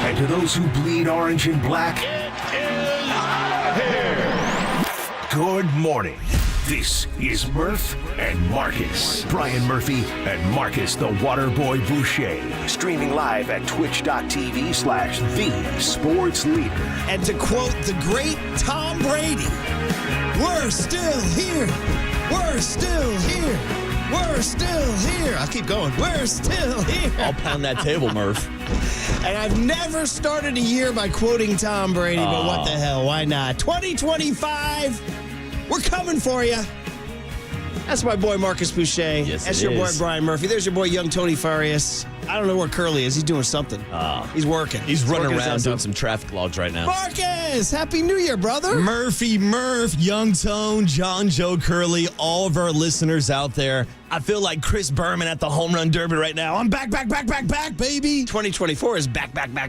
And to those who bleed orange and black, It is out of here. good morning. This is Murph and Marcus. Brian Murphy and Marcus the Waterboy Boucher. Streaming live at twitch.tv/the sports leader. And to quote the great Tom Brady, we're still here. We're still here. We're still here. I'll keep going. We're still here. I'll pound that table, Murph. And I've never started a year by quoting Tom Brady, but what the hell? Why not? 2025, we're coming for you. That's my boy Marcus Boucher. Yes, That's it your boy is. Brian Murphy. There's your boy young Tony Farias. I don't know where Curly is. He's doing something. He's working. He's running working his around ass doing off. some traffic logs right now. Marcus, Happy New Year, brother. Murph, Young Tone, John Joe Curley, all of our listeners out there. I feel like Chris Berman at the home run derby right now. I'm back, baby. 2024 is back in We're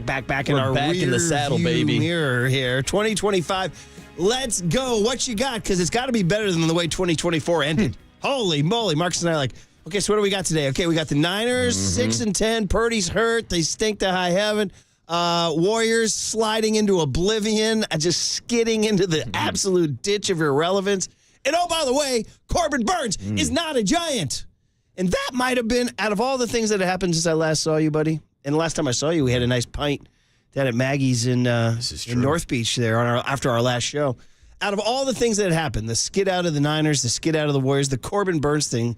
our back in the saddle, baby. mirror here. 2025, let's go. What you got? Because it's got to be better than the way 2024 ended. Holy moly. Marcus and I are like, okay, so what do we got today? Okay, we got the Niners, 6-10. Purdy's hurt. They stink to high heaven. Warriors sliding into oblivion, just skidding into the absolute ditch of irrelevance. And oh, by the way, Corbin Burnes is not a Giant. And that might have been, out of all the things that have happened since I last saw you, buddy, and the last time I saw you, we had a nice pint down at Maggie's in North Beach there after our last show. Out of all the things that had happened, the skid out of the Niners, the skid out of the Warriors, the Corbin Burnes thing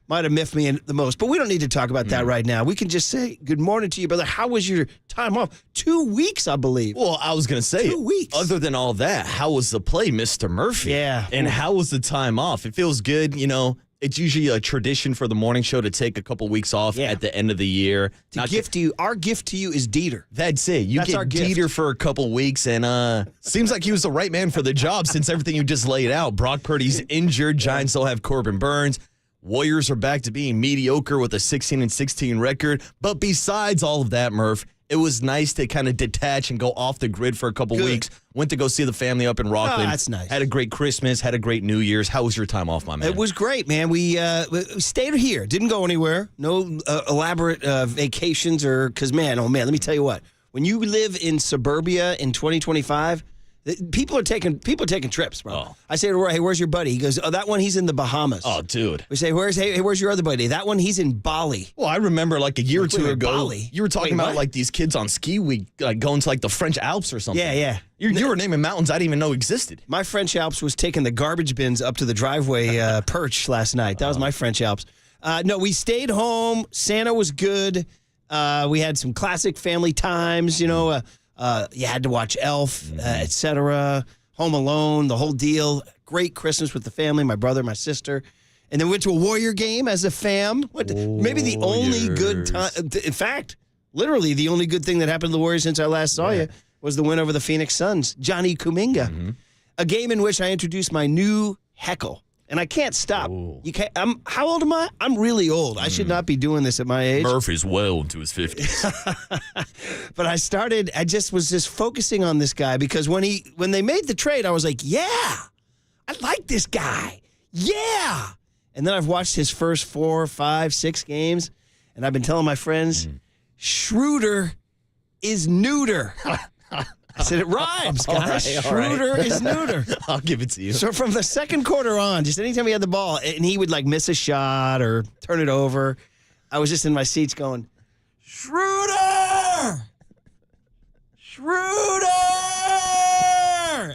might have miffed me the most. But we don't need to talk about that right now. We can just say good morning to you, brother. How was your time off? 2 weeks, I believe. Well, I was going to say, 2 weeks. Other than all that, how was the play, Mr. Murphy? Yeah. And how was the time off? It feels good, you know. It's usually a tradition for the morning show to take a couple weeks off at the end of the year. Our gift to you is Dieter. That's it. You That's our get gift. Dieter for a couple weeks, and seems like he was the right man for the job since everything you just laid out. Brock Purdy's injured. Giants still have Corbin Burnes. Warriors are back to being mediocre with a 16-16 record. But besides all of that, Murph, it was nice to kind of detach and go off the grid for a couple weeks. Went to go see the family up in Rockland. Oh, that's nice. Had Had a great Christmas. Had a great New Year's. How was your time off, my man? It was great, man. We stayed here. Didn't go anywhere. No elaborate vacations because, man, let me tell you what. When you live in suburbia in 2025, people are taking trips, bro. Oh. I say to Roy, hey, where's your buddy? He goes, oh, that one, he's in the Bahamas. Oh, dude. We say, where's your other buddy? That one, he's in Bali. Well, I remember like a year or two wait, ago, Bali? you were talking Wait, about what? like these kids on ski week, like going to like the French Alps or something. Yeah. You were naming mountains I didn't even know existed. My French Alps was taking the garbage bins up to the driveway perch last night. That was my French Alps. No, we stayed home. Santa was good. We had some classic family times, you know. You had to watch Elf, etc. Home Alone, the whole deal. Great Christmas with the family, my brother, my sister. And then went to a Warrior game as a fam. Maybe the only good time. In fact, literally the only good thing that happened to the Warriors since I last saw you was the win over the Phoenix Suns. Johnny Kuminga. A game in which I introduced my new heckle. And I can't stop. You can't. How old am I? I'm really old. I should not be doing this at my age. Murphy's well into his 50s. But I was focusing on this guy because when they made the trade, I was like, yeah, I like this guy. Yeah. And then I've watched his first 4, 5, 6 games, and I've been telling my friends, Schroeder is neuter. I said it rhymes, guys. All right. Schroeder is neuter. I'll give it to you. So from the second quarter on, just anytime he had the ball, and he would like miss a shot or turn it over, I was just in my seats going, Schroeder!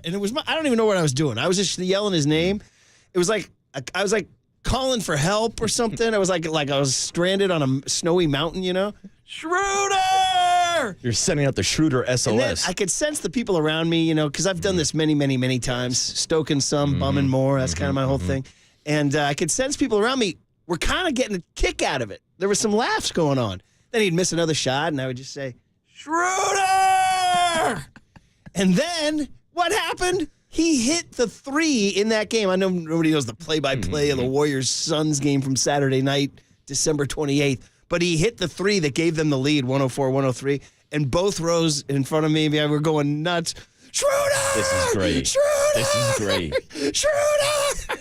And it was I don't even know what I was doing. I was just yelling his name. It was like I was like calling for help or something. I was like I was stranded on a snowy mountain, you know? Schroeder! You're sending out the Schroeder SOS. And then I could sense the people around me, you know, because I've done this many, many, many times. Stoking some, bumming more. That's kind of my whole thing. And I could sense people around me were kind of getting a kick out of it. There was some laughs going on. Then he'd miss another shot, and I would just say, Schroeder! And then what happened? He hit the 3 in that game. I know nobody knows the play-by-play of the Warriors-Suns game from Saturday night, December 28th. But he hit the 3 that gave them the lead, 104-103. And both rows in front of me, were going nuts. Schroeder! This is great. Schroeder! This is great. Schroeder!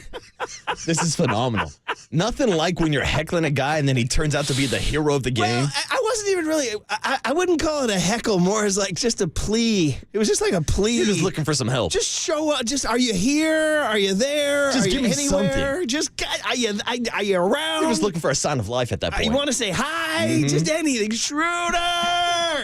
This is phenomenal. Nothing like when you're heckling a guy and then he turns out to be the hero of the game. Well, I wasn't even even really, I wouldn't call it a heckle, more as like just a plea. It was just like a plea. You're just looking for some help. Just show up. Just, are you here? Are you there? Just are give you me anywhere? something. Just, are you around? You're just looking for a sign of life at that point. You want to say hi? Just anything. Schroeder!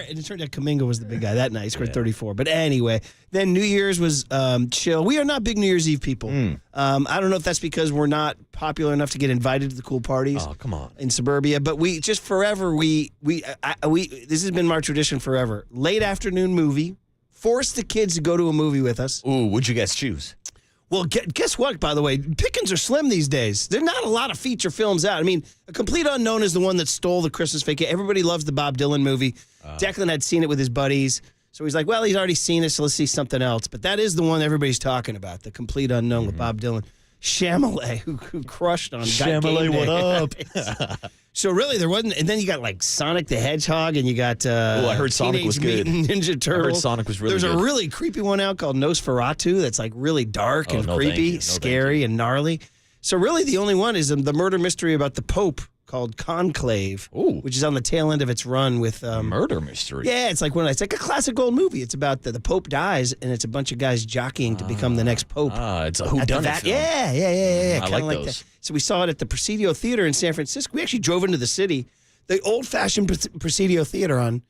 And it turned out Kuminga was the big guy that night. He scored 34. But anyway, then New Year's was chill. We are not big New Year's Eve people. I don't know if that's because we're not popular enough to get invited to the cool parties. Oh, come on. In suburbia, but we just forever this has been our tradition forever. Late afternoon movie, force the kids to go to a movie with us. Ooh, what'd you guys choose? Well, guess what, by the way? Pickings are slim these days. There's not a lot of feature films out. I mean, A Complete Unknown is the one that stole the Christmas vacation. Everybody loves the Bob Dylan movie. Declan had seen it with his buddies. So he's like, well, he's already seen it, so let's see something else. But that is the one everybody's talking about, The Complete Unknown with Bob Dylan. Chalamet, who crushed on Chalamet, what up? So really, there wasn't. And then you got like Sonic the Hedgehog, and you got I heard Sonic was good. Ninja Turtles. I heard Sonic was really good. There's a really creepy one out called Nosferatu that's like really dark and creepy, scary and gnarly. So really, the only one is the murder mystery about the Pope called Conclave, which is on the tail end of its run with murder mystery. Yeah, it's like it's like a classic old movie. It's about the Pope dies, and it's a bunch of guys jockeying to become the next Pope. It's a whodunit film. Yeah. I Kinda like those. that. So we saw it at the Presidio Theater in San Francisco. We actually drove into the city, the old-fashioned Presidio Theater on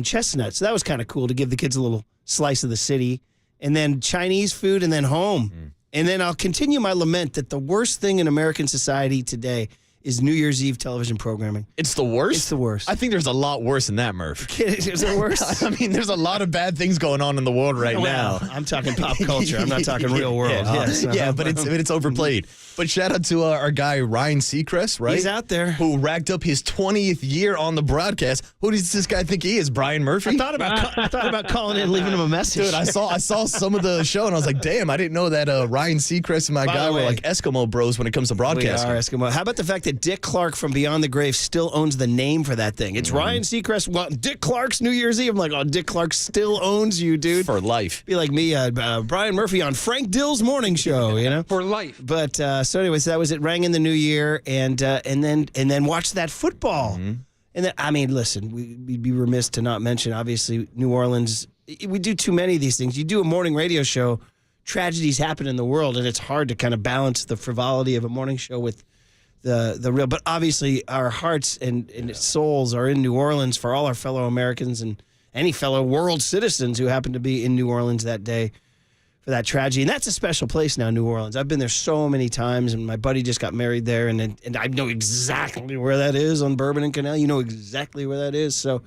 Chestnut. So that was kind of cool to give the kids a little slice of the city, and then Chinese food, and then home. And then I'll continue my lament that the worst thing in American society today is New Year's Eve television programming. It's the worst? It's the worst. I think there's a lot worse than that, Murph. Is it worse? I mean, there's a lot of bad things going on in the world right now. I'm talking pop culture. I'm not talking real world. But it's overplayed. But shout out to our guy, Ryan Seacrest, right? He's out there. Who racked up his 20th year on the broadcast. Who does this guy think he is, Brian Murphy? I thought about calling in and leaving him a message. Dude, I saw some of the show, and I was like, damn, I didn't know that Ryan Seacrest and my guy were like Eskimo bros when it comes to broadcasting. We are Eskimo. How about the fact that Dick Clark from Beyond the Grave still owns the name for that thing? It's Ryan Seacrest. Well, Dick Clark's New Year's Eve. I'm like, oh, Dick Clark still owns you, dude. For life. Be like me, Brian Murphy on Frank Dill's morning show, you know? For life. But so anyway, so that was it. Rang in the new year, and then watch that football. And then, I mean, listen, we'd be remiss to not mention, obviously, New Orleans. We do too many of these things. You do a morning radio show, tragedies happen in the world, and it's hard to kind of balance the frivolity of a morning show with the real. But obviously, our hearts and souls are in New Orleans for all our fellow Americans and any fellow world citizens who happen to be in New Orleans that day for that tragedy. And that's a special place now, New Orleans. I've been there so many times, and my buddy just got married there, and I know exactly where that is on Bourbon and Canal. You know exactly where that is. So,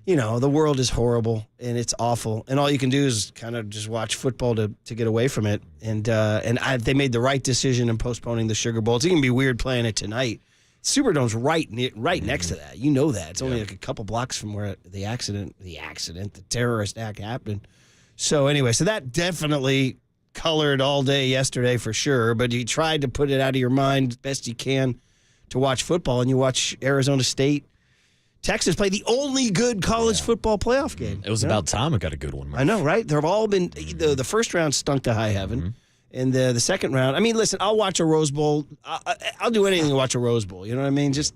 you know, the world is horrible, and it's awful. And all you can do is kind of just watch football to get away from it. And they made the right decision in postponing the Sugar Bowl. It's going to be weird playing it tonight. Superdome's right next to that. You know that. It's only like a couple blocks from where the terrorist act happened. So anyway, so that definitely colored all day yesterday for sure, but you tried to put it out of your mind best you can to watch football, and you watch Arizona State, Texas play the only good college football playoff game. It was about time it got a good one, Murph. I know, right? They've all been, the first round stunk to high heaven, and the second round, I mean, listen, I'll watch a Rose Bowl. I'll do anything to watch a Rose Bowl, you know what I mean? Just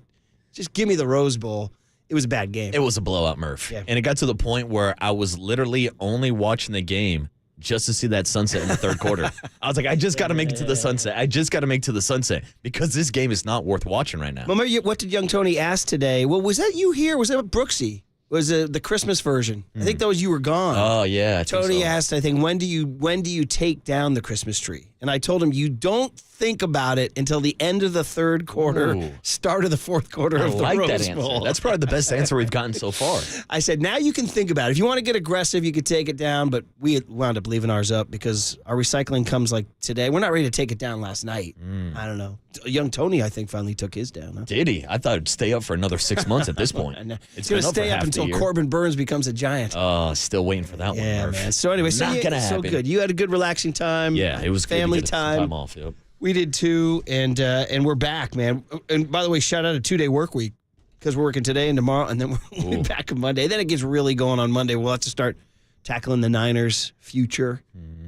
give me the Rose Bowl. It was a bad game. It was a blowout, Murph. Yeah. And it got to the point where I was literally only watching the game just to see that sunset in the third quarter. I was like, I just got to make it to the sunset. I just got to make it to the sunset because this game is not worth watching right now. Remember, what did young Tony ask today? Well, was that you here? Was that Brooksy? Was the Christmas version? I think that was you were gone. Oh, yeah. Tony asked, I think, when do you take down the Christmas tree? And I told him, you don't think about it until the end of the third quarter, start of the fourth quarter of the Rose Bowl. That's probably the best answer we've gotten so far. I said, now you can think about it. If you want to get aggressive, you could take it down, but we wound up leaving ours up because our recycling comes like today. We're not ready to take it down last night. I don't know. Young Tony, I think, finally took his down. Huh? Did he? I thought it'd stay up for another 6 months at this point. It's going to stay up until Corbin Burnes becomes a Giant. Oh, still waiting for that one, Yeah, Murph. man. So anyway, so good. You had a good relaxing time. Yeah, it was good. Family time. Off, yep. We did too, and we're back, man. And by the way, shout out a 2-day work week because we're working today and tomorrow, and then we'll be back on Monday. Then it gets really going on Monday. We'll have to start tackling the Niners' future,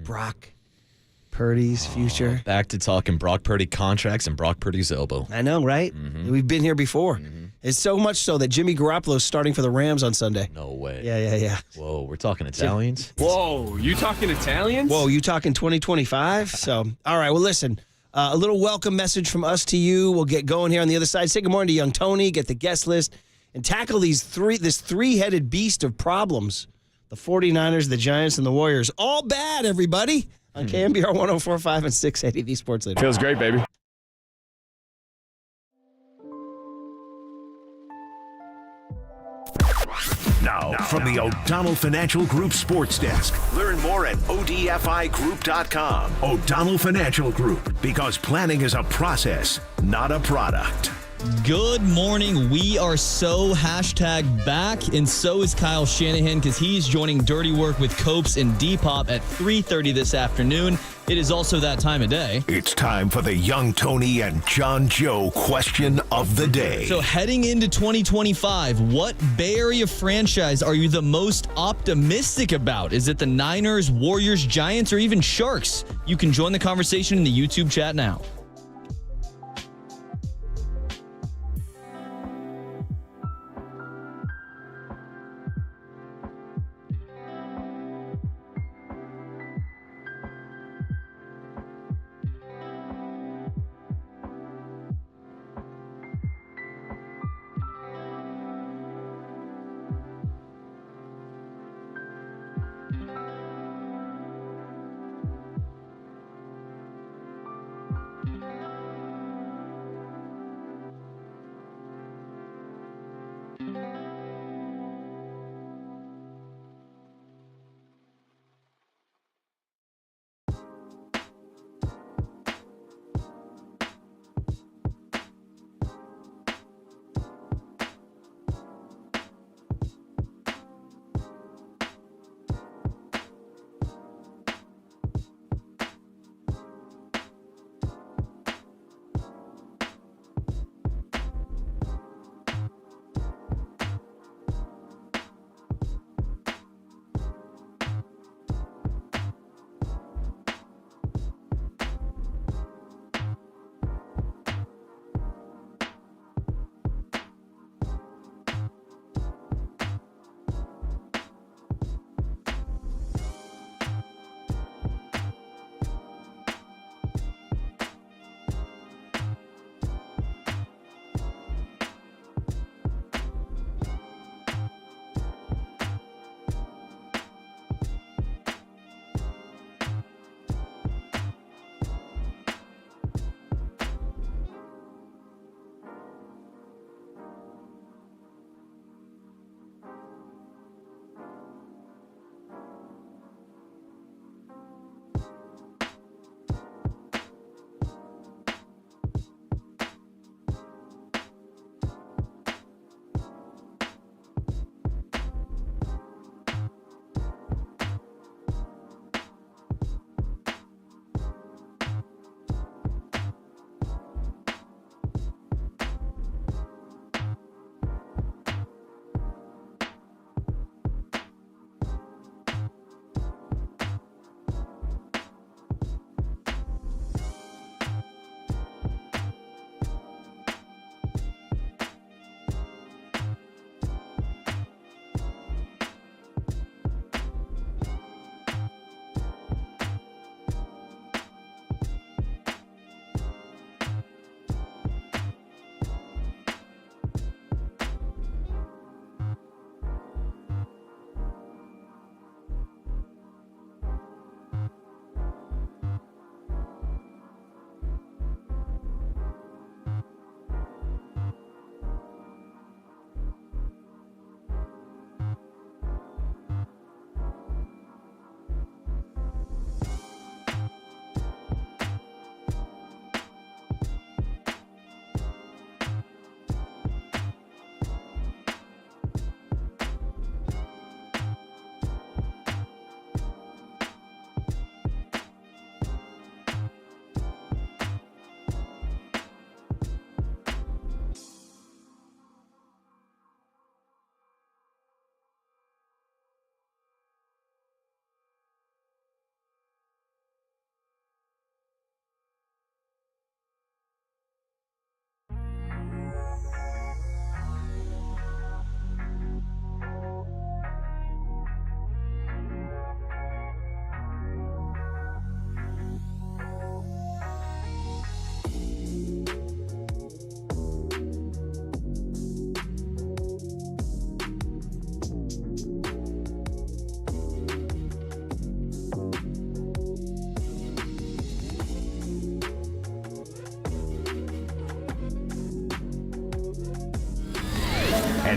Brock Purdy's future. Back to talking Brock Purdy contracts and Brock Purdy's elbow. I know, right? We've been here before. It's so much so that Jimmy Garoppolo's starting for the Rams on Sunday. No way. Yeah. Whoa, we're talking Italians? Whoa, you talking Italians? Whoa, you talking 2025? So, all right, well, listen, a little welcome message from us to you. We'll get going here on the other side. Say good morning to young Tony, get the guest list, and tackle this three-headed beast of problems. The 49ers, the Giants, and the Warriors. All bad, everybody. On KNBR 104.5 and 680, the Sports Leader. Feels great, baby. Now, from the O'Donnell Financial Group Sports Desk. Learn more at odfigroup.com. O'Donnell Financial Group, because planning is a process, not a product. Good morning. We are so #back, and so is Kyle Shanahan because he's joining Dirty Work with Copes and Depop at 3:30 this afternoon. It is also that time of day. It's time for the Young Tony and John Joe question of the day. So heading into 2025, what Bay Area franchise are you the most optimistic about? Is it the Niners, Warriors, Giants, or even Sharks? You can join the conversation in the YouTube chat now.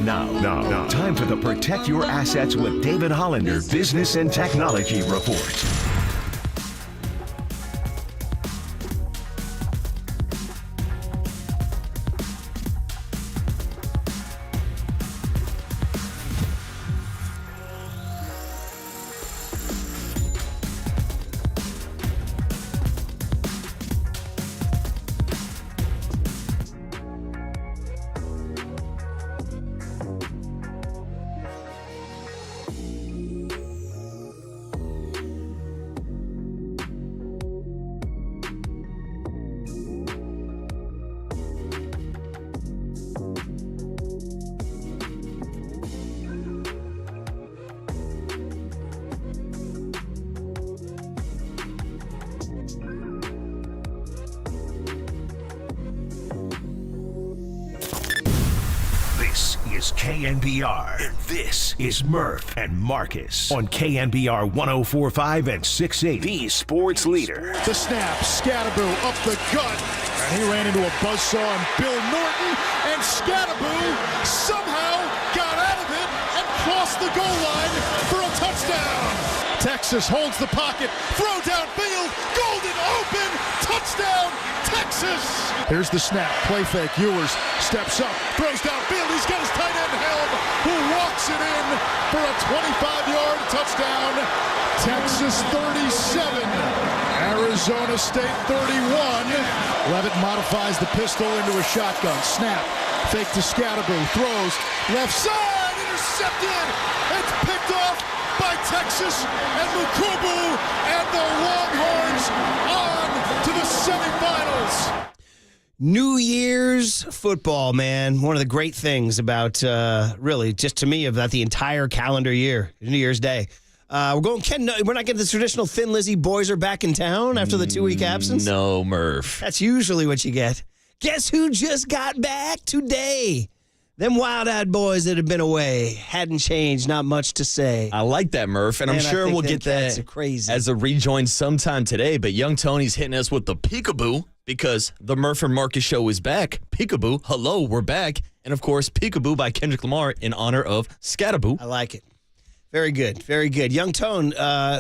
And now, time for the Protect Your Assets with David Hollander Business and Technology Report. This is KNBR, and this is Murph and Marcus on KNBR 104.5 and 680, the sports leader. The snap, Scatterboo up the gut, and he ran into a buzzsaw on Bill Norton, and Scatterboo somehow got out of it and crossed the goal line for a touchdown. Texas holds the pocket, throw downfield, Golden open, touchdown, Texas! Here's the snap, play fake, Ewers steps up, throws downfield, he's got his tight end Helm, who walks it in for a 25-yard touchdown. Texas 37, Arizona State 31. Levitt modifies the pistol into a shotgun, snap, fake to Scatterboo, throws, left side, intercepted, it's picked off by Texas and Mukubu, and the Longhorns on to the semifinals. New Year's football, man. One of the great things about, really, just to me, about the entire calendar year, New Year's Day. We're not getting the traditional Thin Lizzy boys are back in town after the 2-week absence. No, Murph. That's usually what you get. Guess who just got back today? Them wild-eyed boys that have been away. Hadn't changed, not much to say. I like that, Murph, and I'm sure we'll get that as a rejoin sometime today. But young Tony's hitting us with the peekaboo because the Murph and Marcus show is back. Peekaboo, hello, we're back. And, of course, Peekaboo by Kendrick Lamar in honor of Scatterboo. I like it. Very good, very good. Young Tone,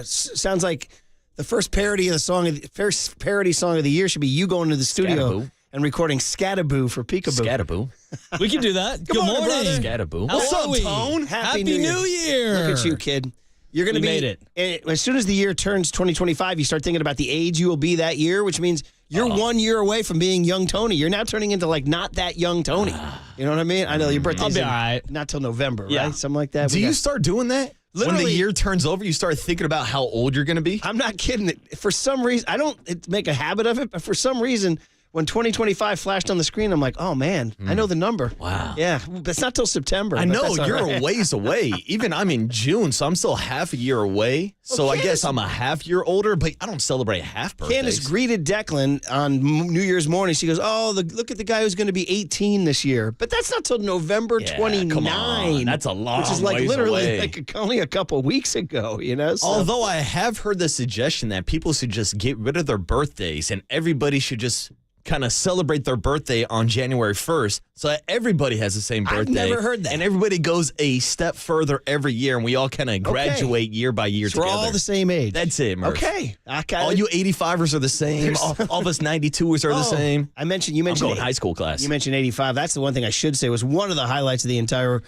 sounds like the first parody song of the year should be you going to the studio and recording Scatterboo for Peekaboo. Scatterboo. We can do that. Good morning, morning. Scatterboo. What's up, Tone? Happy New Year. Look at you, kid. You're going to made it. As soon as the year turns 2025, you start thinking about the age you will be that year, which means you're 1 year away from being young Tony. You're now turning into like not that young Tony. You know what I mean? I know your birthday's I'll be all right. Not till November, Yeah. right? Something like that. Do you start doing that? Literally, when the year turns over, you start thinking about how old you're going to be? I'm not kidding. For some reason, I don't make a habit of it, but for some reason, when 2025 flashed on the screen, I'm like, oh, man, I know the number. Wow. Yeah, but it's not till September. I know, you're you're a ways away. Even I'm in June, so I'm still half a year away. So I guess I'm a half year older, but I don't celebrate half birthdays. Candace greeted Declan on New Year's morning. She goes, look at the guy who's going to be 18 this year. But that's not till November 29. Come on. That's a long Which is like ways literally away. like only a couple weeks ago, you know? So. Although I have heard the suggestion that people should just get rid of their birthdays and everybody should just kind of celebrate their birthday on January 1st so that everybody has the same birthday. I've never heard that. And everybody goes a step further every year, and we all kind of graduate year by year So together. we're all the same age. That's it, Murph. Okay. All you 85ers are the same. All of us 92ers are the same. You mentioned I'm going high school class. You mentioned 85. That's the one thing I should say was one of the highlights of the entire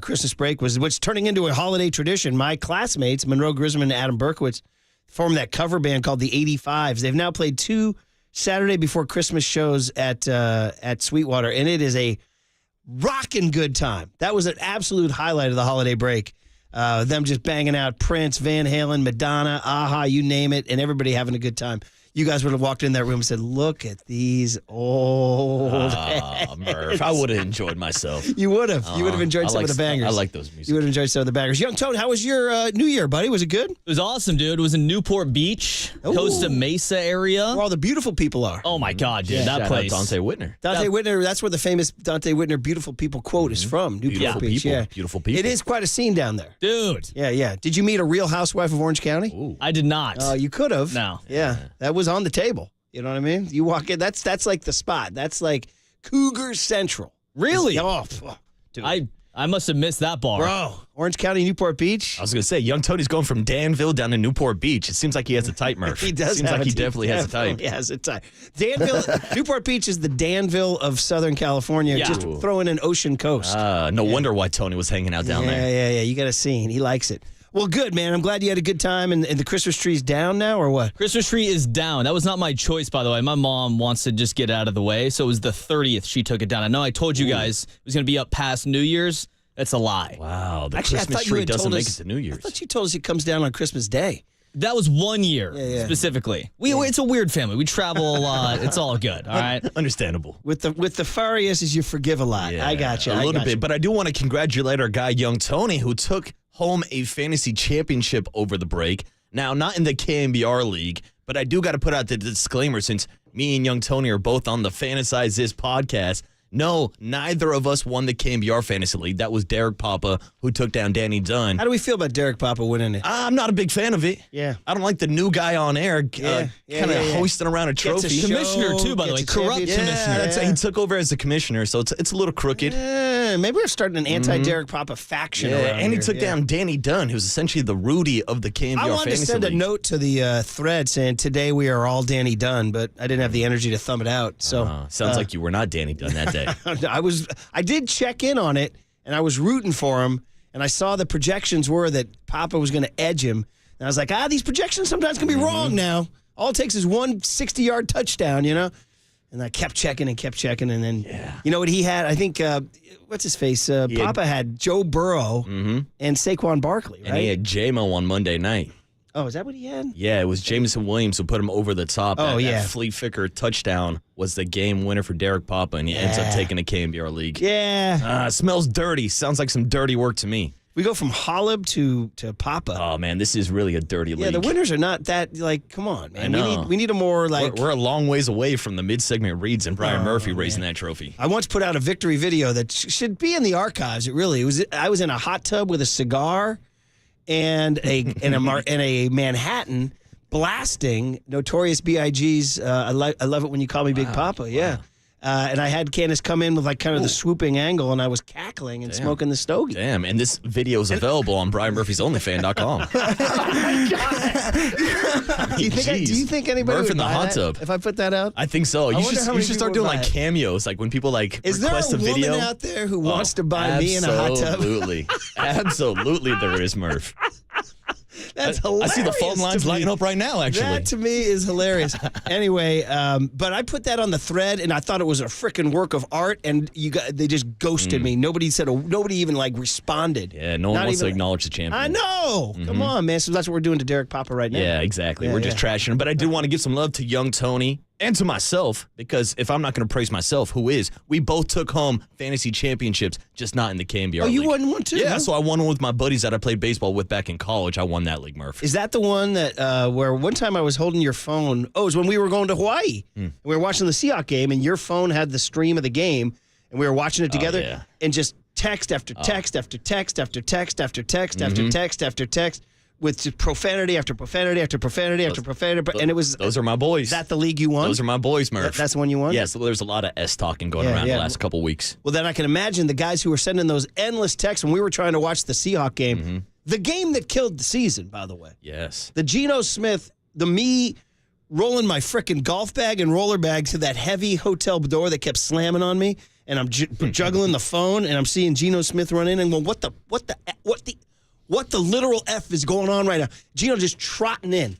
Christmas break was what's turning into a holiday tradition. My classmates, Monroe Grisman and Adam Berkowitz, formed that cover band called the 85s. They've now played 2 Saturday before Christmas shows at Sweetwater, and it is a rockin' good time. That was an absolute highlight of the holiday break. Them just banging out Prince, Van Halen, Madonna, Aha, you name it, and everybody having a good time. You guys would have walked in that room and said, look at these old heads. Murph, I would have enjoyed myself. You would have. You would have enjoyed some of the bangers. I like those music. You would have enjoyed some of the bangers. Young Tone, how was your New Year, buddy? Was it good? It was awesome, dude. It was in Newport Beach, Costa Mesa area. Where all the beautiful people are. Oh, my God, dude. Yeah, that shout place. out Dante Whitner. Dante Whitner, that's where the famous Dante Whitner beautiful people quote is from. Newport Beautiful Beach. people. Yeah. Beautiful people. It is quite a scene down there. Dude. Yeah. Did you meet a real housewife of Orange County? Ooh. I did not. You could have. No. Yeah. That was on the table. You know what I mean? You walk in, that's like the spot. That's like Cougar Central. Really? Oh, dude. I must have missed that bar. Bro, Orange County, Newport Beach. I was going to say, young Tony's going from Danville down to Newport Beach. It seems like he has a type, Murph. He does. Seems like he definitely has a type. He has a type. Danville, Newport Beach is the Danville of Southern California. Yeah. Just throw in an ocean coast. No wonder why Tony was hanging out down there. Yeah. You got to see. He likes it. Well, good, man. I'm glad you had a good time. And the Christmas tree's down now, or what? Christmas tree is down. That was not my choice, by the way. My mom wants to just get out of the way, so it was the 30th she took it down. I know I told you guys it was going to be up past New Year's. That's a lie. Wow, the Actually, Christmas tree doesn't make it to New Year's. I thought you told us it comes down on Christmas Day. That was 1 year Yeah. specifically. It's a weird family. We travel a lot. It's all good. All right. Understandable. With the Farias, you forgive a lot. Yeah, I got you. A little bit, but I do want to congratulate our guy, young Tony, who took home a fantasy championship over the break. Now, not in the KNBR league, but I do got to put out the disclaimer since me and young Tony are both on the Fantasize This podcast. No, neither of us won the KNBR Fantasy League. That was Derek Papa who took down Danny Dunn. How do we feel about Derek Papa winning it? I'm not a big fan of it. Yeah. I don't like the new guy on air kind of hoisting around a trophy. Gets a Commissioner, too, by the way. gets a Corrupt championship. commissioner. That's he took over as the commissioner, so it's a little crooked. Maybe we're starting an anti-Derek Papa faction around and he here. took down Danny Dunn, who's essentially the Rudy of the KNBR I wanted to Fantasy send League. a note to the thread saying, today we are all Danny Dunn, but I didn't have the energy to thumb it out. So Sounds like you were not Danny Dunn that day. I did check in on it, and I was rooting for him, and I saw the projections were that Papa was going to edge him. And I was like, these projections sometimes can be wrong now. All it takes is one 60-yard touchdown, you know? And I kept checking, and then, you know what he had? I think, what's his face? Papa had Joe Burrow and Saquon Barkley, right? And he had J-Mo on Monday night. Oh, is that what he had? Yeah, it was Jameson Williams who put him over the top. That flea flicker touchdown was the game winner for Derek Papa, and he ends up taking the KNBR league. Yeah. Smells dirty. Sounds like some dirty work to me. We go from Holub to Papa. Oh, man, this is really a dirty league. Yeah, the winners are not that, come on, man. I know. We need a more, We're a long ways away from the mid-segment reads and Brian Murphy raising that trophy. I once put out a victory video that should be in the archives. It was. I was in a hot tub with a cigar and a Manhattan blasting Notorious B.I.G.'s I love it when you call me Big Papa. Yeah. And I had Candace come in with kind of the swooping angle, and I was cackling and smoking the stogie. Damn, and this video is available on BrianMurphy'sOnlyFan.com. Do you think anybody Murph would in the buy hot that tub. if I put that out? I think so. You should start doing cameos, like when people Is there request a a video. woman out there who wants to buy me in a hot tub? Absolutely. Absolutely there is, Murph. That's I hilarious. see the phone lines to me. lighting up right now, actually. That to me is hilarious. Anyway, but I put that on the thread, and I thought it was a freaking work of art, and they just ghosted me. Nobody even responded. Yeah, no one wants to acknowledge the champion. I know. Come on, man. So that's what we're doing to Derek Papa right now. Yeah, exactly. We're just trashing him. But I do want to give some love to young Tony and to myself, because if I'm not going to praise myself, who is? We both took home fantasy championships, just not in the KNBR league. You won one too? Yeah, huh? so I won one with my buddies that I played baseball with back in college. I won that league, Murph. Is that the one that where one time I was holding your phone? Oh, it was when we were going to Hawaii. And we were watching the Seahawks game, and your phone had the stream of the game, and we were watching it together, and just text after text after text after text after text after text after text with just profanity after profanity after profanity after profanity. And it was those are my boys. Is that the league you won? Those are my boys, Murph. That's the one you won? Yeah, so there's a lot of S talking going around the last couple weeks. Well, then I can imagine the guys who were sending those endless texts when we were trying to watch the Seahawks game. The game that killed the season, by the way. Yes. The Geno Smith, me rolling my frickin' golf bag and roller bag to that heavy hotel door that kept slamming on me, and I'm juggling the phone, and I'm seeing Geno Smith run in, and going, what the literal F is going on right now? Geno just trotting in.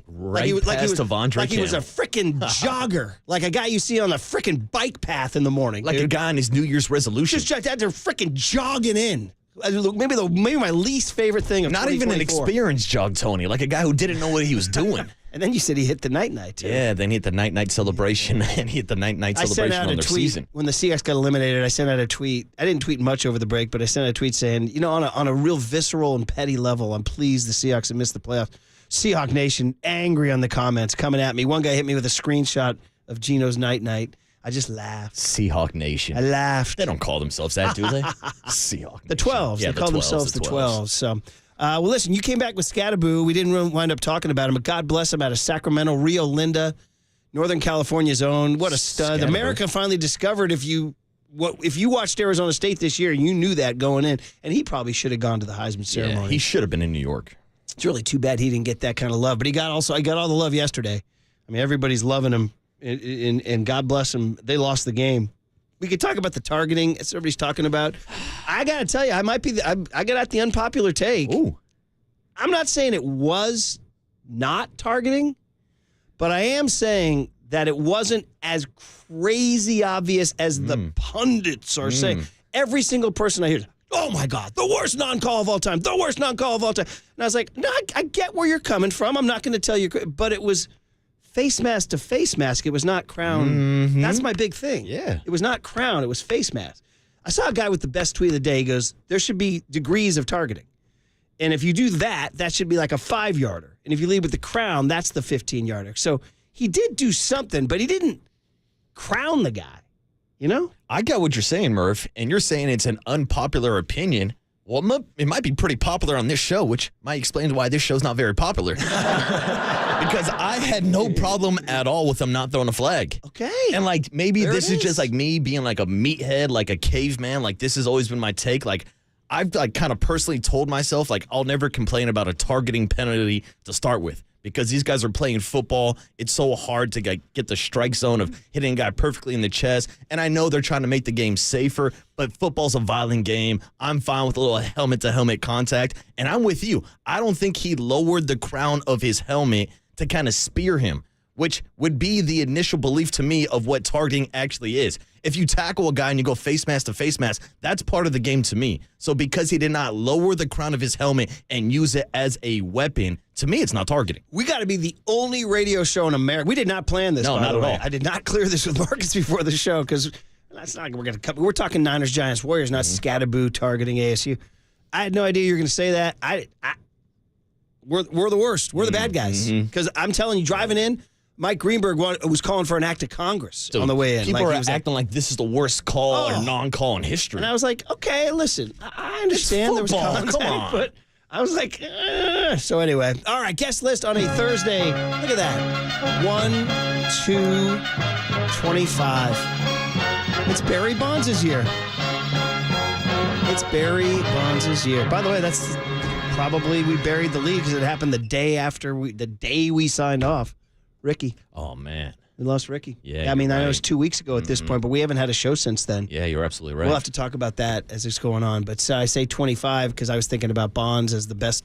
Right past Devondre Like he was a Campbell. freaking jogger. Like a guy you see on the freaking bike path in the morning. Like a guy on his New Year's resolution. Just they're freaking jogging in. Maybe my least favorite thing of Not even an 2024. experienced jog, Tony. Like a guy who didn't know what he was doing. And then you said he hit the night too. Yeah, then he hit the night celebration, and he hit the night I sent celebration out on a their tweet season. when the Seahawks got eliminated. I sent out a tweet. I didn't tweet much over the break, but I sent out a tweet saying, on a real visceral and petty level, I'm pleased the Seahawks have missed the playoffs. Seahawk Nation angry on the comments coming at me. One guy hit me with a screenshot of Geno's night. I just laughed. Seahawk Nation. I laughed. They don't call themselves that, do they? Seahawk Nation. The 12s. Yeah, they call themselves the 12s. So, well, listen, you came back with Scattaboo. We didn't really wind up talking about him, but God bless him out of Sacramento, Rio Linda, Northern California's own. What a stud. Scattaboo. America finally discovered if you if you watched Arizona State this year, you knew that going in, and he probably should have gone to the Heisman ceremony. Yeah, he should have been in New York. It's really too bad he didn't get that kind of love, but I got all the love yesterday. I mean, everybody's loving him, and God bless him. They lost the game. We could talk about the targeting, as everybody's talking about. I got to tell you, I got out the unpopular take. Ooh. I'm not saying it was not targeting, but I am saying that it wasn't as crazy obvious as the pundits are saying. Every single person I hear, oh my God, the worst non-call of all time, the worst non-call of all time. And I was like, no, I get where you're coming from. I'm not going to tell you, but it was face mask to face mask. It was not crown. That's my big thing. Yeah. It was not crown. It was face mask. I saw a guy with the best tweet of the day. He goes, there should be degrees of targeting. And if you do that, that should be like a 5-yarder. And if you lead with the crown, that's the 15-yarder. So he did do something, but he didn't crown the guy, you know? I get what you're saying, Murph, and you're saying it's an unpopular opinion. Well, it might be pretty popular on this show, which might explain why this show's not very popular. Because I had no problem at all with them not throwing a flag. Okay. And, like, maybe There this it is just, like, me being, like, a meathead, like a caveman. Like, this has always been my take. Like, I've, like, kind of personally told myself, like, I'll never complain about a targeting penalty to start with. Because these guys are playing football. It's so hard to get the strike zone of hitting a guy perfectly in the chest. And I know they're trying to make the game safer, but football's a violent game. I'm fine with a little helmet-to-helmet contact. And I'm with you. I don't think he lowered the crown of his helmet to kind of spear him, which would be the initial belief to me of what targeting actually is. If you tackle a guy and you go face mask to face mask, that's part of the game to me. So because he did not lower the crown of his helmet and use it as a weapon, to me, it's not targeting. We got to be the only radio show in America. We did not plan this, No, by not the at way. all. I did not clear this with Marcus before the show because we're talking Niners, Giants, Warriors, not Scatterboo targeting ASU. I had no idea you were going to say that. We're the worst. We're the bad guys. Because I'm telling you, driving in, Mike Greenberg was calling for an act of Congress on the way in. People Like, are he was acting like this is the worst call or non-call in history. and I was like, okay, listen, I understand there was football. contact, Come on. but I was like, So anyway, all right, guest list on a Thursday. Look at that. 1, 2, 25. It's Barry Bonds' year. It's Barry Bonds' year. By the way, that's probably we buried the lead because it happened the day we signed off. Ricky. Oh, man. We lost Ricky. Yeah, I mean, you're I know right. it was 2 weeks ago at this point, but we haven't had a show since then. Yeah, you're absolutely right. We'll have to talk about that as it's going on. But I say 25 because I was thinking about Bonds as the best.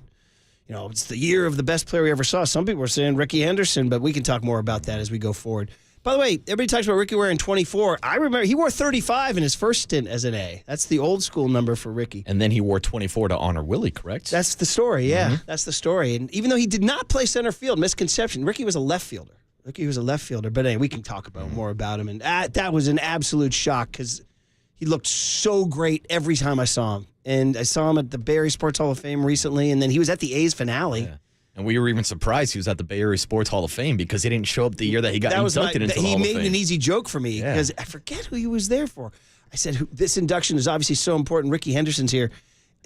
You know, it's the year of the best player we ever saw. Some people are saying Ricky Henderson, but we can talk more about that as we go forward. By the way, everybody talks about Ricky wearing 24. I remember he wore 35 in his first stint as an A. That's the old school number for Ricky. And then he wore 24 to honor Willie, correct? That's the story, yeah. That's the story. And even though he did not play center field, misconception, Ricky was a left fielder. But anyway, we can talk about more about him. And that was an absolute shock because he looked so great every time I saw him. And I saw him at the Bay Area Sports Hall of Fame recently, and then he was at the A's finale. Yeah. And we were even surprised he was at the Bay Area Sports Hall of Fame because he didn't show up the year that he got inducted into the Hall of Fame. He made an easy joke for me because I forget who he was there for. I said, this induction is obviously so important. Ricky Henderson's here.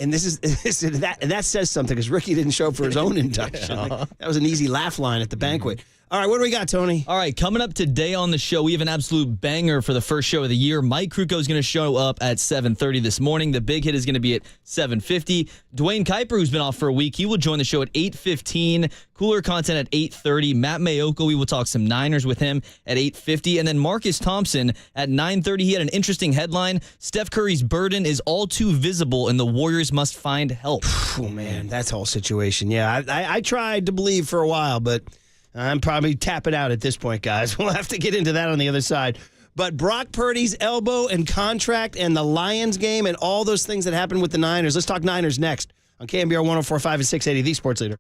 And that says something because Ricky didn't show up for his own induction. That was an easy laugh line at the banquet. All right, what do we got, Tony? All right, coming up today on the show, we have an absolute banger for the first show of the year. Mike Krukow is going to show up at 7:30 this morning. The big hit is going to be at 7:50. Duane Kuiper, who's been off for a week, he will join the show at 8:15. Cooler content at 8:30. Matt Mayoko, we will talk some Niners with him at 8:50. And then Marcus Thompson at 9:30. He had an interesting headline. Steph Curry's burden is all too visible, and the Warriors must find help. Oh, man, that whole situation. Yeah, I tried to believe for a while, but I'm probably tapping out at this point, guys. We'll have to get into that on the other side. But Brock Purdy's elbow and contract and the Lions game and all those things that happened with the Niners. Let's talk Niners next on KNBR 104.5 and 680, the Sports Leader.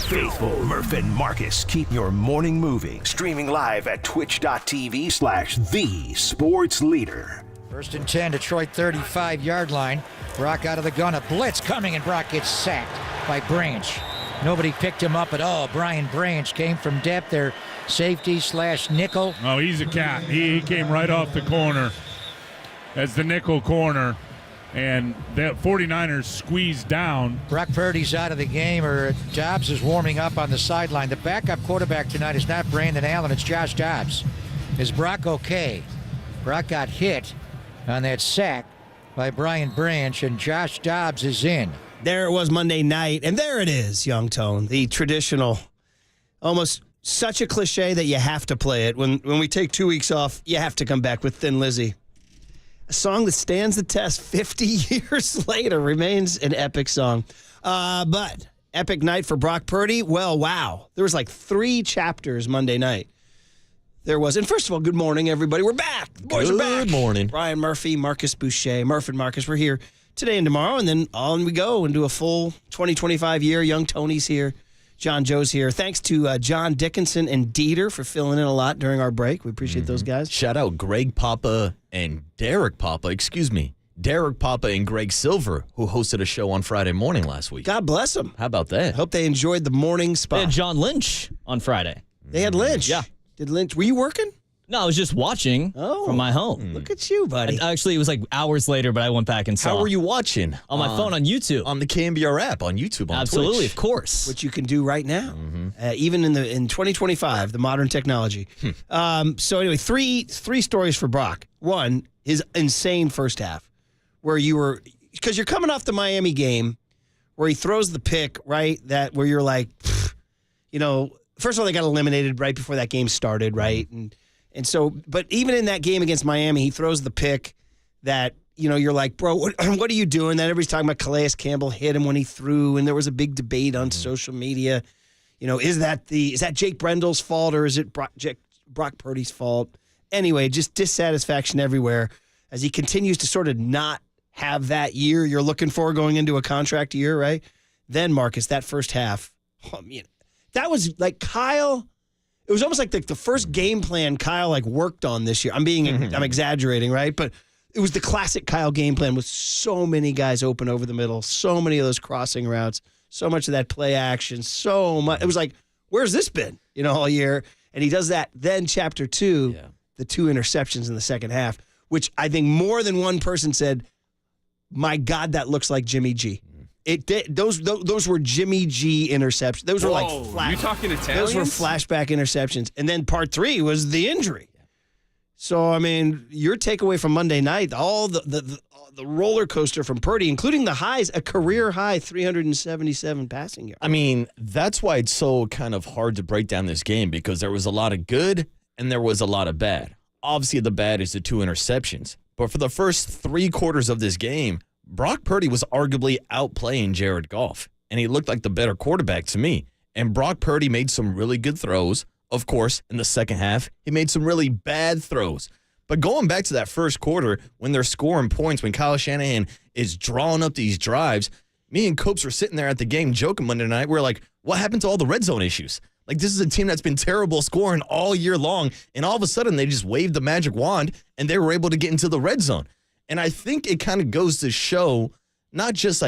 faithful Murph and Marcus keep your morning moving. Streaming live at twitch.tv/thesportsleader. 1st and 10, Detroit 35-yard line. Brock out of the gun, a blitz coming, and Brock gets sacked by Branch. Nobody picked him up at all. Brian Branch came from depth there, safety/nickel. Oh, he's a cat. He came right off the corner as the nickel corner, and the 49ers squeezed down. Brock Purdy's out of the game, or Dobbs is warming up on the sideline. The backup quarterback tonight is not Brandon Allen, it's Josh Dobbs. Is Brock okay? Brock got hit on that sack by Brian Branch, and Josh Dobbs is in. There it was Monday night, and there it is, Young Tone, the traditional, almost such a cliche that you have to play it. When we take 2 weeks off, you have to come back with Thin Lizzy. A song that stands the test 50 years later, remains an epic song. But epic night for Brock Purdy, well, wow. There was like 3 chapters Monday night. There was, and first of all, good morning, everybody. We're back. The boys are back. Good morning. Brian Murphy, Marcus Boucher, Murph and Marcus, we're here today and tomorrow, and then on we go into a full 2025 year. Young Tony's here. John Joe's here. Thanks to John Dickinson and Dieter for filling in a lot during our break. We appreciate those guys. Shout out Greg Papa and Derek Papa, Derek Papa and Greg Silver, who hosted a show on Friday morning last week. God bless them. How about that? Hope they enjoyed the morning They spot. had John Lynch on Friday. They had Lynch. Yeah. Did Lynch? Were you working? No, I was just watching from my home. Look at you, buddy. Actually, it was like hours later, but I went back and saw. How were you watching? On my phone on YouTube. On the KNBR app, on YouTube, on Absolutely, Twitch. of course. Which you can do right now, even in 2025, the modern technology. So anyway, three stories for Brock. One, his insane first half, where you were, because you're coming off the Miami game, where he throws the pick, right? That where you're like, first of all, they got eliminated right before that game started, right? And so, but even in that game against Miami, he throws the pick that, you're like, bro, what are you doing? That everybody's talking about Calais Campbell hit him when he threw, and there was a big debate on social media. Is that Jake Brendel's fault, or is it Brock Purdy's fault? Anyway, just dissatisfaction everywhere as he continues to sort of not have that year you're looking for going into a contract year, right? Then, Marcus, that first half, that was like Kyle. It was almost like the first game plan Kyle worked on this year. I'm exaggerating, right? But it was the classic Kyle game plan with so many guys open over the middle, so many of those crossing routes, so much of that play action, so much. It was like, where's this been, all year? And he does that. Then chapter 2, the 2 interceptions in the second half, which I think more than one person said, my God, that looks like Jimmy G. It did. Those were Jimmy G interceptions. Those were like you talking Italians? Those were flashback interceptions. And then part 3 was the injury. So I mean, your takeaway from Monday night, all the roller coaster from Purdy, including the highs, a career high 377 passing yards. I mean, that's why it's so kind of hard to break down this game, because there was a lot of good and there was a lot of bad. Obviously, the bad is the 2 interceptions. But for the first 3 quarters of this game, Brock Purdy was arguably outplaying Jared Goff, and he looked like the better quarterback to me. And Brock Purdy made some really good throws. Of course, in the second half, he made some really bad throws. But going back to that first quarter, when they're scoring points, when Kyle Shanahan is drawing up these drives, me and Copes were sitting there at the game joking Monday night. We're like, what happened to all the red zone issues? Like, this is a team that's been terrible scoring all year long, and all of a sudden they just waved the magic wand, and they were able to get into the red zone. And I think it kind of goes to show not just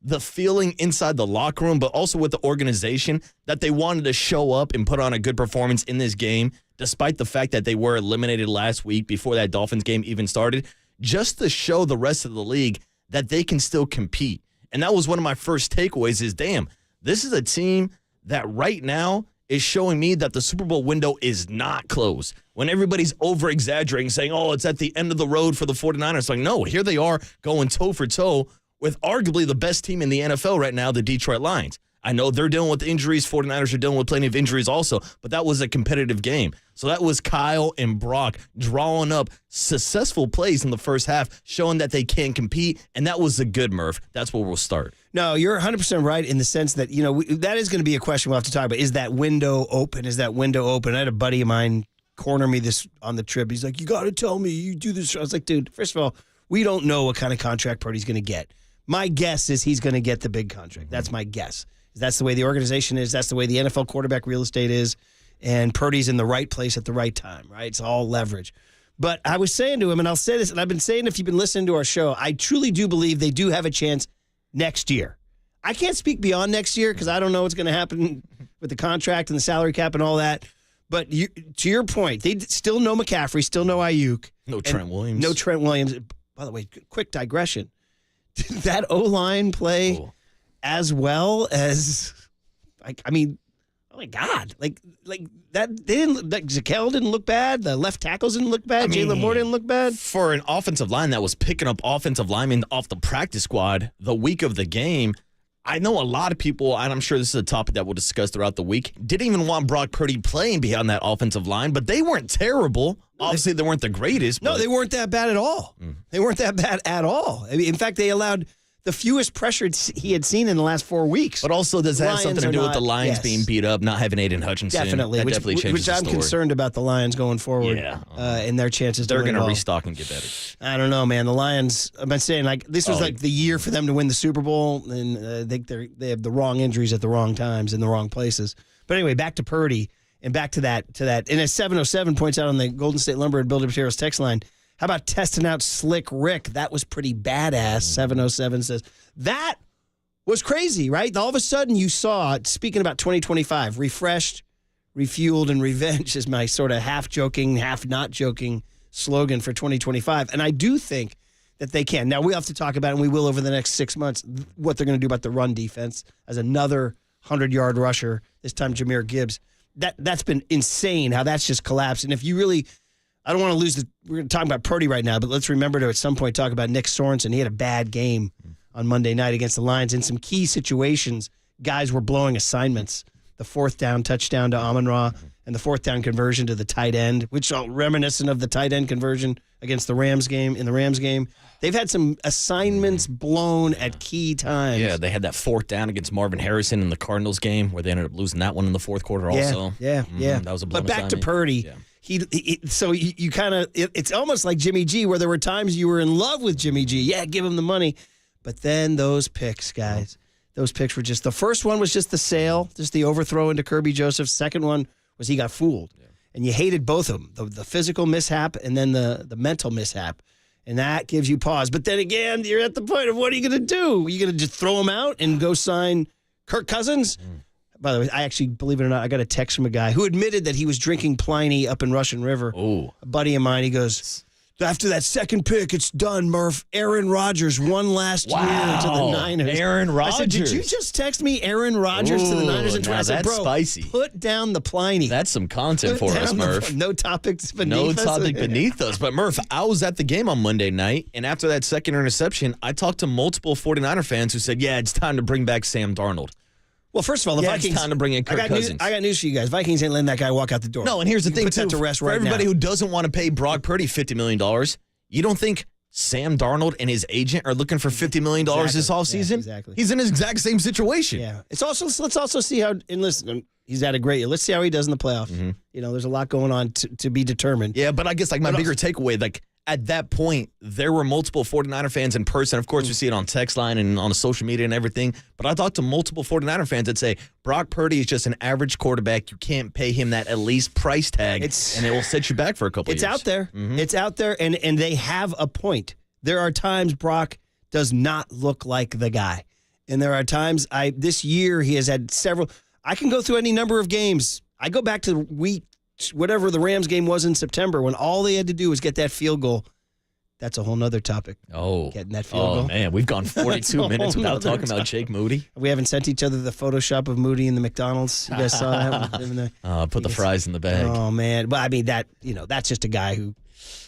the feeling inside the locker room, but also with the organization that they wanted to show up and put on a good performance in this game, despite the fact that they were eliminated last week before that Dolphins game even started, just to show the rest of the league that they can still compete. And that was one of my first takeaways is, damn, this is a team that right now is showing me that the Super Bowl window is not closed. When everybody's over-exaggerating, saying, oh, it's at the end of the road for the 49ers. It's like, no, here they are going toe-for-toe with arguably the best team in the NFL right now, the Detroit Lions. I know they're dealing with injuries. 49ers are dealing with plenty of injuries also, but that was a competitive game. So that was Kyle and Brock drawing up successful plays in the first half, showing that they can compete, and that was a good Murph. That's where we'll start. No, you're 100% right in the sense that, that is going to be a question we'll have to talk about. Is that window open? Is that window open? I had a buddy of mine corner me this on the trip. He's like, you got to tell me you do this. I was like, dude, first of all, we don't know what kind of contract Purdy's going to get. My guess is he's going to get the big contract. That's my guess. That's the way the organization is. That's the way the NFL quarterback real estate is. And Purdy's in the right place at the right time, right? It's all leverage. But I was saying to him, and I'll say this, and I've been saying if you've been listening to our show, I truly do believe they do have a chance next year. I can't speak beyond next year because I don't know what's going to happen with the contract and the salary cap and all that. But to your point, they still know McCaffrey, still know Ayuk. No Trent Williams. No Trent Williams. By the way, quick digression. Did that O-line play as well as, I mean, oh my God! Like that. They didn't. Like Zakel didn't look bad. The left tackles didn't look bad. Jalen Moore didn't look bad. For an offensive line that was picking up offensive linemen off the practice squad the week of the game, I know a lot of people, and I'm sure this is a topic that we'll discuss throughout the week, didn't even want Brock Purdy playing behind that offensive line, but they weren't terrible. Obviously, they weren't the greatest. No, they weren't that bad at all. They weren't that bad at all. I mean, in fact, they allowed the fewest pressure he had seen in the last 4 weeks. But also, does that have something to do with the Lions being beat up, not having Aiden Hutchinson? Definitely. That definitely changes the I'm story. concerned about the Lions going forward. Yeah. And their chances They're going to restock and get better. I don't know, man. The Lions, I've been saying, like, this was like the year for them to win the Super Bowl, and I think they have the wrong injuries at the wrong times in the wrong places. But anyway, back to Purdy and back to that. And as 707 points out on the Golden State Lumber and Builder Materials text line, how about testing out Slick Rick? That was pretty badass, 707 says. That was crazy, right? All of a sudden you saw, speaking about 2025, refreshed, refueled, and revenge is my sort of half-joking, half-not-joking slogan for 2025. And I do think that they can. Now, we have to talk about, and we will over the next 6 months, what they're going to do about the run defense as another 100-yard rusher, this time Jahmyr Gibbs. That's been insane how that's just collapsed. And if you really, I don't want to lose we're going to talk about Purdy right now, but let's remember to at some point talk about Nick Sorensen. He had a bad game on Monday night against the Lions. In some key situations, guys were blowing assignments. The 4th down touchdown to Amon-Ra and the 4th down conversion to the tight end, which are reminiscent of the tight end conversion against the Rams game. In the Rams game, they've had some assignments blown at key times. Yeah, they had that 4th down against Marvin Harrison in the Cardinals game where they ended up losing that one in the 4th quarter also. Yeah. That was a blown But back assignment. to Purdy. Yeah. So you kind of, it's almost like Jimmy G, where there were times you were in love with Jimmy G. Yeah, give him the money. But then those picks, guys, those picks were just, the first one was just the sale, just the overthrow into Kirby Joseph. Second one was he got fooled. Yeah. And you hated both of them, the physical mishap and then the mental mishap. And that gives you pause. But then again, you're at the point of what are you going to do? Are you going to just throw him out and go sign Kirk Cousins? By the way, I actually, believe it or not, I got a text from a guy who admitted that he was drinking Pliny up in Russian River. Oh. A buddy of mine, he goes, after that second pick, it's done, Murph. Aaron Rodgers won last year to the Niners. Aaron Rodgers. I said, did you just text me Aaron Rodgers to the Niners? And I said, that's bro, spicy. Put down the Pliny. That's some content for us, Murph. No topics beneath us. No topic beneath us. But, Murph, I was at the game on Monday night, and after that second interception, I talked to multiple 49er fans who said, yeah, it's time to bring back Sam Darnold. Well, first of all, the Vikings. It's time to bring in Kirk Cousins. I got news for you guys. Vikings ain't letting that guy walk out the door. No, and here's the thing, put too. That to rest for right everybody now. who doesn't want to pay Brock Purdy $50 million, you don't think Sam Darnold and his agent are looking for $50 million this offseason? Yeah, exactly. He's in his exact same situation. Yeah. Let's also see how, and listen, he's had a great year. Let's see how he does in the playoffs. Mm-hmm. You know, there's a lot going on to be determined. Yeah, but I guess like my bigger takeaway, like at that point, there were multiple 49er fans in person. Of course, we see it on text line and on social media and everything. But I talked to multiple 49er fans that say Brock Purdy is just an average quarterback. You can't pay him that at least price tag, and it will set you back for a couple of years. It's out there. Mm-hmm. It's out there, and they have a point. There are times Brock does not look like the guy. And there are times this year he has had several. I can go through any number of games. I go back to whatever the Rams game was in September when all they had to do was get that field goal. That's a whole nother topic. Oh. Getting that field goal. Oh, man. We've gone 42 minutes without talking about Jake Moody. We haven't sent each other the Photoshop of Moody in the McDonald's. You guys saw that? Put the fries in the bag. Oh, man. But I mean, that's just a guy who.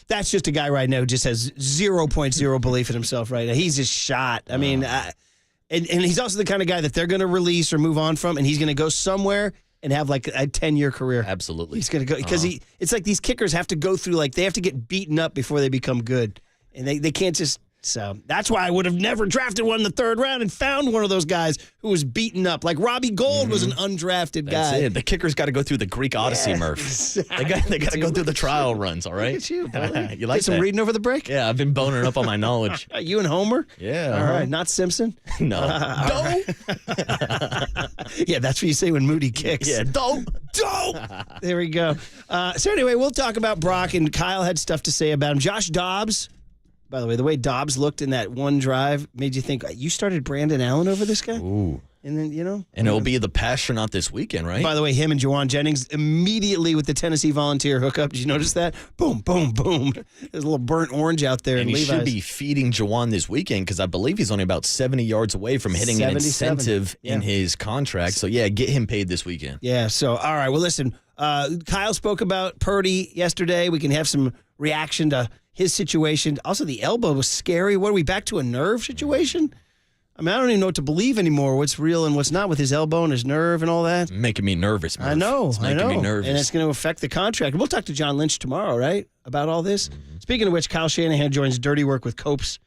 That's just a guy right now who just has 0.0 belief in himself right now. He's just shot. I mean, and he's also the kind of guy that they're going to release or move on from, and he's going to go somewhere and have like a 10-year career. Absolutely. He's going to go because it's like these kickers have to go through, like they have to get beaten up before they become good. And they can't just. So that's why I would have never drafted one in the third round and found one of those guys who was beaten up. Like Robbie Gould was an undrafted guy. That's it. The kicker's got to go through the Greek Odyssey, Murph. Exactly. They got to go through the trial runs, all right? Look at you, buddy. You like Get some that? reading over the break? Yeah, I've been boning up on my knowledge. You and Homer? Yeah. All right. Not Simpson? No. Yeah, that's what you say when Moody kicks. Yeah, dope. There we go. So anyway, we'll talk about Brock, and Kyle had stuff to say about him. Josh Dobbs, by the way, the way Dobbs looked in that one drive made you think, you started Brandon Allen over this guy? Ooh. And then, And it'll be the Pastronaut this weekend, right? By the way, him and Juwan Jennings immediately with the Tennessee Volunteer hookup. Did you notice that? Boom, boom, boom. There's a little burnt orange out there. And he should be feeding Juwan this weekend because I believe he's only about 70 yards away from hitting an 77. incentive in his contract. So, yeah, get him paid this weekend. Yeah, so, all right. Well, listen, Kyle spoke about Purdy yesterday. We can have some reaction to his situation. Also, the elbow was scary. What, are we back to a nerve situation? I mean, I don't even know what to believe anymore, what's real and what's not with his elbow and his nerve and all that. Making me nervous, Murph. I know. It's making me nervous. And it's going to affect the contract. We'll talk to John Lynch tomorrow, right, about all this. Speaking of which, Kyle Shanahan joins Dirty Work with Copes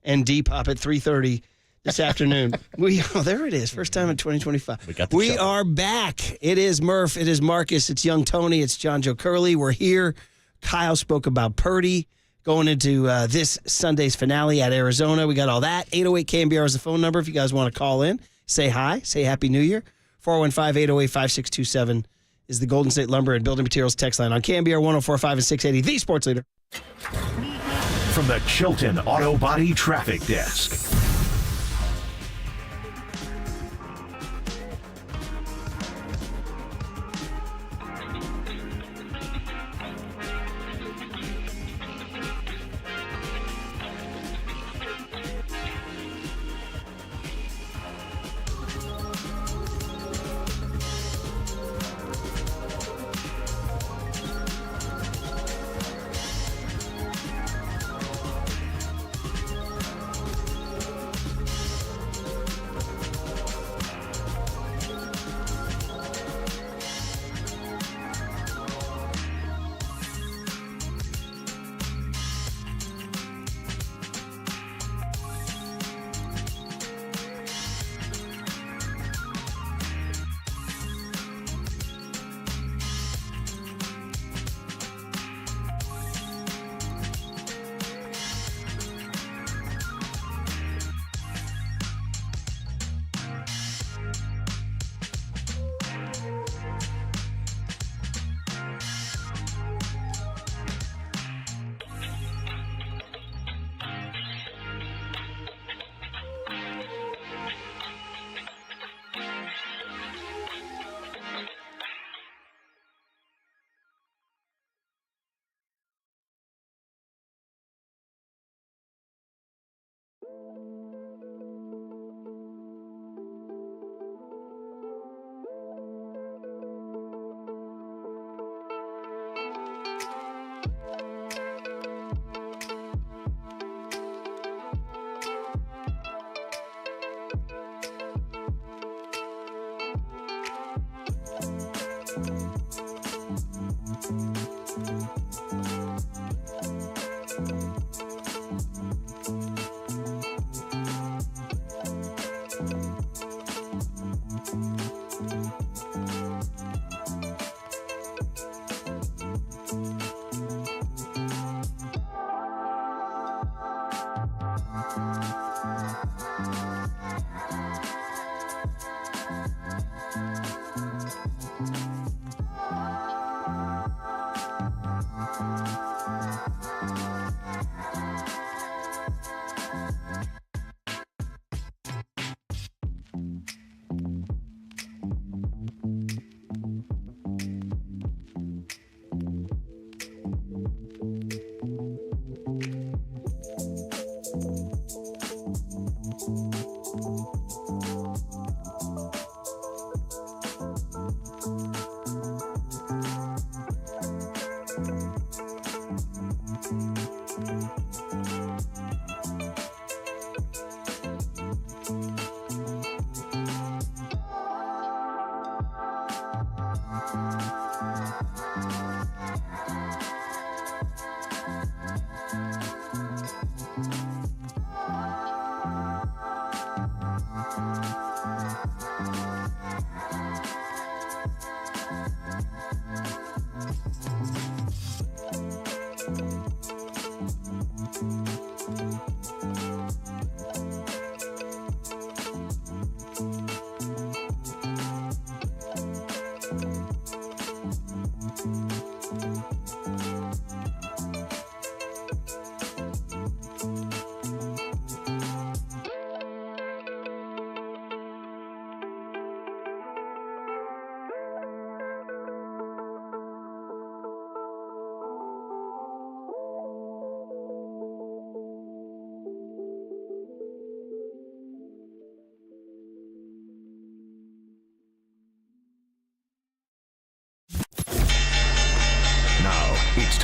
and Depop at 3:30 this afternoon. There it is. First time in 2025. We are back. It is Murph. It is Marcus. It's Young Tony. It's John Joe Curley. We're here. Kyle spoke about Purdy. Going into this Sunday's finale at Arizona. We got all that. 808 KNBR is the phone number if you guys want to call in. Say hi. Say Happy New Year. 415-808-5627 is the Golden State Lumber and Building Materials text line on KNBR 104.5 and 680, the sports leader. From the Chilton Auto Body Traffic Desk.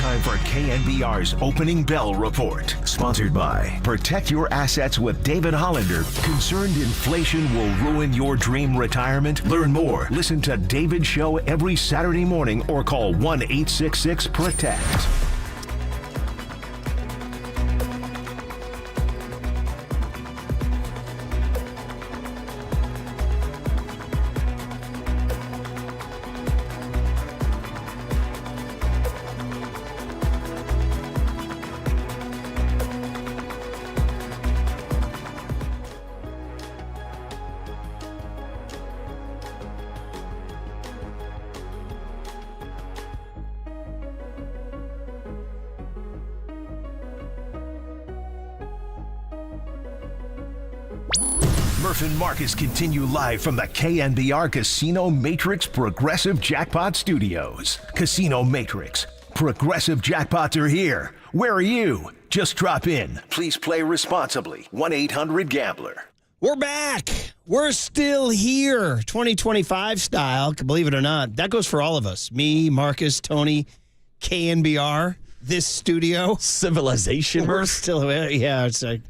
time for KNBR's Opening Bell Report. Sponsored by Protect Your Assets with David Hollander. Concerned inflation will ruin your dream retirement? Learn more. Listen to David's show every Saturday morning or call 1-866-PROTECT. Murph and Marcus continue live from the KNBR Casino Matrix Progressive Jackpot Studios. Casino Matrix. Progressive jackpots are here. Where are you? Just drop in. Please play responsibly. 1-800-GAMBLER. We're back. We're still here. 2025 style, believe it or not. That goes for all of us. Me, Marcus, Tony, KNBR, this studio. Civilization, We're Murph? still, yeah, it's like,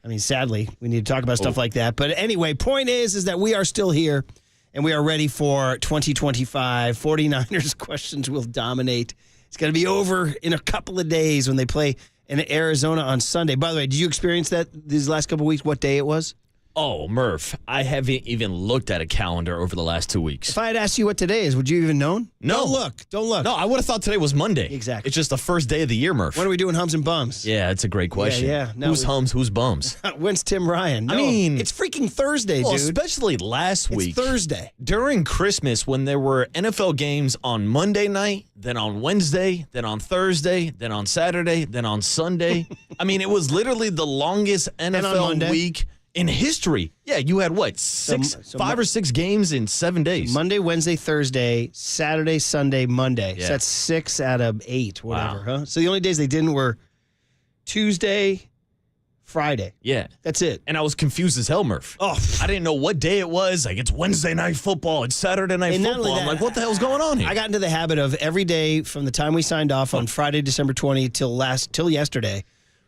I mean, sadly, we need to talk about stuff like that. But anyway, point is that we are still here, and we are ready for 2025. 49ers questions will dominate. It's going to be over in a couple of days when they play in Arizona on Sunday. By the way, did you experience that these last couple of weeks, what day it was? Oh, Murph, I haven't even looked at a calendar over the last 2 weeks. If I had asked you what today is, would you even known? No. Don't look. No, I would have thought today was Monday. Exactly. It's just the first day of the year, Murph. When are we doing hums and bums? Yeah, it's a great question. Yeah. No, who's hums, who's bums? When's Tim Ryan? No, I mean, it's freaking Thursday, well, dude. especially last week. It's Thursday. During Christmas, when there were NFL games on Monday night, then on Wednesday, then on Thursday, then on Saturday, then on Sunday. I mean, it was literally the longest NFL week in history. Yeah, you had what, five or six games in 7 days? Monday, Wednesday, Thursday, Saturday, Sunday, Monday. Yeah. So that's 6 out of 8, whatever, huh? So the only days they didn't were Tuesday, Friday. Yeah. That's it. And I was confused as hell, Murph. Oh. I didn't know what day it was. Like, it's Wednesday night football. It's Saturday night And not football. only I'm that, like, what the hell's going on here? I got into the habit of every day from the time we signed off on Friday, December 20 till yesterday,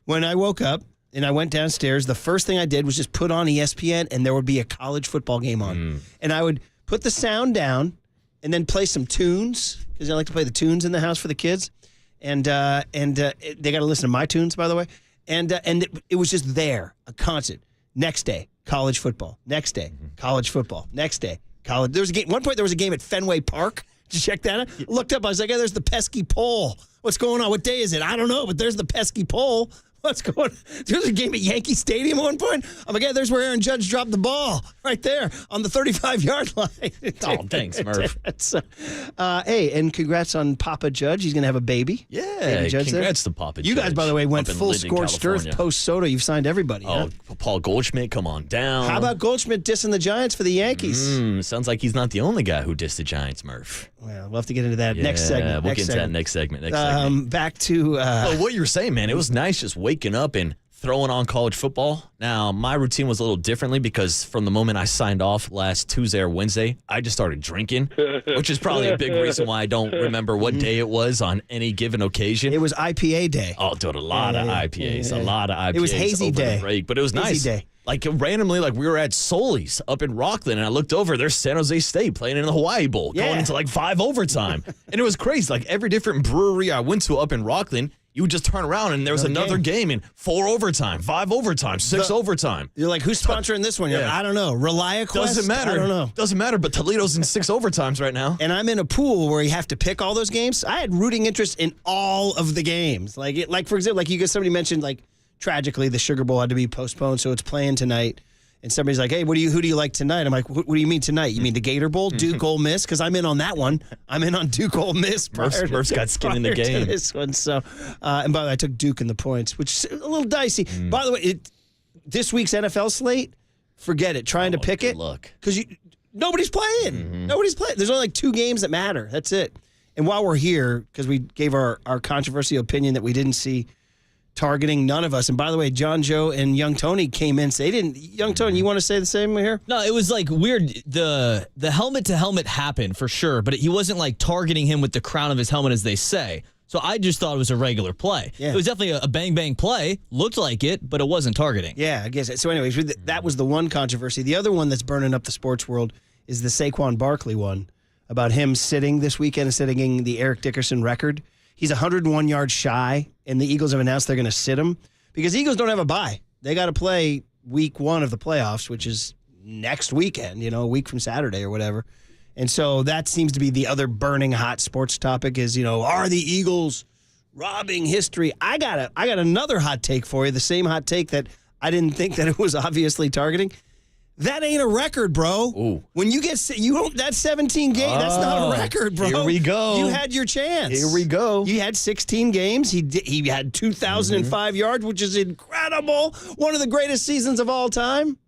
when I woke up and I went downstairs, the first thing I did was just put on ESPN and there would be a college football game on. And I would put the sound down and then play some tunes, because I like to play the tunes in the house for the kids. And they got to listen to my tunes, by the way. And it was just there, a constant. Next day, college football. Next day, college football. Next day, college. There was a game. At one point, there was a game at Fenway Park. Did you check that out? I looked up. I was like, there's the pesky pole. What's going on? What day is it? I don't know, but there's the pesky pole. What's going on? There's a game at Yankee Stadium at one point. I'm like, there's where Aaron Judge dropped the ball right there on the 35-yard line. Oh, thanks, Murph. Hey, and congrats on Papa Judge. He's going to have a baby. Yeah, Baby Judge congrats to Papa Judge. You guys, by the way, went up in full Linden, scorched California. earth post-Soto. You've signed everybody. Oh, huh? Paul Goldschmidt, come on down. How about Goldschmidt dissing the Giants for the Yankees? Sounds like he's not the only guy who dissed the Giants, Murph. Well, we'll have to get into that Yeah, next segment. we'll get into that next segment. Back to... Well, what you were saying, man, it was nice just waking up and throwing on college football. Now, my routine was a little differently because from the moment I signed off last Tuesday or Wednesday, I just started drinking, which is probably a big reason why I don't remember what day it was on any given occasion. It was IPA day. Oh, dude, a lot of IPAs. A lot of IPAs. It was hazy over day. The break, but it was Hazy nice. day. Like randomly, like we were at Soli's up in Rockland, and I looked over. There's San Jose State playing in the Hawaii Bowl, going into like 5 overtime, and it was crazy. Like every different brewery I went to up in Rockland, you would just turn around and there was another game in 4 overtime, 5 overtime, 6 overtime. You're like, who's sponsoring this one? You're like, I don't know. ReliaQuest? Doesn't matter. I don't know. Doesn't matter. But Toledo's in 6 overtimes right now. And I'm in a pool where you have to pick all those games. I had rooting interest in all of the games. Like for example, like you guys, somebody mentioned, like tragically the Sugar Bowl had to be postponed, so it's playing tonight. And somebody's like, hey, who do you like tonight? I'm like, what do you mean tonight? You mean the Gator Bowl, Duke Ole Miss? Because I'm in on that one. I'm in on Duke Ole Miss. Murph's got skin in the game. This one. So, and by the way, I took Duke in the points, which is a little dicey. By the way, this week's NFL slate, forget it. Trying to pick it. Look. Because nobody's playing. Nobody's playing. There's only like 2 games that matter. That's it. And while we're here, because we gave our controversial opinion that we didn't see targeting none of us. And by the way, John Joe and Young Tony came in. So they didn't. Young Tony, you want to say the same here? No, it was like weird. The helmet to helmet happened for sure, but he wasn't like targeting him with the crown of his helmet, as they say. So I just thought it was a regular play. Yeah. It was definitely a bang-bang play. Looked like it, but it wasn't targeting. Yeah, I guess. So anyways, that was the one controversy. The other one that's burning up the sports world is the Saquon Barkley one about him sitting this weekend and setting the Eric Dickerson record. He's 101 yards shy, and the Eagles have announced they're going to sit him because the Eagles don't have a bye. They got to play week 1 of the playoffs, which is next weekend, a week from Saturday or whatever. And so that seems to be the other burning hot sports topic is, are the Eagles robbing history? I got another hot take for you, the same hot take that I didn't think that it was obviously targeting. That ain't a record, bro. Ooh. When you get that's 17 games. That's not a record, bro. Here we go. You had your chance. Here we go. You had 16 games. He had 2,005 yards, which is incredible. One of the greatest seasons of all time.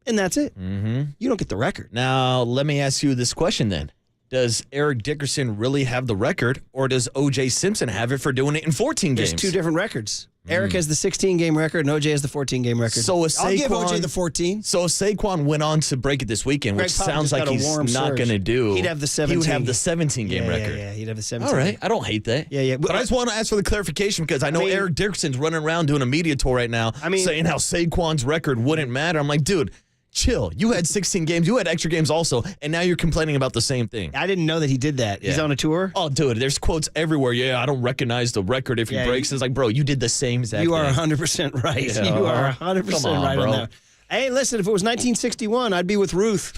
And that's it. Mm-hmm. You don't get the record. Now, let me ask you this question then. Does Eric Dickerson really have the record, or does O.J. Simpson have it for doing it in 14 games? There's 2 different records. Eric has the 16-game record, and O.J. has the 14-game record. So I'll give O.J. the 14. So Saquon went on to break it this weekend, which Greg Pop sounds like he's not going to do. He'd have the 17. He would have the 17-game record. Yeah, he'd have the 17. All right, I don't hate that. Yeah. But I just want to ask for the clarification because I know Eric Dickerson's running around doing a media tour right now saying how Saquon's record wouldn't matter. I'm like, dude, chill. You had 16 games. You had extra games also, and now you're complaining about the same thing. I didn't know that he did that. Yeah. He's on a tour? Oh, dude, there's quotes everywhere. Yeah, I don't recognize the record if he breaks. It's like, bro, you did the same exact thing. You are 100% right. Yeah. You are 100% right on that. Hey, listen, if it was 1961, I'd be with Ruth.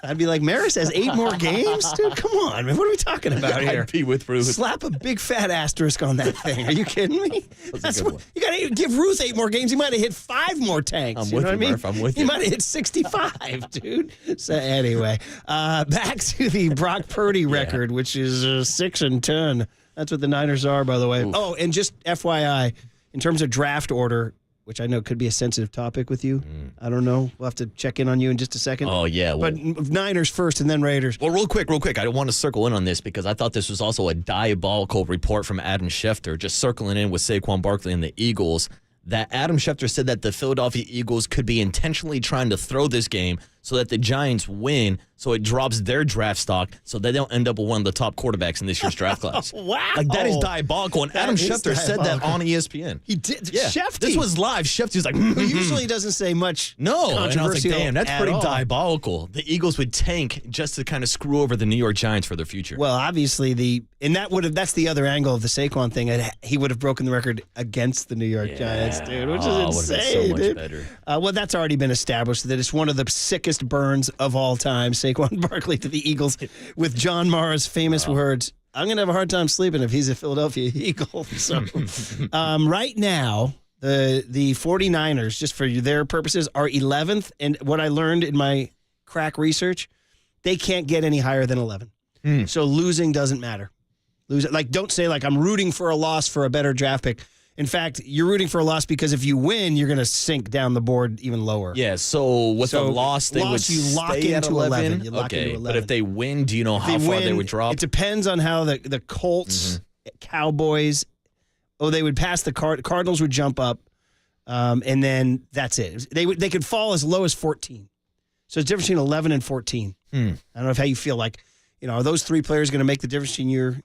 I'd be like, Maris has 8 more games? Dude, come on, man. What are we talking about here? I'd be with Ruth. Slap a big fat asterisk on that thing. Are you kidding me? That's what you got to give Ruth 8 more games. He might have hit 5 more tanks. I'm with you, Murph. I'm with you. He might have hit 65, dude. So anyway, back to the Brock Purdy record, which is 6-10. That's what the Niners are, by the way. Oof. Oh, and just FYI, in terms of draft order, which I know could be a sensitive topic with you. I don't know. We'll have to check in on you in just a second. Oh, yeah. But Niners first and then Raiders. Well, real quick. I want to circle in on this because I thought this was also a diabolical report from Adam Schefter, just circling in with Saquon Barkley and the Eagles, that Adam Schefter said that the Philadelphia Eagles could be intentionally trying to throw this game so that the Giants win, so it drops their draft stock so they don't end up with one of the top quarterbacks in this year's draft class. Wow. Like, that is diabolical. And Adam Schefter said that on ESPN. He did. Yeah. Shefty. This was live. Schefter's like, who usually doesn't say much no. And I was like, damn, that's pretty all. diabolical. The Eagles would tank just to kind of screw over the New York Giants for their future. Well, obviously, that's the other angle of the Saquon thing. He would have broken the record against the New York Giants, dude, which is insane. So much better. Well, that's already been established that it's one of the sickest burns of all time, Saquon Barkley to the Eagles, with John Mara's famous words, I'm going to have a hard time sleeping if he's a Philadelphia Eagle. So right now, the 49ers, just for their purposes, are 11th. And what I learned in my crack research, they can't get any higher than 11. So losing doesn't matter. Don't say, I'm rooting for a loss for a better draft pick. In fact, you're rooting for a loss because if you win, you're going to sink down the board even lower. Yeah, so with a loss, they would lock stay at into 11. You lock into 11. But if they win, do you know how far they would drop? It depends on how the Colts, Cowboys, they would pass the Cardinals would jump up, and then that's it. They could fall as low as 14. So it's difference between 11 and 14. I don't know how you feel like, are those 3 players going to make the difference in your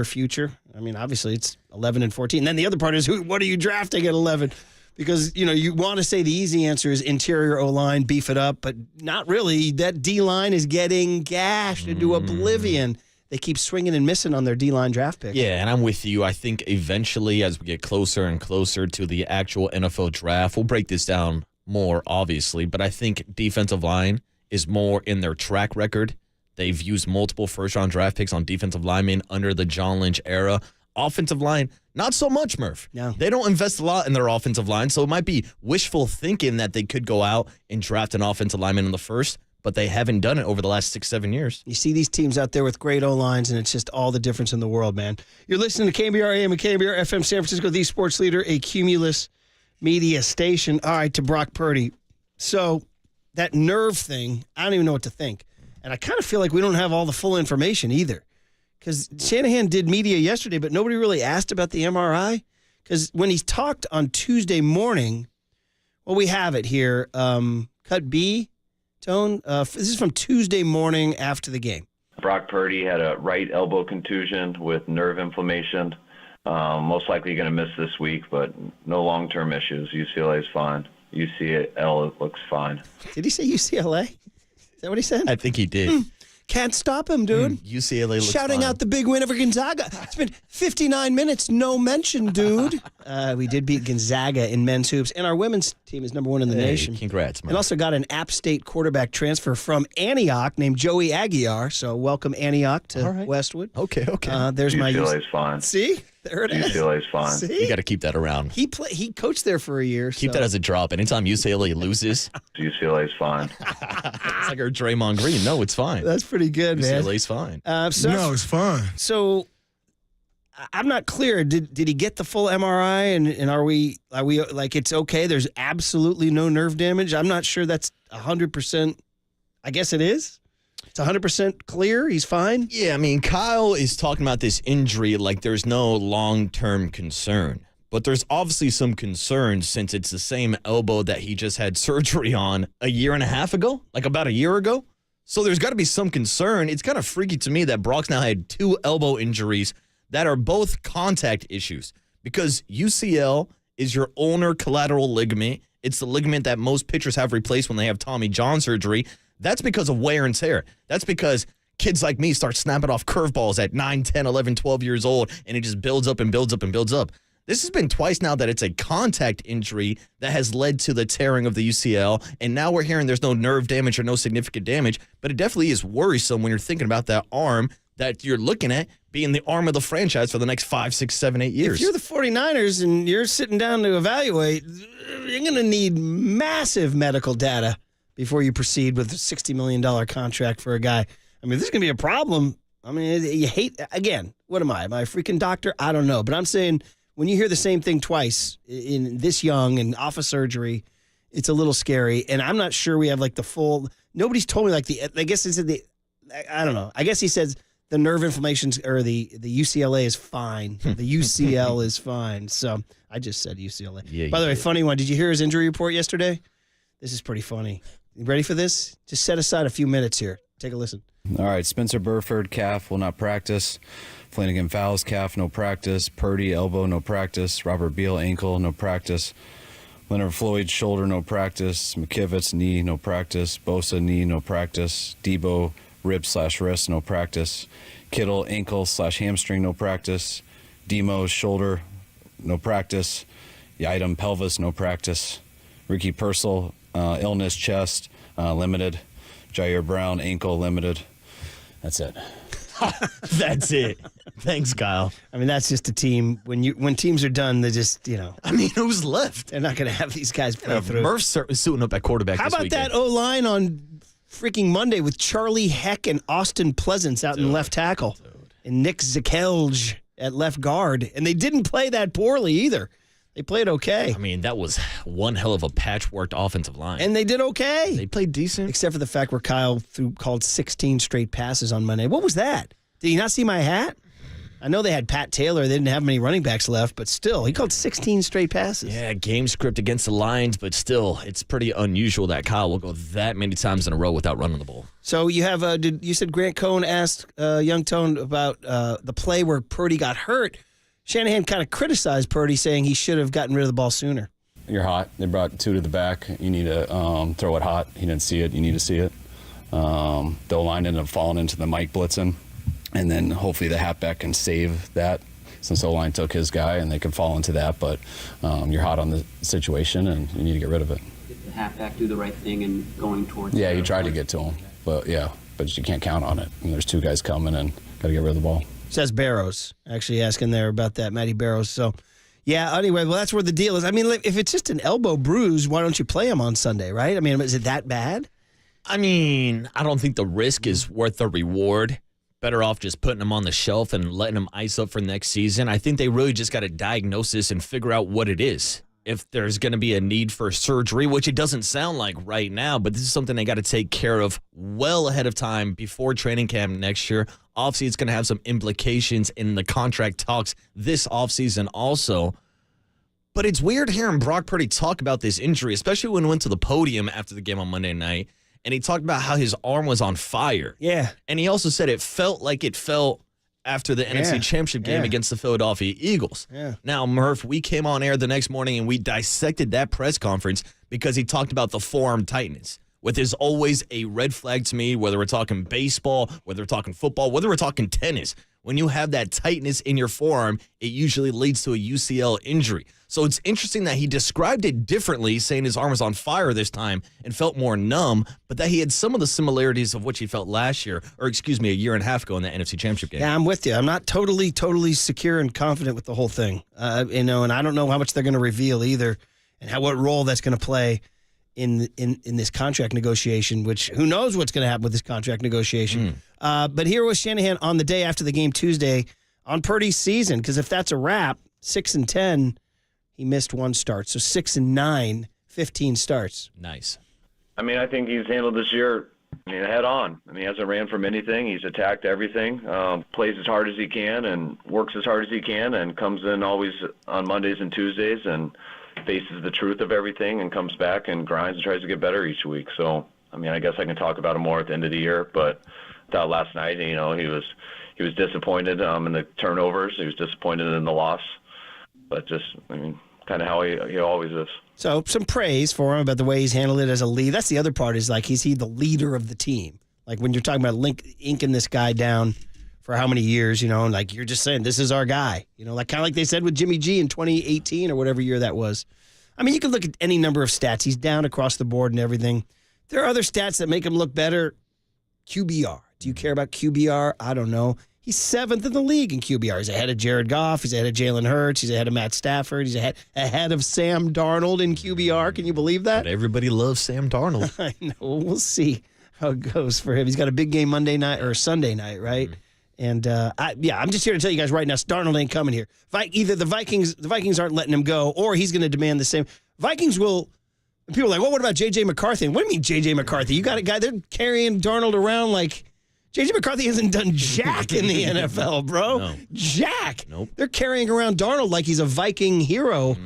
future? I mean, obviously it's 11 and 14. And then the other part is, what are you drafting at 11? Because, you want to say the easy answer is interior O-line, beef it up, but not really. That D-line is getting gashed into oblivion. They keep swinging and missing on their D-line draft picks. Yeah, and I'm with you. I think eventually as we get closer and closer to the actual NFL draft, we'll break this down more, obviously, but I think defensive line is more in their track record. They've used multiple first-round draft picks on defensive linemen under the John Lynch era. Offensive line, not so much, Murph. No. They don't invest a lot in their offensive line, so it might be wishful thinking that they could go out and draft an offensive lineman in the first, but they haven't done it over the last 6-7 years. You see these teams out there with great O-lines, and it's just all the difference in the world, man. You're listening to KNBR AM and KNBR FM San Francisco, the sports leader, a Cumulus media station. All right, to Brock Purdy. So that nerve thing, I don't even know what to think. And I kind of feel like we don't have all the full information either. Because Shanahan did media yesterday, but nobody really asked about the MRI. Because when he talked on Tuesday morning, well, we have it here. Cut B, Tone. This is from Tuesday morning after the game. Brock Purdy had a right elbow contusion with nerve inflammation. Most likely going to miss this week, but no long-term issues. UCLA is fine. UCL looks fine. Did he say UCLA? Is that what he said? I think he did. Can't stop him, dude. UCLA looks Shouting fine. out the big win over Gonzaga. It's been 59 minutes, no mention, dude. We did beat Gonzaga in men's hoops, and our women's team is number 1 in the nation. Congrats, man. And also got an App State quarterback transfer from Antioch named Joey Aguiar. So welcome Antioch to Westwood. Okay. There's my UCLA's fine. See? There it is. UCLA's fine. See? You got to keep that around. He coached there for a year. Keep that as a drop. Anytime UCLA loses, UCLA's fine. it's like our Draymond Green. No, it's fine. That's pretty good, man. UCLA's fine. No, it's fine. So I'm not clear. Did he get the full MRI? And are we like it's okay? There's absolutely no nerve damage. I'm not sure that's 100%. I guess it is. It's 100% clear. He's fine. Yeah, I mean, Kyle is talking about this injury like there's no long-term concern. But there's obviously some concern since it's the same elbow that he just had surgery on a year and a half ago, like about a year ago. So there's got to be some concern. It's kind of freaky to me that Brock's now had 2 elbow injuries that are both contact issues because UCL is your ulnar collateral ligament. It's the ligament that most pitchers have replaced when they have Tommy John surgery. That's because of wear and tear. That's because kids like me start snapping off curveballs at 9, 10, 11, 12 years old, and it just builds up and builds up and builds up. This has been twice now that it's a contact injury that has led to the tearing of the UCL, and now we're hearing there's no nerve damage or no significant damage, but it definitely is worrisome when you're thinking about that arm that you're looking at being the arm of the franchise for the next 5, 6, 7, 8 years. If you're the 49ers and you're sitting down to evaluate, you're going to need massive medical data before you proceed with a $60 million contract for a guy. I mean, this is going to be a problem. I mean, you hate, again, what am I? Am I a freaking doctor? I don't know. But I'm saying when you hear the same thing twice in this young and off of surgery, it's a little scary. And I'm not sure we have like the full, nobody's told me like I guess it's I don't know. I guess he says the nerve inflammations or the UCLA is fine. The UCL is fine. So I just said UCLA. Yeah, By the way, funny one. Did you hear his injury report yesterday? This is pretty funny. You ready for this? Just set aside a few minutes here. Take a listen. All right, Spencer Burford, calf, will not practice. Flanagan Fowles, calf, no practice. Purdy, elbow, no practice. Robert Beal, ankle, no practice. Leonard Floyd, shoulder, no practice. McKivitz, knee, no practice. Bosa, knee, no practice. Debo, rib/wrist, no practice. Kittle, ankle/hamstring, no practice. Demo, shoulder, no practice. Yiadom, pelvis, no practice. Ricky Purcell, illness, chest, limited. Jair Brown, ankle, limited. That's it. That's it. Thanks, Kyle. I mean, that's just a team. When teams are done, they just, I mean, who's left? they're not going to have these guys play through. Murph's suiting up at quarterback How this about weekend. that O-line on freaking Monday with Charlie Heck and Austin Pleasance out in left tackle and Nick Zakelj at left guard. And they didn't play that poorly either. They played okay. I mean, that was one hell of a patchworked offensive line. And they did okay. They played decent. Except for the fact where Kyle called 16 straight passes on Monday. What was that? Did he not see my hat? I know they had Pat Taylor. They didn't have many running backs left, but still, he called 16 straight passes. Yeah, game script against the Lions, but still, it's pretty unusual that Kyle will go that many times in a row without running the ball. So you have, you said Grant Cohn asked Young Tone about the play where Purdy got hurt. Shanahan kind of criticized Purdy, saying he should have gotten rid of the ball sooner. You're hot. They brought 2 to the back. You need to throw it hot. He didn't see it. You need to see it. The O-line ended up falling into the Mike blitzing, and then hopefully the halfback can save that since the O-line took his guy, and they can fall into that. But you're hot on the situation, and you need to get rid of it. Did the halfback do the right thing in going towards Yeah, you tried to get to him, but you can't count on it. And there's 2 guys coming, and got to get rid of the ball. Says Barrows, actually asking there about that, Matty Barrows. So, yeah, anyway, well, that's where the deal is. I mean, if it's just an elbow bruise, why don't you play him on Sunday, right? I mean, is it that bad? I mean, I don't think the risk is worth the reward. Better off just putting him on the shelf and letting him ice up for next season. I think they really just got to diagnose this and figure out what it is. If there's going to be a need for surgery, which it doesn't sound like right now, but this is something they got to take care of well ahead of time before training camp next year. Obviously, it's going to have some implications in the contract talks this offseason also. But it's weird hearing Brock Purdy talk about this injury, especially when he went to the podium after the game on Monday night and he talked about how his arm was on fire. Yeah. And he also said it felt like it felt after the NFC Championship game against the Philadelphia Eagles. Yeah. Now, Murph, we came on air the next morning and we dissected that press conference because he talked about the forearm tightness, which is always a red flag to me, whether we're talking baseball, whether we're talking football, whether we're talking tennis. When you have that tightness in your forearm, it usually leads to a UCL injury. So it's interesting that he described it differently, saying his arm was on fire this time and felt more numb, but that he had some of the similarities of what he felt last year, or excuse me, a year and a half ago in the NFC Championship game. Yeah, I'm with you. I'm not totally secure and confident with the whole thing. And I don't know how much they're going to reveal either, and what role that's going to play in this contract negotiation, which who knows what's going to happen with this contract negotiation. But here was Shanahan on the day after the game Tuesday on Purdy's season, because if that's a wrap, 6-10, he missed one start. So 6-9, 15 starts. Nice. I mean, I think he's handled this year, head on. He hasn't ran from anything. He's attacked everything, plays as hard as he can and works as hard as he can, and comes in always on Mondays and Tuesdays and faces the truth of everything and comes back and grinds and tries to get better each week. So, I guess I can talk about him more at the end of the year, but last night, he was disappointed in the turnovers. He was disappointed in the loss, but just, kind of how he always is. So some praise for him about the way he's handled it as a lead. That's the other part is is he the leader of the team? Like when you're talking about inking this guy down for how many years, and you're just saying, this is our guy, kind of like they said with Jimmy G in 2018 or whatever year that was. You can look at any number of stats. He's down across the board and everything. There are other stats that make him look better. QBR. Do you care about QBR? I don't know. He's 7th in the league in QBR. He's ahead of Jared Goff. He's ahead of Jalen Hurts. He's ahead of Matt Stafford. He's ahead of Sam Darnold in QBR. Can you believe that? But everybody loves Sam Darnold. I know. We'll see how it goes for him. He's got a big game Monday night or Sunday night, right? And I'm just here to tell you guys right now, Darnold ain't coming here. Either the Vikings aren't letting him go, or he's going to demand the same. Vikings will. People are like, well, what about J.J. McCarthy? What do you mean J.J. McCarthy? You got a guy, they're carrying Darnold around like J.J. McCarthy hasn't done jack in the NFL, bro. No. Jack. Nope. They're carrying around Darnold like he's a Viking hero,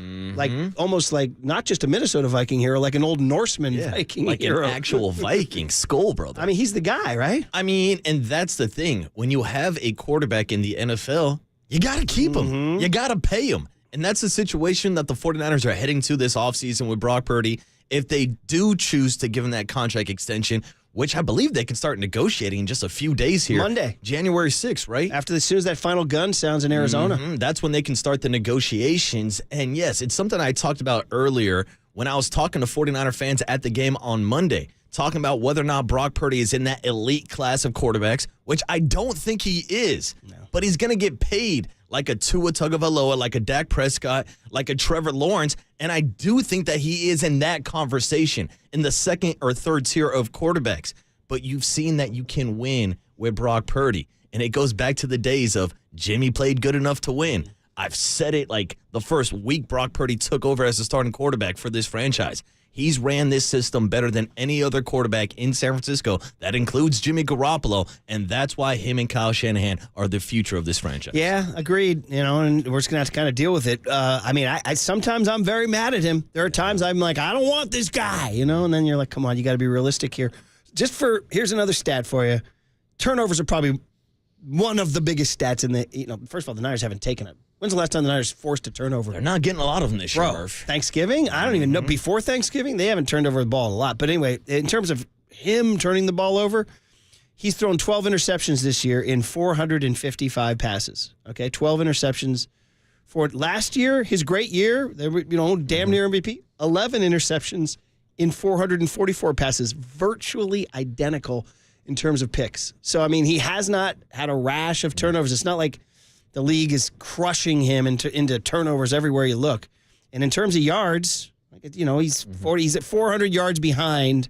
almost like not just a Minnesota Viking hero, like an old Norseman Viking hero. Like an actual Viking skull, brother. He's the guy, right? And that's the thing. When you have a quarterback in the NFL, you got to keep him. You got to pay him. And that's the situation that the 49ers are heading to this offseason with Brock Purdy. If they do choose to give him that contract extension, which I believe they can start negotiating in just a few days here. Monday. January 6th, right? As soon as that final gun sounds in Arizona. That's when they can start the negotiations. And yes, it's something I talked about earlier when I was talking to 49er fans at the game on Monday, talking about whether or not Brock Purdy is in that elite class of quarterbacks, which I don't think he is. No. But he's going to get paid like a Tua Tagovailoa, like a Dak Prescott, like a Trevor Lawrence. And I do think that he is in that conversation in the second or third tier of quarterbacks. But you've seen that you can win with Brock Purdy. And it goes back to the days of Jimmy played good enough to win. I've said it like the first week Brock Purdy took over as the starting quarterback for this franchise. He's ran this system better than any other quarterback in San Francisco. That includes Jimmy Garoppolo, and that's why him and Kyle Shanahan are the future of this franchise. Yeah, agreed. And we're just going to have to kind of deal with it. I sometimes I'm very mad at him. There are times I'm like, I don't want this guy, and then you're like, come on, you got to be realistic here. Here's another stat for you. Turnovers are probably one of the biggest stats in the, first of all, the Niners haven't taken it. When's the last time the Niners forced a turnover? They're not getting a lot of them this year, Murph. Thanksgiving? I don't even know. Before Thanksgiving, they haven't turned over the ball a lot. But anyway, in terms of him turning the ball over, he's thrown 12 interceptions this year in 455 passes. Okay, 12 interceptions. For last year, his great year, they were, damn near MVP, 11 interceptions in 444 passes, virtually identical in terms of picks. So, he has not had a rash of turnovers. It's not like the league is crushing him into turnovers everywhere you look. And in terms of yards, he's at 400 yards behind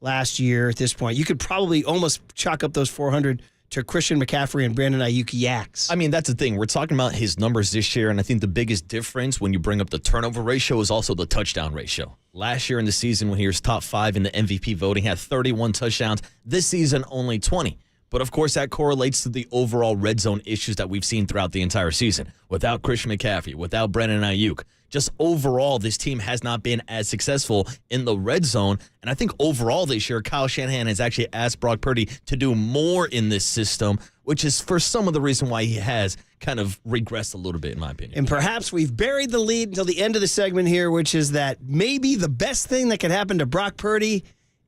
last year at this point. You could probably almost chalk up those 400 to Christian McCaffrey and Brandon Ayuk yaks. That's the thing. We're talking about his numbers this year, and I think the biggest difference when you bring up the turnover ratio is also the touchdown ratio. Last year in the season when he was top 5 in the MVP voting, had 31 touchdowns. This season, only 20. But, of course, that correlates to the overall red zone issues that we've seen throughout the entire season. Without Christian McCaffrey, without Brandon Ayuk, just overall, this team has not been as successful in the red zone. And I think overall this year, Kyle Shanahan has actually asked Brock Purdy to do more in this system, which is for some of the reason why he has kind of regressed a little bit, in my opinion. And perhaps we've buried the lead until the end of the segment here, which is that maybe the best thing that could happen to Brock Purdy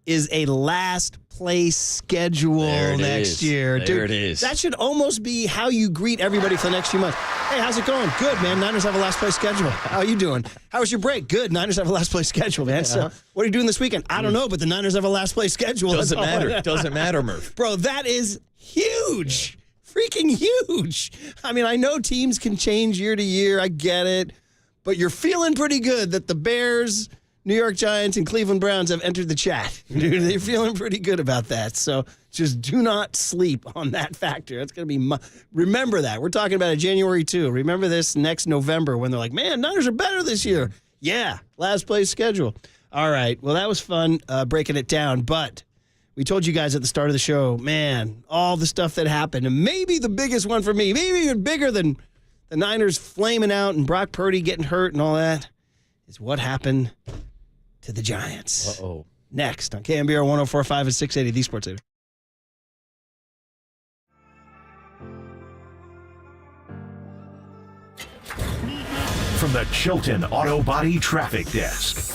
is a last place schedule next year. There it is. That should almost be how you greet everybody for the next few months. Hey, how's it going? Good, man. Niners have a last place schedule. How are you doing? How was your break? Good. Niners have a last place schedule, man. So what are you doing this weekend? I don't know, but the Niners have a last place schedule. Doesn't matter. Doesn't matter, Murph. Bro, that is huge. Freaking huge. I mean, I know teams can change year to year. I get it. But you're feeling pretty good that the Bears, New York Giants, and Cleveland Browns have entered the chat. Dude, they're feeling pretty good about that. So just do not sleep on that factor. That's going to be remember that. We're talking about it January 2. Remember this next November when they're like, man, Niners are better this year. Yeah, last place schedule. All right. Well, that was fun breaking it down. But we told you guys at the start of the show, man, all the stuff that happened. And maybe the biggest one for me, maybe even bigger than the Niners flaming out and Brock Purdy getting hurt and all that, is what happened to the Giants. Uh-oh. Next on KNBR 104.5 and 680, the Sports Leader. From the Chilton Auto Body Traffic Desk.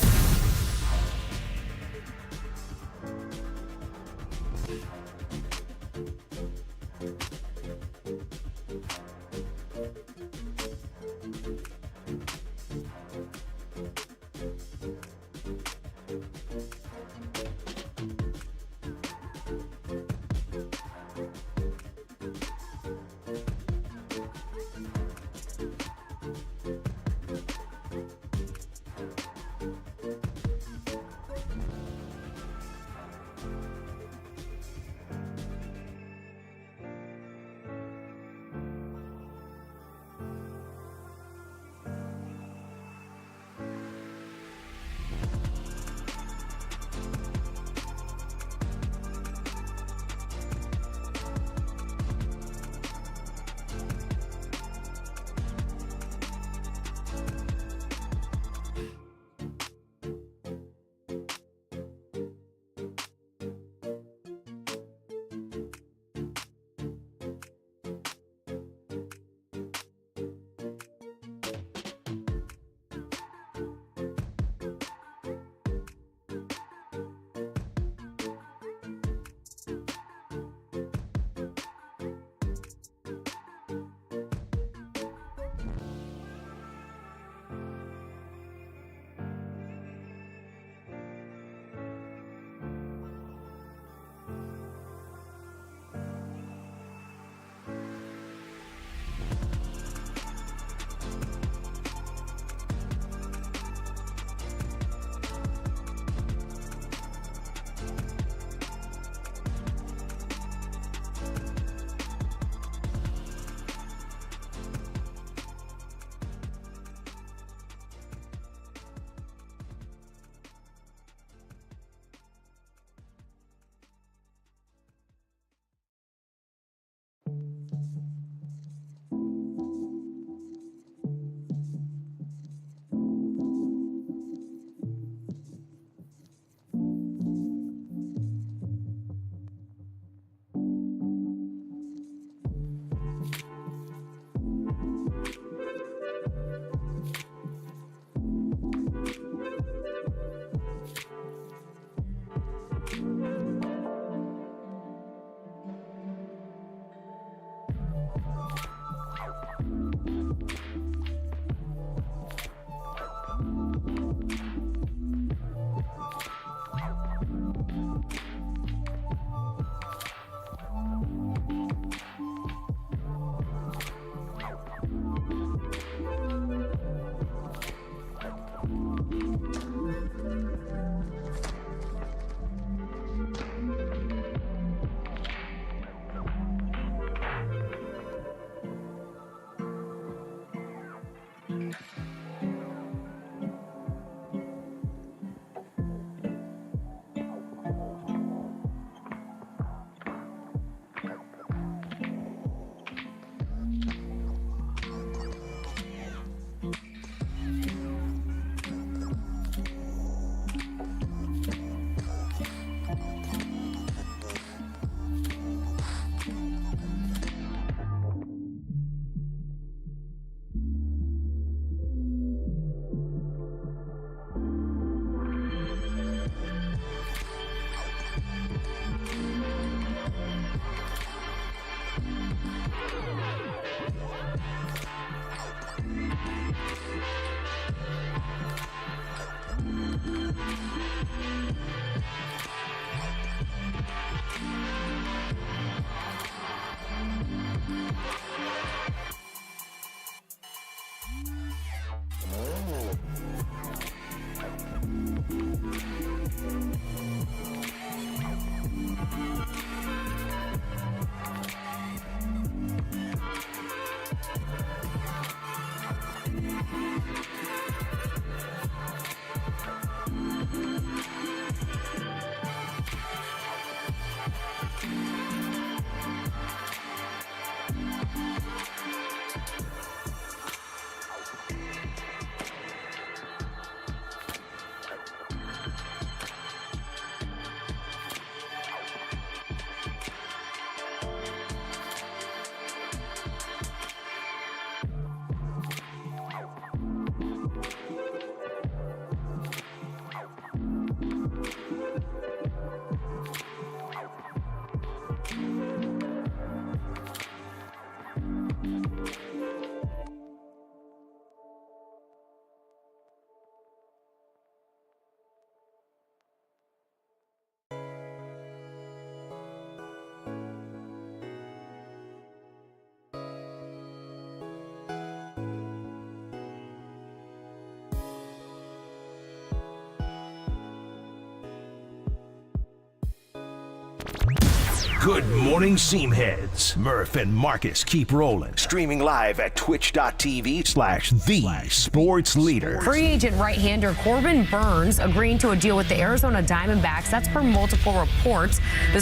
Good morning, Seamheads. Murph and Marcus keep rolling. Streaming live at twitch.tv/the-sports-leader. Free agent right-hander Corbin Burnes agreeing to a deal with the Arizona Diamondbacks. That's per multiple reports. The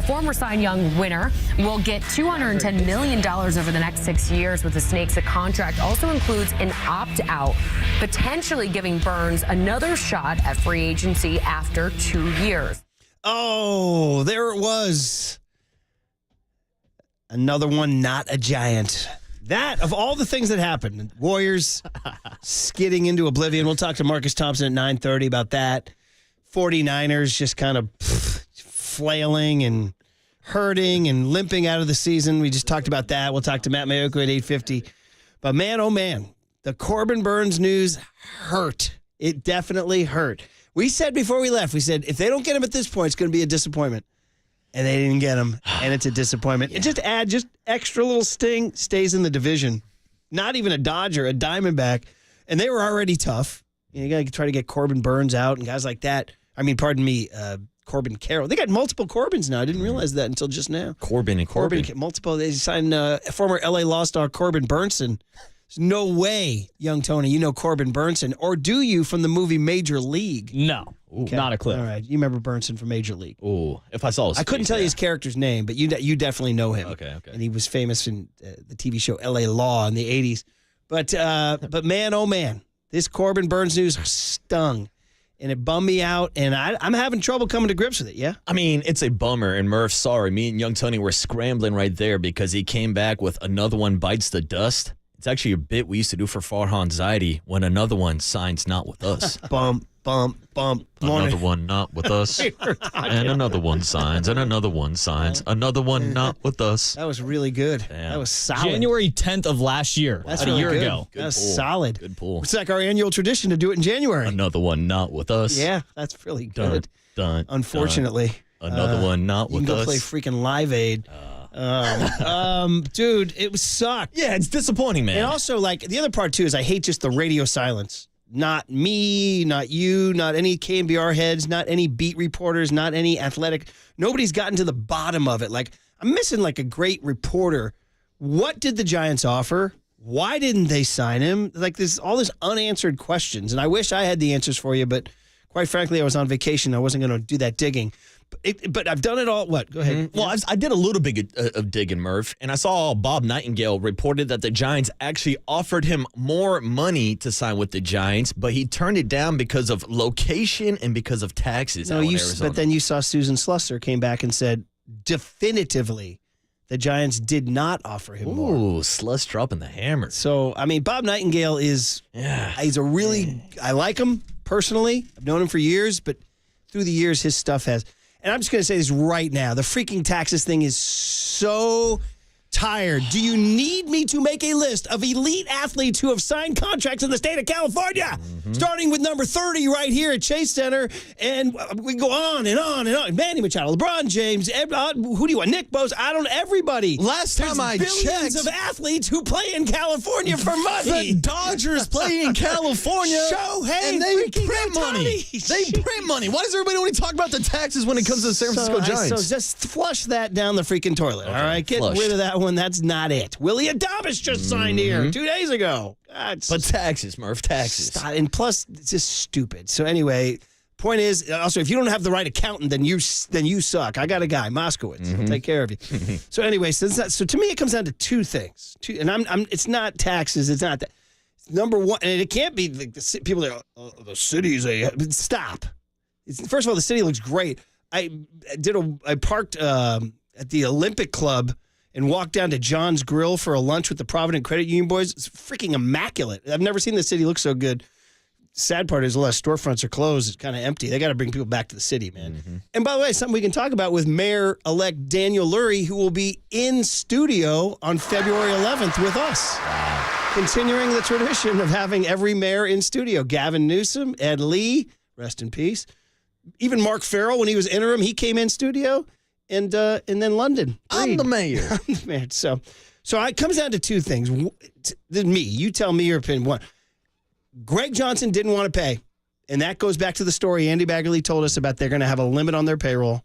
former Cy Young winner will get $210 million over the next 6 years with the Snakes. The contract also includes an opt-out, potentially giving Burnes another shot at free agency after 2 years. Oh, there it was. Another one, not a Giant. That, of all the things that happened, Warriors skidding into oblivion. We'll talk to Marcus Thompson at 9:30 about that. 49ers just kind of flailing and hurting and limping out of the season. We just talked about that. We'll talk to Matt Mayoko at 8:50. But man, oh man, the Corbin Burnes news hurt. It definitely hurt. We said before we left, we said, if they don't get him at this point, it's going to be a disappointment. And they didn't get him, and it's a disappointment. Yeah. And just extra little sting, stays in the division. Not even a Dodger, a Diamondback. And they were already tough. You got to try to get Corbin Burnes out and guys like that. I mean, pardon me, Corbin Carroll. They got multiple Corbins now. I didn't realize that until just now. Corbin. Multiple. They signed former L.A. Law star Corbin Burnson. There's no way, young Tony, you know Corbin Burnson. Or do you from the movie Major League? No, okay. Not a clue. All right, you remember Burnson from Major League. Oh, if I saw his I couldn't tell you his character's name, but you definitely know him. Okay. And he was famous in the TV show L.A. Law in the 80s. But man, oh man, this Corbin Burnes news stung. And it bummed me out, and I'm having trouble coming to grips with it, yeah? I mean, it's a bummer, and Murph, sorry. Me and young Tony were scrambling right there because he came back with another one bites the dust. It's actually a bit we used to do for Farhan Zaidi when another one signs not with us. Bump. Another one not with us. And another one signs, and another one signs. Another one not with us. That was really good. Damn. That was solid. January 10th of last year. That's about really a year good. ago. That was solid. Good pull. It's like our annual tradition to do it in January. Another one not with us. Yeah, that's really good. Done. Unfortunately. Another one not with us. You can go play freaking Live Aid. Dude, it was sucked. Yeah, it's disappointing, man. And also, like, the other part, too, is I hate just the radio silence. Not me, not you, not any KNBR heads, not any beat reporters, not any athletic. Nobody's gotten to the bottom of it. Like, I'm missing, like, a great reporter. What did the Giants offer? Why didn't they sign him? Like, there's all this unanswered questions. And I wish I had the answers for you, but quite frankly, I was on vacation. I wasn't going to do that digging. But I've done it all. What? Go ahead. Mm-hmm. Well, I did a little bit of digging, Murph, and I saw Bob Nightingale reported that the Giants actually offered him more money to sign with the Giants, but he turned it down because of location and because of taxes. But then you saw Susan Slusser came back and said definitively the Giants did not offer him more. Ooh, Sluss dropping the hammer. So, I mean, Bob Nightingale he's a really, I like him personally. I've known him for years, but through the years, his stuff has. And I'm just going to say this right now. The freaking taxes thing is so tired. Do you need me to make a list of elite athletes who have signed contracts in the state of California? Mm-hmm. Starting with number 30 right here at Chase Center. And we go on and on and on. Manny Machado, LeBron James, who do you want? Nick Bosa, everybody. Last time I checked. Billions of athletes who play in California for money. The Dodgers play in California. Shohei, and they print money. They print money. Why does everybody only talk about the taxes when it comes to the San Francisco Giants? So just flush that down the freaking toilet, all right? Get rid of that one. That's not it. Willie Adames just signed here 2 days ago. But taxes, Murph, taxes. And plus, it's just stupid. So anyway, point is, also, if you don't have the right accountant, then you suck. I got a guy, Moskowitz. He'll take care of you. So anyway, so to me, it comes down to two things. It's not taxes. It's not that. Number one, and it can't be the people that the city's stop. First of all, the city looks great. I parked at the Olympic Club and walked down to John's Grill for a lunch with the Provident Credit Union boys. It's freaking immaculate. I've never seen the city look so good. Sad part is a lot of storefronts are closed. It's kind of empty. They got to bring people back to the city, man. Mm-hmm. And by the way, something we can talk about with Mayor-elect Daniel Lurie, who will be in studio on February 11th with us. Wow. Continuing the tradition of having every mayor in studio. Gavin Newsom, Ed Lee, rest in peace. Even Mark Farrell, when he was interim, he came in studio. And then London. I'm the mayor. I'm the mayor. So it comes down to two things. Me, you tell me your opinion. One, Greg Johnson didn't want to pay, and that goes back to the story Andy Baggerly told us about. They're going to have a limit on their payroll.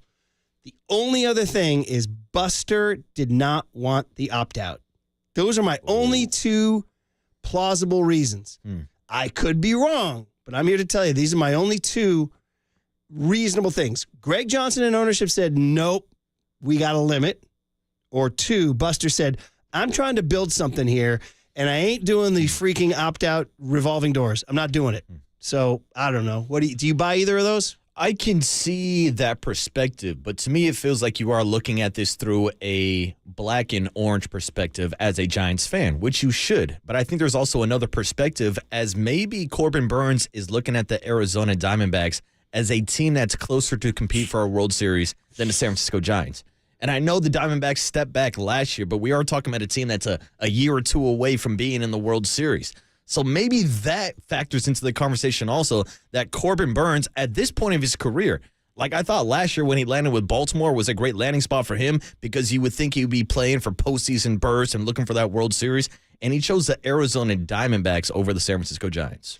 The only other thing is Buster did not want the opt-out. Those are my only two plausible reasons. I could be wrong, but I'm here to tell you these are my only two reasonable things. Greg Johnson and ownership said, nope, we got a limit. Or two, Buster said, I'm trying to build something here, and I ain't doing the freaking opt-out revolving doors. I'm not doing it. So, I don't know. What do you buy either of those? I can see that perspective, but to me it feels like you are looking at this through a black and orange perspective as a Giants fan, which you should. But I think there's also another perspective as maybe Corbin Burnes is looking at the Arizona Diamondbacks as a team that's closer to compete for a World Series than the San Francisco Giants. And I know the Diamondbacks stepped back last year, but we are talking about a team that's a year or two away from being in the World Series. So maybe that factors into the conversation also that Corbin Burnes, at this point of his career, like I thought last year when he landed with Baltimore was a great landing spot for him because you would think he would be playing for postseason bursts and looking for that World Series, and he chose the Arizona Diamondbacks over the San Francisco Giants.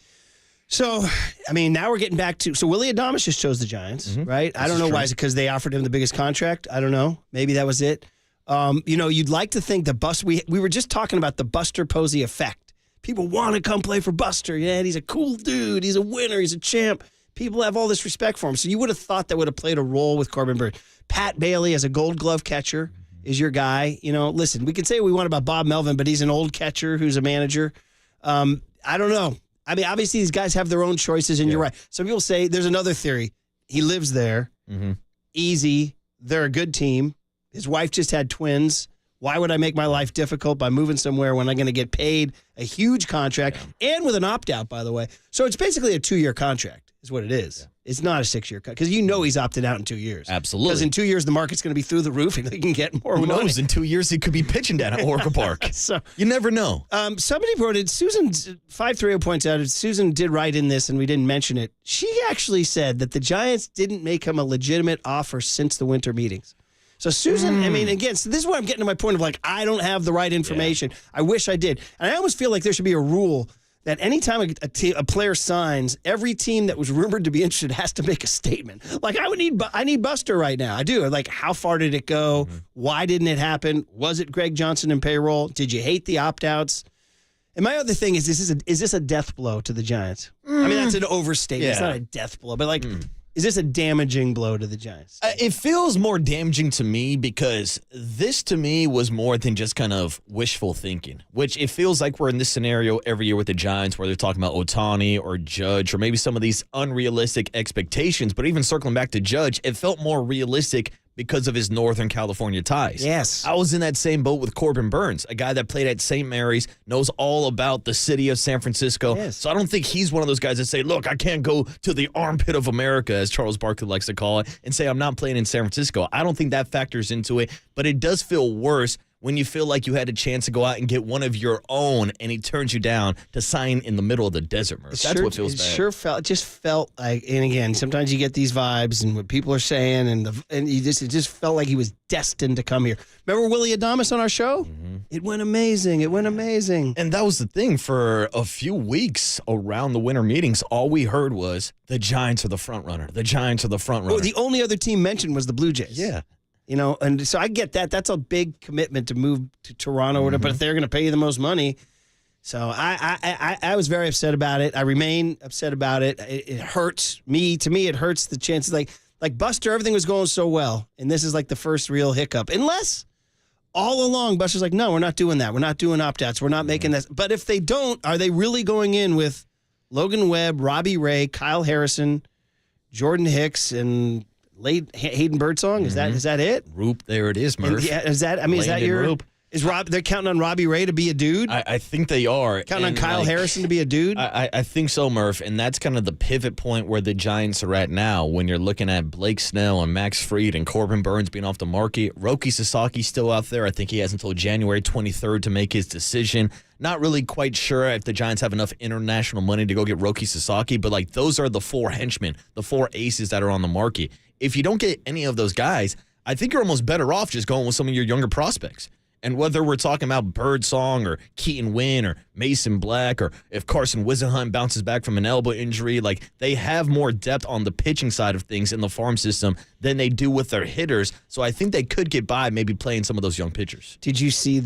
So, I mean, now we're getting back to – so Willie Adames just chose the Giants, right? I don't know why. Is it because they offered him the biggest contract? I don't know. Maybe that was it. You'd like to think that Buster – we were just talking about the Buster Posey effect. People want to come play for Buster. Yeah, he's a cool dude. He's a winner. He's a champ. People have all this respect for him. So you would have thought that would have played a role with Corbin Burnes. Pat Bailey as a Gold Glove catcher is your guy. Listen, we can say what we want about Bob Melvin, but he's an old catcher who's a manager. I don't know. I mean, obviously these guys have their own choices, and you're right. Some people say there's another theory. He lives there. Easy. They're a good team. His wife just had twins. Why would I make my life difficult by moving somewhere when I'm going to get paid a huge contract and with an opt-out, by the way? So it's basically a 2-year contract is what it is. It's not a 6-year contract because he's opted out in 2 years. Absolutely. Because in 2 years, the market's going to be through the roof and they can get more money. Who knows? In 2 years, he could be pitching down at Oracle Park. So you never know. Somebody wrote it. Susan 530 points out. Susan did write in this, and we didn't mention it. She actually said that the Giants didn't make him a legitimate offer since the winter meetings. So Susan, I mean, again, so this is where I'm getting to my point of like, I don't have the right information. I wish I did. And I almost feel like there should be a rule that anytime a player signs, every team that was rumored to be interested has to make a statement. Like, I need Buster right now. I do. Like, how far did it go? Why didn't it happen? Was it Greg Johnson in payroll? Did you hate the opt-outs? And my other thing is this a death blow to the Giants? I mean, that's an overstatement. It's not a death blow, but like... Is this a damaging blow to the Giants? It feels more damaging to me because this, to me, was more than just kind of wishful thinking, which it feels like we're in this scenario every year with the Giants where they're talking about Ohtani or Judge or maybe some of these unrealistic expectations. But even circling back to Judge, it felt more realistic because of his Northern California ties. Yes. I was in that same boat with Corbin Burnes, a guy that played at St. Mary's, knows all about the city of San Francisco. Yes. So I don't think he's one of those guys that say, look, I can't go to the armpit of America, as Charles Barkley likes to call it, and say I'm not playing in San Francisco. I don't think that factors into it, but it does feel worse when you feel like you had a chance to go out and get one of your own, and he turns you down to sign in the middle of the desert, Murph. That's what feels bad. It just felt like, and again, sometimes you get these vibes and what people are saying, and it just felt like he was destined to come here. Remember Willie Adames on our show? It went amazing. And that was the thing. For a few weeks around the winter meetings, all we heard was the Giants are the front runner. The Giants are the front runner. Well, the only other team mentioned was the Blue Jays. Yeah. And so I get that. That's a big commitment to move to Toronto, or whatever, but if they're going to pay you the most money. So I was very upset about it. I remain upset about it. It hurts me. To me, it hurts the chances. Like Buster, everything was going so well, and this is like the first real hiccup. Unless all along Buster's like, no, we're not doing that. We're not doing opt-outs. We're not making this. But if they don't, are they really going in with Logan Webb, Robbie Ray, Kyle Harrison, Jordan Hicks, and late Hayden Birdsong? Is that it? Roop, there it is, Murph. Is that your Roop? They're counting on Robbie Ray to be a dude? I think they are. Counting on Kyle Harrison to be a dude? I think so, Murph. And that's kind of the pivot point where the Giants are at now when you're looking at Blake Snell and Max Fried and Corbin Burnes being off the market. Roki Sasaki's still out there. I think he has until January 23rd to make his decision. Not really quite sure if the Giants have enough international money to go get Roki Sasaki, but like those are the four henchmen, the four aces that are on the market. If you don't get any of those guys, I think you're almost better off just going with some of your younger prospects. And whether we're talking about Birdsong or Keaton Wynn or Mason Black or if Carson Wisenhunt bounces back from an elbow injury, like they have more depth on the pitching side of things in the farm system than they do with their hitters. So I think they could get by maybe playing some of those young pitchers. Did you see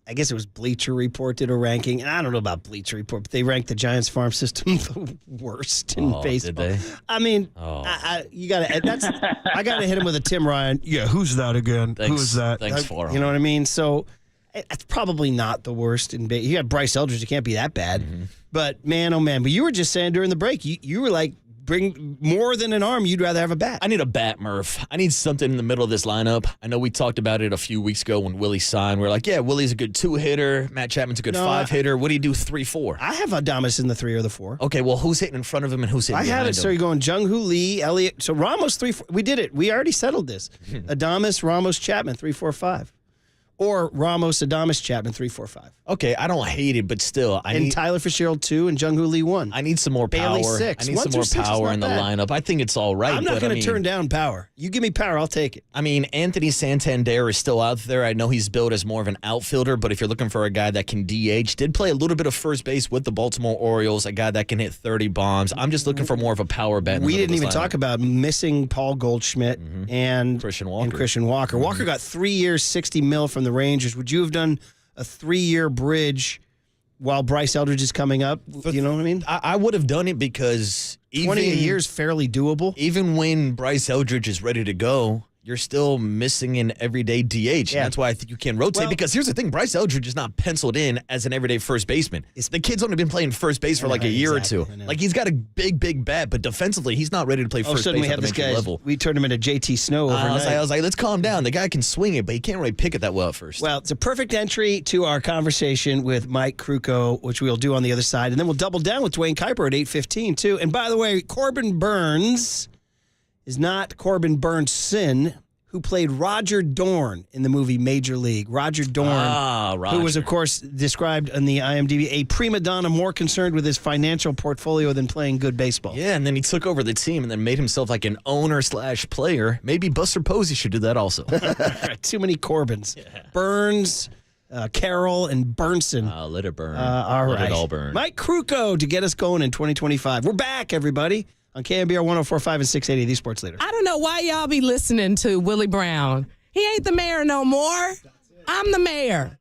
I guess it was Bleacher Report did a ranking, and I don't know about Bleacher Report, but they ranked the Giants farm system the worst in baseball. Did they? I mean, you got to. I got to hit him with a Tim Ryan. Yeah, who's that again? Who's that? Thanks for him. You know what I mean? So it's probably not the worst in baseball. You got Bryce Eldridge; it can't be that bad. Mm-hmm. But man, oh man! But you were just saying during the break, you were like, bring more than an arm. You'd rather have a bat. I need a bat, Murph. I need something in the middle of this lineup. I know we talked about it a few weeks ago when Willie signed. We're like, yeah, Willie's a good 2-hitter. Matt Chapman's a good 5-hitter. What do you do 3-4? I have Adames in the 3 or the 4. Okay, well, who's hitting in front of him and who's hitting behind him? I had it. So you're going Jung-Hoo Lee, Elliott. So Ramos 3-4. We did it. We already settled this. Adames, Ramos, Chapman 3-4-5. Or Ramos, Adames, Chapman 3-4-5. Okay, I don't hate it, but still, I need Tyler Fitzgerald 2 and Jung-Hoo Lee 1. I need some more Bailey power. 6. I need some more power in the lineup. I think it's all right. I'm not going to turn down power. You give me power, I'll take it. I mean, Anthony Santander is still out there. I know he's billed as more of an outfielder, but if you're looking for a guy that can DH, did play a little bit of first base with the Baltimore Orioles, a guy that can hit 30 bombs. I'm just looking for more of a power bat. We didn't even talk about missing Paul Goldschmidt and Christian Walker. Mm-hmm. Walker got 3 years, $60 million from the Rangers. Would you have done a 3-year bridge while Bryce Eldridge is coming up? You know what I mean? I would have done it because 20 a year is fairly doable. Even when Bryce Eldridge is ready to go, you're still missing an everyday DH. Yeah. And that's why I think you can rotate. Because here's the thing, Bryce Eldridge is not penciled in as an everyday first baseman. The kid's only been playing first base for like a year or two. Like he's got a big bat, but defensively he's not ready to play first base at the major level. We turned him into JT Snow overnight. I was like, let's calm down. The guy can swing it, but he can't really pick it that well at first. Well, it's a perfect entry to our conversation with Mike Krukow, which we'll do on the other side. And then we'll double down with Duane Kuiper at 8:15 too. And by the way, Corbin Burnes is not Corbin Burnson, who played Roger Dorn in the movie Major League. Roger Dorn, who was, of course, described in the IMDb, a prima donna more concerned with his financial portfolio than playing good baseball. Yeah, and then he took over the team and then made himself like an owner/player. Maybe Buster Posey should do that also. Too many Corbins. Yeah. Burns, Carroll, and Burnson. Let it burn. All right. Let it all burn. Mike Krukow to get us going in 2025. We're back, everybody, on KNBR 104.5 and 680, the Sports Leader. I don't know why y'all be listening to Willie Brown. He ain't the mayor no more. I'm the mayor.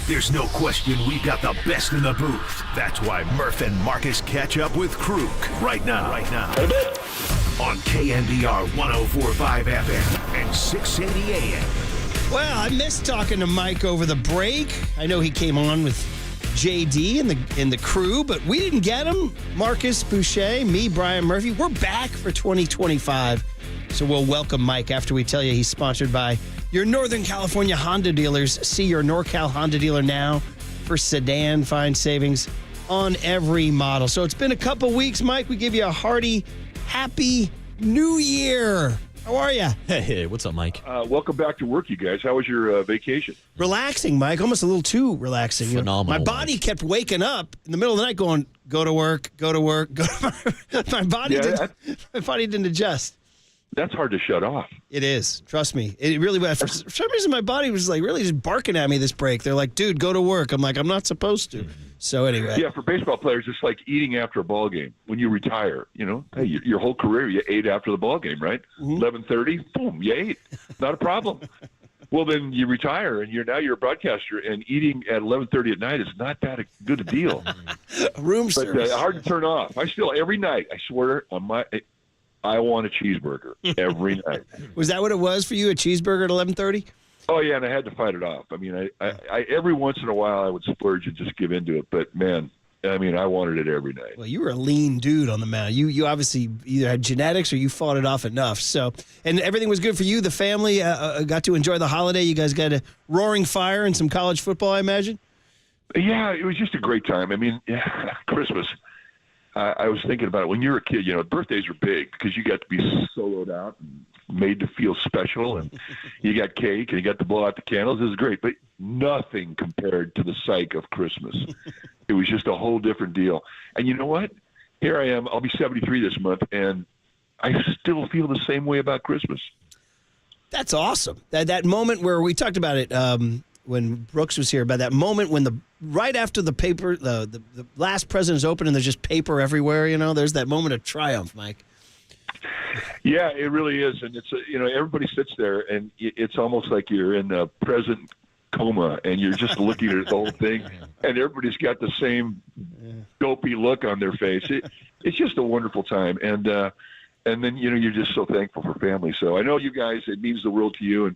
There's no question we've got the best in the booth. That's why Murph and Marcus catch up with Kruk right now. On KNBR 104.5 FM and 680 AM. Well, I missed talking to Mike over the break. I know he came on with JD and the crew, but we didn't get him. Marcus Boucher, me, Brian Murphy. We're back for 2025. So we'll welcome Mike after we tell you he's sponsored by your Northern California Honda dealers. See your NorCal Honda dealer now for sedan. Find savings on every model. So it's been a couple weeks, Mike. We give you a hearty, happy New Year. How are you? Hey, what's up, Mike? Welcome back to work, you guys. How was your vacation? Relaxing, Mike. Almost a little too relaxing. Phenomenal. My body kept waking up in the middle of the night going, go to work, go to work, go to work. My body didn't adjust. That's hard to shut off. It is. Trust me. It really was. For some reason, my body was like really just barking at me this break. They're like, dude, go to work. I'm like, I'm not supposed to. So anyway. Yeah, for baseball players, it's like eating after a ball game. When you retire, hey, your whole career, you ate after the ball game, right? 11:30, boom, you ate. Not a problem. Well, then you retire, and you're a broadcaster, and eating at 11:30 at night is not that good a deal. Room service. But hard to turn off. I still, every night, I swear, I want a cheeseburger every night. Was that what it was for you, a cheeseburger at 11:30? Oh, yeah, and I had to fight it off. I mean, I every once in a while I would splurge and just give into it. But, man, I mean, I wanted it every night. Well, you were a lean dude on the mound. You obviously either had genetics or you fought it off enough. So, and everything was good for you. The family got to enjoy the holiday. You guys got a roaring fire and some college football, I imagine? Yeah, it was just a great time. I mean, Christmas. I was thinking about it. When you're a kid, birthdays are big because you got to be soloed out and made to feel special, and you got cake and you got to blow out the candles. It was great, but nothing compared to the psych of Christmas. It was just a whole different deal. And you know what? Here I am. I'll be 73 this month, and I still feel the same way about Christmas. That's awesome. That moment where we talked about it when Brooks was here, about that moment when right after the paper, the last present is open and there's just paper everywhere, there's that moment of triumph, Mike. Yeah, it really is. And it's, everybody sits there and it's almost like you're in a present coma and you're just looking at the whole thing and everybody's got the same dopey look on their face. It's just a wonderful time. And then, you're just so thankful for family. So I know you guys, it means the world to you.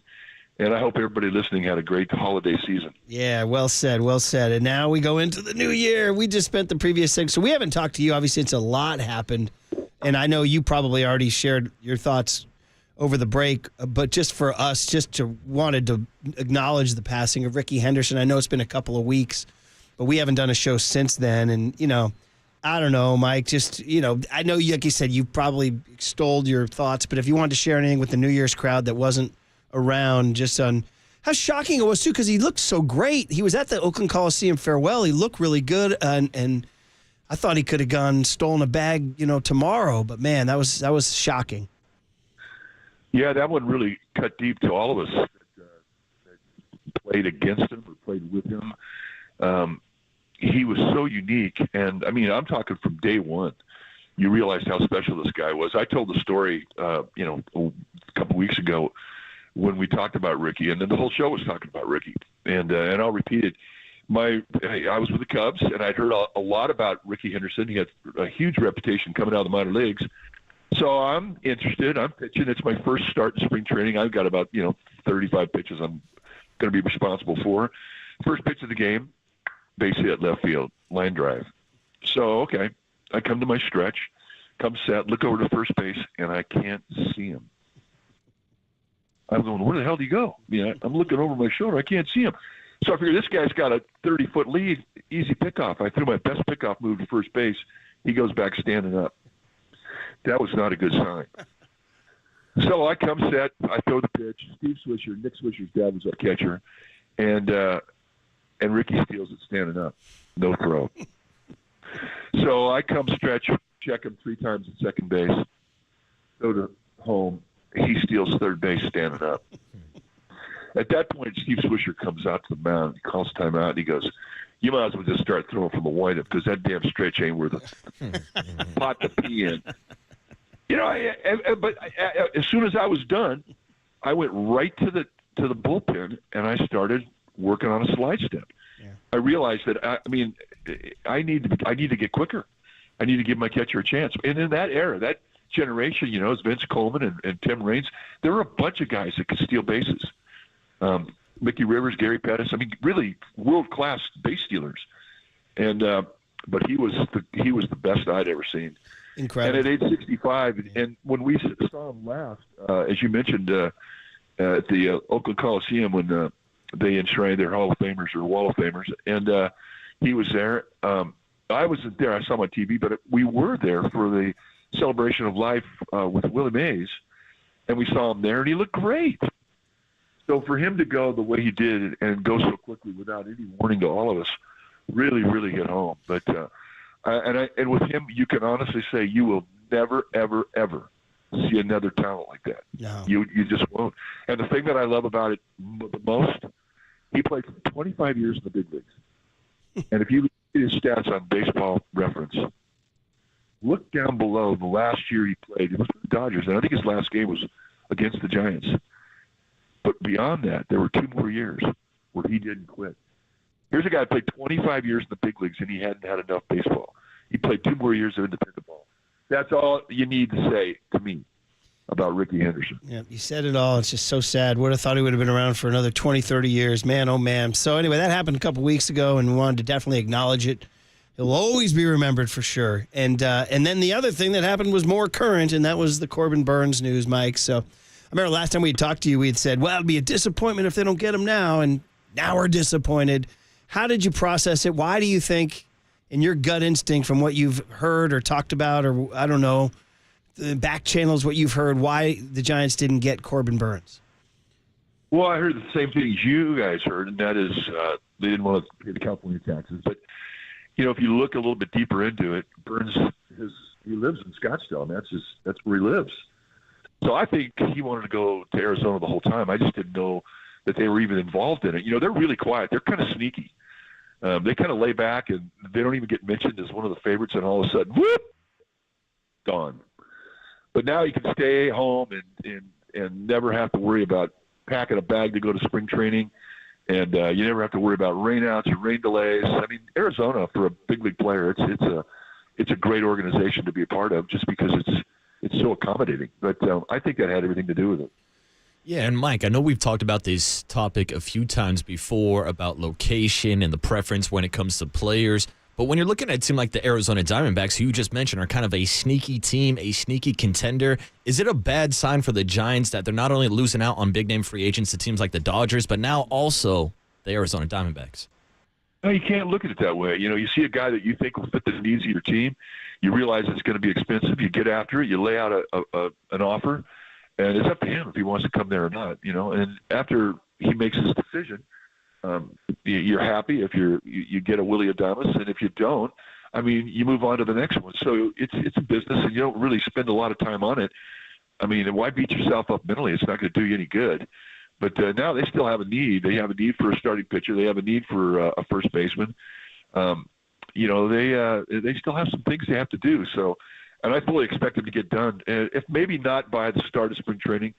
And I hope everybody listening had a great holiday season. Yeah, well said, well said. And now we go into the new year. We just spent the previous 6. So we haven't talked to you. Obviously, it's a lot happened. And I know you probably already shared your thoughts over the break. But just for us, wanted to acknowledge the passing of Ricky Henderson. I know it's been a couple of weeks, but we haven't done a show since then. And, I don't know, Mike, I know, like you said, you probably extolled your thoughts. But if you wanted to share anything with the New Year's crowd that wasn't around, just on how shocking it was too, because he looked so great. He was at the Oakland Coliseum farewell. He looked really good, and I thought he could have stolen a bag, tomorrow. But man, that was shocking. Yeah, that one really cut deep to all of us that played against him or played with him. He was so unique, and I mean, I'm talking from day one. You realized how special this guy was. I told the story, a couple weeks ago, when we talked about Ricky, and then the whole show was talking about Ricky. And I'll repeat it. I was with the Cubs, and I'd heard a lot about Ricky Henderson. He had a huge reputation coming out of the minor leagues. So I'm interested. I'm pitching. It's my first start in spring training. I've got about, 35 pitches I'm going to be responsible for. First pitch of the game, base hit, left field, line drive. So, okay, I come to my stretch, come set, look over to first base, and I can't see him. I'm going, where the hell did he go? I'm looking over my shoulder. I can't see him. So I figure this guy's got a 30-foot lead, easy pickoff. I threw my best pickoff move to first base. He goes back standing up. That was not a good sign. So I come set. I throw the pitch. Steve Swisher, Nick Swisher's dad was our catcher, and Ricky steals it standing up. No throw. So I come stretch, check him 3 times at second base, go to home. He steals third base standing up. At that point, Steve Swisher comes out to the mound. He calls timeout. And he goes, you might as well just start throwing from the windup because that damn stretch ain't worth a pot to pee in. But as soon as I was done, I went right to the bullpen, and I started working on a slide step. Yeah. I realized that I need to get quicker. I need to give my catcher a chance. And in that era, that generation, you know, as Vince Coleman and Tim Raines, there were a bunch of guys that could steal bases. Mickey Rivers, Gary Pettis. I mean, really world-class base stealers. And but he was the best I'd ever seen. Incredible. And at age 65, and when we saw him last, as you mentioned, at the Oakland Coliseum when they enshrined their Hall of Famers or Wall of Famers, and he was there. I wasn't there. I saw him on TV, but we were there for the celebration of life with Willie Mays, and we saw him there, and he looked great. So for him to go the way he did and go so quickly without any warning to all of us really, really hit home. But and with him, you can honestly say you will never, ever, ever see another talent like that. No. You just won't. And the thing that I love about it the most, he played for 25 years in the big leagues. And if you look at his stats on Baseball Reference, look down below the last year he played. It was for the Dodgers, and I think his last game was against the Giants. But beyond that, there were 2 more years where he didn't quit. Here's a guy who played 25 years in the big leagues, and he hadn't had enough baseball. He played 2 more years of independent ball. That's all you need to say to me about Ricky Henderson. Yeah, you said it all. It's just so sad. Would have thought he would have been around for another 20, 30 years. Man, oh, man. So anyway, that happened a couple weeks ago, and we wanted to definitely acknowledge it. He'll always be remembered for sure. And then the other thing that happened was more current, and that was the Corbin Burnes news, Mike. So I remember last time we had talked to you, we had said, well, it'd be a disappointment if they don't get him now, and now we're disappointed. How did you process it? Why do you think, in your gut instinct from what you've heard or talked about, or I don't know, the back channels, what you've heard, why the Giants didn't get Corbin Burnes? Well, I heard the same things you guys heard, and that is they didn't want to pay the California taxes. But, you know, if you look a little bit deeper into it, Burnes, he lives in Scottsdale, and that's where he lives. So I think he wanted to go to Arizona the whole time. I just didn't know that they were even involved in it. You know, they're really quiet. They're kind of sneaky. They kind of lay back, and they don't even get mentioned as one of the favorites, and all of a sudden, whoop, gone. But now you can stay home and never have to worry about packing a bag to go to spring training, and you never have to worry about rainouts or rain delays. I mean, Arizona, for a big league player, it's a great organization to be a part of just because it's so accommodating. But I think that had everything to do with it. Yeah, and Mike, I know we've talked about this topic a few times before about location and the preference when it comes to players. But when you're looking at a team like the Arizona Diamondbacks, who you just mentioned are kind of a sneaky team, a sneaky contender, is it a bad sign for the Giants that they're not only losing out on big-name free agents to teams like the Dodgers, but now also the Arizona Diamondbacks? No, you can't look at it that way. You know, you see a guy that you think will fit the needs of your team. You realize it's going to be expensive. You get after it. You lay out an offer, and it's up to him if he wants to come there or not. You know, and after he makes his decision, you're happy if you get a Willie Adames, and if you don't, I mean, you move on to the next one. So it's a business, and you don't really spend a lot of time on it. I mean, why beat yourself up mentally? It's not going to do you any good. But now they still have a need. They have a need for a starting pitcher. They have a need for a first baseman. You know, they still have some things they have to do. So, and I fully expect them to get done. If maybe not by the start of spring training,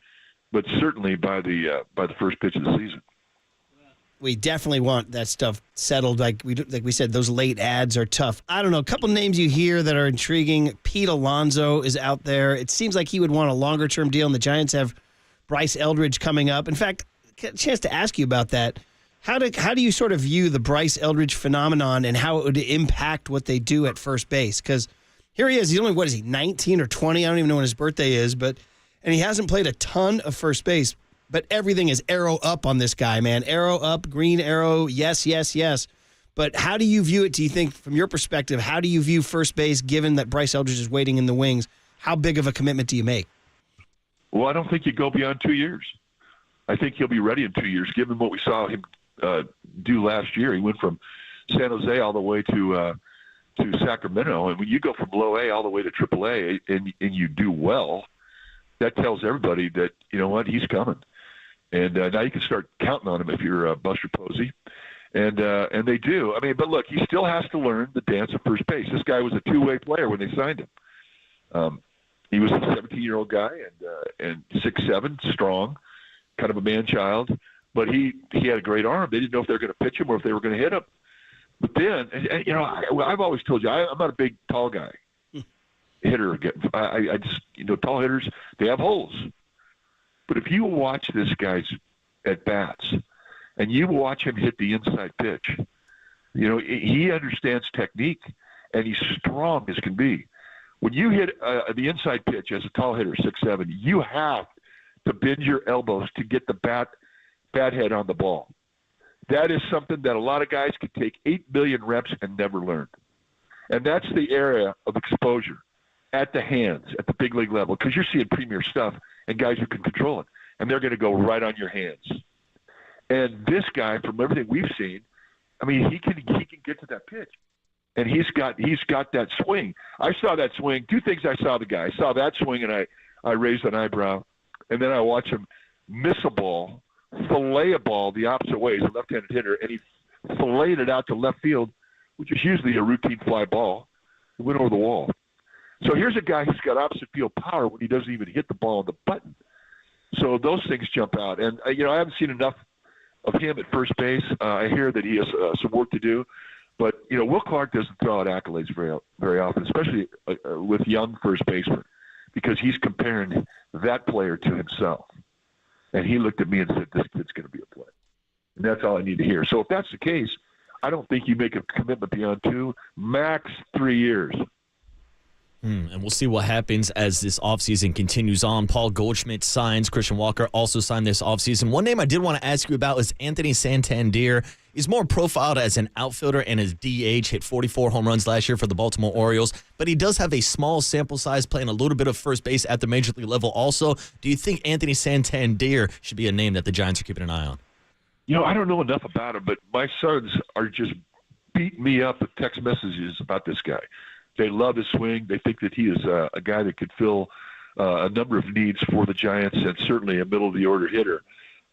but certainly by the first pitch of the season. We definitely want that stuff settled. Like we said, those late ads are tough. I don't know. A couple names you hear that are intriguing. Pete Alonso is out there. It seems like he would want a longer-term deal, and the Giants have Bryce Eldridge coming up. In fact, a chance to ask you about that. How do you sort of view the Bryce Eldridge phenomenon and how it would impact what they do at first base? Because here he is. He's only, 19 or 20? I don't even know when his birthday is. And he hasn't played a ton of first base. But everything is arrow up on this guy, man. Arrow up, green arrow, yes, yes, yes. But how do you view it? Do you think, from your perspective, how do you view first base given that Bryce Eldridge is waiting in the wings? How big of a commitment do you make? Well, I don't think you go beyond 2 years. I think he'll be ready in 2 years, given what we saw him do last year. He went from San Jose all the way to Sacramento. And when you go from low A all the way to triple A and you do well, that tells everybody that, you know what, he's coming. And now you can start counting on him if you're Buster Posey. And they do. I mean, but look, he still has to learn the dance of first base. This guy was a two-way player when they signed him. He was a 17-year-old guy and 6'7", strong, kind of a man-child. But he had a great arm. They didn't know if they were going to pitch him or if they were going to hit him. But then, and, you know, I've always told you, I'm not a big, tall guy hitter. I just, you know, tall hitters, they have holes. But if you watch this guy's at-bats and you watch him hit the inside pitch, you know, he understands technique, and he's strong as can be. When you hit the inside pitch as a tall hitter, 6'7", you have to bend your elbows to get the bat head on the ball. That is something that a lot of guys could take 8 billion reps and never learn. And that's the area of exposure at the hands, at the big league level, because you're seeing premier stuff and guys who can control it, and they're going to go right on your hands. And this guy, from everything we've seen, I mean, he can get to that pitch. And he's got that swing. I saw that swing. Two things I saw the guy. I saw that swing, and I raised an eyebrow. And then I watched him miss a ball, fillet a ball the opposite way. He's a left-handed hitter, and he filleted it out to left field, which is usually a routine fly ball. It went over the wall. So here's a guy who's got opposite field power when he doesn't even hit the ball on the button. So those things jump out. And, you know, I haven't seen enough of him at first base. I hear that he has some work to do. But, you know, Will Clark doesn't throw out accolades very often, especially with young first basemen, because he's comparing that player to himself. And he looked at me and said, this kid's going to be a player. And that's all I need to hear. So if that's the case, I don't think you make a commitment beyond 2, max 3 years. And we'll see what happens as this offseason continues on. Paul Goldschmidt signs. Christian Walker also signed this offseason. One name I did want to ask you about is Anthony Santander. He's more profiled as an outfielder and as DH, hit 44 home runs last year for the Baltimore Orioles. But he does have a small sample size, playing a little bit of first base at the major league level also. Do you think Anthony Santander should be a name that the Giants are keeping an eye on? You know, I don't know enough about him, but my sons are just beating me up with text messages about this guy. They love his swing. They think that he is a guy that could fill a number of needs for the Giants, and certainly a middle-of-the-order hitter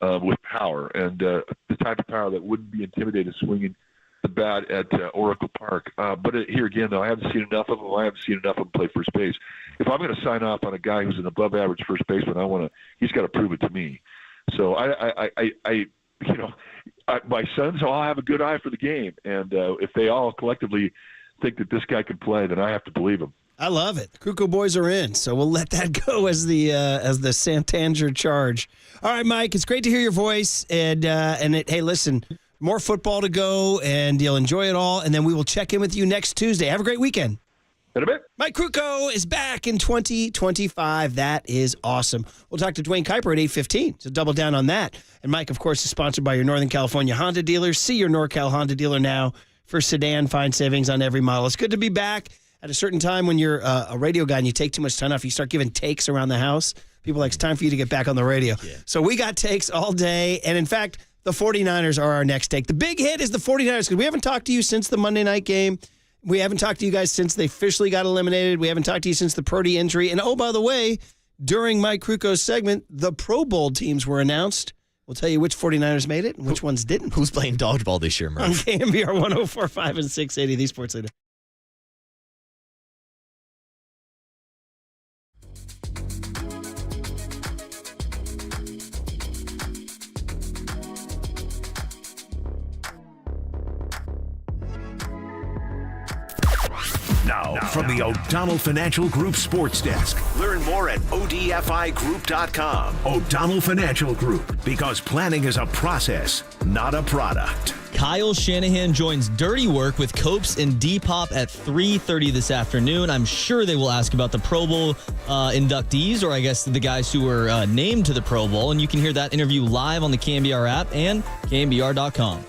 with power, and the type of power that wouldn't be intimidated swinging the bat at Oracle Park. But here again, though, I haven't seen enough of him. I haven't seen enough of him play first base. If I'm going to sign off on a guy who's an above-average first baseman, he's got to prove it to me. So my sons all have a good eye for the game, and if they all collectively think that this guy can play, then I have to believe him. I love it. The Krukow boys are in, so we'll let that go as the Santander charge. All right, Mike, it's great to hear your voice, and hey, listen, more football to go, and you'll enjoy it all, and then we will check in with you next Tuesday. Have a great weekend. In a bit. Mike Krukow is back in 2025. That is awesome. We'll talk to Duane Kuiper at 8:15, so double down on that. And Mike, of course, is sponsored by your Northern California Honda dealers. See your NorCal Honda dealer now for sedan. Find savings on every model. It's good to be back. At a certain time when you're a radio guy and you take too much time off, you start giving takes around the house. People are like, it's time for you to get back on the radio. Yeah. So we got takes all day. And in fact, the 49ers are our next take. The big hit is the 49ers, because we haven't talked to you since the Monday night game. We haven't talked to you guys since they officially got eliminated. We haven't talked to you since the Purdy injury. And oh, by the way, during Mike Krukow's segment, the Pro Bowl teams were announced. We'll tell you which 49ers made it and which ones didn't. Who's playing dodgeball this year, Murph? On KNBR 104.5 and 680, the Sports Leader. Now, from the O'Donnell Financial Group Sports Desk. Learn more at ODFIGroup.com. O'Donnell Financial Group, because planning is a process, not a product. Kyle Shanahan joins Dirty Work with Copes and Depop at 3:30 this afternoon. I'm sure they will ask about the Pro Bowl inductees, or I guess the guys who were named to the Pro Bowl. And you can hear that interview live on the KNBR app and KNBR.com.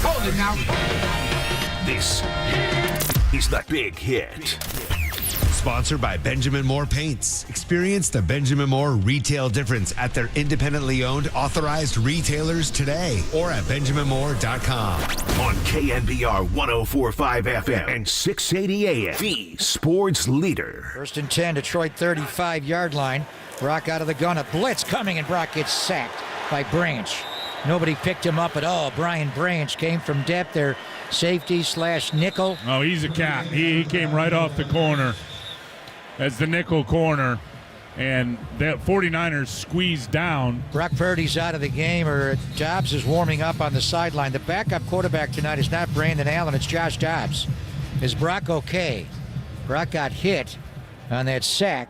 Hold it now. This is the Big Hit. Sponsored by Benjamin Moore Paints. Experience the Benjamin Moore retail difference at their independently owned authorized retailers today or at benjaminmoore.com. On KNBR 104.5 FM and 680 AM. The sports leader. 1st and 10, Detroit 35-yard line. Brock out of the gun. A blitz coming, and Brock gets sacked by Branch. Nobody picked him up at all. Brian Branch came from depth there. Safety / nickel. Oh, he's a cat. He came right off the corner as the nickel corner, and the 49ers squeezed down. Brock Purdy's out of the game, or Dobbs is warming up on the sideline. The backup quarterback tonight is not Brandon Allen, it's Josh Dobbs. Is Brock okay? Brock got hit on that sack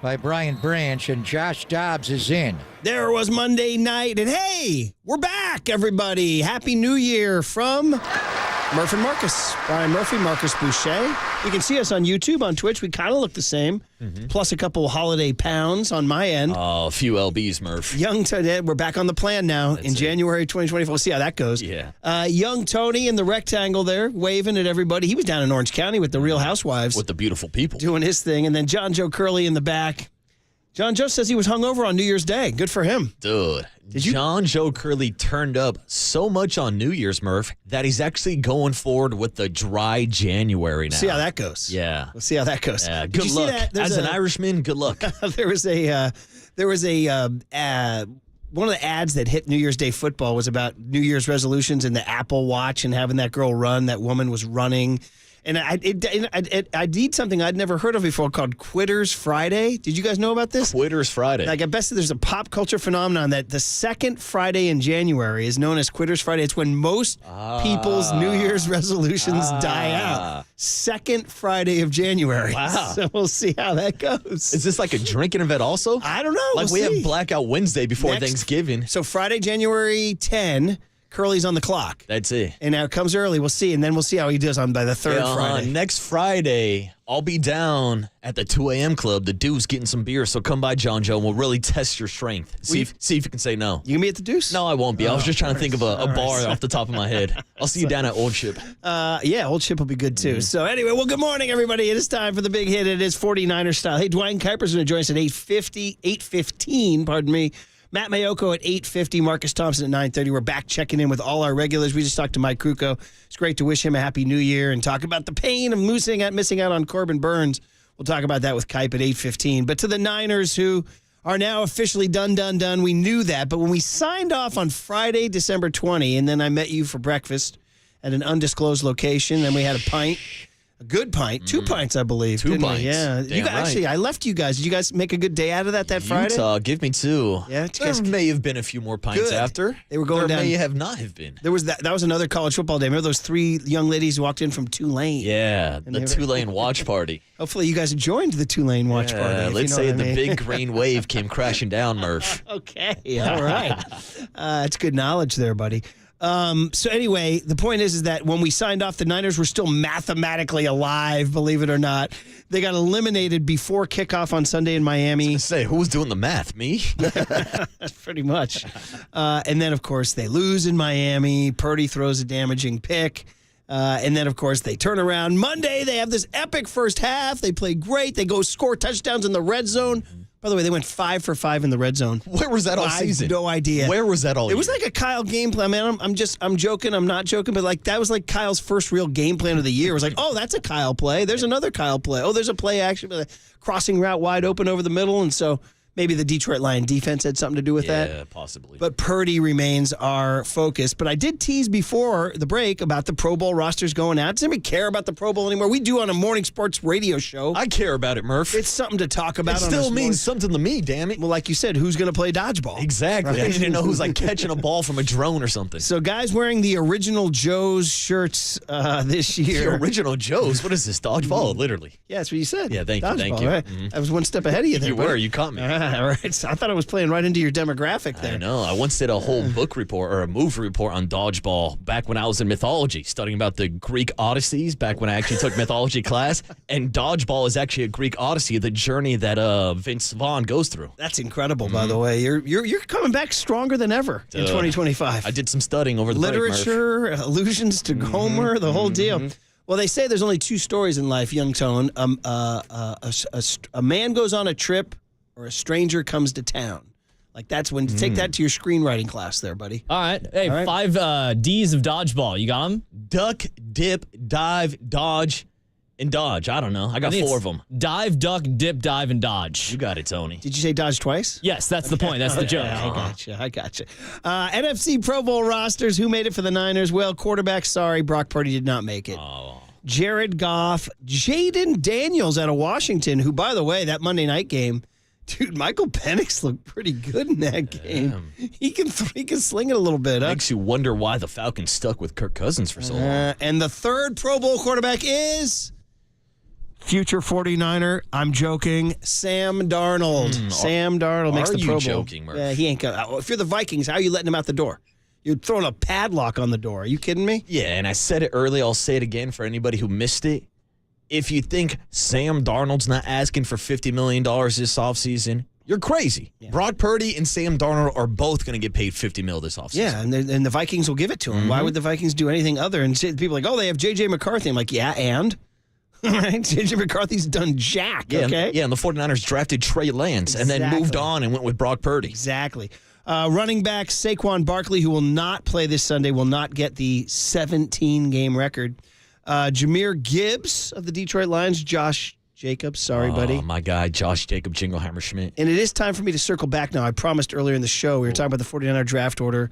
by Brian Branch, and Josh Dobbs is in. There was Monday night, and hey, we're back, everybody. Happy New Year from Murph and Marcus. Brian Murphy, Marcus Boucher. You can see us on YouTube, on Twitch. We kind of look the same, plus a couple holiday pounds on my end. Oh, a few LBs, Murph. Young Tony, we're back on the plan now in January 2024. We'll see how that goes. Yeah. Young Tony in the rectangle there, waving at everybody. He was down in Orange County with the Real Housewives. With the beautiful people. Doing his thing. And then John Joe Curley in the back. John Joe says he was hungover on New Year's Day. Good for him. Dude, John Joe Curley turned up so much on New Year's, Murph, that he's actually going forward with the dry January now. See how that goes. Yeah. We'll see how that goes. Yeah, good luck. As an Irishman, good luck. There was one of the ads that hit New Year's Day football was about New Year's resolutions and the Apple Watch and having that girl run. That woman was running. And I did something I'd never heard of before called Quitters Friday. Did you guys know about this? Quitters Friday. Like, I bet there's a pop culture phenomenon that the second Friday in January is known as Quitters Friday. It's when most people's New Year's resolutions die out. Second Friday of January. Wow. So we'll see how that goes. Is this like a drinking event also? I don't know. Like we'll see. have Blackout Wednesday before Thanksgiving. So Friday, January 10, Curly's on the clock. That's it. And now it comes early. We'll see. And then we'll see how he does by the third Friday. Next Friday, I'll be down at the 2 a.m. club. The Deuce getting some beer. So come by, John Joe, and we'll really test your strength. See if you can say no. You going to be at the Deuce? No, I won't be. I was just trying to think of a bar off the top of my head. I'll see you down at Old Ship. Yeah, Old Ship will be good too. So anyway, well, good morning, everybody. It is time for the big hit. It is 49er style. Hey, Duane Kuiper's going to join us at 8:15, pardon me. Matt Mayoko at 8:50, Marcus Thompson at 9:30. We're back checking in with all our regulars. We just talked to Mike Krukow. It's great to wish him a happy new year and talk about the pain of missing out on Corbin Burnes. We'll talk about that with Kuip at 8:15. But to the Niners, who are now officially done. We knew that. But when we signed off on Friday, December 20, and then I met you for breakfast at an undisclosed location, then we had a pint. A good pint. 2 pints, I believe. 2 pints. Yeah. Damn right. Actually, I left you guys. Did you guys make a good day out of that Friday? Utah, give me 2. Yeah, there may have been a few more pints Good. after. They were going there down. may have not have been. There was that was another college football day. Remember those 3 young ladies who walked in from Tulane? Yeah, the Tulane watch party. Hopefully you guys joined the Tulane watch party. Let's say the big green wave came crashing down, Murph. Okay, all right. It's good knowledge there, buddy. So anyway, the point is that when we signed off, the Niners were still mathematically alive, believe it or not. They got eliminated before kickoff on Sunday in Miami. Say, who was doing the math? Me? Pretty much. And then, of course, they lose in Miami. Purdy throws a damaging pick. And then, of course, they turn around. Monday, they have this epic first half. They play great. They go score touchdowns in the red zone. By the way, they went 5 for 5 in the red zone. Where was that all season? I have no idea. Where was that all It was year? like a Kyle game plan, man. I'm joking. I'm not joking, but like that was like Kyle's first real game plan of the year. It was like, oh, that's a Kyle play. There's another Kyle play. Oh, there's a play action with a crossing route wide open over the middle, and so maybe the Detroit Lion defense had something to do with that. Yeah, possibly. But Purdy remains our focus. But I did tease before the break about the Pro Bowl rosters going out. Does anybody care about the Pro Bowl anymore? We do on a morning sports radio show. I care about it, Murph. It's something to talk about. It still means something to me, damn it. Well, like you said, who's going to play dodgeball? Exactly. Right? I didn't know who's like catching a ball from a drone or something. So guys wearing the original Joe's shirts this year. The original Joe's? What is this, dodgeball? Literally. Yeah, that's what you said. Yeah, thank you. Right? I was one step ahead of you there. You were. You caught me. All right. So I thought I was playing right into your demographic there. I know. I once did a whole book report or a movie report on dodgeball back when I was in mythology, studying about the Greek Odysseys back when I actually took mythology class. And dodgeball is actually a Greek Odyssey, the journey that Vince Vaughn goes through. That's incredible, by the way. You're coming back stronger than ever in 2025. I did some studying over the literature, allusions to Homer, the whole deal. Well, they say there's only 2 stories in life, young Tone. A man goes on a trip or a stranger comes to town. Like that's when take that to your screenwriting class there, buddy. All right. Hey, 5 D's of dodgeball. You got them? Duck, dip, dive, dodge, and dodge. I don't know. I got 4 of them. Dive, duck, dip, dive, and dodge. You got it, Tony. Did you say dodge twice? Yes, that's the point. That's the joke. I gotcha. NFC Pro Bowl rosters. Who made it for the Niners? Well, quarterback, sorry, Brock Purdy did not make it. Jared Goff, Jaden Daniels out of Washington, who, by the way, that Monday night game, dude, Michael Penix looked pretty good in that game. He can sling it a little bit. Makes you wonder why the Falcons stuck with Kirk Cousins for so long. And the third Pro Bowl quarterback is future 49er. I'm joking. Sam Darnold. Sam Darnold makes the Pro Bowl. Are you joking, Murph? Yeah, he ain't going. If you're the Vikings, how are you letting him out the door? You're throwing a padlock on the door. Are you kidding me? Yeah, and I said it early. I'll say it again for anybody who missed it. If you think Sam Darnold's not asking for $50 million this offseason, you're crazy. Yeah. Brock Purdy and Sam Darnold are both going to get paid $50 million this offseason. Yeah, and the Vikings will give it to him. Why would the Vikings do anything other? And people are like, oh, they have J.J. McCarthy. I'm like, yeah, and? Right? J.J. McCarthy's done jack, okay? And the 49ers drafted Trey Lance and then moved on and went with Brock Purdy. Exactly. Running back Saquon Barkley, who will not play this Sunday, will not get the 17-game record. Jahmyr Gibbs of the Detroit Lions, Josh Jacobs, sorry, buddy. Oh, my guy, Josh Jacobs, Jingleheimer Schmidt. And it is time for me to circle back now. I promised earlier in the show, we were talking about the 49er draft order,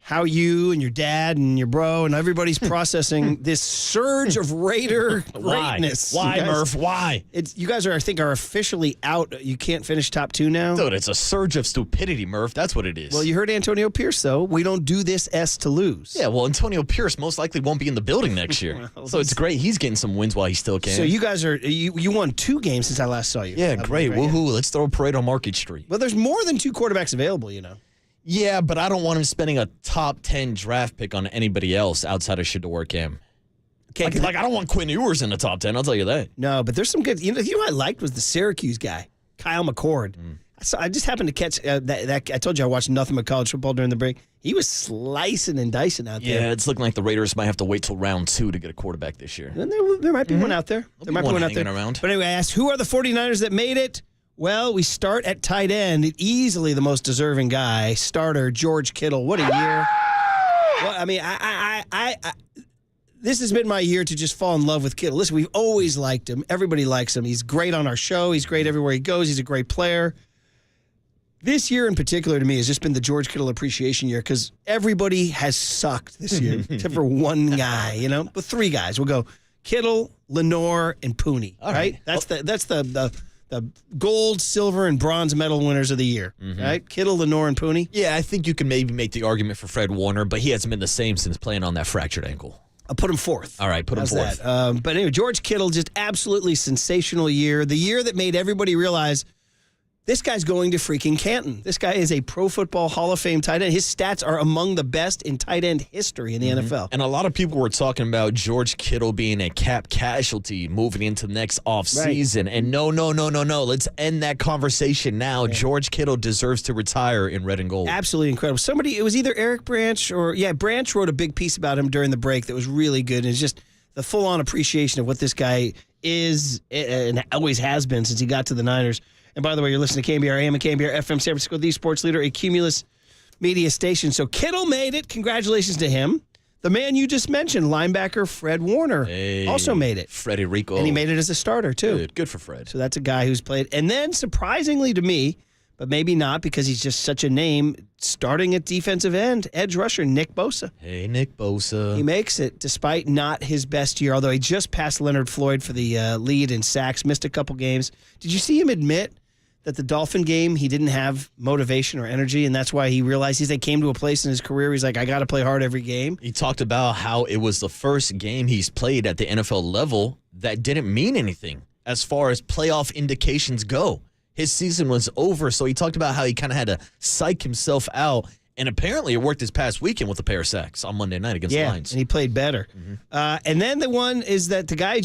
how you and your dad and your bro and everybody's processing this surge of Raider greatness. Why, Murph? Why? You guys are, I think, are officially out. You can't finish top 2 now. Dude, it's a surge of stupidity, Murph. That's what it is. Well, you heard Antonio Pierce, though. We don't do this S to lose. Yeah, well, Antonio Pierce most likely won't be in the building next year. So it's great. He's getting some wins while he still can. So you guys are, you won 2 games since I last saw you. Yeah, great. Right? Woohoo. Let's throw a parade on Market Street. Well, there's more than 2 quarterbacks available, you know. Yeah, but I don't want him spending a top 10 draft pick on anybody else outside of Shador Kim. Okay, like I don't want Quinn Ewers in the top 10, I'll tell you that. No, but there's some good. You know who I liked was the Syracuse guy, Kyle McCord. So I just happened to catch that. I told you I watched nothing but college football during the break. He was slicing and dicing out there. Yeah, it's looking like the Raiders might have to wait till round 2 to get a quarterback this year. And there might be one out there. There might be one out there. Around. But anyway, I asked, who are the 49ers that made it? Well, we start at tight end. Easily the most deserving guy, starter George Kittle. What a year! Well, I mean, I this has been my year to just fall in love with Kittle. Listen, we've always liked him. Everybody likes him. He's great on our show. He's great everywhere he goes. He's a great player. This year in particular to me has just been the George Kittle appreciation year because everybody has sucked this year, except for one guy. You know, but 3 guys. We'll go Kittle, Lenore, and Pooney. All right, that's the gold, silver, and bronze medal winners of the year, right? Kittle, Lenore, and Pooney. Yeah, I think you can maybe make the argument for Fred Warner, but he hasn't been the same since playing on that fractured ankle. I'll put him 4th. All right, put him 4th. But anyway, George Kittle, just absolutely sensational year. The year that made everybody realize This guy's going to freaking Canton. This guy is a Pro Football Hall of Fame tight end. His stats are among the best in tight end history in the NFL. And a lot of people were talking about George Kittle being a cap casualty moving into next offseason. Right. And no. Let's end that conversation now. Yeah. George Kittle deserves to retire in red and gold. Absolutely incredible. It was either Eric Branch or, Branch wrote a big piece about him during the break that was really good. And it's just the full-on appreciation of what this guy is and always has been since he got to the Niners. And by the way, you're listening to KNBR AM and KNBR FM San Francisco, the sports leader, a Cumulus media station. So Kittle made it. Congratulations to him. The man you just mentioned, linebacker Fred Warner, also made it. Freddie Rico. And he made it as a starter, too. Good for Fred. So that's a guy who's played. And then, surprisingly to me, but maybe not because he's just such a name, starting at defensive end, edge rusher Nick Bosa. Hey, Nick Bosa. He makes it despite not his best year, although he just passed Leonard Floyd for the lead in sacks, missed a couple games. Did you see him admit that the Dolphin game, he didn't have motivation or energy, and that's why he realized they came to a place in his career he's like, I got to play hard every game. He talked about how it was the first game he's played at the NFL level that didn't mean anything as far as playoff indications go. His season was over, so he talked about how he kind of had to psych himself out, and apparently it worked this past weekend with a pair of sacks on Monday night against the Lions. And he played better. And then the one is that the guy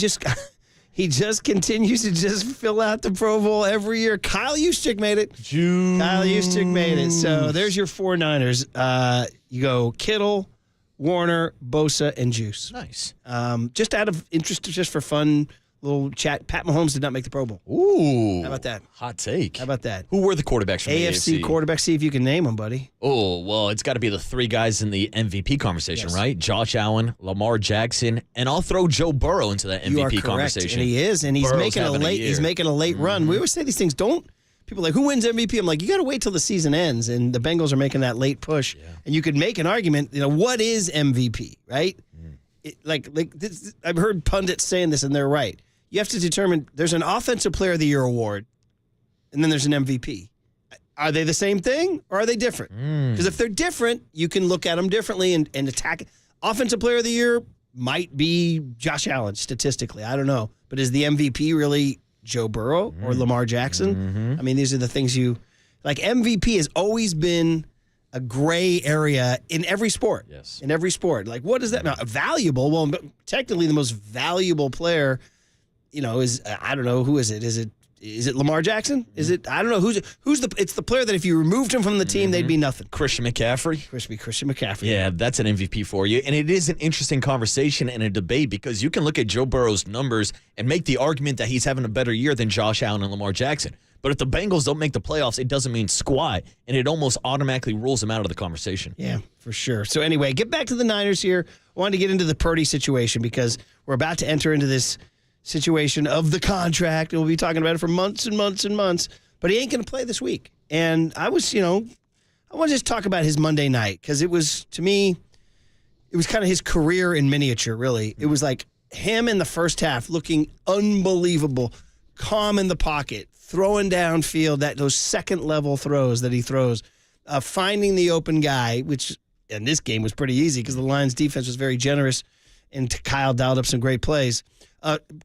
he just continues to just fill out the Pro Bowl every year. Kyle Juszczyk made it. Kyle Juszczyk made it. So there's your 4 Niners. You go Kittle, Warner, Bosa, and Juice. Nice. Just out of interest, just for fun, little chat. Pat Mahomes did not make the Pro Bowl. Ooh. How about that? Hot take. How about that? Who were the quarterbacks from the AFC? Quarterbacks, see if you can name them, buddy. Oh, well, it's got to be the 3 guys in the MVP conversation, right? Josh Allen, Lamar Jackson, and I'll throw Joe Burrow into that MVP conversation. And he is, and he's Burrow's making a late run. We always say these things, people are like, who wins MVP? I'm like, you got to wait till the season ends, and the Bengals are making that late push. Yeah. And you could make an argument, what is MVP, right? I've heard pundits saying this, and they're right. You have to determine there's an Offensive Player of the Year award, and then there's an MVP. Are they the same thing, or are they different? Because if they're different, you can look at them differently and attack it. Offensive Player of the Year might be Josh Allen, statistically. I don't know. But is the MVP really Joe Burrow or Lamar Jackson? I mean, these are the things MVP has always been a gray area in every sport. Yes. In every sport. Like, what is that now? Valuable? Well, technically the most valuable player is I don't know, who is it? Is it Lamar Jackson? Is it? I don't know it's the player that if you removed him from the team, they'd be nothing. Christian McCaffrey. Christian McCaffrey. Yeah, that's an MVP for you, and it is an interesting conversation and a debate because you can look at Joe Burrow's numbers and make the argument that he's having a better year than Josh Allen and Lamar Jackson. But if the Bengals don't make the playoffs, it doesn't mean squat, and it almost automatically rules them out of the conversation. Yeah, for sure. So anyway, get back to the Niners here. I wanted to get into the Purdy situation because we're about to enter into this situation of the contract. We'll be talking about it for months and months and months, but he ain't going to play this week. And I want to just talk about his Monday night because it was, to me, it was kind of his career in miniature, really. It was like him in the first half looking unbelievable, calm in the pocket, throwing downfield, those second-level throws that he throws, finding the open guy, which in this game was pretty easy because the Lions' defense was very generous, and Kyle dialed up some great plays.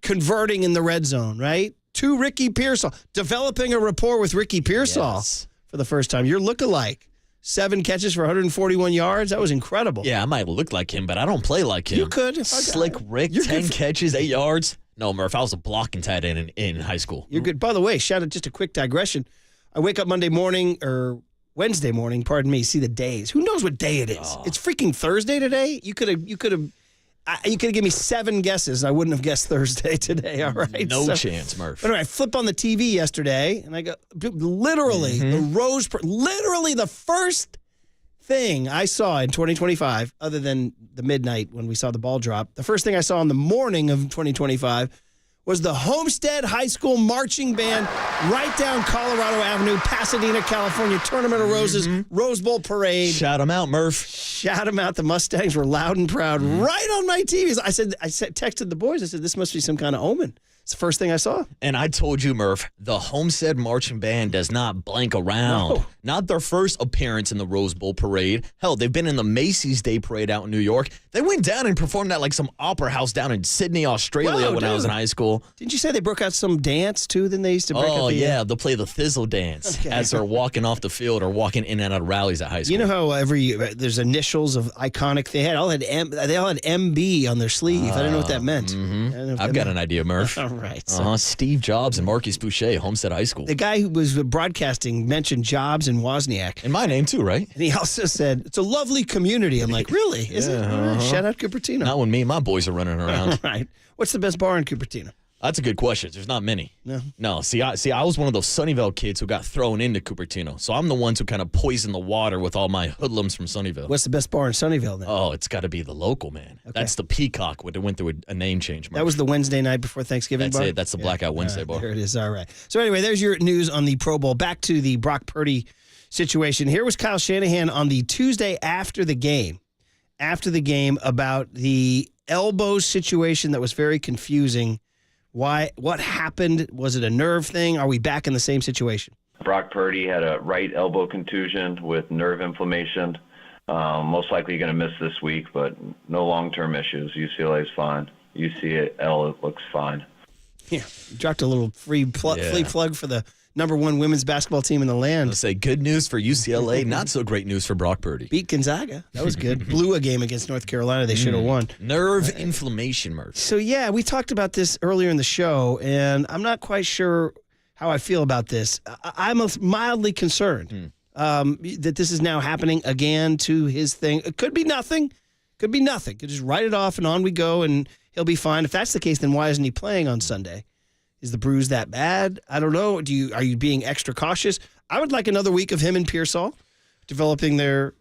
Converting in the red zone, right? To Ricky Pearsall. Developing a rapport with Ricky Pearsall for the first time. Your look-alike. 7 catches for 141 yards. That was incredible. Yeah, I might look like him, but I don't play like him. You could. Slick Rick, 10 catches, 8 yards. No, Murph, I was a blocking tight end in high school. You're good. By the way, shout out, just a quick digression. I wake up Monday morning, or Wednesday morning, pardon me, see the days. Who knows what day it is? Oh. It's freaking Thursday today. You could have given me 7 guesses, and I wouldn't have guessed Thursday today, all right? No chance, Murph. But anyway, I flip on the TV yesterday, and I go, literally, literally the first thing I saw in 2025, other than the midnight when we saw the ball drop, the first thing I saw in the morning of 2025 was the Homestead High School Marching Band right down Colorado Avenue, Pasadena, California, Tournament of Roses, Rose Bowl Parade. Shout them out, Murph. Shout them out. The Mustangs were loud and proud right on my TV. I texted the boys. I said, this must be some kind of omen. It's the first thing I saw. And I told you, Murph, the Homestead Marching Band does not blank around. No. Not their first appearance in the Rose Bowl parade. Hell, they've been in the Macy's Day Parade out in New York. They went down and performed at like some opera house down in Sydney, Australia when I was in high school. Didn't you say they broke out some dance, too? Then they used to break out they'll play the Thizzle dance as they're walking off the field or walking in and out of rallies at high school. You know how there's initials of iconic. They all had MB on their sleeve. I didn't know what that meant. I've got an idea, Murph. All right. Steve Jobs and Marcus Boucher, Homestead High School. The guy who was broadcasting mentioned Jobs and Wozniak. And my name too, right? And he also said, it's a lovely community. I'm like, really? Is it? All right. Shout out Cupertino. Not when me and my boys are running around. Right. What's the best bar in Cupertino? That's a good question. There's not many. No. See, I was one of those Sunnyvale kids who got thrown into Cupertino. So I'm the ones who kind of poisoned the water with all my hoodlums from Sunnyvale. What's the best bar in Sunnyvale then? Oh, it's got to be the local, man. Okay. That's the Peacock when it went through a name change. Mark. That was the Wednesday night before Thanksgiving That's bar? it. That's the Blackout Wednesday bar. There it is. All right. So anyway, there's your news on the Pro Bowl. Back to the Brock Purdy situation. Here was Kyle Shanahan on the Tuesday after the game about the elbow situation that was very confusing. What happened? Was it a nerve thing? Are we back in the same situation? Brock Purdy had a right elbow contusion with nerve inflammation. Most likely going to miss this week, but no long-term issues. UCLA is fine. UCL looks fine. Yeah, dropped a little free plug for the #1 women's basketball team in the land. Let's say good news for UCLA, not so great news for Brock Purdy. Beat Gonzaga. That was good. Blew a game against North Carolina. They should have won. Nerve inflammation, Murph. So, yeah, we talked about this earlier in the show, and I'm not quite sure how I feel about this. I'm mildly concerned that this is now happening again to his thing. It could be nothing. Could just write it off, and on we go, and he'll be fine. If that's the case, then why isn't he playing on Sunday? Is the bruise that bad? I don't know. Are you being extra cautious? I would like another week of him and Pearsall developing their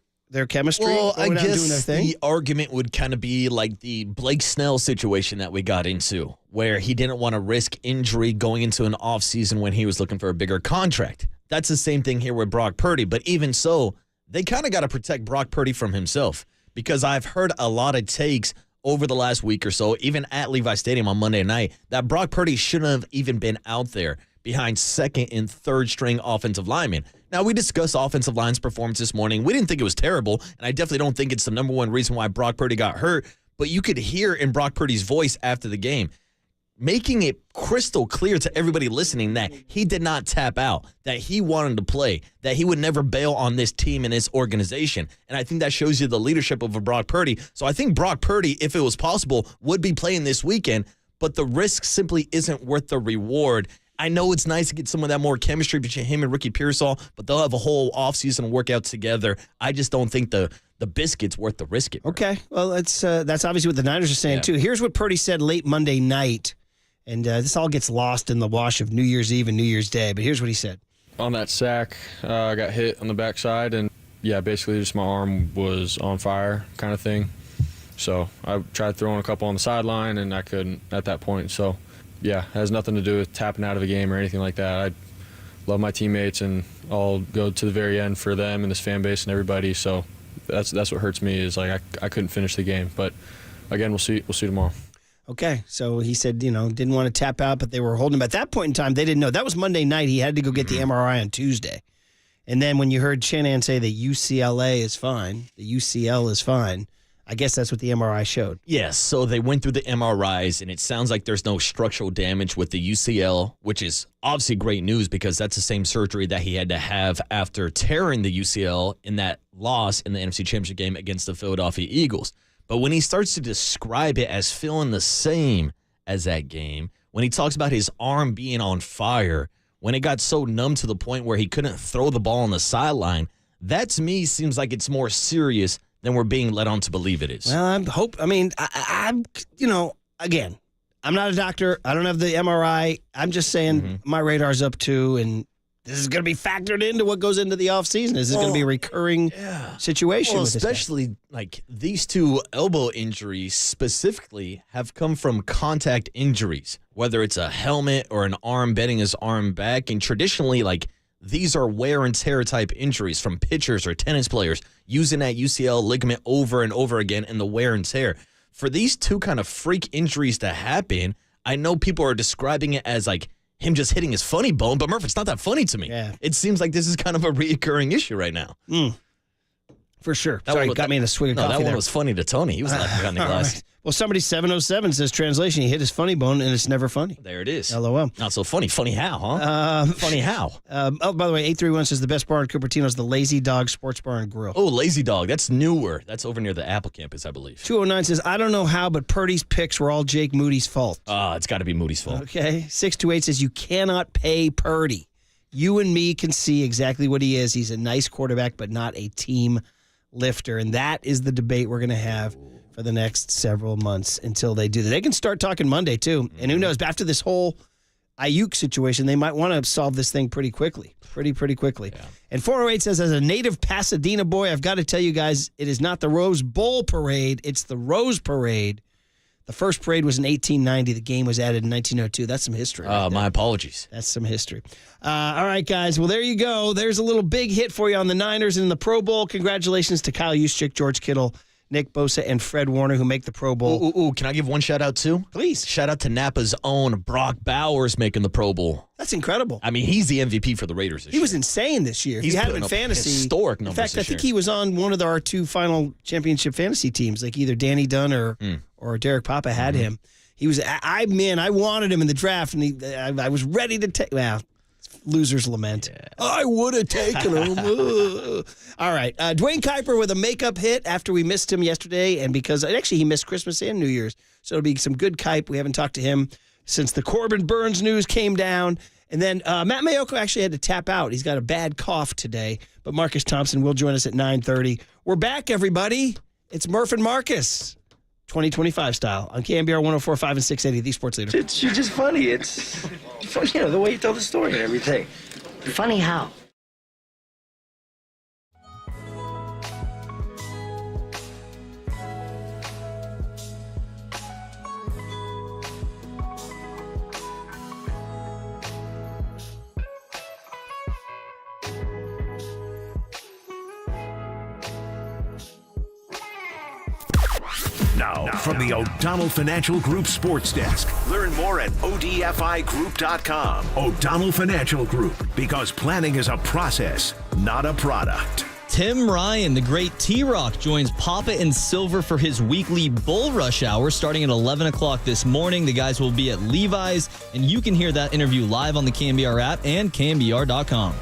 chemistry. Well, I doing their guess thing. the argument would kind of be like the Blake Snell situation that we got into, where he didn't want to risk injury going into an offseason when he was looking for a bigger contract. That's the same thing here with Brock Purdy. But even so, they kind of got to protect Brock Purdy from himself, because I've heard a lot of takes over the last week or so, even at Levi Stadium on Monday night, that Brock Purdy shouldn't have even been out there behind second and third string offensive linemen. Now, we discussed offensive line's performance this morning. We didn't think it was terrible, and I definitely don't think it's the #1 reason why Brock Purdy got hurt, but you could hear in Brock Purdy's voice after the game, making it crystal clear to everybody listening that he did not tap out, that he wanted to play, that he would never bail on this team and this organization. And I think that shows you the leadership of a Brock Purdy. So I think Brock Purdy, if it was possible, would be playing this weekend, but the risk simply isn't worth the reward. I know it's nice to get some of that more chemistry between him and Ricky Pearsall, but they'll have a whole offseason workout together. I just don't think the biscuit's worth the risk. Okay, well, that's obviously what the Niners are saying, too. Here's what Purdy said late Monday night. And this all gets lost in the wash of New Year's Eve and New Year's Day. But here's what he said. On that sack, I got hit on the backside, and basically just my arm was on fire kind of thing. So I tried throwing a couple on the sideline, and I couldn't at that point. So, it has nothing to do with tapping out of a game or anything like that. I love my teammates, and I'll go to the very end for them and this fan base and everybody. So that's what hurts me is like I couldn't finish the game. But again, we'll see tomorrow. Okay, so he said, didn't want to tap out, but they were holding him. At that point in time, they didn't know. That was Monday night. He had to go get the MRI on Tuesday. And then when you heard Shanahan say that UCLA is fine, the UCL is fine, I guess that's what the MRI showed. Yes, so they went through the MRIs, and it sounds like there's no structural damage with the UCL, which is obviously great news because that's the same surgery that he had to have after tearing the UCL in that loss in the NFC Championship game against the Philadelphia Eagles. But when he starts to describe it as feeling the same as that game, when he talks about his arm being on fire, when it got so numb to the point where he couldn't throw the ball on the sideline, that to me seems like it's more serious than we're being led on to believe it is. Well, again, I'm not a doctor. I don't have the MRI. I'm just saying my radar's up too, and this is going to be factored into what goes into the offseason. Is this going to be a recurring situation? Well, with this especially like these two elbow injuries specifically have come from contact injuries, whether it's a helmet or an arm bending his arm back. And traditionally, like these are wear and tear type injuries from pitchers or tennis players using that UCL ligament over and over again in the wear and tear. For these two kind of freak injuries to happen, I know people are describing it as like him just hitting his funny bone, but Murph, it's not that funny to me. Yeah. It seems like this is kind of a reoccurring issue right now. For sure. That Sorry, one- got me in a swig of coffee that one there. was funny to Tony. He was laughing on the All glass. right. Well, somebody 707 says translation, he hit his funny bone and it's never funny. There it is. LOL. Not so funny. Funny how, huh? Funny how? Oh, by the way, 831 says the best bar in Cupertino is the Lazy Dog Sports Bar and Grill. Oh, Lazy Dog. That's newer. That's over near the Apple campus, I believe. 209 says, I don't know how, but Purdy's picks were all Jake Moody's fault. It's got to be Moody's fault. Okay. 628 says, you cannot pay Purdy. You and me can see exactly what he is. He's a nice quarterback, but not a team lifter. And that is the debate we're going to have for the next several months until they do that. They can start talking Monday, too. And who knows, after this whole Ayuk situation, they might want to solve this thing pretty quickly. Pretty quickly. Yeah. And 408 says, as a native Pasadena boy, I've got to tell you guys, it is not the Rose Bowl parade. It's the Rose Parade. The first parade was in 1890. The game was added in 1902. That's some history. My apologies. That's some history. All right, guys. Well, there you go. There's a little big hit for you on the Niners in the Pro Bowl. Congratulations to Kyle Juszczyk, George Kittle, Nick Bosa, and Fred Warner, who make the Pro Bowl. Ooh, can I give one shout out too? Please. Shout out to Napa's own Brock Bowers making the Pro Bowl. That's incredible. I mean, he's the MVP for the Raiders this He year. was insane this year. He's He had him putting in up fantasy. historic In numbers fact, I this think year. he was on one of our two final championship fantasy teams, like either Danny Dunn or Derek Papa had him. He was, I wanted him in the draft, and I was ready to take. Well, losers lament. Yeah. I would have taken him. All right, Duane Kuiper with a makeup hit after we missed him yesterday, and because actually he missed Christmas and New Year's, so it'll be some good Kuip. We haven't talked to him since the Corbin Burnes news came down. And then Matt Mayoko actually had to tap out. He's got a bad cough today, but Marcus Thompson will join us at 9:30. We're back, everybody. It's Murph and Marcus. 2025 style on KNBR 104.5 and 680, the Sports Leader. It's just funny. It's funny, the way you tell the story and everything. Funny how? Now, from the O'Donnell Financial Group Sports Desk. Learn more at ODFIGroup.com. O'Donnell Financial Group, because planning is a process, not a product. Tim Ryan, the great T-Rock, joins Papa and Silver for his weekly Bull Rush Hour starting at 11 o'clock this morning. The guys will be at Levi's, and you can hear that interview live on the KNBR app and KNBR.com.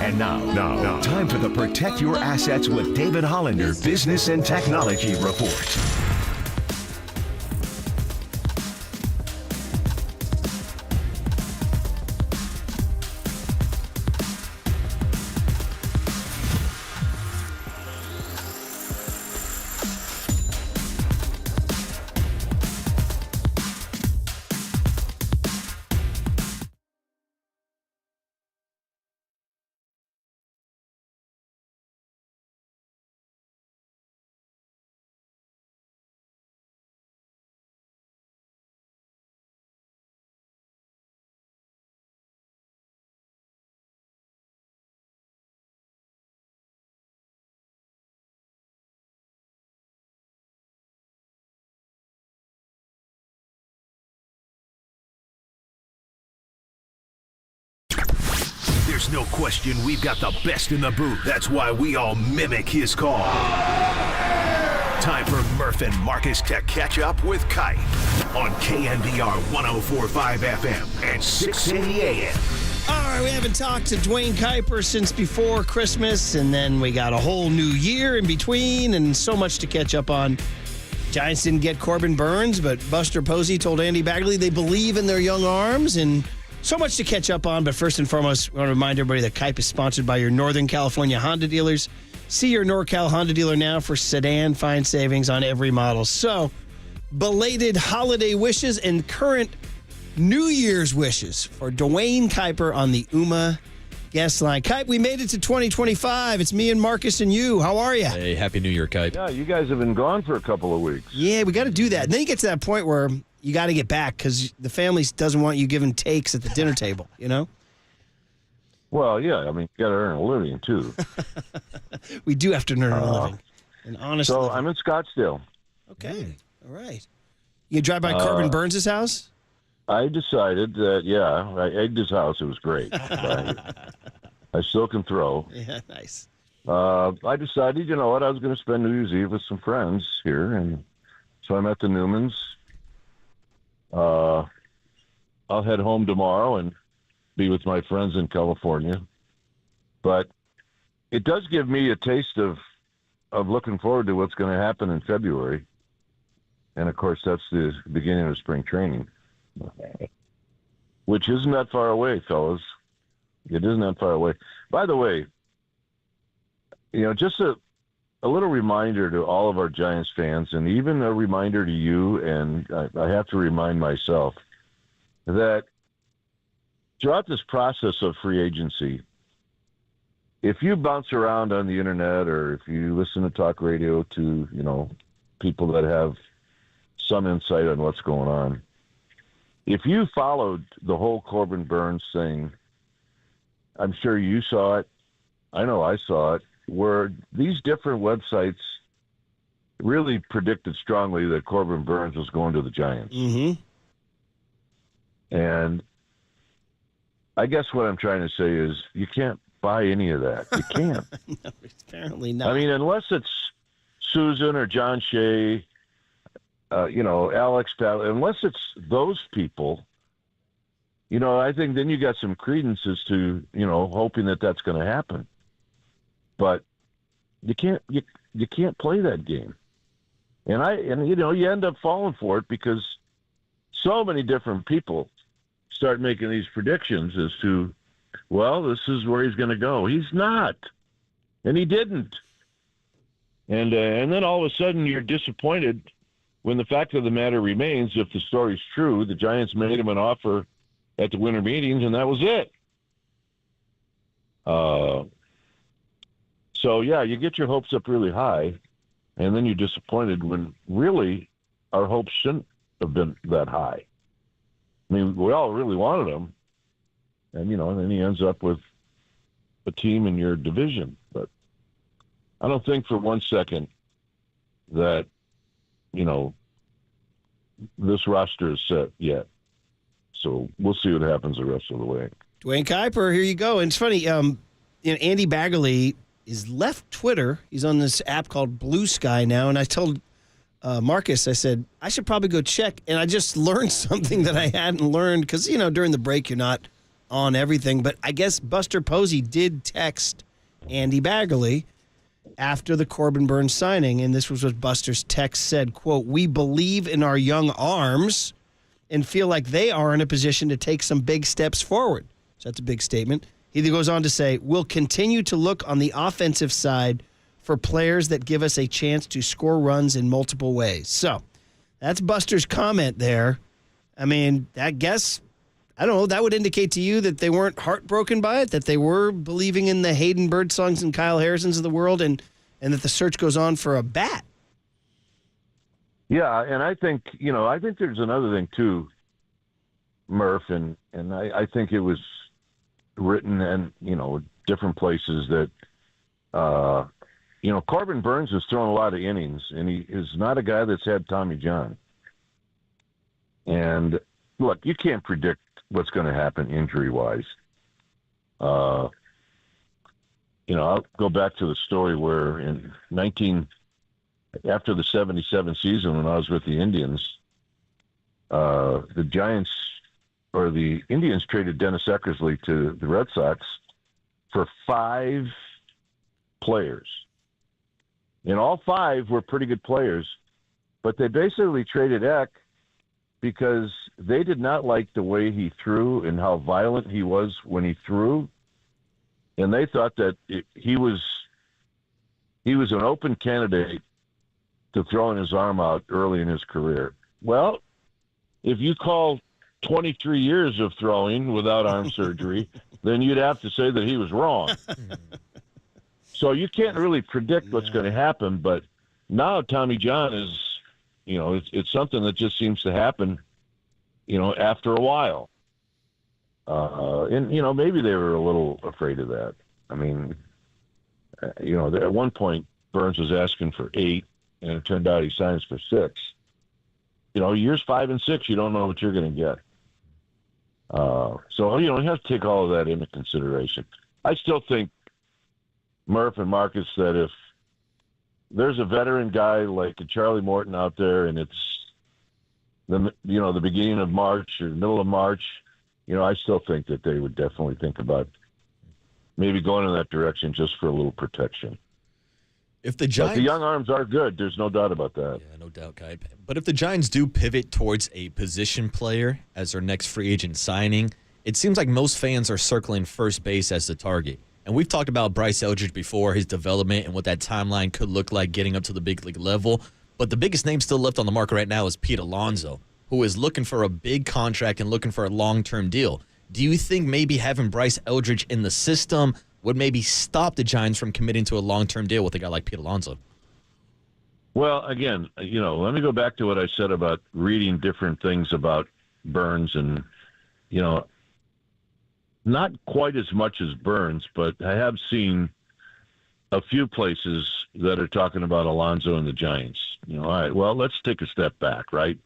And now, time for the Protect Your Assets with David Hollander Business and Technology Report. There's no question we've got the best in the booth. That's why we all mimic his call. Time for Murph and Marcus to catch up with Kite on KNBR 104.5 FM and 680 AM. All right, we haven't talked to Duane Kuiper since before Christmas, and then we got a whole new year in between and so much to catch up on. Giants didn't get Corbin Burnes, but Buster Posey told Andy Bagley they believe in their young arms, and so much to catch up on. But first and foremost, I want to remind everybody that Kuiper is sponsored by your Northern California Honda dealers. See your NorCal Honda dealer now for sedan fine savings on every model. So, belated holiday wishes and current New Year's wishes for Duane Kuiper on the UMA guest line. Kuiper, we made it to 2025. It's me and Marcus and you. How are you? Hey, Happy New Year, Kuiper. Yeah, you guys have been gone for a couple of weeks. Yeah, we got to do that. And then you get to that point where you got to get back because the family doesn't want you giving takes at the dinner table, you know? Well, yeah, I mean, you got to earn a living, too. We do have to earn a living. And honestly, so I'm in Scottsdale. Okay, all right. You drive by Corbin Burnes' house? I decided that, I egged his house. It was great. I still can throw. Yeah, nice. I decided, you know what, I was going to spend New Year's Eve with some friends here, and so I'm at the Newmans. I'll head home tomorrow and be with my friends in California. But it does give me a taste of looking forward to what's going to happen in February. And, of course, that's the beginning of spring training, which isn't that far away, fellas. It isn't that far away. By the way, you know, just a little reminder to all of our Giants fans, and even a reminder to you, and I have to remind myself, that throughout this process of free agency, if you bounce around on the internet or if you listen to talk radio to, you know, people that have some insight on what's going on, if you followed the whole Corbin Burnes thing, I'm sure you saw it. I know I saw it, where these different websites really predicted strongly that Corbin Burnes was going to the Giants. Mm-hmm. And I guess what I'm trying to say is you can't buy any of that. You can't. No, apparently not. I mean, unless it's Susan or John Shea, you know, Alex Pal, unless it's those people, you know, I think then you got some credences to, you know, hoping that that's going to happen. But you can't play that game. And you know, you end up falling for it because so many different people start making these predictions as to, well, this is where he's going to go. He's not. And he didn't. And then all of a sudden you're disappointed when the fact of the matter remains, if the story's true, the Giants made him an offer at the winter meetings, and that was it. So, yeah, you get your hopes up really high, and then you're disappointed when really our hopes shouldn't have been that high. I mean, we all really wanted him, and, you know, and then he ends up with a team in your division. But I don't think for one second that, you know, this roster is set yet. So we'll see what happens the rest of the way. Duane Kuiper, here you go. And it's funny, you know, Andy Bagley is left Twitter. He's on this app called Blue Sky now. And I told Marcus, I said, I should probably go check. And I just learned something that I hadn't learned because, you know, during the break, you're not on everything. But I guess Buster Posey did text Andy Baggerly after the Corbin Burnes signing, and this was what Buster's text said, quote, "We believe in our young arms and feel like they are in a position to take some big steps forward." So that's a big statement. He goes on to say, "We'll continue to look on the offensive side for players that give us a chance to score runs in multiple ways." So that's Buster's comment there. I mean, I guess, I don't know, that would indicate to you that they weren't heartbroken by it, that they were believing in the Hayden Birdsongs and Kyle Harrisons of the world, and that the search goes on for a bat. Yeah, and I think there's another thing too, Murph, and I think it was written and, different places that, Corbin Burnes has thrown a lot of innings, and he is not a guy that's had Tommy John. And look, you can't predict what's going to happen injury-wise. I'll go back to the story where after the 77 season when I was with the Indians, the Giants or the Indians traded Dennis Eckersley to the Red Sox for 5 players. And all 5 were pretty good players, but they basically traded Eck because they did not like the way he threw and how violent he was when he threw. And they thought that he was an open candidate to throwing his arm out early in his career. Well, if you call 23 years of throwing without arm surgery, then you'd have to say that he was wrong. So you can't really predict what's going to happen, but now Tommy John is, it's something that just seems to happen, after a while. And maybe they were a little afraid of that. I mean, at one point Burnes was asking for 8, and it turned out he signs for 6. Years 5 and 6, you don't know what you're going to get. So, you have to take all of that into consideration. I still think, Murph and Marcus, that if there's a veteran guy like a Charlie Morton out there and it's the beginning of March or the middle of March, I still think that they would definitely think about maybe going in that direction just for a little protection. If the Giants, but the young arms are good, there's no doubt about that. Yeah, no doubt, Kai. But if the Giants do pivot towards a position player as their next free agent signing, it seems like most fans are circling first base as the target. And we've talked about Bryce Eldridge before, his development and what that timeline could look like getting up to the big league level. But the biggest name still left on the market right now is Pete Alonso, who is looking for a big contract and looking for a long-term deal. Do you think maybe having Bryce Eldridge in the system would maybe stop the Giants from committing to a long-term deal with a guy like Pete Alonso? Well, again, let me go back to what I said about reading different things about Burnes and, not quite as much as Burnes, but I have seen a few places that are talking about Alonso and the Giants. All right, well, let's take a step back, right?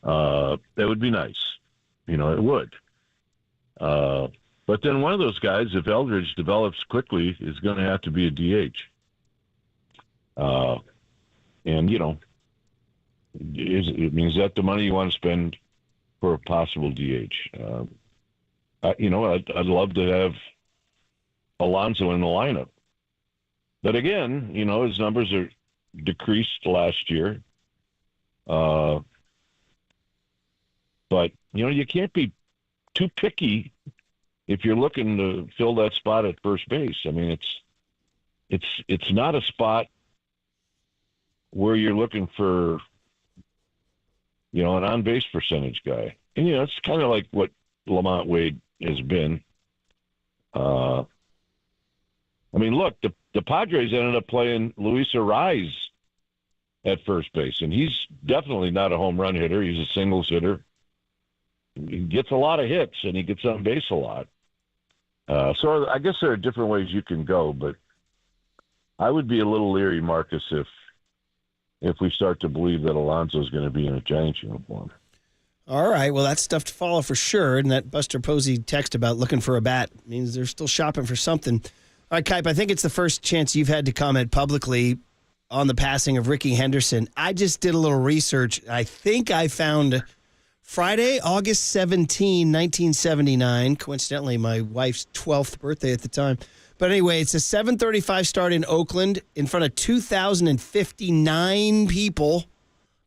That would be nice. It would. But then one of those guys, if Eldridge develops quickly, is going to have to be a DH. And, is that the money you want to spend for a possible DH? I'd love to have Alonso in the lineup. But again, his numbers are decreased last year. But, you can't be too picky if you're looking to fill that spot at first base. I mean, it's not a spot where you're looking for, an on-base percentage guy. And, it's kind of like what Lamont Wade has been. Look, the Padres ended up playing Luis Arraez at first base, and he's definitely not a home run hitter. He's a singles hitter. He gets a lot of hits, and he gets on base a lot. So I guess there are different ways you can go, but I would be a little leery, Marcus, if we start to believe that Alonso is going to be in a Giants uniform. All right, well, that's stuff to follow for sure. And that Buster Posey text about looking for a bat means they're still shopping for something. All right, Kipe, I think it's the first chance you've had to comment publicly on the passing of Ricky Henderson. I just did a little research. I think I found Friday, August 17, 1979. Coincidentally, my wife's 12th birthday at the time. But anyway, it's a 7:35 start in Oakland in front of 2,059 people.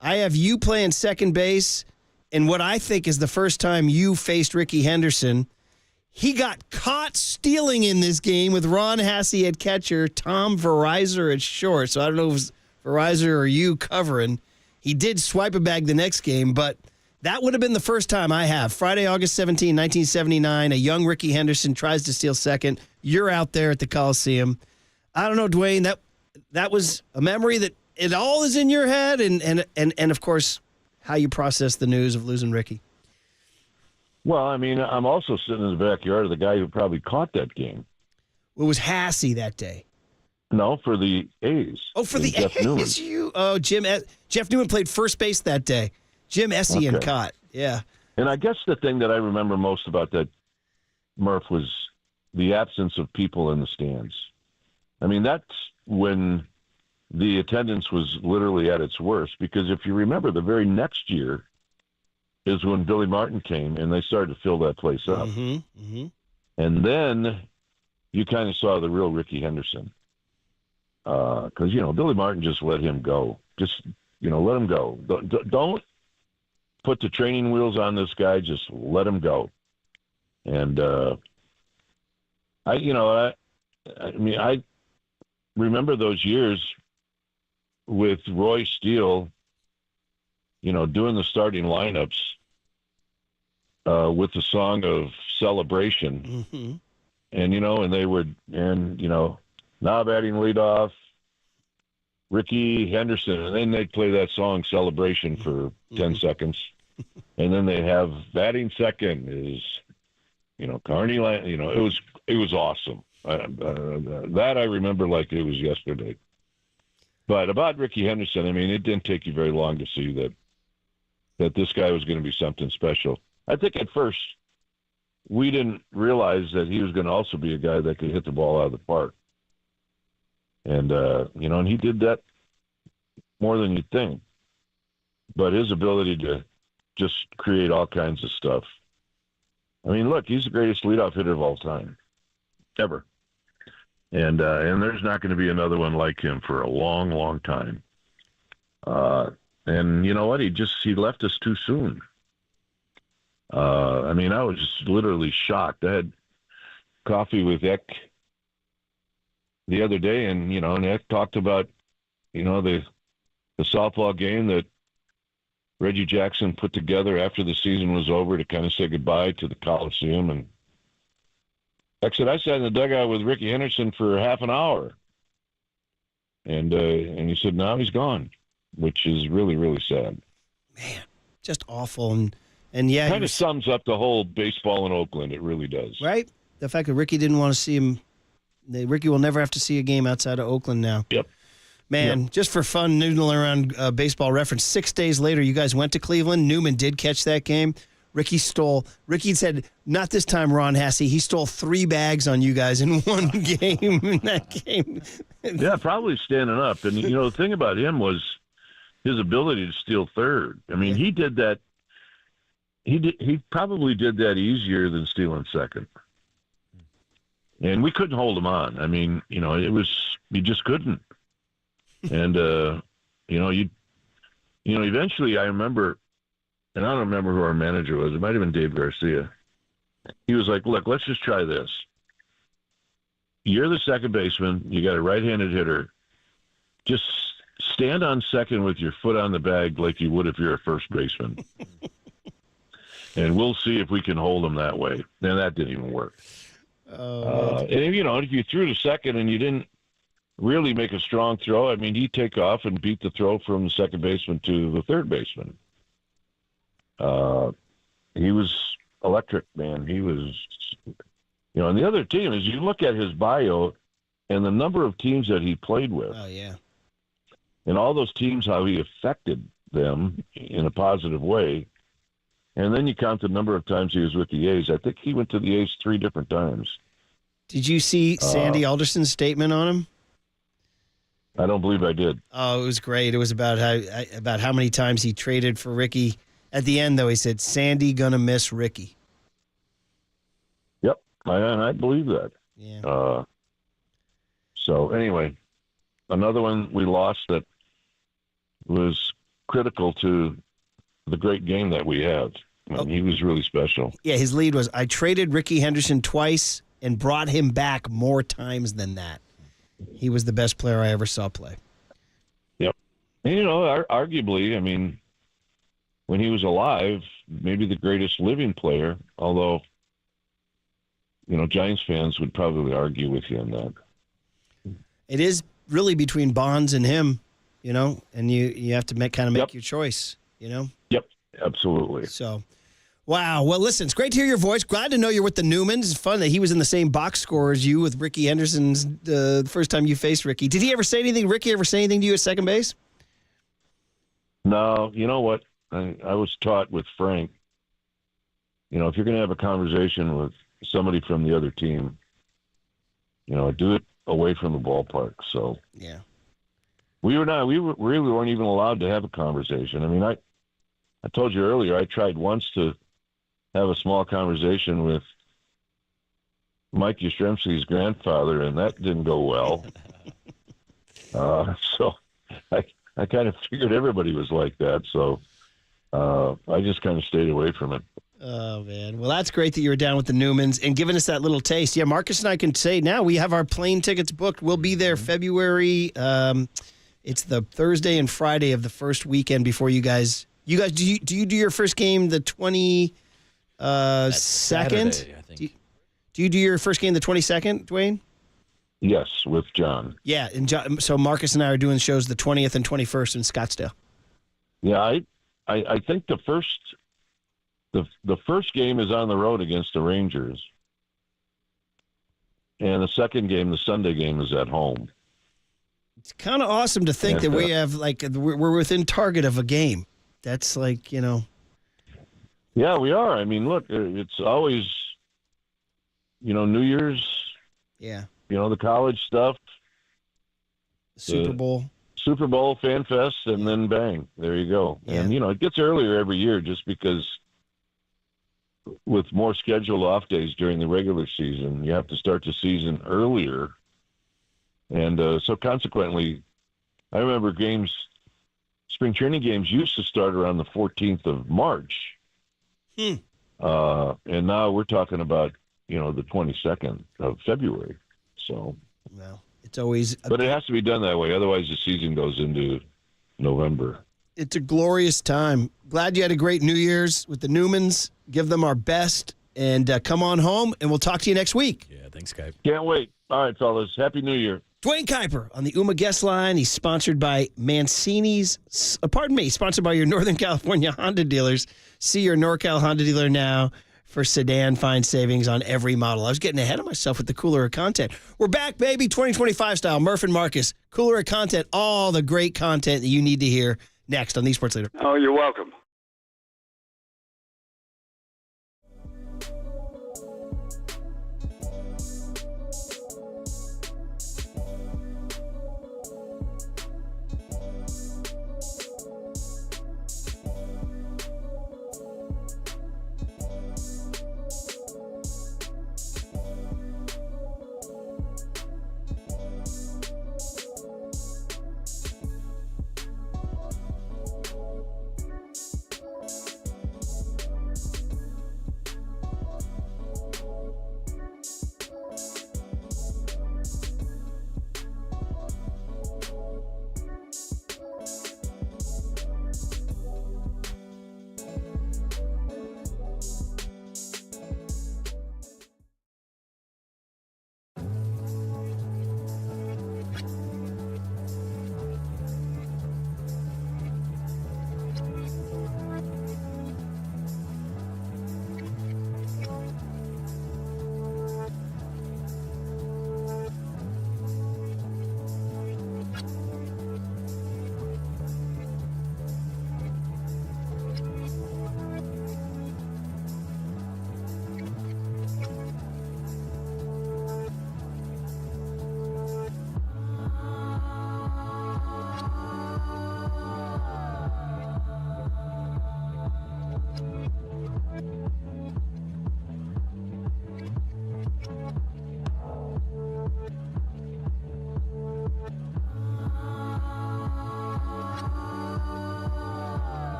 I have you playing second base in what I think is the first time you faced Ricky Henderson. He got caught stealing in this game with Ron Hassey at catcher, Tom Verizor at short. So I don't know if it was Verizor or you covering. He did swipe a bag the next game, but that would have been the first time I have. Friday, August 17, 1979, a young Ricky Henderson tries to steal second. You're out there at the Coliseum. I don't know, Duane, that was a memory that it all is in your head, and of course, how you process the news of losing Ricky. Well, I mean, I'm also sitting in the backyard of the guy who probably caught that game. It was Hassey that day. No, for the A's. Oh, for the Jeff A's. Newman. Jeff Newman played first base that day. Jim Essien caught. Yeah. And I guess the thing that I remember most about that, Murph, was the absence of people in the stands. I mean, that's when the attendance was literally at its worst, because if you remember, the very next year is when Billy Martin came and they started to fill that place up. And then you kind of saw the real Ricky Henderson. Because, Billy Martin just let him go. Just, let him go. Don't put the training wheels on this guy. Just let him go. And, I remember those years with Roy Steele, doing the starting lineups with the song of Celebration. And, and they would, now batting leadoff, Ricky Henderson, and then they'd play that song Celebration for 10 seconds. And then they have batting second is, Carney Land, it was awesome. That I remember like it was yesterday. But about Ricky Henderson, I mean, it didn't take you very long to see that this guy was going to be something special. I think at first we didn't realize that he was going to also be a guy that could hit the ball out of the park. And, and he did that more than you'd think. But his ability to just create all kinds of stuff. I mean, look, he's the greatest leadoff hitter of all time, ever. And there's not going to be another one like him for a long, long time. And you know what? He left us too soon. I mean, I was just literally shocked. I had coffee with Eck the other day, and Eck talked about, the softball game that Reggie Jackson put together after the season was over to kind of say goodbye to the Coliseum. And Eck said, I sat in the dugout with Ricky Henderson for half an hour. And he said, now he's gone, which is really, really sad. Man, just awful. And yeah, kind of sums up the whole baseball in Oakland. It really does. Right? The fact that Ricky didn't want to see him. Ricky will never have to see a game outside of Oakland now. Yep. Man, just for fun, noodling around Baseball Reference, 6 days later, you guys went to Cleveland. Newman did catch that game. Ricky said, not this time, Ron Hassey. He stole 3 bags on you guys in one game in that game. Yeah, probably standing up. And, the thing about him was his ability to steal third. I mean, he did that. He probably did that easier than stealing second. And we couldn't hold him on. I mean, you just couldn't. And, eventually I remember, and I don't remember who our manager was. It might have been Dave Garcia. He was like, look, let's just try this. You're the second baseman. You got a right-handed hitter. Just stand on second with your foot on the bag like you would if you're a first baseman. And we'll see if we can hold him that way. And that didn't even work. And if you threw to second and you didn't really make a strong throw, I mean, he'd take off and beat the throw from the second baseman to the third baseman. He was electric, man. He was, and the other team is, you look at his bio and the number of teams that he played with. Oh, yeah. And all those teams, how he affected them in a positive way. And then you count the number of times he was with the A's. I think he went to the A's 3 different times. Did you see Sandy Alderson's statement on him? I don't believe I did. Oh, it was great. It was about how many times he traded for Ricky At the end, though, he said, Sandy gonna miss Ricky. Yep, I believe that. Yeah. So anyway, another one we lost that was critical to the great game that we had. I mean, he was really special. Yeah, his lead was, I traded Ricky Henderson twice and brought him back more times than that. He was the best player I ever saw play. Yep. And, arguably, I mean, when he was alive, maybe the greatest living player, although, Giants fans would probably argue with you on that. It is really between Bonds and him, and you have to make your choice, Yep, absolutely. So, wow. Well, listen, it's great to hear your voice. Glad to know you're with the Newmans. It's fun that he was in the same box score as you with Ricky Henderson's the first time you faced Ricky. Did he ever say anything? Ricky ever say anything to you at second base? No, you know what? I was taught with Frank, if you're going to have a conversation with somebody from the other team, do it away from the ballpark. So yeah, we really weren't even allowed to have a conversation. I mean, I told you earlier, I tried once to have a small conversation with Mike Yastrzemski's grandfather, and that didn't go well. So I kind of figured everybody was like that. So I just kind of stayed away from it. Oh, man. Well, that's great that you were down with the Newmans and giving us that little taste. Yeah, Marcus and I can say now we have our plane tickets booked. We'll be there February. It's the Thursday and Friday of the first weekend before you guys. Do you do your first game the 22nd? Saturday, I think. Do you do your first game the 22nd, Duane? Yes, with John. Yeah, and so Marcus and I are doing shows the 20th and 21st in Scottsdale. Yeah, I think the first game is on the road against the Rangers, and the second game, the Sunday game, is at home. It's kind of awesome to think that we have we're within target of a game. That's Yeah, we are. I mean, look, it's always, New Year's. Yeah. The college stuff. Super Bowl, Fan Fest, and then bang, there you go. Yeah. And, it gets earlier every year just because with more scheduled off days during the regular season, you have to start the season earlier. And so consequently, I remember spring training games used to start around the 14th of March. And now we're talking about, the 22nd of February. So, well, it's always. But it has to be done that way. Otherwise, the season goes into November. It's a glorious time. Glad you had a great New Year's with the Newmans. Give them our best and come on home, and we'll talk to you next week. Yeah, thanks, Kuiper. Can't wait. All right, fellas. Happy New Year. Duane Kuiper on the UMA guest line. He's sponsored by sponsored by your Northern California Honda dealers. See your NorCal Honda dealer now for sedan find savings on every model. I was getting ahead of myself with the Cooler of Content. We're back, baby, 2025 style. Murph and Marcus, Cooler of Content, all the great content that you need to hear next on the Sports Leader. Oh, you're welcome.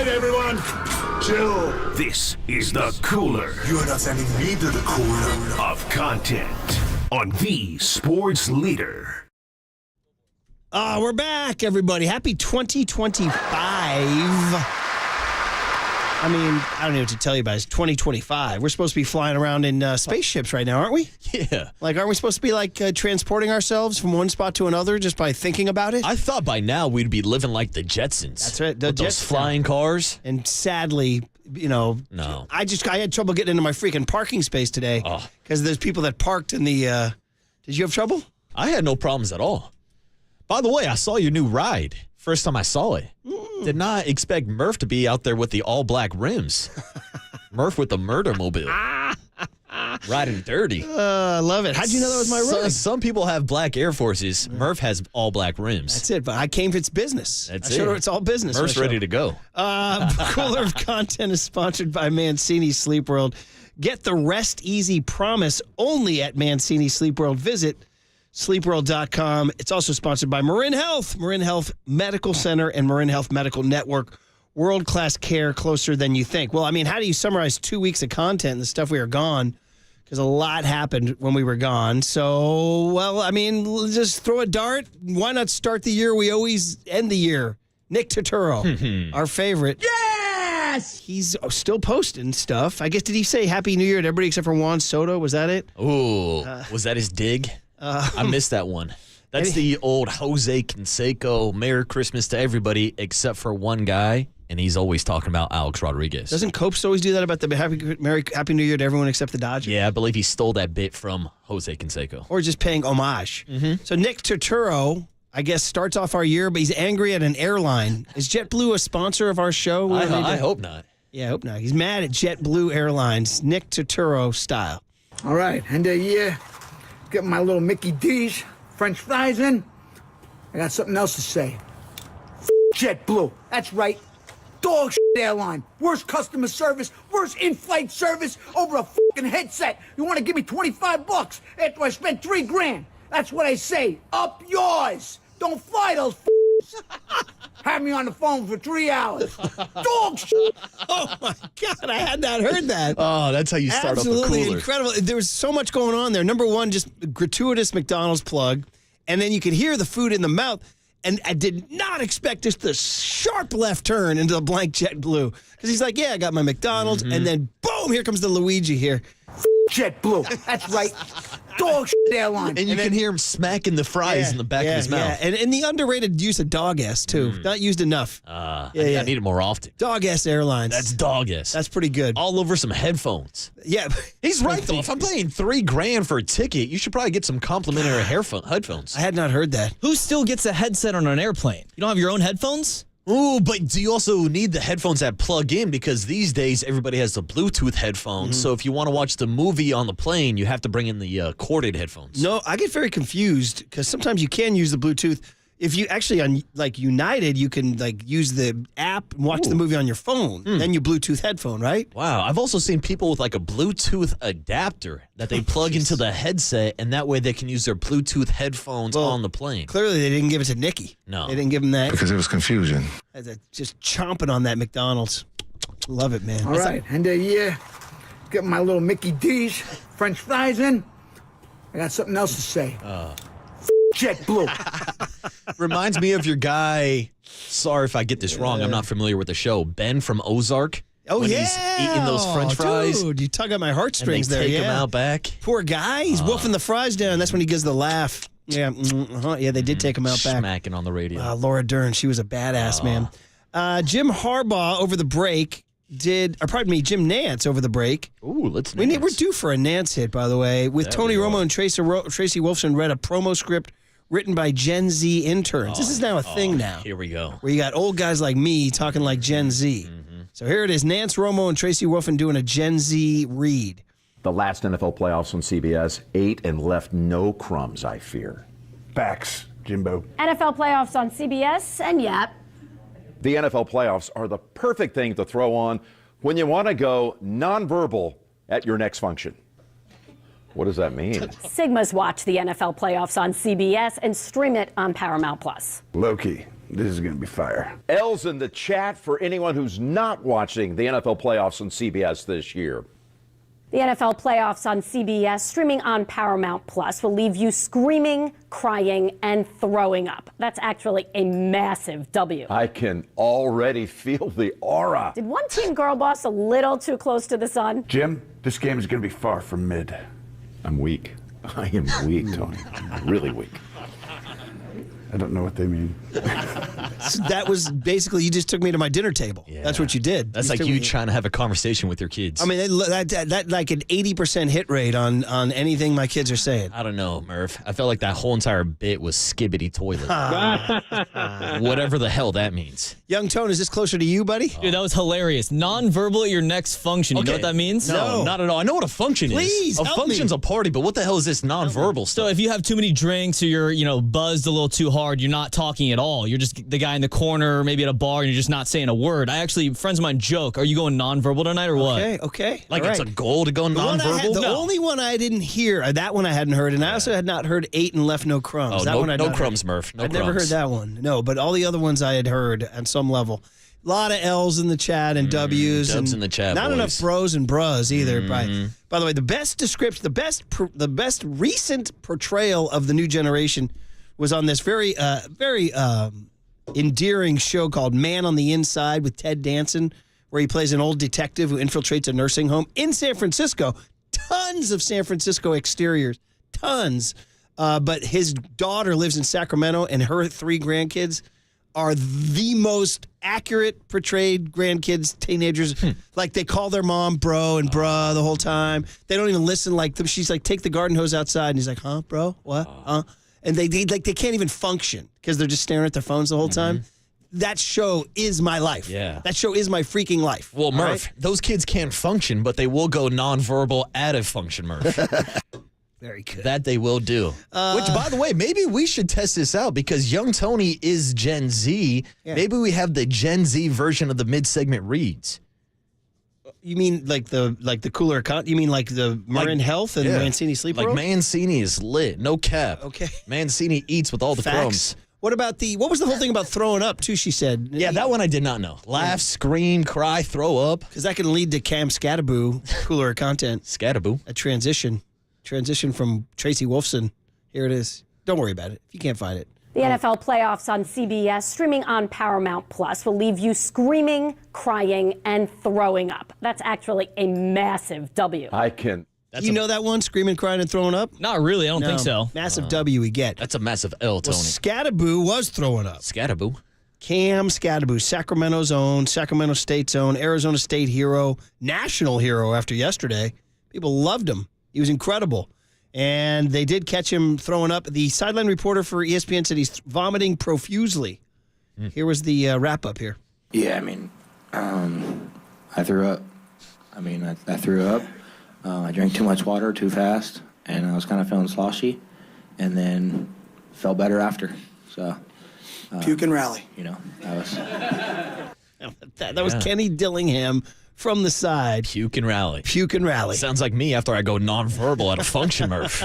right, everyone. Chill. This is the Cooler. You're not sending me to the Cooler. Of content on the Sports Leader. We're back, everybody. Happy 2025. I mean, I don't know what to tell you about. It's 2025. We're supposed to be flying around in spaceships right now, aren't we? Yeah. Like, aren't we supposed to be, like, transporting ourselves from one spot to another just by thinking about it? I thought by now we'd be living like the Jetsons. That's right. With those flying cars. And sadly, no. I had trouble getting into my freaking parking space today because there's people that parked in the. Did you have trouble? I had no problems at all. By the way, I saw your new ride. First time I saw it. Did not expect Murph to be out there with the all-black rims. Murph with the murder mobile. Riding dirty. I love it. How'd you know that was my rig? Some people have black Air Forces. Murph has all-black rims. That's it, but I came for its business. That's I it. showed her it's all business. Murph's ready to go. Cooler of Content is sponsored by Mancini Sleep World. Get the Rest Easy promise only at Mancini Sleep World. Visit sleepworld.com. It's also sponsored by Marin Health Medical Center and Marin Health Medical Network. World-class care closer than you think. Well, I mean, how do you summarize 2 weeks of content and the stuff we are gone? Because a lot happened when we were gone. So, well, I mean, just throw a dart. Why not start the year? We always end the year. Nick Turturro, our favorite. Yes! He's still posting stuff. I guess, did he say Happy New Year to everybody except for Juan Soto? Was that it? Ooh, was that his dig? I missed that one. That's the old Jose Canseco, Merry Christmas to everybody except for one guy, and he's always talking about Alex Rodriguez. Doesn't Copes always do that about the Happy New Year to everyone except the Dodgers? Yeah, I believe he stole that bit from Jose Canseco. Or just paying homage. So Nick Turturro, I guess, starts off our year, but he's angry at an airline. Is JetBlue a sponsor of our show? I hope not. Yeah, I hope not. He's mad at JetBlue Airlines, Nick Turturro style. All right, end of the year. Get my little Mickey D's, French fries in. I got something else to say. JetBlue. That's right. Dog airline. Worst customer service, worst in-flight service over a fucking headset. You want to give me $25 after I spent $3,000? That's what I say. Up yours. Don't fly those Have me on the phone for 3 hours. Dog shit. Oh, my God. I had not heard that. Oh, that's how you start off a Cooler. Absolutely incredible. There was so much going on there. Number one, just gratuitous McDonald's plug. And then you could hear the food in the mouth. And I did not expect just the sharp left turn into the blank JetBlue. Because he's like, yeah, I got my McDonald's. And then, boom, here comes the Luigi here. JetBlue. That's right. Dog airline. And you can hear him smacking the fries in the back of his mouth. Yeah. And the underrated use of dog S, too. Not used enough. I need it more often. Dog S Airlines. That's dog S. That's pretty good. All over some headphones. Yeah. He's right, though. If I'm paying $3,000 for a ticket, you should probably get some complimentary headphones. I had not heard that. Who still gets a headset on an airplane? You don't have your own headphones? Ooh, but do you also need the headphones that plug in? Because these days, everybody has the Bluetooth headphones. So if you want to watch the movie on the plane, you have to bring in the corded headphones. No, I get very confused because sometimes you can use the Bluetooth. If you actually on like United, you can like use the app and watch the movie on your phone. Then you Bluetooth headphone, right? Wow, I've also seen people with like a Bluetooth adapter that they plug into the headset, and that way they can use their Bluetooth headphones on the plane. Clearly, they didn't give it to Nikki. No, they didn't give him that because it was confusion. Just chomping on that McDonald's. Love it, man. All right, end of the year. Get my little Mickey D's, French fries in. I got something else to say. JetBlue. Reminds me of your guy. Sorry if I get this wrong. I'm not familiar with the show. Ben from Ozark. Oh, when yeah. He's eating those French fries. Dude, you tug at my heartstrings and they there. take him out back. Poor guy. He's wolfing the fries down. That's when he gives the laugh. Yeah, yeah, they did take him out back. Smacking on the radio. Laura Dern, she was a badass, man. Jim Harbaugh over the break Jim Nantz over the break. Ooh, we're due for a Nantz hit, by the way. With Tony Romo and Tracy Wolfson read a promo script written by Gen Z interns. This is now a thing now. Here we go. Where you got old guys like me talking like Gen Z. So here it is, Nantz, Romo, and Tracy Wolfson doing a Gen Z read. The last NFL playoffs on CBS, ate and left no crumbs, I fear. Facts, Jimbo. NFL playoffs on CBS, and yep. The NFL playoffs are the perfect thing to throw on when you want to go nonverbal at your next function. What does that mean? Sigmas watch the NFL playoffs on CBS and stream it on Paramount+. Low-key. This is going to be fire. L's in the chat for anyone who's not watching the NFL playoffs on CBS this year. The NFL playoffs on CBS, streaming on Paramount Plus, will leave you screaming, crying, and throwing up. That's actually a massive W. I can already feel the aura. Did one team girl boss a little too close to the sun? Jim, this game is going to be far from mid. I'm weak. I am weak, Tony. I'm really weak. I don't know what they mean. So that was basically, you just took me to my dinner table. Yeah. That's what you did. That's like you trying to have a conversation with your kids. I mean, that like an 80% hit rate on anything my kids are saying. I don't know, Murph. I felt like that whole entire bit was skibbity toilet. Whatever the hell that means. Young Tone, is this closer to you, buddy? Dude, that was hilarious. Non-verbal at your next function. You know what that means? No, not at all. I know what a function Please, is. A help function's me. a party, but what the hell is this non-verbal stuff? So if you have too many drinks or you're, buzzed a little too hard, you're not talking at all. You're just the guy in the corner, maybe at a bar, and you're just not saying a word. Friends of mine joke, are you going non-verbal tonight or what? Okay. Like All it's right. a goal to go non-verbal? The only one I didn't hear, that one I hadn't heard, and I also had not heard 8 and left no crumbs. Oh, that one I'd no not crumbs, heard. Murph. No I'd crumbs. never heard that one. No, but all the other ones I had heard on some level. A lot of L's in the chat and W's. Dubs and in the chat, Not boys. enough bros and brus either. By the way, the best description, the best recent portrayal of the new generation was on this very endearing show called Man on the Inside with Ted Danson, where he plays an old detective who infiltrates a nursing home in San Francisco. Tons of San Francisco exteriors, tons. But his daughter lives in Sacramento, and her 3 grandkids are the most accurate portrayed grandkids, teenagers. Like, they call their mom bro and bruh the whole time. They don't even listen like them. She's like, take the garden hose outside. And he's like, huh, bro? What? Huh? And they can't even function because they're just staring at their phones the whole time. That show is my life. Yeah. That show is my freaking life. Well, All Murph, right? those kids can't function, but they will go non-verbal at a function, Murph. Very good. That they will do. Which, by the way, maybe we should test this out because young Tony is Gen Z. Yeah. Maybe we have the Gen Z version of the mid-segment reads. You mean like the cooler account? You mean like the Marin Health and Mancini Sleep Like World? Mancini is lit. No cap. Okay. Mancini eats with all the Facts. crumbs. What was the whole thing about throwing up too, she said? Yeah, that one I did not know. Laugh, scream, cry, throw up. Because that can lead to Cam Scattaboo, cooler content. Scattaboo. A transition from Tracy Wolfson. Here it is. Don't worry about it if you can't find it. The NFL playoffs on CBS, streaming on Paramount Plus, will leave you screaming, crying, and throwing up. That's actually a massive W. I can. You know that one? Screaming, crying, and throwing up? Not really. I don't think so. Massive W we get. That's a massive L, Tony. Well, Scattaboo was throwing up. Scattaboo. Cam Scattaboo, Sacramento's own, Sacramento State's own, Arizona State hero, national hero after yesterday. People loved him. He was incredible. And they did catch him throwing up. The sideline reporter for ESPN said he's vomiting profusely. Here was the wrap-up here. Yeah, I mean, I threw up. I threw up. I drank too much water too fast, and I was kind of feeling sloshy, and then felt better after. So, Puke and rally. That was... That was Kenny Dillingham from the side. Puke and rally. Puke and rally. Sounds like me after I go non-verbal at a function, Murph.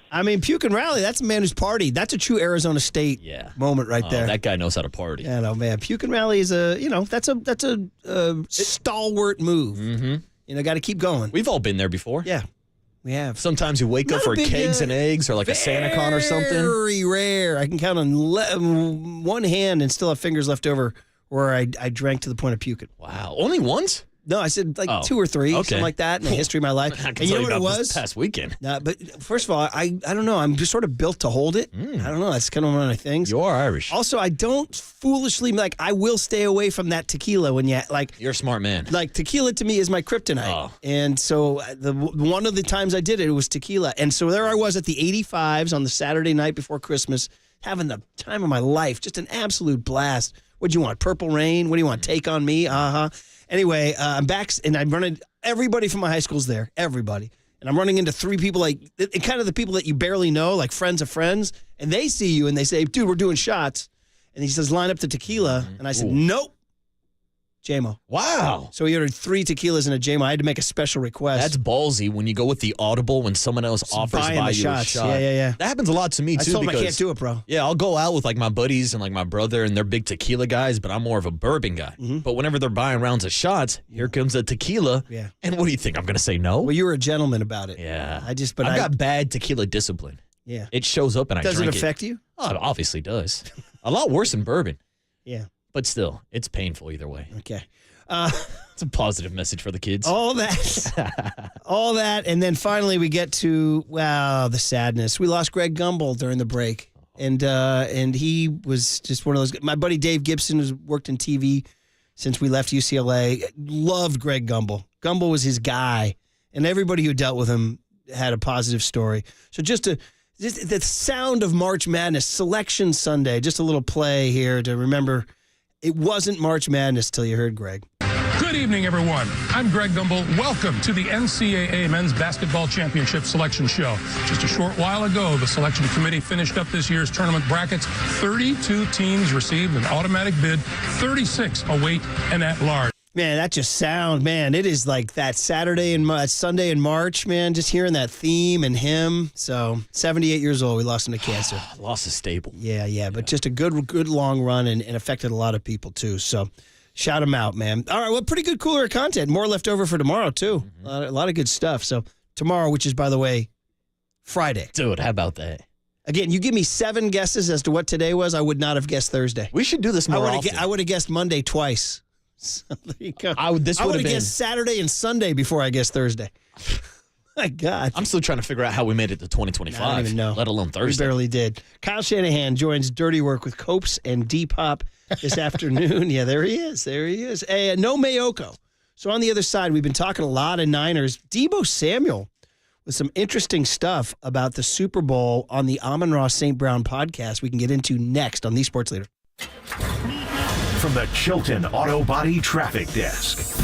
I mean, puke and rally, that's a man who's partied. That's a true Arizona State moment right there. That guy knows how to party. Yeah, no, man. Puke and rally is that's a stalwart move. Mm-hmm. Got to keep going. We've all been there before. Yeah, we have. Sometimes you wake up for kegs and eggs or like a SantaCon or something. Very rare. I can count on one hand and still have fingers left over where I drank to the point of puking. Wow. Only once? No, I said like 2 or 3, something like that in the history of my life. I can And you tell know what it about was? this past weekend. But first of all, I don't know. I'm just sort of built to hold it. I don't know. That's kind of one of my things. You are Irish. Also, I don't foolishly, I will stay away from that tequila when You're a smart man. Like, tequila to me is my kryptonite. Oh. And so one of the times I did it, it was tequila. And so there I was at the 85s on the Saturday night before Christmas, having the time of my life. Just an absolute blast. What'd you want? Purple Rain? What do you want? Take on Me? Anyway, I'm back, and I'm running. Everybody from my high school's there. Everybody. And I'm running into 3 people, kind of the people that you barely know, like friends of friends. And they see you, and they say, dude, we're doing shots. And he says, line up the tequila. And I said, nope. JMO. Wow. So he ordered 3 tequilas and a JMO. I had to make a special request. That's ballsy when you go with the audible when someone else offers to buy you a shot. Yeah. That happens a lot to me, too. I told him because, I can't do it, bro. Yeah, I'll go out with like my buddies and like my brother, and they're big tequila guys, but I'm more of a bourbon guy. Mm-hmm. But whenever they're buying rounds of shots, here comes a tequila. Yeah. And what do you think? I'm going to say no? Well, you were a gentleman about it. Yeah. I've got bad tequila discipline. Yeah. It shows up and I Does drink it affect you? Oh, it obviously does. A lot worse than bourbon. Yeah. But still, it's painful either way. Okay. It's a positive message for the kids. All that, and then finally we get to the sadness. We lost Greg Gumble during the break, and he was just one of those. My buddy Dave Gibson has worked in TV since we left UCLA. Loved Greg Gumble. Gumble was his guy, and everybody who dealt with him had a positive story. So just the sound of March Madness, Selection Sunday, just a little play here to remember. It wasn't March Madness till you heard Greg. Good evening, everyone. I'm Greg Gumble. Welcome to the NCAA Men's Basketball Championship Selection Show. Just a short while ago, the selection committee finished up this year's tournament brackets. 32 teams received an automatic bid, 36 await an at-large. Man, that just sound, man. It is like that Sunday in March, man. Just hearing that theme and him. So, 78 years old, we lost him to cancer. Loss is stable. Yeah. But just a good long run and affected a lot of people too. So, shout him out, man. All right, well, pretty good cooler content. More left over for tomorrow too. A lot of good stuff. So, tomorrow, which is, by the way, Friday. Dude, how about that? Again, you give me 7 guesses as to what today was, I would not have guessed Thursday. We should do this more often. I would have guessed Monday twice. So there you go. I would have guessed Saturday and Sunday before I guessed Thursday. My God. I'm still trying to figure out how we made it to 2025. I don't even know. Let alone Thursday. We barely did. Kyle Shanahan joins Dirty Work with Copes and Depop this afternoon. Yeah, there he is. Hey, no Mayoko. So on the other side, we've been talking a lot of Niners. Debo Samuel with some interesting stuff about the Super Bowl on the Amon-Ra St. Brown podcast we can get into next on The Sports Leader. From the Chilton Auto Body Traffic Desk.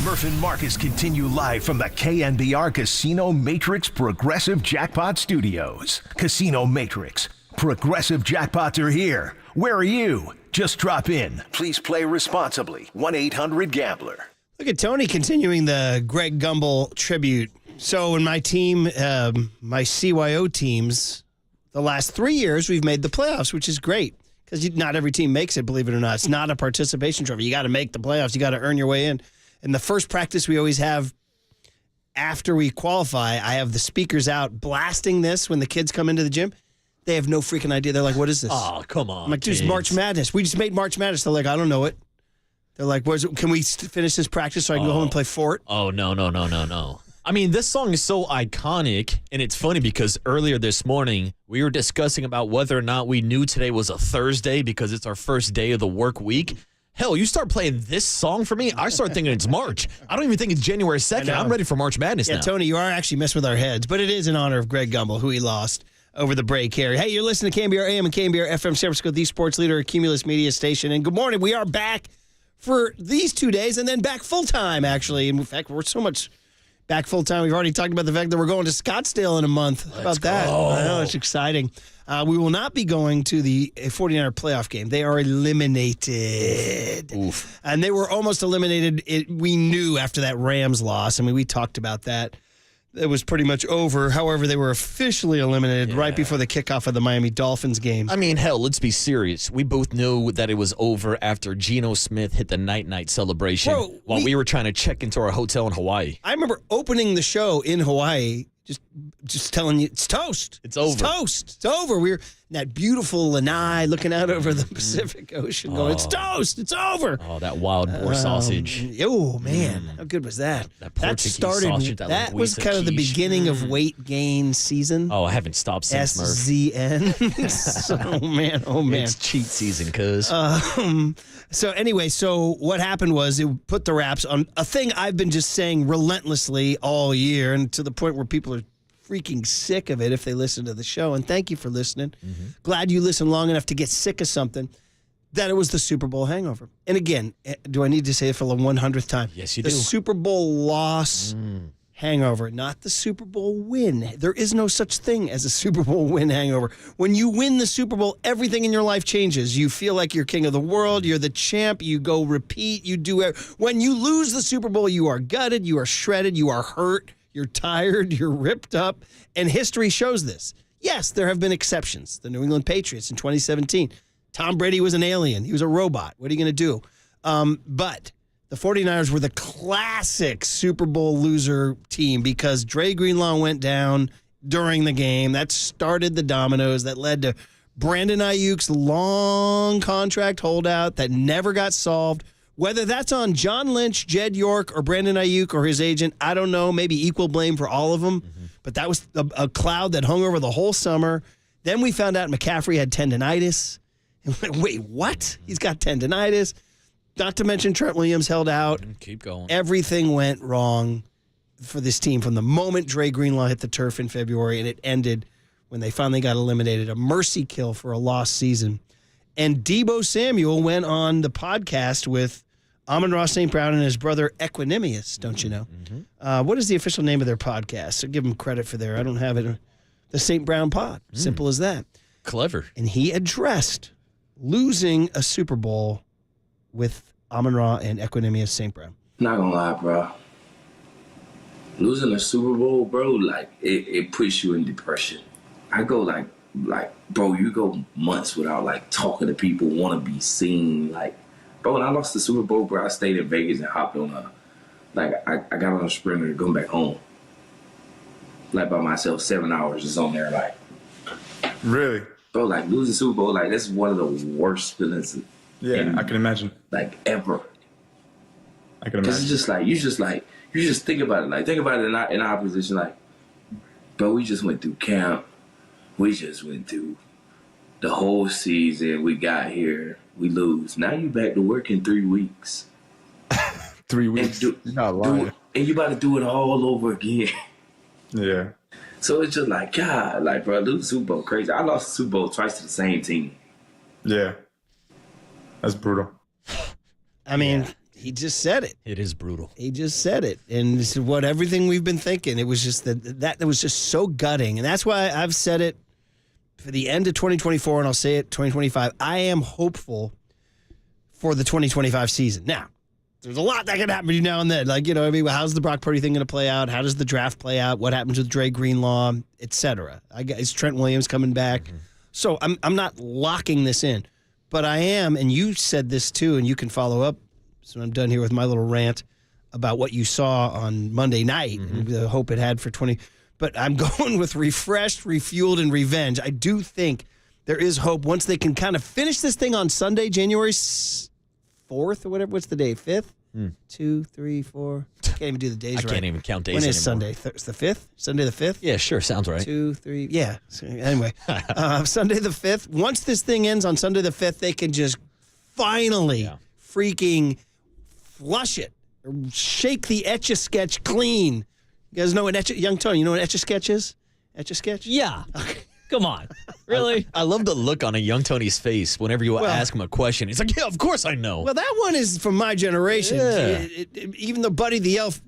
Murph and Marcus continue live from the KNBR Casino Matrix Progressive Jackpot Studios. Casino Matrix. Progressive jackpots are here. Where are you? Just drop in. Please play responsibly. 1-800-GAMBLER. Look at Tony continuing the Greg Gumble tribute. So in my team, my CYO teams, the last 3 years we've made the playoffs, which is great because not every team makes it, believe it or not. It's not a participation trophy. You got to make the playoffs. You got to earn your way in. And the first practice we always have after we qualify, I have the speakers out blasting this when the kids come into the gym. They have no freaking idea. They're like, what is this? Oh, come on. I'm like, dude, it's March Madness. We just made March Madness. They're like, I don't know it. They're like, can we finish this practice so I can go home and play Fort? Oh, no. I mean, this song is so iconic, and it's funny because earlier this morning, we were discussing about whether or not we knew today was a Thursday because it's our first day of the work week. Hell, you start playing this song for me, I start thinking it's March. I don't even think it's January 2nd. I'm ready for March Madness now. Yeah, Tony, you are actually messing with our heads, but it is in honor of Greg Gumble, who he lost over the break here. Hey, you're listening to KNBR AM and KNBR FM, San Francisco, the sports leader, Cumulus Media Station. And good morning. We are back for these 2 days and then back full-time, actually. In fact, we're so much back full-time. We've already talked about the fact that we're going to Scottsdale in a month. How about that? I know, it's exciting. We will not be going to the 49er playoff game. They are eliminated. Oof. And they were almost eliminated. We knew after that Rams loss. I mean, we talked about that. It was pretty much over. However, they were officially eliminated right before the kickoff of the Miami Dolphins game. I mean, hell, let's be serious. We both knew that it was over after Geno Smith hit the night-night celebration while we were trying to check into our hotel in Hawaii. I remember opening the show in Hawaii, just telling you, it's toast. It's over. It's toast. It's over. We were in that beautiful lanai looking out over the Pacific Ocean going, it's toast. It's over. Oh, that wild boar sausage. Oh, man. How good was that? That Portuguese sausage. That was kind of the beginning of weight gain season. Oh, I haven't stopped since, Murph. SZN. Oh, man. It's cheat season, cuz. So anyway, what happened was it put the wraps on a thing I've been just saying relentlessly all year, and to the point where people are freaking sick of it if they listen to the show. And thank you for listening. Glad you listened long enough to get sick of something. That it was the Super Bowl hangover. And again, do I need to say it for the 100th time? Yes, you do. do. The Super Bowl loss hangover, not the Super Bowl win. There is no such thing as a Super Bowl win hangover. When you win the Super Bowl, everything in your life changes. You feel like you're king of the world. You're the champ. You go repeat. You do it. When you lose the Super Bowl, you are gutted. You are shredded. You are hurt. You're tired. You're ripped up. And history shows this. Yes, there have been exceptions. The New England Patriots in 2017. Tom Brady was an alien. He was a robot. What are you going to do? But the 49ers were the classic Super Bowl loser team because Dre Greenlaw went down during the game. That started the dominoes. That led to Brandon Ayuk's long contract holdout that never got solved. Whether that's on John Lynch, Jed York, or Brandon Ayuk or his agent, I don't know. Maybe equal blame for all of them. But that was a cloud that hung over the whole summer. Then we found out McCaffrey had tendonitis. Wait, what? He's got tendonitis. Not to mention Trent Williams held out. Keep going. Everything went wrong for this team from the moment Dre Greenlaw hit the turf in February, and it ended when they finally got eliminated. A mercy kill for a lost season. And Debo Samuel went on the podcast with Amon-Ra St. Brown and his brother Equanimous, don't you know? What is the official name of their podcast? So give them credit for I don't have it. The St. Brown Pod. Simple as that. Clever. And he addressed losing a Super Bowl with Amon-Ra and Equanimous St. Brown. Not gonna lie, bro. Losing a Super Bowl, bro, like it puts you in depression. I go like, bro, you go months without like talking to people, want to be seen. Like, bro, when I lost the Super Bowl, bro, I stayed in Vegas and hopped on I got on a Sprinter to go back home. Like by myself, 7 hours just on there, like. Really? Bro, like losing Super Bowl, like that's one of the worst feelings. Yeah, I can imagine. Like ever. I can imagine. Because it's just like, you just think about it. Like, think about it in our position. Like, bro, we just went through camp. We just went through the whole season. We got here. We lose. Now you back to work in 3 weeks. 3 weeks? You're not lying. And you about to do it all over again. Yeah. So it's just like, God, like, bro, lose the Super Bowl crazy. I lost the Super Bowl twice to the same team. Yeah. That's brutal. I mean, He just said it. It is brutal. He just said it. And this is what everything we've been thinking. It was just that was just so gutting. And that's why I've said it for the end of 2024, and I'll say it 2025. I am hopeful for the 2025 season. Now, there's a lot that can happen between now and then. Like, how's the Brock Purdy thing going to play out? How does the draft play out? What happens with Dre Greenlaw, et cetera? Is Trent Williams coming back? Mm-hmm. So I'm not locking this in. But I am, and you said this too, and you can follow up. So I'm done here with my little rant about what you saw on Monday night and the hope it had for 20. But I'm going with refreshed, refueled, and revenge. I do think there is hope once they can kind of finish this thing on Sunday, January 4th or whatever. What's the day? 5th? 2, 3, 4. Can't even do the days right. I can't even count days anymore. When is anymore. Sunday? It's the 5th? Sunday the 5th? Yeah, sure. Sounds right. 2, 3. Yeah. So anyway, Sunday the 5th. Once this thing ends on Sunday the 5th, they can just finally freaking flush it. Or shake the Etch-a-Sketch clean. You guys know what Young Tony, you know what Etch-a-Sketch is? Etch-a-Sketch? Yeah. Okay. Come on. Really? I love the look on a Young Tony's face whenever you ask him a question. He's like, yeah, of course I know. Well, that one is from my generation. Yeah. Even though Buddy the Elf,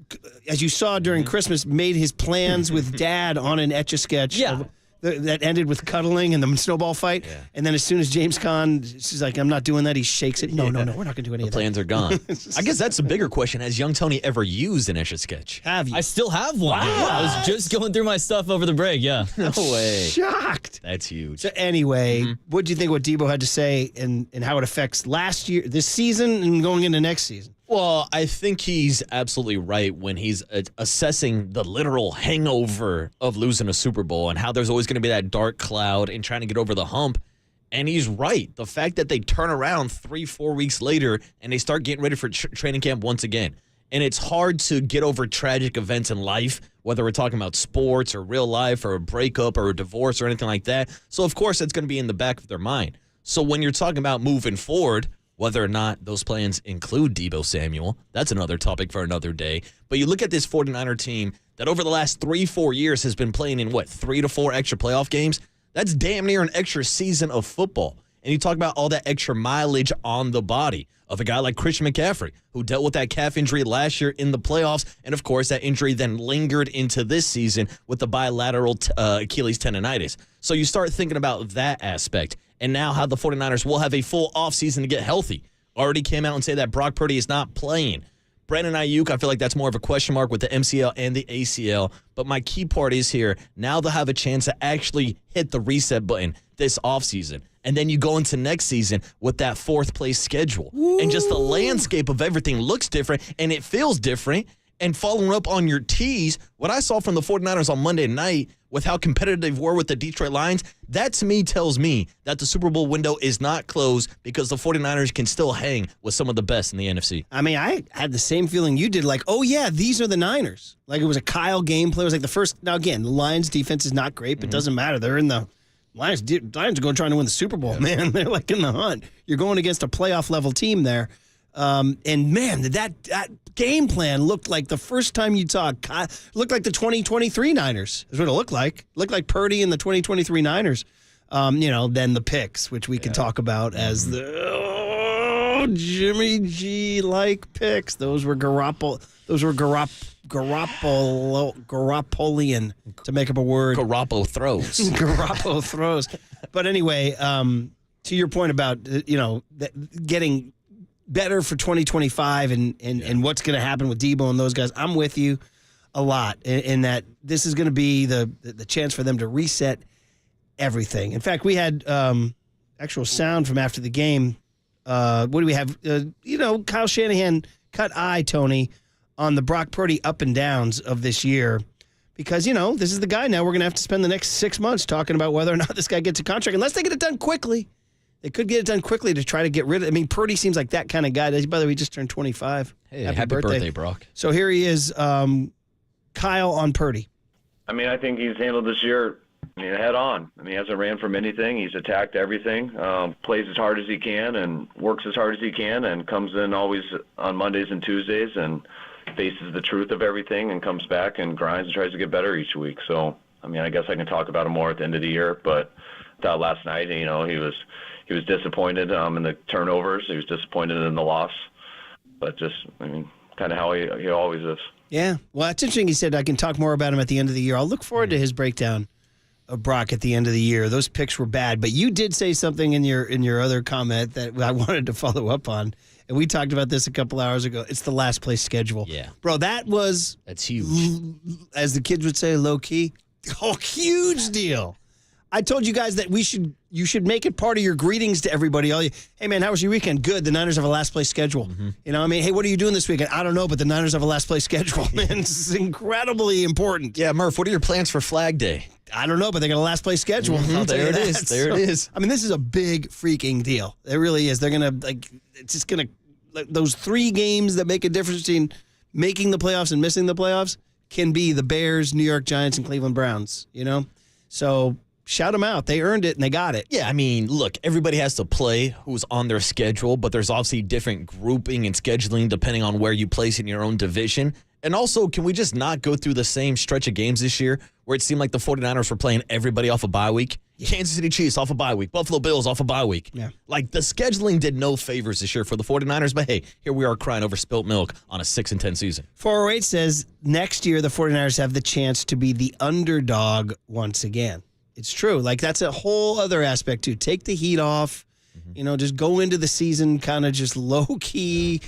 as you saw during Christmas, made his plans with Dad on an Etch-a-Sketch. Yeah. That ended with cuddling and the snowball fight. Yeah. And then as soon as James Caan, she's like, I'm not doing that. He shakes it. No, we're not going to do any of that. Plans are gone. I guess that's a bigger question. Has Young Tony ever used an Etch-a-Sketch? Have you? I still have one. Wow. I was just going through my stuff over the break, yeah. No way. Shocked. That's huge. So anyway, what do you think what Debo had to say and how it affects this season and going into next season? Well, I think he's absolutely right when he's assessing the literal hangover of losing a Super Bowl and how there's always going to be that dark cloud and trying to get over the hump. And he's right. The fact that they turn around 3-4 weeks later and they start getting ready for training camp once again. And it's hard to get over tragic events in life, whether we're talking about sports or real life or a breakup or a divorce or anything like that. So, of course, it's going to be in the back of their mind. So when you're talking about moving forward, whether or not those plans include Debo Samuel, that's another topic for another day. But you look at this 49er team that over the last 3-4 years has been playing in, 3 to 4 extra playoff games? That's damn near an extra season of football. And you talk about all that extra mileage on the body of a guy like Christian McCaffrey, who dealt with that calf injury last year in the playoffs. And, of course, that injury then lingered into this season with the bilateral Achilles tendonitis. So you start thinking about that aspect. And now how the 49ers will have a full offseason to get healthy. Already came out and say that Brock Purdy is not playing. Brandon Ayuk, I feel like that's more of a question mark with the MCL and the ACL. But my key part is here, now they'll have a chance to actually hit the reset button this offseason. And then you go into next season with that 4th place schedule. Ooh. And just the landscape of everything looks different and it feels different. And following up on your tease, what I saw from the 49ers on Monday night with how competitive they were with the Detroit Lions, that to me tells me that the Super Bowl window is not closed because the 49ers can still hang with some of the best in the NFC. I mean, I had the same feeling you did, like, oh, yeah, these are the Niners. Like, it was a Kyle gameplay. It was like the first. Now, again, the Lions' defense is not great, but it doesn't matter. They're in the Lions are going trying to win the Super Bowl, man. They're like in the hunt. You're going against a playoff-level team there. And, man, that game plan looked like the first time you saw looked like the 2023 Niners is what it looked like. It looked like Purdy and the 2023 Niners. Then the picks, which we can talk about as the Jimmy G-like picks. Those were Garoppolian, to make up a word. Garoppolo throws. Garoppolo throws. But anyway, to your point about, getting better for 2025 and what's going to happen with Debo and those guys, I'm with you a lot in that this is going to be the chance for them to reset everything. In fact, we had actual sound from after the game. What do we have? Kyle Shanahan cut eye, Tony, on the Brock Purdy up and downs of this year because, this is the guy now we're going to have to spend the next 6 months talking about whether or not this guy gets a contract, unless they get it done quickly. They could get it done quickly to try to get rid of it. I mean, Purdy seems like that kind of guy. By the way, he just turned 25. Hey, happy birthday, Brock. So here he is, Kyle on Purdy. I mean, I think he's handled this year head on. I mean, he hasn't ran from anything. He's attacked everything, plays as hard as he can and works as hard as he can and comes in always on Mondays and Tuesdays and faces the truth of everything and comes back and grinds and tries to get better each week. So, I mean, I guess I can talk about him more at the end of the year, but I thought last night, he was disappointed in the turnovers. He was disappointed in the loss. but just, I mean, kind of how he always is. Yeah. Well, it's interesting. He said I can talk more about him at the end of the year. I'll look forward to his breakdown of Brock at the end of the year. Those picks were bad, but you did say something in your other comment that I wanted to follow up on. And we talked about this a couple hours ago. It's the last place schedule. Yeah. Bro, that's huge. As the kids would say, low key. Oh, huge deal. I told you guys that you should make it part of your greetings to everybody. Hey, man, how was your weekend? Good. The Niners have a last place schedule. You know what I mean? Hey, what are you doing this weekend? I don't know, but the Niners have a last place schedule. Man, it's incredibly important. Yeah, Murph, what are your plans for Flag Day? I don't know, but they got a last place schedule. There it is. There it is. I mean, this is a big freaking deal. It really is. They're going to, it's just going to, those 3 games that make a difference between making the playoffs and missing the playoffs can be the Bears, New York Giants, and Cleveland Browns, you know? So shout them out. They earned it and they got it. Yeah, I mean, look, everybody has to play who's on their schedule, but there's obviously different grouping and scheduling depending on where you place in your own division. And also, can we just not go through the same stretch of games this year where it seemed like the 49ers were playing everybody off a bye week? Yeah. Kansas City Chiefs off a bye week. Buffalo Bills off a bye week. Yeah. Like, the scheduling did no favors this year for the 49ers, but hey, here we are crying over spilt milk on a 6-10 season. 408 says next year the 49ers have the chance to be the underdog once again. It's true. Like, that's a whole other aspect, too. Take the heat off. You know, just go into the season kind of just low-key,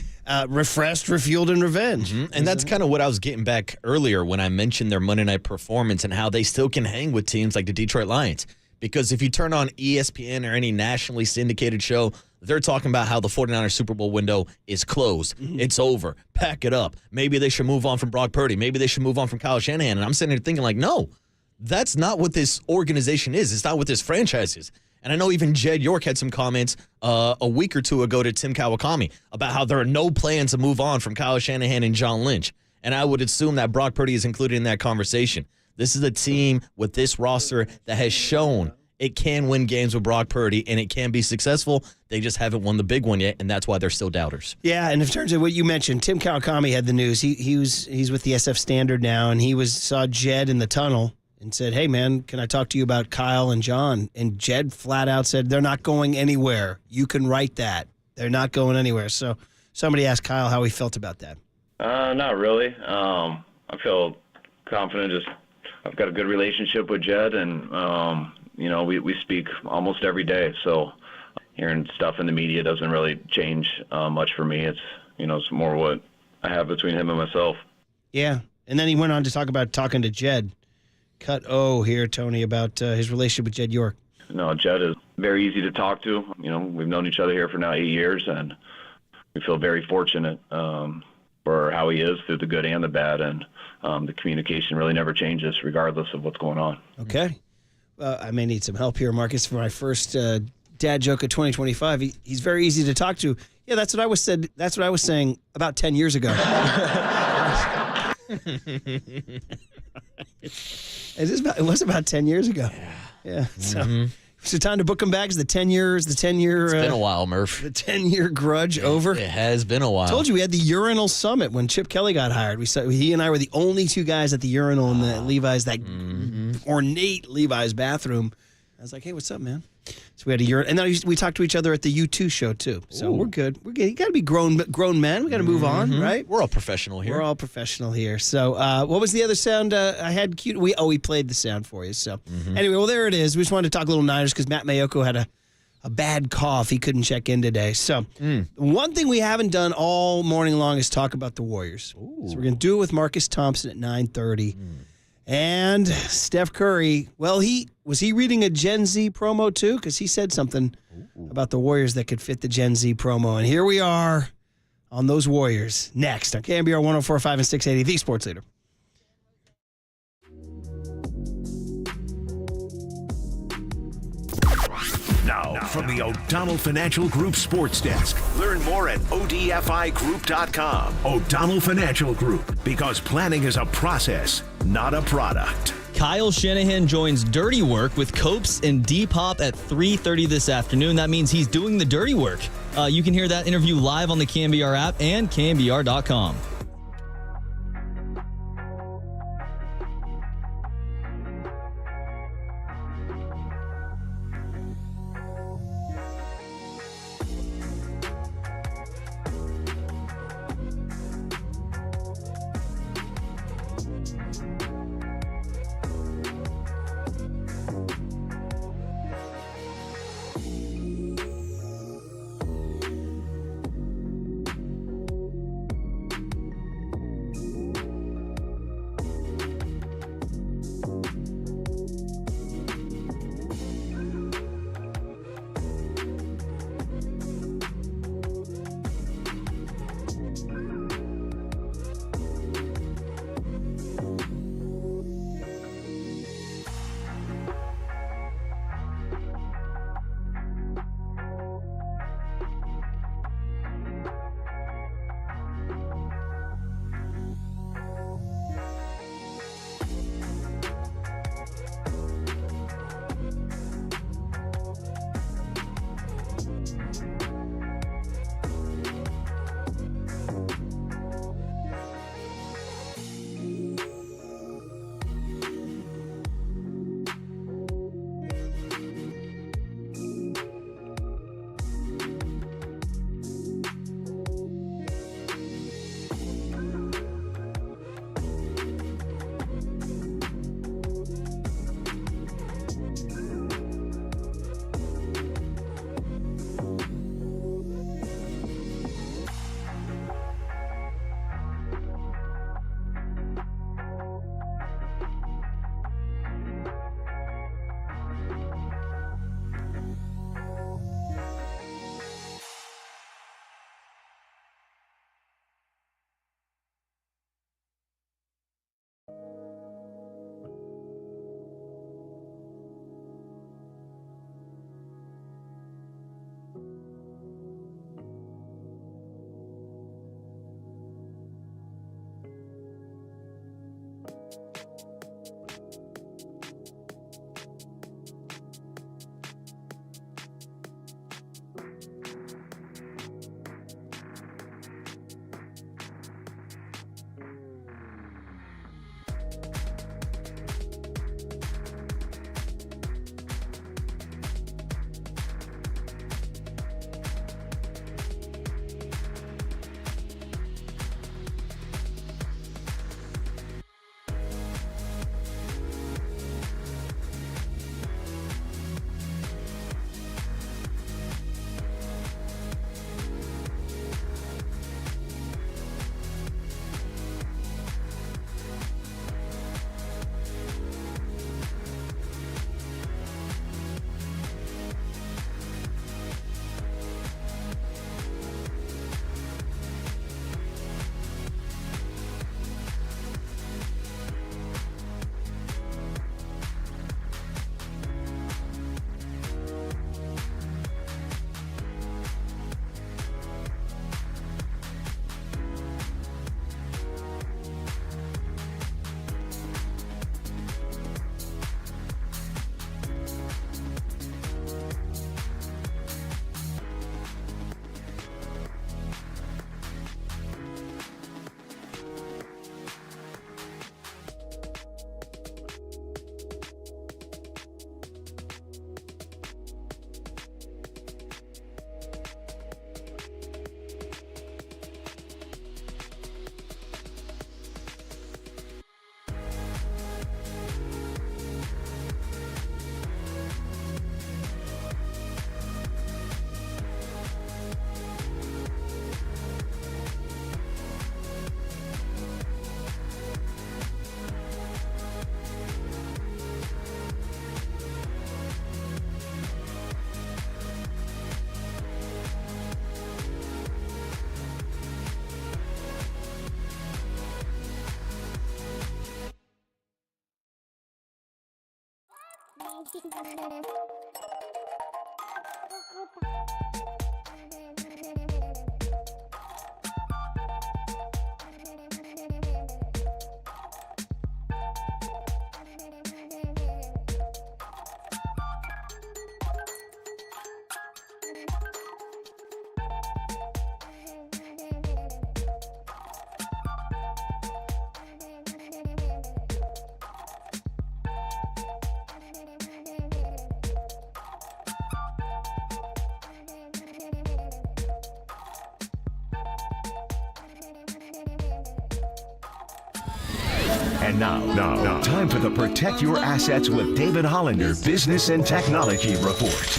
refreshed, refueled, and revenge. And that's kind of what I was getting back earlier when I mentioned their Monday night performance and how they still can hang with teams like the Detroit Lions. Because if you turn on ESPN or any nationally syndicated show, they're talking about how the 49ers Super Bowl window is closed. It's over. Pack it up. Maybe they should move on from Brock Purdy. Maybe they should move on from Kyle Shanahan. And I'm sitting here thinking like, no, that's not what this organization is. It's not what this franchise is. And I know even Jed York had some comments a week or two ago to Tim Kawakami about how there are no plans to move on from Kyle Shanahan and John Lynch. And I would assume that Brock Purdy is included in that conversation. This is a team with this roster that has shown it can win games with Brock Purdy, and it can be successful. They just haven't won the big one yet, and that's why they're still doubters. Yeah, and in terms of what you mentioned, Tim Kawakami had the news. He's with the SF Standard now, and saw Jed in the tunnel and said, hey, man, can I talk to you about Kyle and John? And Jed flat out said, they're not going anywhere. You can write that. They're not going anywhere. So somebody asked Kyle how he felt about that. Not really. I feel confident. I've got a good relationship with Jed, and, we speak almost every day. So hearing stuff in the media doesn't really change much for me. It's, it's more what I have between him and myself. Yeah. And then he went on to talk about talking to Jed. Cut O here, Tony, about his relationship with Jed York. No, Jed is very easy to talk to. We've known each other here for now 8 years, and we feel very fortunate for how he is through the good and the bad, and the communication really never changes regardless of what's going on. Okay. I may need some help here, Marcus, for my first dad joke of 2025. He's very easy to talk to. Yeah, that's what I was saying about 10 years ago. It was about 10 years ago. Yeah. So time to book them back. The 10 years. It's been a while, Murph. The 10-year grudge over. It has been a while. I told you we had the urinal summit when Chip Kelly got hired. He and I were the only 2 guys at the urinal in the Levi's, that ornate Levi's bathroom. I was like, hey, what's up, man? So we had a urinal. And then we talked to each other at the U2 show, too. So we're good. We're good. You got to be grown men. We got to move on, right? We're all professional here. So what was the other sound I had? Cute. We played the sound for you. So anyway, well, there it is. We just wanted to talk a little Niners because Matt Mayoko had a bad cough. He couldn't check in today. So one thing we haven't done all morning long is talk about the Warriors. So we're going to do it with Marcus Thompson at 9:30. And Steph Curry, well, was he reading a Gen Z promo too? Because he said something about the Warriors that could fit the Gen Z promo. And here we are on those Warriors next on KNBR 104.5 and 680, the Sports Leader. Now, from the O'Donnell Financial Group Sports Desk. Learn more at ODFIGroup.com. O'Donnell Financial Group, because planning is a process, not a product. Kyle Shanahan joins Dirty Work with Copes and Depop at 3:30 this afternoon. That means he's doing the dirty work. You can hear that interview live on the KNBR app and KNBR.com. And now, time for the Protect Your Assets with David Hollander Business and Technology Report.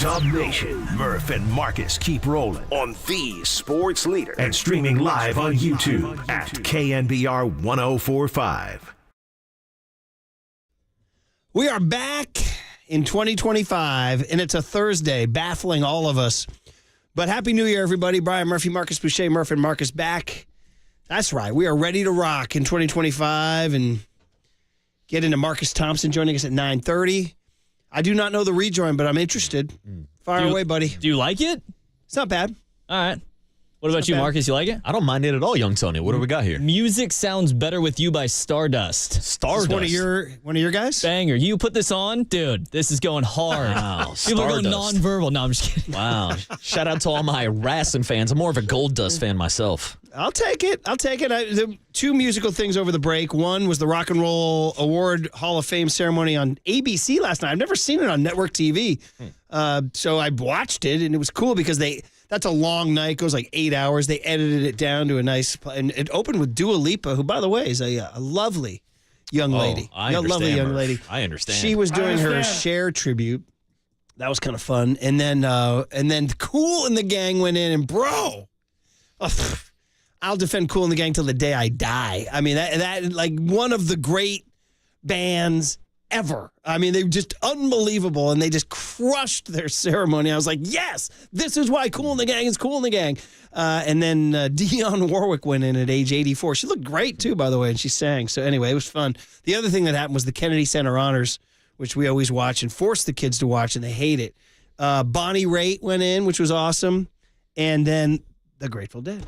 Dub Nation, Murph and Marcus keep rolling on the sports leader and streaming live on YouTube at KNBR 1045. We are back in 2025, and it's a Thursday, baffling all of us. But Happy New Year, everybody. Brian Murphy, Marcus Boucher, Murph and Marcus back. That's right. We are ready to rock in 2025 and get into Marcus Thompson joining us at 9:30. I do not know the rejoin, but I'm interested. Fire away, buddy. Do you like it? It's not bad. All right. What about you, Marcus? You like it? I don't mind it at all, young Tony. What do we got here? Music Sounds Better With You by Stardust. Stardust. One of your guys? Banger. You put this on? Dude, this is going hard. Wow. People are going Stardust. nonverbal. No, I'm just kidding. Wow. Shout out to all my wrestling fans. I'm more of a Gold Dust fan myself. I'll take it. The two musical things over the break. One was the Rock and Roll Award Hall of Fame ceremony on ABC last night. I've never seen it on network TV. So I watched it, and it was cool because that's a long night. It goes like 8 hours. They edited it down to a nice, and it opened with Dua Lipa, who, by the way, is a lovely young lady. I understand, lovely young Murph. lady. I understand. She was doing her Cher tribute. That was kind of fun. And then Kool and the Gang went in, and I'll defend Kool and the Gang till the day I die. I mean, that like one of the great bands ever. I mean, they were just unbelievable, and they just crushed their ceremony. I was like, yes, this is why Kool and the Gang is Kool and the Gang. And then Dionne Warwick went in at age 84. She looked great, too, by the way, and she sang. So anyway, it was fun. The other thing that happened was the Kennedy Center Honors, which we always watch and force the kids to watch, and they hate it. Bonnie Raitt went in, which was awesome. And then the Grateful Dead.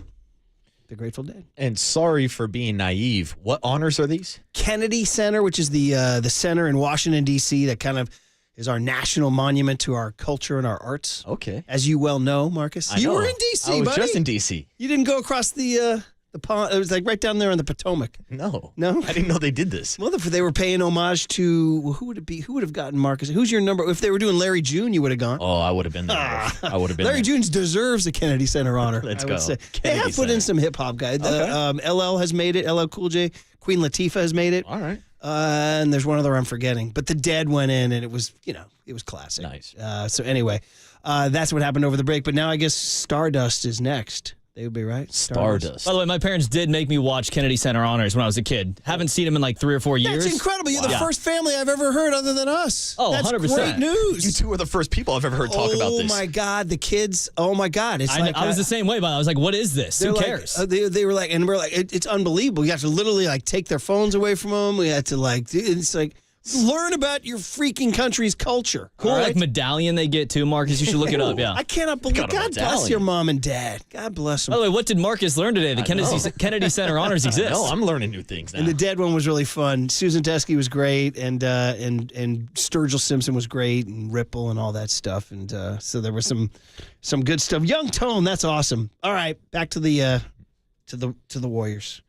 The Grateful Dead. And sorry for being naive. What honors are these? Kennedy Center, which is the center in Washington, D.C. that kind of is our national monument to our culture and our arts. Okay. As you well know, Marcus. You were in D.C., I was buddy. just in D.C. You didn't go across the pond. It was like right down there on the Potomac. No. No? I didn't know they did this. Well, they were paying homage to, who would it be? Who would have gotten Marcus? Who's your number? If they were doing Larry June, you would have gone. Oh, I would have been there. I would have been Larry there. June deserves a Kennedy Center honor. Let's I go. would say. They Kennedy have put in Center. some hip hop guys. Okay. LL has made it. LL Cool J. Queen Latifah has made it. All right. And there's one other I'm forgetting. But the Dead went in, and it was classic. Nice. So anyway, that's what happened over the break. But now I guess Stardust is next. They would be right. Stardust. By the way, my parents did make me watch Kennedy Center Honors when I was a kid. Haven't seen them in like 3 or 4 years. That's incredible. You're the first family I've ever heard other than us. Oh, that's 100%. great news. You two are the first people I've ever heard talk about this. Oh, my God. The kids. Oh, my God. It's I was the same way, but I was like, what is this? Who cares? They were like, and we're like, it's unbelievable. You have to literally like take their phones away from them. We had to like, it's like, learn about your freaking country's culture. Cool, all right? like medallion they get too, Marcus. You should look it up. Yeah. I cannot believe. got a God bless medallion. your mom and dad. God bless them. By the way, what did Marcus learn today? The Kennedy Center Honors exist. No, I'm learning new things now. And the Dead one was really fun. Susan Teskey was great, and Sturgill Simpson was great, and Ripple and all that stuff. And so there was some good stuff. Young Tone, that's awesome. All right, back to the Warriors.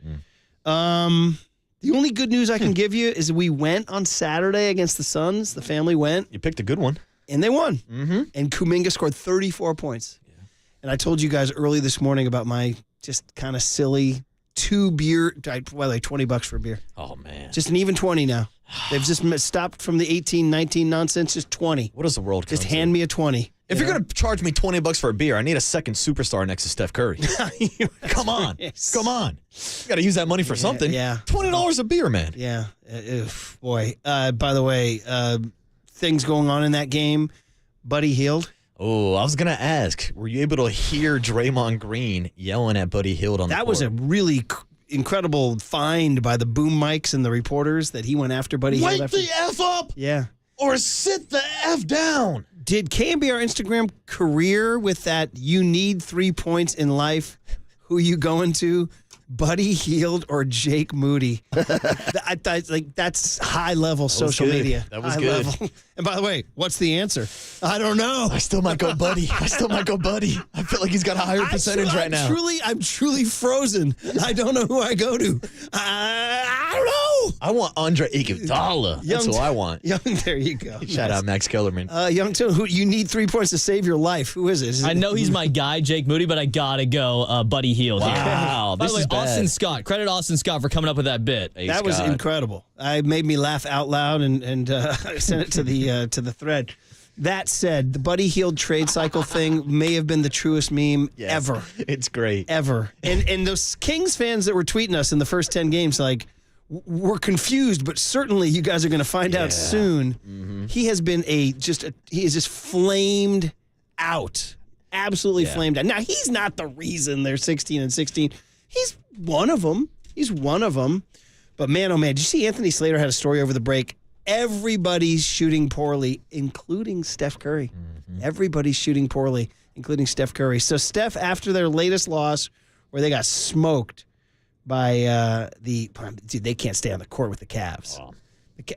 The only good news I can give you is we went on Saturday against the Suns. The family went. You picked a good one. And they won. Mm-hmm. And Kuminga scored 34 points. Yeah. And I told you guys early this morning about my just kind of silly 2 beer, well, like $20 for a beer. Oh, man. Just an even 20 now. They've just stopped from the 18, 19 nonsense, just 20. What does the world Just come hand to? me a 20. If you're going to charge me $20 for a beer, I need a second superstar next to Steph Curry. Come on. Come on. You got to use that money for something. Yeah. $20 a beer, man. Yeah. Boy. By the way, things going on in that game. Buddy Hield. Oh, I was going to ask, were you able to hear Draymond Green yelling at Buddy Hield on the court? That was a really incredible find by the boom mics and the reporters that he went after Buddy Hield. Wake the F up! Yeah. Or sit the F down! Did KNBR Instagram career with that you need 3 points in life? Who you going to? Buddy Hield or Jake Moody? I thought that's high level social media. That was high good. Level. And by the way, what's the answer? I don't know. I still might go Buddy. I feel like he's got a higher percentage right now. I'm truly frozen. I don't know who I go to. I don't know. I want Andre Iguodala. That's who I want. There you go. Shout out Max Kellerman. Young Tim, who you need 3 points to save your life. Who is it? I know he's my guy, Jake Moody, but I gotta go Buddy Hield. Wow, By the way, Austin Scott. Credit Austin Scott for coming up with that bit. Hey, that was incredible. It made me laugh out loud and I sent it to the thread. That said, the Buddy Hield trade cycle thing may have been the truest meme ever. It's great. Ever. And those Kings fans that were tweeting us in the first 10 games, like, we're confused, but certainly you guys are going to find out soon. Mm-hmm. He has been he is just flamed out. Absolutely flamed out. Now, he's not the reason they're 16-16. He's one of them. But man, oh man, did you see Anthony Slater had a story over the break? Everybody's shooting poorly, including Steph Curry. Mm-hmm. Everybody's shooting poorly, including Steph Curry. So Steph, after their latest loss, where they got smoked by they can't stay on the court with the Cavs. Wow.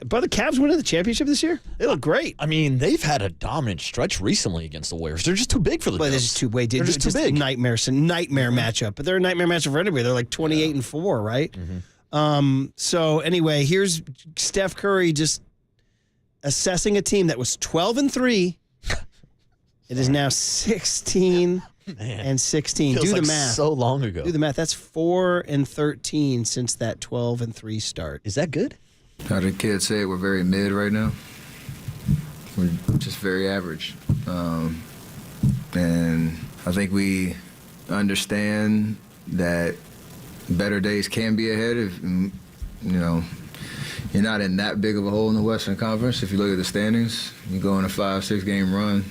But the Cavs winning the championship this year? They look great. I mean, they've had a dominant stretch recently against the Warriors. They're just too big for the Cavs. They're just too big. Nightmare matchup. But they're a nightmare matchup for anybody. They're like 28-4, right? Mm-hmm. So anyway, here's Steph Curry just assessing a team that was 12-3. It is now 16-16. Feels Do like the math. So long ago. Do the math. That's 4-13 since that 12-3 start. Is that good? How did kids say it? We're very mid right now. We're just very average. And I think we understand that better days can be ahead if, you're not in that big of a hole in the Western Conference. If you look at the standings, you go on a 5-6 game run.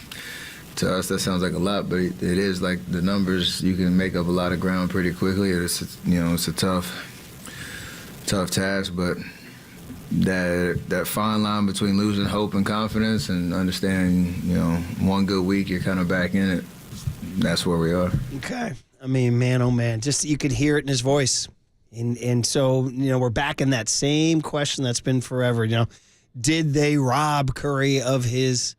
To us, that sounds like a lot, but it is like the numbers. You can make up a lot of ground pretty quickly. It's a tough task, but that fine line between losing hope and confidence and understanding, one good week you're kind of back in it. That's where we are. Okay. I mean, man, oh man, just you could hear it in his voice, and so we're back in that same question that's been forever. Did they rob Curry of his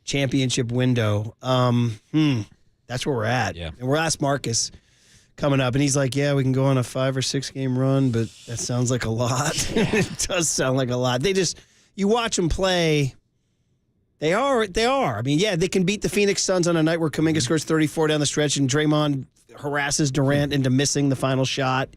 championship window? That's where we're at. Yeah. And we'll ask Marcus coming up, and he's like, yeah, we can go on a 5 or 6 game run, but that sounds like a lot. It does sound like a lot. You watch them play, they are. I mean, yeah, they can beat the Phoenix Suns on a night where Kuminga scores 34 down the stretch and Draymond harasses Durant into missing the final shot,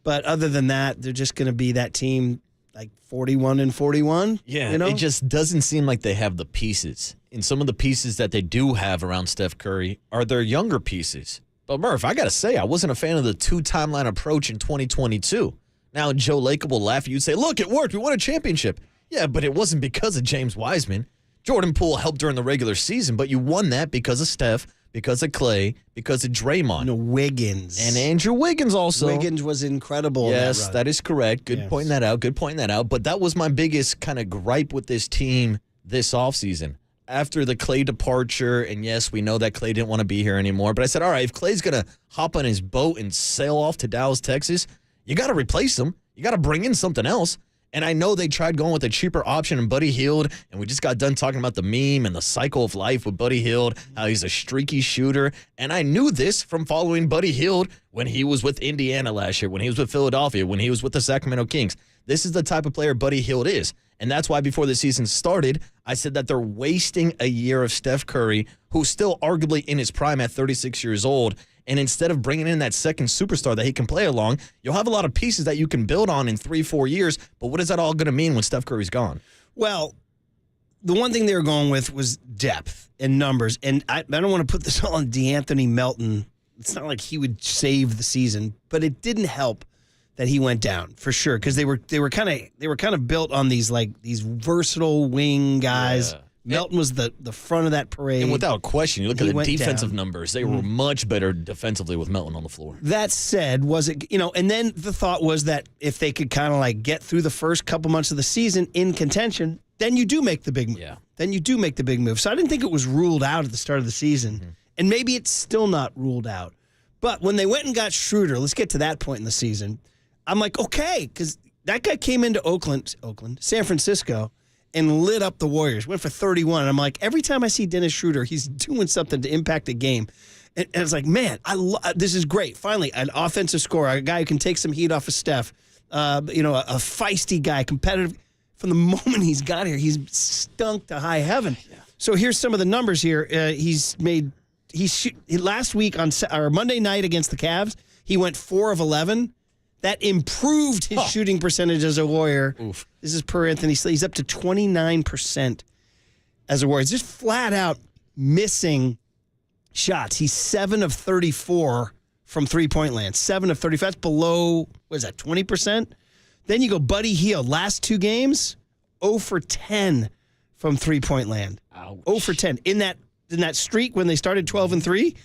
But other than that, they're just going to be that team like 41-41. Yeah, it just doesn't seem like they have the pieces. And some of the pieces that they do have around Steph Curry are their younger pieces. But Murph, I got to say, I wasn't a fan of the 2-timeline approach in 2022. Now, Joe Lacob will laugh at you and say, look, it worked. We won a championship. Yeah, but it wasn't because of James Wiseman. Jordan Poole helped during the regular season, but you won that because of Steph, because of Clay, because of Draymond. Wiggins. And Andrew Wiggins also. Wiggins was incredible. Yes, that is correct. Good pointing that out. But that was my biggest kind of gripe with this team this offseason. After the Clay departure, and yes, we know that Clay didn't want to be here anymore, but I said, all right, if Clay's going to hop on his boat and sail off to Dallas, Texas, you got to replace him. You got to bring in something else. And I know they tried going with a cheaper option in Buddy Hield, and we just got done talking about the meme and the cycle of life with Buddy Hield, how he's a streaky shooter. And I knew this from following Buddy Hield when he was with Indiana last year, when he was with Philadelphia, when he was with the Sacramento Kings. This is the type of player Buddy Hield is. And that's why before the season started, I said that they're wasting a year of Steph Curry, who's still arguably in his prime at 36 years old. And instead of bringing in that second superstar that he can play along, you'll have a lot of pieces that you can build on in 3-4 years. But what is that all going to mean when Steph Curry's gone? Well, the one thing they were going with was depth and numbers. And I don't want to put this all on DeAnthony Melton. It's not like he would save the season, but it didn't help that he went down for sure because they were kind of built on these versatile wing guys. Yeah. Melton was the front of that parade. And without question, you look He at the went defensive down. numbers. They were much better defensively with Melton on the floor. That said, was it, and then the thought was that if they could kind of like get through the first couple months of the season in contention, then you do make the big move. Yeah. Then you do make the big move. So I didn't think it was ruled out at the start of the season. And maybe it's still not ruled out. But when they went and got Schroeder, let's get to that point in the season. I'm like, okay, because that guy came into San Francisco, and lit up the Warriors. Went for 31. And I'm like, every time I see Dennis Schroeder, he's doing something to impact a game. And it's like, man, this is great. Finally, an offensive scorer, a guy who can take some heat off of Steph. A feisty guy, competitive. From the moment he's got here, he's stunk to high heaven. Yeah. So here's some of the numbers here. Last week on Monday night against the Cavs, he went 4 of 11. That improved his shooting percentage as a Warrior. Oof. This is per Anthony Slay. He's up to 29% as a Warrior. He's just flat out missing shots. He's 7 of 34 from three-point land. 7 of 35. That's below, 20%? Then you go Buddy Hield. Last 2 games, 0 for 10 from three-point land. Ouch. 0 for 10. In that streak when they started 12-3,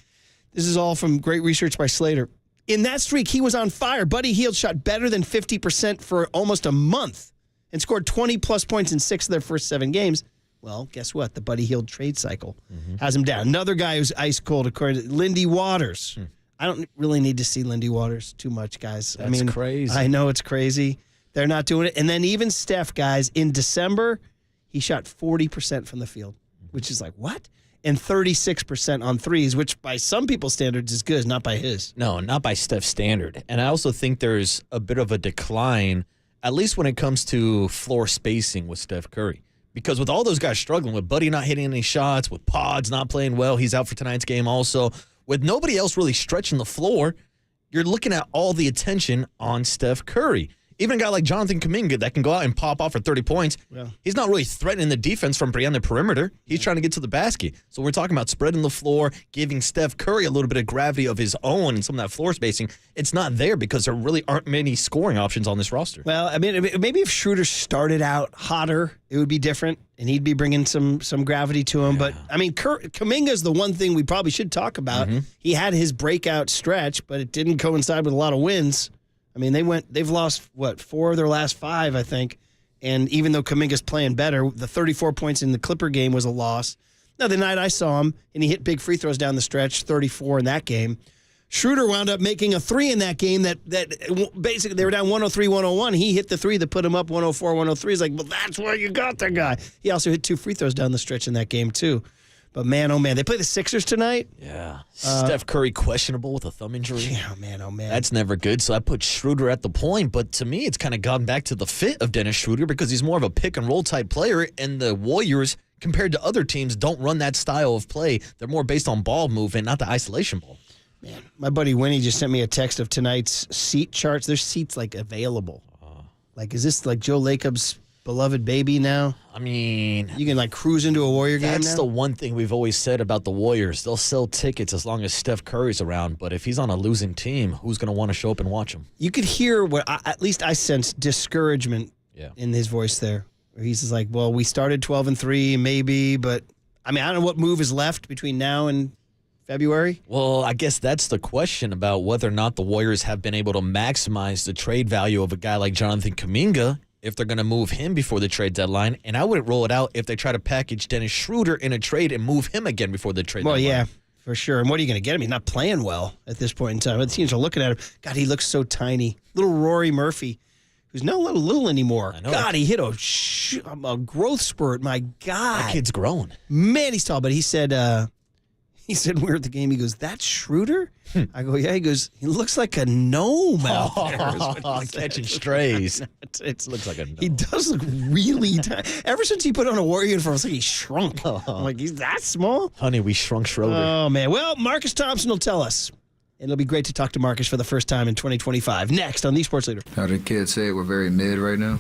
this is all from great research by Slater. In that streak, he was on fire. Buddy Hield shot better than 50% for almost a month and scored 20-plus points in 6 of their first 7 games. Well, guess what? The Buddy Hield trade cycle has him down. Another guy who's ice cold, according to Lindy Waters. I don't really need to see Lindy Waters too much, guys. That's crazy. I know it's crazy. They're not doing it. And then even Steph, guys, in December, he shot 40% from the field, which is like, what? And 36% on threes, which by some people's standards is good, not by his. No, not by Steph's standard. And I also think there's a bit of a decline, at least when it comes to floor spacing with Steph Curry. Because with all those guys struggling, with Buddy not hitting any shots, with Pods not playing well, he's out for tonight's game also, with nobody else really stretching the floor, you're looking at all the attention on Steph Curry. Even a guy like Jonathan Kuminga that can go out and pop off for 30 points, he's not really threatening the defense from beyond the perimeter. He's trying to get to the basket. So we're talking about spreading the floor, giving Steph Curry a little bit of gravity of his own and some of that floor spacing. It's not there because there really aren't many scoring options on this roster. Well, I mean, maybe if Schroeder started out hotter, it would be different, and he'd be bringing some gravity to him. Yeah. But, I mean, Kuminga is the one thing we probably should talk about. He had his breakout stretch, but it didn't coincide with a lot of wins. I mean, they've lost, 4 of their last 5, I think. And even though Kuminga's playing better, the 34 points in the Clipper game was a loss. Now, the night I saw him, and he hit big free throws down the stretch, 34 in that game. Schroeder wound up making a 3 in that game that basically they were down 103-101. He hit the 3 that put him up 104-103. He's like, well, that's where you got the guy. He also hit 2 free throws down the stretch in that game, too. But, man, oh, man, they play the Sixers tonight. Yeah. Steph Curry questionable with a thumb injury. Yeah, man, oh, man. That's never good. So I put Schroeder at the point. But to me, it's kind of gone back to the fit of Dennis Schroeder because he's more of a pick-and-roll type player. And the Warriors, compared to other teams, don't run that style of play. They're more based on ball movement, not the isolation ball. Man, my buddy Winnie just sent me a text of tonight's seat charts. There's seats, like, available. Like, is this, like, Joe Lacob's beloved baby now? I mean, you can like cruise into a Warrior game now? That's the one thing we've always said about the Warriors. They'll sell tickets as long as Steph Curry's around, but if he's on a losing team, who's going to want to show up and watch him? You could hear what at least I sense discouragement in his voice there. Where he's just like, well, we started 12-3 maybe, but I mean, I don't know what move is left between now and February. Well, I guess that's the question about whether or not the Warriors have been able to maximize the trade value of a guy like Jonathan Kuminga if they're going to move him before the trade deadline. And I wouldn't rule it out if they try to package Dennis Schroeder in a trade and move him again before the trade deadline. Well, yeah, for sure. And what are you going to get him? He's not playing well at this point in time. The teams are looking at him. God, he looks so tiny. Little Rory Murphy, who's not little anymore. I know. God, he hit a growth spurt. My God. That kid's grown. Man, he's tall. But he said we're at the game. He goes, that's Schroeder? I go, yeah. He goes, he looks like a gnome out there. Catching strays. It looks like a gnome. He does look really tiny. Ever since he put on a Warrior uniform, it's like he shrunk. I'm like, he's that small? Honey, we shrunk Schroeder. Oh, man. Well, Marcus Thompson will tell us. And it'll be great to talk to Marcus for the first time in 2025. Next on The Sports Leader. How did kids say it? We're very mid right now.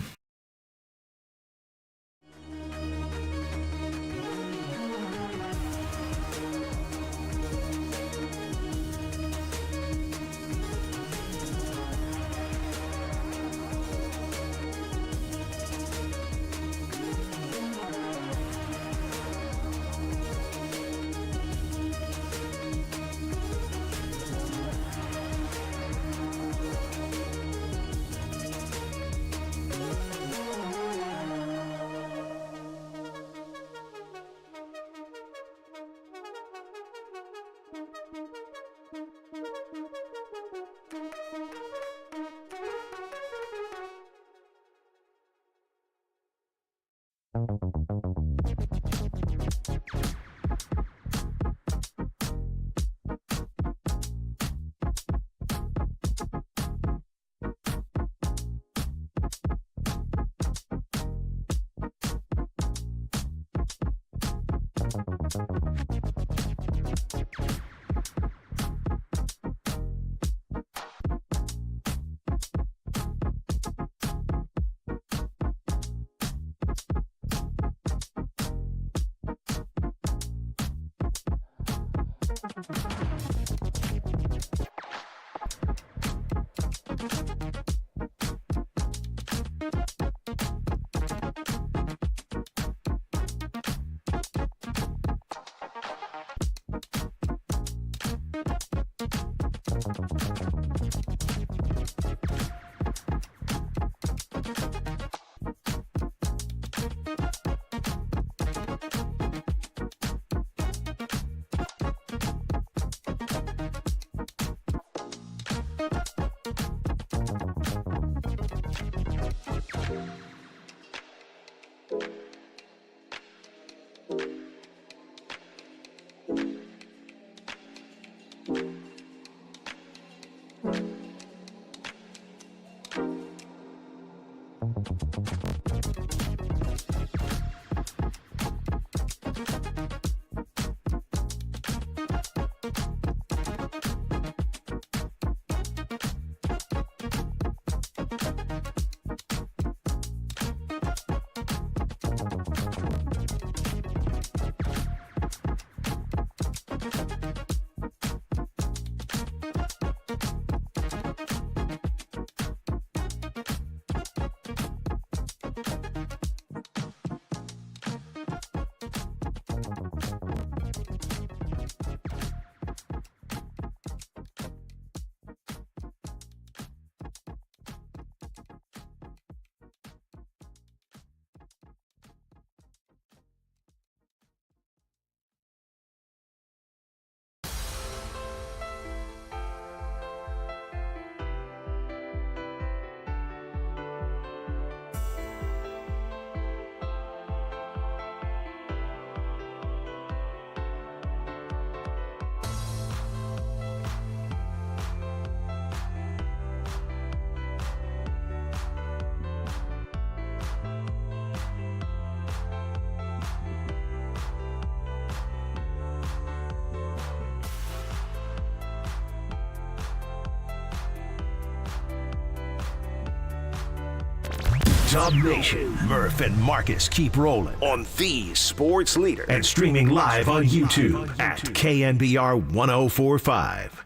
Dub Nation, Murph and Marcus keep rolling on the sports leader and streaming live on YouTube at KNBR 1045.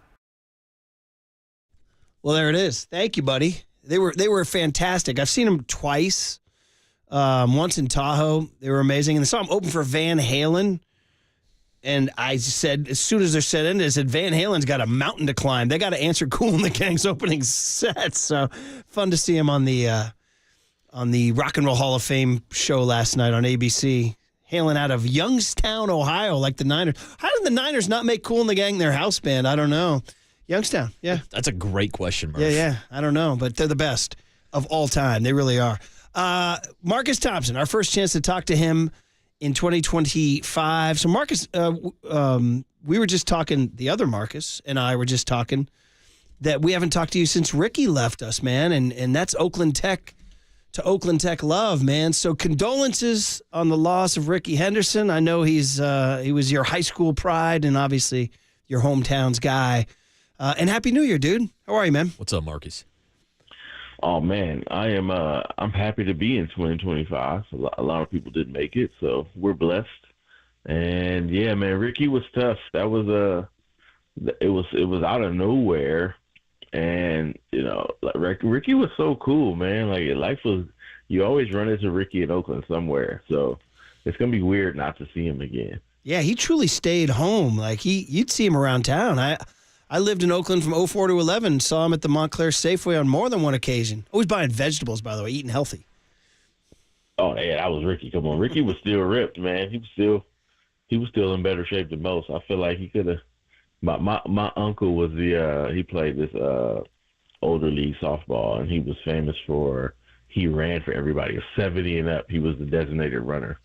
Well, there it is. Thank you, buddy. They were fantastic. I've seen them twice. Once in Tahoe. They were amazing. And I saw them open for Van Halen. And I said, as soon as they're set in, I said, Van Halen's got a mountain to climb. They got to answer Kool and the Gang's opening set. So fun to see him on the Rock and Roll Hall of Fame show last night on ABC. Hailing out of Youngstown, Ohio, like the Niners. How did the Niners not make Kool and the Gang their house band? I don't know. Youngstown, yeah. That's a great question, Murph. Yeah. I don't know, but they're the best of all time. They really are. Marcus Thompson, our first chance to talk to him in 2025. So, Marcus, we were just talking, the other Marcus and I were just talking, that we haven't talked to you since Ricky left us, man. And that's Oakland Tech to Oakland Tech love, man. So condolences on the loss of Ricky Henderson. I know he was your high school pride and obviously your hometown's guy. And Happy New Year, dude. How are you, man? What's up, Marcus? Oh man, I'm happy to be in 2025. A lot of people didn't make it, so we're blessed. And yeah, man, Ricky was tough. That was it was out of nowhere. And, you know, like Ricky was so cool, man. Like, life was, you always run into Ricky in Oakland somewhere. So it's going to be weird not to see him again. Yeah, he truly stayed home. Like, you'd see him around town. I lived in Oakland from 04 to 11, saw him at the Montclair Safeway on more than one occasion. Always buying vegetables, by the way, eating healthy. Oh, yeah, that was Ricky. Come on. Ricky was still ripped, man. He was still in better shape than most. I feel like he could have. My uncle was he played this older league softball, and he was famous for, he ran for everybody. 70 and up, he was the designated runner.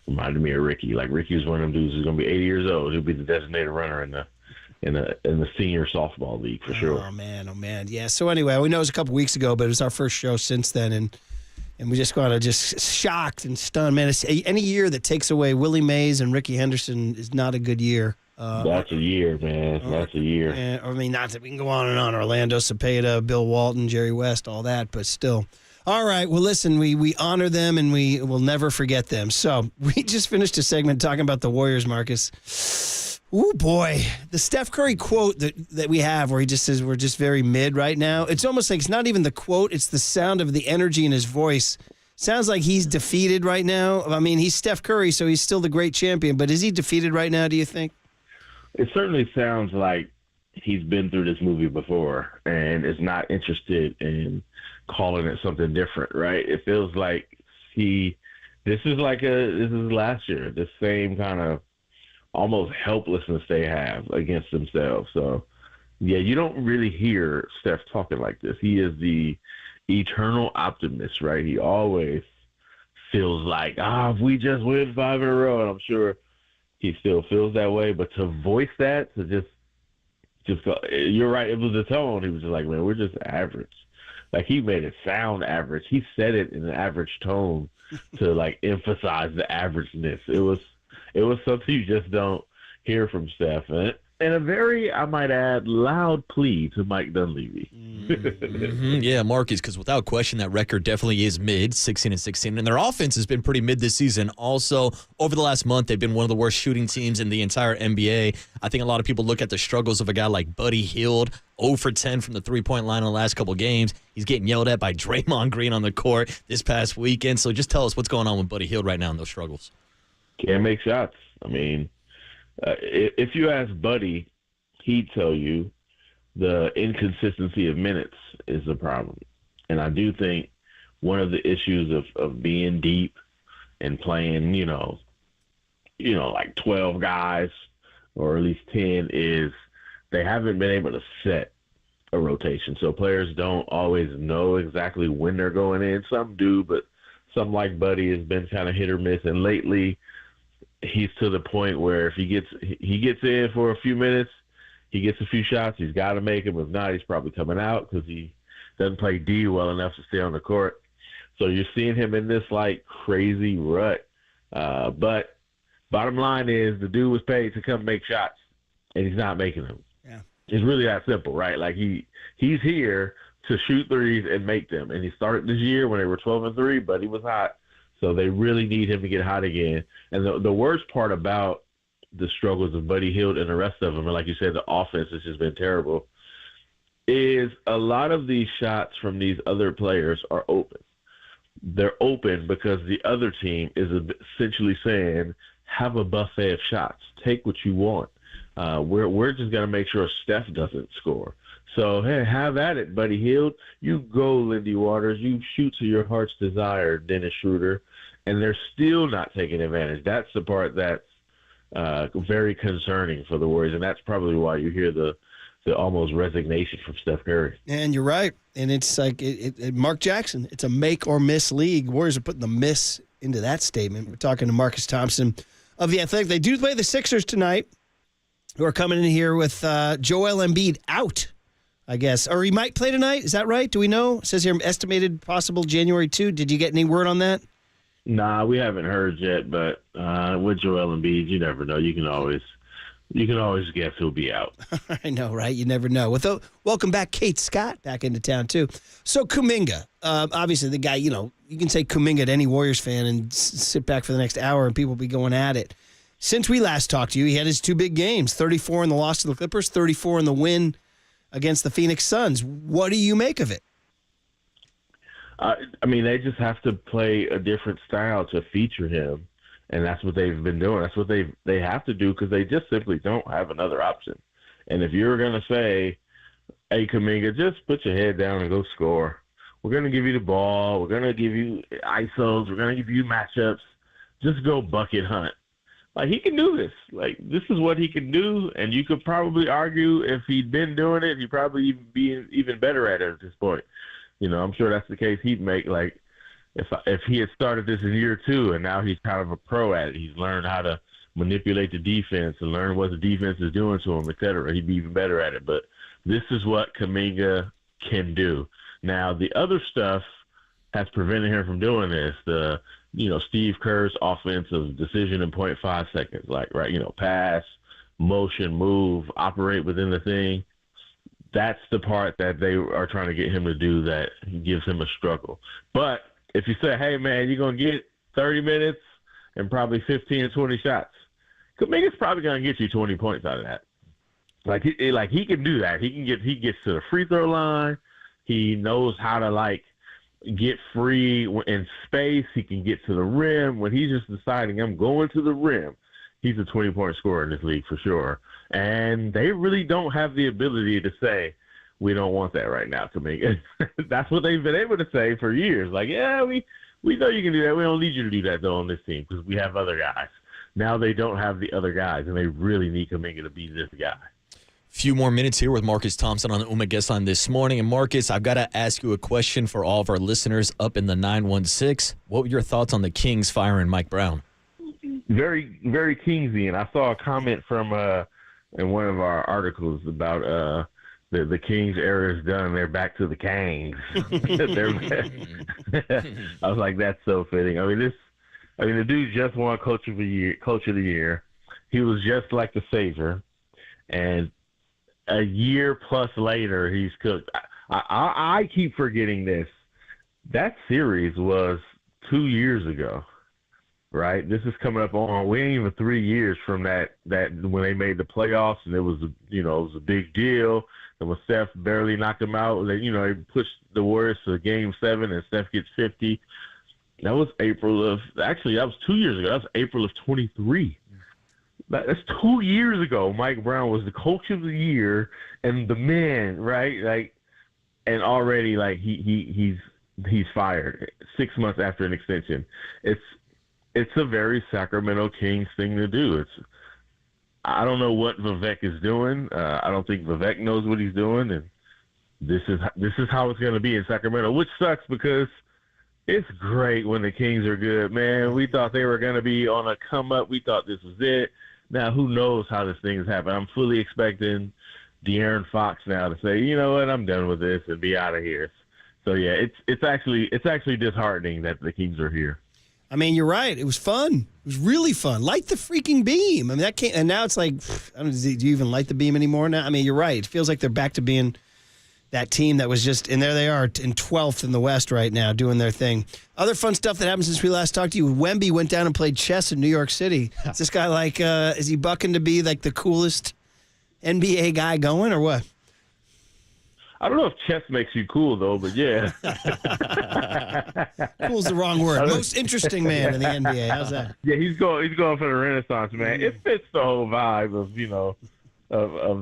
Reminded me of Ricky. Like, Ricky was one of them dudes who's going to be 80 years old. He'll be the designated runner in the senior softball league for sure. Oh man. Yeah. So anyway, we know it was a couple weeks ago, but it was our first show since then, and And we just got to just shocked and stunned. Man, any year that takes away Willie Mays and Ricky Henderson is not a good year. That's a year, man. That's a year. I mean, not that we can go on and on. Orlando Cepeda, Bill Walton, Jerry West, all that, but still. All right. Well, listen, we honor them and we will never forget them. So we just finished a segment talking about the Warriors, Marcus. Ooh, boy. The Steph Curry quote that we have where he just says we're just very mid right now. It's almost like it's not even the quote. It's the sound of the energy in his voice. Sounds like he's defeated right now. I mean, he's Steph Curry, so he's still the great champion. But is he defeated right now, do you think? It certainly sounds like he's been through this movie before and is not interested in calling it something different, right? It feels like this is last year, the same kind of almost helplessness they have against themselves. So, yeah, you don't really hear Steph talking like this. He is the eternal optimist, right? He always feels like, if we just win 5 in a row, and I'm sure he still feels that way. But to voice that, to just go, you're right, it was the tone. He was just like, man, we're just average. Like, he made it sound average. He said it in an average tone to, like, emphasize the averageness. It was something you just don't hear from Steph. And a very, I might add, loud plea to Mike Dunleavy. Yeah, Marcus, because without question, that record definitely is mid, 16-16, and their offense has been pretty mid this season. Also, over the last month, they've been one of the worst shooting teams in the entire NBA. I think a lot of people look at the struggles of a guy like Buddy Hield, 0 for 10 from the three-point line in the last couple games. He's getting yelled at by Draymond Green on the court this past weekend. So just tell us what's going on with Buddy Hield right now in those struggles. Can't make shots. I mean, if you ask Buddy, he'd tell you the inconsistency of minutes is the problem. And I do think one of the issues of being deep and playing, like 12 guys or at least 10 is they haven't been able to set a rotation. So players don't always know exactly when they're going in. Some do, but some like Buddy has been kind of hit or miss. And lately, he's to the point where if he gets in for a few minutes, he gets a few shots, he's got to make them. If not, he's probably coming out because he doesn't play D well enough to stay on the court. So you're seeing him in this, like, crazy rut. But bottom line is the dude was paid to come make shots, and he's not making them. Yeah. It's really that simple, right? Like, he's here to shoot threes and make them. And he started this year when they were 12-3, but he was hot. So they really need him to get hot again. And the worst part about the struggles of Buddy Hield and the rest of them, and like you said, the offense has just been terrible, is a lot of these shots from these other players are open. They're open because the other team is essentially saying, have a buffet of shots. Take what you want. We're just going to make sure Steph doesn't score. So, hey, have at it, Buddy Hield. You go, Lindy Waters. You shoot to your heart's desire, Dennis Schroeder. And they're still not taking advantage. That's the part that's very concerning for the Warriors, and that's probably why you hear the almost resignation from Steph Curry. And you're right. And it's like Mark Jackson. It's a make or miss league. Warriors are putting the miss into that statement. We're talking to Marcus Thompson of The Athletic. They do play the Sixers tonight, who are coming in here with Joel Embiid out, I guess. Or he might play tonight. Is that right? Do we know? It says here estimated possible January 2. Did you get any word on that? Nah, we haven't heard yet, but with Joel Embiid, you never know. You can always guess who'll be out. I know, right? You never know. Welcome back, Kate Scott, back into town, too. So Kuminga, obviously the guy, you can say Kuminga to any Warriors fan and sit back for the next hour and people will be going at it. Since we last talked to you, he had his 2 big games, 34 in the loss to the Clippers, 34 in the win against the Phoenix Suns. What do you make of it? I mean, they just have to play a different style to feature him, and that's what they've been doing. That's what they have to do because they just simply don't have another option. And if you're going to say, hey, Kuminga, just put your head down and go score. We're going to give you the ball. We're going to give you ISOs. We're going to give you matchups. Just go bucket hunt. Like, he can do this. Like, this is what he can do, and you could probably argue if he'd been doing it, he'd probably be even better at it at this point. I'm sure that's the case he'd make. Like, if he had started this in year 2 and now he's kind of a pro at it, he's learned how to manipulate the defense and learn what the defense is doing to him, et cetera, he'd be even better at it. But this is what Kuminga can do. Now, the other stuff has prevented him from doing this. Steve Kerr's offensive decision in 0.5 seconds, pass, motion, move, operate within the thing. That's the part that they are trying to get him to do that gives him a struggle. But if you say, hey, man, you're going to get 30 minutes and probably 15 or 20 shots, Kuminga's probably going to get you 20 points out of that. He can do that. He gets to the free throw line. He knows how to, get free in space. He can get to the rim. When he's just deciding, I'm going to the rim, he's a 20-point scorer in this league for sure. And they really don't have the ability to say, we don't want that right now, Kuminga. That's what they've been able to say for years. We know you can do that. We don't need you to do that, though, on this team because we have other guys. Now they don't have the other guys, and they really need Kuminga to be this guy. Few more minutes here with Marcus Thompson on the Uma Guest Line this morning. And Marcus, I've got to ask you a question for all of our listeners up in the 916. What were your thoughts on the Kings firing Mike Brown? Very, very Kingsian. I saw a comment from in one of our articles about the Kings era is done. They're back to the Kings. I was like, that's so fitting. The dude just won Coach of the Year. He was just like the Savior, and a year plus later, he's cooked. I keep forgetting this. That series was 2 years ago, right? This is coming up on. We ain't even 3 years from that when they made the playoffs, and it was a big deal. And when Steph barely knocked them out, they pushed the Warriors to Game 7, and Steph gets 50. That was that was 2 years ago. That was April of 23. That's 2 years ago. Mike Brown was the Coach of the Year and the man, right? And already he's fired 6 months after an extension. It's a very Sacramento Kings thing to do. I don't know what Vivek is doing. I don't think Vivek knows what he's doing, and this is how it's going to be in Sacramento, which sucks because it's great when the Kings are good, man. We thought they were going to be on a come up. We thought this was it. Now, who knows how this thing is happening? I'm fully expecting De'Aaron Fox now to say, you know what, I'm done with this and be out of here. So yeah, it's actually disheartening that the Kings are here. I mean, you're right. It was fun. It was really fun. Light the freaking beam. I mean, that can't. And now it's like, do you even light the beam anymore now? I mean, you're right. It feels like they're back to being that team that was just, and there they are in 12th in the West right now doing their thing. Other fun stuff that happened since we last talked to you. Wemby went down and played chess in New York City. Is this guy is he bucking to be the coolest NBA guy going or what? I don't know if chess makes you cool, though, but yeah. Cool's the wrong word. Most interesting man in the NBA. How's that? Yeah, he's going for the Renaissance, man. It fits the whole vibe of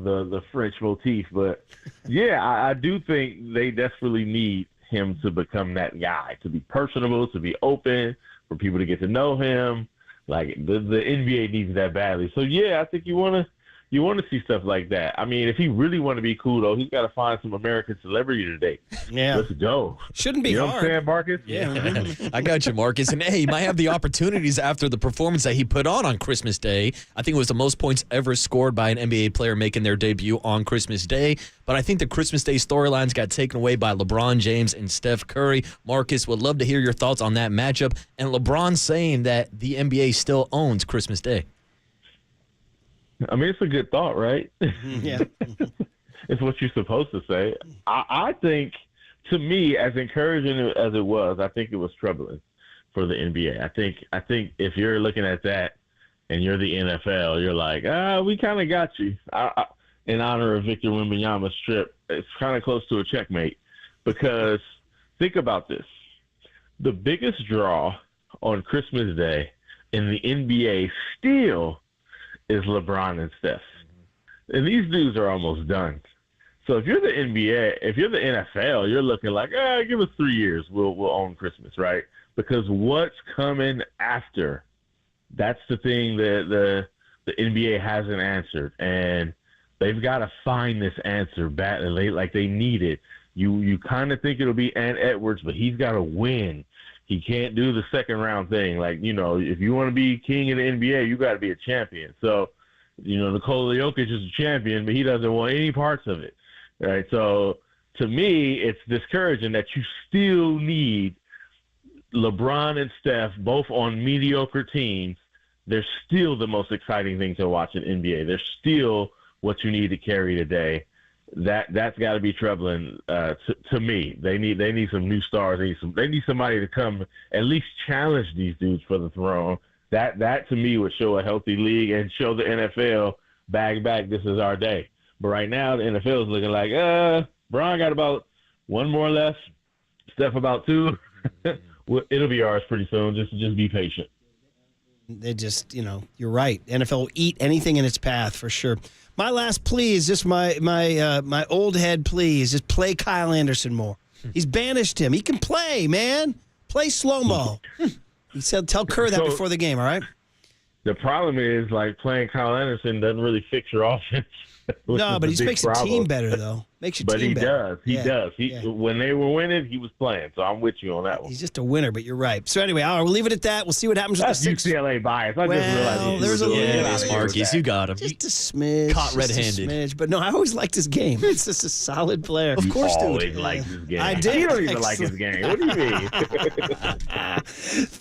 the French motif. But, yeah, I do think they desperately need him to become that guy, to be personable, to be open, for people to get to know him. The NBA needs that badly. So, yeah, I think you want to see stuff like that. I mean, if he really want to be cool, though, he's got to find some American celebrity today. Yeah. Let's go. Shouldn't be hard. You know what I'm saying, Marcus? Yeah. I got you, Marcus. And, hey, he might have the opportunities after the performance that he put on Christmas Day. I think it was the most points ever scored by an NBA player making their debut on Christmas Day. But I think the Christmas Day storylines got taken away by LeBron James and Steph Curry. Marcus, would love to hear your thoughts on that matchup. And LeBron saying that the NBA still owns Christmas Day. I mean, it's a good thought, right? Yeah. It's what you're supposed to say. I think, to me, as encouraging as it was, I think it was troubling for the NBA. I think if you're looking at that and you're the NFL, you're like, we kind of got you. In honor of Victor Wembanyama's trip, it's kind of close to a checkmate because think about this. The biggest draw on Christmas Day in the NBA still is LeBron and Steph. And these dudes are almost done. So if you're the NBA, if you're the NFL, you're looking like, give us 3 years, we'll own Christmas, right? Because what's coming after, that's the thing that the NBA hasn't answered. And they've got to find this answer badly, like they need it. You kind of think it'll be Ant Edwards, but he's got to win. He can't do the second round thing. If you want to be king of the NBA, you got to be a champion. So, Nikola Jokic is a champion, but he doesn't want any parts of it. Right. So to me, it's discouraging that you still need LeBron and Steph, both on mediocre teams, they're still the most exciting thing to watch in NBA. They're still what you need to carry today. That's got to be troubling to me. They need some new stars. They need somebody to come at least challenge these dudes for the throne. That to me would show a healthy league and show the NFL bag back. This is our day. But right now the NFL is looking like Bron got about one more left. Steph about two. It'll be ours pretty soon. Just be patient. They just, you're right. NFL will eat anything in its path for sure. My last plea is just my old head plea is just play Kyle Anderson more. He's banished him. He can play, man. Play slow-mo. He said, tell Kerr that before the game, all right? The problem is, playing Kyle Anderson doesn't really fix your offense. No, but he makes the team better, though. Makes your team better. He does. When they were winning, he was playing. So I'm with you on that one. He's just a winner, but you're right. So anyway, all right, we'll leave it at that. We'll see what happens with the Sixers. UCLA bias. I just realized. There's a little Marcus, you got him. Just a smidge. Caught red-handed. But no, I always liked his game. It's just a solid player. Of course, dude. Always liked his game. I did. You don't even like his game. What do you mean?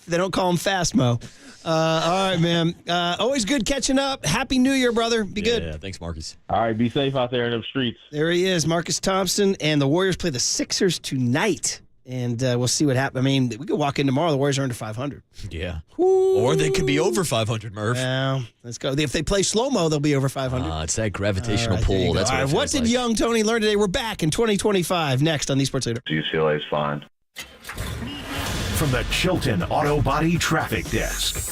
They don't call him Fast Mo. All right, man. Always good catching up. Happy New Year, brother. Be good. Yeah, thanks, Marcus. All right, be safe out there in them streets. There he is, Marcus Thompson, and the Warriors play the Sixers tonight, and we'll see what happens. I mean, we could walk in tomorrow. The Warriors are under 500. Yeah. Or they could be over 500, Murph. Well, let's go. If they play slow-mo, they'll be over 500. It's that gravitational pull. That's what did young Tony learn today? We're back in 2025. Next on the Sports Leader. UCLA is fine. From the Chilton Auto Body Traffic Desk.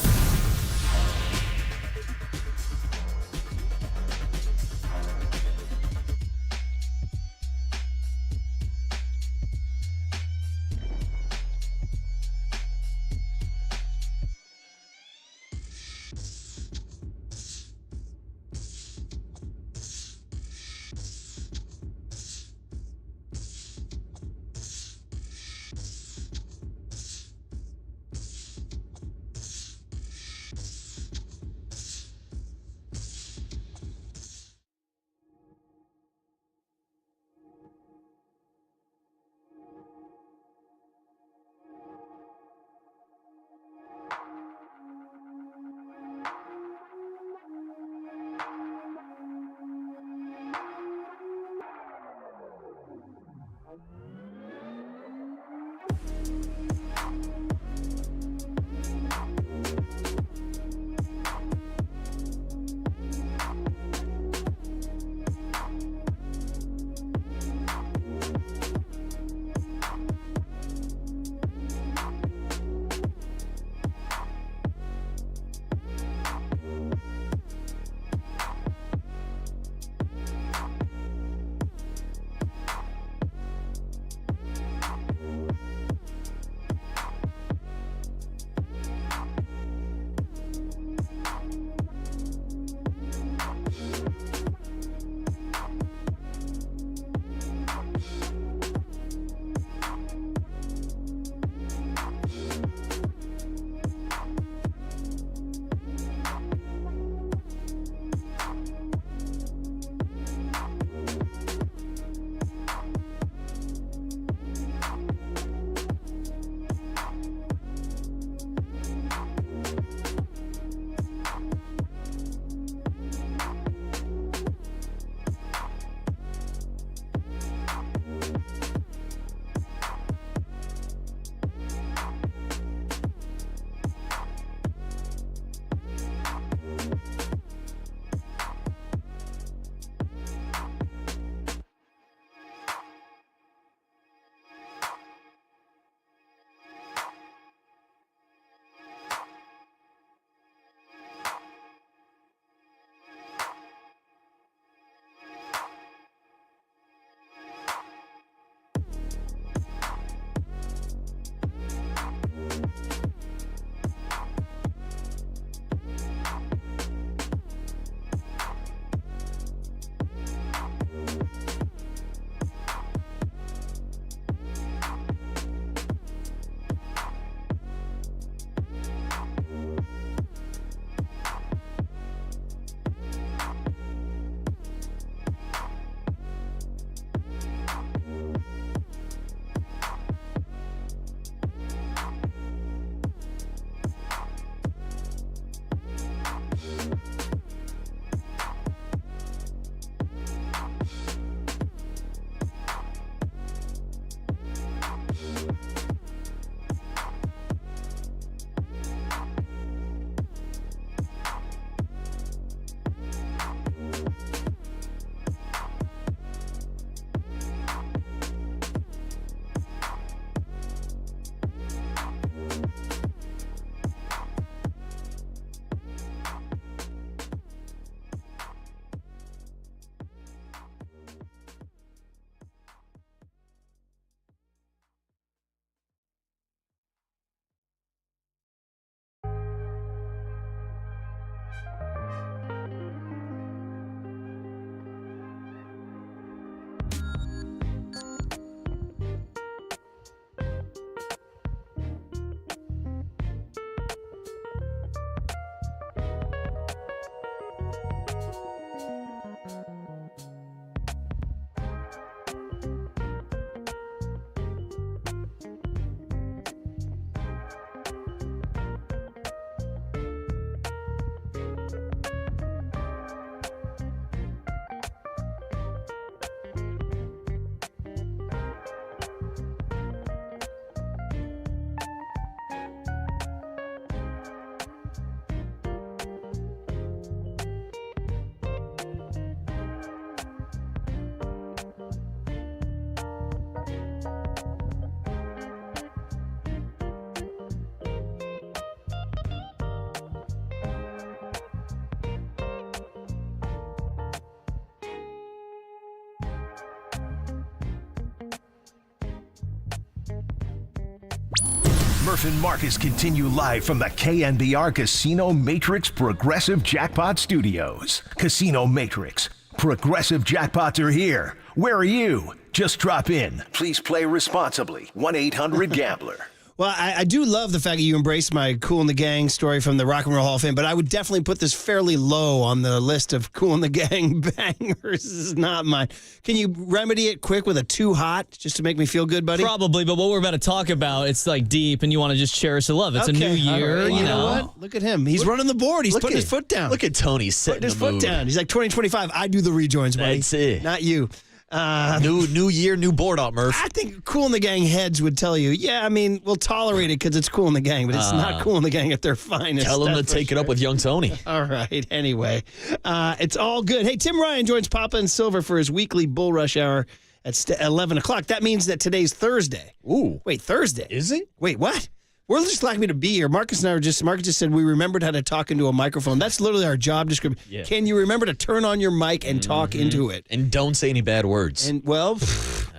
Murph and Marcus continue live from the KNBR Casino Matrix Progressive Jackpot Studios. Casino Matrix. Progressive jackpots are here. Where are you? Just drop in. Please play responsibly. 1-800-GAMBLER. Well, I do love the fact that you embraced my Kool and the Gang story from the Rock and Roll Hall of Fame, but I would definitely put this fairly low on the list of Kool and the Gang bangers. This is not mine. Can you remedy it quick with a too hot just to make me feel good, buddy? Probably, but what we're about to talk about, it's like deep, and you want to just cherish the love. It's a new year. Right. You know what? Look at him. He's running the board. He's putting his foot down. Look at Tony setting his the foot mood. down. He's like 2025. I do the rejoins, buddy. That's it. Not you. New year, new board up, Murph. I think Kool and the Gang heads would tell you, yeah, I mean, we'll tolerate it because it's Kool and the Gang, but it's not Kool and the Gang at their finest. Tell them to take it up with young Tony. All right. Anyway, it's all good. Hey, Tim Ryan joins Papa and Silver for his weekly Bull Rush Hour at 11 o'clock. That means that today's Thursday. Ooh. Wait, Thursday? Is it? Wait, what? We're just lucky to be here. Marcus just said we remembered how to talk into a microphone. That's literally our job description. Yeah. Can you remember to turn on your mic and talk into it? And don't say any bad words. And, well,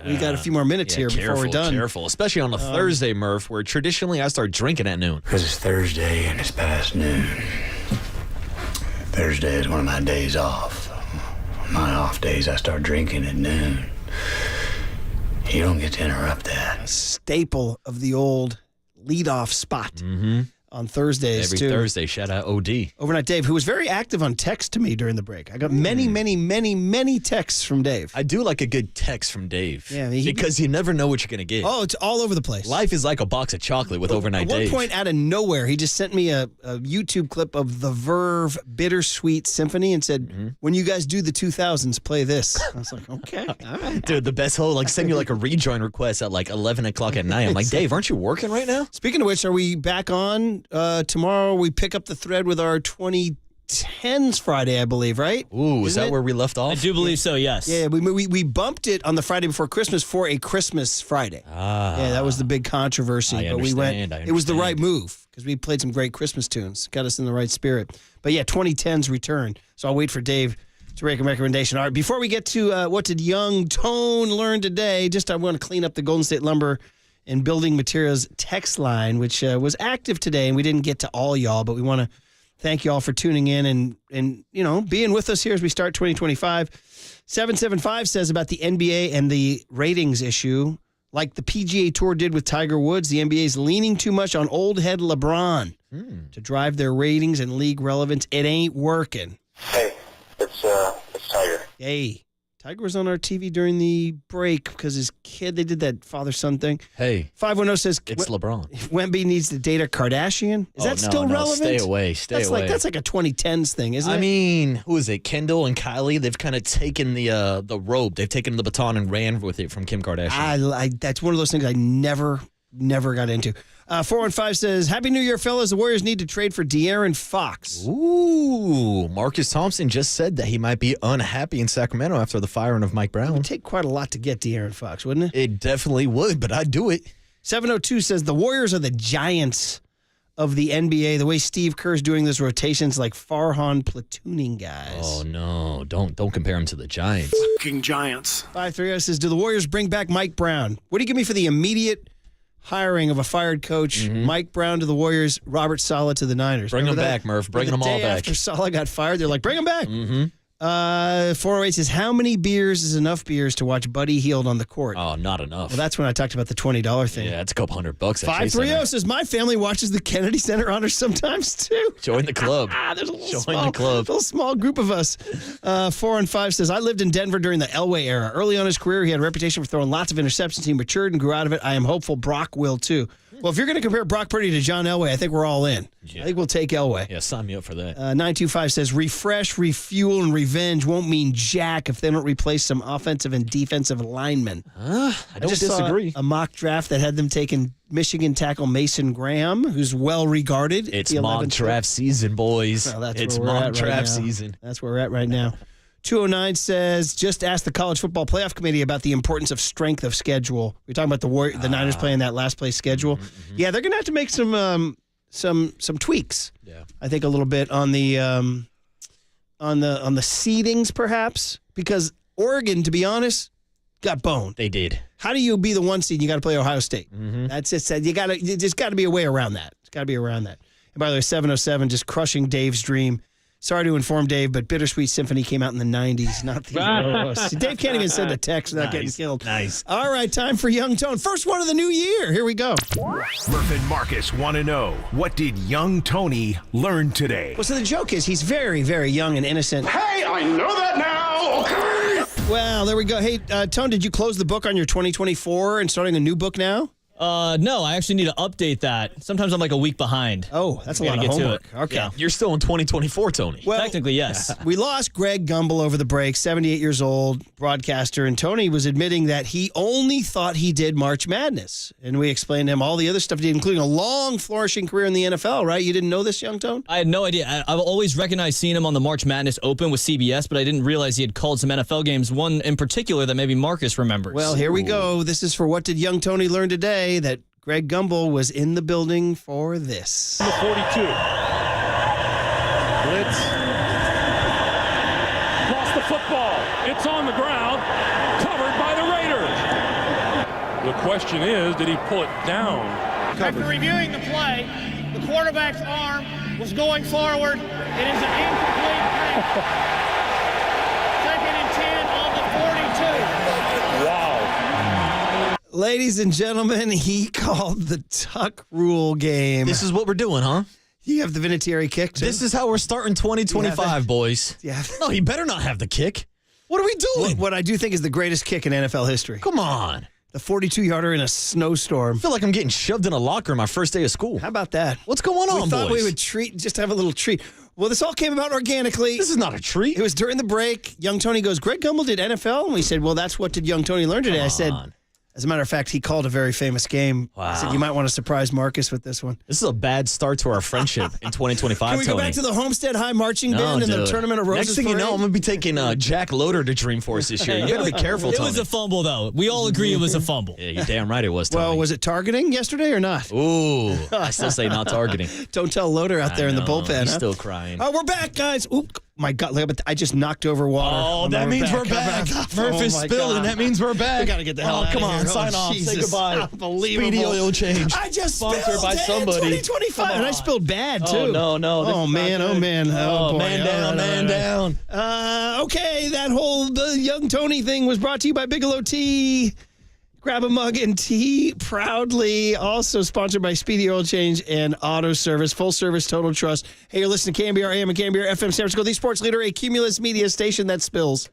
we got a few more minutes here before we're done. Careful, especially on a Thursday, Murph, where traditionally I start drinking at noon. Because it's Thursday and it's past noon. Thursday is one of my days off. On my off days, I start drinking at noon. You don't get to interrupt that. A staple of the old leadoff spot on Thursdays, Every Thursday, shout out OD. Overnight Dave, who was very active on text to me during the break. I got many texts from Dave. I do like a good text from Dave. Yeah, because you never know what you're going to get. Oh, it's all over the place. Life is like a box of chocolate with Overnight Dave. At one point, out of nowhere, he just sent me a YouTube clip of the Verve Bittersweet Symphony and said, when you guys do the 2000s, play this. I was like, okay, all right. Dude, the best whole, send you a rejoin request at 11 o'clock at night. I'm like, Dave, aren't you working right now? Speaking of which, are we back on tomorrow? We pick up the thread with our 2010s Friday, I believe, right? Ooh, is that where we left off? I do believe so, yes. Yeah, we bumped it on the Friday before Christmas for a Christmas Friday. Yeah, that was the big controversy. But we went. It was the right move because we played some great Christmas tunes. Got us in the right spirit. But yeah, 2010's return. So I'll wait for Dave to make a recommendation. All right, before we get to what did young Tone learn today, I want to clean up the Golden State Lumber and Building Materials text line, which was active today, and we didn't get to all y'all, but we want to thank y'all for tuning in and being with us here as we start 2025. 775 says about the NBA and the ratings issue, like the PGA Tour did with Tiger Woods, the NBA is leaning too much on old head LeBron to drive their ratings and league relevance. It ain't working. Hey, it's Tiger. Hey. Tiger was on our TV during the break because his kid, they did that father-son thing. Hey. 510 says... It's LeBron. Wemby needs to date a Kardashian? Is that still relevant? Stay away. Stay away. That's like a 2010s thing, isn't it? I mean, who is it? Kendall and Kylie, they've kind of taken the rope. They've taken the baton and ran with it from Kim Kardashian. That's one of those things I never got into. 415 says, Happy New Year, fellas. The Warriors need to trade for De'Aaron Fox. Ooh, Marcus Thompson just said that he might be unhappy in Sacramento after the firing of Mike Brown. It would take quite a lot to get De'Aaron Fox, wouldn't it? It definitely would, but I'd do it. 702 says, the Warriors are the Giants of the NBA. The way Steve Kerr's doing this rotation's like Farhan platooning guys. Oh, no. Don't compare him to the Giants. Fucking Giants. 530 says, do the Warriors bring back Mike Brown? What do you give me for the immediate hiring of a fired coach, Mike Brown to the Warriors, Robert Saleh to the Niners? Bring them back, Murph. Bring them all back. After Saleh got fired, they're like, bring him back. 408 says, how many beers is enough beers to watch Buddy Hield on the court? Oh, not enough. Well, that's when I talked about the $20 thing. Yeah, it's a couple $100. 530 says, my family watches the Kennedy Center Honors sometimes, too. Join the club. There's a little small group of us. 415 says, I lived in Denver during the Elway era. Early on in his career, he had a reputation for throwing lots of interceptions. He matured and grew out of it. I am hopeful Brock will, too. Well, if you're going to compare Brock Purdy to John Elway, I think we're all in. Yeah. I think we'll take Elway. Yeah, sign me up for that. 925 says, refresh, refuel, and revenge won't mean jack if they don't replace some offensive and defensive linemen. I don't disagree. Saw a mock draft that had them taking Michigan tackle Mason Graham, who's well regarded. It's mock draft season, boys. Well, it's mock draft season. That's where we're at right now. 209 says, just ask the College Football Playoff Committee about the importance of strength of schedule. We're talking about the Niners playing that last place schedule. Yeah, they're going to have to make some tweaks. Yeah, I think a little bit on the seedings perhaps, because Oregon, to be honest, got boned. They did. How do you be the 1 seed? You got to play Ohio State. That's it. You just got to be a way around that. It's got to be around that. And by the way, 707 just crushing Dave's dream. Sorry to inform Dave, but Bittersweet Symphony came out in the 90s, not the Dave can't even send a text without getting killed. Nice. All right, time for Young Tone. First one of the new year. Here we go. Murph and Marcus want to know, what did young Tony learn today? Well, so the joke is he's very, very young and innocent. Hey, I know that now. Okay. Well, there we go. Hey, Tone, did you close the book on your 2024 and starting a new book now? No, I actually need to update that. Sometimes I'm like a week behind. Oh, that's a lot of homework. Okay. Yeah. You're still in 2024, Tony. Well, technically, yes. We lost Greg Gumble over the break, 78 years old, broadcaster, and Tony was admitting that he only thought he did March Madness. And we explained to him all the other stuff he did, including a long, flourishing career in the NFL, right? You didn't know this, Young Tone? I had no idea. I've always recognized seeing him on the March Madness Open with CBS, but I didn't realize he had called some NFL games, one in particular that maybe Marcus remembers. Well, here we go. This is for What Did Young Tony Learn Today, that Greg Gumble was in the building for this. The 42. Blitz. Lost the football. It's on the ground. Covered by the Raiders. The question is, did he pull it down? After reviewing the play, the quarterback's arm was going forward. It is an incomplete pass. Second and 10 on the 42. Wow. Ladies and gentlemen, he called the tuck rule game. This is what we're doing, huh? You have the Vinatieri kick, too? This is how we're starting 2025, boys. Yeah. No, he better not have the kick. What are we doing? What I do think is the greatest kick in NFL history. Come on. The 42-yarder in a snowstorm. I feel like I'm getting shoved in a locker my first day of school. How about that? What's going on, We thought boys? we would just have a little treat. Well, this all came about organically. This is not a treat. It was during the break. Young Tony goes, Greg Gumble did NFL? And we said, well, that's what did Young Tony learn today? I said, as a matter of fact, he called a very famous game. Wow. I said, you might want to surprise Marcus with this one. This is a bad start to our friendship in 2025, Can we go Tony. back to the Homestead High Marching Band and the Tournament of Roses? Next thing you know, I'm going to be taking Jack Loader to Dreamforce this year. You got to be careful, It Tony. was a fumble, though. We all agree it was a fumble. Yeah, you're damn right it was, Tony. Well, was it targeting yesterday or not? Ooh, I still say not targeting. Don't tell Loader out there in the bullpen. He's huh? still crying. Oh, we're back, guys. Oop. My God, look, I just knocked over water. Oh, that means we're back. Murph is spilling. That means we're back. We got to get the hell out of come here. on, sign off. Jesus. Say goodbye. Unbelievable. Speedy oil change. I just Sponsored spilled by somebody. 2025. And I spilled bad, too. Oh, no. Oh, man. Oh, man. Oh, boy. Man down, man down. Okay, that whole Young Tony thing was brought to you by Bigelow Tea. Grab a mug and tea proudly. Also sponsored by Speedy Oil Change and Auto Service. Full service, total trust. Hey, you're listening to KNBR AM and KNBR FM San Francisco, the sports leader, a Cumulus media station that spills.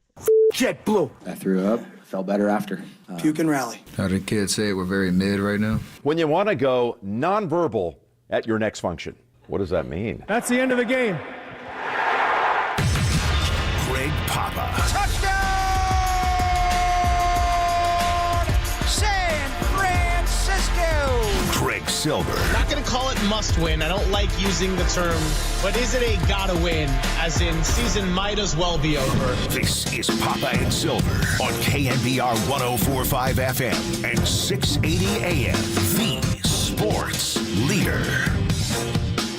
JetBlue. I threw up. Felt better after. Puke and rally. How did kids say it? We're very mid right now. When you want to go nonverbal at your next function, what does that mean? That's the end of the game. Greg Papa. Touchdown! San Francisco! Greg Silver. Not going to call it must win. I don't like using the term, but is it a gotta win? As in, season might as well be over. This is Papa and Silver on KNBR 104.5 FM and 680 AM. The sports leader.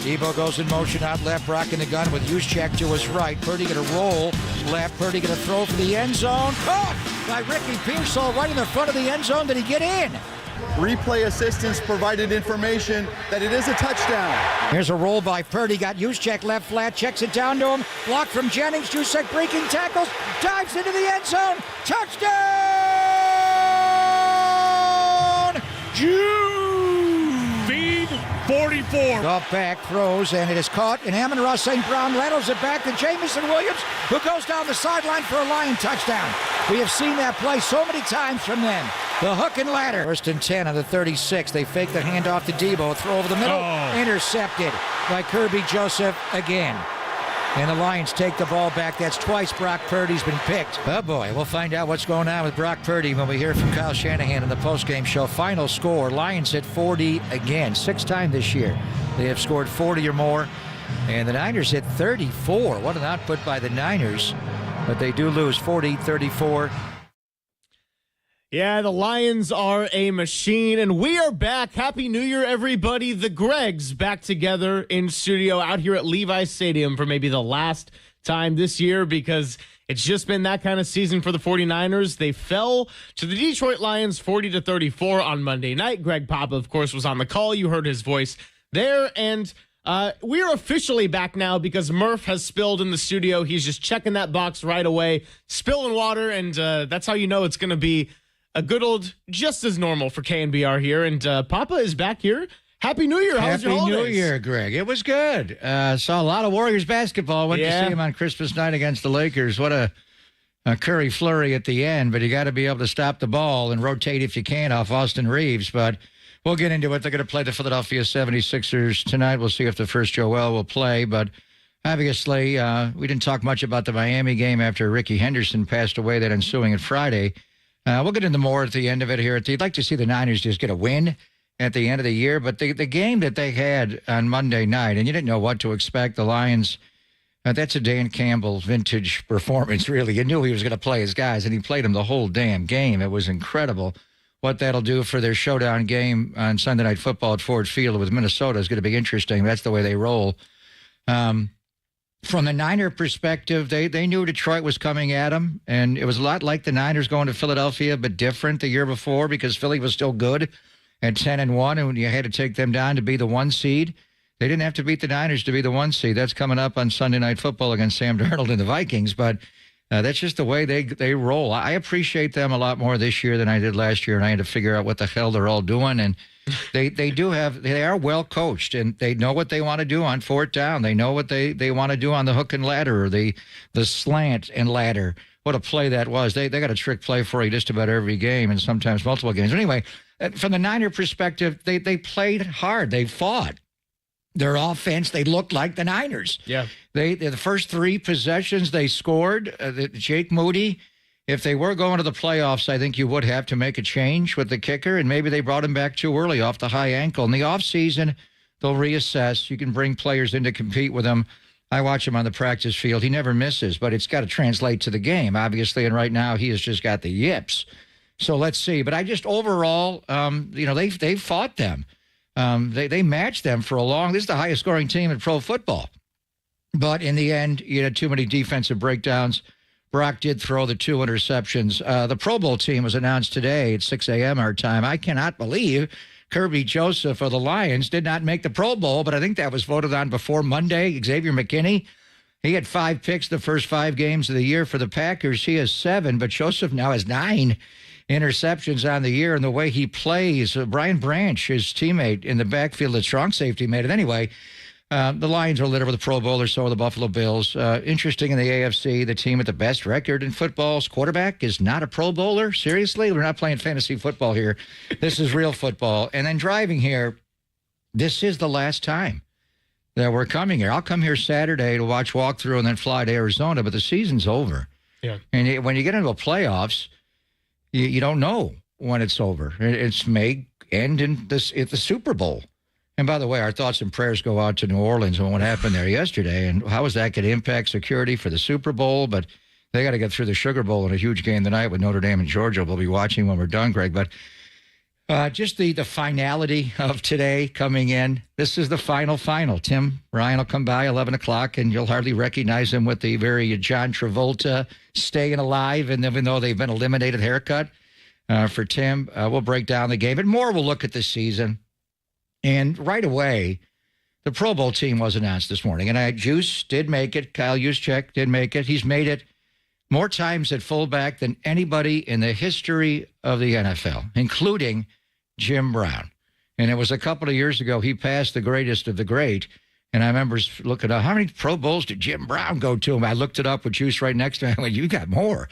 Debo goes in motion out left, rocking the gun with Juszczyk to his right. Purdy going to roll left. Purdy going to throw for the end zone. Caught by Ricky Pearsall right in the front of the end zone. Did he get in? Replay assistance provided information that it is a touchdown. Here's a roll by Purdy. Got Juszczyk left flat. Checks it down to him. Blocked from Jennings. Juszczyk breaking tackles. Dives into the end zone. Touchdown! Feed 44. Off back, throws, and it is caught. And Amon-Ra St. Brown rattles it back to Jamison Williams, who goes down the sideline for a Lion touchdown. We have seen that play so many times from them. The hook and ladder. First and 10 on the 36. They fake the handoff to Debo. Throw over the middle. Intercepted by Kirby Joseph again. And the Lions take the ball back. That's twice Brock Purdy's been picked. Oh, boy. We'll find out what's going on with Brock Purdy when we hear from Kyle Shanahan in the postgame show. Final score, Lions hit 40 again. 6th time this year. They have scored 40 or more. And the Niners hit 34. What an output by the Niners. But they do lose 40-34. Yeah, the Lions are a machine, and we are back. Happy New Year, everybody. The Gregs back together in studio out here at Levi's Stadium for maybe the last time this year, because It's just been that kind of season for the 49ers. They fell to the Detroit Lions 40-34 on Monday night. Greg Papa, of course, was on the call. You heard his voice there. And we're officially back now because Murph has spilled in the studio. He's just checking that box right away, spilling water, and that's how you know it's going to be a good old just as normal for KNBR here. And Papa is back here. Happy New Year. How was your holidays? Happy New Year, Greg. It was good. Saw a lot of Warriors basketball. Went to see him on Christmas night against the Lakers. What a Curry flurry at the end, but you got to be able to stop the ball and rotate if you can off Austin Reeves. But we'll get into it. They're going to play the Philadelphia 76ers tonight. We'll see if the first Joel will play. But obviously, we didn't talk much about the Miami game after Ricky Henderson passed away that ensuing at Friday. We'll get into more at the end of it here. You'd like to see the Niners just get a win at the end of the year. But the game that they had on Monday night, and you didn't know what to expect, the Lions, that's a Dan Campbell vintage performance, really. You knew he was going to play his guys, and he played them the whole damn game. It was incredible. What that'll do for their showdown game on Sunday Night Football at Ford Field with Minnesota is going to be interesting. That's the way they roll. From the Niner perspective, they knew Detroit was coming at them, and it was a lot like the Niners going to Philadelphia, but different the year before because Philly was still good at 10-1, and you had to take them down to be the 1 seed. They didn't have to beat the Niners to be the 1 seed. That's coming up on Sunday Night Football against Sam Darnold and the Vikings, but that's just the way they roll. I appreciate them a lot more this year than I did last year, and I had to figure out what the hell they're all doing, and they are well coached, and they know what they want to do on fourth down. They know what they want to do on the hook and ladder or the slant and ladder. What a play that was. They got a trick play for you just about every game and sometimes multiple games. Anyway, from the Niner perspective, they played hard. They fought. Their offense, they looked like the Niners. Yeah. The first 3 possessions they scored, Jake Moody, if they were going to the playoffs, I think you would have to make a change with the kicker, and maybe they brought him back too early off the high ankle. In the offseason, they'll reassess. You can bring players in to compete with him. I watch him on the practice field. He never misses, but it's got to translate to the game, obviously, and right now he has just got the yips. So let's see. But I just overall, they fought them. They matched them for a long. This is the highest scoring team in pro football. But in the end, you had too many defensive breakdowns. Brock did throw the 2 interceptions. The Pro Bowl team was announced today at 6 a.m. our time. I cannot believe Kirby Joseph of the Lions did not make the Pro Bowl, but I think that was voted on before Monday. Xavier McKinney, he had 5 picks the first 5 games of the year for the Packers. He has 7, but Joseph now has 9 interceptions on the year, and the way he plays. Brian Branch, his teammate in the backfield, the strong safety, made it. Anyway, the Lions are littered with the Pro Bowl, or so are the Buffalo Bills. Interesting in the AFC, the team with the best record in football's quarterback is not a Pro Bowler. Seriously? We're not playing fantasy football here. This is real football. And then driving here, this is the last time that we're coming here. I'll come here Saturday to watch walkthrough and then fly to Arizona, but the season's over. Yeah. And when you get into the playoffs, you don't know when it's over. It may end at the Super Bowl. And by the way, our thoughts and prayers go out to New Orleans and what happened there yesterday. And how is that going to impact security for the Super Bowl? But they got to get through the Sugar Bowl in a huge game tonight with Notre Dame and Georgia. We'll be watching when we're done, Greg. But just the finality of today coming in. This is the final. Tim Ryan will come by 11 o'clock, and you'll hardly recognize him with the very John Travolta staying alive, and even though they've been eliminated haircut for Tim. We'll break down the game. And more, we'll look at this season. And right away, the Pro Bowl team was announced this morning. And Juice did make it. Kyle Juszczyk did make it. He's made it more times at fullback than anybody in the history of the NFL, including Jim Brown. And it was a couple of years ago, he passed the greatest of the great. And I remember looking up, how many Pro Bowls did Jim Brown go to? And I looked it up with Juice right next to me. I went, you got more.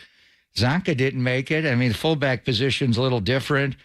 Zonka didn't make it. I mean, the fullback position's a little different.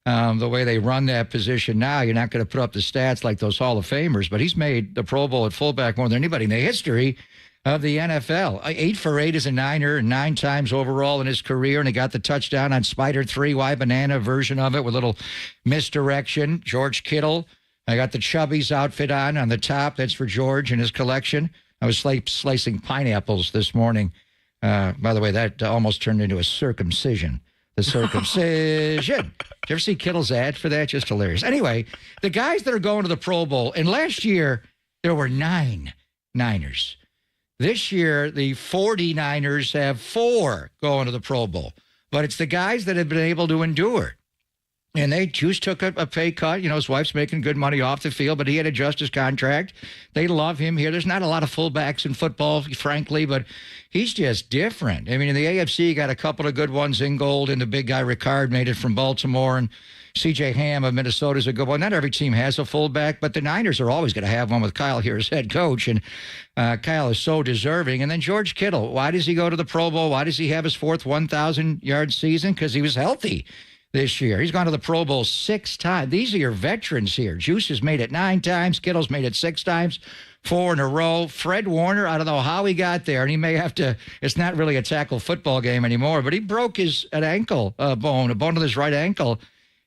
The way they run that position now, you're not going to put up the stats like those Hall of Famers, but he's made the Pro Bowl at fullback more than anybody in the history of the NFL. 8 for 8 as a Niner, and 9 times overall in his career, and he got the touchdown on Spider 3 Y Banana version of it with a little misdirection. George Kittle, I got the Chubby's outfit on the top. That's for George and his collection. I was slicing pineapples this morning. By the way, that almost turned into a circumcision. The circumcision. Did you ever see Kittle's ad for that? Just hilarious. Anyway, the guys that are going to the Pro Bowl, and last year there were 9 Niners. This year, the 49ers have 4 going to the Pro Bowl. But it's the guys that have been able to endure. And Juice took a pay cut. His wife's making good money off the field, but he had to adjust his contract. They love him here. There's not a lot of fullbacks in football, frankly, but he's just different. I mean, in the AFC, you got a couple of good ones. Ingold and the big guy Ricard made it from Baltimore, and C.J. Ham of Minnesota is a good one. Not every team has a fullback, but the Niners are always going to have one with Kyle here as head coach, and Kyle is so deserving. And then George Kittle, why does he go to the Pro Bowl? Why does he have his 4th 1,000-yard season? Because he was healthy this year. He's gone to the Pro Bowl 6 times. These are your veterans here. Juice has made it 9 times. Kittle's made it 6 times, 4 in a row. Fred Warner, I don't know how he got there, and he may have to, it's not really a tackle football game anymore, but he broke an ankle bone, a bone of his right ankle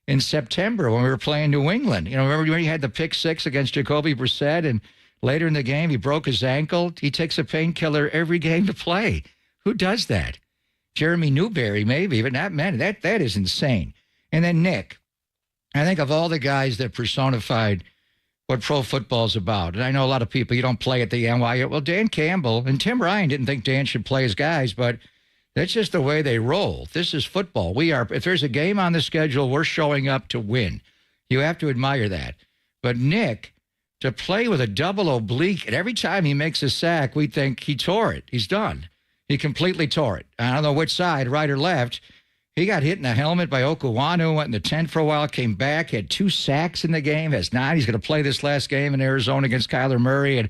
in September when we were playing New England. Remember when he had the pick 6 against Jacoby Brissett, and later in the game he broke his ankle? He takes a painkiller every game to play. Who does that? Jeremy Newberry, maybe, but not many. That is insane. And then Nick, I think of all the guys that personified what pro football's about, and I know a lot of people, you don't play at the NYU. Well, Dan Campbell and Tim Ryan didn't think Dan should play his guys, but that's just the way they roll. This is football. If there's a game on the schedule, we're showing up to win. You have to admire that. But Nick, to play with a double oblique, and every time he makes a sack, we think he tore it. He's done. He completely tore it. I don't know which side, right or left. He got hit in the helmet by Okuwanu, went in the tent for a while, came back, had 2 sacks in the game, has 9. He's going to play this last game in Arizona against Kyler Murray, and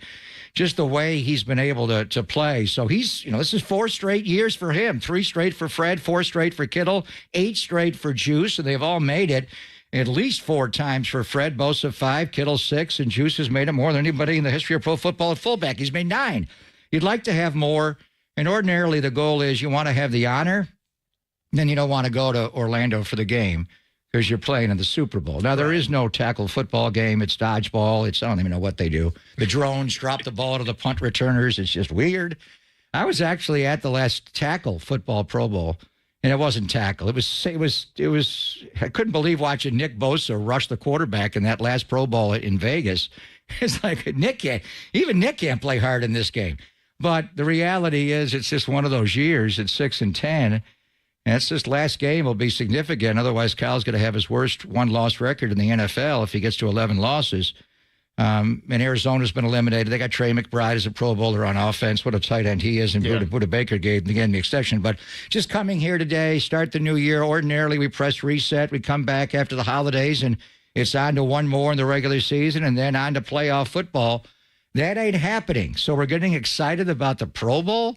just the way he's been able to play. So he's, this is 4 straight years for him. 3 straight for Fred, 4 straight for Kittle, 8 straight for Juice, and they've all made it at least 4 times for Fred. Bosa 5, Kittle 6, and Juice has made it more than anybody in the history of pro football at fullback. He's made 9. You'd like to have more. And ordinarily, the goal is you want to have the honor, then you don't want to go to Orlando for the game because you're playing in the Super Bowl. Now, there is no tackle football game. It's dodgeball. I don't even know what they do. The drones drop the ball to the punt returners. It's just weird. I was actually at the last tackle football Pro Bowl, and it wasn't tackle. It was. I couldn't believe watching Nick Bosa rush the quarterback in that last Pro Bowl in Vegas. It's like Nick can't play hard in this game. But the reality is it's just one of those years. It's 6-10. And it's this last game will be significant. Otherwise, Kyle's going to have his worst 1-loss record in the NFL if he gets to 11 losses. And Arizona's been eliminated. They got Trey McBride as a Pro Bowler on offense. What a tight end he is. And Buda Baker gave again the exception. But just coming here today, start the new year. Ordinarily, we press reset. We come back after the holidays, and it's on to one more in the regular season and then on to playoff football. That ain't happening. So we're getting excited about the Pro Bowl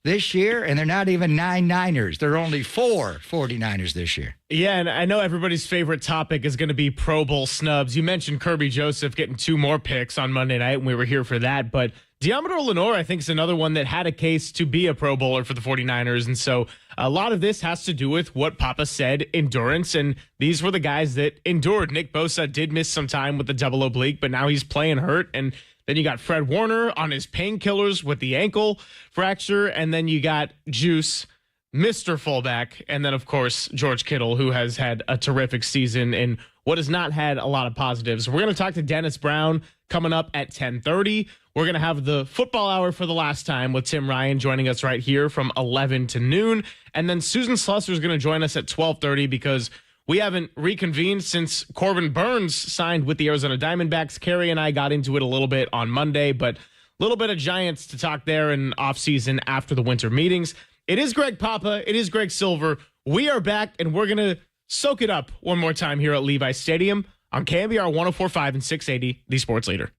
this year, and they're not even 9 Niners. They're only 4 49ers this year. Yeah, and I know everybody's favorite topic is going to be Pro Bowl snubs. You mentioned Kirby Joseph getting 2 more picks on Monday night, and we were here for that. But Deommodore Lenoir, I think, is another one that had a case to be a Pro Bowler for the 49ers. And so a lot of this has to do with what Papa said, endurance. And these were the guys that endured. Nick Bosa did miss some time with the double oblique, but now he's playing hurt. And then you got Fred Warner on his painkillers with the ankle fracture. And then you got Juice, Mr. Fullback. And then, of course, George Kittle, who has had a terrific season and what has not had a lot of positives. We're going to talk to Dennis Brown coming up at 10:30. We're going to have the football hour for the last time with Tim Ryan joining us right here from 11 to noon. And then Susan Slusser is going to join us at 12:30 because we haven't reconvened since Corbin Burnes signed with the Arizona Diamondbacks. Carrie and I got into it a little bit on Monday, but a little bit of Giants to talk there in offseason after the winter meetings. It is Greg Papa. It is Greg Silver. We are back, and we're going to soak it up one more time here at Levi Stadium on KNBR 104.5 and 680, the sports leader.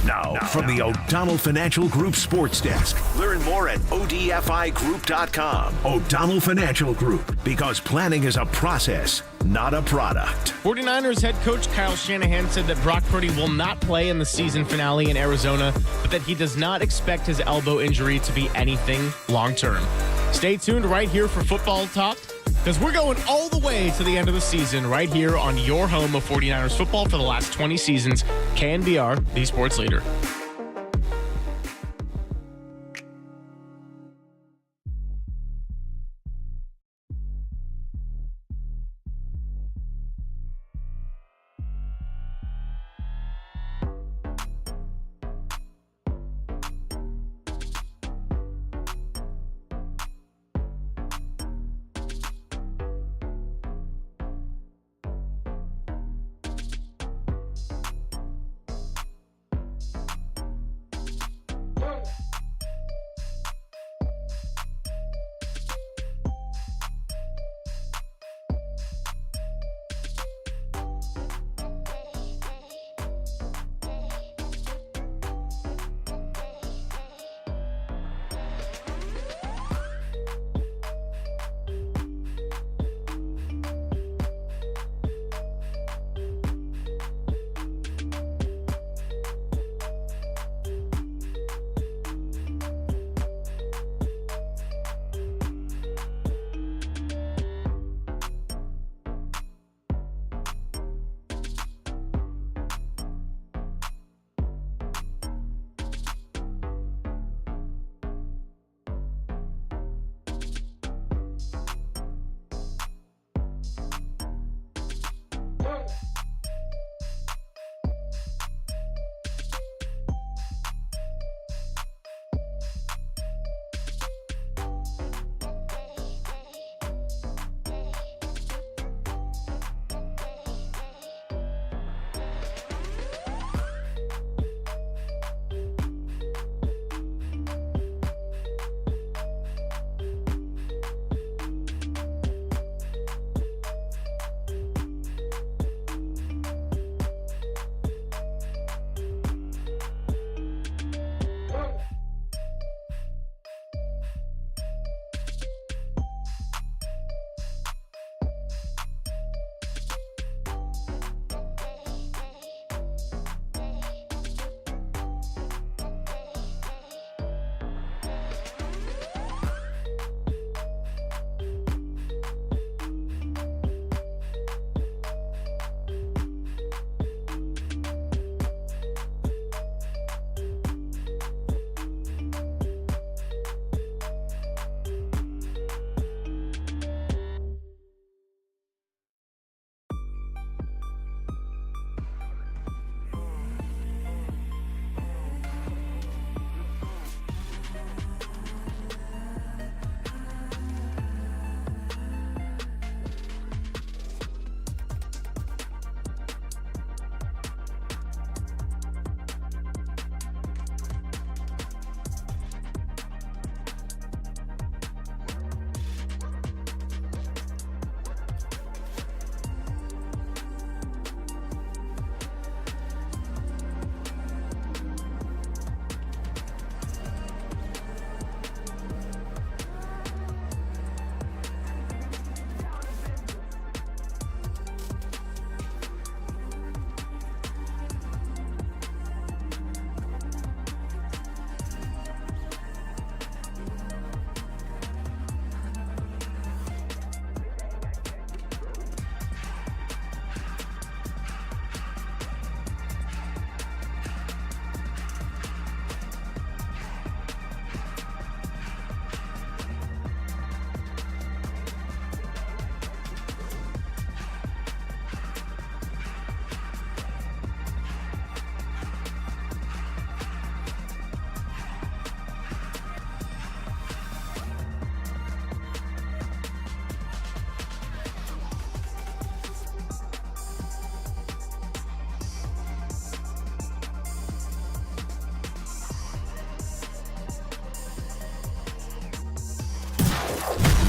Now, from the O'Donnell Financial Group Sports Desk. Learn more at odfigroup.com. O'Donnell Financial Group, because planning is a process, not a product. 49ers head coach Kyle Shanahan said that Brock Purdy will not play in the season finale in Arizona, but that he does not expect his elbow injury to be anything long-term. Stay tuned right here for football talk, because we're going all the way to the end of the season right here on your home of 49ers football for the last 20 seasons, KNBR, the sports leader.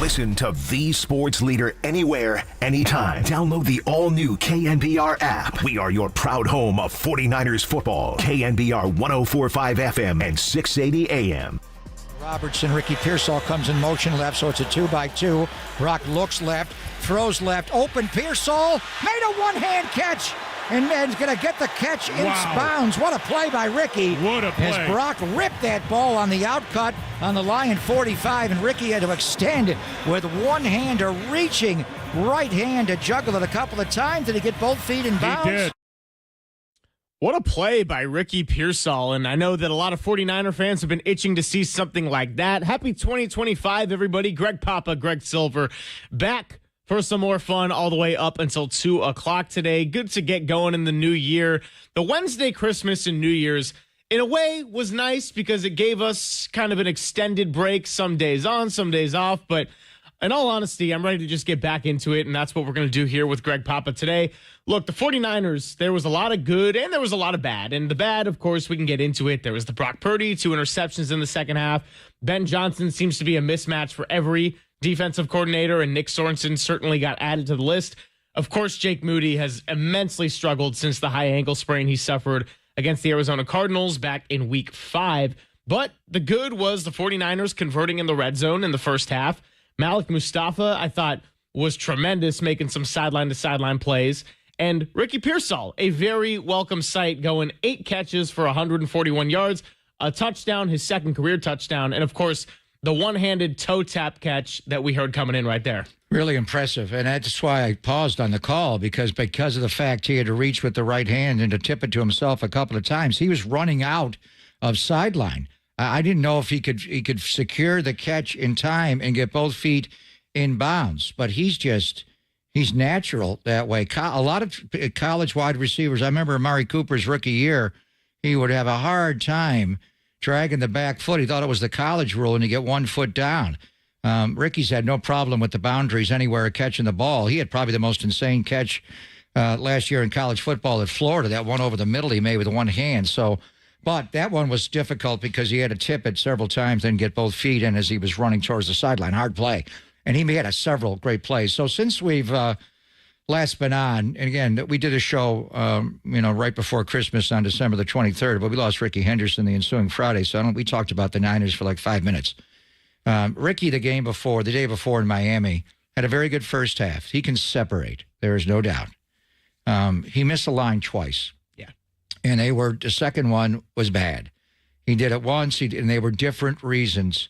Listen to the sports leader anywhere, anytime. Download the all-new KNBR app. We are your proud home of 49ers football. KNBR 104.5 FM and 680 AM. Robertson, Ricky Pearsall comes in motion left, so it's a 2-by-2. Brock looks left, throws left, open. Pearsall made a one-hand catch, and is going to get the catch in bounds. What a play by Ricky. What a play. As Brock ripped that ball on the outcut on the Lion 45, and Ricky had to extend it with one-hander, reaching right hand to juggle it a couple of times. Did he get both feet in bounds? He did. What a play by Ricky Pearsall, and I know that a lot of 49er fans have been itching to see something like that. Happy 2025, everybody. Greg Papa, Greg Silver, back for some more fun all the way up until 2 o'clock today. Good to get going in the new year. The Wednesday Christmas and New Year's, in a way, was nice because it gave us kind of an extended break, some days on, some days off, but in all honesty, I'm ready to just get back into it, and that's what we're going to do here with Greg Papa today. Look, the 49ers, there was a lot of good and there was a lot of bad. And the bad, of course, we can get into it. There was the Brock Purdy, 2 interceptions in the second half. Ben Johnson seems to be a mismatch for every defensive coordinator, and Nick Sorensen certainly got added to the list. Of course, Jake Moody has immensely struggled since the high ankle sprain he suffered against the Arizona Cardinals back in week 5. But the good was the 49ers converting in the red zone in the first half. Malik Mustafa, I thought, was tremendous, making some sideline-to-sideline plays. And Ricky Pearsall, a very welcome sight, going 8 catches for 141 yards, a touchdown, his second career touchdown, and, of course, the one-handed toe tap catch that we heard coming in right there. Really impressive, and that's why I paused on the call, because of the fact he had to reach with the right hand and to tip it to himself a couple of times. He was running out of sideline. I didn't know if he could secure the catch in time and get both feet in bounds, but he's natural that way. A lot of college wide receivers, I remember Amari Cooper's rookie year, he would have a hard time dragging the back foot. He thought it was the college rule, and you get 1 foot down. Ricky's had no problem with the boundaries anywhere catching the ball. He had probably the most insane catch last year in college football at Florida, that one over the middle he made with one hand. But that one was difficult because he had to tip it several times and get both feet in as he was running towards the sideline. Hard play. And he made several great plays. So since we've last been on, and again, we did a show, right before Christmas on December the 23rd, but we lost Ricky Henderson the ensuing Friday, so we talked about the Niners for like 5 minutes. Ricky, the day before in Miami, had a very good first half. He can separate. There is no doubt. He missed a line twice. Yeah. And the second one was bad. He did it once, and they were different reasons.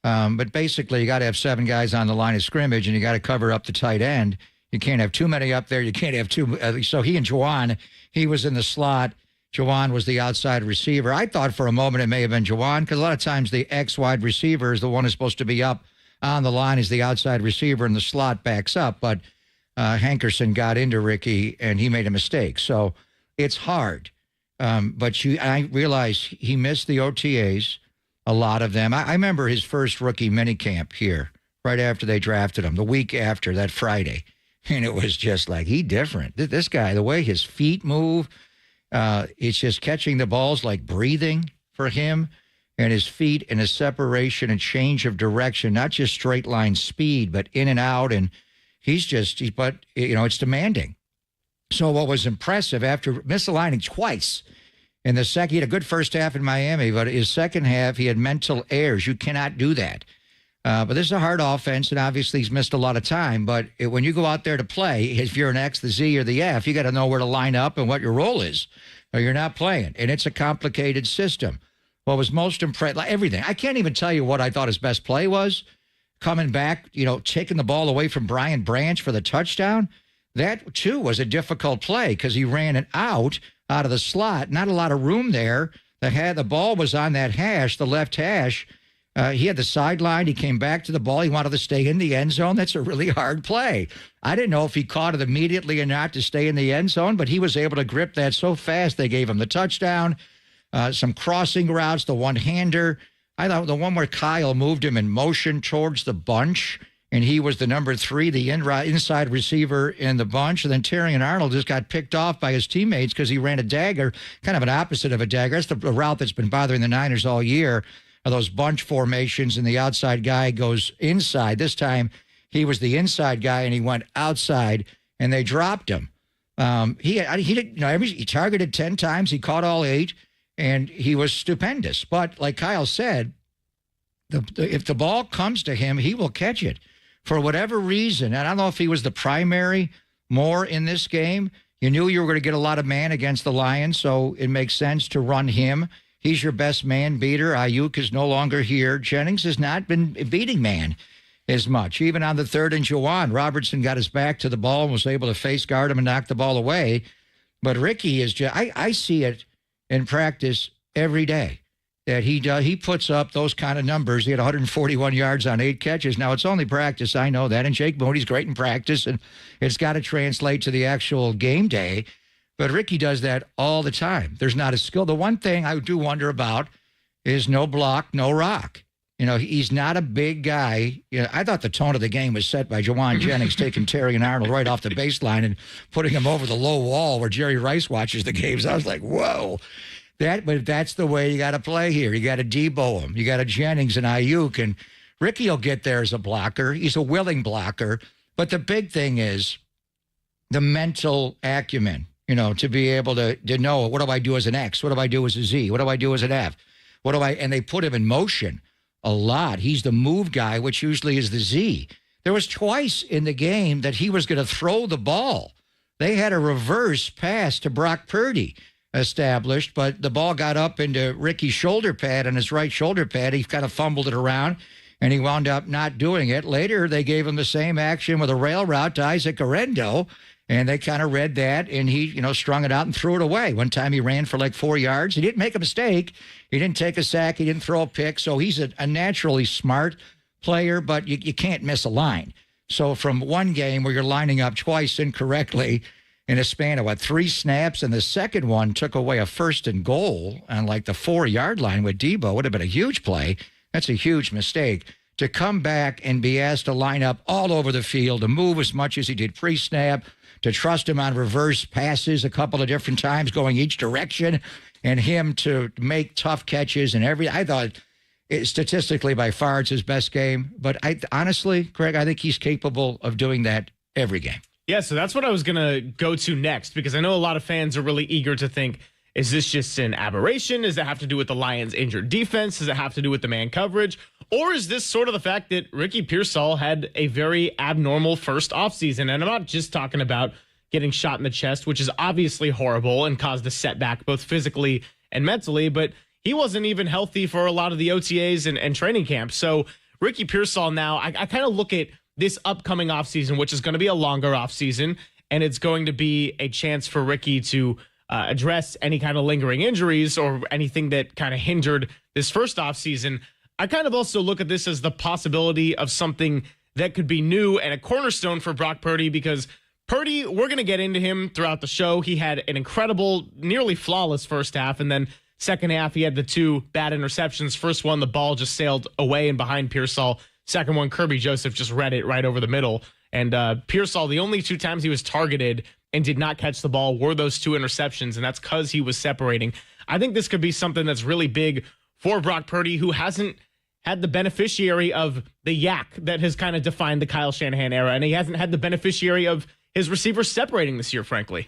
But basically, you got to have 7 guys on the line of scrimmage, and you got to cover up the tight end. You can't have too many up there. You can't have too. So he and Juwan, he was in the slot. Juwan was the outside receiver. I thought for a moment it may have been Juwan, because a lot of times the X-wide receiver is the one who's supposed to be up on the line as the outside receiver, and the slot backs up. But Henderson got into Ricky, and he made a mistake. So it's hard. But I realize he missed the OTAs, a lot of them. I remember his first rookie minicamp here, right after they drafted him, the week after, that Friday. And it was just like, he different. This guy, the way his feet move, it's just catching the balls like breathing for him, and his feet and his separation and change of direction, not just straight line speed, but in and out. And it's demanding. So what was impressive, after misaligning twice in the second, he had a good first half in Miami, but his second half, he had mental errors. You cannot do that. But this is a hard offense, and obviously he's missed a lot of time. But when you go out there to play, if you're an X, the Z, or the F, you got to know where to line up and what your role is, or you're not playing. And it's a complicated system. What was most impressive, everything. I can't even tell you what I thought his best play was. Coming back, taking the ball away from Brian Branch for the touchdown. That, too, was a difficult play because he ran it out of the slot. Not a lot of room there. The ball was on that hash, the left hash. He had the sideline. He came back to the ball. He wanted to stay in the end zone. That's a really hard play. I didn't know if he caught it immediately or not to stay in the end zone, but he was able to grip that so fast they gave him the touchdown. Some crossing routes, the one-hander. I thought the one where Kyle moved him in motion towards the bunch, and he was the number 3, the inside receiver in the bunch. And then Terrion Arnold just got picked off by his teammates because he ran a dagger, kind of an opposite of a dagger. That's the route that's been bothering the Niners all year. of those bunch formations, and the outside guy goes inside. This time he was the inside guy, and he went outside, and they dropped him. He targeted 10 times. He caught all 8, and he was stupendous. But like Kyle said, if the ball comes to him, he will catch it for whatever reason. And I don't know if he was the primary more in this game. You knew you were going to get a lot of man against the Lions, so it makes sense to run him. He's your best man beater. Ayuk is no longer here. Jennings has not been beating man as much. Even on the 3rd and Juwan, Robertson got his back to the ball and was able to face guard him and knock the ball away. But Ricky is just, I see it in practice every day that he puts up those kind of numbers. He had 141 yards on 8 catches. Now, it's only practice. I know that. And Jake Moody's great in practice, and it's got to translate to the actual game day. But Ricky does that all the time. There's not a skill. The one thing I do wonder about is no block, no rock. You know, he's not a big guy. You know, I thought the tone of the game was set by Juwan Jennings taking Terry and Arnold right off the baseline and putting him over the low wall where Jerry Rice watches the games. I was like, whoa. But that's the way you got to play here. You got to Debo him. You got to Jennings and Ayuk. And Ricky will get there as a blocker. He's a willing blocker. But the big thing is the mental acumen, you know, to be able to know, what do I do as an X? What do I do as a Z? What do I do as an F? And they put him in motion a lot. He's the move guy, which usually is the Z. There was twice in the game that he was going to throw the ball. They had a reverse pass to Brock Purdy established, but the ball got up into Ricky's shoulder pad, and his right shoulder pad, he kind of fumbled it around, and he wound up not doing it. Later, they gave him the same action with a rail route to Isaac Arendo, and they kind of read that, and he, you know, strung it out and threw it away. One time he ran for like 4 yards. He didn't make a mistake. He didn't take a sack. He didn't throw a pick. So he's a naturally smart player, but you can't miss a line. So from one game where you're lining up twice incorrectly in a span of, 3 snaps, and the second one took away a 1st and goal on like the 4-yard line with Debo, would have been a huge play. That's a huge mistake. To come back and be asked to line up all over the field, to move as much as he did pre-snap, to trust him on reverse passes a couple of different times going each direction, and him to make tough catches and I thought statistically by far it's his best game. But honestly, Greg, I think he's capable of doing that every game. Yeah, so that's what I was going to go to next, because I know a lot of fans are really eager to think, is this just an aberration? Does it have to do with the Lions' injured defense? Does it have to do with the man coverage? Or is this sort of the fact that Ricky Pearsall had a very abnormal first offseason? And I'm not just talking about getting shot in the chest, which is obviously horrible and caused a setback both physically and mentally, but he wasn't even healthy for a lot of the OTAs and training camps. So Ricky Pearsall now, I kind of look at this upcoming offseason, which is going to be a longer offseason, and it's going to be a chance for Ricky to address any kind of lingering injuries or anything that kind of hindered this first offseason. I kind of also look at this as the possibility of something that could be new and a cornerstone for Brock Purdy, because Purdy, we're going to get into him throughout the show. He had an incredible, nearly flawless first half, and then second half, he had the 2 bad interceptions. First one, the ball just sailed away and behind Pearsall. Second one, Kirby Joseph just read it right over the middle. And Pearsall, the only 2 times he was targeted and did not catch the ball were those 2 interceptions, and that's because he was separating. I think this could be something that's really big for Brock Purdy, who hasn't had the beneficiary of the yak that has kind of defined the Kyle Shanahan era, and he hasn't had the beneficiary of his receivers separating this year, frankly.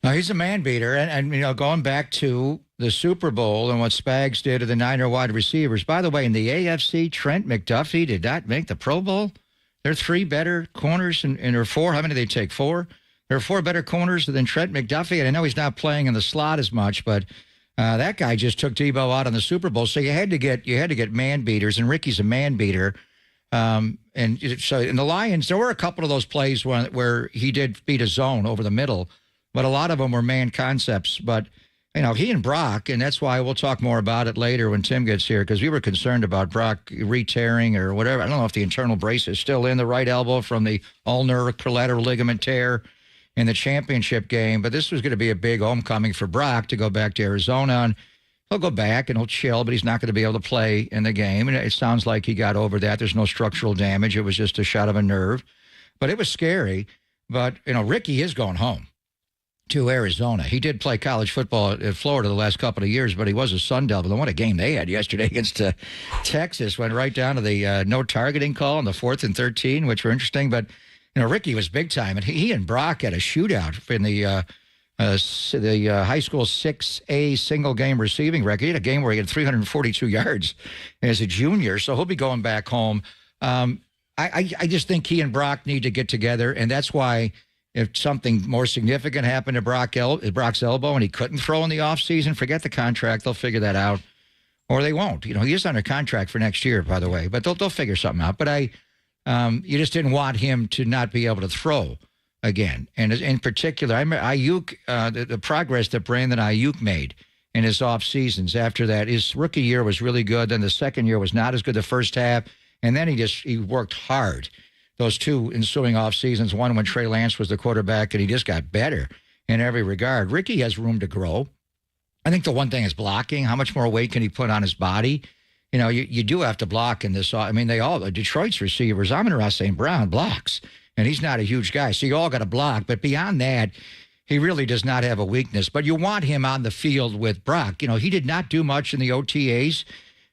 No, he's a man beater, and you know, going back to the Super Bowl and what Spags did to the Niner wide receivers. By the way, in the AFC, Trent McDuffie did not make the Pro Bowl. There are 3 better corners, and there are 4. How many did they take? 4? There are 4 better corners than Trent McDuffie, and I know he's not playing in the slot as much, but that guy just took Debo out in the Super Bowl. So you had to get man beaters, and Ricky's a man beater. And so in the Lions, there were a couple of those plays where he did beat a zone over the middle, but a lot of them were man concepts. But you know, he and Brock, and that's why we'll talk more about it later when Tim gets here, because we were concerned about Brock re-tearing or whatever. I don't know if the internal brace is still in the right elbow from the ulnar collateral ligament tear in the championship game, but this was going to be a big homecoming for Brock to go back to Arizona, and he'll go back and he'll chill, but he's not going to be able to play in the game. And it sounds like he got over that. There's no structural damage. It was just a shot of a nerve, but it was scary. But, you know, Ricky is going home. to Arizona. He did play college football at Florida the last couple of years, but he was a Sun Devil. And what a game they had yesterday against Texas. Went right down to the no targeting call on the 4th and 13, which were interesting. But, Ricky was big time. And he and Brock had a shootout in the high school 6A single game receiving record. He had a game where he had 342 yards as a junior. So he'll be going back home. I just think he and Brock need to get together. And that's why if something more significant happened to Brock's elbow and he couldn't throw in the offseason, forget the contract. They'll figure that out. Or they won't. He is under contract for next year, by the way. But they'll figure something out. But you just didn't want him to not be able to throw again. And in particular, I remember Ayuk, the progress that Brandon Ayuk made in his off seasons after that. His rookie year was really good. Then the second year was not as good the first half. And then he worked hard those two ensuing off seasons, one when Trey Lance was the quarterback, and he just got better in every regard. Ricky has room to grow. I think the one thing is blocking. How much more weight can he put on his body? You do have to block in this. I mean, Detroit's receivers, Amon-Ra St. Brown blocks, and he's not a huge guy. So you all got to block. But beyond that, he really does not have a weakness. But you want him on the field with Brock. He did not do much in the OTAs.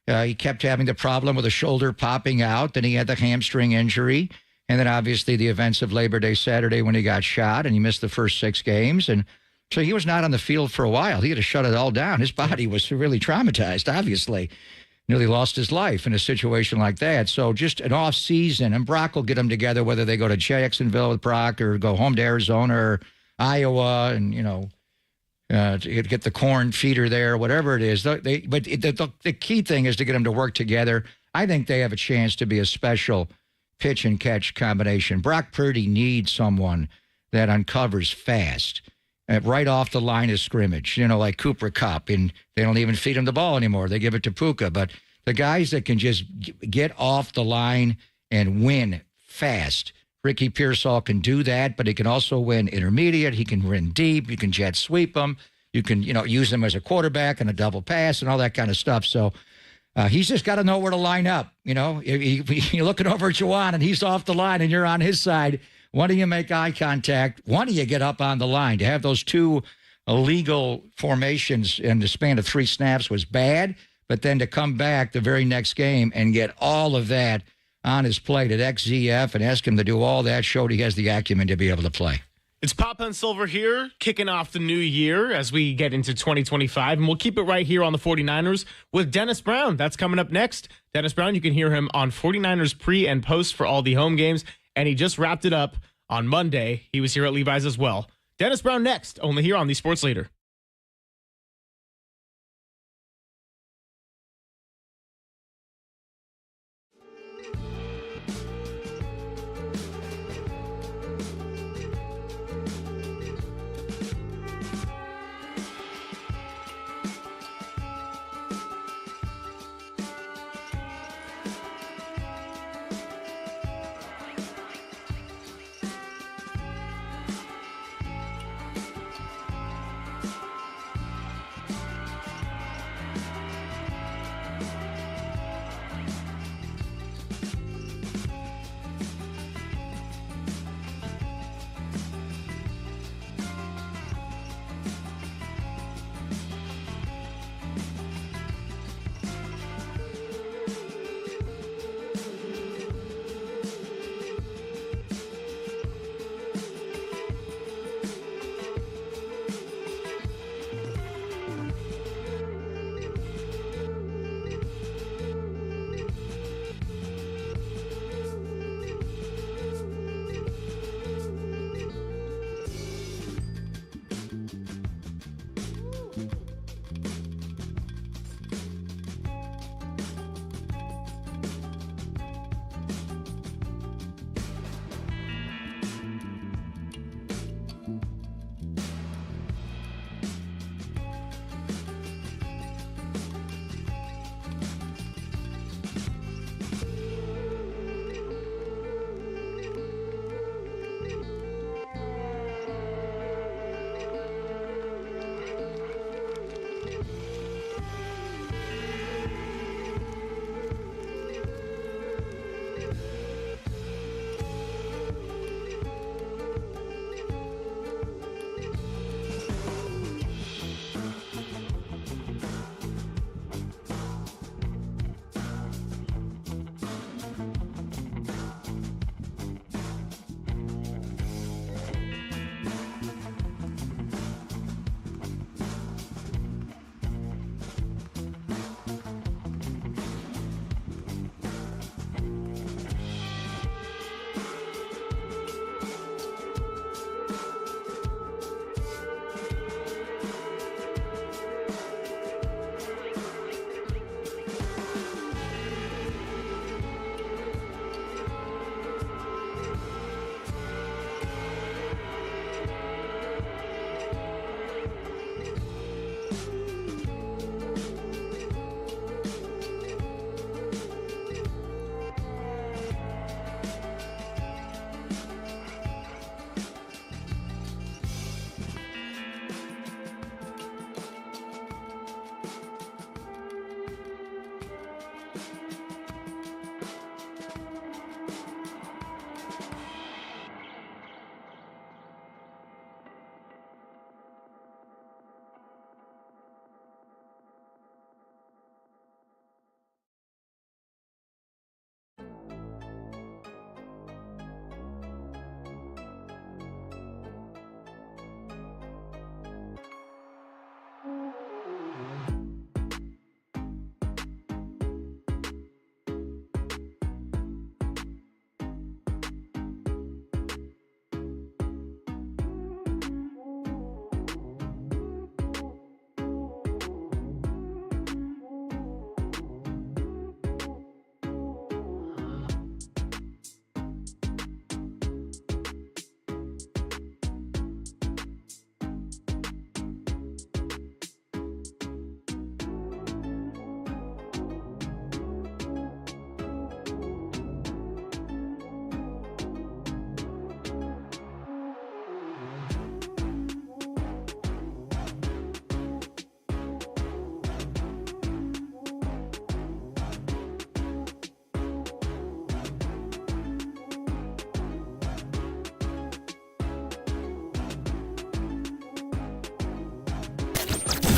He kept having the problem with the shoulder popping out. Then he had the hamstring injury. And then obviously the events of Labor Day Saturday when he got shot and he missed the first 6 games. And so he was not on the field for a while. He had to shut it all down. His body was really traumatized, obviously. Nearly lost his life in a situation like that. So just an off season, and Brock will get them together, whether they go to Jacksonville with Brock or go home to Arizona or Iowa and, to get the corn feeder there, whatever it is. But the key thing is to get them to work together. I think they have a chance to be a special pitch and catch combination. Brock Purdy needs someone that uncovers fast, right off the line of scrimmage, like Cooper Kupp, and they don't even feed him the ball anymore. They give it to Puka. But the guys that can just get off the line and win fast. Ricky Pearsall can do that, but he can also win intermediate. He can win deep. You can jet sweep him. You can, use him as a quarterback and a double pass and all that kind of stuff. So he's just got to know where to line up. You're looking over at Juwan and he's off the line and you're on his side. One of you make eye contact. One of you get up on the line. To have those two illegal formations in the span of 3 snaps was bad, but then to come back the very next game and get all of that on his plate at XZF and ask him to do all that showed he has the acumen to be able to play. It's Pop and Silver here, kicking off the new year as we get into 2025. And we'll keep it right here on the 49ers with Dennis Brown. That's coming up next. Dennis Brown, you can hear him on 49ers pre and post for all the home games. And he just wrapped it up on Monday. He was here at Levi's as well. Dennis Brown next, only here on the Sports Leader.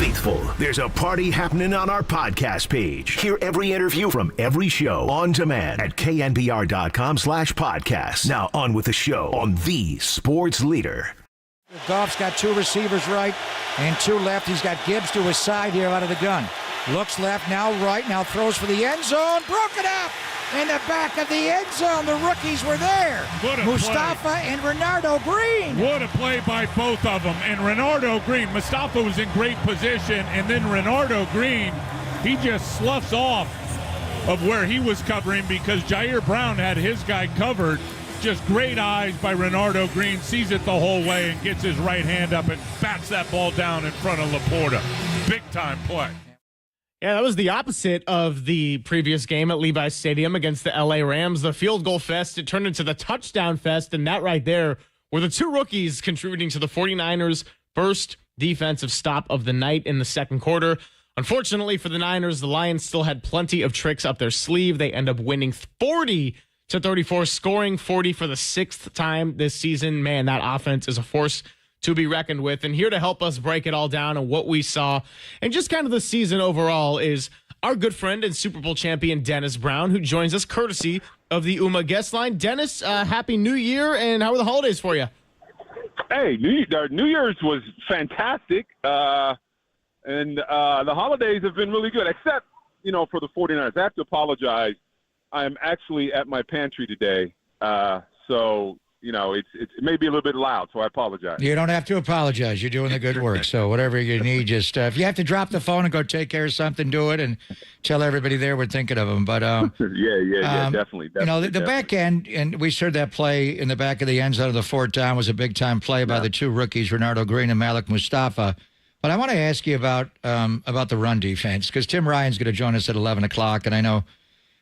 faithful, there's a party happening on our podcast page. Hear every interview from every show on demand at knbr.com/podcast. Now on with the show on the sports leader. Goff's got 2 receivers right and 2 left. He's got Gibbs to his side here out of the gun. Looks left, now right, now throws for the end zone. Broken up in the back of the end zone. The rookies were there. Mustafa and Renardo Green. What a play by both of them. And Renardo Green, Mustafa was in great position, and then Renardo Green, he just sloughs off of where he was covering because Jair Brown had his guy covered. Just great eyes by Renardo Green, sees it the whole way and gets his right hand up and bats that ball down in front of Laporta. Big-time play. Yeah, that was the opposite of the previous game at Levi's Stadium against the LA Rams. The field goal fest, it turned into the touchdown fest, and that right there were the 2 rookies contributing to the 49ers' first defensive stop of the night in the second quarter. Unfortunately for the Niners, the Lions still had plenty of tricks up their sleeve. They end up winning 40-34, scoring 40 for the 6th time this season. Man, that offense is a force to be reckoned with. And here to help us break it all down and what we saw and just kind of the season overall is our good friend and Super Bowl champion Dennis Brown, who joins us courtesy of the UMA guest line. Dennis, Happy New Year, and how were the holidays for you? Hey, New Year's was fantastic, and the holidays have been really good, except, for the 49ers. I have to apologize. I'm actually at my pantry today, so it may be a little bit loud, so I apologize. You don't have to apologize. You're doing the good work. So whatever you need, just if you have to drop the phone and go take care of something, do it, and tell everybody there we're thinking of them. But definitely. The back end, and we heard that play in the back of the end zone of the 4th down was a big time play by the 2 rookies, Renardo Green and Malik Mustafa. But I want to ask you about the run defense because Tim Ryan's going to join us at 11 o'clock, and I know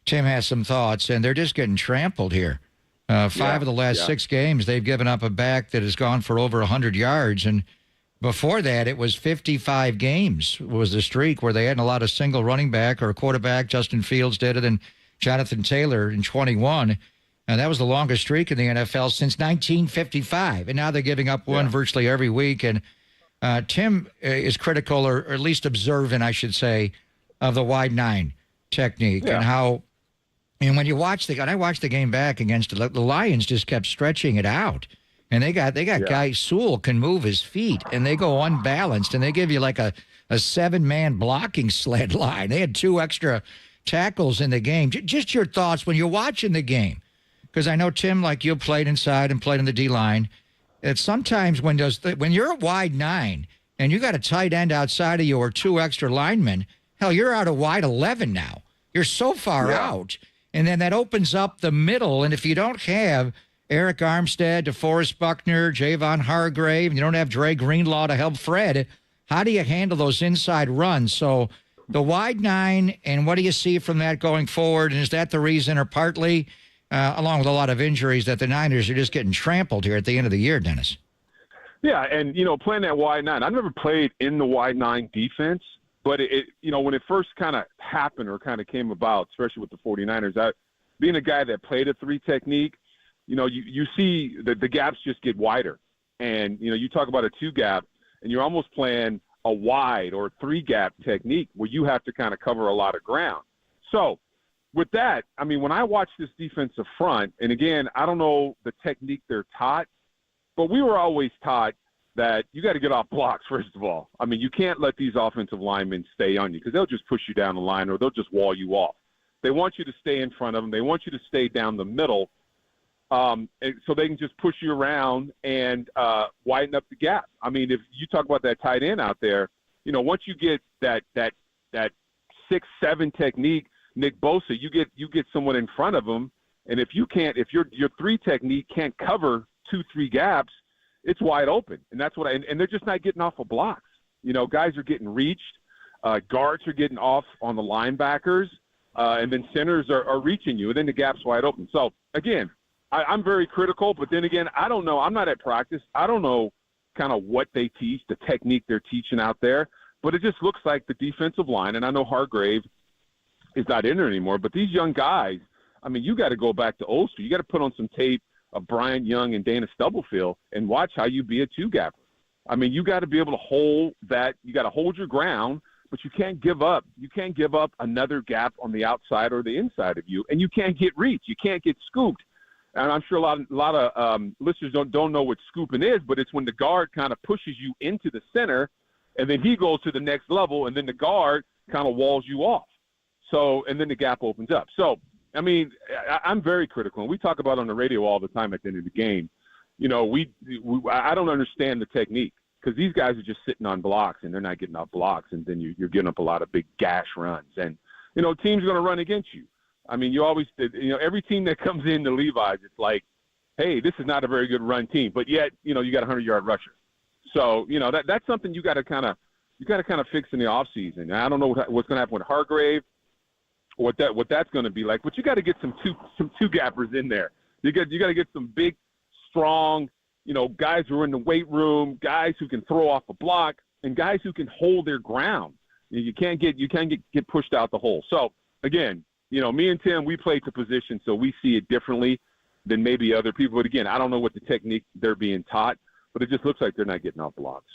Tim has some thoughts, and they're just getting trampled here. 5 of the last 6 games, they've given up a back that has gone for over 100 yards. And before that, it was 55 games was the streak where they hadn't a lot of single running back or a quarterback. Justin Fields did it, and Jonathan Taylor in 21. And that was the longest streak in the NFL since 1955. And now they're giving up one virtually every week. And Tim is critical, or at least observant, I should say, of the wide 9 technique and how. And when you watch I watched the game back against the Lions, just kept stretching it out, and they got guy Sewell can move his feet, and they go unbalanced, and they give you like a 7-man blocking sled line. They had 2 extra tackles in the game. Just your thoughts when you're watching the game, because I know Tim, like you, played inside and played in the D line. That sometimes when you're a wide 9 and you got a tight end outside of you or 2 extra linemen, hell, you're out of wide 11 now. You're so far out. And then that opens up the middle. And if you don't have Eric Armstead, DeForest Buckner, Javon Hargrave, and you don't have Dre Greenlaw to help Fred, how do you handle those inside runs? So the wide 9, and what do you see from that going forward? And is that the reason, or partly, along with a lot of injuries, that the Niners are just getting trampled here at the end of the year, Dennis? Yeah, and, playing that wide 9, I've never played in the wide 9 defense. But when it first kind of happened or kind of came about, especially with the 49ers, being a guy that played a 3 technique, you see the gaps just get wider. And, you talk about a 2 gap, and you're almost playing a wide or 3 gap technique where you have to kind of cover a lot of ground. So with that, when I watch this defensive front, and again, I don't know the technique they're taught, but we were always taught that you got to get off blocks, first of all. You can't let these offensive linemen stay on you because they'll just push you down the line or they'll just wall you off. They want you to stay in front of them. They want you to stay down the middle so they can just push you around and widen up the gap. If you talk about that tight end out there, once you get that 6-7 technique, Nick Bosa, you get someone in front of them, and if your 3 technique can't cover 2-3 gaps, it's wide open, and that's what. And they're just not getting off of blocks. Guys are getting reached, guards are getting off on the linebackers, and then centers are reaching you, and then the gap's wide open. So again, I'm very critical, but then again, I don't know. I'm not at practice. I don't know kind of what they teach, the technique they're teaching out there, but it just looks like the defensive line. And I know Hargrave is not in there anymore, but these young guys. You got to go back to old school. You got to put on some tape of Brian Young and Dana Stubblefield and watch how you be a 2-gapper. I mean, you got to be able to hold that. You got to hold your ground, but you can't give up. You can't give up another gap on the outside or the inside of you, and you can't get reached. You can't get scooped. And I'm sure a lot of listeners don't know what scooping is, but it's when the guard kind of pushes you into the center, and then he goes to the next level, and then the guard kind of walls you off. So, and then the gap opens up. So, I mean, I'm very critical, and we talk about it on the radio all the time at the end of the game. You know, I don't understand the technique because these guys are just sitting on blocks, and they're not getting off blocks, and then you're getting up a lot of big gash runs. And, you know, teams are going to run against you. I mean, every team that comes in the Levi's, it's like, hey, this is not a very good run team, but yet, you know, you got a 100-yard rusher. So, you know, that's something you got to kind of fix in the offseason. I don't know what's going to happen with Hargrave, what that's going to be like, but you got to get some two gappers in there. You got to get some big, strong, you know, guys who are in the weight room, guys who can throw off a block, and guys who can hold their ground. You can't get pushed out the hole. So again, you know, me and Tim, we play to position, so we see it differently than maybe other people. But again, I don't know what the technique they're being taught, but it just looks like they're not getting off blocks.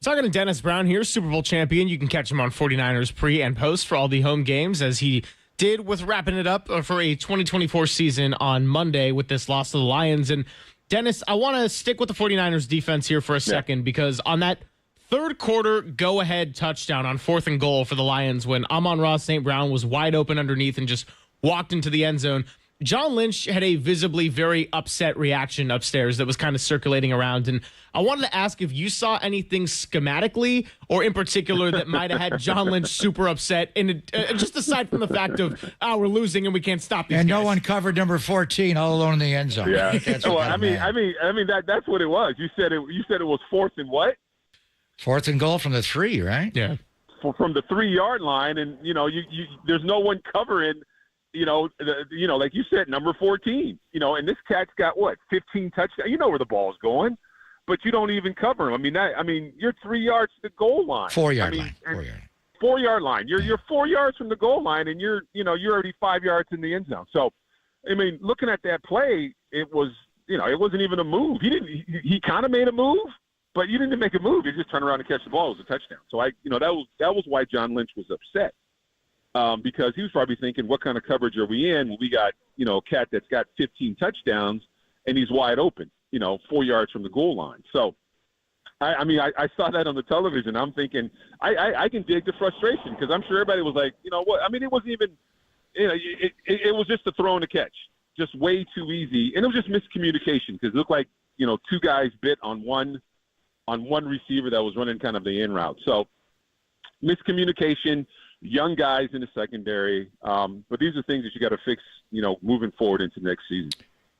Talking to Dennis Brown here, Super Bowl champion. You can catch him on 49ers pre and post for all the home games, as he did with wrapping it up for a 2024 season on Monday with this loss to the Lions. And Dennis, I want to stick with the 49ers defense here for a second, because on that third quarter go-ahead touchdown on 4th and goal for the Lions, when Amon-Ra St. Brown was wide open underneath and just walked into the end zone, John Lynch had a visibly very upset reaction upstairs that was kind of circulating around. And I wanted to ask if you saw anything schematically or in particular that might have had John Lynch super upset, and just aside from the fact of, we're losing and we can't stop these and guys. No one covered number 14 all alone in the end zone. Yeah. Well, I mean, that's what it was. You said it was 4th and what? 4th and goal from the 3, right? Yeah. From the 3-yard line, and you know, you there's no one covering. You know, like you said, number 14. You know, and this cat's got 15 touchdowns. You know where the ball's going, but you don't even cover him. I mean, you're 3 yards to the goal line. 4-yard line. 4-yard line. You're 4 yards from the goal line, and you're already 5 yards in the end zone. So, I mean, looking at that play, it wasn't even a move. He kind of made a move, but you didn't make a move. You just turned around and catch the ball. It was a touchdown. So that was why John Lynch was upset. Because he was probably thinking, what kind of coverage are we in when we got, you know, a cat that's got 15 touchdowns and he's wide open, 4 yards from the goal line. So, I saw that on the television. I'm thinking, I can dig the frustration, because I'm sure everybody was like, you know what? I mean, it wasn't even, it was just a throw and a catch, just way too easy. And it was just miscommunication, because it looked like, two guys bit on one receiver that was running kind of the in route. So, miscommunication. Young guys in the secondary, but these are things that you got to fix, moving forward into next season.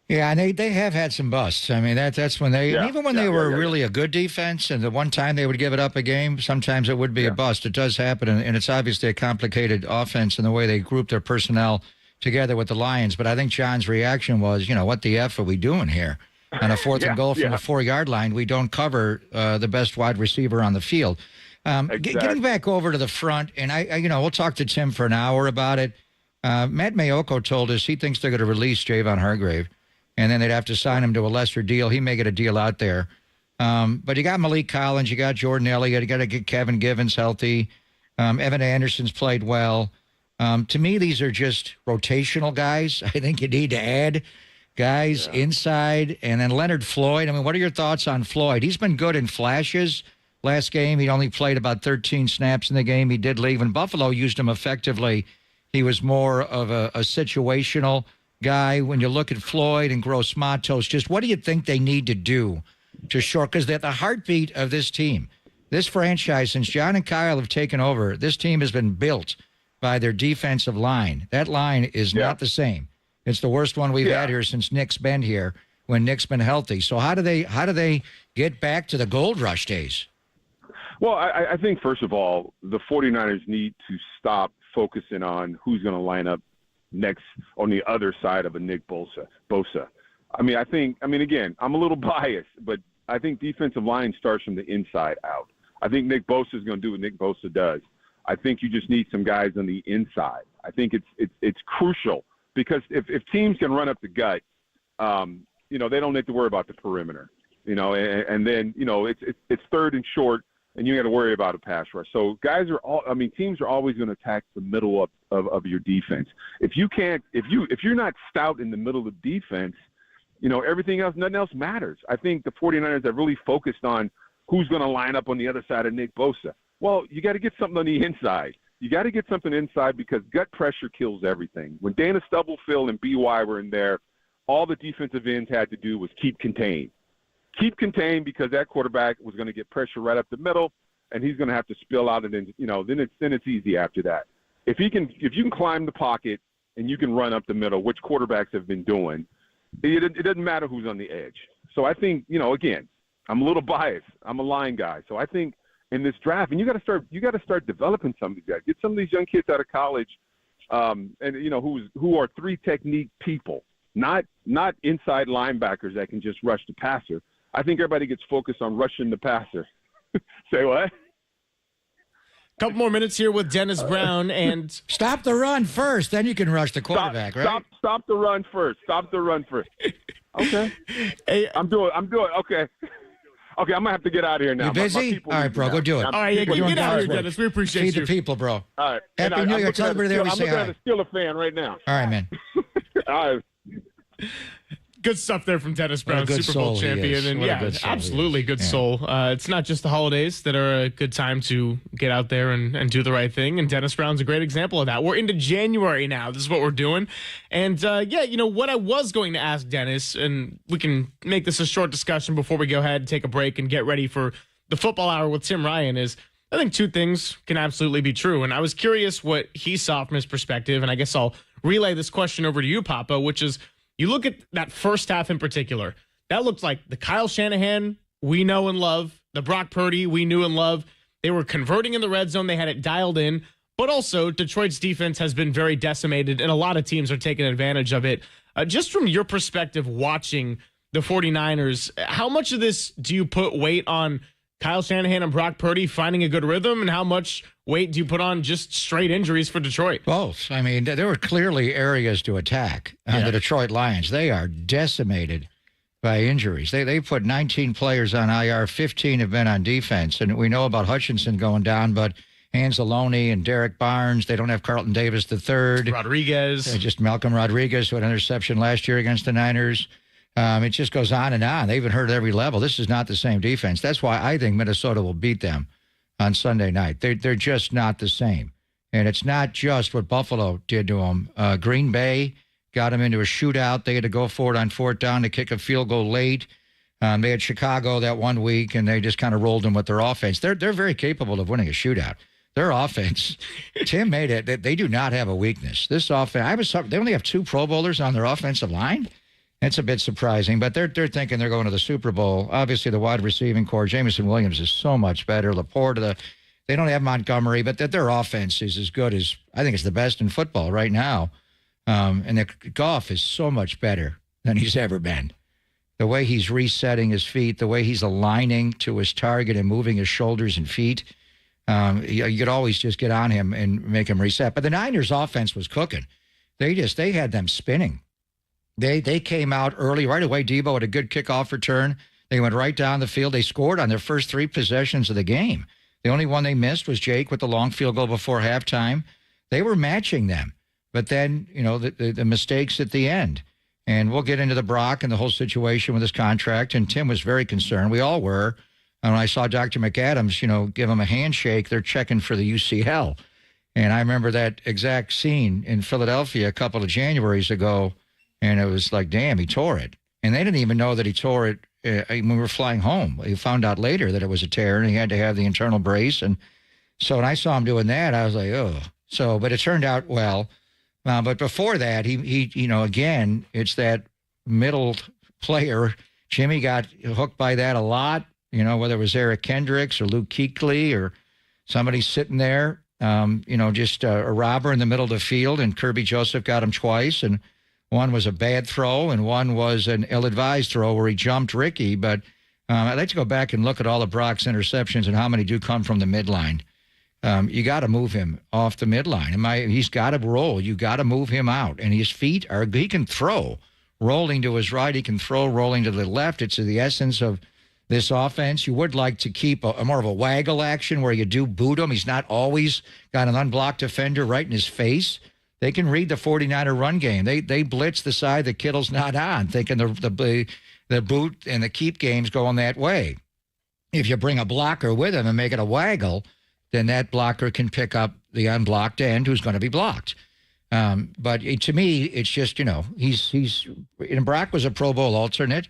Yeah, and they have had some busts. I mean, that's when even when they were really a good defense, and the one time they would give it up a game, sometimes it would be a bust. It does happen, and it's obviously a complicated offense in the way they group their personnel together with the Lions. But I think John's reaction was, what the F are we doing here? On a 4th and goal from the 4-yard line, we don't cover the best wide receiver on the field. Exactly. Getting back over to the front, and we'll talk to Tim for an hour about it. Matt Mayoko told us he thinks they're going to release Javon Hargrave, and then they'd have to sign him to a lesser deal. He may get a deal out there. But you got Malik Collins, you got Jordan Elliott, you got to get Kevin Givens healthy. Evan Anderson's played well. To me, these are just rotational guys. I think you need to add guys inside, and then Leonard Floyd. I mean, what are your thoughts on Floyd? He's been good in flashes. Last game, he only played about 13 snaps in the game. He did leave, and Buffalo used him effectively. He was more of a situational guy. When you look at Floyd and Gross Matos, just what do you think they need to do to short? Because they're the heartbeat of this team. This franchise, since John and Kyle have taken over, this team has been built by their defensive line. That line is not the same. It's the worst one we've had here since Nick's been here, when Nick's been healthy. So how do they get back to the gold rush days? Well, I think, first of all, the 49ers need to stop focusing on who's going to line up next on the other side of a Nick Bosa. Again, I'm a little biased, but I think defensive line starts from the inside out. I think Nick Bosa is going to do what Nick Bosa does. I think you just need some guys on the inside. I think it's crucial, because if teams can run up the gut, they don't need to worry about the perimeter. and then, it's third and short, and you got to worry about a pass rush. So teams are always going to attack the middle of your defense. If you're not stout in the middle of defense, everything else, nothing else matters. I think the 49ers have really focused on who's going to line up on the other side of Nick Bosa. Well, you got to get something on the inside. You got to get something inside because gut pressure kills everything. When Dana Stubblefield and BY were in there, all the defensive ends had to do was keep contained. Keep contained because that quarterback was going to get pressure right up the middle, and he's going to have to spill out, and then then it's easy after that. If you can climb the pocket and you can run up the middle, which quarterbacks have been doing, it doesn't matter who's on the edge. So I think, again, I'm a little biased. I'm a line guy. So I think in this draft, and you got to start developing some of these guys. Get some of these young kids out of college, who are three technique people, not inside linebackers that can just rush the passer. I think everybody gets focused on rushing the passer. Say what? Couple more minutes here with Dennis Brown, and stop the run first, then you can rush the quarterback, right? Stop the run first. Stop the run first. Okay. Hey, I'm doing. Okay. Okay, I'm gonna have to get out of here now. You busy? All right, bro, go do it. All right, get out of here, Dennis. We appreciate Feed you. the people, bro. All right. Happy New Year. Tell everybody there we say hi. I'm looking at a Steeler fan right now. All right, man. All right. Good stuff there from Dennis Brown, Super Bowl champion. And absolutely good soul. It's not just the holidays that are a good time to get out there and do the right thing. And Dennis Brown's a great example of that. We're into January now. This is what we're doing. And what I was going to ask Dennis, and we can make this a short discussion before we go ahead and take a break and get ready for the football hour with Tim Ryan, is I think two things can absolutely be true. And I was curious what he saw from his perspective. And I guess I'll relay this question over to you, Papa, which is, you look at that first half in particular, that looked like the Kyle Shanahan we know and love, the Brock Purdy we knew and love. They were converting in the red zone. They had it dialed in. But also, Detroit's defense has been very decimated, and a lot of teams are taking advantage of it. Just from your perspective, watching the 49ers, how much of this do you put weight on Kyle Shanahan and Brock Purdy finding a good rhythm, and how much weight do you put on just straight injuries for Detroit? Both. I mean, there were clearly areas to attack the Detroit Lions. They are decimated by injuries. They put 19 players on IR, 15 have been on defense, and we know about Hutchinson going down, but Anzalone and Derek Barnes, they don't have Carlton Davis III. Rodriguez. Just Malcolm Rodriguez, who had an interception last year against the Niners. It just goes on and on. They've been hurt at every level. This is not the same defense. That's why I think Minnesota will beat them on Sunday night. They're just not the same. And it's not just what Buffalo did to them. Green Bay got them into a shootout. They had to go for it on fourth down to kick a field goal late. They had Chicago that 1 week, and they just kind of rolled them with their offense. They're very capable of winning a shootout. Their offense, Tim made it. They do not have a weakness. This offense, they only have 2 Pro Bowlers on their offensive line. It's a bit surprising, but they're thinking they're going to the Super Bowl. Obviously, the wide receiving core, Jameson Williams, is so much better. Laporte, they don't have Montgomery, but their offense is as good as, I think it's the best in football right now. And the Goff is so much better than he's ever been. The way he's resetting his feet, the way he's aligning to his target and moving his shoulders and feet, you could always just get on him and make him reset. But the Niners' offense was cooking. They had them spinning. They came out early right away. Debo had a good kickoff return. They went right down the field. They scored on their first 3 possessions of the game. The only one they missed was Jake with the long field goal before halftime. They were matching them. But then, the mistakes at the end. And we'll get into the Brock and the whole situation with his contract. And Tim was very concerned. We all were. And when I saw Dr. McAdams, give him a handshake, they're checking for the UCL. And I remember that exact scene in Philadelphia a couple of Januaries ago. And it was like, damn, he tore it. And they didn't even know that he tore it when we were flying home. We found out later that it was a tear, and he had to have the internal brace. And so when I saw him doing that, I was like, oh. So, but it turned out well. But before that, he again, it's that middle player. Jimmy got hooked by that a lot, whether it was Eric Kendricks or Luke Kuechly or somebody sitting there, just a robber in the middle of the field. And Kirby Joseph got him twice, and one was a bad throw, and one was an ill-advised throw where he jumped Ricky. But I'd like to go back and look at all of Brock's interceptions and how many do come from the midline. You got to move him off the midline. He's got to roll. You got to move him out. And his feet he can throw rolling to his right. He can throw rolling to the left. It's the essence of this offense. You would like to keep a more of a waggle action where you do boot him. He's not always got an unblocked defender right in his face. They can read the 49er run game. They blitz the side that Kittle's not on, thinking the boot and the keep game's going that way. If you bring a blocker with him and make it a waggle, then that blocker can pick up the unblocked end who's going to be blocked. But to me, it's just, and Brock was a Pro Bowl alternate.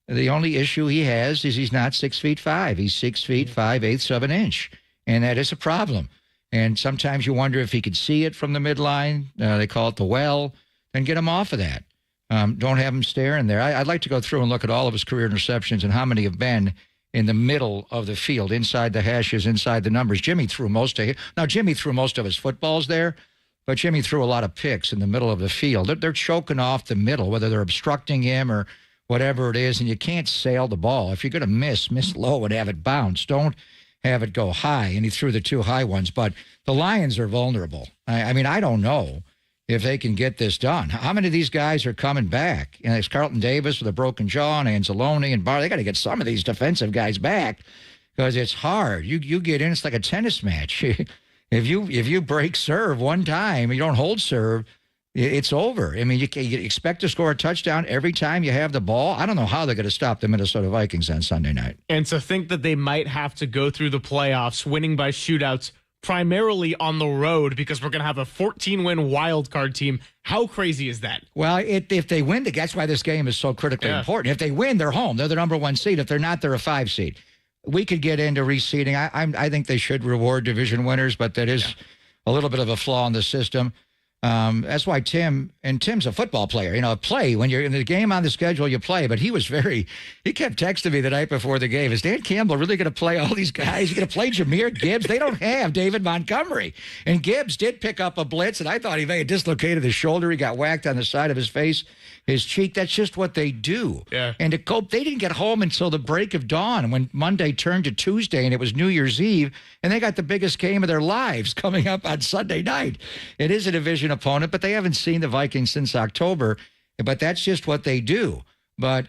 The only issue he has is he's not 6'5". He's 6 feet 5/8 of an inch. And that is a problem. And sometimes you wonder if he could see it from the midline. They call it the well. Then get him off of that. Don't have him staring there. I'd like to go through and look at all of his career interceptions and how many have been in the middle of the field, inside the hashes, inside the numbers. Jimmy threw most of his footballs there, but Jimmy threw a lot of picks in the middle of the field. They're choking off the middle, whether they're obstructing him or whatever it is, and you can't sail the ball. If you're going to miss low and have it bounce. Don't have it go high, and he threw the 2 high ones. But the Lions are vulnerable. I mean, I don't know if they can get this done. How many of these guys are coming back? It's Carlton Davis with a broken jaw and Anzalone and Barr. They got to get some of these defensive guys back because it's hard. You get in, it's like a tennis match. If you break serve one time, you don't hold serve, it's over. I mean, you expect to score a touchdown every time you have the ball. I don't know how they're going to stop the Minnesota Vikings on Sunday night. And to think that they might have to go through the playoffs winning by shootouts primarily on the road because we're going to have a 14-win wild card team. How crazy is that? Well, if they win, that's why this game is so critically important. If they win, they're home. They're the number 1 seed. If they're not, they're a 5 seed. We could get into reseeding. I think they should reward division winners, but that is a little bit of a flaw in the system. That's why Tim's a football player. When you're in the game on the schedule, you play. But he kept texting me the night before the game. Is Dan Campbell really going to play all these guys? He's going to play Jahmyr Gibbs? They don't have David Montgomery. And Gibbs did pick up a blitz, and I thought he may have dislocated his shoulder. He got whacked on the side of his face, his cheek. That's just what they do. Yeah. And to cope, they didn't get home until the break of dawn when Monday turned to Tuesday, and it was New Year's Eve, and they got the biggest game of their lives coming up on Sunday night. It is a division opponent, but they haven't seen the Vikings since October. But that's just what they do. But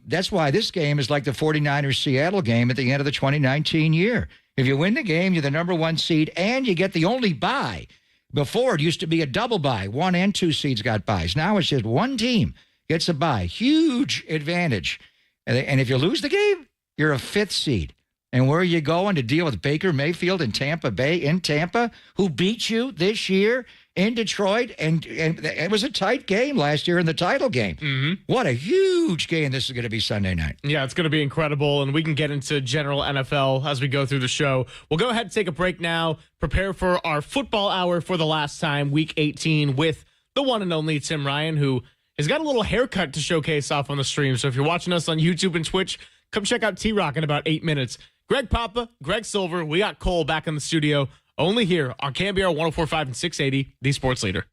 that's why this game is like the 49ers-Seattle game at the end of the 2019 year. If you win the game, you're the number 1 seed, and you get the only bye. Before, it used to be a double bye. 1 and 2 seeds got byes. Now it's just one team gets a bye. Huge advantage. And if you lose the game, you're a 5th seed. And where are you going to deal with Baker Mayfield in Tampa Bay, in Tampa, who beat you this year in Detroit? And it was a tight game last year in the title game. Mm-hmm. What a huge game this is going to be Sunday night. Yeah, it's going to be incredible. And we can get into general NFL as we go through the show. We'll go ahead and take a break now, prepare for our football hour for the last time, Week 18, with the one and only Tim Ryan, who has got a little haircut to showcase off on the stream. So if you're watching us on YouTube and Twitch, come check out T-Rock in about 8 minutes. Greg Papa, Greg Silver, we got Cole back in the studio, only here on KNBR 104.5 and 680, the Sports Leader.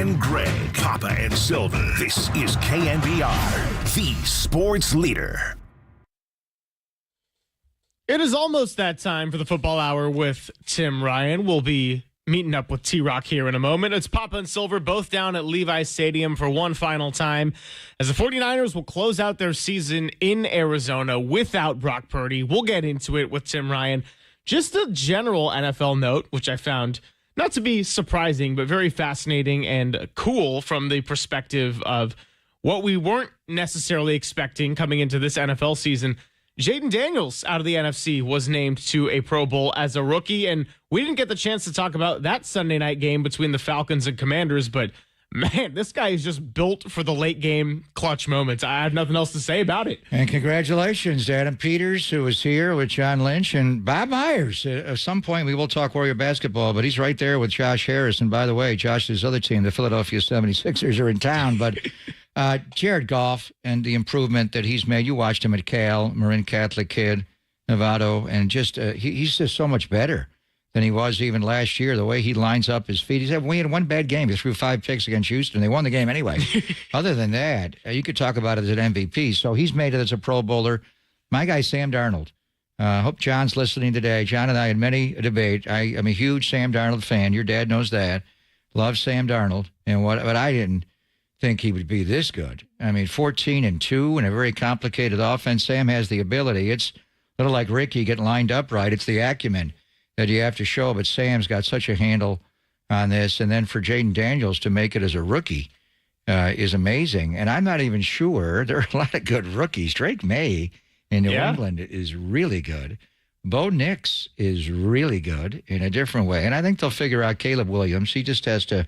and Greg, Papa and Silver. This is KNBR, the sports leader. It is almost that time for the football hour with Tim Ryan. We'll be meeting up with T-Rock here in a moment. It's Papa and Silver both down at Levi's Stadium for one final time as the 49ers will close out their season in Arizona without Brock Purdy. We'll get into it with Tim Ryan. Just a general NFL note, which I found not to be surprising, but very fascinating and cool from the perspective of what we weren't necessarily expecting coming into this NFL season. Jaden Daniels out of the NFC was named to a Pro Bowl as a rookie, and we didn't get the chance to talk about that Sunday night game between the Falcons and Commanders, but man, this guy is just built for the late game clutch moments. I have nothing else to say about it. And congratulations to Adam Peters, who was here with John Lynch, and Bob Myers. At some point, we will talk Warrior basketball, but he's right there with Josh Harris. And by the way, Josh's other team, the Philadelphia 76ers, are in town, but Jared Goff and the improvement that he's made. You watched him at Cal, Marin Catholic kid, Novato, and just he's just so much better than he was even last year. The way he lines up his feet. We had one bad game. He threw 5 picks against Houston. They won the game anyway. Other than that, you could talk about it as an MVP. So he's made it as a Pro Bowler. My guy, Sam Darnold. Hope John's listening today. John and I had many a debate. I am a huge Sam Darnold fan. Your dad knows that. Love Sam Darnold. But I didn't think he would be this good. I mean, 14-2 in a very complicated offense. Sam has the ability. It's a little like Ricky getting lined up right. It's the acumen that you have to show, but Sam's got such a handle on this. And then for Jaden Daniels to make it as a rookie is amazing. And I'm not even sure. There are a lot of good rookies. Drake May in New England is really good. Bo Nix is really good in a different way. And I think they'll figure out Caleb Williams. He just has to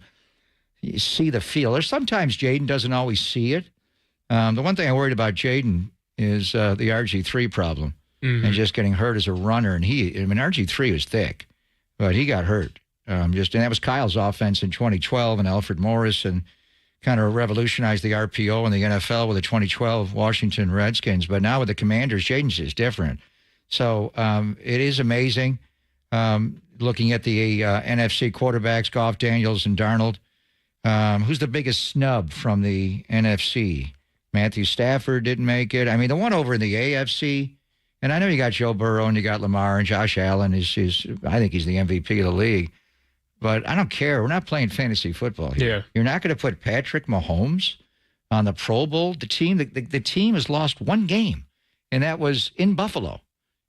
see the feel. There's sometimes Jaden doesn't always see it. The one thing I worried about Jaden is the RG3 problem and just getting hurt as a runner. And RG3 was thick, but he got hurt. And that was Kyle's offense in 2012 and Alfred Morris and kind of revolutionized the RPO in the NFL with the 2012 Washington Redskins. But now with the Commanders, Jaden's is different. So it is amazing looking at the NFC quarterbacks, Goff, Daniels, and Darnold. Who's the biggest snub from the NFC? Matthew Stafford didn't make it. I mean, the one over in the AFC, and I know you got Joe Burrow and you got Lamar and Josh Allen I think he's the MVP of the league. But I don't care. We're not playing fantasy football here. Yeah. You're not going to put Patrick Mahomes on the Pro Bowl. The team has lost one game, and that was in Buffalo.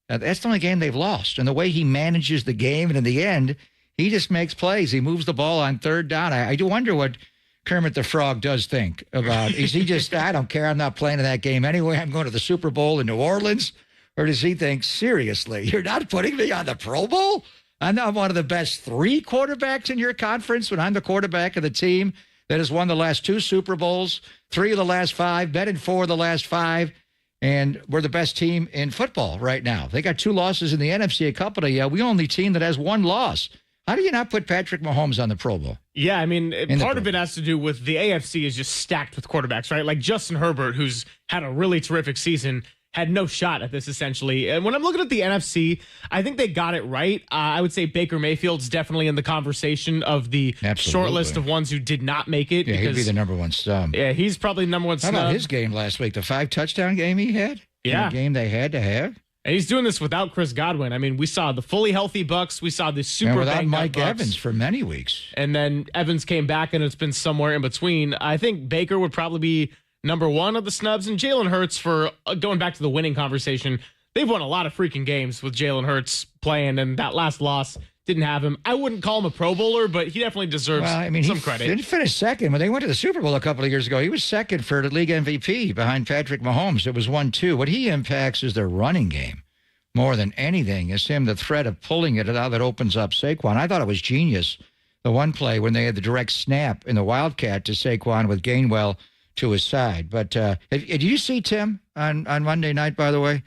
That's the only game they've lost. And the way he manages the game, and in the end, he just makes plays. He moves the ball on third down. I do wonder what Kermit the Frog does think about. Is he just, I don't care, I'm not playing in that game anyway. I'm going to the Super Bowl in New Orleans. Or does he think, seriously, you're not putting me on the Pro Bowl? I'm not one of the best 3 quarterbacks in your conference when I'm the quarterback of the team that has won the last 2 Super Bowls, 3 of the last 5, been in 4 of the last 5. And we're the best team in football right now. They got 2 losses in the NFC, a couple of we only team that has 1 loss. How do you not put Patrick Mahomes on the Pro Bowl? Yeah, I mean, part of it has to do with the AFC is just stacked with quarterbacks, right? Like Justin Herbert, who's had a really terrific season, had no shot at this, essentially. And when I'm looking at the NFC, I think they got it right. I would say Baker Mayfield's definitely in the conversation of the short list of ones who did not make it. Yeah, he'd be the number one snub. Yeah, he's probably the number one snub. How about his game last week, the 5-touchdown game he had? Yeah. The game they had to have? And he's doing this without Chris Godwin. I mean, we saw the fully healthy Bucs. We saw the super and without banged up Mike Bucs. Evans for many weeks. And then Evans came back, and it's been somewhere in between. I think Baker would probably be number 1 of the snubs. And Jalen Hurts, for going back to the winning conversation, they've won a lot of freaking games with Jalen Hurts playing, and that last loss didn't have him. I wouldn't call him a Pro Bowler, but he definitely deserves some credit. He didn't finish second. When they went to the Super Bowl a couple of years ago, he was second for the league MVP behind Patrick Mahomes. It was 1-2. What he impacts is their running game more than anything. Is him the threat of pulling it out that opens up Saquon. I thought it was genius, the one play when they had the direct snap in the Wildcat to Saquon with Gainwell to his side. But did you see Tim on Monday night, by the way,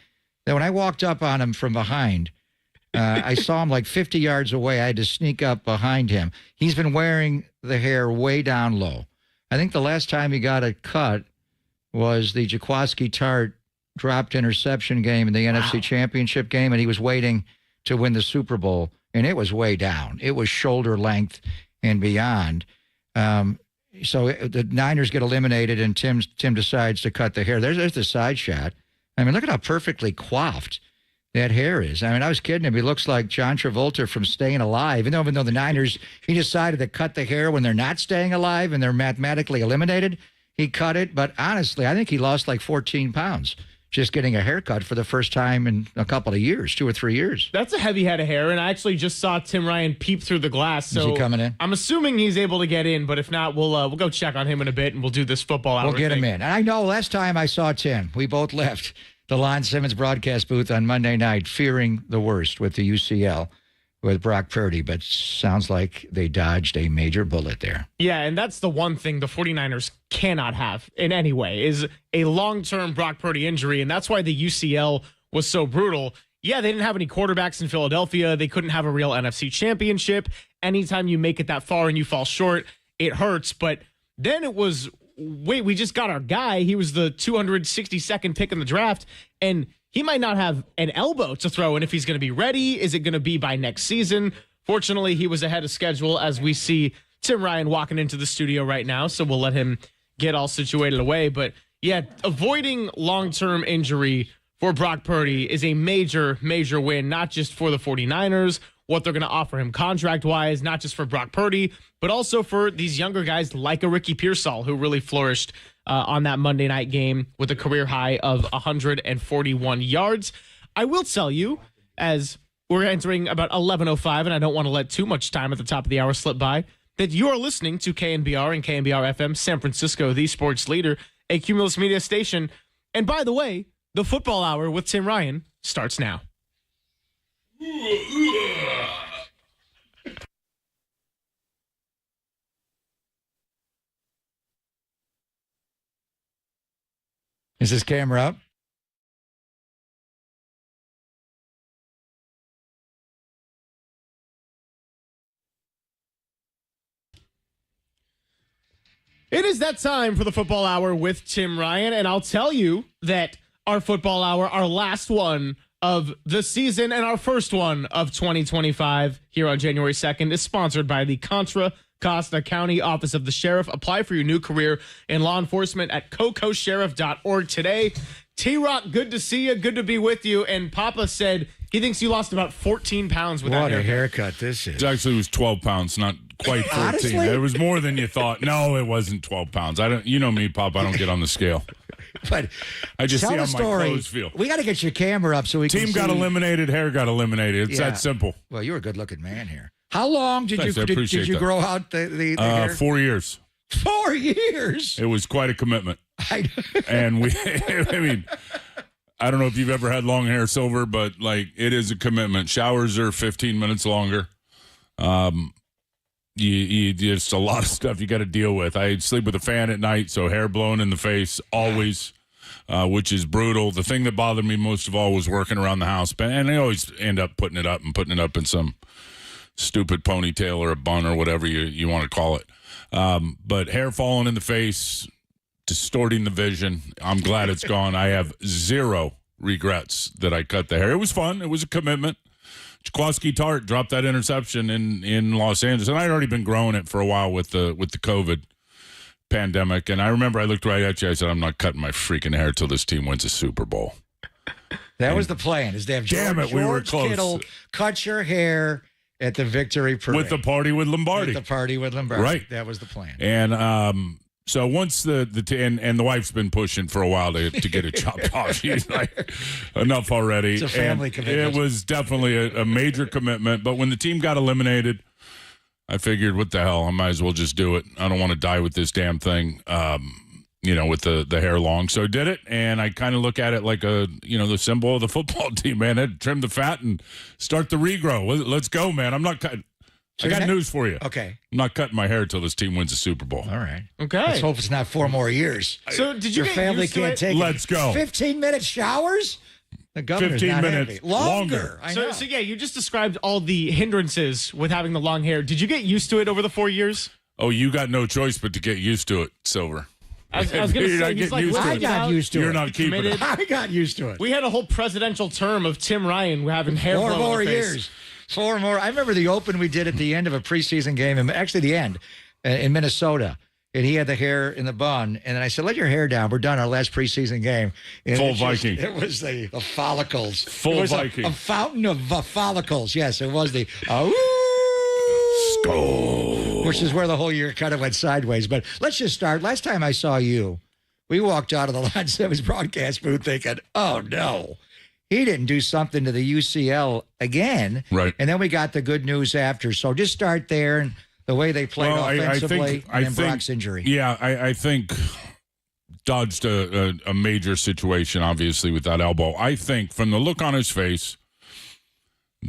that when I walked up on him from behind, I saw him like 50 yards away. I had to sneak up behind him. He's been wearing the hair way down low. I think the last time he got it cut was the Jaquiski Tart dropped interception game in the NFC Championship game, and he was waiting to win the Super Bowl, and it was way down. It was shoulder length and beyond. So the Niners get eliminated, and Tim decides to cut the hair. There's the side shot. I mean, look at how perfectly coiffed that hair is. I mean, I was kidding him. He looks like John Travolta from Staying Alive. Even though the Niners, he decided to cut the hair when they're not staying alive and they're mathematically eliminated. He cut it. But honestly, I think he lost like 14 pounds just getting a haircut for the first time in a couple of years, 2 or 3 years. That's a heavy head of hair, and I actually just saw Tim Ryan peep through the glass. So is he coming in? I'm assuming he's able to get in, but if not, we'll go check on him in a bit, and we'll do this football hour. We'll get him in. And I know last time I saw Tim, we both left the Lon Simmons broadcast booth on Monday night fearing the worst with the UCL with Brock Purdy, but sounds like they dodged a major bullet there. Yeah, and that's the one thing the 49ers cannot have in any way is a long-term Brock Purdy injury, and that's why the UCL was so brutal. Yeah, they didn't have any quarterbacks in Philadelphia. They couldn't have a real NFC championship. Anytime you make it that far and you fall short, it hurts. But then it was, wait, we just got our guy. He was the 262nd pick in the draft, and he might not have an elbow to throw in if he's going to be ready. Is it going to be by next season? Fortunately, he was ahead of schedule as we see Tim Ryan walking into the studio right now, so we'll let him get all situated away. But yeah, avoiding long-term injury for Brock Purdy is a major, major win, not just for the 49ers, what they're going to offer him contract-wise, not just for Brock Purdy, but also for these younger guys like a Ricky Pearsall, who really flourished on that Monday night game with a career high of 141 yards. I will tell you, as we're entering about 11:05, and I don't want to let too much time at the top of the hour slip by, that you are listening to KNBR and KNBR FM, San Francisco, the sports leader, a Cumulus Media station. And by the way, the football hour with Tim Ryan starts now. Is this camera up? It is that time for the football hour with Tim Ryan, and I'll tell you that our football hour, our last one of the season and our first one of 2025 here on January 2nd, is sponsored by the Contra Costa County Office of the Sheriff. Apply for your new career in law enforcement at cocosheriff.org today. T-Rock, good to see you. Good to be with you. And Papa said he thinks you lost about 14 pounds with that What a haircut this is. It actually was 12 pounds, not quite 14. Honestly? It was more than you thought. No, it wasn't 12 pounds. I don't. You know me, Papa. I don't get on the scale. But I just tell see how the my story. clothes feel. We got to get your camera up so we can Team see. got eliminated. Hair got eliminated. It's that simple. Well, you're a good-looking man here. How long did Thanks, I you appreciate that. grow out the hair? 4 years. 4 years. It was quite a commitment. And we, I mean, I don't know if you've ever had long hair, Silver, but like it is a commitment. Showers are 15 minutes longer. You just a lot of stuff you got to deal with. I sleep with a fan at night, so hair blowing in the face always, which is brutal. The thing that bothered me most of all was working around the house, and I always end up putting it up in some stupid ponytail or a bun or whatever you want to call it. But hair falling in the face, distorting the vision. I'm glad it's gone. I have zero regrets that I cut the hair. It was fun. It was a commitment. Jaquaski Tart dropped that interception in Los Angeles, and I'd already been growing it for a while with the COVID pandemic. And I remember I looked right at you. I said, "I'm not cutting my freaking hair till this team wins a Super Bowl." That was the plan. Is to have George we were close. Kittle cut your hair at the victory parade With the party with Lombardi. Right. That was the plan. And so once the wife's been pushing for a while to get it chopped off. She's like, enough already. It's a family and commitment. It was definitely a major commitment. But when the team got eliminated, I figured, what the hell? I might as well just do it. I don't want to die with this damn thing, with the hair long. So I did it, and I kind of look at it like the symbol of the football team, man. I had to trim the fat and start the regrow. Let's go, man. I'm not cutting. I got news for you. Okay. I'm not cutting my hair until this team wins a Super Bowl. All right. Okay. Let's hope it's not 4 more years. So did you Your get family used to can't it? take Let's it. go. 15-minute showers? The governor's 15 not minutes happy. Longer. I know. So yeah, you just described all the hindrances with having the long hair. Did you get used to it over the 4 years? Oh, you got no choice but to get used to it, Silver. I was going to You're say, not he's getting like, used to I it. got used to it. You're not keeping it. I got used to it. We had a whole presidential term of Tim Ryan having hair 4 blown in more the face. years. 4 more. I remember the open we did at the end of a preseason game, and actually the end in Minnesota. and he had the hair in the bun. And then I said, let your hair down. We're done our last preseason game. And Full Viking. It was the follicles. Full it was Viking. A fountain of follicles. Yes, it was the Skull. which is where the whole year kind of went sideways. But let's just start. Last time I saw you, we walked out of the Line 7's broadcast booth thinking, oh, no. He didn't do something to the UCL again. Right. And then we got the good news after. So just start there and the way they played offensively and then Brock's injury. Yeah, I think dodged a major situation, obviously, with that elbow. I think from the look on his face,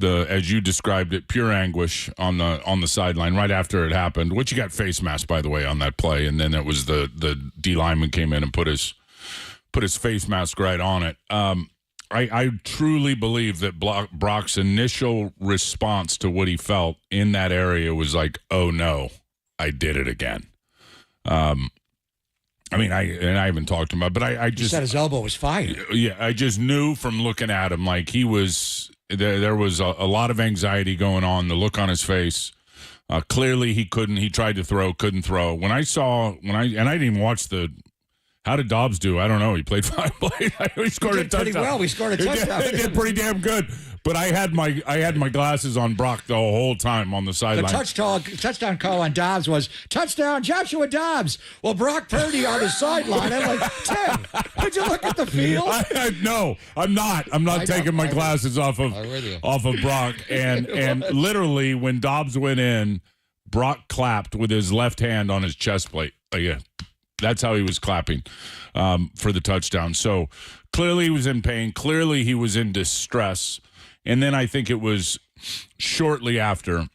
as you described it, pure anguish on the sideline right after it happened, which he got face masked, by the way, on that play. And then it was the D lineman came in and put his face mask right on it. I truly believe that Brock's initial response to what he felt in that area was like, oh, no, I did it again. I haven't talked to him, but I just... He said his elbow was fired. Yeah, I just knew from looking at him, like he was... There was a lot of anxiety going on, the look on his face. Clearly, he tried to throw, couldn't throw. And I didn't even watch how did Dobbs do? I don't know. He played 5 plays. He scored a touchdown. Pretty well. We scored a touchdown. He did pretty damn good. But I had my glasses on Brock the whole time on the sideline. The touchdown call on Dobbs was touchdown Joshua Dobbs. Well, Brock Purdy on the sideline. I'm like, Tim, did you look at the field? No, I'm not. I'm not taking my glasses off of Brock. And literally when Dobbs went in, Brock clapped with his left hand on his chest plate. Yeah. That's how he was clapping for the touchdown. So clearly he was in pain. Clearly he was in distress. And then I think it was shortly after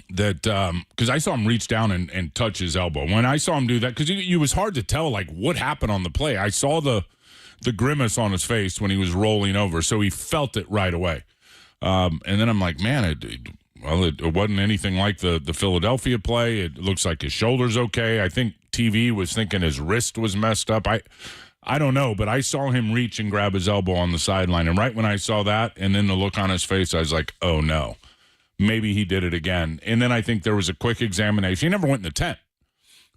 that, because I saw him reach down and touch his elbow. When I saw him do that, because it was hard to tell, like, what happened on the play. I saw the grimace on his face when he was rolling over, so he felt it right away. And then I'm like, man, it wasn't anything like the Philadelphia play. It looks like his shoulder's okay. I think TV was thinking his wrist was messed up. I don't know, but I saw him reach and grab his elbow on the sideline. And right when I saw that and then the look on his face, I was like, oh, no, maybe he did it again. And then I think there was a quick examination. He never went in the tent.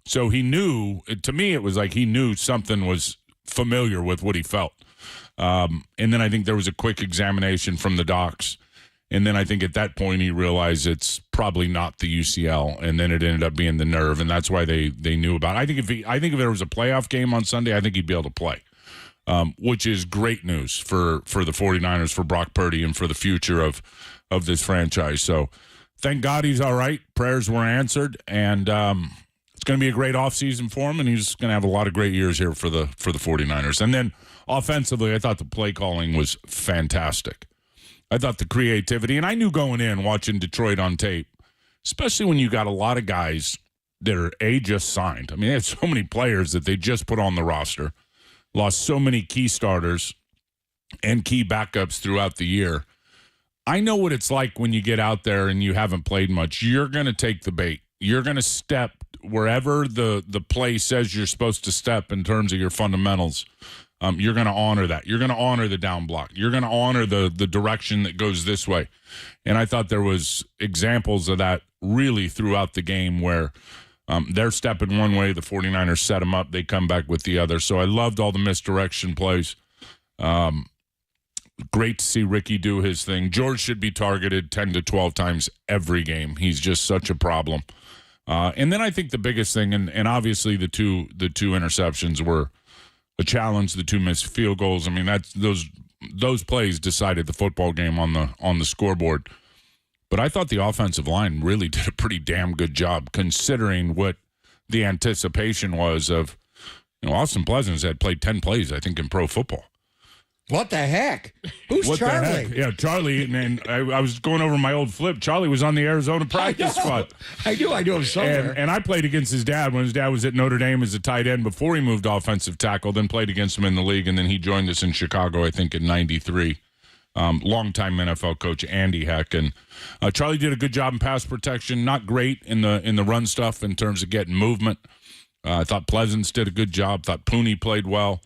So he knew, to me, it was like he knew something was familiar with what he felt. And then I think there was a quick examination from the docs. And then I think at that point he realized it's probably not the UCL, and then it ended up being the nerve, and that's why they knew about it. I think if there was a playoff game on Sunday, I think he'd be able to play, which is great news for the 49ers, for Brock Purdy, and for the future of this franchise. So thank God he's all right. Prayers were answered, and it's going to be a great offseason for him, and he's going to have a lot of great years here for the 49ers. And then offensively, I thought the play calling was fantastic. I thought the creativity, and I knew going in, watching Detroit on tape, especially when you got a lot of guys that are, just signed. I mean, they had so many players that they just put on the roster, lost so many key starters and key backups throughout the year. I know what it's like when you get out there and you haven't played much. You're going to take the bait. You're going to step wherever the play says you're supposed to step in terms of your fundamentals. You're going to honor that. You're going to honor the down block. You're going to honor the direction that goes this way. And I thought there was examples of that really throughout the game where they're stepping one way, the 49ers set them up, they come back with the other. So I loved all the misdirection plays. Great to see Ricky do his thing. George should be targeted 10 to 12 times every game. He's just such a problem. And then I think the biggest thing, and obviously the two interceptions were a challenge, the two missed field goals. I mean, that's those plays decided the football game on the scoreboard. But I thought the offensive line really did a pretty damn good job considering what the anticipation was of, Austin Pleasants had played 10 plays, I think, in pro football. What the heck? Who's Charlie? The heck? Yeah, Charlie. And I was going over my old flip. Charlie was on the Arizona practice squad. I knew him somewhere. And I played against his dad when his dad was at Notre Dame as a tight end before he moved to offensive tackle, then played against him in the league, and then he joined us in Chicago, I think, in 93. Longtime NFL coach Andy Heck. And Charlie did a good job in pass protection. Not great in the run stuff in terms of getting movement. I thought Pleasants did a good job. Thought Pooney played well.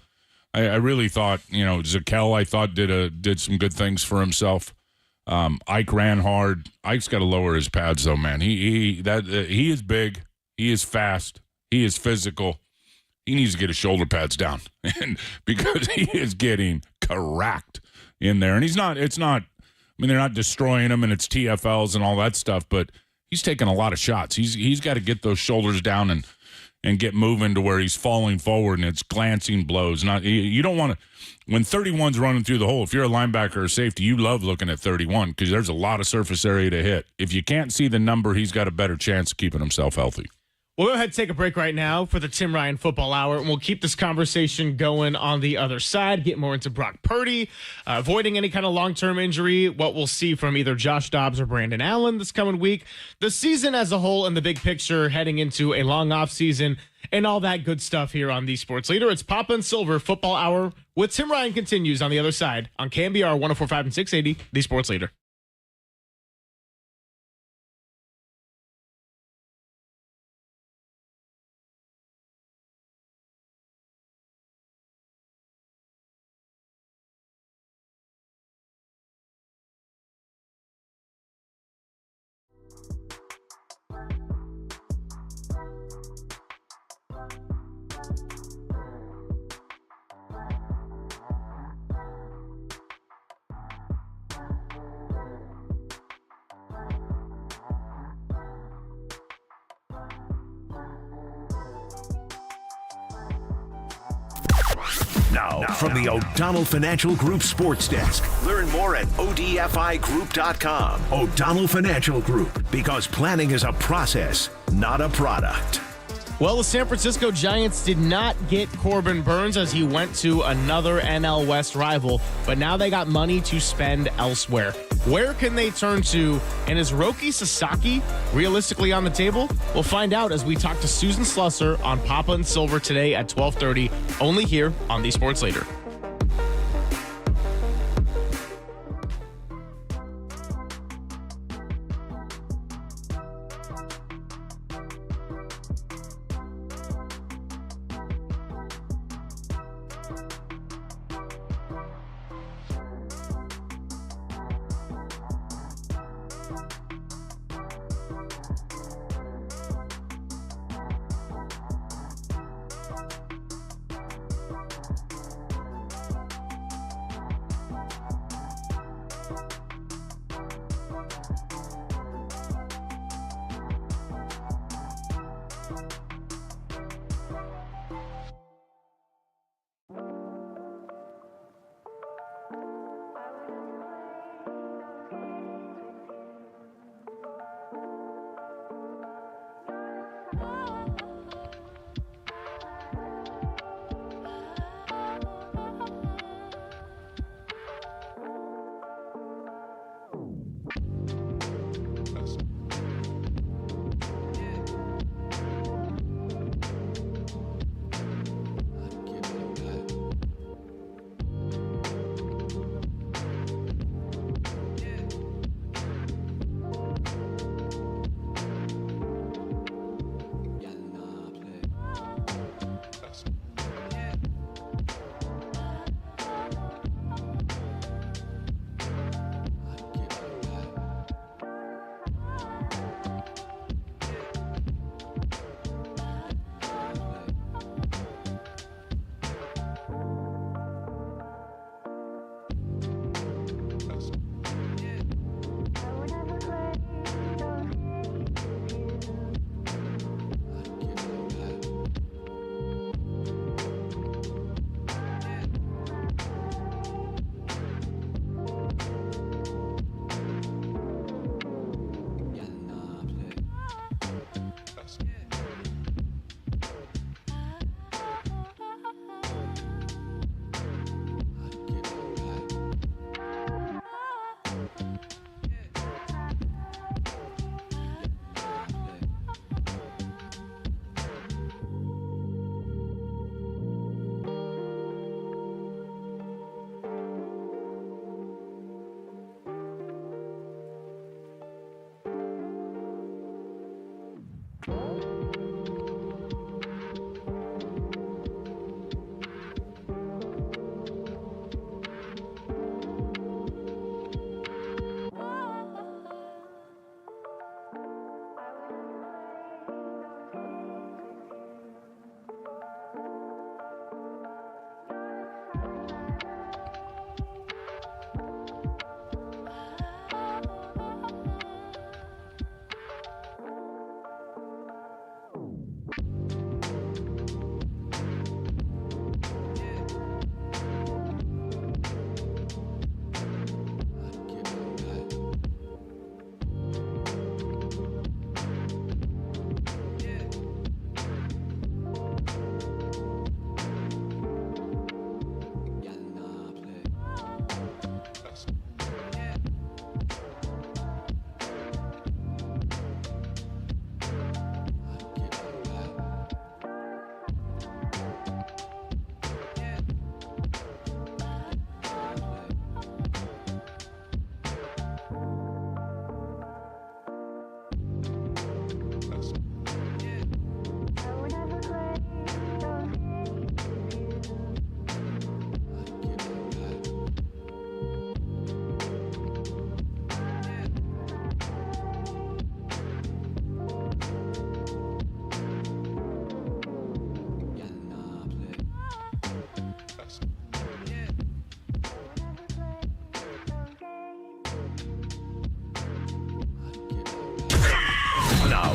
I really thought, Zakel, I thought did some good things for himself. Ike ran hard. Ike's got to lower his pads, though, man. He is big. He is fast. He is physical. He needs to get his shoulder pads down, and because he is getting cracked in there. And they're not destroying him, and it's TFLs and all that stuff, but he's taking a lot of shots. He's got to get those shoulders down and get moving to where he's falling forward, and it's glancing blows. You don't want to, when 31's running through the hole, if you're a linebacker or safety, you love looking at 31 because there's a lot of surface area to hit. If you can't see the number, he's got a better chance of keeping himself healthy. We'll go ahead and take a break right now for the Tim Ryan Football Hour, and we'll keep this conversation going on the other side, get more into Brock Purdy, avoiding any kind of long-term injury, what we'll see from either Josh Dobbs or Brandon Allen this coming week, the season as a whole and the big picture heading into a long off-season, and all that good stuff here on The Sports Leader. It's Papa and Silver Football Hour with Tim Ryan continues on the other side on KNBR 104.5 and 680, The Sports Leader. Now, from the O'Donnell Financial Group Sports Desk. Learn more at odfigroup.com. O'Donnell Financial Group, because planning is a process, not a product. Well, the San Francisco Giants did not get Corbin Burnes as he went to another NL West rival, but now they got money to spend elsewhere. Where can they turn to? And is Roki Sasaki realistically on the table? We'll find out as we talk to Susan Slusser on Papa and Silver today at 12:30, only here on The Sports Leader.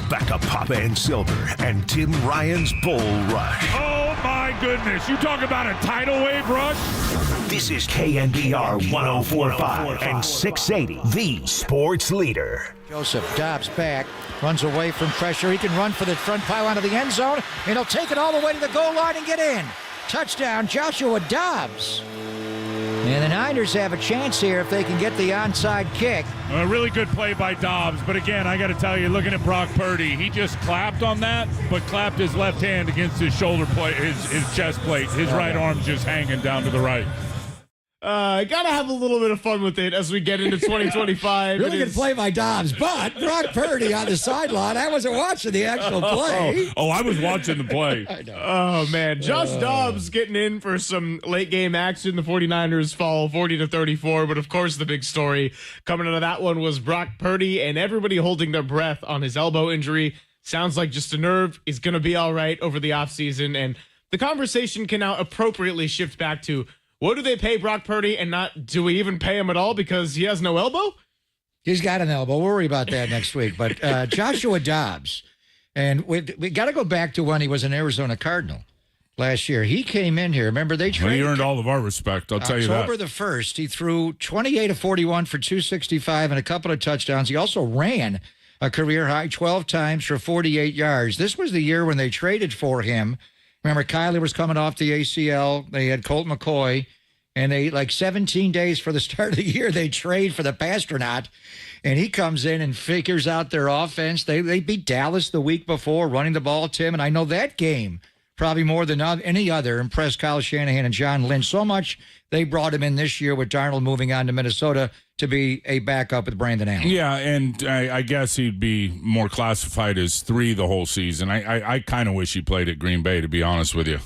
Back to Papa and Silver and Tim Ryan's Bull Rush. Oh, my goodness. You talk about a tidal wave rush? This is KNBR 104.5 and 680, the sports leader. Joseph Dobbs back, runs away from pressure. He can run for the front pylon of the end zone, and he'll take it all the way to the goal line and get in. Touchdown, Joshua Dobbs. And the Niners have a chance here if they can get the onside kick. A really good play by Dobbs, but again, I got to tell you, looking at Brock Purdy, he just clapped on that, but clapped his left hand against his shoulder plate, his chest plate. His right arm's just hanging down to the right. Gotta have a little bit of fun with it as we get into 2025. Really good play by Dobbs, but Brock Purdy on the sideline. I wasn't watching the actual play. Oh, I was watching the play. I know. Oh, man. Josh Dobbs getting in for some late game action. The 49ers fall 40-34. But, of course, the big story coming out of that one was Brock Purdy and everybody holding their breath on his elbow injury. Sounds like just a nerve. He's going to be all right over the offseason. And the conversation can now appropriately shift back to, what do they pay Brock Purdy and not do we even pay him at all because he has no elbow? He's got an elbow. We'll worry about that next week. But Joshua Dobbs, and we got to go back to when he was an Arizona Cardinal last year. He came in here. Remember, they traded. Well, he earned all of our respect, I'll tell you that. October the 1st, he threw 28 of 41 for 265 and a couple of touchdowns. He also ran a career high 12 times for 48 yards. This was the year when they traded for him. Remember, Kyler was coming off the ACL. They had Colt McCoy. And they, 17 days for the start of the year, they trade for the Pastronaut. And he comes in and figures out their offense. They beat Dallas the week before, running the ball, Tim. And I know that game, probably more than any other, impressed Kyle Shanahan and John Lynch so much they brought him in this year with Darnold moving on to Minnesota to be a backup with Brandon Allen. Yeah, and I guess he'd be more classified as 3 the whole season. I kind of wish he played at Green Bay, to be honest with you,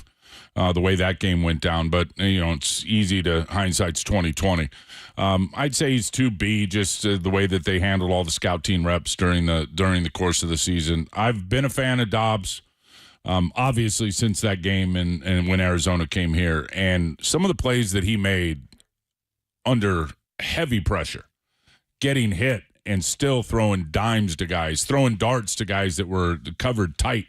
the way that game went down. But, it's easy to hindsight's 2020. I'd say he's 2B, just the way that they handled all the scout team reps during the course of the season. I've been a fan of Dobbs. Obviously, since that game and when Arizona came here, and some of the plays that he made under heavy pressure, getting hit and still throwing dimes to guys, throwing darts to guys that were covered tight.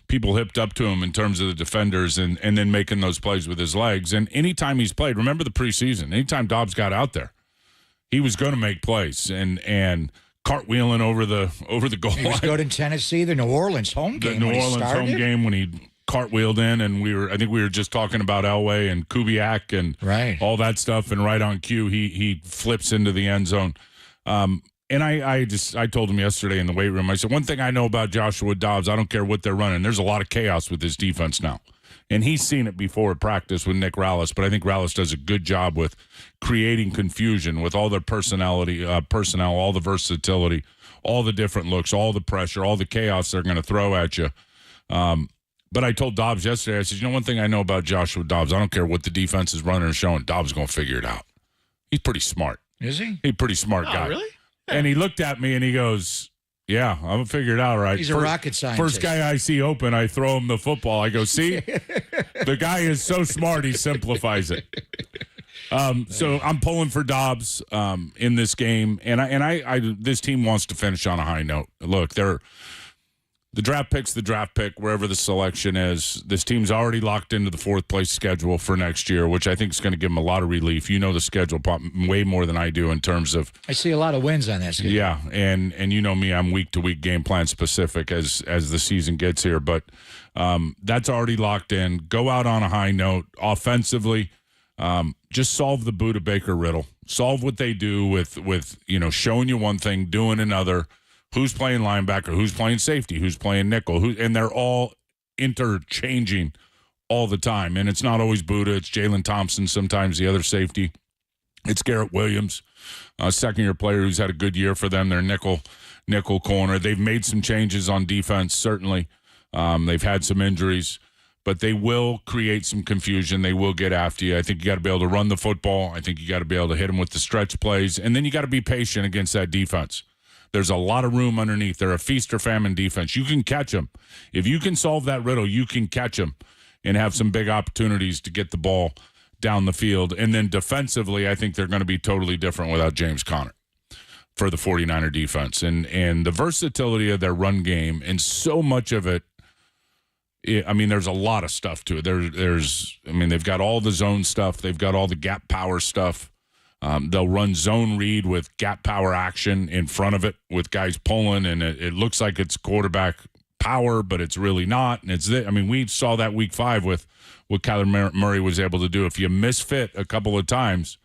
People hipped up to him in terms of the defenders and then making those plays with his legs. And anytime he's played, remember the preseason, anytime Dobbs got out there, he was going to make plays and cartwheeling over the goal line. He was good in Tennessee, the New Orleans home game. The New Orleans home game when he cartwheeled in, and I think we were just talking about Elway and Kubiak and all that stuff, and right on cue he flips into the end zone. And I told him yesterday in the weight room, I said, one thing I know about Joshua Dobbs, I don't care what they're running, there's a lot of chaos with this defense now. And he's seen it before at practice with Nick Rallis, but I think Rallis does a good job with creating confusion with all their personnel, all the versatility, all the different looks, all the pressure, all the chaos they're going to throw at you. But I told Dobbs yesterday, I said, one thing I know about Joshua Dobbs, I don't care what the defense is running or showing, Dobbs is going to figure it out. He's pretty smart. Is he? He's a pretty smart guy. Oh, really? And he looked at me and he goes, yeah, I'm going to figure it out, right? He's a rocket scientist. First guy I see open, I throw him the football. I go, see? The guy is so smart, he simplifies it. So I'm pulling for Dobbs in this game. And I this team wants to finish on a high note. Look, the draft pick's the draft pick, wherever the selection is. This team's already locked into the 4th place schedule for next year, which I think is going to give them a lot of relief. You know the schedule way more than I do in terms of. I see a lot of wins on that schedule. Yeah, and you know me, I'm week-to-week game plan specific as the season gets here. But that's already locked in. Go out on a high note. Offensively, just solve the Buda Baker riddle. Solve what they do with showing you one thing, doing another. Who's playing linebacker? Who's playing safety? Who's playing nickel? And they're all interchanging all the time. And it's not always Buda. It's Jalen Thompson, sometimes the other safety. It's Garrett Williams, a second-year player who's had a good year for them. They're nickel corner. They've made some changes on defense, certainly. They've had some injuries. But they will create some confusion. They will get after you. I think you got to be able to run the football. I think you got to be able to hit them with the stretch plays. And then you got to be patient against that defense. There's a lot of room underneath. They're a feast or famine defense. You can catch them. If you can solve that riddle, you can catch them and have some big opportunities to get the ball down the field. And then defensively, I think they're going to be totally different without James Conner. for the 49er defense and the versatility of their run game, and so much of it. I mean, there's a lot of stuff to it. They've got all the zone stuff. They've got all the gap power stuff. They'll run zone read with gap power action in front of it with guys pulling, and it looks like it's quarterback power, but it's really not. And we saw that week 5 with what Kyler Murray was able to do. If you misfit a couple of times,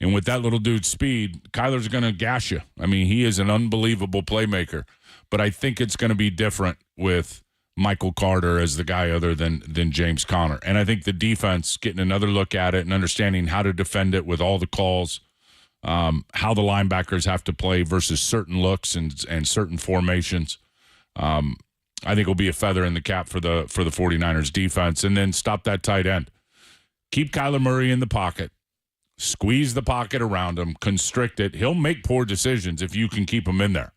and with that little dude's speed, Kyler's going to gash you. I mean, he is an unbelievable playmaker, but I think it's going to be different with Michael Carter as the guy other than James Conner. And I think the defense getting another look at it and understanding how to defend it with all the calls, how the linebackers have to play versus certain looks and certain formations. I think will be a feather in the cap for the 49ers defense. And then stop that tight end. Keep Kyler Murray in the pocket. Squeeze the pocket around him. Constrict it. He'll make poor decisions if you can keep him in there.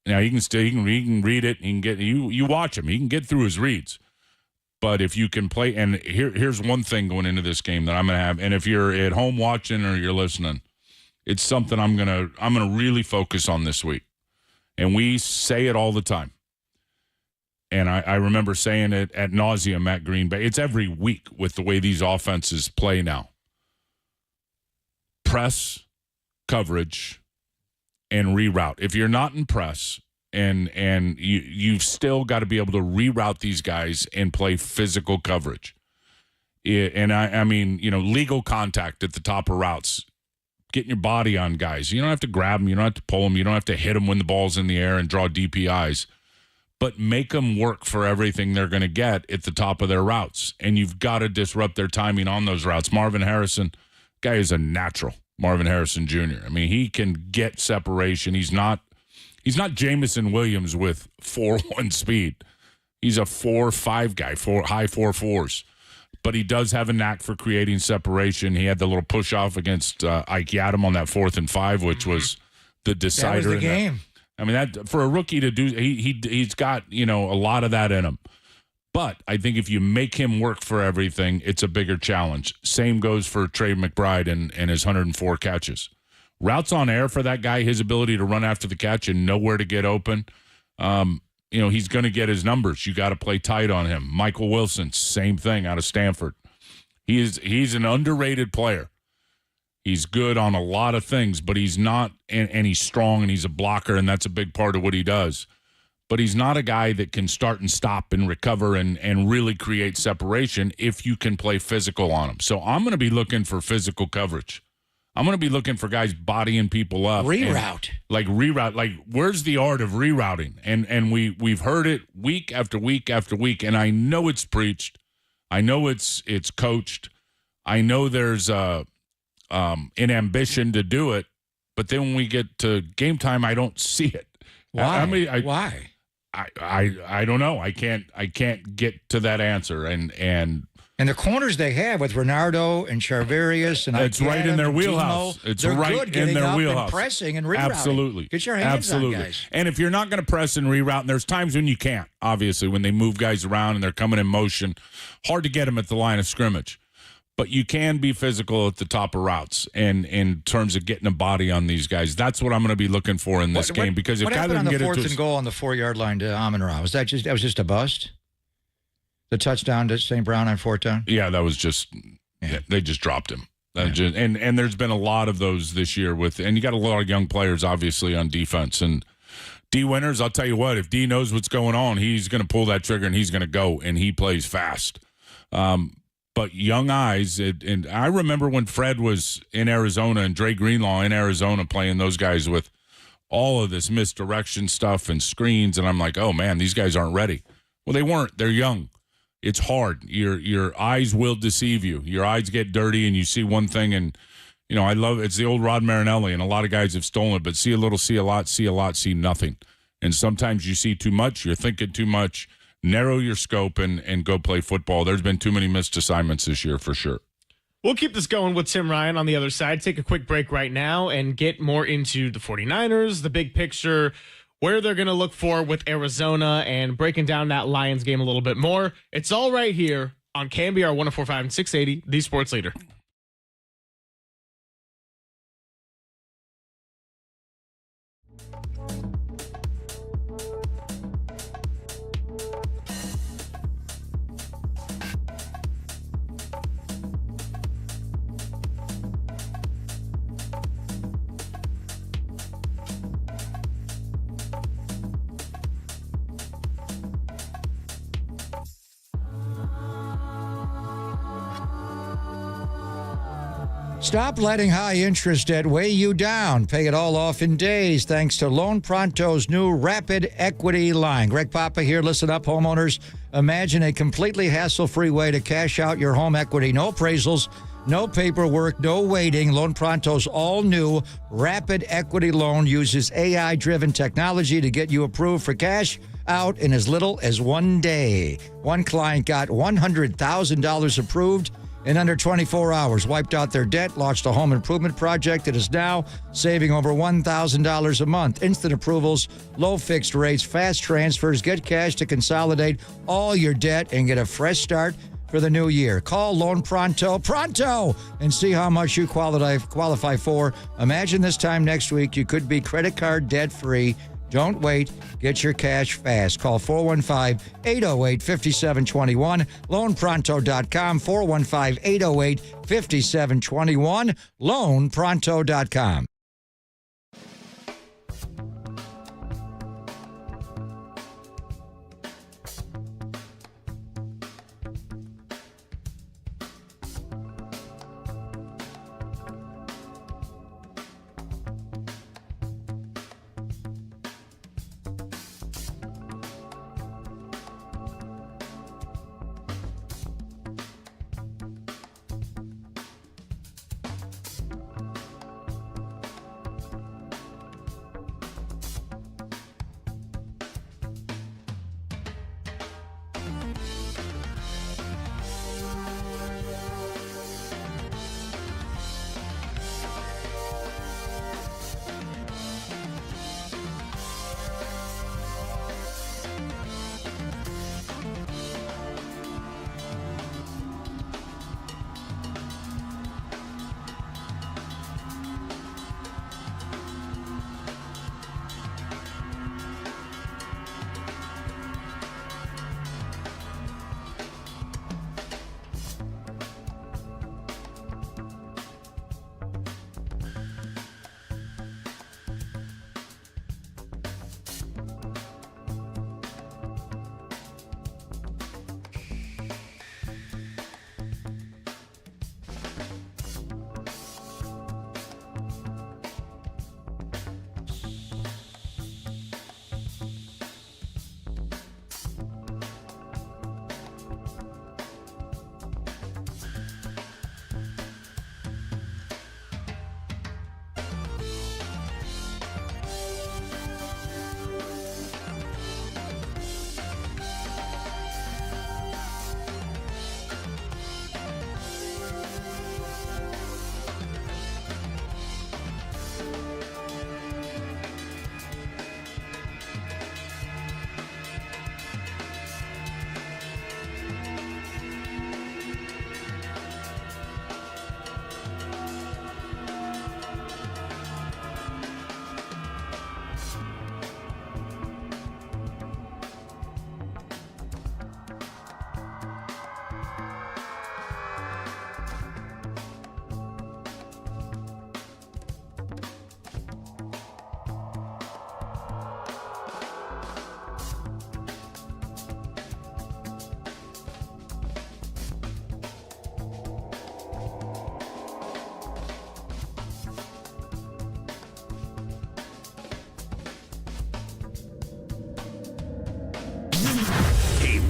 Now he can read it. He can get you watch him. He can get through his reads. But if you can play, and here's one thing going into this game that I'm gonna have. And if you're at home watching or you're listening, it's something I'm gonna really focus on this week. And we say it all the time. And I remember saying it ad nauseum at Green Bay. It's every week with the way these offenses play now. Press, coverage, and reroute. If you're not in press and you've still got to be able to reroute these guys and play physical coverage. And I mean, legal contact at the top of routes, getting your body on guys. You don't have to grab them. You don't have to pull them. You don't have to hit them when the ball's in the air and draw DPIs. But make them work for everything they're going to get at the top of their routes. And you've got to disrupt their timing on those routes. Marvin Harrison, guy is a natural. Marvin Harrison Jr. I mean, he can get separation. He's not Jamison Williams with 4.1 speed. He's a 4.5 guy, high 4.4s. But he does have a knack for creating separation. He had the little push off against Ike Adam on that 4th and 5, which was the decider. That was the game. I mean, that for a rookie to do, he's got a lot of that in him. But I think if you make him work for everything, it's a bigger challenge. Same goes for Trey McBride and his 104 catches. Routes on air for that guy, his ability to run after the catch and know where to get open. He's going to get his numbers. You got to play tight on him. Michael Wilson, same thing out of Stanford. He's an underrated player. He's good on a lot of things, but he's not, and he's strong and he's a blocker, and that's a big part of what he does. But he's not a guy that can start and stop and recover and really create separation if you can play physical on him. So I'm going to be looking for physical coverage. I'm going to be looking for guys bodying people up. Reroute. Reroute. Like, where's the art of rerouting? And we've heard it week after week after week, and I know it's preached. I know it's coached. I know there's an ambition to do it, but then when we get to game time, I don't see it. Why? Why? I don't know. I can't get to that answer. And the corners they have with Renardo and Charvarius and it's right in their wheelhouse. It's right in their wheelhouse. And pressing and rerouting. Absolutely. Get your hands on guys. And if you're not going to press and reroute, and there's times when you can't, obviously, when they move guys around and they're coming in motion, hard to get them at the line of scrimmage. But you can be physical at the top of routes, and in terms of getting a body on these guys, that's what I'm going to be looking for in this game. Because if what happened on the 4th and goal on the 4-yard line to Amon-Ra? Was that just a bust? The touchdown to St. Brown on 4th down? Yeah, that was just they just dropped him. And there's been a lot of those this year and you got a lot of young players obviously on defense. And D Winters, I'll tell you what, if D knows what's going on, he's going to pull that trigger and he's going to go, and he plays fast. But young eyes, and I remember when Fred was in Arizona and Dre Greenlaw in Arizona playing those guys with all of this misdirection stuff and screens, and I'm like, oh man, these guys aren't ready. Well, they weren't. They're young. It's hard. Your eyes will deceive you. Your eyes get dirty, and you see one thing, and I love it's the old Rod Marinelli, and a lot of guys have stolen it. But see a little, see a lot, see nothing. And sometimes you see too much. You're thinking too much. Narrow your scope and go play football. There's been too many missed assignments this year for sure. We'll keep this going with Tim Ryan on the other side. Take a quick break right now and get more into the 49ers, the big picture, where they're going to look for with Arizona, and breaking down that Lions game a little bit more. It's all right here on KNBR 104.5 and 680, the Sports Leader. Stop letting high interest debt weigh you down. Pay it all off in days thanks to Loan Pronto's new Rapid Equity line. Greg Papa here. Listen up, homeowners. Imagine a completely hassle-free way to cash out your home equity. No appraisals, no paperwork, no waiting. Loan Pronto's all-new Rapid Equity loan uses AI-driven technology to get you approved for cash out in as little as 1 day. One client got $100,000 approved in under 24 hours, wiped out their debt, launched a home improvement project that is now saving over $1,000 a month. Instant approvals, low fixed rates, fast transfers, get cash to consolidate all your debt and get a fresh start for the new year. Call Loan Pronto and see how much you qualify for. Imagine this time next week you could be credit card debt free. Don't wait. Get your cash fast. Call 415-808-5721. LoanPronto.com. 415-808-5721. LoanPronto.com.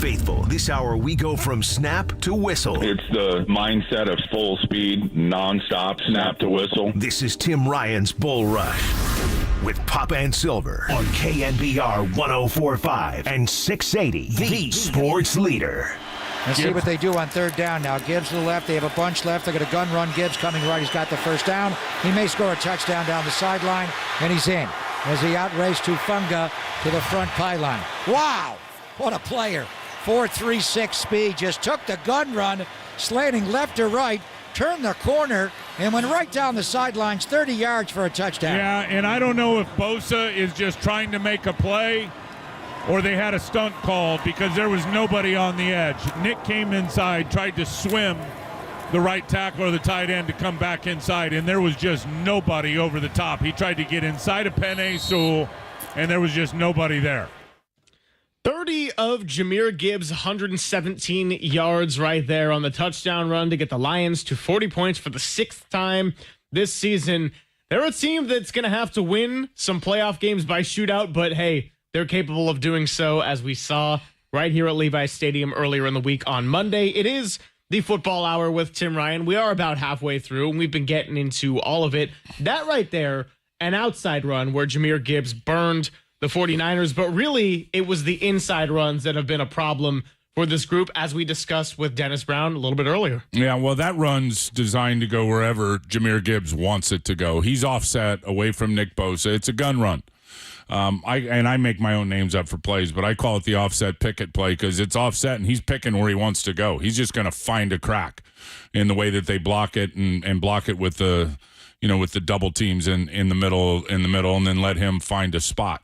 Faithful, this hour we go from snap to whistle. It's the mindset of full speed, nonstop, snap to whistle. This is Tim Ryan's Bull Rush with Papa and Silver on KNBR 104.5 and 680, the sports leader. Let's see what they do on third down now. Gibbs to the left. They have a bunch left. They're going to gun run. Gibbs coming right. He's got the first down. He may score a touchdown down the sideline, and he's in as he outraced Tufunga to the front pylon. Wow, what a player. 4.36 speed, just took the gun run, slanting left to right, turned the corner, and went right down the sidelines, 30 yards for a touchdown. Yeah, and I don't know if Bosa is just trying to make a play or they had a stunt called because there was nobody on the edge. Nick came inside, tried to swim the right tackle or the tight end to come back inside, and there was just nobody over the top. He tried to get inside of Penei Sewell, and there was just nobody there. 30 of Jahmyr Gibbs' 117 yards right there on the touchdown run to get the Lions to 40 points for the 6th time this season. They're a team that's going to have to win some playoff games by shootout, but hey, they're capable of doing so, as we saw right here at Levi's Stadium earlier in the week on Monday. It is the Football Hour with Tim Ryan. We are about halfway through, and we've been getting into all of it. That right there, an outside run where Jahmyr Gibbs burned the 49ers, but really it was the inside runs that have been a problem for this group, as we discussed with Dennis Brown a little bit earlier. Yeah, well, that run's designed to go wherever Jahmyr Gibbs wants it to go. He's offset away from Nick Bosa. It's a gun run. I make my own names up for plays, but I call it the offset picket play because it's offset and he's picking where he wants to go. He's just going to find a crack in the way that they block it and block it with the, with the double teams in the middle, and then let him find a spot.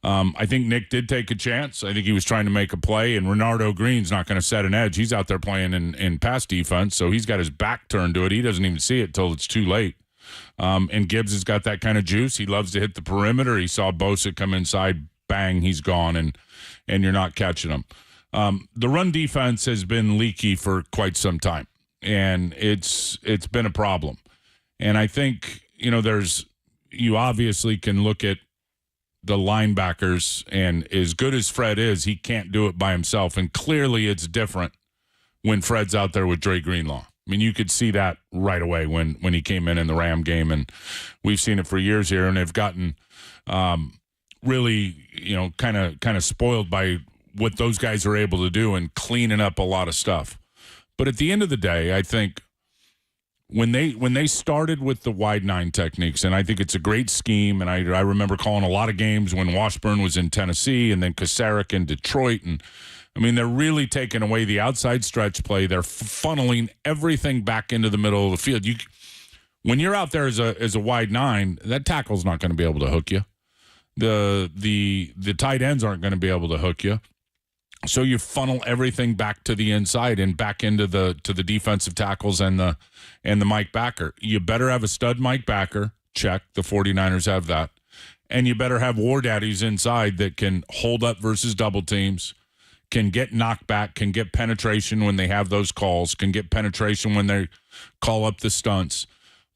I think Nick did take a chance. I think he was trying to make a play, and Renardo Green's not going to set an edge. He's out there playing in pass defense, so he's got his back turned to it. He doesn't even see it till it's too late. And Gibbs has got that kind of juice. He loves to hit the perimeter. He saw Bosa come inside, bang, he's gone, and you're not catching him. The run defense has been leaky for quite some time, and it's been a problem. And I think, you obviously can look at the linebackers, and as good as Fred is, he can't do it by himself. And clearly it's different when Fred's out there with Dre Greenlaw. I mean, you could see that right away when he came in the Ram game, and we've seen it for years here, and they've gotten really, kind of spoiled by what those guys are able to do and cleaning up a lot of stuff. But at the end of the day, I think when they started with the wide 9 techniques, and I think it's a great scheme, and I remember calling a lot of games when Washburn was in Tennessee and then Kasarik in Detroit, and I mean, they're really taking away the outside stretch play. They're funneling everything back into the middle of the field. When you're out there as a wide 9, that tackle's not going to be able to hook you. The tight ends aren't going to be able to hook you. So you funnel everything back to the inside and back into the defensive tackles and the Mike backer. You better have a stud Mike backer. Check. The 49ers have that. And you better have war daddies inside that can hold up versus double teams, can get knocked back, can get penetration when they have those calls, can get penetration when they call up the stunts,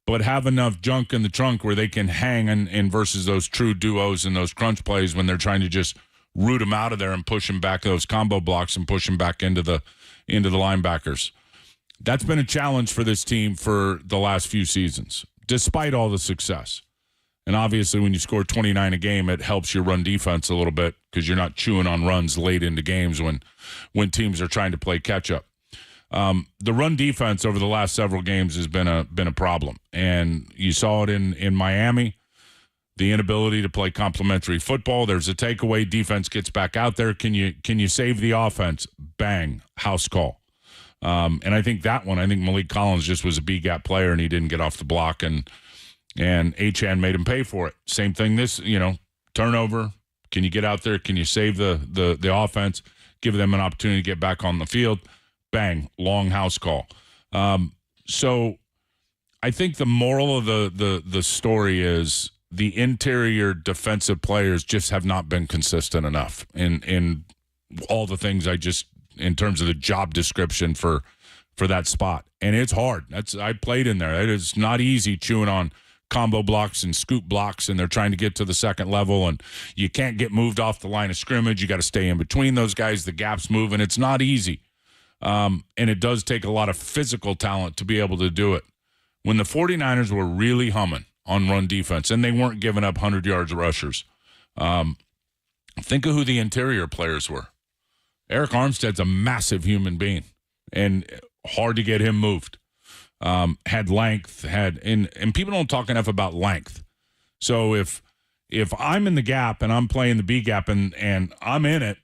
but have enough junk in the trunk where they can hang in versus those true duos and those crunch plays when they're trying to just root them out of there and push them back, those combo blocks, and push them back into the linebackers. That's been a challenge for this team for the last few seasons, despite all the success. And obviously, when you score 29 a game, it helps your run defense a little bit because you're not chewing on runs late into games when teams are trying to play catch up. The run defense over the last several games has been a problem, and you saw it in Miami. The inability to play complementary football. There's a takeaway. Defense gets back out there. Can you save the offense? Bang, house call. And I think Malik Collins just was a B-gap player, and he didn't get off the block, and Achane made him pay for it. Same thing this, turnover. Can you get out there? Can you save the offense? Give them an opportunity to get back on the field. Bang, long house call. So I think the moral of the story is the interior defensive players just have not been consistent enough in all the things in terms of the job description for that spot. And it's hard. I played in there. It is not easy chewing on combo blocks and scoop blocks, and they're trying to get to the second level, and you can't get moved off the line of scrimmage. You got to stay in between those guys. The gap's moving. It's not easy. And it does take a lot of physical talent to be able to do it. When the 49ers were really humming on run defense, and they weren't giving up 100 yards rushers, think of who the interior players were. Eric Armstead's a massive human being, and hard to get him moved. Had length, and people don't talk enough about length. So if I'm in the gap and I'm playing the B gap and I'm in it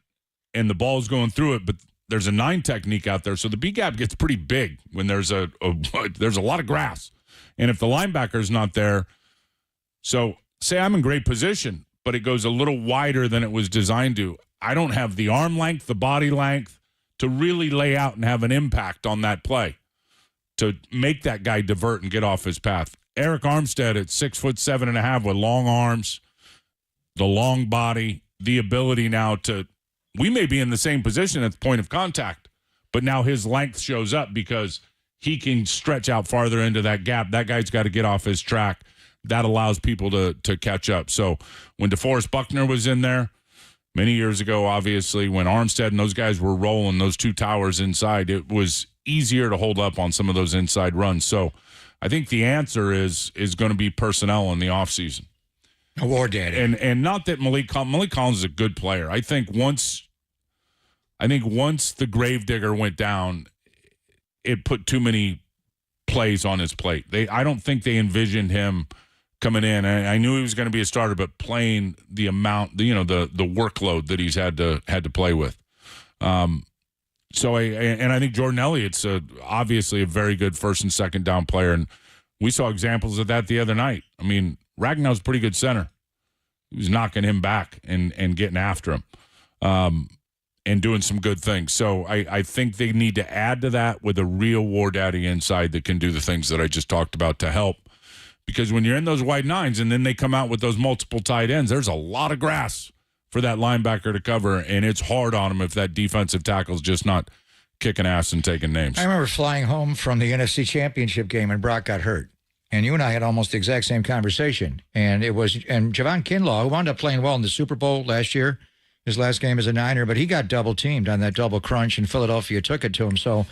and the ball's going through it, but there's a 9 technique out there, so the B gap gets pretty big when there's a lot of grass. And if the linebacker's not there, so say I'm in great position, but it goes a little wider than it was designed to. I don't have the arm length, the body length to really lay out and have an impact on that play to make that guy divert and get off his path. Eric Armstead at 6'7.5" with long arms, the long body, the ability now to we may be in the same position at the point of contact, but now his length shows up because he can stretch out farther into that gap. That guy's got to get off his track. That allows people to catch up. So when DeForest Buckner was in there many years ago, obviously, when Armstead and those guys were rolling those two towers inside, it was easier to hold up on some of those inside runs. So I think the answer is going to be personnel in the offseason. War daddy. And not that Malik Collins is a good player. I think once the Gravedigger went down, it put too many plays on his plate. I don't think they envisioned him coming in. I knew he was going to be a starter, but playing the amount, the workload that he's had to play with. So I think Jordan Elliott's obviously a very good first and second down player, and we saw examples of that the other night. I mean, Ragnow's a pretty good center. He was knocking him back and getting after him. And doing some good things. So I think they need to add to that with a real war daddy inside that can do the things that I just talked about to help. Because when you're in those wide nines and then they come out with those multiple tight ends, there's a lot of grass for that linebacker to cover, and it's hard on him if that defensive tackle's just not kicking ass and taking names. I remember flying home from the NFC Championship game and Brock got hurt. And you and I had almost the exact same conversation. And Javon Kinlaw, who wound up playing well in the Super Bowl last year, his last game as a Niner, but he got double teamed on that double crunch, and Philadelphia took it to him. So,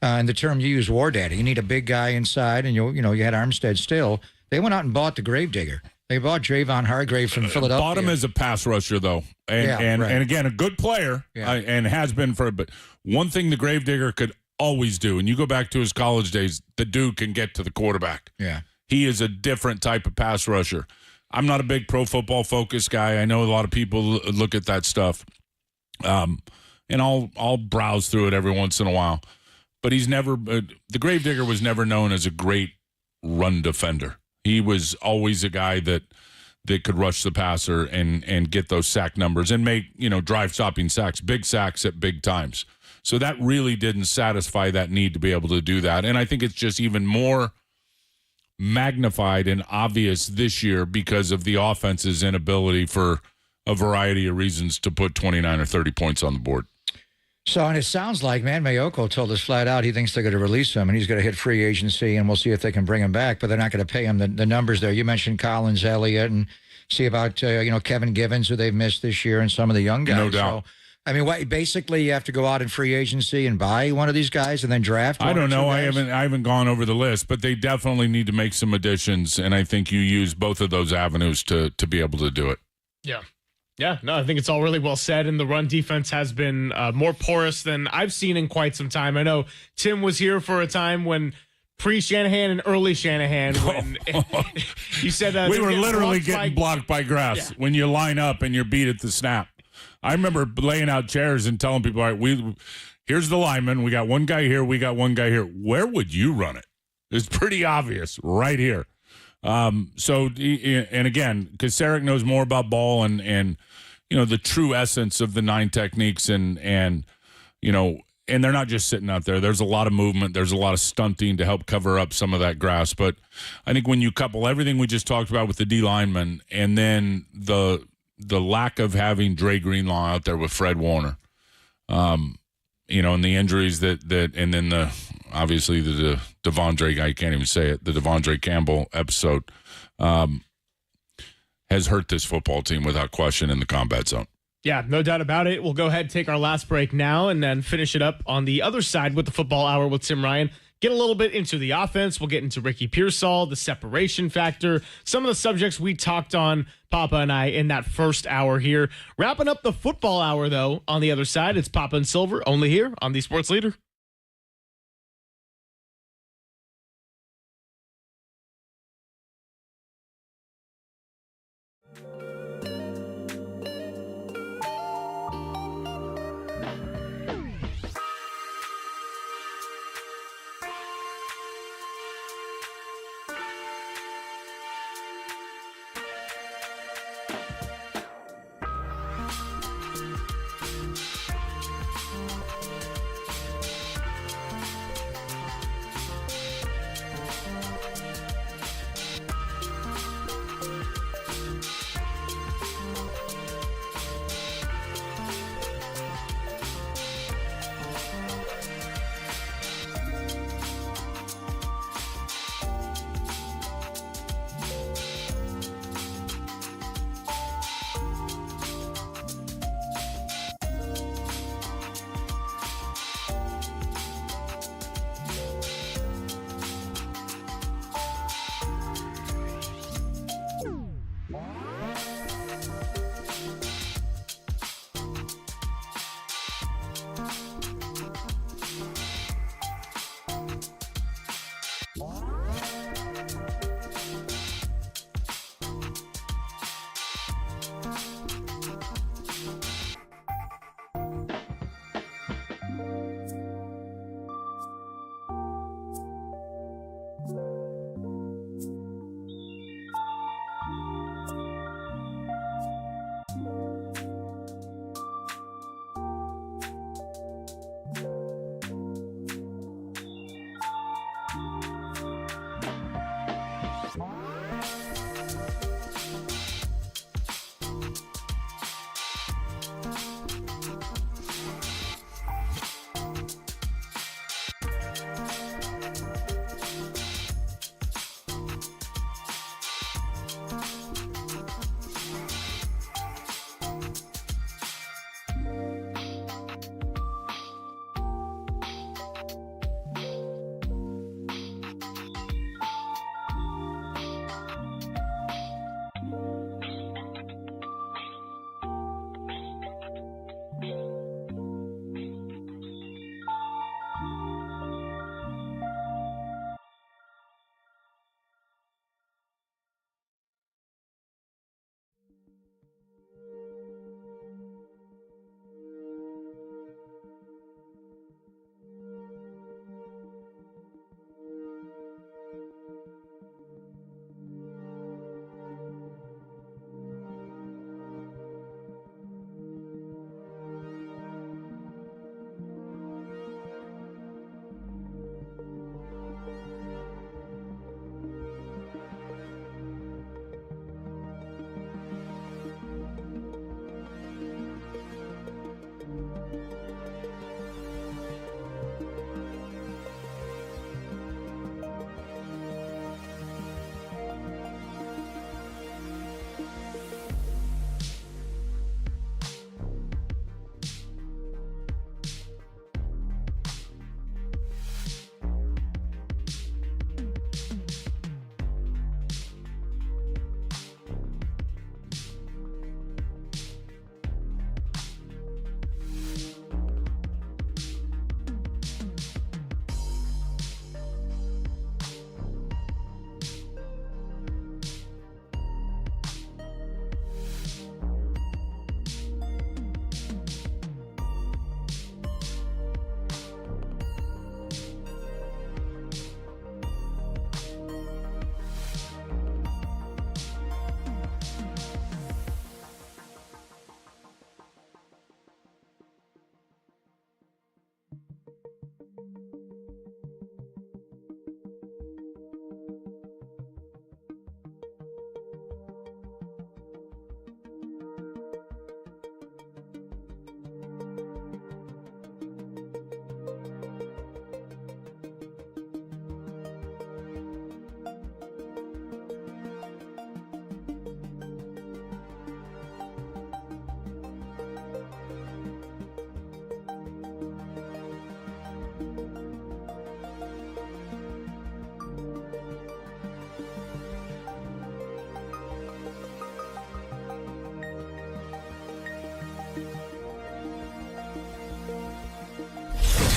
and the term you use, war daddy, you need a big guy inside, and you had Armstead still. They went out and bought the Gravedigger. They bought Javon Hargrave from Philadelphia. Bought him as a pass rusher, though, and again, a good player, and has been for. But one thing the Gravedigger could always do, and you go back to his college days, the dude can get to the quarterback. Yeah, he is a different type of pass rusher. I'm not a big Pro Football Focus guy. I know a lot of people look at that stuff, and I'll browse through it every once in a while. But he's never the Gravedigger was never known as a great run defender. He was always a guy that could rush the passer and get those sack numbers and make drive-stopping sacks, big sacks at big times. So that really didn't satisfy that need to be able to do that. And I think it's just even more magnified and obvious this year because of the offense's inability for a variety of reasons to put 29 or 30 points on the board. So, and it sounds like, man, Mayoko told us flat out he thinks they're going to release him, and he's going to hit free agency, and we'll see if they can bring him back, but they're not going to pay him the numbers there. You mentioned Collins, Elliott, and see about, Kevin Givens, who they've missed this year, and some of the young guys. No doubt. So, I mean, basically you have to go out in free agency and buy one of these guys and then draft one. I don't know. I haven't gone over the list, but they definitely need to make some additions, and I think you use both of those avenues to be able to do it. Yeah. Yeah, no, I think it's all really well said, and the run defense has been more porous than I've seen in quite some time. I know Tim was here for a time when pre-Shanahan and early Shanahan, when you said we were literally getting blocked by grass when you line up and you're beat at the snap. I remember laying out chairs and telling people, all right, here's the lineman. We got one guy here. We got one guy here. Where would you run it? It's pretty obvious right here. So, and again, because Sarek knows more about ball and the true essence of the 9 techniques and they're not just sitting out there. There's a lot of movement. There's a lot of stunting to help cover up some of that grass. But I think when you couple everything we just talked about with the D lineman and then the lack of having Dre Greenlaw out there with Fred Warner, and the injuries that and then obviously the Devondre guy, I can't even say it, the Devondre Campbell episode has hurt this football team without question in the combat zone. Yeah, no doubt about it. We'll go ahead and take our last break now and then finish it up on the other side with the football hour with Tim Ryan. Get a little bit into the offense. We'll get into Ricky Pearsall, the separation factor, some of the subjects we talked on, Papa and I, in that first hour here. Wrapping up the football hour, though, on the other side, it's Papa and Silver, only here on the Sports Leader.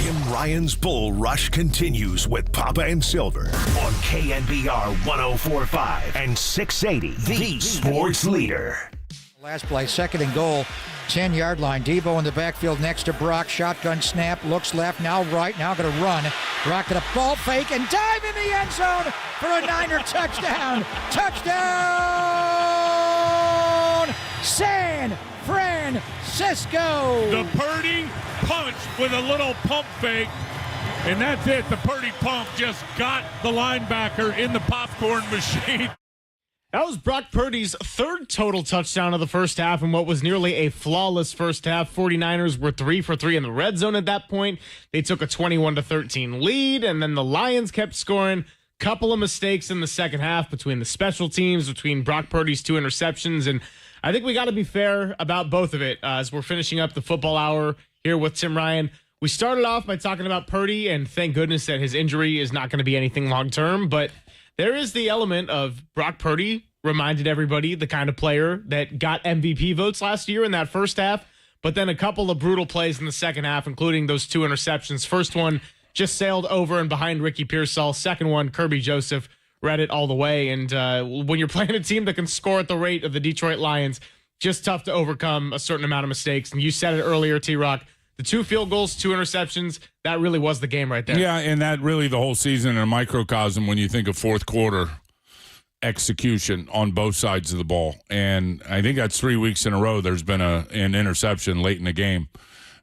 Tim Ryan's Bull Rush continues with Papa and Silver on KNBR 104.5 and 680, the sports leader. Last play, 2nd and goal, 10-yard line. Debo in the backfield next to Brock. Shotgun snap, looks left, now right, now going to run. Brock going to ball fake and dive in the end zone for a Niner touchdown. Touchdown! San Francisco! The Purdy punch with a little pump fake, and that's it. The Purdy pump just got the linebacker in the popcorn machine. That was Brock Purdy's 3rd total touchdown of the first half in what was nearly a flawless first half. 49ers were 3 for 3 in the red zone at that point. They took a 21-13 lead, and then the Lions kept scoring. Couple of mistakes in the second half between the special teams, between Brock Purdy's 2 interceptions, and I think we got to be fair about both of it as we're finishing up the football hour here with Tim Ryan. We started off by talking about Purdy, and thank goodness that his injury is not going to be anything long-term, but there is the element of Brock Purdy reminded everybody the kind of player that got MVP votes last year in that first half, but then a couple of brutal plays in the second half, including those 2 interceptions. First one just sailed over and behind Ricky Pearsall. Second one, Kirby Joseph read it all the way. And when you're playing a team that can score at the rate of the Detroit Lions, just tough to overcome a certain amount of mistakes. And you said it earlier, T-Rock, the 2 field goals, 2 interceptions, that really was the game right there. Yeah, and that really the whole season in a microcosm when you think of fourth quarter execution on both sides of the ball. And I think that's 3 weeks in a row there's been an interception late in the game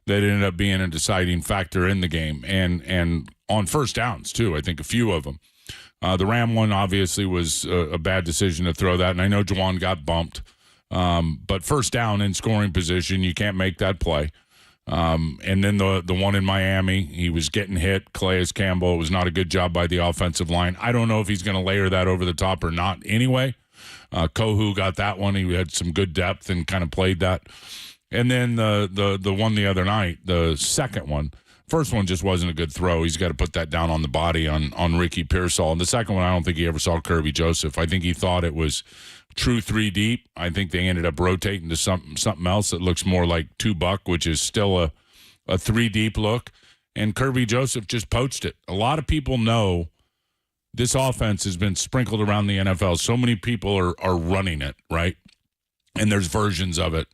that ended up being a deciding factor in the game. And on first downs, too, I think a few of them. The Ram one obviously was a bad decision to throw that, and I know Juwan got bumped. But first down in scoring position, you can't make that play. And then the one in Miami, he was getting hit. Calais Campbell, it was not a good job by the offensive line. I don't know if he's going to layer that over the top or not anyway. Kohu got that one. He had some good depth and kind of played that. And then the one the other night, the second one, first one just wasn't a good throw. He's got to put that down on the body on Ricky Pearsall. And the second one, I don't think he ever saw Kirby Joseph. I think he thought it was true 3 deep. I think they ended up rotating to something else that looks more like 2-buck, which is still a 3 deep look. And Kirby Joseph just poached it. A lot of people know this offense has been sprinkled around the NFL. So many people are running it, right? And there's versions of it.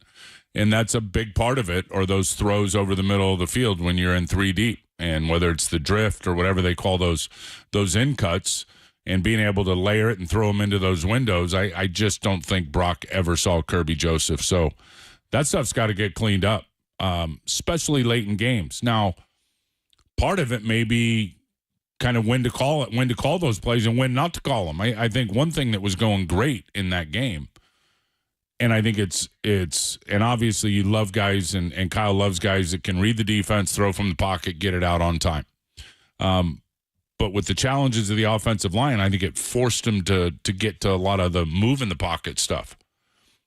And that's a big part of it, or those throws over the middle of the field when you're in 3 deep. And whether it's the drift or whatever they call those in cuts, and being able to layer it and throw them into those windows, I just don't think Brock ever saw Kirby Joseph. So that stuff's got to get cleaned up, especially late in games. Now, part of it may be kind of when to call it, when to call those plays and when not to call them. I think one thing that was going great in that game, and I think it's and obviously you love guys, and Kyle loves guys that can read the defense, throw from the pocket, get it out on time. But with the challenges of the offensive line, I think it forced him to get to a lot of the move in the pocket stuff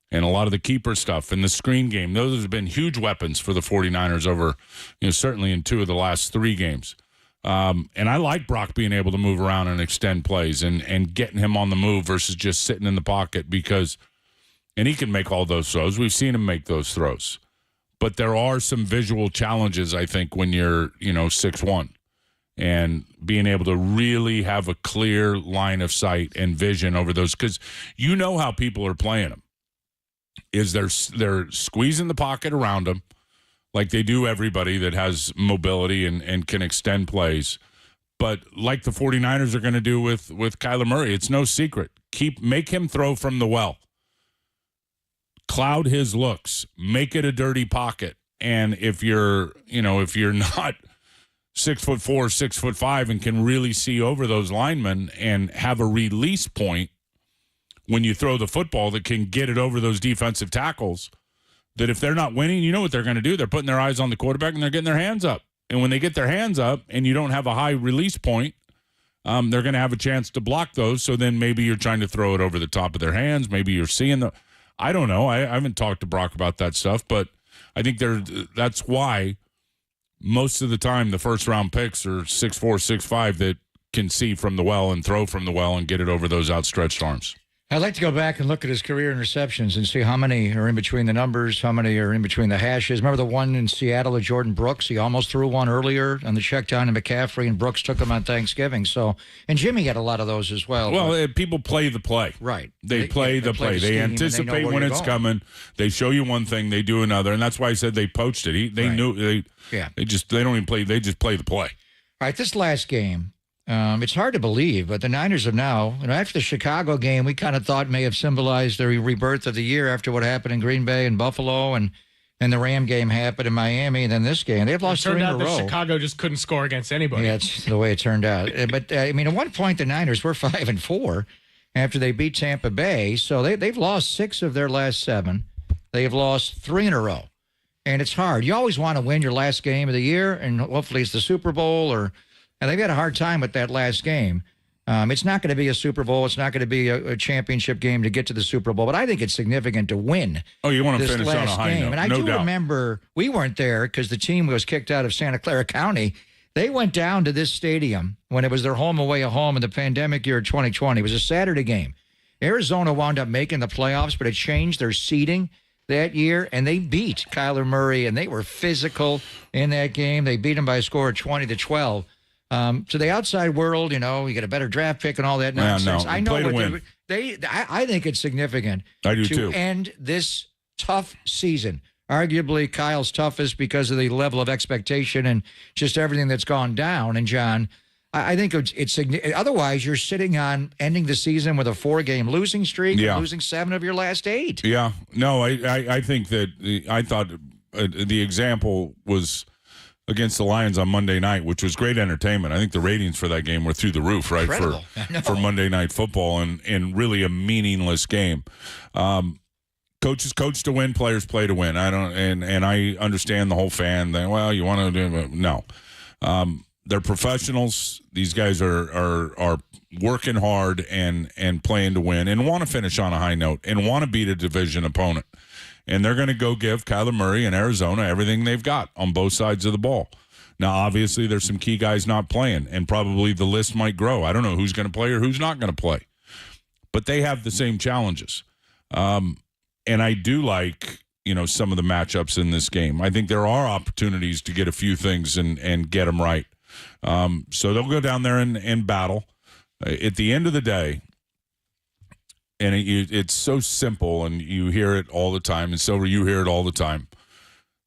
and a lot of the keeper stuff and the screen game. Those have been huge weapons for the 49ers over, certainly in 2 of the last 3 games. And I like Brock being able to move around and extend plays and getting him on the move versus just sitting in the pocket and he can make all those throws. We've seen him make those throws. But there are some visual challenges, I think, when you're, 6'1", and being able to really have a clear line of sight and vision over those, because you know how people are playing them. Is they're squeezing the pocket around them like they do everybody that has mobility and can extend plays. But like the 49ers are going to do with Kyler Murray, it's no secret. Make him throw from the well. Cloud his looks, make it a dirty pocket. And if you're not 6'4", 6'5", and can really see over those linemen and have a release point when you throw the football that can get it over those defensive tackles, that if they're not winning, you know what they're going to do. They're putting their eyes on the quarterback and they're getting their hands up. And when they get their hands up and you don't have a high release point, they're going to have a chance to block those. So then maybe you're trying to throw it over the top of their hands. Maybe you're seeing I don't know. I haven't talked to Brock about that stuff, but I think that's why most of the time the first-round picks are 6'4", 6'5", that can see from the well and throw from the well and get it over those outstretched arms. I'd like to go back and look at his career in receptions and see how many are in between the numbers, how many are in between the hashes. Remember the one in Seattle of Jordan Brooks? He almost threw one earlier on the check down to McCaffrey, and Brooks took him on Thanksgiving. So, and Jimmy had a lot of those as well. Well, people play the play. Right. They play the play. They anticipate when it's coming. They show you one thing, they do another, and that's why I said they poached it. They knew they don't even play. They just play the play. All right, this last game. It's hard to believe, but the Niners have now, after the Chicago game, we kind of thought may have symbolized the rebirth of the year after what happened in Green Bay and Buffalo, and the Ram game happened in Miami, and then this game. They've lost 3 in a row. It turned out that Chicago just couldn't score against anybody. Yeah, that's the way it turned out. But, at one point, the Niners were 5-4 after they beat Tampa Bay, so they've lost 6 of their last 7. They have lost 3 in a row, and it's hard. You always want to win your last game of the year, and hopefully it's the Super Bowl and they've had a hard time with that last game. It's not going to be a Super Bowl. It's not going to be a championship game to get to the Super Bowl. But I think it's significant to win. Oh, you want to this finish last on a high game. note. And I no do doubt. remember we weren't there because the team was kicked out of Santa Clara County. They went down to this stadium when it was their home away at home in the pandemic year of 2020. It was a Saturday game. Arizona wound up making the playoffs, but it changed their seeding that year, and they beat Kyler Murray, and they were physical in that game. They beat him by a score of 20-12. To the outside world, you get a better draft pick and all that nonsense. No, I know play to what win. I think it's significant to end this tough season. Arguably Kyle's toughest because of the level of expectation and just everything that's gone down. And John, I think it's otherwise you're sitting on ending the season with a 4-game losing streak and losing 7 of your last 8. Yeah, no, I think that I thought the example was against the Lions on Monday night, which was great entertainment. I think the ratings for that game were through the roof, right? For Monday Night Football and really a meaningless game. Coaches coach to win, players play to win. I understand the whole fan thing. Well, you want to do it? No. They're professionals. These guys are working hard and playing to win and want to finish on a high note and want to beat a division opponent. And they're going to go give Kyler Murray and Arizona everything they've got on both sides of the ball. Now, obviously, there's some key guys not playing, and probably the list might grow. I don't know who's going to play or who's not going to play. But they have the same challenges. And I do like, some of the matchups in this game. I think there are opportunities to get a few things and get them right. So they'll go down there and battle. At the end of the day, and it's so simple, and you hear it all the time, and Silver, you hear it all the time.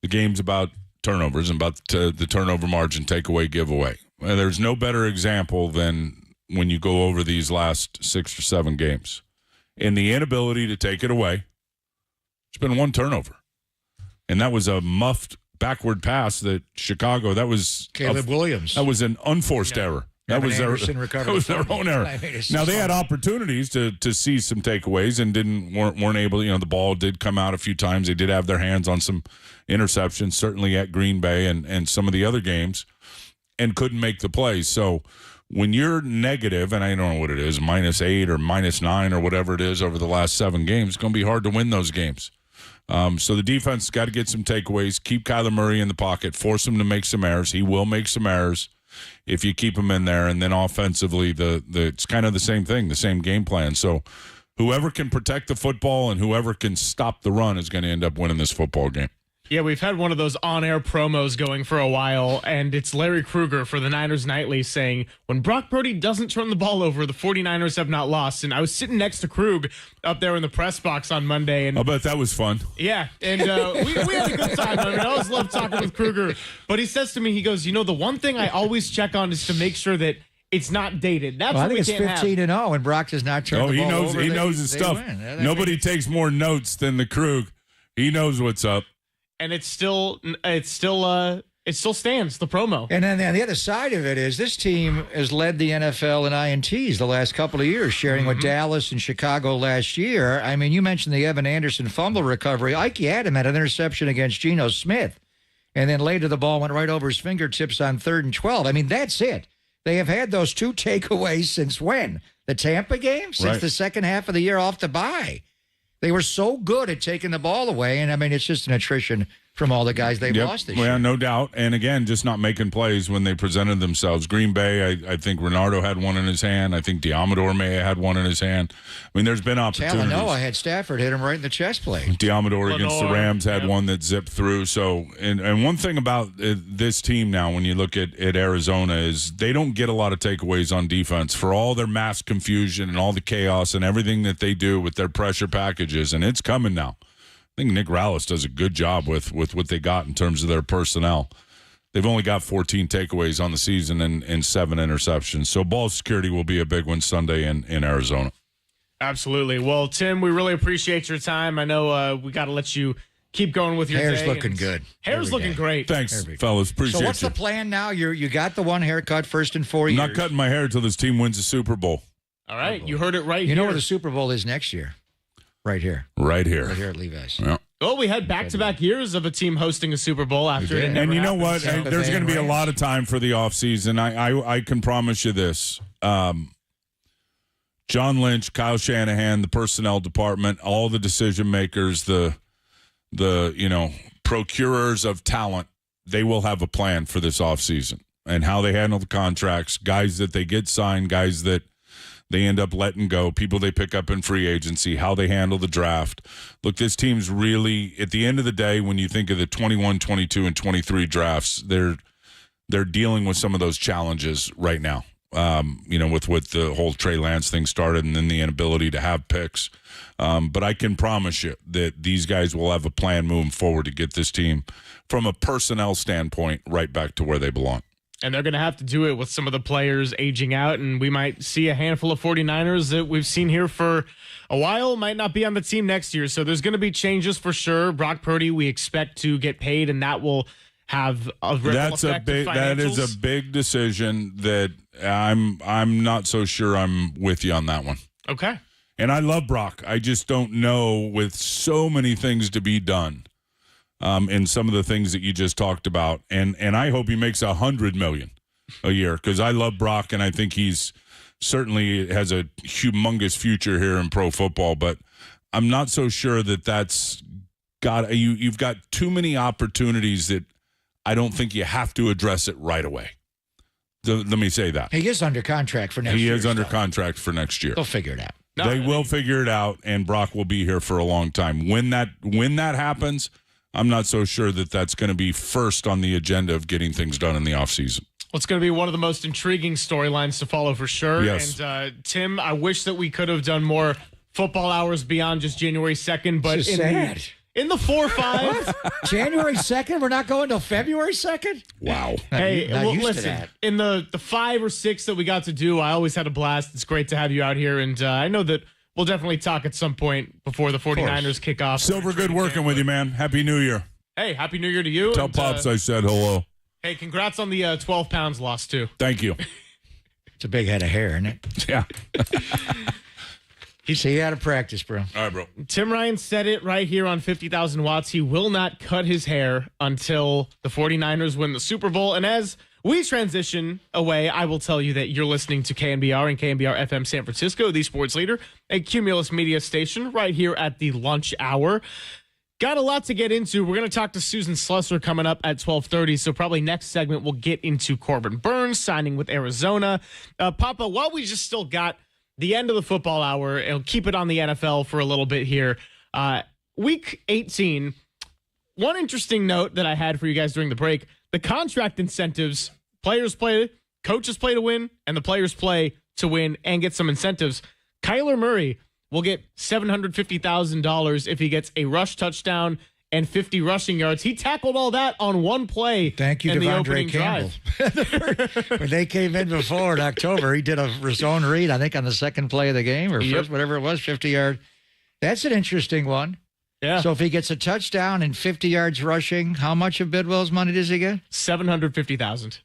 The game's about turnovers and about the turnover margin, takeaway, giveaway. Well, there's no better example than when you go over these last 6 or 7 games. And the inability to take it away, it's been 1 turnover. And that was a muffed backward pass that Chicago, that was Caleb Williams. That was an unforced error. That was their own error. Now, they had opportunities to see some takeaways and weren't able. The ball did come out a few times. They did have their hands on some interceptions, certainly at Green Bay and some of the other games, and couldn't make the plays. So when you're negative, and I don't know what it is, -8 or -9 or whatever it is over the last 7 games, it's going to be hard to win those games. So the defense has got to get some takeaways, keep Kyler Murray in the pocket, force him to make some errors. He will make some errors if you keep him in there. And then offensively, it's kind of the same thing, the same game plan. So whoever can protect the football and whoever can stop the run is going to end up winning this football game. Yeah, we've had one of those on-air promos going for a while, and it's Larry Kruger for the Niners Nightly saying, when Brock Purdy doesn't turn the ball over, the 49ers have not lost. And I was sitting next to Krug up there in the press box on Monday. And I bet that was fun. Yeah, and we had a good time. I always love talking with Kruger. But he says to me, he goes, the one thing I always check on is to make sure that it's not dated. That's I what think it's 15-0, and Brock does not turn the ball over. He knows his stuff. Nobody takes more notes than the Krug. He knows what's up. And it still stands, the promo. And then the other side of it is this team has led the NFL in INTs the last couple of years, sharing with Dallas and Chicago last year. I mean, you mentioned the Evan Anderson fumble recovery. Ike Adam had an interception against Geno Smith, and then later the ball went right over his fingertips on 3rd and 12. I mean, that's it. They have had those 2 takeaways since when? The Tampa game? Since the second half of the year off the bye. They were so good at taking the ball away, and, it's just an attrition from all the guys they've lost this year. No doubt. And again, just not making plays when they presented themselves. Green Bay, I think Renardo had one in his hand. I think Diamador may have had one in his hand. I mean, there's been opportunities. Talanoa had Stafford hit him right in the chest plate. Diamador against the Rams had one that zipped through. So, and one thing about this team now, when you look at Arizona, is they don't get a lot of takeaways on defense for all their mass confusion and all the chaos and everything that they do with their pressure packages. And it's coming now. I think Nick Rallis does a good job with what they got in terms of their personnel. They've only got 14 takeaways on the season and 7 interceptions. So ball security will be a big one Sunday in Arizona. Absolutely. Well, Tim, we really appreciate your time. I know we got to let you keep going with your hair's day. Looking good. Hair's looking great. Thanks, fellas. Appreciate you. So what's the plan now? You got the one haircut first in 4 years. I'm not cutting my hair until this team wins the Super Bowl. All right. You heard it right here. You know where the Super Bowl is next year? Right here. Right here. Right here at Levi's. Yeah. Well, we had back-to-back years of a team hosting a Super Bowl after it never And you know happened, what? so- There's going to be a lot of time for the offseason. I can promise you this. John Lynch, Kyle Shanahan, the personnel department, all the decision makers, the procurers of talent, they will have a plan for this offseason and how they handle the contracts, guys that they get signed, guys that they end up letting go, people they pick up in free agency, how they handle the draft. Look, this team's really, at the end of the day, when you think of the 21, 22, and 23 drafts, they're dealing with some of those challenges right now. With the whole Trey Lance thing started and then the inability to have picks. But I can promise you that these guys will have a plan moving forward to get this team, from a personnel standpoint, right back to where they belong. And they're going to have to do it with some of the players aging out, and we might see a handful of 49ers that we've seen here for a while might not be on the team next year. So there's going to be changes for sure. Brock Purdy, we expect to get paid, and that will have a ripple effect. That is a big decision that I'm not so sure I'm with you on that one. Okay. And I love Brock. I just don't know, with so many things to be done. And some of the things that you just talked about, and I hope he makes $100 million a year, because I love Brock and I think he's certainly has a humongous future here in pro football. But I'm not so sure that that's got you've got too many opportunities that I don't think you have to address it right away. Let me say that he is under contract for next year. He is under contract for next year. They'll figure it out. They will figure it out, and Brock will be here for a long time. When that happens, I'm not so sure that that's going to be first on the agenda of getting things done in the offseason. Well, it's going to be one of the most intriguing storylines to follow for sure. Yes. And Tim, I wish that we could have done more football hours beyond just January 2nd. But in the 4-5. January 2nd? We're not going till February 2nd? Wow. Hey, Not well, used to listen, that. in the 5 or 6 that we got to do, I always had a blast. It's great to have you out here. And I know that we'll definitely talk at some point before the 49ers kick off. Silver, good working with you, man. Happy New Year. Hey, Happy New Year to you. Tell Pops I said hello. Hey, congrats on the 12 pounds lost, too. Thank you. It's a big head of hair, isn't it? Yeah. He out of practice, bro. All right, bro. Tim Ryan said it right here on 50,000 Watts. He will not cut his hair until the 49ers win the Super Bowl. And as we transition away, I will tell you that you're listening to KNBR and KNBR FM San Francisco, the sports leader, a Cumulus media station right here at the lunch hour. Got a lot to get into. We're going to talk to Susan Slusser coming up at 12:30. So probably next segment, we'll get into Corbin Burnes signing with Arizona. Papa, while we just still got the end of the football hour, and keep it on the NFL for a little bit here. Week 18, one interesting note that I had for you guys during the break, the contract incentives, players play, coaches play to win, and the players play to win and get some incentives. Kyler Murray will get $750,000 if he gets a rush touchdown and 50 rushing yards. He tackled all that on one play. Thank you, in the Devondre opening Campbell. drive. When they came in before in October, he did a zone read, I think, on the second play of the game or first, whatever it was, 50-yard. That's an interesting one. Yeah. So if he gets a touchdown and 50 yards rushing, how much of Bidwell's money does he get? $750,000.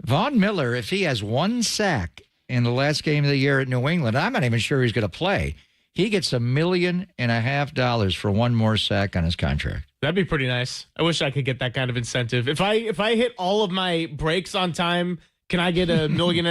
Von Miller, if he has one sack in the last game of the year at New England, I'm not even sure he's going to play. He gets $1.5 million for one more sack on his contract. That'd be pretty nice. I wish I could get that kind of incentive. If I hit all of my breaks on time, can I get $1.5 million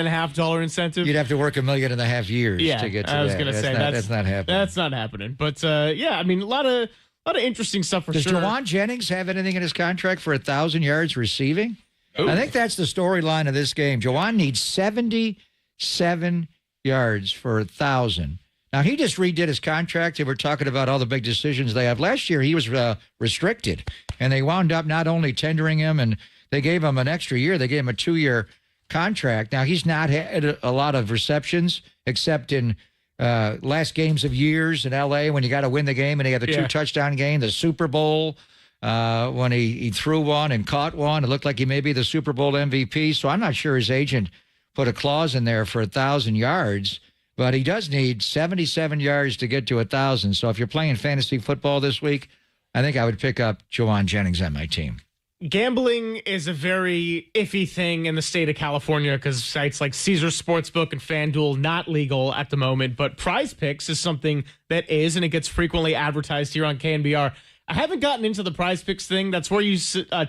incentive? You'd have to work 1.5 million years to get to that. I was going to say that's not happening. That's not happening. But yeah, I mean, a lot of lot of interesting stuff for Does sure. Does Jauan Jennings have anything in his contract for 1,000 yards receiving? Ooh. I think that's the storyline of this game. Jauan needs 77 yards for 1,000. Now, he just redid his contract, and we're talking about all the big decisions they have. Last year, he was restricted, and they wound up not only tendering him, and they gave him an extra year. They gave him a 2-year contract. Now, he's not had a lot of receptions, except in last games of years in L.A. when you got to win the game, and he had the 2-touchdown game, the Super Bowl, when he threw one and caught one. It looked like he may be the Super Bowl MVP, so I'm not sure his agent put a clause in there for 1,000 yards. But he does need 77 yards to get to 1,000. So if you're playing fantasy football this week, I think I would pick up Jauan Jennings on my team. Gambling is a very iffy thing in the state of California because sites like Caesars Sportsbook and FanDuel not legal at the moment. But Prize Picks is something that is, and it gets frequently advertised here on KNBR. I haven't gotten into the Prize Picks thing. That's where you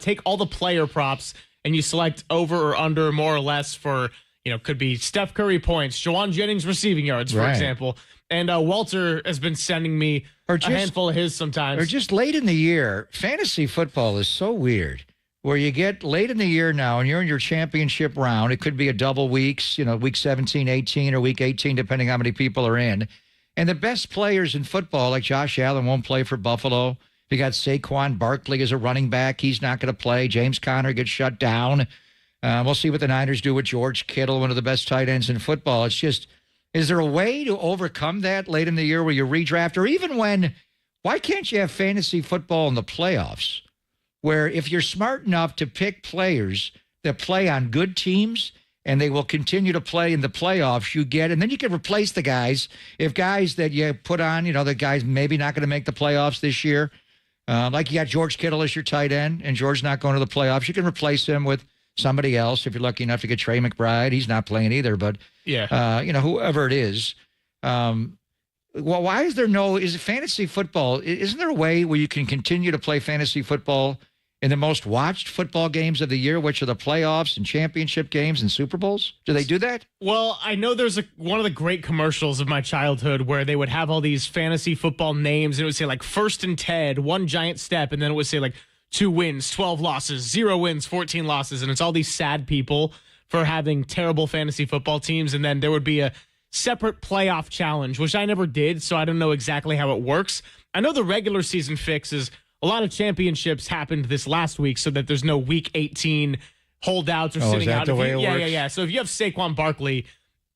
take all the player props and you select over or under more or less for – could be Steph Curry points, Jauan Jennings receiving yards, for example. And Walter has been sending me a handful of his sometimes. Or just late in the year, fantasy football is so weird, where you get late in the year now and you're in your championship round. It could be a double weeks, week 17, 18, or week 18, depending how many people are in. And the best players in football, like Josh Allen, won't play for Buffalo. You got Saquon Barkley as a running back. He's not going to play. James Conner gets shut down. We'll see what the Niners do with George Kittle, one of the best tight ends in football. It's just, is there a way to overcome that late in the year where you redraft? Or even why can't you have fantasy football in the playoffs? Where if you're smart enough to pick players that play on good teams and they will continue to play in the playoffs, and then you can replace the guys. If guys that you put on, the guys maybe not going to make the playoffs this year, like you got George Kittle as your tight end and George's not going to the playoffs, you can replace him with somebody else. If you're lucky enough to get Trey McBride, he's not playing either, but whoever it is. Why is it fantasy football? Isn't there a way where you can continue to play fantasy football in the most watched football games of the year, which are the playoffs and championship games and Super Bowls? Do they do that? Well, I know there's one of the great commercials of my childhood where they would have all these fantasy football names, and it would say like First and Ted, 1 giant step, and then it would say like 2 wins, 12 losses, 0 wins, 14 losses. And it's all these sad people for having terrible fantasy football teams. And then there would be a separate playoff challenge, which I never did, so I don't know exactly how it works. I know the regular season fix is a lot of championships happened this last week so that there's no week 18 holdouts or sitting out. Yeah. So if you have Saquon Barkley,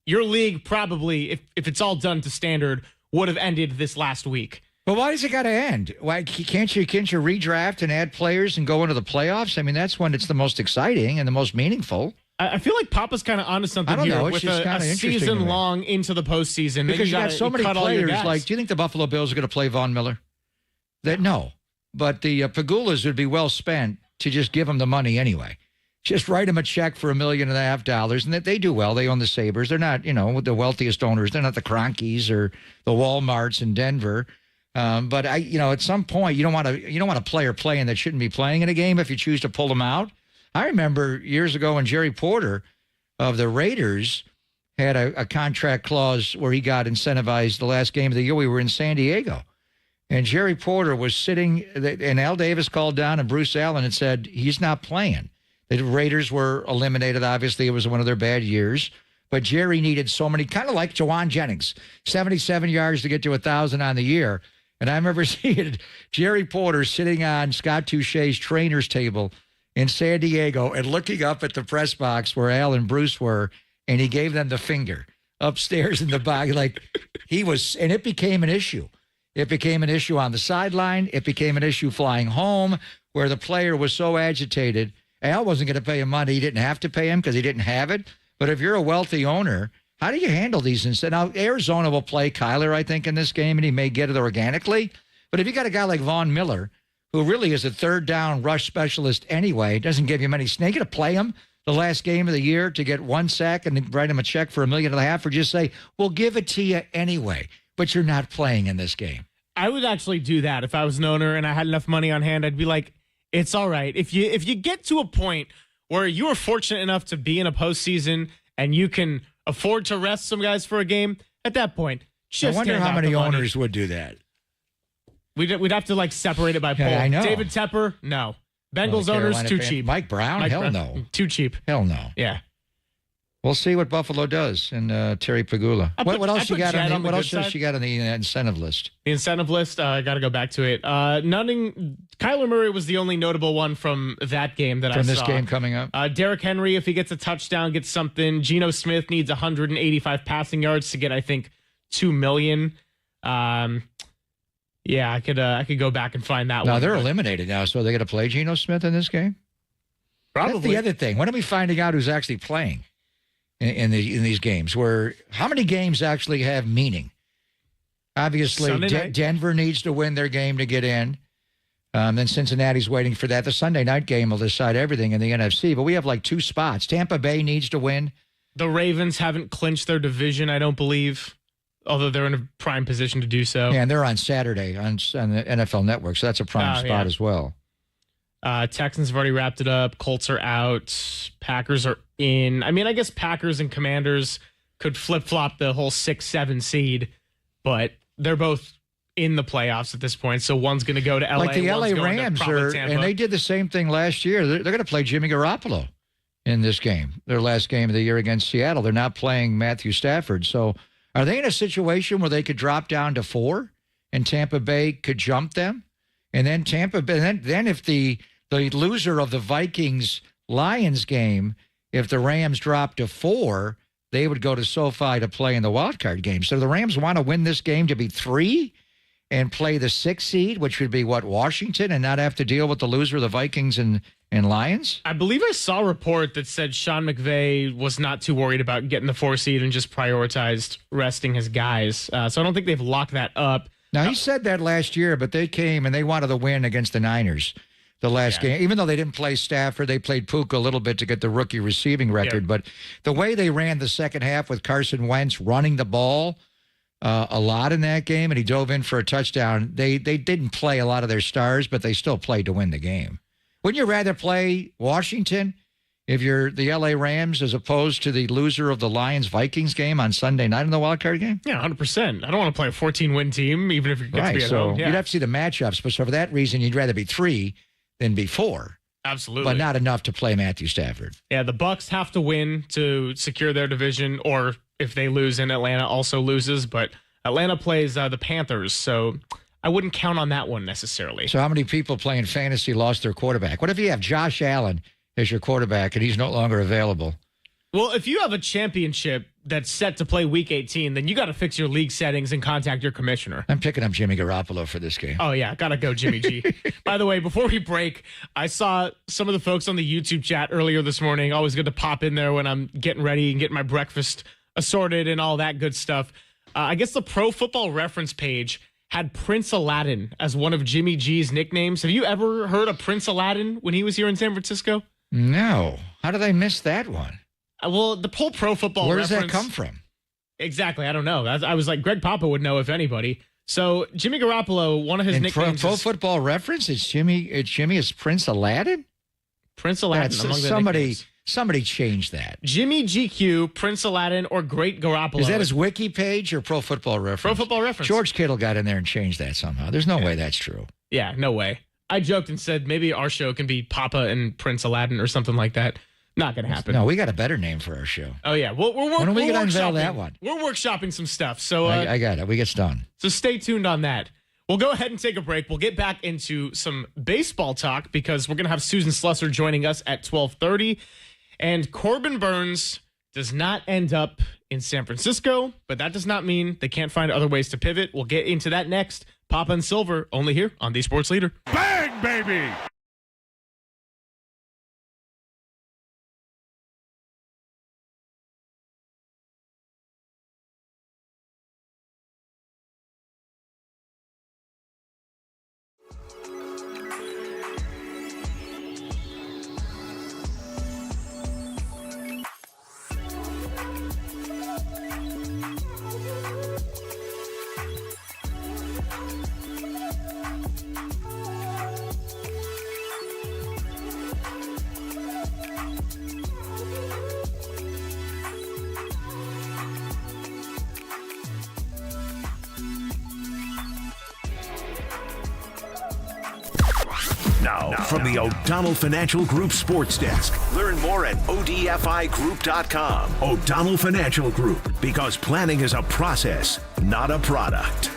your league probably, if it's all done to standard, would have ended this last week. But why does it got to end? Why can't you redraft and add players and go into the playoffs? I mean, that's when it's the most exciting and the most meaningful. I feel like Papa's kind of onto something here with a season long into the postseason. Because you got so many players. Like, do you think the Buffalo Bills are going to play Von Miller? No. But the Pagulas would be well spent to just give them the money anyway. Just write them a check for $1.5 million, and that they do well. They own the Sabres. They're not, the wealthiest owners. They're not the Kroenkes or the Walmarts in Denver. But at some point, you don't want a player playing that shouldn't be playing in a game if you choose to pull them out. I remember years ago when Jerry Porter of the Raiders had a contract clause where he got incentivized the last game of the year. We were in San Diego, and Jerry Porter was sitting, and Al Davis called down and Bruce Allen and said he's not playing. The Raiders were eliminated. Obviously, it was one of their bad years. But Jerry needed so many, kind of like Jauan Jennings, 77 yards to get to 1,000 on the year. And I remember seeing Jerry Porter sitting on Scott Touche's trainer's table in San Diego and looking up at the press box where Al and Bruce were, and he gave them the finger upstairs in the box. Like and it became an issue. It became an issue on the sideline. It became an issue flying home where the player was so agitated. Al wasn't going to pay him money. He didn't have to pay him because he didn't have it. But if you're a wealthy owner, how do you handle these instead? Now, Arizona will play Kyler, I think, in this game, and he may get it organically. But if you got a guy like Von Miller, who really is a third down rush specialist anyway, doesn't give you many snakes, you got to play him the last game of the year to get 1 sack and write him a check for $1.5 million, or just say, we'll give it to you anyway, but you're not playing in this game. I would actually do that if I was an owner and I had enough money on hand. I'd be like, it's all right. If you get to a point where you are fortunate enough to be in a postseason and you can afford to rest some guys for a game, at that point, just I wonder how many owners would do that. We'd have to like separate it by poll. I know. David Tepper, no. Bengals Well, owners, Carolina too fan. cheap. Mike Brown? Hell no. Too cheap. Hell no. Yeah. We'll see what Buffalo does and Terry Pagula. What else you got on the, what else has she got on the incentive list? The incentive list, I got to go back to it. Kyler Murray was the only notable one from that game that I saw. From this game coming up? Derrick Henry, if he gets a touchdown, gets something. Geno Smith needs 185 passing yards to get, I think, $2 million. Yeah, I could go back and find that one. No, they're eliminated now, so they're going to play Geno Smith in this game? Probably. That's the other thing. When are we finding out who's actually playing in these games? How many games actually have meaning? Obviously, Denver needs to win their game to get in. Then Cincinnati's waiting for that. The Sunday night game will decide everything in the NFC, but we have like 2 spots. Tampa Bay needs to win. The Ravens haven't clinched their division, I don't believe, although they're in a prime position to do so. Yeah, and they're on Saturday on the NFL Network, so that's a prime spot as well. Texans have already wrapped it up. Colts are out. Packers are in. I mean, I guess Packers and Commanders could flip-flop the whole 6-7 seed, but they're both in the playoffs at this point, so one's going to go to LA. Like the LA Rams and they did the same thing last year. They're going to play Jimmy Garoppolo in this game, their last game of the year against Seattle. They're not playing Matthew Stafford. So are they in a situation where they could drop down to 4 and Tampa Bay could jump them? And then Tampa Bay, then if the loser of the Vikings-Lions game, if the Rams drop to 4, they would go to SoFi to play in the wild card game. So the Rams want to win this game to be 3 and play the 6th seed, which would be Washington, and not have to deal with the loser of the Vikings and Lions? I believe I saw a report that said Sean McVay was not too worried about getting the 4 seed and just prioritized resting his guys. So I don't think they've locked that up. Now, he said that last year, but they came and they wanted to win against the Niners the last game. Even though they didn't play Stafford, they played Puka a little bit to get the rookie receiving record. But the way they ran the second half with Carson Wentz running the ball a lot in that game, and he dove in for a touchdown, they didn't play a lot of their stars, but they still played to win the game. Wouldn't you rather play Washington if you're the LA Rams as opposed to the loser of the Lions-Vikings game on Sunday night in the wild card game? Yeah, 100%. I don't want to play a 14-win team, even if you get to be at home. You'd have to see the matchups, but so for that reason, you'd rather be 3 than be 4. Absolutely. But not enough to play Matthew Stafford. Yeah, the Bucs have to win to secure their division, or if they lose and Atlanta also loses. But Atlanta plays the Panthers, so I wouldn't count on that one necessarily. So how many people playing fantasy lost their quarterback? What if you have Josh Allen as your quarterback and he's no longer available? Well, if you have a championship that's set to play Week 18, then you got to fix your league settings and contact your commissioner. I'm picking up Jimmy Garoppolo for this game. Oh, yeah. Got to go, Jimmy G. By the way, before we break, I saw some of the folks on the YouTube chat earlier this morning. Always good to pop in there when I'm getting ready and getting my breakfast assorted and all that good stuff. I guess the Pro Football Reference page had Prince Aladdin as one of Jimmy G's nicknames. Have you ever heard of Prince Aladdin when he was here in San Francisco? No. How did I miss that one? Well, the whole Pro Football Where Reference. Where does that come from? Exactly. I don't know. I was like, Greg Papa would know if anybody. So Jimmy Garoppolo, one of his nicknames Pro Football Reference, it's Jimmy is Prince Aladdin? Prince Aladdin. Somebody changed that. Jimmy GQ, Prince Aladdin, or Great Garoppolo. Is that his wiki page or Pro Football Reference? Pro Football Reference. George Kittle got in there and changed that somehow. There's no way that's true. Yeah, no way. I joked and said maybe our show can be Papa and Prince Aladdin or something like that. Not going to happen. No, we got a better name for our show. Oh, yeah. When are we going to unveil that one? We're workshopping some stuff. So I got it. We get done. So stay tuned on that. We'll go ahead and take a break. We'll get back into some baseball talk because we're going to have Susan Slusser joining us at 12:30. And Corbin Burnes does not end up in San Francisco, but that does not mean they can't find other ways to pivot. We'll get into that next. Papa and Silver, only here on The Sports Leader. Bang, baby! Now, from the O'Donnell Financial Group Sports Desk. Learn more at ODFIGroup.com. O'Donnell Financial Group, because planning is a process, not a product.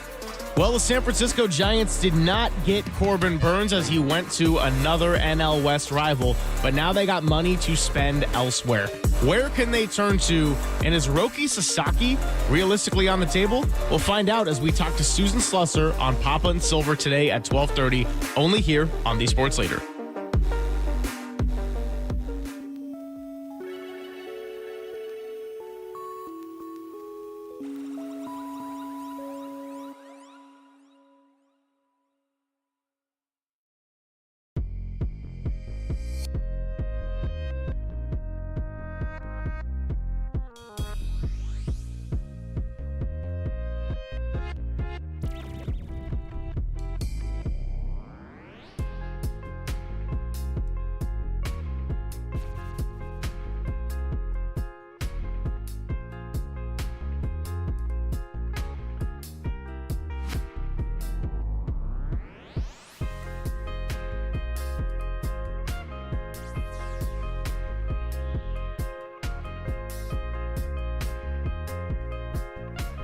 Well, the San Francisco Giants did not get Corbin Burnes as he went to another NL West rival, but now they got money to spend elsewhere. Where can they turn to? And is Roki Sasaki realistically on the table? We'll find out as we talk to Susan Slusser on Papa and Silver today at 12:30, only here on The Sports Leader.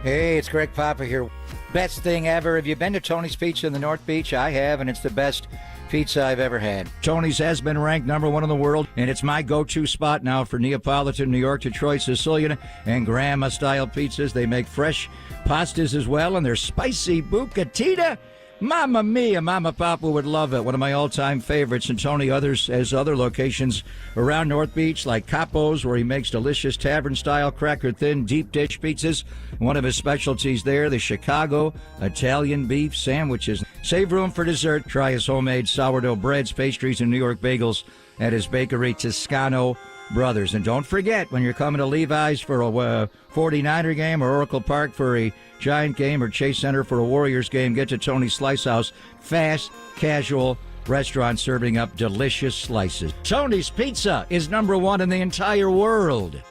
Hey, it's Greg Papa here. Best thing ever. Have you been to Tony's Pizza in the North Beach? I have, and it's the best pizza I've ever had. Tony's has been ranked #1 in the world, and it's my go-to spot now for Neapolitan, New York, Detroit, Sicilian, and Grandma-style pizzas. They make fresh pastas as well, and they're spicy bucatita. Mamma mia, Mama Papa would love it. One of my all-time favorites. And Tony has other locations around North Beach, like Capo's, where he makes delicious tavern-style, cracker-thin, deep-dish pizzas. One of his specialties there, the Chicago Italian beef sandwiches. Save room for dessert. Try his homemade sourdough breads, pastries, and New York bagels at his bakery, Toscano Brothers. And don't forget, when you're coming to Levi's for a 49er game, or Oracle Park for a Giant game, or Chase Center for a Warriors game, get to Tony's Slice House. Fast, casual restaurant serving up delicious slices. Tony's Pizza is #1 in the entire world.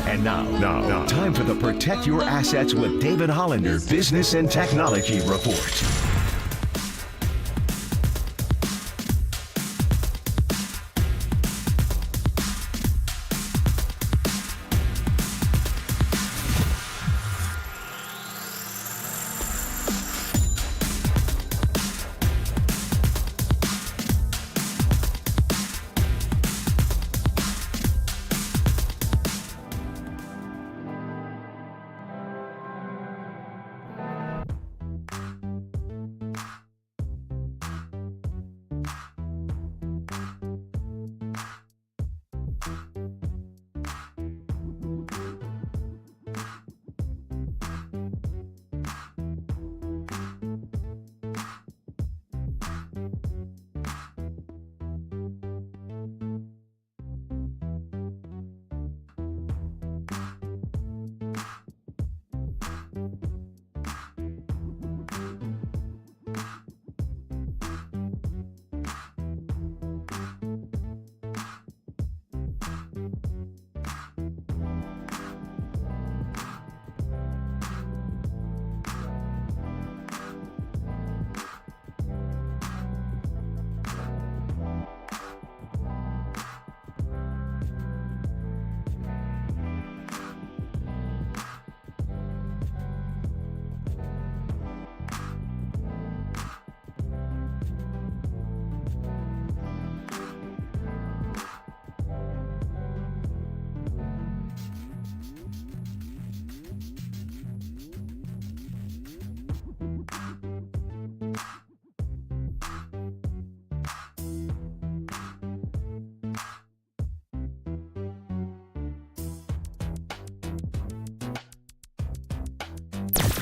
And now, time for the Protect Your Assets with David Hollander Business and Technology Report.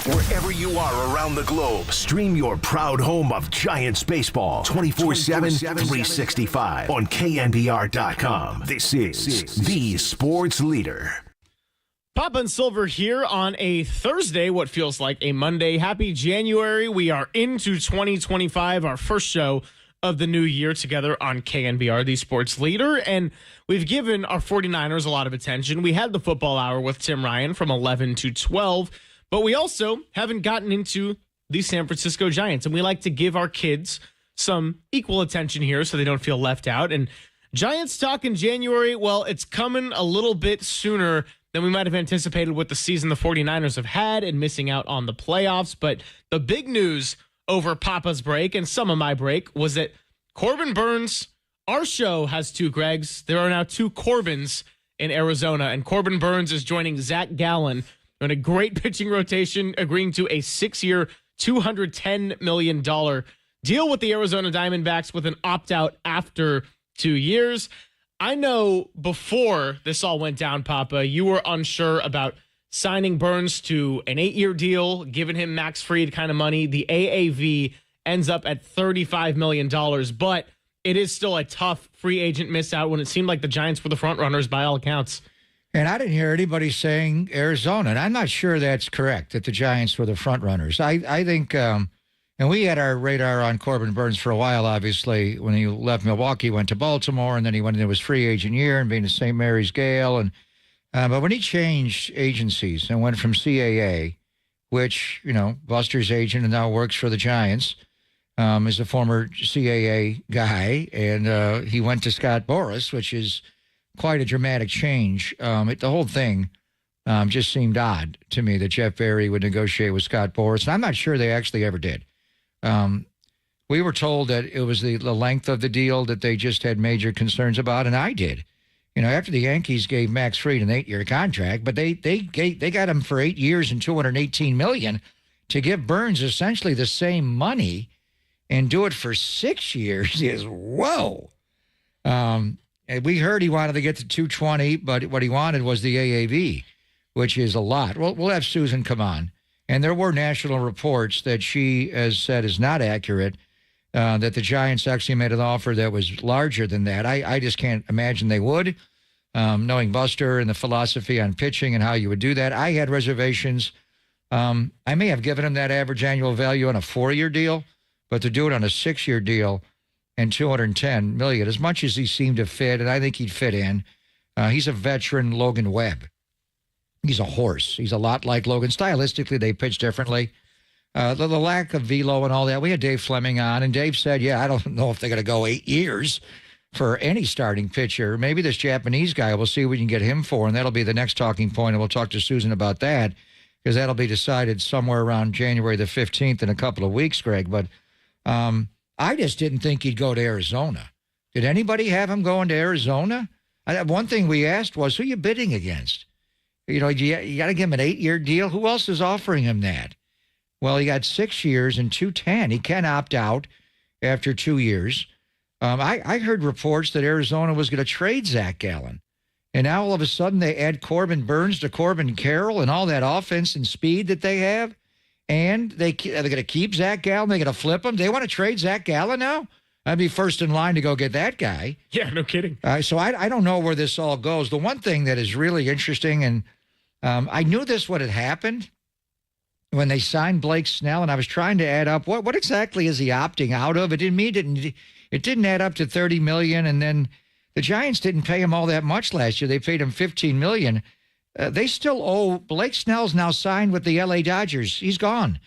Wherever you are around the globe, stream your proud home of Giants baseball 24/7, 365 on KNBR.com. This is the sports leader. Papa and Silver here on a Thursday, what feels like a Monday. Happy January. We are into 2025, our first show of the new year together on KNBR, the sports leader. And we've given our 49ers a lot of attention. We had the football hour with Tim Ryan from 11 to 12, but we also haven't gotten into the San Francisco Giants. And we like to give our kids some equal attention here so they don't feel left out. And Giants talk in January, well, it's coming a little bit sooner than we might have anticipated with the season the 49ers have had and missing out on the playoffs. But the big news over Papa's break and some of my break was that Corbin Burnes, our show has two Gregs. There are now two Corbins in Arizona, and Corbin Burnes is joining Zach Gallen in a great pitching rotation, agreeing to a 6-year, $210 million deal with the Arizona Diamondbacks with an opt-out after 2 years. I know before this all went down, Papa, you were unsure about signing Burnes to an 8-year deal, giving him Max Fried kind of money. The AAV ends up at $35 million, but it is still a tough free agent miss out when it seemed like the Giants were the front runners by all accounts. And I didn't hear anybody saying Arizona, and I'm not sure that's correct, that the Giants were the front runners. I think, and we had our radar on Corbin Burnes for a while, obviously. When he left Milwaukee, went to Baltimore, and then he went into his free agent year and being a St. Mary's Gale. And but when he changed agencies and went from CAA, which, you know, Buster's agent and now works for the Giants, is a former CAA guy, and he went to Scott Boras, which is quite a dramatic change. The whole thing just seemed odd to me that Jeff Berry would negotiate with Scott Boras, and I'm not sure they actually ever did. We were told that it was the length of the deal that they just had major concerns about, and I did. You know, after the Yankees gave Max Fried an 8-year contract, but they got him for 8 years and $218 million to give Burnes essentially the same money and do it for 6 years is whoa. And we heard he wanted to get to 220, but what he wanted was the AAV, which is a lot. Well, we'll have Susan come on. And there were national reports that she has said is not accurate, that the Giants actually made an offer that was larger than that. I just can't imagine they would, knowing Buster and the philosophy on pitching and how you would do that. I had reservations. I may have given him that average annual value on a 4-year deal, but to do it on a 6-year deal and $210 million, as much as he seemed to fit, and I think he'd fit in, he's a veteran Logan Webb. He's a horse. He's a lot like Logan. Stylistically, they pitch differently. The lack of velo and all that. We had Dave Fleming on, and Dave said, yeah, I don't know if they're going to go 8 years for any starting pitcher. Maybe this Japanese guy, we'll see what we can get him for, and that'll be the next talking point, and we'll talk to Susan about that, because that'll be decided somewhere around January the 15th in a couple of weeks, Greg. But I just didn't think he'd go to Arizona. Did anybody have him going to Arizona? One thing we asked was, who are you bidding against? You know, you got to give him an 8-year deal. Who else is offering him that? Well, he got 6 years and $210. He can opt out after 2 years. I heard reports that Arizona was going to trade Zach Gallen. And now all of a sudden they add Corbin Burnes to Corbin Carroll and all that offense and speed that they have. And they're going to keep Zach Gallen. They're going to flip him. They want to trade Zach Gallen now? I'd be first in line to go get that guy. Yeah, no kidding. So I don't know where this all goes. The one thing that is really interesting, and I knew this would have happened when they signed Blake Snell, and I was trying to add up what exactly is he opting out of. It didn't add up to $30 million, and then the Giants didn't pay him all that much last year. They paid him $15 million. They still owe. Blake Snell's now signed with the L.A. Dodgers. He's gone.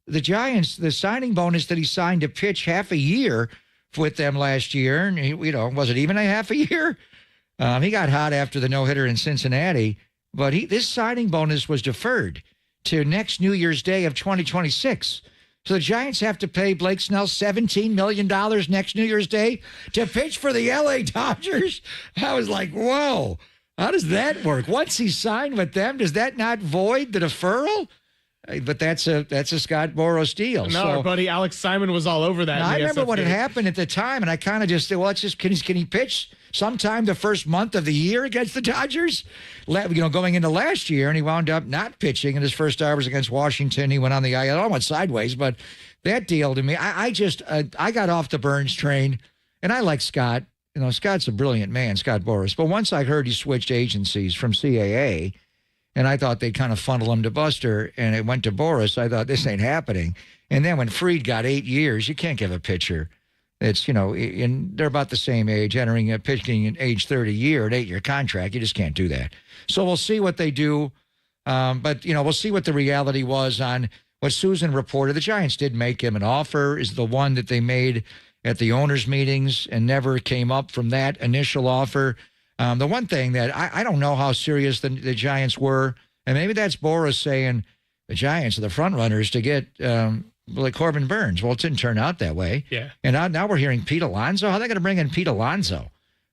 The Giants, the signing bonus that he signed to pitch half a year with them last year, and was it even a half a year? He got hot after the no-hitter in Cincinnati, but this signing bonus was deferred to next New Year's Day of 2026. So the Giants have to pay Blake Snell $17 million next New Year's Day to pitch for the L.A. Dodgers. I was like, whoa, how does that work? Once he's signed with them, does that not void the deferral? But that's a Scott Boras deal. No, our buddy Alex Simon was all over that. I remember what had happened at the time, and I kind of just said, well, it's just can he pitch sometime the first month of the year against the Dodgers, going into last year, and he wound up not pitching in his first start was against Washington. He went on the IL. It all went sideways, but that deal to me, I got off the Burnes train, and I like Scott. Scott's a brilliant man, Scott Boras. But once I heard he switched agencies from CAA, and I thought they'd kind of funnel him to Buster, and it went to Boras, I thought, this ain't happening. And then when Fried got 8 years, you can't give a pitcher. It's, and they're about the same age, entering a pitching at age 30 year, an 8-year contract. You just can't do that. So we'll see what they do. But, we'll see what the reality was on what Susan reported. The Giants did make him an offer, is the one that they made at the owners' meetings and never came up from that initial offer. The one thing that I don't know how serious the Giants were, and maybe that's Boras saying the Giants are the front runners to get like Corbin Burnes. Well, it didn't turn out that way. Yeah. And now we're hearing Pete Alonso. How are they going to bring in Pete Alonso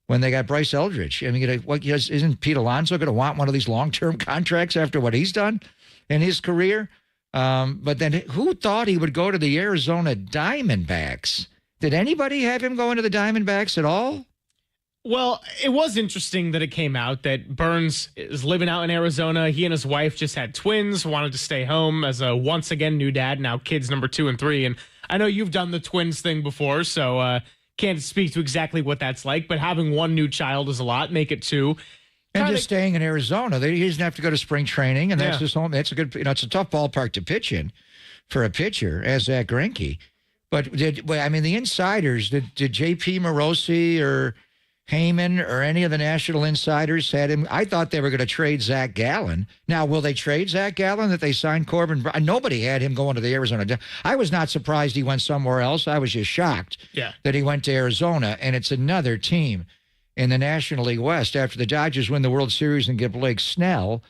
when they got Bryce Eldridge? I mean, isn't Pete Alonso going to want one of these long-term contracts after what he's done in his career? But then who thought he would go to the Arizona Diamondbacks? Did anybody have him go into the Diamondbacks at all? Well, it was interesting that it came out that Burnes is living out in Arizona. He and his wife just had twins, wanted to stay home as a once again new dad, now kids number 2 and 3. And I know you've done the twins thing before, so can't speak to exactly what that's like, but having one new child is a lot, make it 2. And just staying in Arizona, he doesn't have to go to spring training, and that's his home. That's a good, it's a tough ballpark to pitch in for a pitcher, as Zach Greinke. But the insiders, did J.P. Morosi or Heyman or any of the national insiders had him? I thought they were going to trade Zach Gallen. Now, will they trade Zach Gallen that they signed Corbin? Nobody had him going to the Arizona. I was not surprised he went somewhere else. I was just shocked that he went to Arizona, and it's another team in the National League West after the Dodgers win the World Series and get Blake Snell.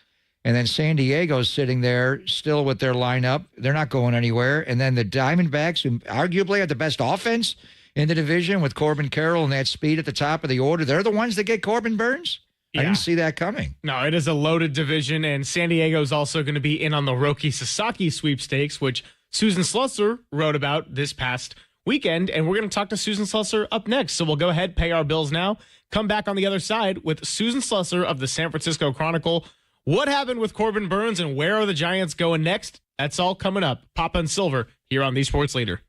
And then San Diego's sitting there still with their lineup. They're not going anywhere. And then the Diamondbacks, who arguably have the best offense in the division with Corbin Carroll and that speed at the top of the order, they're the ones that get Corbin Burnes? I didn't see that coming. No, it is a loaded division, and San Diego's also going to be in on the Roki Sasaki sweepstakes, which Susan Slusser wrote about this past weekend, and we're going to talk to Susan Slusser up next. So we'll go ahead, pay our bills now, come back on the other side with Susan Slusser of the San Francisco Chronicle. What happened with Corbin Burnes and where are the Giants going next? That's all coming up. Papa and Silver here on The Sports Leader.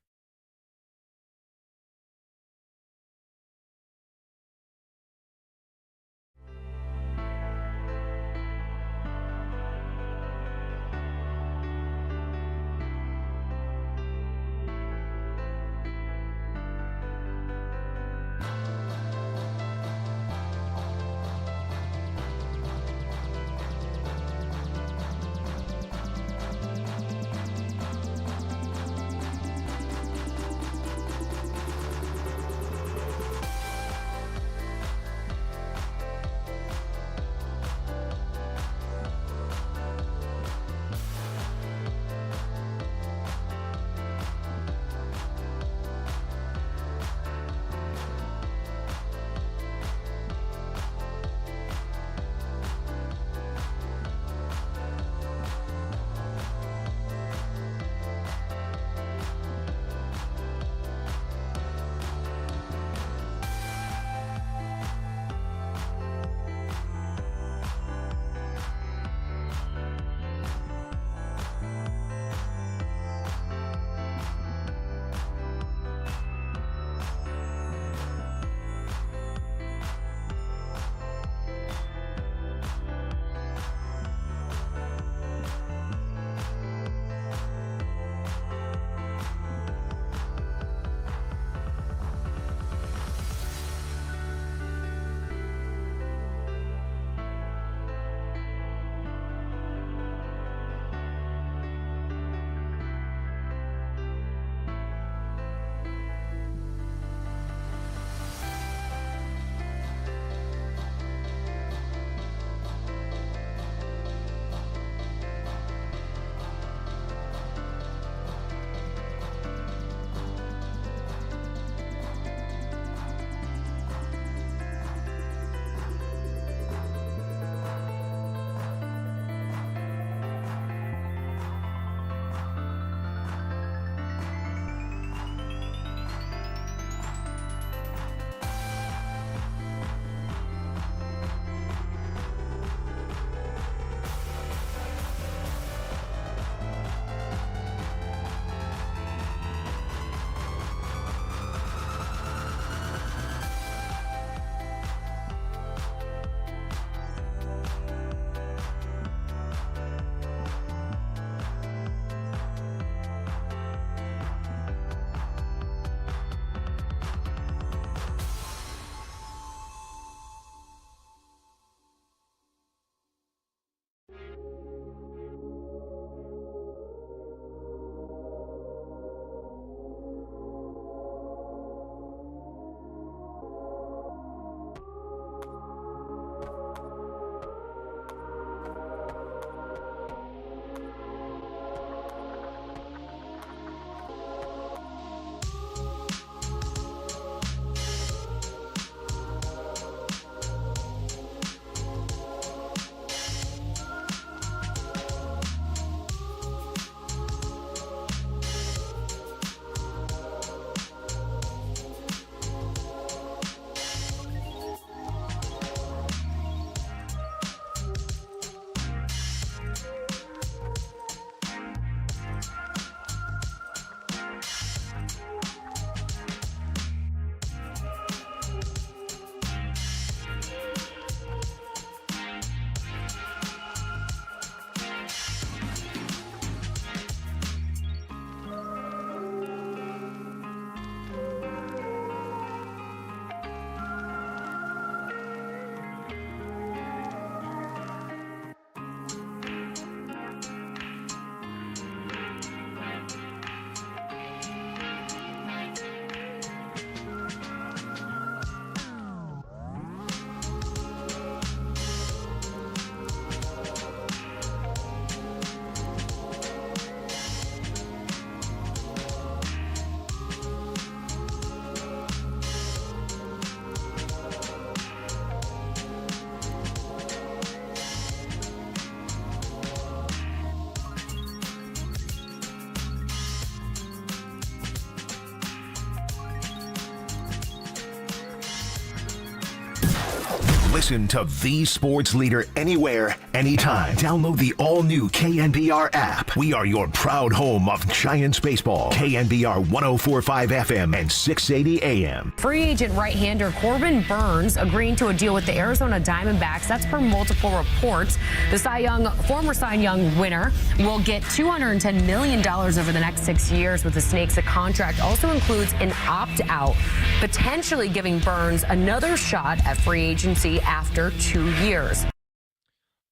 Listen to the sports leader anywhere, anytime. Download the all-new KNBR app. We are your proud home of Giants baseball. KNBR 104.5 FM and 680 AM. Free agent right-hander Corbin Burnes agreeing to a deal with the Arizona Diamondbacks. That's per multiple reports. The former Cy Young winner will get $210 million over the next 6 years with the Snakes. The contract also includes an opt-out, potentially giving Burnes another shot at free agency after 2 years.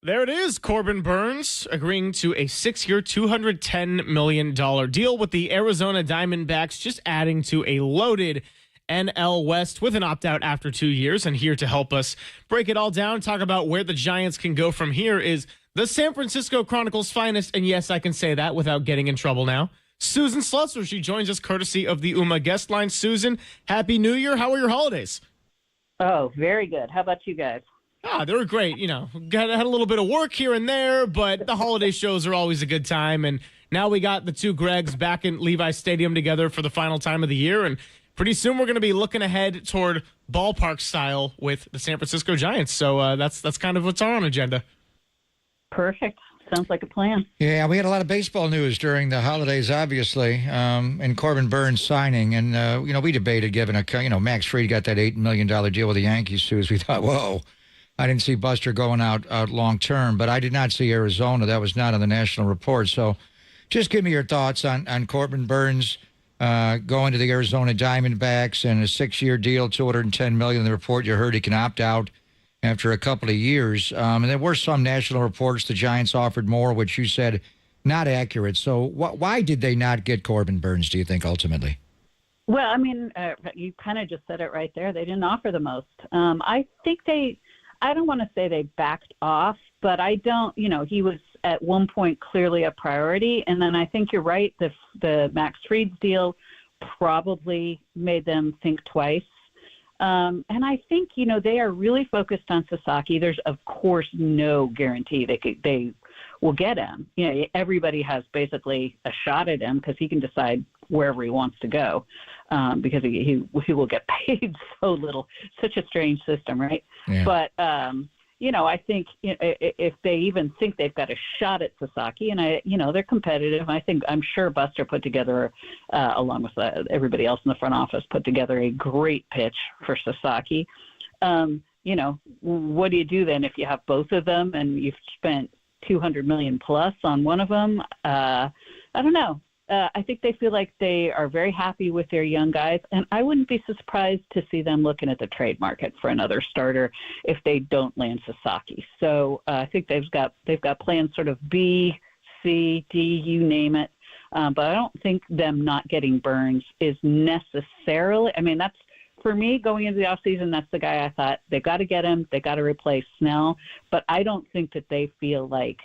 There it is. Corbin Burnes agreeing to a 6-year, $210 million deal with the Arizona Diamondbacks, just adding to a loaded NL West with an opt-out after 2 years. And here to help us break it all down, talk about where the Giants can go from here is the San Francisco Chronicle's finest. And yes, I can say that without getting in trouble now. Susan Slusser. She joins us courtesy of the UMA guest line. Susan, Happy New Year. How are your holidays? Oh, very good. How about you guys? They were great. Had a little bit of work here and there, but the holiday shows are always a good time. And now we got the two Gregs back in Levi's Stadium together for the final time of the year. And pretty soon we're going to be looking ahead toward ballpark style with the San Francisco Giants. So that's kind of what's on agenda. Perfect. Sounds like a plan. Yeah, we had a lot of baseball news during the holidays, obviously, and Corbin Burnes signing. And, we debated giving Max Fried got that $8 million deal with the Yankees, too, as we thought, whoa. I didn't see Buster going out long term, but I did not see Arizona. That was not on the national report. So just give me your thoughts on Corbin Burnes going to the Arizona Diamondbacks and a 6-year deal, $210 million. In the report you heard he can opt out after a couple of years. And there were some national reports the Giants offered more, which you said not accurate. So why did they not get Corbin Burnes, do you think, ultimately? Well, I mean, you kind of just said it right there. They didn't offer the most. I think I don't want to say they backed off, but I don't, he was at one point clearly a priority. And then I think you're right. The Max Fried deal probably made them think twice. And I think, they are really focused on Sasaki. There's, of course, no guarantee they will get him. Everybody has basically a shot at him because he can decide wherever he wants to go because he will get paid so little. Such a strange system, right? Yeah. But, I think if they even think they've got a shot at Sasaki, and they're competitive. I'm sure Buster put together, along with everybody else in the front office, put together a great pitch for Sasaki. What do you do then if you have both of them and you've spent $200 million plus on one of them? I don't know. I think they feel like they are very happy with their young guys, and I wouldn't be surprised to see them looking at the trade market for another starter if they don't land Sasaki. So I think they've got plans sort of B, C, D, you name it. But I don't think them not getting Burnes is necessarily. I mean, that's for me going into the offseason. That's the guy I thought they got to get him. They got to replace Snell. But I don't think that they feel like.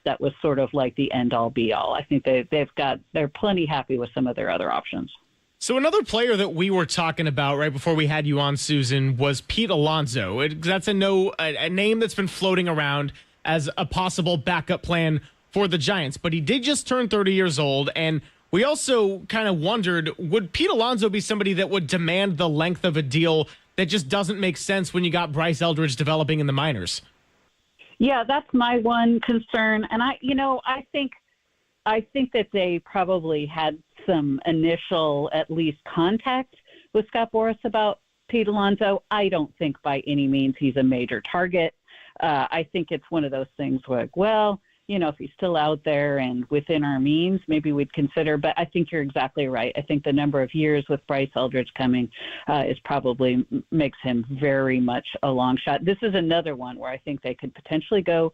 That was sort of like the end-all, be-all. I think they're plenty happy with some of their other options. So another player that we were talking about right before we had you on, Susan, was Pete Alonso. That's a name that's been floating around as a possible backup plan for the Giants. But he did just turn 30 years old, and we also kind of wondered, would Pete Alonso be somebody that would demand the length of a deal that just doesn't make sense when you got Bryce Eldridge developing in the minors? Yeah, that's my one concern. And I think that they probably had some initial, at least, contact with Scott Boras about Pete Alonso. I don't think by any means he's a major target. I think it's one of those things where, if he's still out there and within our means, maybe we'd consider. But I think you're exactly right. I think the number of years with Bryce Eldridge coming is probably makes him very much a long shot. This is another one where I think they could potentially go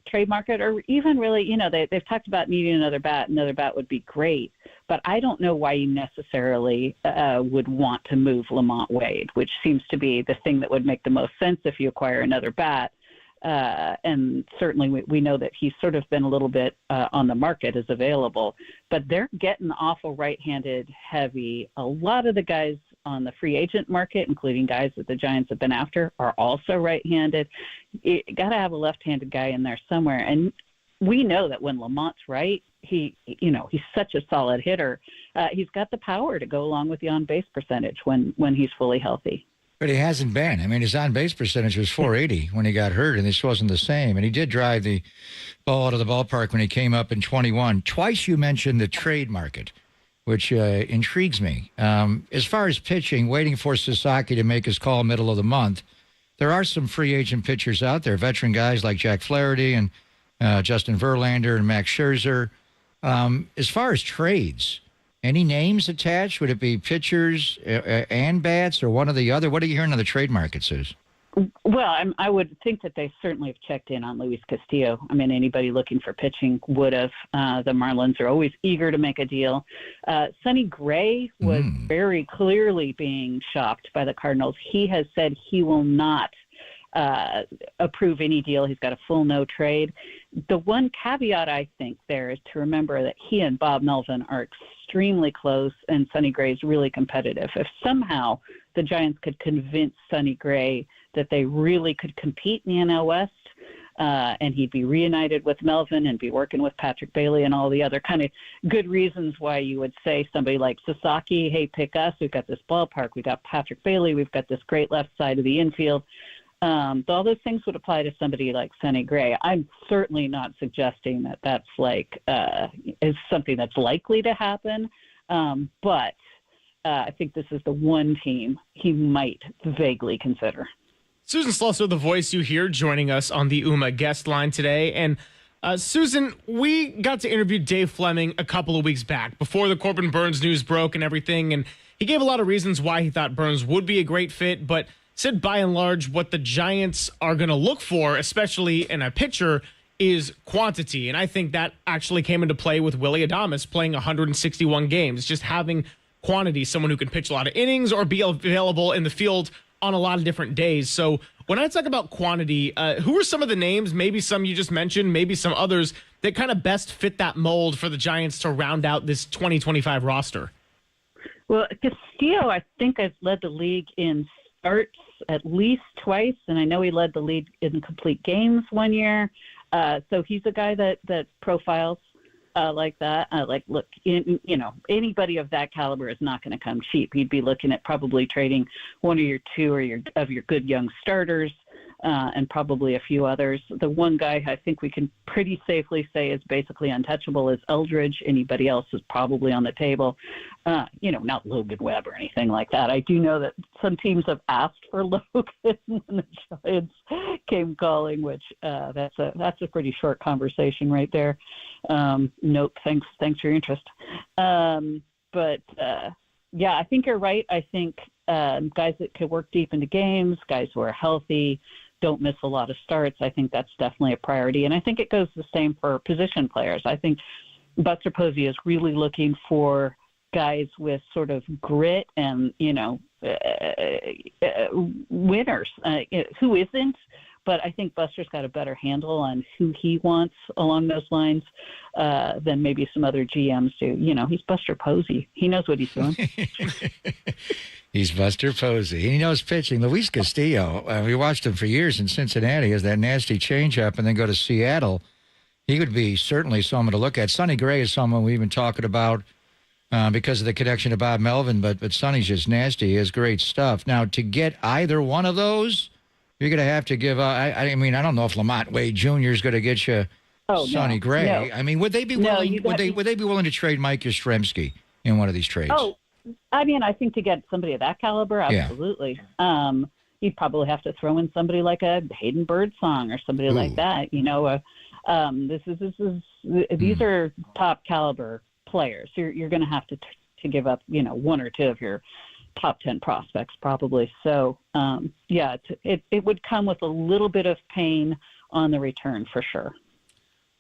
trade market or even really, they've talked about needing another bat. Another bat would be great. But I don't know why you necessarily would want to move Lamont Wade, which seems to be the thing that would make the most sense if you acquire another bat. And certainly we know that he's sort of been a little bit on the market as available, but they're getting awful right-handed heavy. A lot of the guys on the free agent market, including guys that the Giants have been after, are also right-handed. You got to have a left-handed guy in there somewhere. And we know that when Lamont's right, he's such a solid hitter. He's got the power to go along with the on-base percentage when he's fully healthy. But he hasn't been. I mean, his on-base percentage was .480 when he got hurt, and this wasn't the same. And he did drive the ball out of the ballpark when he came up in 21. Twice you mentioned the trade market, which intrigues me. As far as pitching, waiting for Sasaki to make his call middle of the month, there are some free agent pitchers out there, veteran guys like Jack Flaherty and Justin Verlander and Max Scherzer. As far as trades, any names attached? Would it be pitchers and bats or one or the other? What are you hearing on the trade market, Suze? Well, I would think that they certainly have checked in on Luis Castillo. I mean, anybody looking for pitching would have. The Marlins are always eager to make a deal. Sonny Gray was very clearly being shopped by the Cardinals. He has said he will not approve any deal. He's got a full no trade. The one caveat I think there is to remember that he and Bob Melvin are extremely close, and Sonny Gray is really competitive. If somehow the Giants could convince Sonny Gray that they really could compete in the NL West, and he'd be reunited with Melvin and be working with Patrick Bailey and all the other kind of good reasons why you would say somebody like Sasaki, hey, pick us. We've got this ballpark. We've got Patrick Bailey. We've got this great left side of the infield. All those things would apply to somebody like Sonny Gray. I'm certainly not suggesting that that's is something that's likely to happen, but I think this is the one team he might vaguely consider. Susan Slusser, the voice you hear, joining us on the UMA guest line today. And Susan, we got to interview Dave Fleming a couple of weeks back before the Corbin Burnes news broke and everything, and he gave a lot of reasons why he thought Burnes would be a great fit, but said by and large what the Giants are going to look for, especially in a pitcher, is quantity. And I think that actually came into play with Willy Adames playing 161 games, just having quantity, someone who can pitch a lot of innings or be available in the field on a lot of different days. So when I talk about quantity, who are some of the names, maybe some you just mentioned, maybe some others, that kind of best fit that mold for the Giants to round out this 2025 roster? Well, Castillo, I think, has led the league in starts at least twice, and I know he led the league in complete games one year. So he's a guy that profiles like that. Look, anybody of that caliber is not going to come cheap. You'd be looking at probably trading one or two of your good young starters, and probably a few others. The one guy I think we can pretty safely say is basically untouchable is Eldridge. Anybody else is probably on the table. Not Logan Webb or anything like that. I do know that some teams have asked for Logan when the Giants came calling, which that's a pretty short conversation right there. Nope, thanks for your interest. But I think you're right. I think guys that could work deep into games, guys who are healthy, don't miss a lot of starts. I think that's definitely a priority. And I think it goes the same for position players. I think Buster Posey is really looking for guys with sort of grit and, winners. Who isn't? But I think Buster's got a better handle on who he wants along those lines than maybe some other GMs do. He's Buster Posey. He knows what he's doing. He's Buster Posey. He knows pitching. Luis Castillo, we watched him for years in Cincinnati, has that nasty changeup, and then go to Seattle. He would be certainly someone to look at. Sonny Gray is someone we've been talking about because of the connection to Bob Melvin, but Sonny's just nasty. He has great stuff. Now, to get either one of those, you're going to have to give I don't know if Lamont Wade Jr. is going to get you Sonny Gray. No. I mean, would they be willing? Would they be willing to trade Mike Yastrzemski in one of these trades? Oh, I mean, I think to get somebody of that caliber, absolutely. Yeah. You'd probably have to throw in somebody like a Hayden Birdsong or somebody like that. These are top caliber players. You're going to have to give up, one or two of your top 10 prospects probably. So, it would come with a little bit of pain on the return for sure.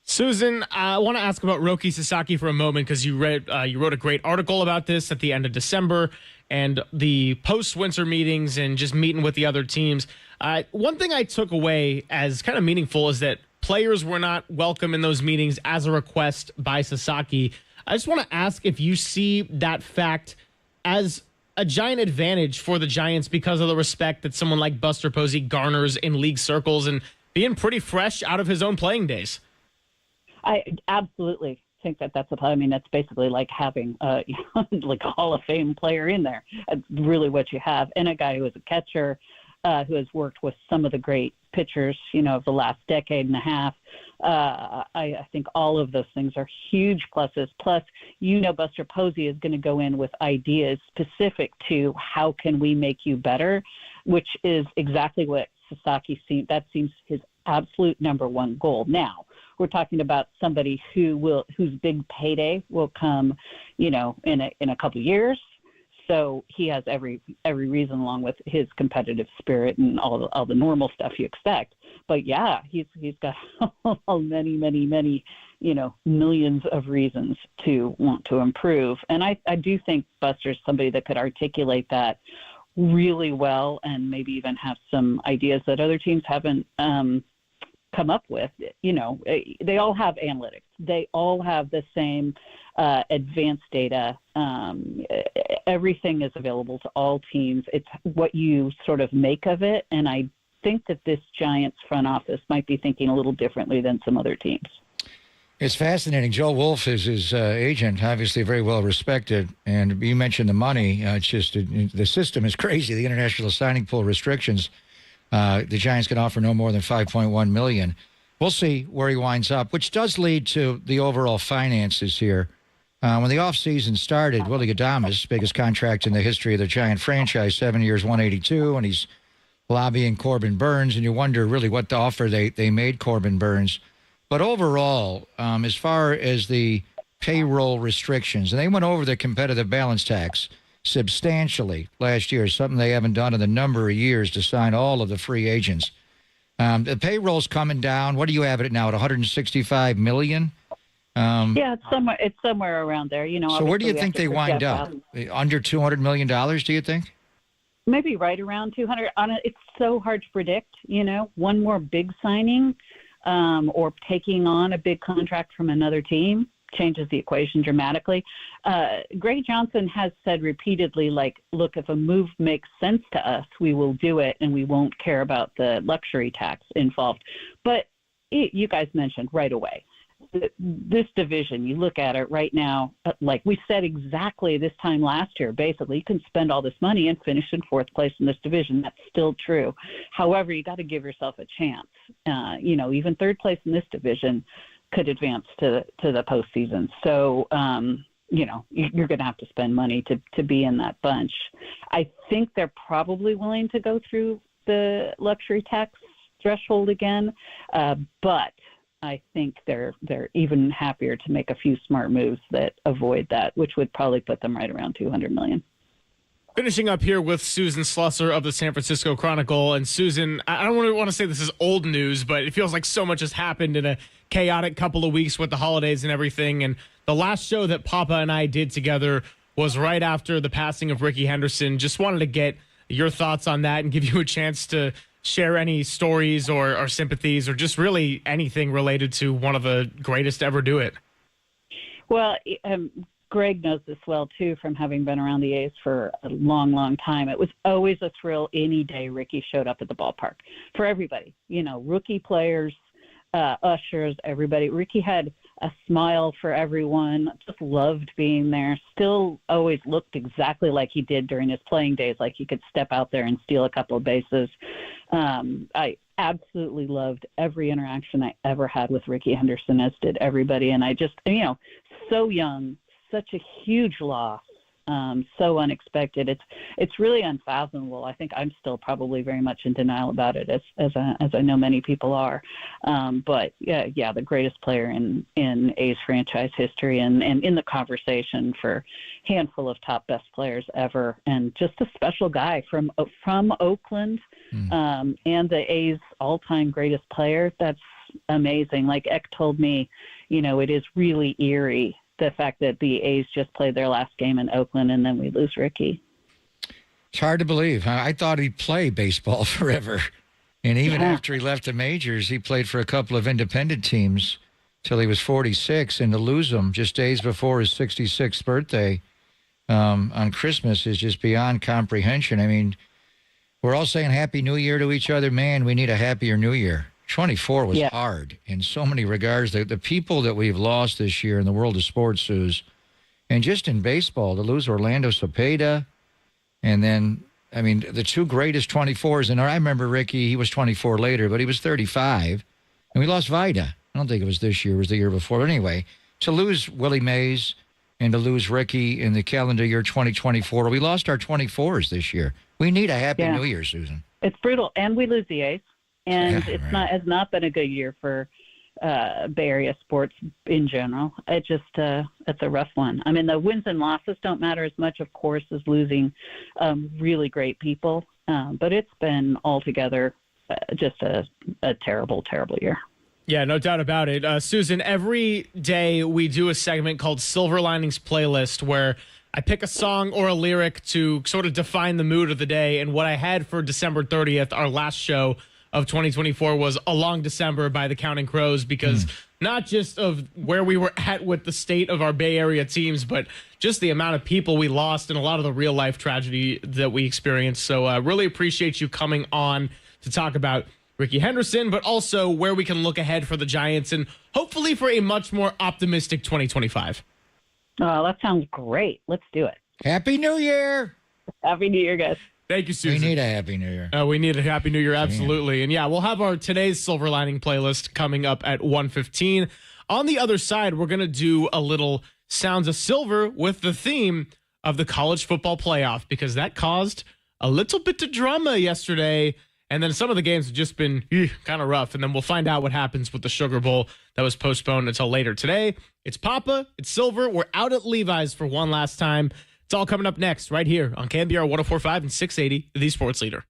Susan, I want to ask about Roki Sasaki for a moment because you wrote a great article about this at the end of December and the post-winter meetings and just meeting with the other teams. One thing I took away as kind of meaningful is that players were not welcome in those meetings as a request by Sasaki. I just want to ask if you see that fact as a giant advantage for the Giants because of the respect that someone like Buster Posey garners in league circles and being pretty fresh out of his own playing days. Absolutely. think that that's I mean, that's basically like having like a Hall of Fame player in there. That's really what you have, and a guy who is a catcher, who has worked with some of the great pitchers, of the last decade and a half. I think all of those things are huge pluses. Plus, Buster Posey is going to go in with ideas specific to how can we make you better, which is exactly what Sasaki seems. That seems his absolute number one goal. Now, we're talking about somebody whose big payday will come, in a couple of years. So he has every reason, along with his competitive spirit and all the normal stuff you expect. But yeah, he's got many, many, many, millions of reasons to want to improve. And I do think Buster's somebody that could articulate that really well, and maybe even have some ideas that other teams haven't come up with. They all have analytics. They all have the same advanced data. Everything is available to all teams. It's what you sort of make of it. And I think that this Giants front office might be thinking a little differently than some other teams. It's fascinating. Joe Wolf is his agent, obviously very well respected. And you mentioned the money. It's just the system is crazy. The international signing pool restrictions. The Giants can offer no more than $5.1 million. We'll see where he winds up, which does lead to the overall finances here. When the offseason started, Willie Adames, biggest contract in the history of the Giant franchise, 7 years, $182, and he's lobbying Corbin Burnes, and you wonder really what the offer they made Corbin Burnes. But overall, as far as the payroll restrictions, and they went over the competitive balance tax substantially last year, something they haven't done in a number of years to sign all of the free agents. The payroll's coming down. What do you have it now at $165 million? Yeah, it's somewhere around there. So where do you think they wind up? Under $200 million, do you think? Maybe right around 200. It's so hard to predict. One more big signing or taking on a big contract from another team changes the equation dramatically. Greg Johnson has said repeatedly, look, if a move makes sense to us, we will do it, and we won't care about the luxury tax involved. But you guys mentioned right away, this division, you look at it right now, like we said exactly this time last year, basically, you can spend all this money and finish in fourth place in this division. That's still true. However, you got to give yourself a chance. Even third place in this division could advance to the postseason. So, you're going to have to spend money to be in that bunch. I think they're probably willing to go through the luxury tax threshold again, but I think they're even happier to make a few smart moves that avoid that, which would probably put them right around $200 million. Finishing up here with Susan Slusser of the San Francisco Chronicle. And Susan, I don't really want to say this is old news, but it feels like so much has happened in a chaotic couple of weeks with the holidays and everything. And the last show that Papa and I did together was right after the passing of Ricky Henderson. Just wanted to get your thoughts on that and give you a chance to share any stories or sympathies or just really anything related to one of the greatest to ever do it. Well, Greg knows this well, too, from having been around the A's for a long, long time. It was always a thrill any day Ricky showed up at the ballpark for everybody, rookie players, ushers, everybody. Ricky had a smile for everyone, just loved being there, still always looked exactly like he did during his playing days, like he could step out there and steal a couple of bases. I absolutely loved every interaction I ever had with Ricky Henderson, as did everybody. And I just, so young, such a huge loss, so unexpected. It's really unfathomable. I think I'm still probably very much in denial about it, as I know many people are. But yeah, the greatest player in A's franchise history, and in the conversation for a handful of top best players ever, and just a special guy from Oakland, and the A's all-time greatest player. That's amazing. Like Eck told me, it is really eerie, the fact that the A's just played their last game in Oakland and then we lose Ricky. It's hard to believe. I thought he'd play baseball forever. And even after he left the majors, he played for a couple of independent teams till he was 46. And to lose him just days before his 66th birthday on Christmas is just beyond comprehension. I mean, we're all saying Happy New Year to each other. Man, we need a happier New Year. 24 was hard in so many regards. The people that we've lost this year in the world of sports, Suze, and just in baseball, to lose Orlando Cepeda, and then, I mean, the two greatest 24s. And I remember Ricky, he was 24 later, but he was 35. And we lost Vida. I don't think it was this year, it was the year before. But anyway, to lose Willie Mays and to lose Ricky in the calendar year 2024, we lost our 24s this year. We need a happy New Year, Susan. It's brutal. And we lose the ace. And has not been a good year for Bay Area sports in general. It's a rough one. I mean, the wins and losses don't matter as much, of course, as losing really great people. But it's been altogether just a terrible, terrible year. Yeah, no doubt about it. Susan, every day we do a segment called Silver Linings Playlist where I pick a song or a lyric to sort of define the mood of the day. And what I had for December 30th, our last show of 2024, was A Long December by the Counting Crows, because not just of where we were at with the state of our Bay Area teams, but just the amount of people we lost and a lot of the real life tragedy that we experienced. So really appreciate you coming on to talk about Ricky Henderson, but also where we can look ahead for the Giants and hopefully for a much more optimistic 2025. Oh, that sounds great. Let's do it. Happy New Year. Happy New Year, guys. Thank you, Susan. We need a Happy New Year. We need a Happy New Year, absolutely. And yeah, we'll have our today's Silver Lining playlist coming up at 1:15. On the other side, we're going to do a little Sounds of Silver with the theme of the college football playoff, because that caused a little bit of drama yesterday. And then some of the games have just been kind of rough. And then we'll find out what happens with the Sugar Bowl that was postponed until later today. It's Papa, it's Silver. We're out at Levi's for one last time. It's all coming up next right here on KNBR 104.5 and 680, the Sports Leader.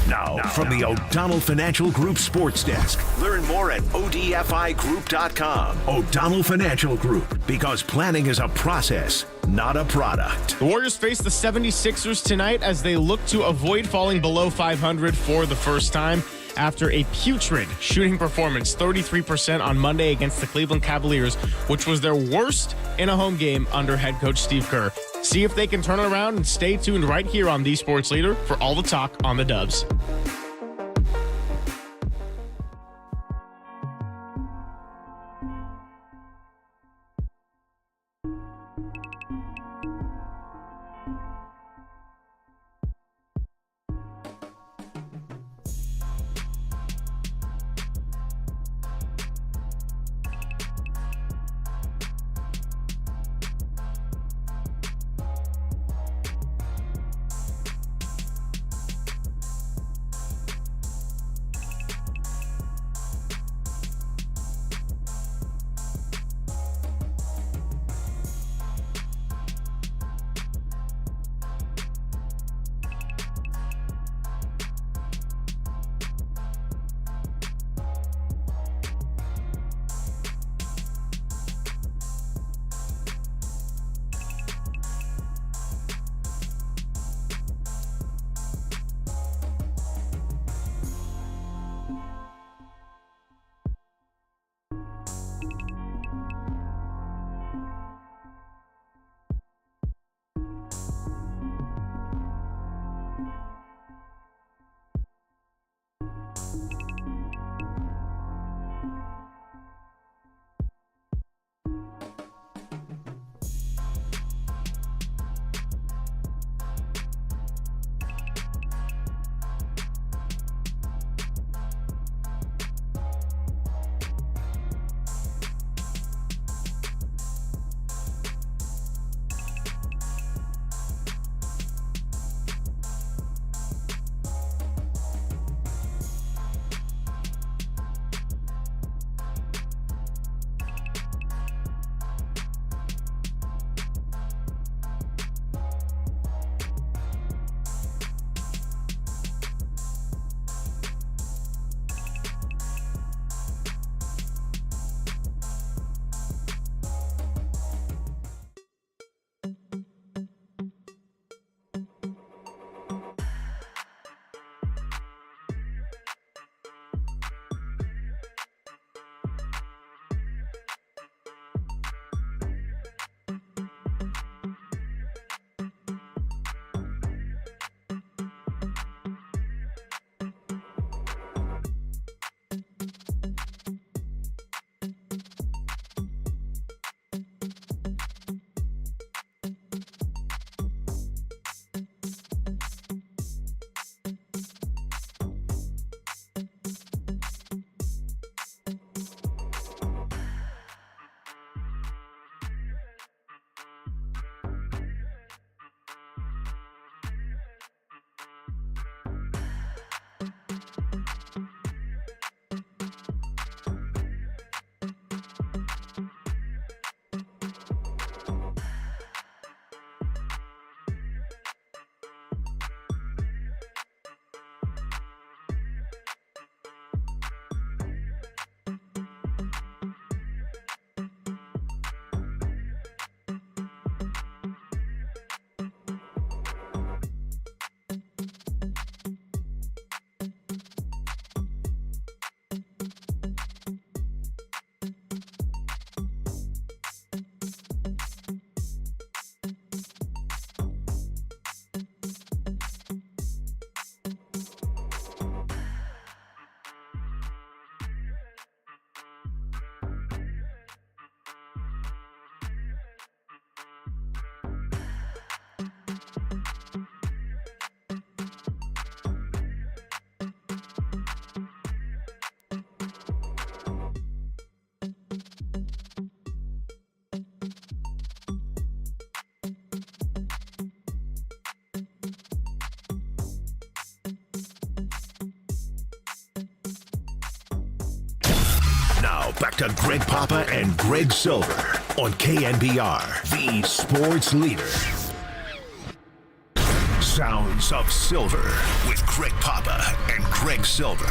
Now, from the O'Donnell Financial Group Sports Desk. Learn more at ODFIGroup.com. O'Donnell Financial Group, because planning is a process, not a product. The Warriors face the 76ers tonight as they look to avoid falling below 500 for the first time after a putrid shooting performance, 33% on Monday against the Cleveland Cavaliers, which was their worst in a home game under head coach Steve Kerr. See if they can turn it around, and stay tuned right here on The Sports Leader for all the talk on the Dubs. back to Greg Papa and Greg Silver on KNBR, the sports leader. Sounds of Silver with Greg Papa and Greg Silver.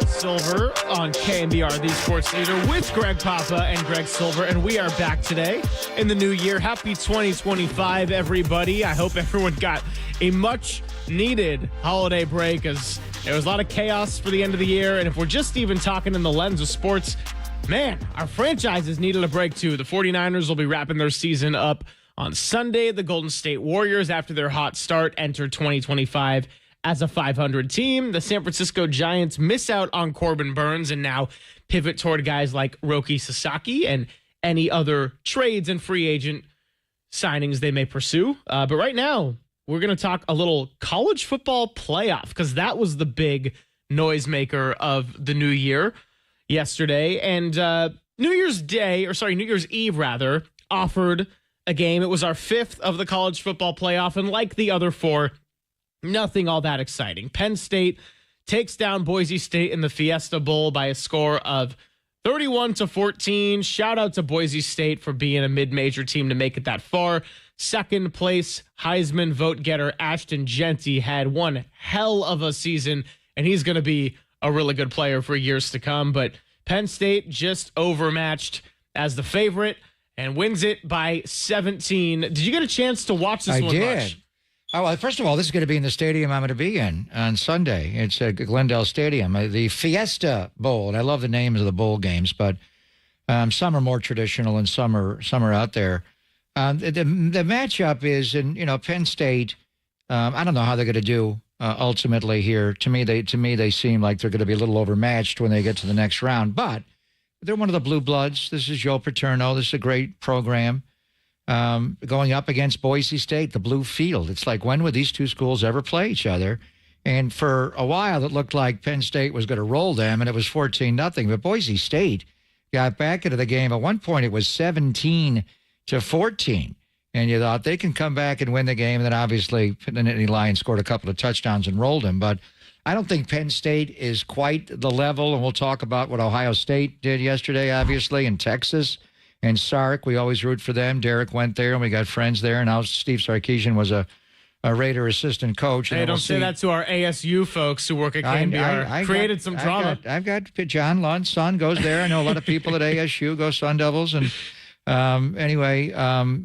Silver on KNBR, the sports leader, with Greg Papa and Greg Silver, and we are back today in the new year. Happy 2025, everybody. I hope everyone got a much-needed holiday break, as there was a lot of chaos for the end of the year, and if we're just even talking in the lens of sports, man, our franchises needed a break too. The 49ers will be wrapping their season up on Sunday. The Golden State Warriors, after their hot start, enter 2025 as a 500 team. The San Francisco Giants miss out on Corbin Burnes and now pivot toward guys like Roki Sasaki and any other trades and free agent signings they may pursue. But right now, we're going to talk a little college football playoff, because that was the big noisemaker of the new year yesterday. And New Year's Eve, offered a game. It was our fifth of the college football playoff, and like the other four, nothing all that exciting. Penn State takes down Boise State in the Fiesta Bowl by a score of 31-14. Shout out to Boise State for being a mid-major team to make it that far. Second place Heisman vote getter Ashton Jeanty had one hell of a season, and he's going to be a really good player for years to come. But Penn State just overmatched as the favorite and wins it by 17. Did you get a chance to watch this one? I did. Much? Oh, well, first of all, this is going to be in the stadium I'm going to be in on Sunday. It's at Glendale Stadium, the Fiesta Bowl. And I love the names of the bowl games, but some are more traditional and some are out there. The matchup is in Penn State. I don't know how they're going to do ultimately here. To me, they seem like they're going to be a little overmatched when they get to the next round. But they're one of the blue bloods. This is Joe Paterno. This is a great program. Going up against Boise State, the blue field. It's like, when would these two schools ever play each other? And for a while, it looked like Penn State was going to roll them, and it was 14-0. But Boise State got back into the game. At one point, it was 17-14. And you thought they can come back and win the game. And then obviously, the Nittany Lions scored a couple of touchdowns and rolled them. But I don't think Penn State is quite the level. And we'll talk about what Ohio State did yesterday, obviously, and Texas. And Sark, we always root for them. Derek went there, and we got friends there. And now Steve Sarkisian was a Raider assistant coach. Hey, don't say that to our ASU folks who work at KNBR. I created some drama. I've got John Lund's son goes there. I know a lot of people at ASU go Sun Devils. And anyway,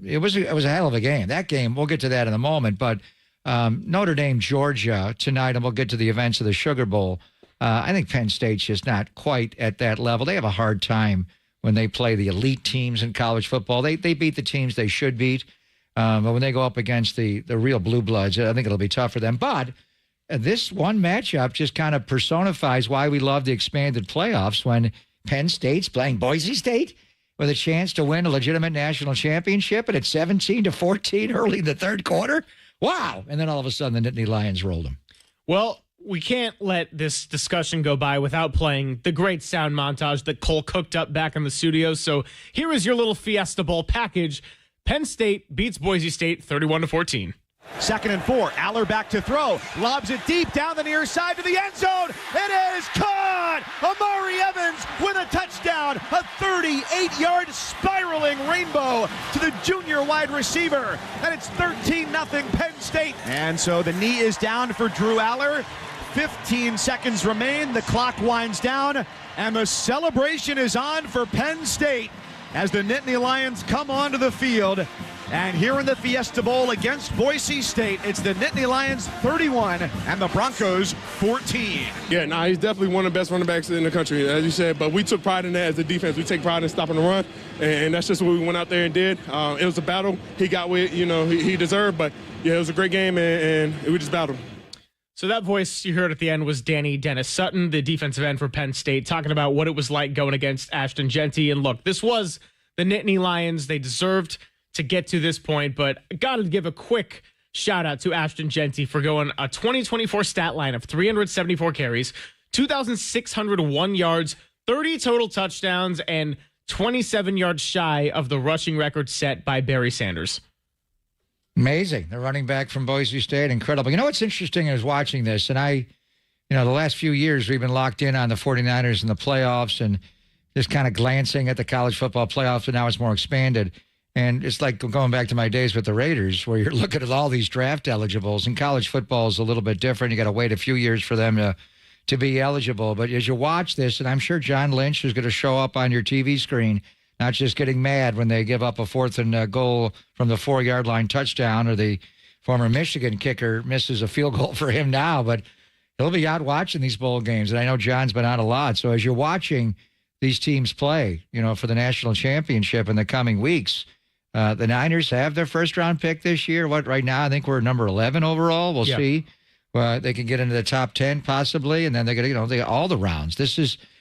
it was a hell of a game. That game, we'll get to that in a moment. But Notre Dame, Georgia tonight, and we'll get to the events of the Sugar Bowl. I think Penn State's just not quite at that level. They have a hard time when they play the elite teams in college football. They beat the teams they should beat. But when they go up against the real blue bloods, I think it'll be tough for them. But this one matchup just kind of personifies why we love the expanded playoffs, when Penn State's playing Boise State with a chance to win a legitimate national championship, and it's 17-14 early in the third quarter. Wow. And then all of a sudden the Nittany Lions rolled them. Well, we can't let this discussion go by without playing the great sound montage that Cole cooked up back in the studio. So here is your little Fiesta Bowl package. Penn State beats Boise State 31-14. 2nd and 4. Aller back to throw. Lobs it deep down the near side to the end zone. It is caught! Amari Evans with a touchdown. A 38-yard spiraling rainbow to the junior wide receiver. And it's 13-0 Penn State. And so the knee is down for Drew Aller. 15 seconds remain. The clock winds down. And the celebration is on for Penn State as the Nittany Lions come onto the field. And here in the Fiesta Bowl against Boise State, it's the Nittany Lions 31 and the Broncos 14. Yeah, he's definitely one of the best running backs in the country, as you said. But we took pride in that as a defense. We take pride in stopping the run, and that's just what we went out there and did. It was a battle. He got what he deserved, but yeah, it was a great game, and we just battled. So that voice you heard at the end was Danny Dennis Sutton, the defensive end for Penn State, talking about what it was like going against Ashton Jeanty. And look, this was the Nittany Lions. They deserved to get to this point, but got to give a quick shout out to Ashton Jeanty for going a 2024 stat line of 374 carries, 2,601 yards, 30 total touchdowns, and 27 yards shy of the rushing record set by Barry Sanders. Amazing. The running back from Boise State, incredible. You know what's interesting is watching this, and I the last few years we've been locked in on the 49ers in the playoffs and just kind of glancing at the college football playoffs, and now it's more expanded. And it's like going back to my days with the Raiders, where you're looking at all these draft eligibles, and college football is a little bit different. You got to wait a few years for them to be eligible. But as you watch this, and I'm sure John Lynch is going to show up on your TV screen, not just getting mad when they give up a 4th and goal from the 4-yard line touchdown, or the former Michigan kicker misses a field goal for him now, but he'll be out watching these bowl games. And I know John's been out a lot. So as you're watching these teams play, for the national championship in the coming weeks, the Niners have their first-round pick this year. Right now, I think we're number 11 overall. We'll see. They can get into the top 10 possibly, and then they're going to, all the rounds.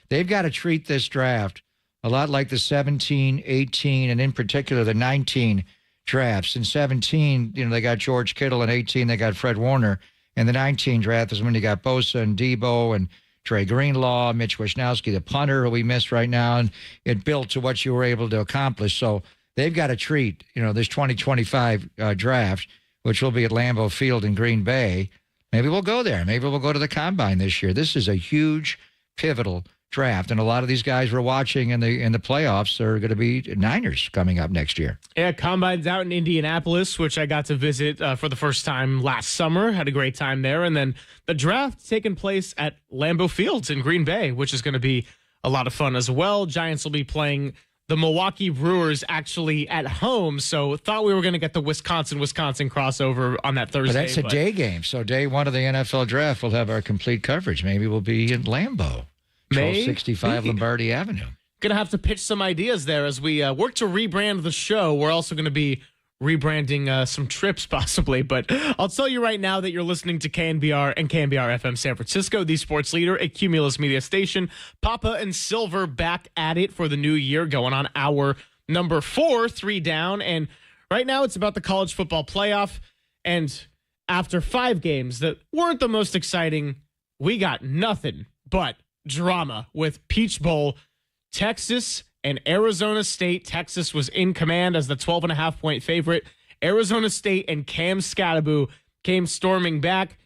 They've got to treat this draft a lot like the 17, 18, and in particular the 19 drafts. In 17, they got George Kittle. In 18, they got Fred Warner. And the 19 draft is when you got Bosa and Debo and Trey Greenlaw, Mitch Wishnowsky, the punter who we missed right now, and it built to what you were able to accomplish. So they've got to treat, this 2025 draft, which will be at Lambeau Field in Green Bay. Maybe we'll go there. Maybe we'll go to the Combine this year. This is a huge, pivotal draft, and a lot of these guys we're watching in the playoffs are going to be Niners coming up next year. Yeah, Combine's out in Indianapolis, which I got to visit for the first time last summer. Had a great time there. And then the draft taking place at Lambeau Field in Green Bay, which is going to be a lot of fun as well. Giants will be playing the Milwaukee Brewers actually at home, so thought we were going to get the Wisconsin crossover on that Thursday. But that's a day game, so day one of the NFL draft will have our complete coverage. Maybe we'll be in Lambeau. 1265 Lombardi Avenue. Going to have to pitch some ideas there as we work to rebrand the show. We're also going to be rebranding some trips possibly, but I'll tell you right now that you're listening to KNBR and KNBR FM San Francisco, the sports leader, a Cumulus media station. Papa and Silver back at it for the new year, going on hour number 4, 3 down. And right now it's about the college football playoff. And after 5 games that weren't the most exciting, we got nothing but drama with Peach Bowl, Texas and Arizona State. Texas was in command as the 12.5-point favorite. Arizona State and Cam Scatterbo came storming back.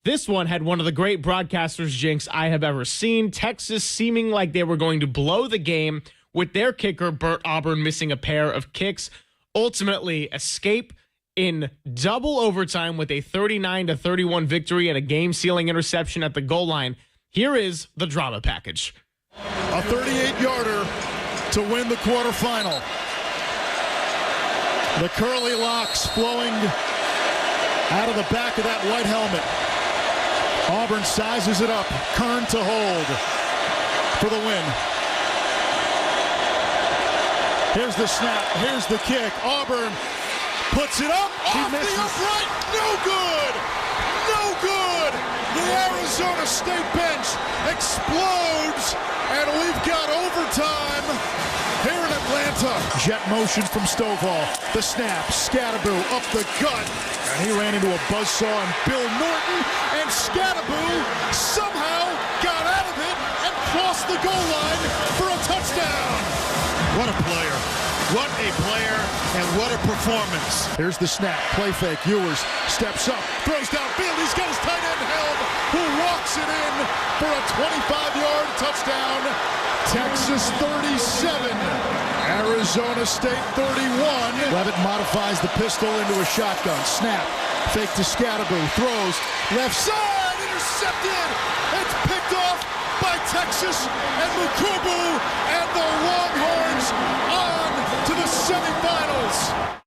This one had one of the great broadcasters jinx I have ever seen. Texas seeming like they were going to blow the game with their kicker, Burt Auburn, missing a pair of kicks. Ultimately, escape in double overtime with a 39-31 victory and a game-sealing interception at the goal line. Here is the drama package. A 38-yarder to win the quarterfinal. The curly locks flowing out of the back of that white helmet. Auburn sizes it up. Kern to hold for the win. Here's the snap. Here's the kick. Auburn puts it up. Off the upright. No good. No good. The Arizona State bench explodes, and we've got overtime here in Atlanta. Jet motion from Stovall. The snap. Scatterbo up the gut, and he ran into a buzzsaw on Bill Norton, and Scatterbo somehow got out of it and crossed the goal line for a touchdown. What a player. What a player, and what a performance. Here's the snap. Play fake. Ewers steps up, throws downfield. He's got his tight end held, who walks it in for a 25-yard touchdown. Texas 37, Arizona State 31. Levitt modifies the pistol into a shotgun. Snap. Fake to Scatterbo. Throws. Left side. Intercepted. It's picked off by Texas and Mukubu, and the Longhorns on to the semifinals.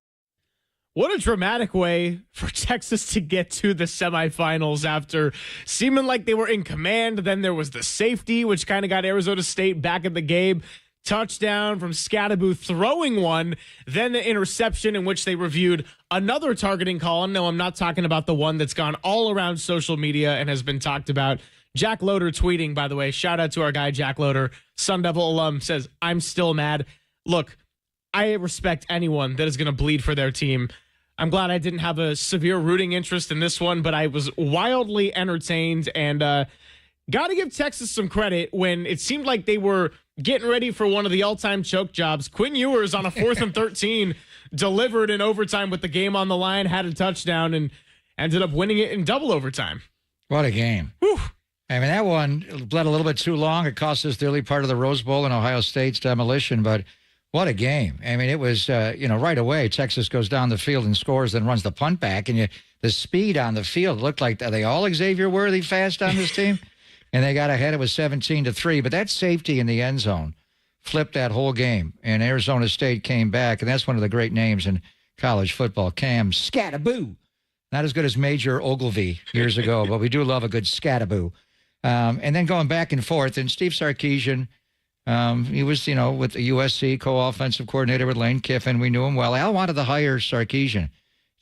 What a dramatic way for Texas to get to the semifinals after seeming like they were in command. Then there was the safety, which kind of got Arizona State back in the game. Touchdown from Scatterbo throwing one. Then the interception in which they reviewed another targeting call. And no, I'm not talking about the one that's gone all around social media and has been talked about. Jack Loader tweeting, by the way, shout out to our guy Jack Loader, Sun Devil alum, says, I'm still mad. Look, I respect anyone that is going to bleed for their team. I'm glad I didn't have a severe rooting interest in this one, but I was wildly entertained, and got to give Texas some credit when it seemed like they were getting ready for one of the all-time choke jobs. Quinn Ewers on a 4th and 13 delivered in overtime with the game on the line, had a touchdown, and ended up winning it in double overtime. What a game. Whew. I mean, that one bled a little bit too long. It cost us the early part of the Rose Bowl and Ohio State's demolition, but what a game. I mean, it was, right away, Texas goes down the field and scores, then runs the punt back, and the speed on the field looked like, are they all Xavier Worthy fast on this team? And they got ahead. It was 17-3, but that safety in the end zone flipped that whole game, and Arizona State came back, and that's one of the great names in college football, Cam Scataboo. Not as good as Major Ogilvy years ago, but we do love a good Scataboo. And then going back and forth, and Steve Sarkisian, he was, with the USC co-offensive coordinator with Lane Kiffin. We knew him well. Al wanted to hire Sarkisian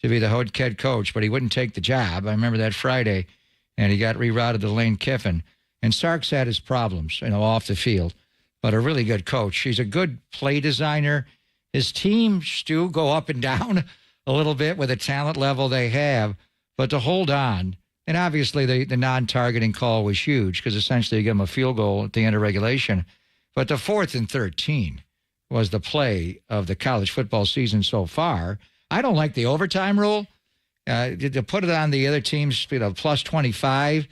to be the head coach, but he wouldn't take the job. I remember that Friday, and he got rerouted to Lane Kiffin. And Sark's had his problems, off the field, but a really good coach. He's a good play designer. His teams do go up and down a little bit with the talent level they have, but to hold on. And obviously the non-targeting call was huge because essentially you give them a field goal at the end of regulation. But the 4th and 13 was the play of the college football season so far. I don't like the overtime rule. To put it on the other teams, plus 25,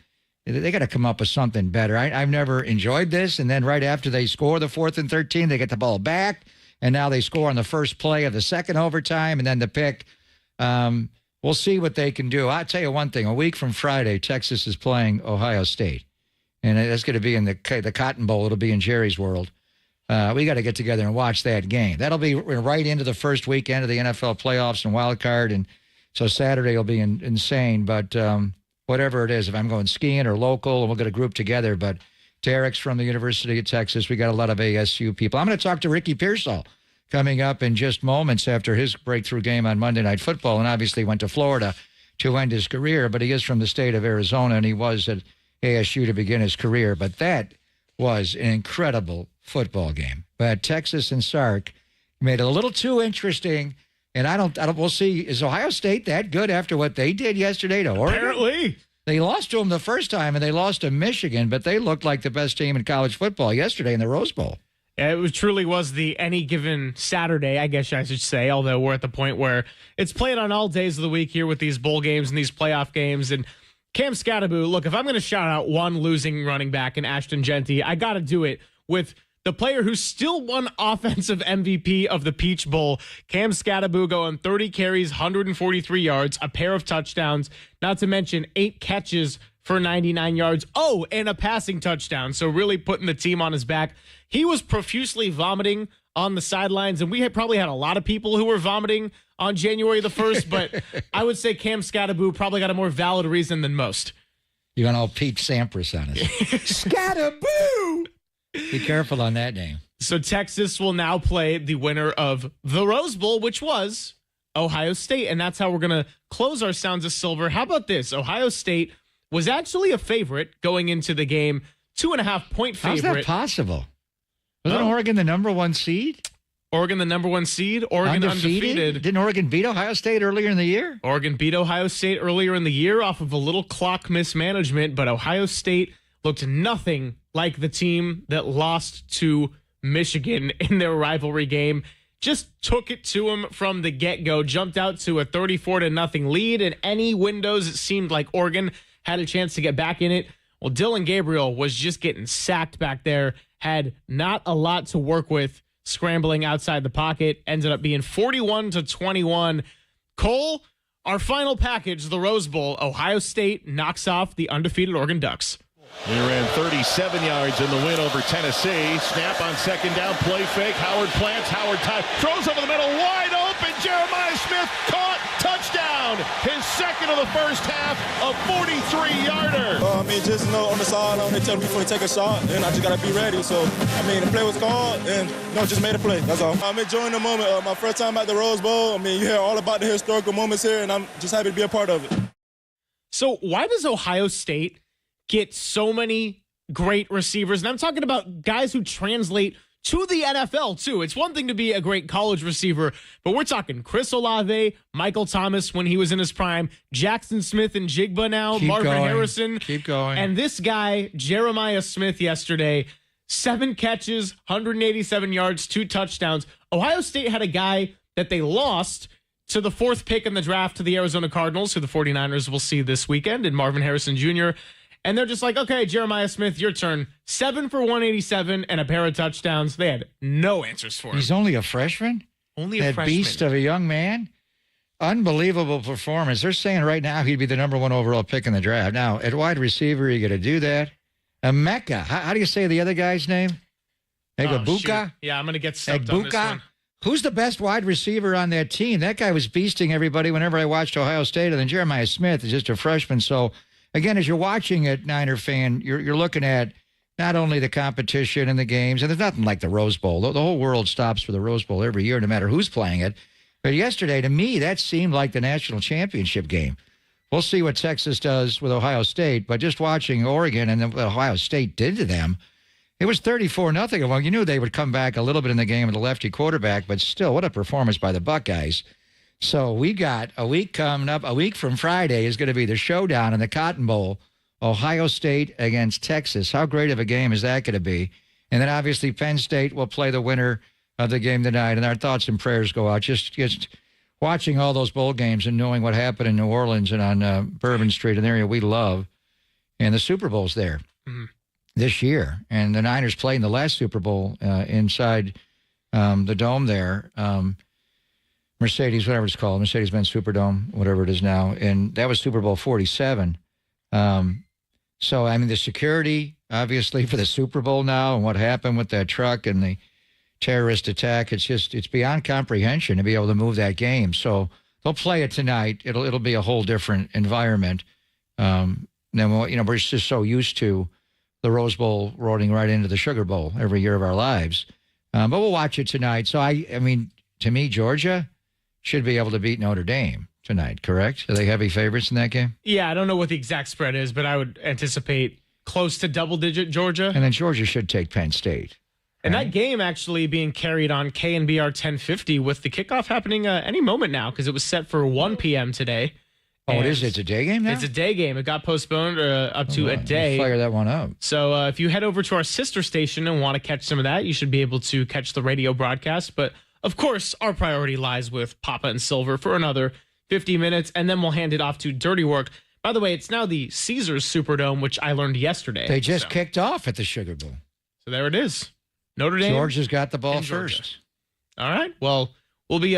they got to come up with something better. I've never enjoyed this. And then right after they score the 4th and 13, they get the ball back. And now they score on the first play of the second overtime and then the pick. We'll see what they can do. I'll tell you one thing. A week from Friday, Texas is playing Ohio State. And that's going to be in the Cotton Bowl. It'll be in Jerry's World. We got to get together and watch that game. That'll be right into the first weekend of the NFL playoffs and wild card. And so Saturday will be insane. But whatever it is, if I'm going skiing or local, and we'll get a group together. But Derek's from the University of Texas. We got a lot of ASU people. I'm going to talk to Ricky Pearsall coming up in just moments after his breakthrough game on Monday Night Football, and obviously went to Florida to end his career, but he is from the state of Arizona, and he was at ASU to begin his career. But that was an incredible football game. But Texas and Sark made it a little too interesting, and we'll see. Is Ohio State that good after what they did yesterday to Oregon? Apparently. They lost to them the first time, and they lost to Michigan, but they looked like the best team in college football yesterday in the Rose Bowl. Yeah, it truly was the any given Saturday, I guess I should say, although we're at the point where it's played on all days of the week here with these bowl games and these playoff games. And Cam Scataboo, look, if I'm going to shout out one losing running back in Ashton Genty, I got to do it with the player who still won offensive MVP of the Peach Bowl, Cam Scataboo, going 30 carries, 143 yards, a pair of touchdowns, not to mention 8 catches for 99 yards. Oh, and a passing touchdown. So really putting the team on his back. He was profusely vomiting on the sidelines, and we had probably had a lot of people who were vomiting on January the 1st, but I would say Cam Scataboo probably got a more valid reason than most. You're going to all Pete Sampras on us. Scataboo! Be careful on that name. So Texas will now play the winner of the Rose Bowl, which was Ohio State, and that's how we're going to close our Sounds of Silver. How about this? Ohio State was actually a favorite going into the game, 2.5-point favorite. How's that possible? Wasn't Oregon the number 1 seed? Oregon the number 1 seed. Oregon undefeated. Didn't Oregon beat Ohio State earlier in the year? Oregon beat Ohio State earlier in the year off of a little clock mismanagement, but Ohio State looked nothing like the team that lost to Michigan in their rivalry game. Just took it to them from the get-go, jumped out to a 34-0 lead, and any windows it seemed like Oregon had a chance to get back in it. Well, Dylan Gabriel was just getting sacked back there, had not a lot to work with, scrambling outside the pocket, ended up being 41-21. Cole, our final package, the Rose Bowl, Ohio State knocks off the undefeated Oregon Ducks. They ran 37 yards in the win over Tennessee. Snap on second down, play fake. Howard plants, Howard time, throws over the middle, wide open. Jeremiah Smith caught, touchdown. His second of the first half, a 43-yarder. Just on the sideline, they tell me before to take a shot, and I just got to be ready. So, the play was called, and just made a play. That's all. I'm enjoying the moment. My first time at the Rose Bowl. You hear all about the historical moments here, and I'm just happy to be a part of it. So why does Ohio State get so many great receivers? And I'm talking about guys who translate to the NFL, too. It's one thing to be a great college receiver, but we're talking Chris Olave, Michael Thomas when he was in his prime, Jackson Smith and Jigba now, Marvin Harrison. Keep going. And this guy, Jeremiah Smith, yesterday, 7 catches, 187 yards, 2 touchdowns. Ohio State had a guy that they lost to the 4th pick in the draft to the Arizona Cardinals, who the 49ers will see this weekend, and Marvin Harrison Jr., And they're just like, okay, Jeremiah Smith, your turn. 7 for 187 and a pair of touchdowns. They had no answers for him. He's only a freshman? Only a that freshman. Beast of a young man? Unbelievable performance. They're saying right now he'd be the number 1 overall pick in the draft. Now, at wide receiver, you got to do that. Emeka. How do you say the other guy's name? Egbuka? Yeah, I'm going to get stumped on this one. Who's the best wide receiver on that team? That guy was beasting everybody whenever I watched Ohio State. And then Jeremiah Smith is just a freshman. So, again, as you're watching it, Niner fan, you're looking at not only the competition and the games, and there's nothing like the Rose Bowl. The whole world stops for the Rose Bowl every year, no matter who's playing it. But yesterday, to me, that seemed like the national championship game. We'll see what Texas does with Ohio State, but just watching Oregon and then what Ohio State did to them, it was 34-0. Well, you knew they would come back a little bit in the game with the lefty quarterback, but still, what a performance by the Buckeyes. So we got a week coming up. A week from Friday is going to be the showdown in the Cotton Bowl, Ohio State against Texas. How great of a game is that going to be? And then obviously Penn State will play the winner of the game tonight, and our thoughts and prayers go out. Just watching all those bowl games and knowing what happened in New Orleans and on Bourbon Street, an area we love, and the Super Bowl's there this year. And the Niners played in the last Super Bowl inside the dome there, Mercedes, whatever it's called, Mercedes-Benz Superdome, whatever it is now, and that was Super Bowl 47. So, I mean, the security, obviously, for the Super Bowl now and what happened with that truck and the terrorist attack, it's beyond comprehension to be able to move that game. So they'll play it tonight. It'll be a whole different environment. Then we're just so used to the Rose Bowl rolling right into the Sugar Bowl every year of our lives. But we'll watch it tonight. So I mean, to me, Georgia should be able to beat Notre Dame tonight. Correct? Are they heavy favorites in that game? Yeah, I don't know what the exact spread is, but I would anticipate close to double-digit Georgia. And then Georgia should take Penn State. And that game actually being carried on KNBR 1050 with the kickoff happening any moment now because it was set for 1 p.m. today. Oh, it is? It's a day game now? It's a day game. It got postponed up to a day. Fire that one up. So if you head over to our sister station and want to catch some of that, you should be able to catch the radio broadcast. But, of course, our priority lies with Papa and Silver for another 50 minutes, and then we'll hand it off to Dirty Work. By the way, it's now the Caesars Superdome, which I learned yesterday. They just kicked off at the Sugar Bowl. So there it is. Notre Dame. Georgia's got the ball first. All right. Well, we'll be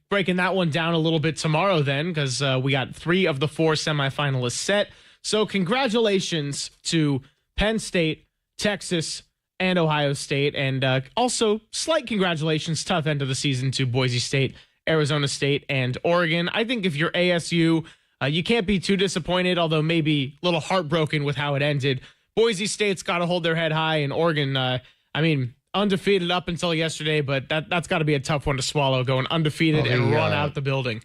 breaking that one down a little bit tomorrow then because we got 3 of the 4 semifinalists set. So congratulations to Penn State, Texas, and Ohio State. And also slight congratulations, tough end of the season to Boise State, Arizona State, and Oregon. I think if you're ASU, you can't be too disappointed, although maybe a little heartbroken with how it ended. Boise State's got to hold their head high, and Oregon, undefeated up until yesterday, but that's got to be a tough one to swallow, going undefeated and run out the building.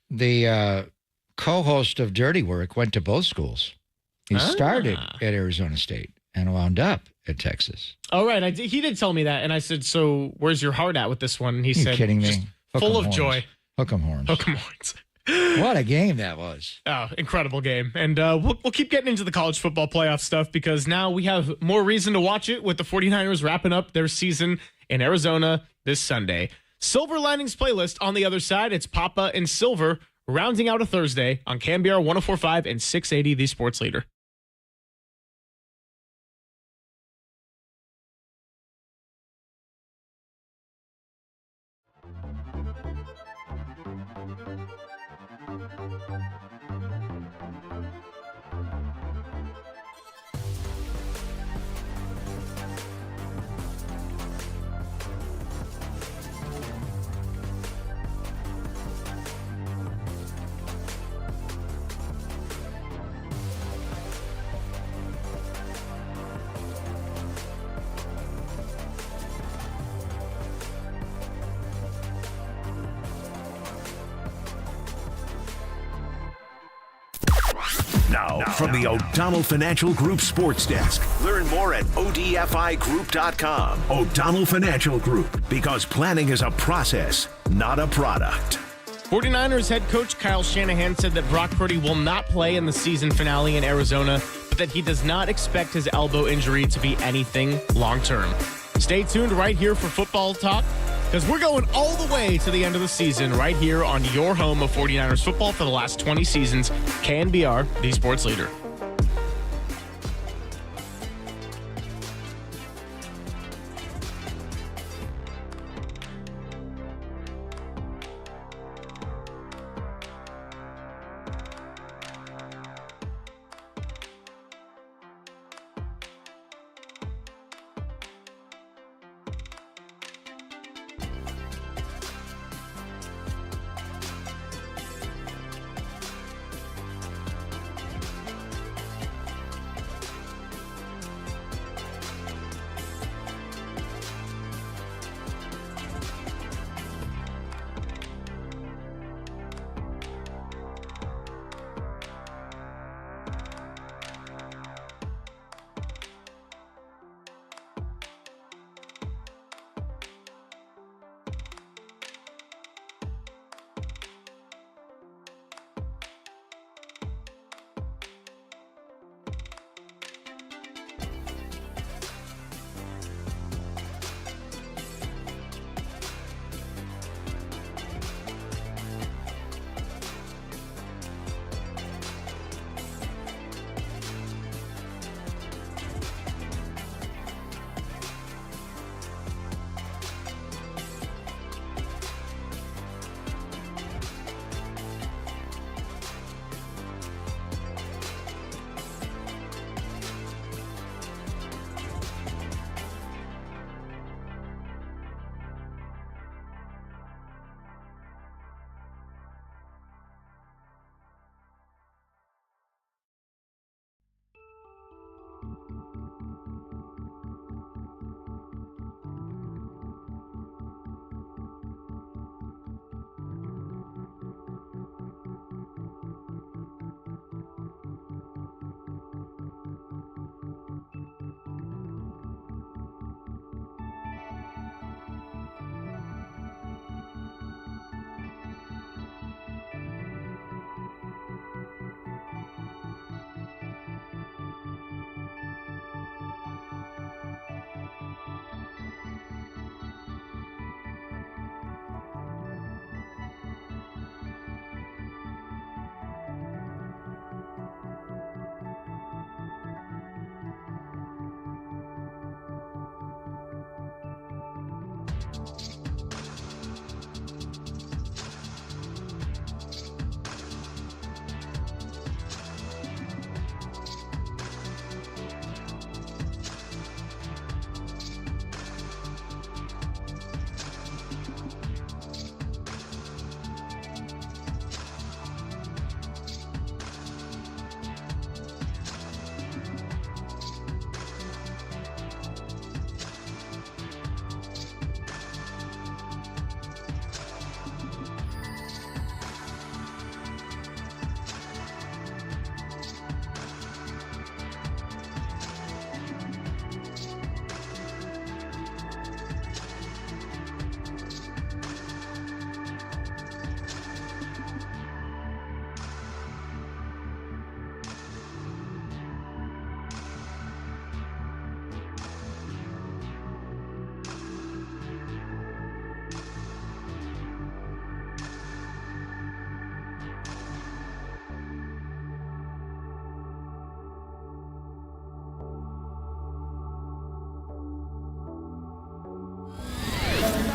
The co-host of Dirty Work went to both schools. He started at Arizona State and wound up at Texas. Oh, right. He did tell me that, and I said, so where's your heart at with this one? And he said, kidding me? Full of joy. Hook 'em horns. Hook 'em horns. What a game that was. Oh, incredible game. And we'll keep getting into the college football playoff stuff because now we have more reason to watch it with the 49ers wrapping up their season in Arizona this Sunday. Silver Linings playlist on the other side. It's Papa and Silver rounding out a Thursday on KNBR 104.5 and 680, the sports leader. Now, from the O'Donnell Financial Group Sports Desk. Learn more at ODFIGroup.com. O'Donnell Financial Group, because planning is a process, not a product. 49ers head coach Kyle Shanahan said that Brock Purdy will not play in the season finale in Arizona, but that he does not expect his elbow injury to be anything long-term. Stay tuned right here for football talk, because we're going all the way to the end of the season right here on your home of 49ers football for the last 20 seasons, KNBR, the sports leader.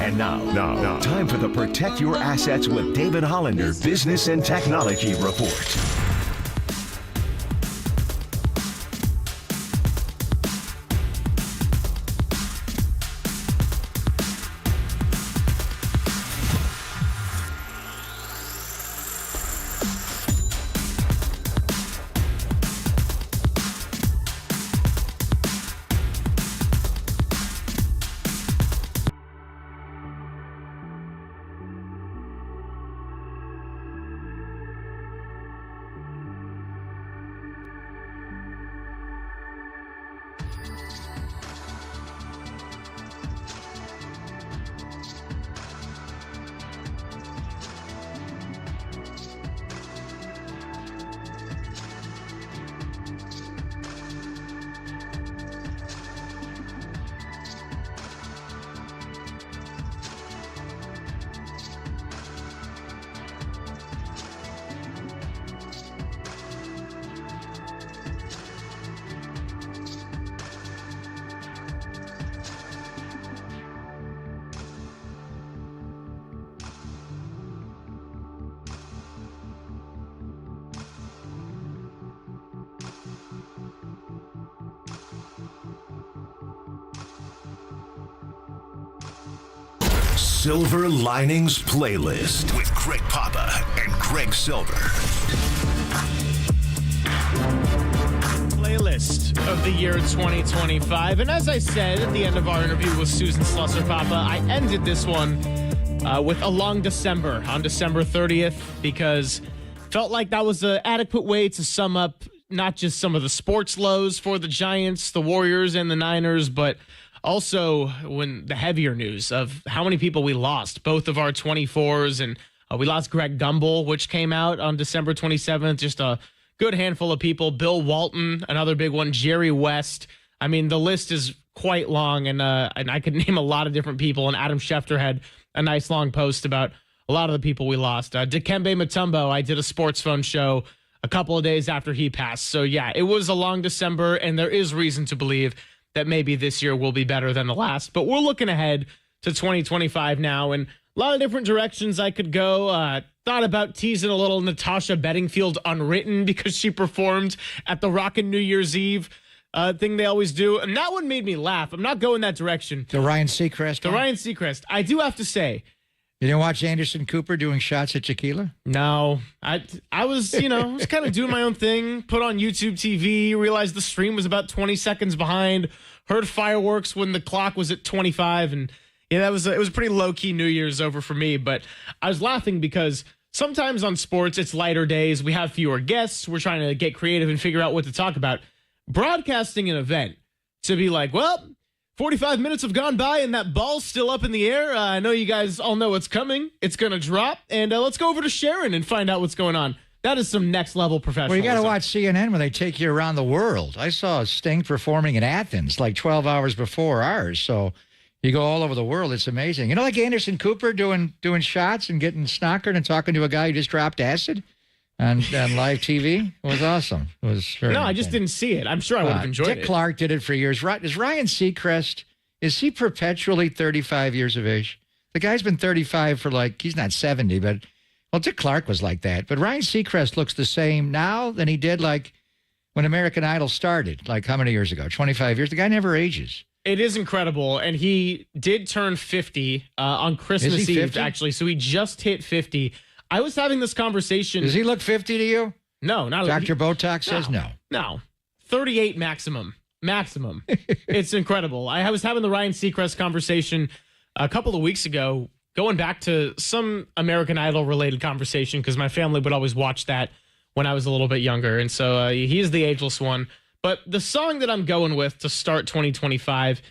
And now, time for the Protect Your Assets with David Hollander Business and Technology Report. Silver Linings Playlist with Greg Papa and Greg Silver. Playlist of the year 2025. And as I said at the end of our interview with Susan Slusser Papa, I ended this one with a long December on December 30th because felt like that was an adequate way to sum up not just some of the sports lows for the Giants, the Warriors, and the Niners, but also when the heavier news of how many people we lost, both of our 24s, and we lost Greg Gumble, which came out on December 27th. Just a good handful of people. Bill Walton, another big one. Jerry West. I mean, the list is quite long, and I could name a lot of different people. And Adam Schefter had a nice long post about a lot of the people we lost. Dikembe Mutombo, I did a sports phone show a couple of days after he passed. So, yeah, it was a long December, and there is reason to believe that maybe this year will be better than the last. But we're looking ahead to 2025 now, and a lot of different directions I could go. Thought about teasing a little Natasha Bedingfield Unwritten because she performed at the Rockin' New Year's Eve thing they always do, and that one made me laugh. I'm not going that direction. The Ryan Seacrest. The Ryan Seacrest. I do have to say, you didn't watch Anderson Cooper doing shots at tequila? No. I was, was kind of doing my own thing, put on YouTube TV, realized the stream was about 20 seconds behind, heard fireworks when the clock was at 25, and yeah, it was a pretty low-key New Year's over for me, but I was laughing because sometimes on sports, it's lighter days, we have fewer guests, we're trying to get creative and figure out what to talk about. Broadcasting an event to be like, well, 45 minutes have gone by and that ball's still up in the air. I know you guys all know what's coming. It's going to drop. And let's go over to Sharon and find out what's going on. That is some next level professionalism. Well, you got to watch CNN when they take you around the world. I saw Sting performing in Athens like 12 hours before ours. So you go all over the world. It's amazing. You know, like Anderson Cooper doing shots and getting snockered and talking to a guy who just dropped acid on live TV. It was awesome. It was very I just didn't see it. I'm sure I would have enjoyed it. Dick Clark did it for years. Is Ryan Seacrest, is he perpetually 35 years of age? The guy's been 35 for he's not 70, but, well, Dick Clark was like that. But Ryan Seacrest looks the same now than he did when American Idol started, how many years ago? 25 years. The guy never ages. It is incredible. And he did turn 50 on Christmas Eve, 50? Actually. So he just hit 50. I was having this conversation. Does he look 50 to you? No, not Dr. Botox says no. No. 38 maximum. It's incredible. I was having the Ryan Seacrest conversation a couple of weeks ago, going back to some American Idol related conversation because my family would always watch that when I was a little bit younger. And so he's the ageless one. But the song that I'm going with to start 2025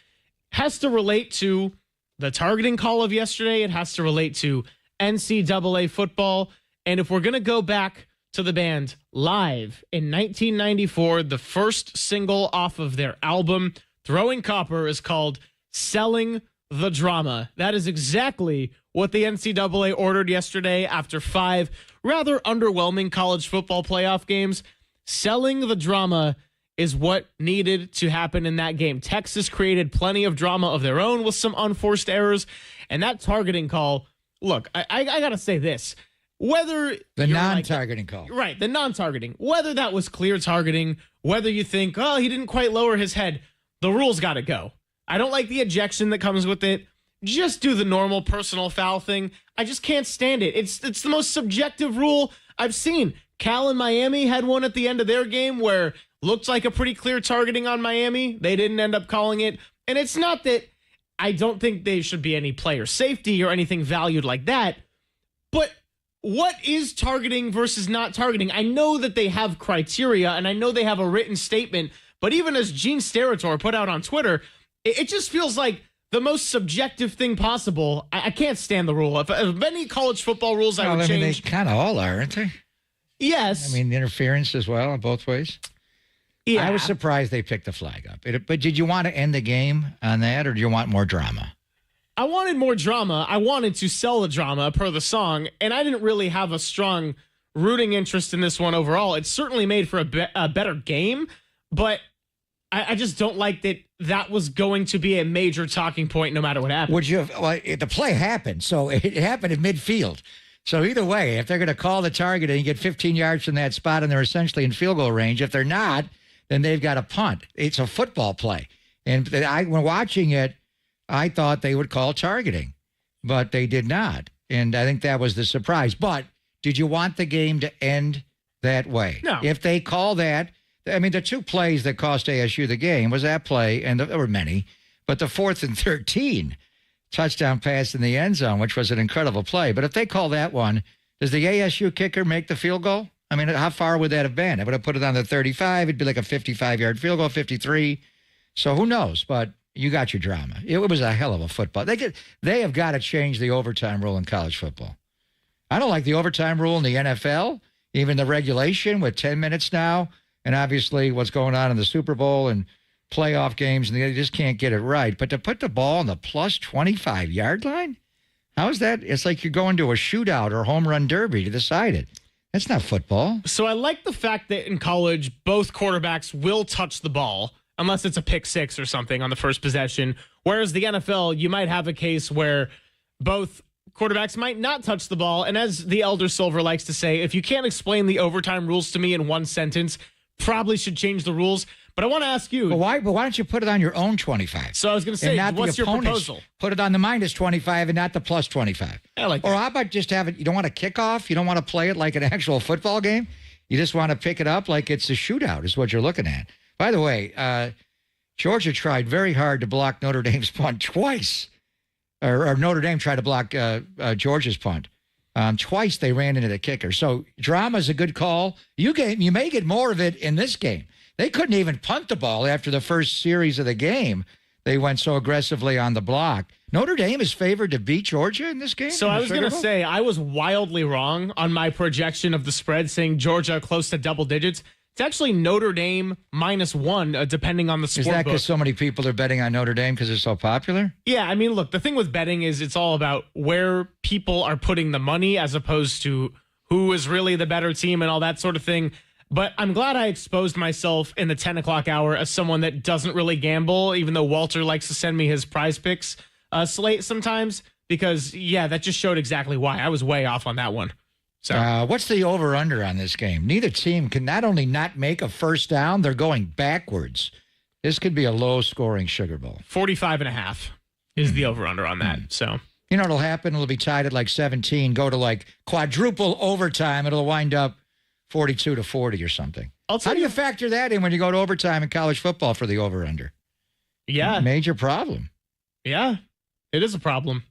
has to relate to the targeting call of yesterday. It has to relate to NCAA football. And if we're going to go back to the band Live in 1994, the first single off of their album, Throwing Copper, is called Selling the Drama. That is exactly what the NCAA ordered yesterday after 5 rather underwhelming college football playoff games. Selling the drama is what needed to happen in that game. Texas created plenty of drama of their own with some unforced errors, And that targeting call, look, I got to say this. Whether the non-targeting call. Right, the non-targeting. Whether that was clear targeting, whether you think, oh, he didn't quite lower his head, the rule's got to go. I don't like the ejection that comes with it. Just do the normal personal foul thing. I just can't stand it. It's the most subjective rule I've seen. Cal and Miami had one at the end of their game where looked like a pretty clear targeting on Miami. They didn't end up calling it. And it's not that I don't think there should be any player safety or anything valued like that. But what is targeting versus not targeting? I know that they have criteria and I know they have a written statement, but even as Gene Steratore put out on Twitter, it just feels like the most subjective thing possible. I can't stand the rule. If any college football rules I would change. They kind of all are, aren't they? Yes. I mean, interference as well on both ways. Yeah. I was surprised they picked the flag up. But did you want to end the game on that, or do you want more drama? I wanted more drama. I wanted to sell the drama per the song, and I didn't really have a strong rooting interest in this one overall. It certainly made for a better game, but I just don't like that was going to be a major talking point no matter what happened. Would you? Well, the play happened, so it happened in midfield. So either way, if they're going to call the target and get 15 yards from that spot and they're essentially in field goal range, if they're not, then they've got a punt. It's a football play. And when watching it, I thought they would call targeting, but they did not. And I think that was the surprise. But did you want the game to end that way? No. If they call that, I mean, the two plays that cost ASU the game was that play, and there were many, but the 4th and 13 touchdown pass in the end zone, which was an incredible play. But if they call that one, does the ASU kicker make the field goal? I mean, how far would that have been? I would have put it on the 35. It'd be like a 55-yard field goal, 53. So who knows? But you got your drama. It was a hell of a football. They have got to change the overtime rule in college football. I don't like the overtime rule in the NFL, even the regulation with 10 minutes now, and obviously what's going on in the Super Bowl and playoff games, and they just can't get it right. But to put the ball on the plus 25-yard line, how is that? It's like you're going to a shootout or home run derby to decide it. That's not football. So I like the fact that in college, both quarterbacks will touch the ball unless it's a pick six or something on the first possession. Whereas the NFL, you might have a case where both quarterbacks might not touch the ball. And as the Elder Silver likes to say, if you can't explain the overtime rules to me in one sentence, probably should change the rules. But I want to ask you. But why don't you put it on your own 25? So I was going to say, what's your proposal? Put it on the minus 25 and not the plus 25. I like that. Or how about just have it, you don't want to kick off? You don't want to play it like an actual football game? You just want to pick it up like it's a shootout is what you're looking at. By the way, Georgia tried very hard to block Notre Dame's punt twice. Or Notre Dame tried to block Georgia's punt. Twice they ran into the kicker. So drama's a good call. You may get more of it in this game. They couldn't even punt the ball after the first series of the game. They went so aggressively on the block. Notre Dame is favored to beat Georgia in this game? So I was going to say, I was wildly wrong on my projection of the spread, saying Georgia close to double digits. It's actually Notre Dame -1, depending on the sport. Is that because so many people are betting on Notre Dame because it's so popular? Yeah, I mean, look, the thing with betting is it's all about where people are putting the money as opposed to who is really the better team and all that sort of thing. But I'm glad I exposed myself in the 10 o'clock hour as someone that doesn't really gamble, even though Walter likes to send me his prize picks slate sometimes, because, yeah, that just showed exactly why. I was way off on that one. So, what's the over-under on this game? Neither team can not only not make a first down, they're going backwards. This could be a low-scoring Sugar Bowl. 45.5 is the over-under on that. So, you know what'll happen? It'll be tied at like 17, go to like quadruple overtime. It'll wind up 42-40 or something. How do you factor that in when you go to overtime in college football for the over-under? Yeah. Major problem. Yeah, it is a problem.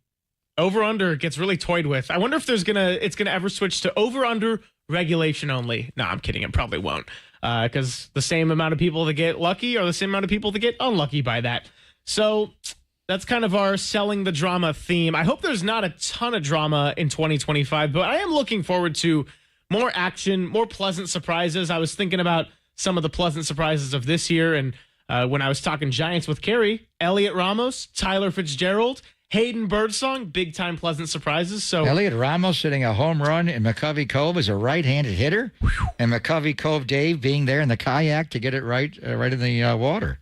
Over-under gets really toyed with. I wonder if it's gonna ever switch to over-under regulation only. No, I'm kidding. It probably won't. Because the same amount of people that get lucky are the same amount of people that get unlucky by that. So that's kind of our selling the drama theme. I hope there's not a ton of drama in 2025, but I am looking forward to more action, more pleasant surprises. I was thinking about some of the pleasant surprises of this year, and when I was talking Giants with Kerry, Elliot Ramos, Tyler Fitzgerald, Hayden Birdsong, big-time pleasant surprises. So Elliot Ramos hitting a home run in McCovey Cove as a right-handed hitter, and McCovey Cove Dave being there in the kayak to get it right in the water.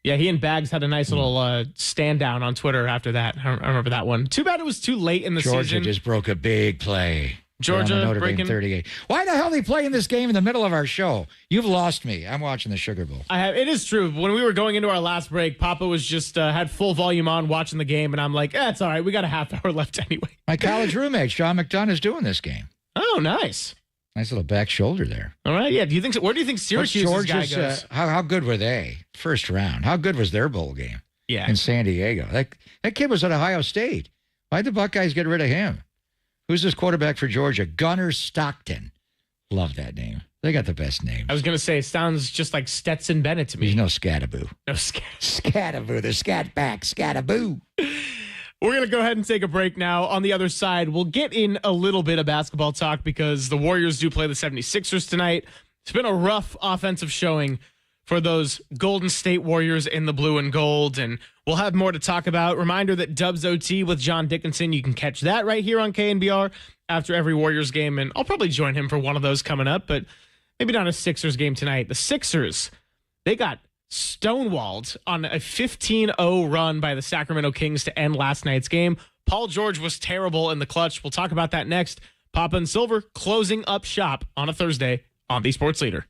Yeah, he and Bags had a nice little stand down on Twitter after that. I remember that one. Too bad it was too late in the season. Georgia just broke a big play. Georgia Notre breaking Dame 38. Why the hell are they playing this game in the middle of our show? You've lost me. I'm watching the Sugar Bowl. It is true. When we were going into our last break, Papa was just had full volume on watching the game, and I'm like, it's all right. We got a half hour left anyway. My college roommate, Sean McDonough, is doing this game. Oh, nice. Nice little back shoulder there. All right, yeah. Do you think so? Where do you think Syracuse's guy goes? How good were they? First round. How good was their bowl game? Yeah. In San Diego. That kid was at Ohio State. Why'd the Buckeyes get rid of him? Who's this quarterback for Georgia? Gunnar Stockton. Love that name. They got the best name. I was going to say, it sounds just like Stetson Bennett to me. He's no Scattaboo. No Scattaboo. The scat back. Scattaboo. We're going to go ahead and take a break now. On the other side, we'll get in a little bit of basketball talk because the Warriors do play the 76ers tonight. It's been a rough offensive showing for those Golden State Warriors in the blue and gold, and we'll have more to talk about. Reminder that Dubs OT with John Dickinson, you can catch that right here on KNBR after every Warriors game, and I'll probably join him for one of those coming up, but maybe not a Sixers game tonight. The Sixers, they got stonewalled on a 15-0 run by the Sacramento Kings to end last night's game. Paul George was terrible in the clutch. We'll talk about that next. Papa and Silver closing up shop on a Thursday on the Sports Leader.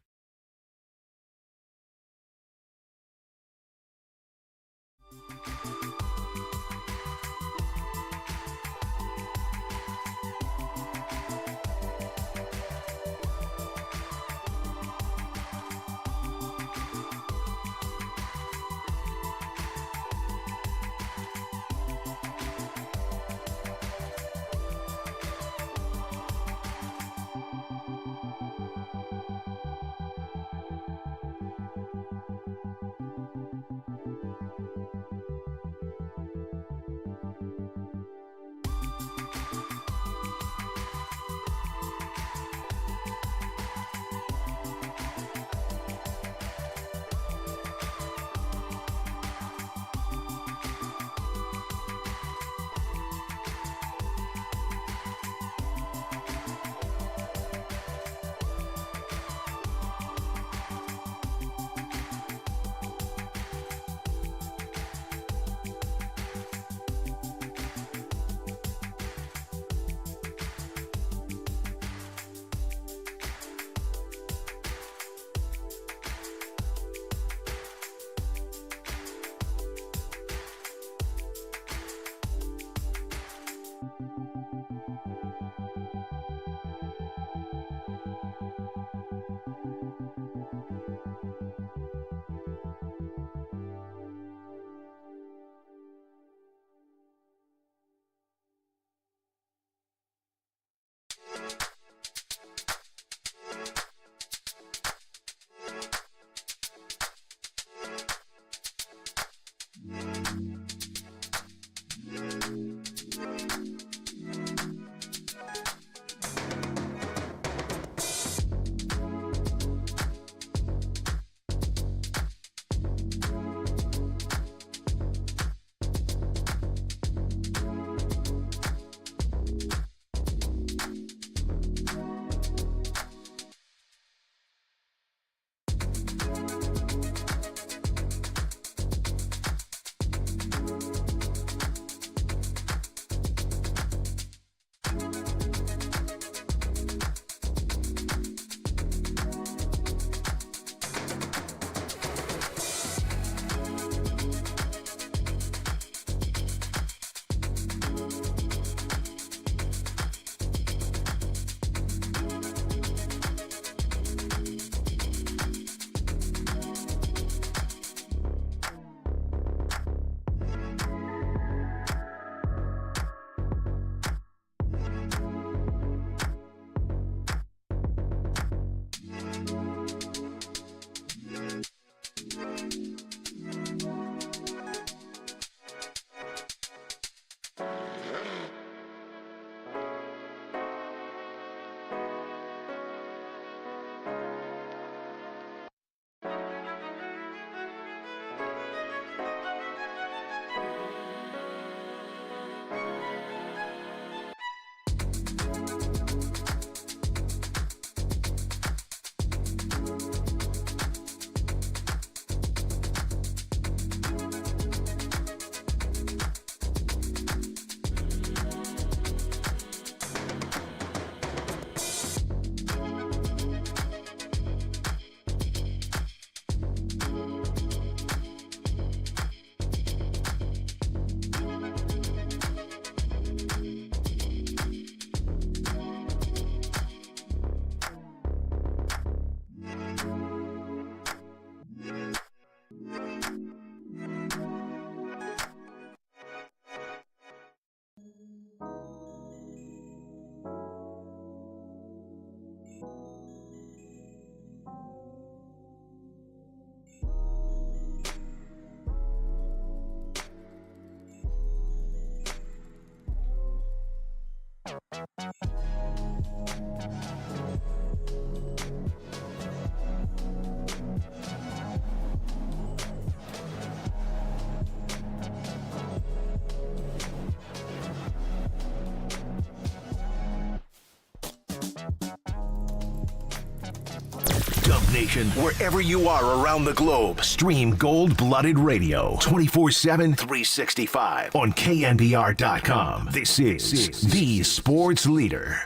Up Nation, wherever you are around the globe, stream Gold-Blooded Radio 24/7, 365 on KNBR.com. This is the sports leader.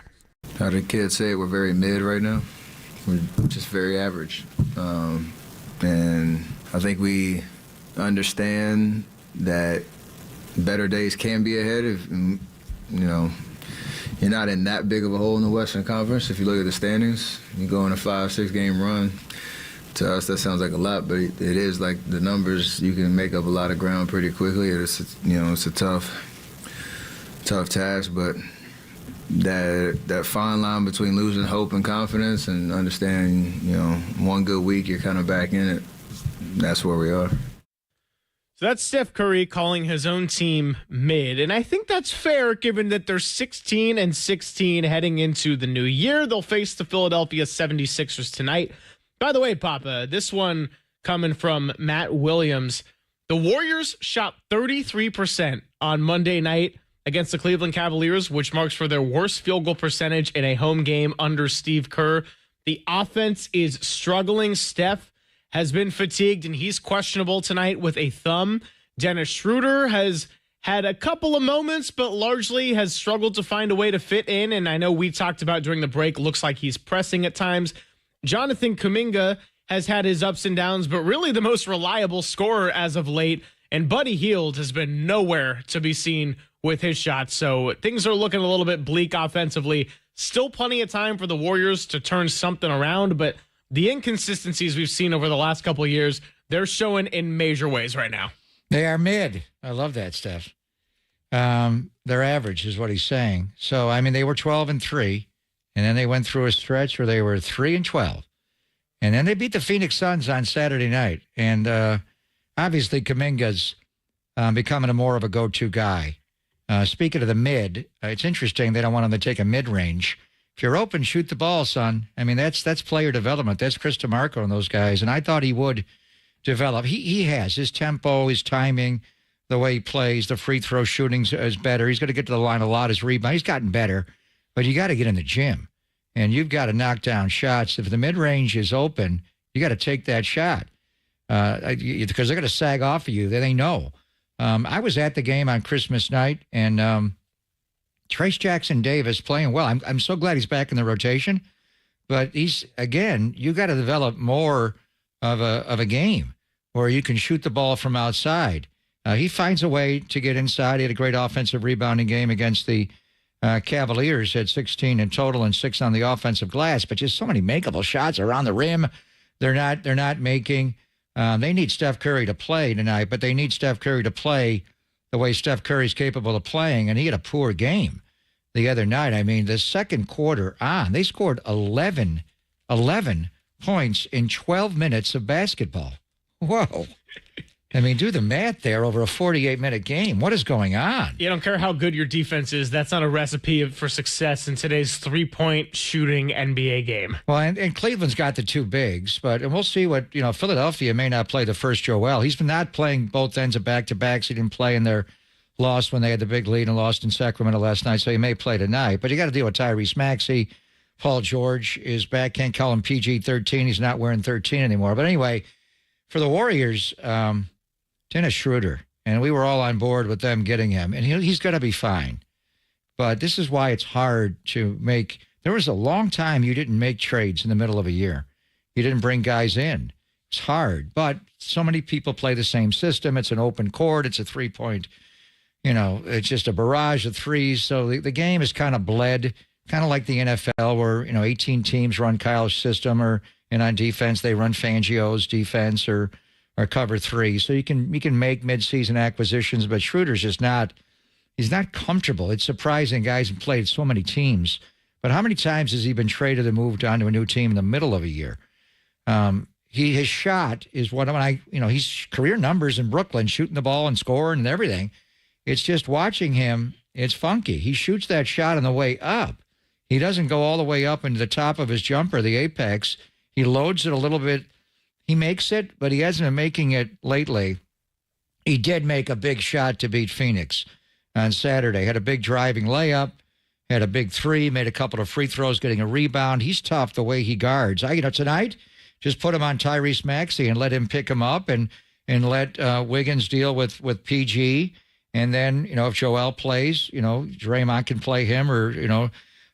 How the kids say it, we're very mid right now. We're just very average. And I think we understand that better days can be ahead if, you're not in that big of a hole in the Western Conference. If you look at the standings, you go on a 5-6 game run. To us, that sounds like a lot, but it is like the numbers. You can make up a lot of ground pretty quickly. It's a tough task, but that fine line between losing hope and confidence and understanding, one good week, you're kind of back in it. That's where we are. So that's Steph Curry calling his own team mid. And I think that's fair given that they're 16-16 heading into the new year. They'll face the Philadelphia 76ers tonight. By the way, Papa, this one coming from Matt Williams. The Warriors shot 33% on Monday night against the Cleveland Cavaliers, which marks for their worst field goal percentage in a home game under Steve Kerr. The offense is struggling. Steph has been fatigued, and he's questionable tonight with a thumb. Dennis Schroeder has had a couple of moments, but largely has struggled to find a way to fit in, and I know we talked about during the break, looks like he's pressing at times. Jonathan Kuminga has had his ups and downs, but really the most reliable scorer as of late, and Buddy Hield has been nowhere to be seen with his shots, so things are looking a little bit bleak offensively. Still plenty of time for the Warriors to turn something around, but the inconsistencies we've seen over the last couple of years, they're showing in major ways right now. They are mid. I love that, Steph. They're average is what he's saying. So, they were 12-3, and then they went through a stretch where they were 3-12. And then they beat the Phoenix Suns on Saturday night. And obviously, Kuminga's becoming a more of a go-to guy. Speaking of the mid, it's interesting they don't want him to take a mid-range. If you're open, shoot the ball, son. That's player development. That's Chris DeMarco and those guys. And I thought he would develop. He has. His tempo, his timing, the way he plays, the free throw shooting is better. He's going to get to the line a lot. His rebound, he's gotten better. But you got to get in the gym. And you've got to knock down shots. If the mid-range is open, you got to take that shot. Because they're going to sag off of you. They know. I was at the game on Christmas night, and Trace Jackson Davis playing well. I'm so glad he's back in the rotation, but you got to develop more of a game where you can shoot the ball from outside. He finds a way to get inside. He had a great offensive rebounding game against the Cavaliers, had 16 in total and 6 on the offensive glass, but just so many makeable shots around the rim. They're not making. They need Steph Curry to play tonight, but they need Steph Curry to play the way Steph Curry's capable of playing, and he had a poor game the other night. The second quarter on, they scored 11 points in 12 minutes of basketball. Whoa. Do the math there over a 48-minute game. What is going on? You don't care how good your defense is. That's not a recipe for success in today's three-point shooting NBA game. Well, and Cleveland's got the two bigs, and we'll see what, Philadelphia may not play the first Joel. He's been not playing both ends of back-to-backs. He didn't play in their loss when they had the big lead and lost in Sacramento last night, so he may play tonight. But you got to deal with Tyrese Maxey. Paul George is back. Can't call him PG-13. He's not wearing 13 anymore. But anyway, for the Warriors, Dennis Schroeder, and we were all on board with them getting him, and he's going to be fine. But this is why it's hard to make. There was a long time you didn't make trades in the middle of a year. You didn't bring guys in. It's hard, but so many people play the same system. It's an open court. It's a three-point, it's just a barrage of threes. So the game is kind of bled, kind of like the NFL where, 18 teams run Kyle's system, and on defense they run Fangio's defense or cover three. So you can make midseason acquisitions, but Schroeder's just he's not comfortable. It's surprising guys have played so many teams, but how many times has he been traded and moved on to a new team in the middle of a year? His shot is he's career numbers in Brooklyn, shooting the ball and scoring and everything. It's just watching him, it's funky. He shoots that shot on the way up. He doesn't go all the way up into the top of his jumper, the apex. He loads it a little bit. He makes it, but he hasn't been making it lately. He did make a big shot to beat Phoenix on Saturday. Had a big driving layup, had a big three, made a couple of free throws, getting a rebound. He's tough the way he guards. Tonight, Just put him on Tyrese Maxey and let him pick him up and let Wiggins deal with PG. And then, if Joel plays, Draymond can play him or,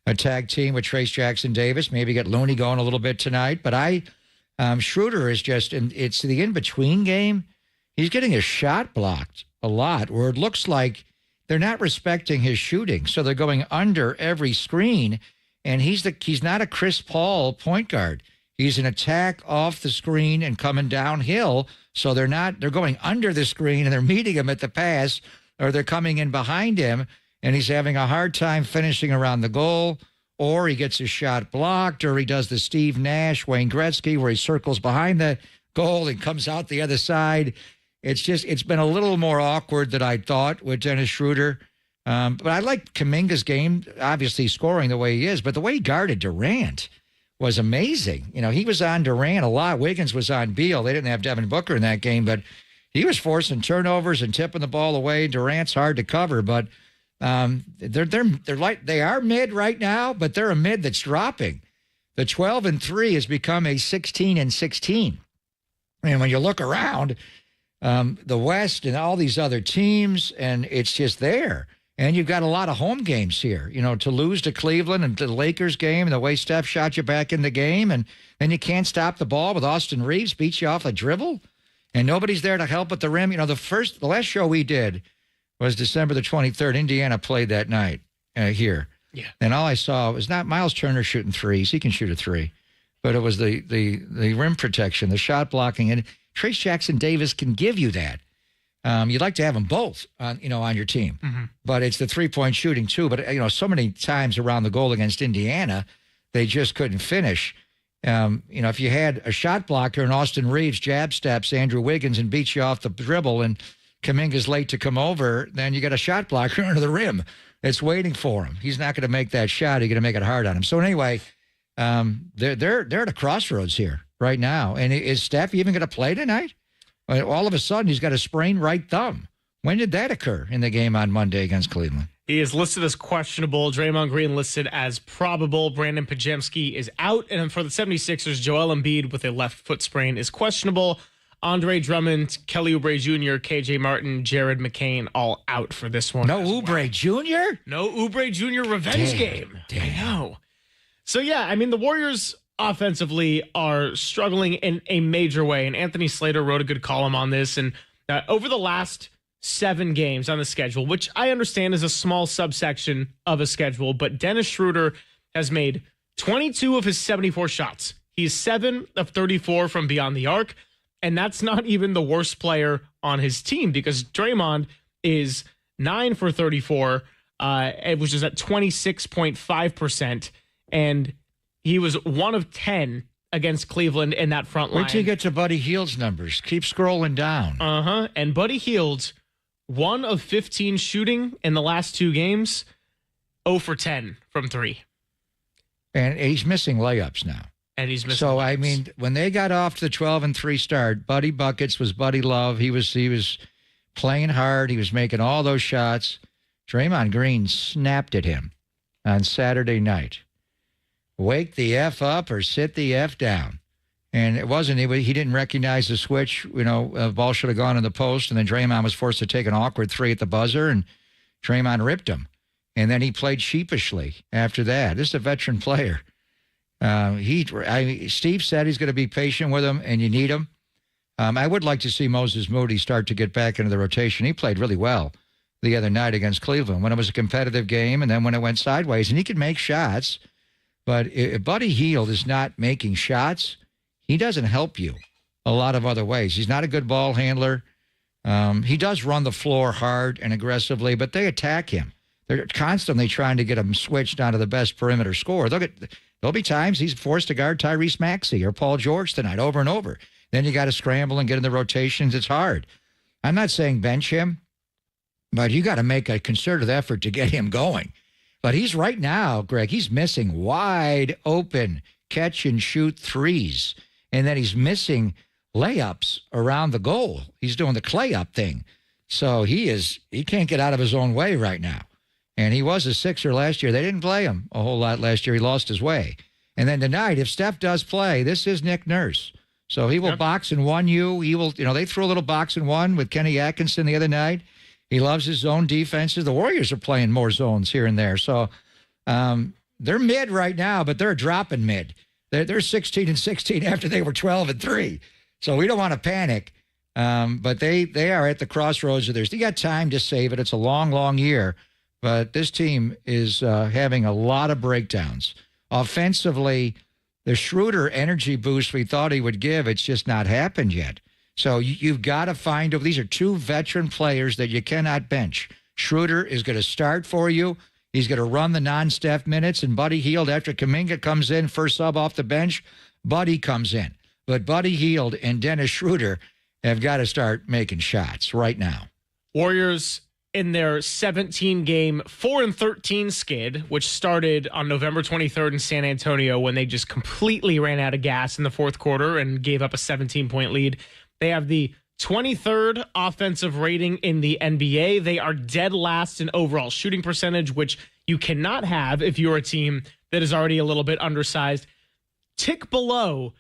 a tag team with Trace Jackson Davis, maybe get Looney going a little bit tonight. But Schroeder is just, and it's the in-between game. He's getting his shot blocked a lot where it looks like they're not respecting his shooting. So they're going under every screen. And he's not a Chris Paul point guard. He's an attack off the screen and coming downhill. So they're going under the screen and they're meeting him at the pass, or they're coming in behind him and he's having a hard time finishing around the goal, or he gets his shot blocked, or he does the Steve Nash, Wayne Gretzky, where he circles behind the goal and comes out the other side. It's been a little more awkward than I thought with Dennis Schroeder. But I like Kuminga's game, obviously scoring the way he is, but the way he guarded Durant was amazing. He was on Durant a lot. Wiggins was on Beal. They didn't have Devin Booker in that game, but he was forcing turnovers and tipping the ball away. Durant's hard to cover, but they are mid right now, but they're a mid that's dropping. The 12-3 has become a 16-16. And when you look around the West and all these other teams, and it's just there. And you've got a lot of home games here, to lose to Cleveland and to the Lakers game and the way Steph shot you back in the game. And then you can't stop the ball with Austin Reeves, beats you off a dribble. And nobody's there to help at the rim. The last show we did was December the 23rd. Indiana played that night here. Yeah. And all I saw was not Miles Turner shooting threes. He can shoot a three. But it was the rim protection, the shot blocking. And Trace Jackson Davis can give you that. You'd like to have them both on your team. Mm-hmm. But it's the three-point shooting too. But, so many times around the goal against Indiana, they just couldn't finish. If you had a shot blocker and Austin Reeves jab steps Andrew Wiggins and beats you off the dribble and Kuminga's late to come over, then you got a shot blocker under the rim. It's waiting for him. He's not going to make that shot. He's going to make it hard on him. So anyway, they're at a crossroads here right now. And is Steph even going to play tonight? All of a sudden, he's got a sprained right thumb. When did that occur in the game on Monday against Cleveland? He is listed as questionable. Draymond Green listed as probable. Brandon Pajemski is out. And for the 76ers, Joel Embiid with a left foot sprain is questionable. Andre Drummond, Kelly Oubre Jr., KJ Martin, Jared McCain all out for this one. No Oubre Jr.? No Oubre Jr. revenge game. I know. So, yeah, the Warriors offensively are struggling in a major way. And Anthony Slater wrote a good column on this. And over the last 7 games on the schedule, which I understand is a small subsection of a schedule, but Dennis Schroeder has made 22 of his 74 shots. He's 7 of 34 from beyond the arc. And that's not even the worst player on his team, because Draymond is 9 for 34, which is at 26.5%. And he was 1 of 10 against Cleveland in that front line. Wait till you get to Buddy Hield's numbers. Keep scrolling down. And Buddy Hield, 1 of 15 shooting in the last 2 games, 0 for 10 from 3. And he's missing layups now. And he's missing. So when they got off to the 12-3 start, Buddy Buckets was Buddy Love. He was playing hard. He was making all those shots. Draymond Green snapped at him on Saturday night. Wake the F up or sit the F down. And it wasn't. He didn't recognize the switch. The ball should have gone in the post, and then Draymond was forced to take an awkward 3 at the buzzer, and Draymond ripped him. And then he played sheepishly after that. This is a veteran player. Steve said he's going to be patient with him, and you need him. I would like to see Moses Moody start to get back into the rotation. He played really well the other night against Cleveland when it was a competitive game, and then when it went sideways. And he could make shots, but if Buddy Hield is not making shots, he doesn't help you a lot of other ways. He's not a good ball handler. He does run the floor hard and aggressively, but they attack him. They're constantly trying to get him switched onto the best perimeter scorer. There'll be times he's forced to guard Tyrese Maxey or Paul George tonight over and over. Then you got to scramble and get in the rotations. It's hard. I'm not saying bench him, but you got to make a concerted effort to get him going. But he's right now, Greg, he's missing wide open catch and shoot threes. And then he's missing layups around the goal. He's doing the clay up thing. So he can't get out of his own way right now. And he was a Sixer last year. They didn't play him a whole lot last year. He lost his way. And then tonight, if Steph does play, this is Nick Nurse. So he will box and one you. He will, they threw a little box and one with Kenny Atkinson the other night. He loves his zone defenses. The Warriors are playing more zones here and there. So they're mid right now, but they're dropping mid. They're 16-16 after they were 12-3. So we don't want to panic. But they are at the crossroads of theirs. They got time to save it. It's a long, long year. But this team is having a lot of breakdowns. Offensively, the Schroeder energy boost we thought he would give, it's just not happened yet. So you've got to find, these are two veteran players that you cannot bench. Schroeder is going to start for you. He's going to run the non-Steph minutes, and Buddy Hield, after Kuminga comes in, first sub off the bench, Buddy comes in. But Buddy Hield and Dennis Schroeder have got to start making shots right now. Warriors in their 17-game 4-13 skid, which started on November 23rd in San Antonio when they just completely ran out of gas in the fourth quarter and gave up a 17-point lead. They have the 23rd offensive rating in the NBA. They are dead last in overall shooting percentage, which you cannot have if you're a team that is already a little bit undersized. Tick below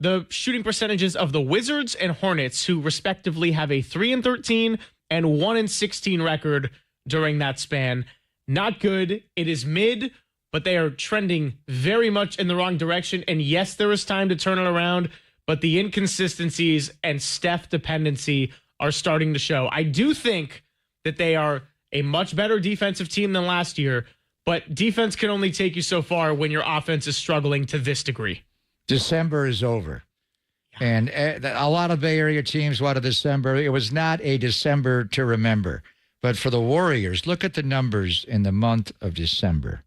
the shooting percentages of the Wizards and Hornets, who respectively have a 3-13 and 1-16 record during that span. Not good. It is mid, but they are trending very much in the wrong direction. And yes, there is time to turn it around, but the inconsistencies and Steph dependency are starting to show. I do think that they are a much better defensive team than last year, but defense can only take you so far when your offense is struggling to this degree. December is over. And a lot of Bay Area teams, what a December. It was not a December to remember. But for the Warriors, look at the numbers in the month of December.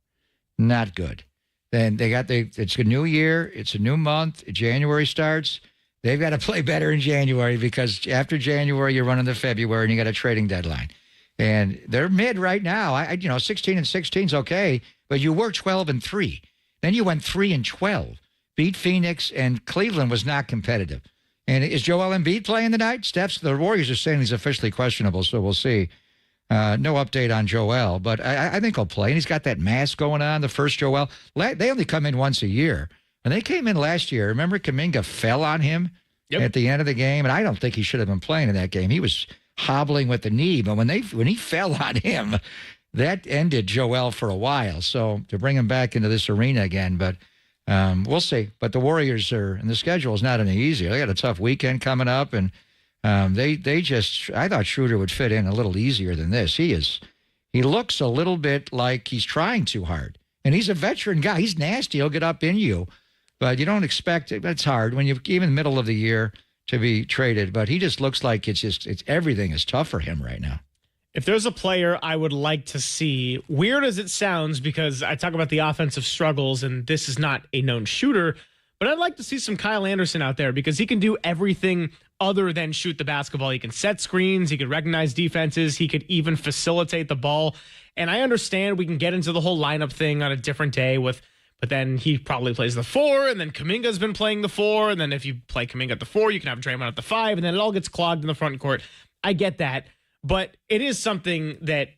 Not good. Then it's a new year. It's a new month. January starts. They've got to play better in January because after January, you're running to February and you got a trading deadline. And they're mid right now. 16-16 is okay, but you were 12-3. Then you went 3-12. Beat Phoenix, and Cleveland was not competitive. And is Joel Embiid playing tonight? The Warriors are saying he's officially questionable, so we'll see. No update on Joel, but I think he'll play. And he's got that mask going on, the first Joel. They only come in once a year. And they came in last year. Remember Kuminga fell on him at the end of the game? And I don't think he should have been playing in that game. He was hobbling with the knee, but when he fell on him, that ended Joel for a while. So to bring him back into this arena again, but we'll see. But the Warriors and the schedule is not any easier. They got a tough weekend coming up, and I thought Schroeder would fit in a little easier than this. He looks a little bit like he's trying too hard, and he's a veteran guy. He's nasty. He'll get up in you, but you don't expect it. It's hard when you're even middle of the year to be traded. But he just looks like it's everything is tough for him right now. If there's a player I would like to see, weird as it sounds, because I talk about the offensive struggles and this is not a known shooter, but I'd like to see some Kyle Anderson out there because he can do everything other than shoot the basketball. He can set screens. He could recognize defenses. He could even facilitate the ball. And I understand we can get into the whole lineup thing on a different day but then he probably plays the 4, and then Kuminga's been playing the 4, and then if you play Kuminga at the 4, you can have Draymond at the 5, and then it all gets clogged in the front court. I get that. But it is something that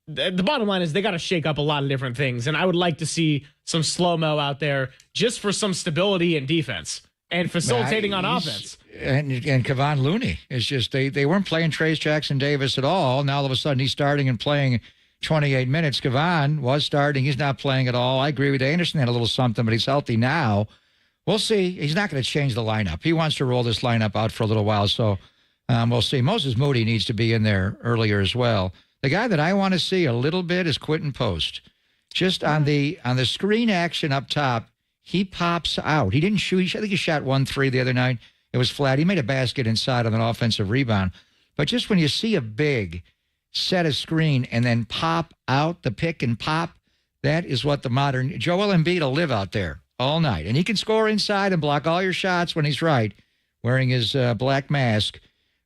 the bottom line is they got to shake up a lot of different things. And I would like to see some slow-mo out there just for some stability in defense and facilitating on offense. And Kevon Looney is just, they weren't playing Trace Jackson Davis at all. Now all of a sudden he's starting and playing 28 minutes. Kevon was starting. He's not playing at all. I agree with you. Anderson had a little something, but he's healthy now. We'll see. He's not going to change the lineup. He wants to roll this lineup out for a little while. So we'll see. Moses Moody needs to be in there earlier as well. The guy that I want to see a little bit is Quentin Post. Just on the screen action up top, he pops out. He didn't shoot. I think he shot 1-3 the other night. It was flat. He made a basket inside on an offensive rebound. But just when you see a big set a screen and then pop out, the pick and pop, that is what the modern Joel Embiid will live out there all night. And he can score inside and block all your shots when he's right, wearing his black mask.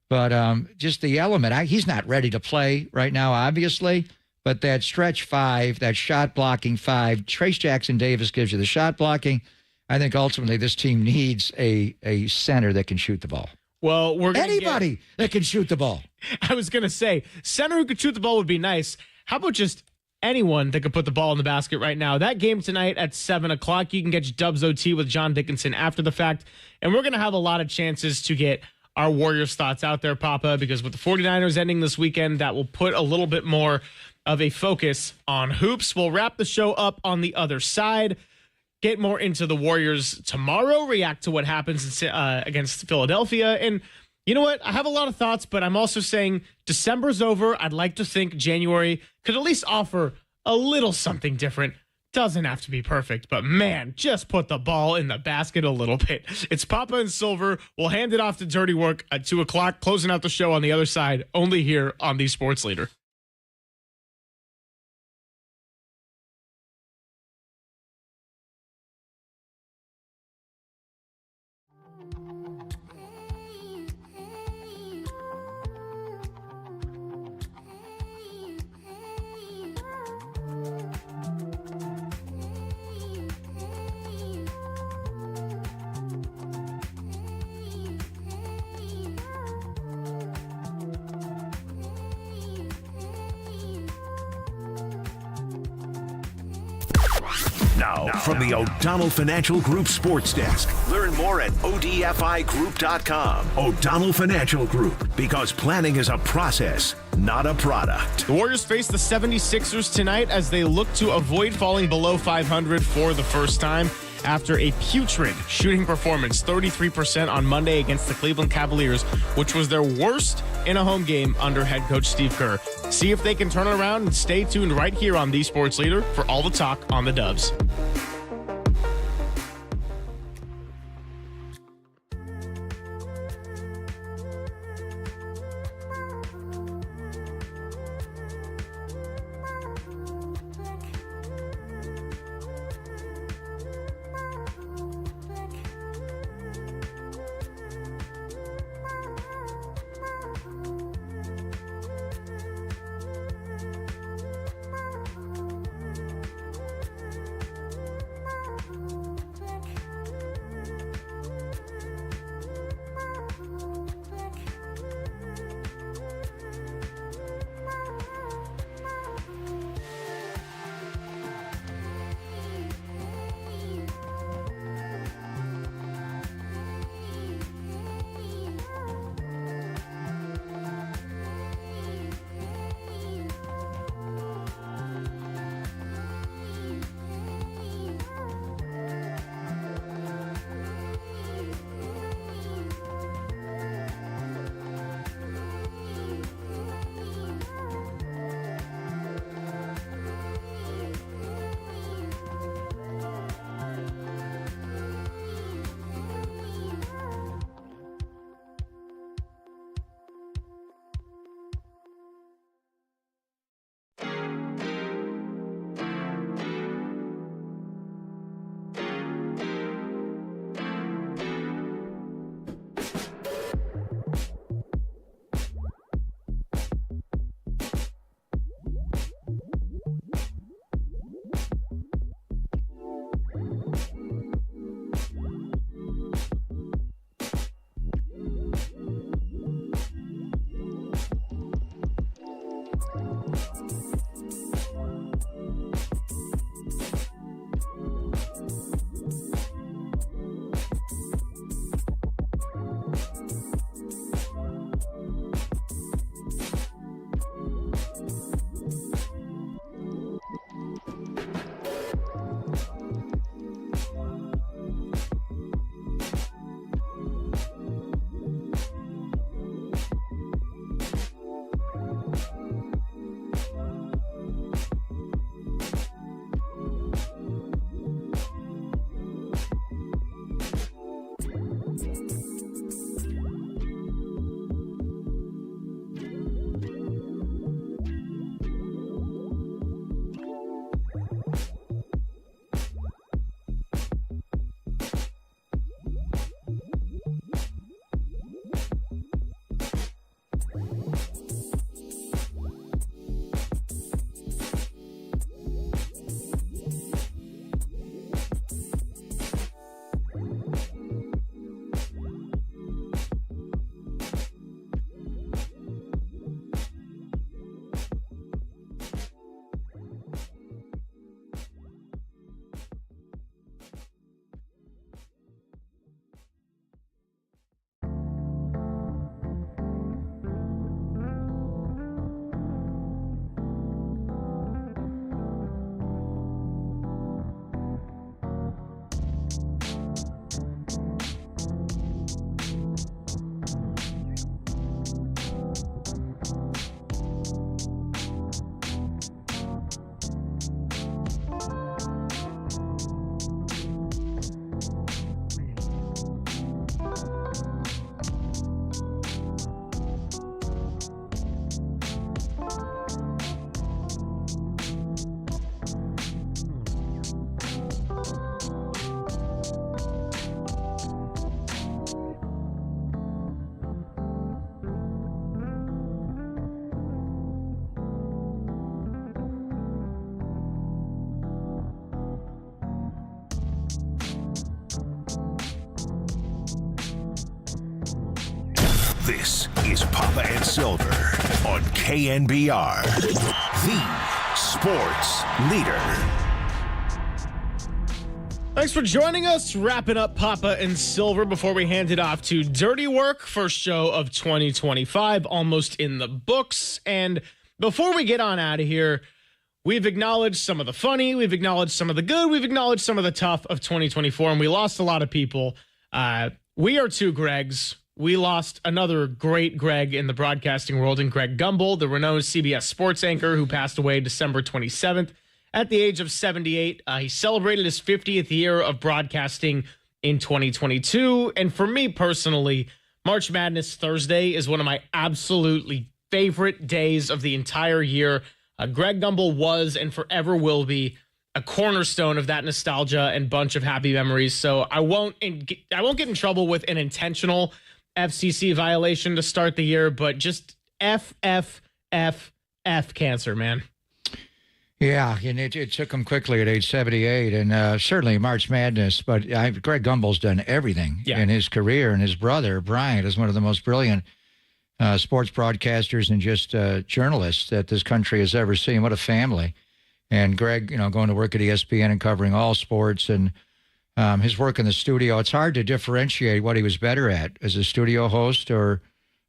But just the element, he's not ready to play right now, obviously. But that stretch 5, that shot blocking 5, Trace Jackson Davis gives you the shot blocking. I think ultimately this team needs a center that can shoot the ball. Well, we're gonna that can shoot the ball. I was going to say, center who could shoot the ball would be nice. How about just anyone that could put the ball in the basket right now. That game tonight at 7 o'clock. You can get your Dubs OT with John Dickinson after the fact. And we're going to have a lot of chances to get our Warriors thoughts out there, Papa, because with the 49ers ending this weekend, that will put a little bit more of a focus on hoops. We'll wrap the show up on the other side, get more into the Warriors tomorrow, react to what happens against Philadelphia. And you know what? I have a lot of thoughts, but I'm also saying December's over. I'd like to think January could at least offer a little something different. Doesn't have to be perfect, but man, just put the ball in the basket a little bit. It's Papa and Silver. We'll hand it off to Dirty Work at 2 o'clock, closing out the show on the other side, only here on the Sports Leader. Now, from the O'Donnell Financial Group Sports Desk. Learn more at ODFIGroup.com. O'Donnell Financial Group, because planning is a process, not a product. The Warriors face the 76ers tonight as they look to avoid falling below 500 for the first time after a putrid shooting performance, 33% on Monday against the Cleveland Cavaliers, which was their worst in a home game under head coach Steve Kerr. See if they can turn it around, and stay tuned right here on The Sports Leader for all the talk on the Dubs. This is Papa and Silver on KNBR, the sports leader. Thanks for joining us. Wrapping up Papa and Silver before we hand it off to Dirty Work. First show of 2025, almost in the books. And before we get on out of here, we've acknowledged some of the funny, we've acknowledged some of the good, we've acknowledged some of the tough of 2024, and we lost a lot of people. We are two Gregs. We lost another great Greg in the broadcasting world in Greg Gumble, the renowned CBS sports anchor who passed away December 27th at the age of 78. He celebrated his 50th year of broadcasting in 2022. And for me personally, March Madness Thursday is one of my absolutely favorite days of the entire year. Greg Gumble was and forever will be a cornerstone of that nostalgia and bunch of happy memories. So I won't get in trouble with an intentional FCC violation to start the year, but just F cancer, man. Yeah, and it took him quickly at age 78, and certainly March Madness. But Greg Gumbel's done everything in his career, and his brother, Bryant, is one of the most brilliant sports broadcasters and just journalists that this country has ever seen. What a family. And Greg, going to work at ESPN and covering all sports, and his work in the studio, it's hard to differentiate what he was better at as a studio host or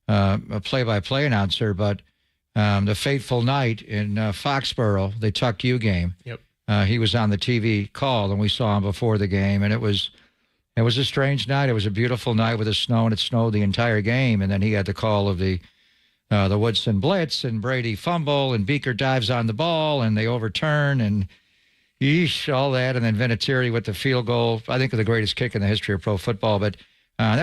a play-by-play announcer. But the fateful night in Foxborough, the Tuck U game, he was on the TV call, and we saw him before the game. And it was a strange night. It was a beautiful night with the snow, and it snowed the entire game. And then he had the call of the Woodson blitz, and Brady fumble, and Beaker dives on the ball, and they overturn, and yeesh, all that, and then Vinatieri with the field goal. I think the greatest kick in the history of pro football. But that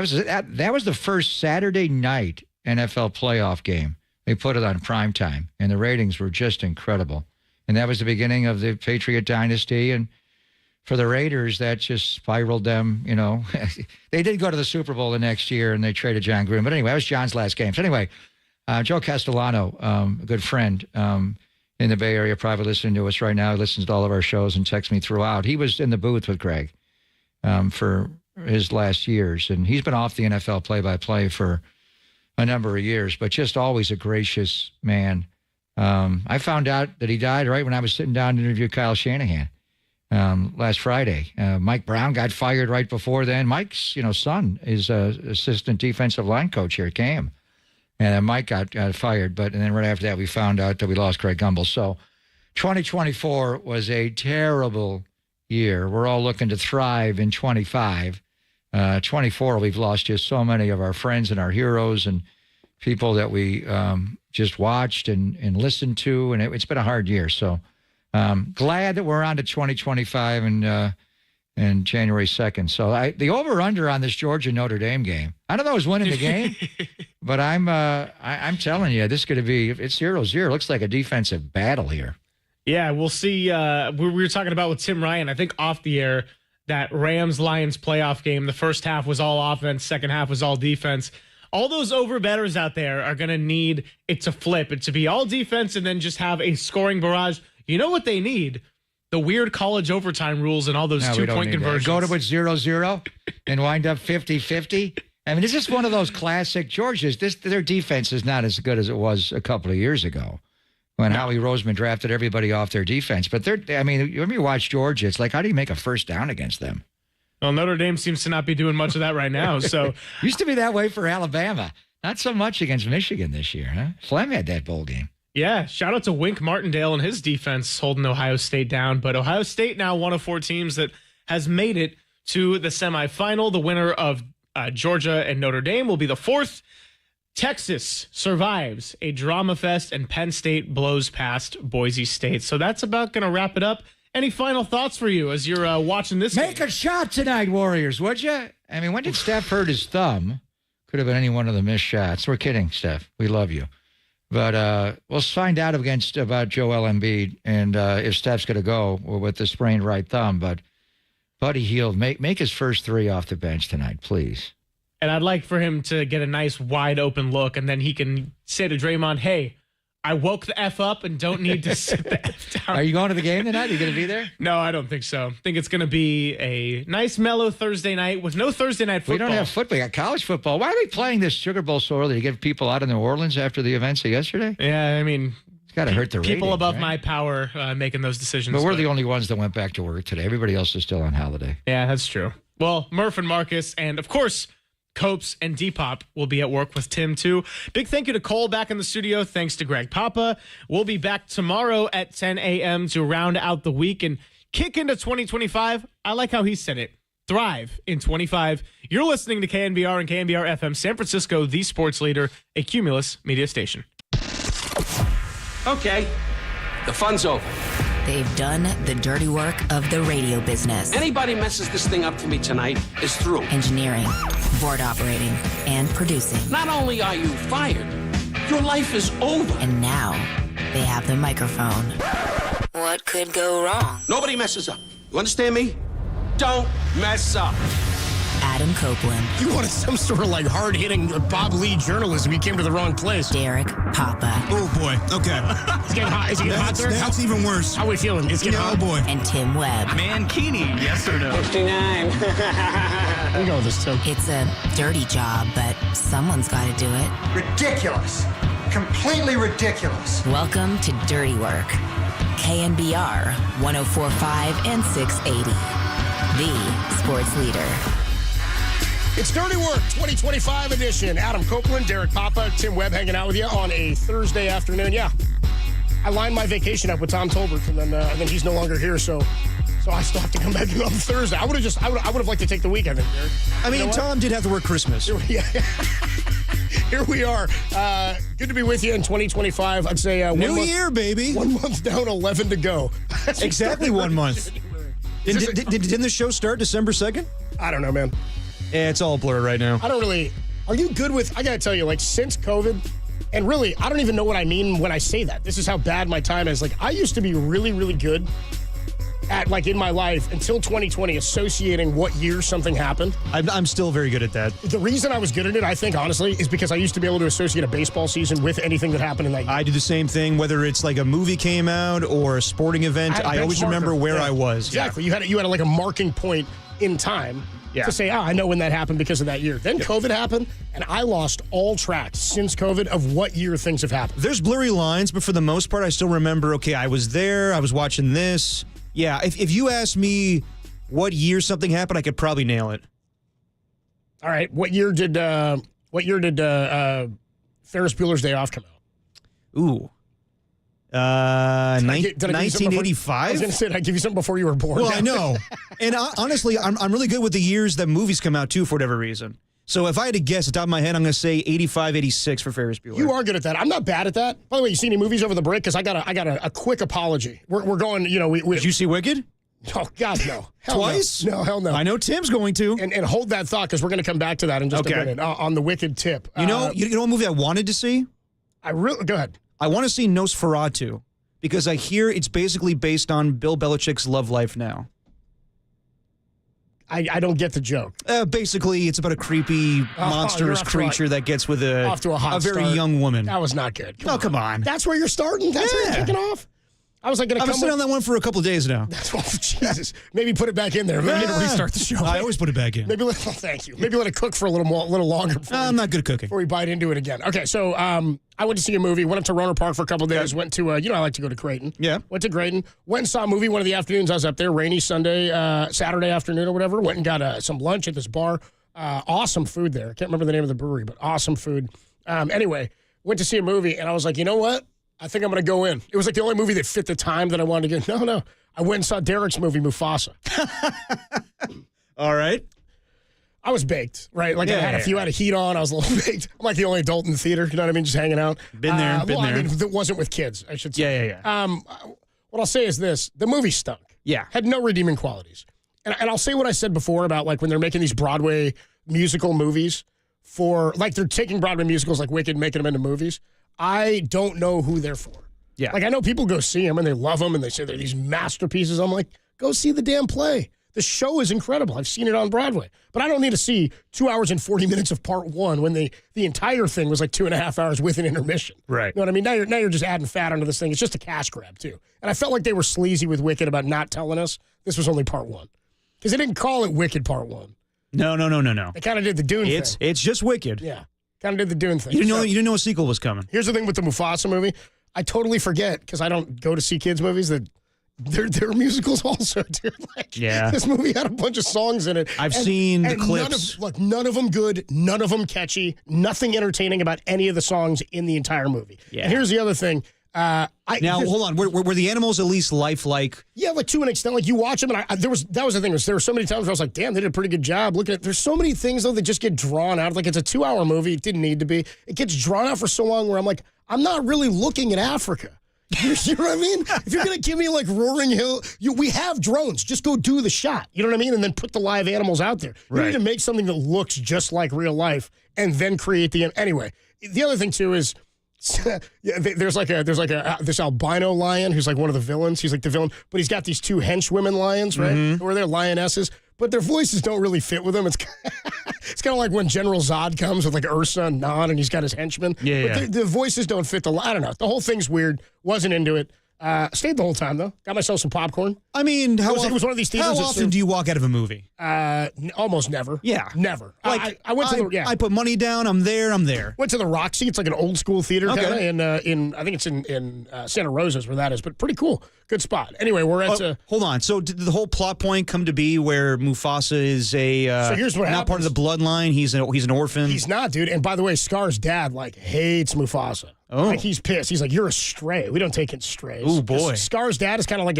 was the first Saturday night NFL playoff game. They put it on prime time, and the ratings were just incredible. And that was the beginning of the Patriot dynasty. And for the Raiders, that just spiraled them. They did go to the Super Bowl the next year, and they traded John Gruden. But anyway, that was John's last game. So anyway, Joe Castellano, a good friend, in the Bay Area, probably listening to us right now. He listens to all of our shows and texts me throughout. He was in the booth with Greg for his last years, and he's been off the NFL play-by-play for a number of years, but just always a gracious man. I found out that he died right when I was sitting down to interview Kyle Shanahan last Friday. Mike Brown got fired right before then. Mike's son is assistant defensive line coach here at CAM. And then Mike got fired. And then right after that, we found out that we lost Greg Gumbel. So 2024 was a terrible year. We're all looking to thrive in 25. 24, we've lost just so many of our friends and our heroes and people that we just watched and listened to. And it's been a hard year. So glad that we're on to 2025 and January 2nd. So the over-under on this Georgia-Notre Dame game, I don't know who's winning the game, but I'm telling you, this is going to be, it's 0-0. Looks like a defensive battle here. Yeah, we'll see. We were talking about with Tim Ryan, I think off the air, that Rams-Lions playoff game, the first half was all offense, second half was all defense. All those over-bettors out there are going to need it to flip, it to be all defense and then just have a scoring barrage. You know what they need? The weird college overtime rules and all those two-point conversions. Go to it 0-0 and wind up 50-50. I mean, it's just one of those classic Georgias. Their defense is not as good as it was a couple of years ago when Howie Roseman drafted everybody off their defense. But when you watch Georgia, it's like, how do you make a first down against them? Well, Notre Dame seems to not be doing much of that right now. So used to be that way for Alabama. Not so much against Michigan this year, huh? Flem had that bowl game. Yeah, shout out to Wink Martindale and his defense holding Ohio State down. But Ohio State now one of four teams that has made it to the semifinal. The winner of Georgia and Notre Dame will be the fourth. Texas survives a drama fest, and Penn State blows past Boise State. So that's about going to wrap it up. Any final thoughts for you as you're watching this Make game? A shot tonight, Warriors, would you? I mean, when did Steph hurt his thumb? Could have been any one of the missed shots. We're kidding, Steph. We love you. But we'll find out about Joel Embiid and if Steph's going to go with the sprained right thumb. But Buddy Hield, make his first three off the bench tonight, please. And I'd like for him to get a nice wide open look, and then he can say to Draymond, hey, I woke the F up and don't need to sit the F down. Are you going to the game tonight? Are you going to be there? No, I don't think so. I think it's going to be a nice, mellow Thursday night with no Thursday night football. We don't have football. We got college football. Why are we playing this Sugar Bowl so early to get people out of New Orleans after the events of yesterday? Yeah, I mean, it's got to hurt the people ratings, above right? my power making those decisions. But we're the only ones that went back to work today. Everybody else is still on holiday. Yeah, that's true. Well, Murph and Marcus, and of course, Copes and Depop will be at work with Tim, too. Big thank you to Cole back in the studio. Thanks to Greg Papa. We'll be back tomorrow at 10 a.m. to round out the week and kick into 2025. I like how he said it. Thrive in 25. You're listening to KNBR and KNBR FM San Francisco, the sports leader, a Cumulus media station. Okay, the fun's over. They've done the dirty work of the radio business. Anybody messes this thing up for me tonight is through. Engineering, board operating, and producing. Not only are you fired, your life is over. And now they have the microphone. What could go wrong? Nobody messes up. You understand me? Don't mess up. Adam Copeland. You wanted some sort of like hard-hitting Bob Lee journalism. You came to the wrong place. Derek Papa. Oh, boy. Okay. It's getting hot. Is it getting hot there? That's even worse. How are we feeling? It's getting hot? Oh, boy. And Tim Webb. Mankini, yes or no? 59. We go with this, Tim. It's a dirty job, but someone's got to do it. Ridiculous. Completely ridiculous. Welcome to Dirty Work. KNBR 104.5 and 680. The sports leader. It's Dirty Work 2025 edition. Adam Copeland, Derek Papa, Tim Webb hanging out with you on a Thursday afternoon. Yeah, I lined my vacation up with Tom Tolbert, and then he's no longer here, so I still have to come back in on Thursday. I would have liked to take the weekend, Derek. I mean, Tom did have to work Christmas. Here we are. Good to be with you in 2025. I'd say New year, baby. 1 month down, 11 to go. Exactly 1 month. Didn't the show start December 2nd? I don't know, man. Yeah, it's all blurred right now. I don't really. Are you good with? I gotta tell you, like since COVID, and really, I don't even know what I mean when I say that. This is how bad my time is. Like I used to be really, really good at like in my life until 2020 associating what year something happened. I'm still very good at that. The reason I was good at it, I think, honestly, is because I used to be able to associate a baseball season with anything that happened in that year. I do the same thing, whether it's like a movie came out or a sporting event. I always remember where I was. Exactly. Yeah. You had like a marking point in time. Yeah. To say, I know when that happened because of that year. Then COVID happened, and I lost all track since COVID of what year things have happened. There's blurry lines, but for the most part, I still remember, okay, I was there, I was watching this. Yeah, if you ask me what year something happened, I could probably nail it. All right, what year did Ferris Bueller's Day Off come out? Ooh. 1985? I was going to say, did I give you something before you were born? Well, I know. And honestly, I'm really good with the years that movies come out, too, for whatever reason. So if I had to guess at the top of my head, I'm going to say 85, 86 for Ferris Bueller. You are good at that. I'm not bad at that. By the way, you see any movies over the break? Because I got a quick apology. We're going, Did you see Wicked? Oh, God, no. Hell Twice? No, hell no. I know Tim's going to. And hold that thought, because we're going to come back to that in just a minute on the Wicked tip. You know what movie I wanted to see? Go ahead. I want to see Nosferatu, because I hear it's basically based on Bill Belichick's love life now. I don't get the joke. Basically, it's about a creepy, monstrous creature that gets with a very young woman. That was not good. Come on. That's where you're starting? That's where you're kicking off? I was like going to come. I've been on that one for a couple of days now. Oh, Jesus. Maybe put it back in there. Maybe to restart the show. I always put it back in. Thank you. Maybe let it cook for a little longer. I'm not good at cooking. Before we bite into it again. Okay, so I went to see a movie. Went up to Roner Park for a couple of days. Went to, I like to go to Creighton. Yeah. Went to Creighton. Went and saw a movie one of the afternoons I was up there. Rainy Sunday, Saturday afternoon or whatever. Went and got some lunch at this bar. Awesome food there. I can't remember the name of the brewery, but awesome food. Anyway, went to see a movie, and I was like, you know what? I think I'm going to go in. It was like the only movie that fit the time that I wanted to go. No. I went and saw Derek's movie, Mufasa. All right. I was baked, right? Like I had a few out of heat on. I was a little baked. I'm like the only adult in the theater. You know what I mean? Just hanging out. Been there. I mean, that wasn't with kids, I should say. Yeah. What I'll say is this. The movie stunk. Yeah. Had no redeeming qualities. And I'll say what I said before about like when they're making these Broadway musical movies for, like they're taking Broadway musicals like Wicked and making them into movies. I don't know who they're for. Yeah. Like, I know people go see them and they love them and they say they're these masterpieces. I'm like, go see the damn play. The show is incredible. I've seen it on Broadway. But I don't need to see 2 hours and 40 minutes of part one when the entire thing was like 2.5 hours with an intermission. Right. You know what I mean? Now you're just adding fat onto this thing. It's just a cash grab, too. And I felt like they were sleazy with Wicked about not telling us this was only part one. Because they didn't call it Wicked part one. No. They kind of did the Dune thing. It's just Wicked. Yeah. Kind of did the Dune thing. You didn't know a sequel was coming. Here's the thing with the Mufasa movie. I totally forget, because I don't go to see kids' movies, that they're musicals also, dude. Yeah. This movie had a bunch of songs in it. I've seen the clips. None of them good, none of them catchy, nothing entertaining about any of the songs in the entire movie. Yeah. And here's the other thing. Hold on. Were the animals at least lifelike? Yeah, like to an extent. Like you watch them, and that was the thing. There were so many times where I was like, "Damn, they did a pretty good job." Look at it. There's so many things though that just get drawn out. Like it's a 2-hour movie. It didn't need to be. It gets drawn out for so long where I'm like, I'm not really looking at Africa. You know what I mean? If you're gonna give me like Roaring Hill, we have drones. Just go do the shot. You know what I mean? And then put the live animals out there. You need to make something that looks just like real life, and then create anyway. The other thing too is. There's this albino lion who's like one of the villains. He's like the villain, but he's got these 2 henchwomen lions, right? Who are there lionesses, but their voices don't really fit with them. It's kind of like when General Zod comes with like Ursa and Nan, and he's got his henchmen. Yeah. But the voices don't fit I don't know. The whole thing's weird. Wasn't into it. Stayed the whole time though. Got myself some popcorn. I mean, it was one of these theaters. How often do you walk out of a movie? Almost never. Yeah, never. Like I went to I put money down. I'm there. Went to the Roxy. It's like an old school theater kind of in I think it's in Santa Rosa's where that is, but pretty cool. Good spot. Anyway, we're at. Hold on. So did the whole plot point come to be where Mufasa is so here's what not happens. part of the bloodline? He's an orphan. He's not, dude. And by the way, Scar's dad hates Mufasa. Oh, like he's pissed. He's like, you're a stray. We don't take in strays. Oh boy. Scar's dad is kind of like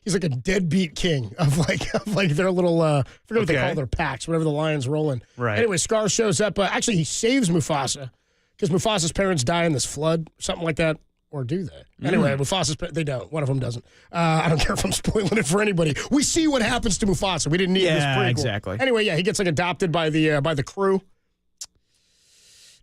he's like a deadbeat king of like their little I forget what they call their packs, whatever the lions roll in. Right. Anyway, Scar shows up. Actually, he saves Mufasa because Mufasa's parents die in this flood, something like that. Or do they? Anyway, Mufasa's they don't. One of them doesn't. I don't care if I'm spoiling it for anybody. We see what happens to Mufasa. We didn't need this prequel. Exactly. Anyway, he gets adopted by the crew.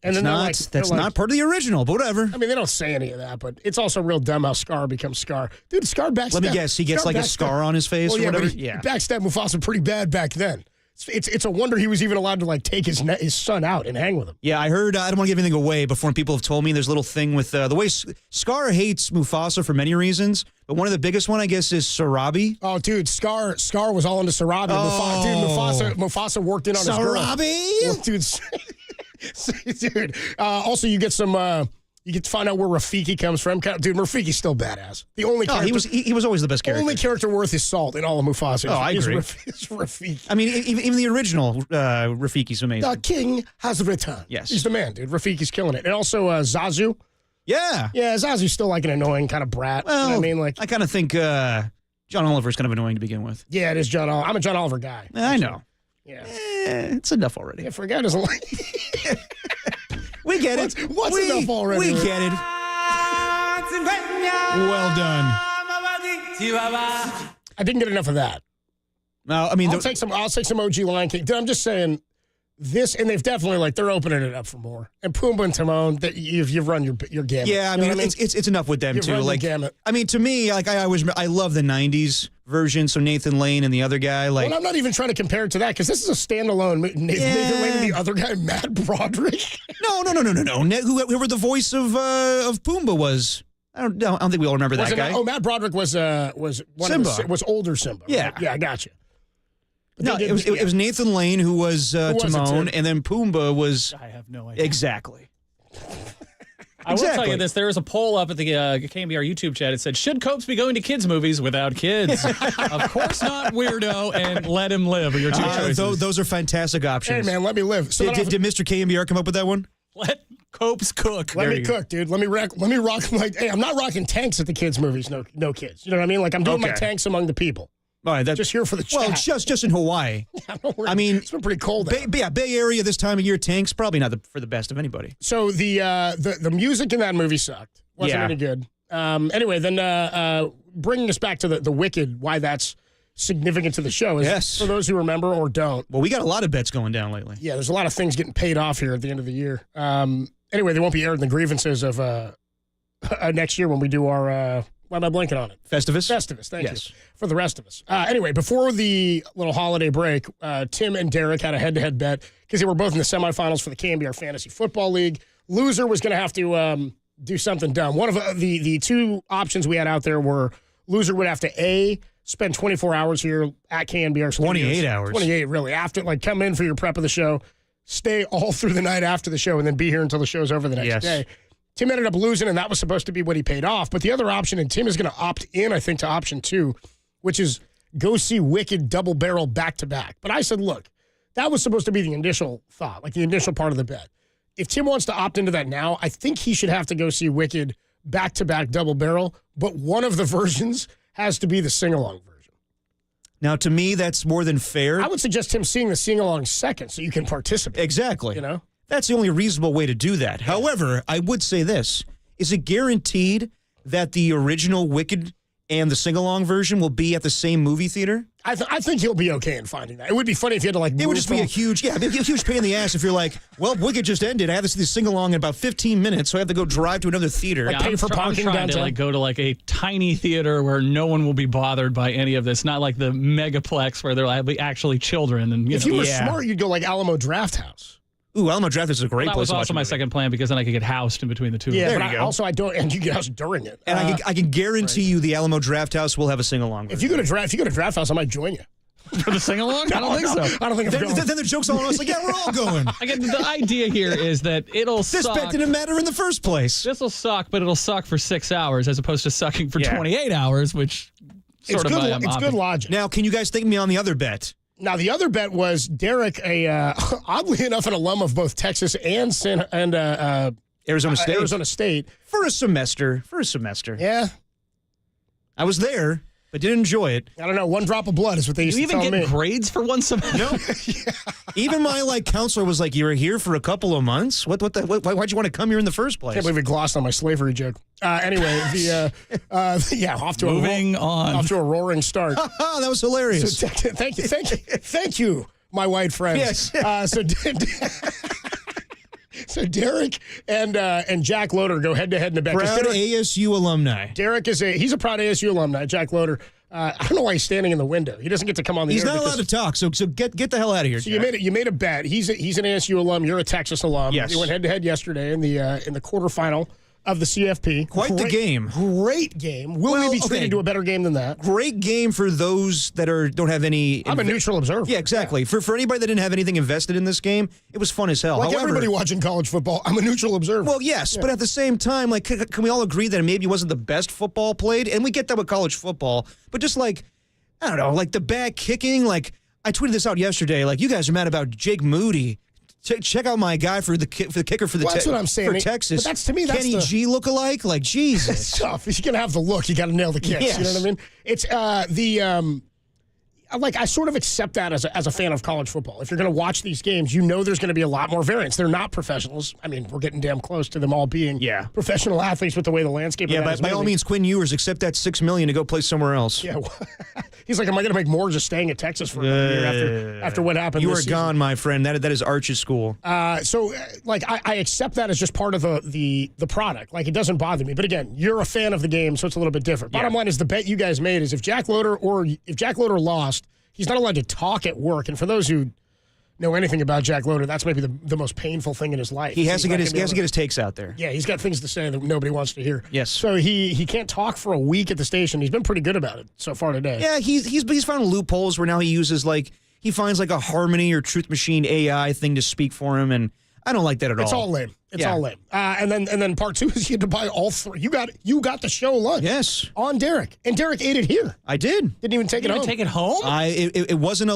And then that's not part of the original, but whatever. I mean, they don't say any of that, but it's also real dumb how Scar becomes Scar. Dude, Scar backstab. Let me guess, he gets like a scar on his face or whatever? He backstabbed Mufasa pretty bad back then. It's a wonder he was even allowed to take his son out and hang with him. Yeah, I heard, I don't want to give anything away, but foreign people have told me there's a little thing with the way Scar hates Mufasa for many reasons, but one of the biggest one, I guess, is Sarabi. Oh, dude, Scar was all into Sarabi. Oh. Mufasa worked in on his girl. Sarabi? Dude, also you get some... You get to find out where Rafiki comes from. Dude, Rafiki's still badass. The only character, he was always the best character. Only character worth his salt in all of Mufasa. I agree. Is Rafiki. I mean, even the original Rafiki's amazing. The king has returned. Yes. He's the man, dude. Rafiki's killing it. And also Zazu. Yeah. Yeah, Zazu's still like an annoying kind of brat. Well, you know what I mean? I kind of think John Oliver's kind of annoying to begin with. Yeah, it is John Oliver. I'm a John Oliver guy. I know. Yeah. It's enough already. Yeah, for a guy who doesn't like... We get it. What's enough already? We get it. Well done. I didn't get enough of that. No, I mean, I'll take some OG Lion King. Dude, I'm just saying this, and they've definitely they're opening it up for more. And Pumbaa and Timon, that you've run your gamut. Yeah, I mean, it's enough with them You've too. run the gamut. I mean, to me, I love the '90s version. So Nathan Lane and the other guy, well, I'm not even trying to compare it to that because this is a standalone. Nathan Lane and the other guy, Matt Broderick. No. Whoever the voice of Pumbaa was. I don't think we all remember that guy. Matt Broderick was Simba. Was older Simba. Yeah, right? Yeah, I got you. No, it was Nathan Lane who was Timon, and then Pumbaa was. I have no idea. Exactly. I will tell you this. There was a poll up at the KNBR YouTube chat. It said, should Copes be going to kids' movies without kids? Of course not, weirdo, and let him live are your two choices. Those are fantastic options. Hey, man, let me live. So did Mr. KNBR come up with that one? Let Copes cook. Let me cook, dude. Let me rock. Hey, I'm not rocking tanks at the kids' movies. No kids. You know what I mean? I'm doing my tanks among the people. All right, just here for the chat. Well, just in Hawaii. I mean, it's been pretty cold. Bay Area this time of year, tanks probably not for the best of anybody. So the music in that movie sucked. Wasn't any good. Anyway, then bringing us back to the Wicked, why that's significant to the show is, yes, for those who remember or don't. Well, we got a lot of bets going down lately. Yeah, there's a lot of things getting paid off here at the end of the year. Anyway, they won't be aired in the grievances of next year when we do our Why am I blanking on it? Festivus? Festivus, thank you. For the rest of us. Anyway, before the little holiday break, Tim and Derek had a head-to-head bet because they were both in the semifinals for the KNBR Fantasy Football League. Loser was going to have to do something dumb. One of the two options we had out there were loser would have to, spend 24 hours here at KNBR. 28 hours. 28, really. After, come in for your prep of the show, stay all through the night after the show, and then be here until the show's over the next day. Tim ended up losing, and that was supposed to be what he paid off. But the other option, and Tim is going to opt in, I think, to option 2, which is go see Wicked double barrel back-to-back. But I said, look, that was supposed to be the initial thought, the initial part of the bet. If Tim wants to opt into that now, I think he should have to go see Wicked back-to-back double barrel, but one of the versions has to be the sing-along version. Now, to me, that's more than fair. I would suggest him seeing the sing-along second so you can participate. Exactly. You know? That's the only reasonable way to do that. However, I would say this. Is it guaranteed that the original Wicked and the sing-along version will be at the same movie theater? I think he'll be okay in finding that. It would be funny if you had to It would just be a huge pain in the ass if you're like, well, Wicked just ended. I have to see the sing-along in about 15 minutes, so I have to go drive to another theater. Yeah, I'm trying to go to a tiny theater where no one will be bothered by any of this. Not like the megaplex where there'll be actually children. And if you were smart, you'd go Alamo Drafthouse. Ooh, Alamo Draft is a great place to watch. That was also my second plan because then I could get housed in between the two. Yeah, but I don't, and you get housed during it. And I can guarantee you the Alamo Draft House will have a sing-along version. If you go to Draft House, I might join you. For the sing-along? I don't think so. I don't think I'm going. Then the joke's all on us. Yeah, we're all going. Again, the idea here is that it'll suck. This bet didn't matter in the first place. This will suck, but it'll suck for 6 hours as opposed to sucking for 28 hours, which it's good logic. Now, can you guys think me on the other bet? Now, the other bet was Derek, oddly enough, an alum of both Texas and Arizona State. Arizona State. For a semester. Yeah. I was there, but didn't enjoy it. I don't know. One drop of blood is what they used to tell me. You even get grades for one semester? No. Even my counselor was like, you were here for a couple of months? Why'd you want to come here in the first place? I can't believe we glossed on my slavery joke. Anyway, off to a roaring start. That was hilarious. So, thank you, my white friends. Yes. So Derek and Jack Loader go head to head in the bet. Proud ASU alumni. Derek he's a proud ASU alumni. Jack Loader. I don't know why he's standing in the window. He doesn't get to come on the air. He's not allowed to talk. So get the hell out of here. So Jack. you made a bet. He's an ASU alum. You're a Texas alum. Yes. You went head to head yesterday in the quarterfinal of the CFP. The game. Great game. Will we be treated to a better game than that? Great game for those that don't have any. I'm a neutral observer. Yeah, exactly. Yeah. For anybody that didn't have anything invested in this game, it was fun as hell. Like everybody watching college football, I'm a neutral observer. Well, yes, but at the same time, can we all agree that it maybe wasn't the best football played? And we get that with college football, but just I don't know, the bad kicking. I tweeted this out yesterday. You guys are mad about Jake Moody. Check out my guy for the kicker for that's what I'm saying. For Texas. But that's to me. That's Kenny G lookalike. Jesus, it's tough. If you're gonna have the look, you got to nail the kicks. Yes. You know what I mean? It's I sort of accept that as a fan of college football. If you're going to watch these games, you know there's going to be a lot more variance. They're not professionals. I mean, we're getting damn close to them all being professional athletes with the way the landscape. Yeah, by all means, Quinn Ewers, accept that $6 million to go play somewhere else. Yeah, he's like, am I going to make more just staying at Texas for another year after what happened? You this are season? gone, my friend. That is Arch's school. I accept that as just part of the product. It doesn't bother me. But again, you're a fan of the game, so it's a little bit different. Bottom line is the bet you guys made is if Jack Loader lost, he's not allowed to talk at work. And for those who know anything about Jack Loader, that's maybe the most painful thing in his life. He has to get his takes out there. Yeah, he's got things to say that nobody wants to hear. Yes. So he can't talk for a week at the station. He's been pretty good about it so far today. Yeah, he's found loopholes where now he uses he finds a Harmony or Truth Machine AI thing to speak for him, and I don't like that at all. It's all lame. It's all lame. And then part two is you had to buy all three. You got the show lunch. Yes. On Derek. And Derek ate it here. I did. Didn't even take it home. Take it home? It wasn't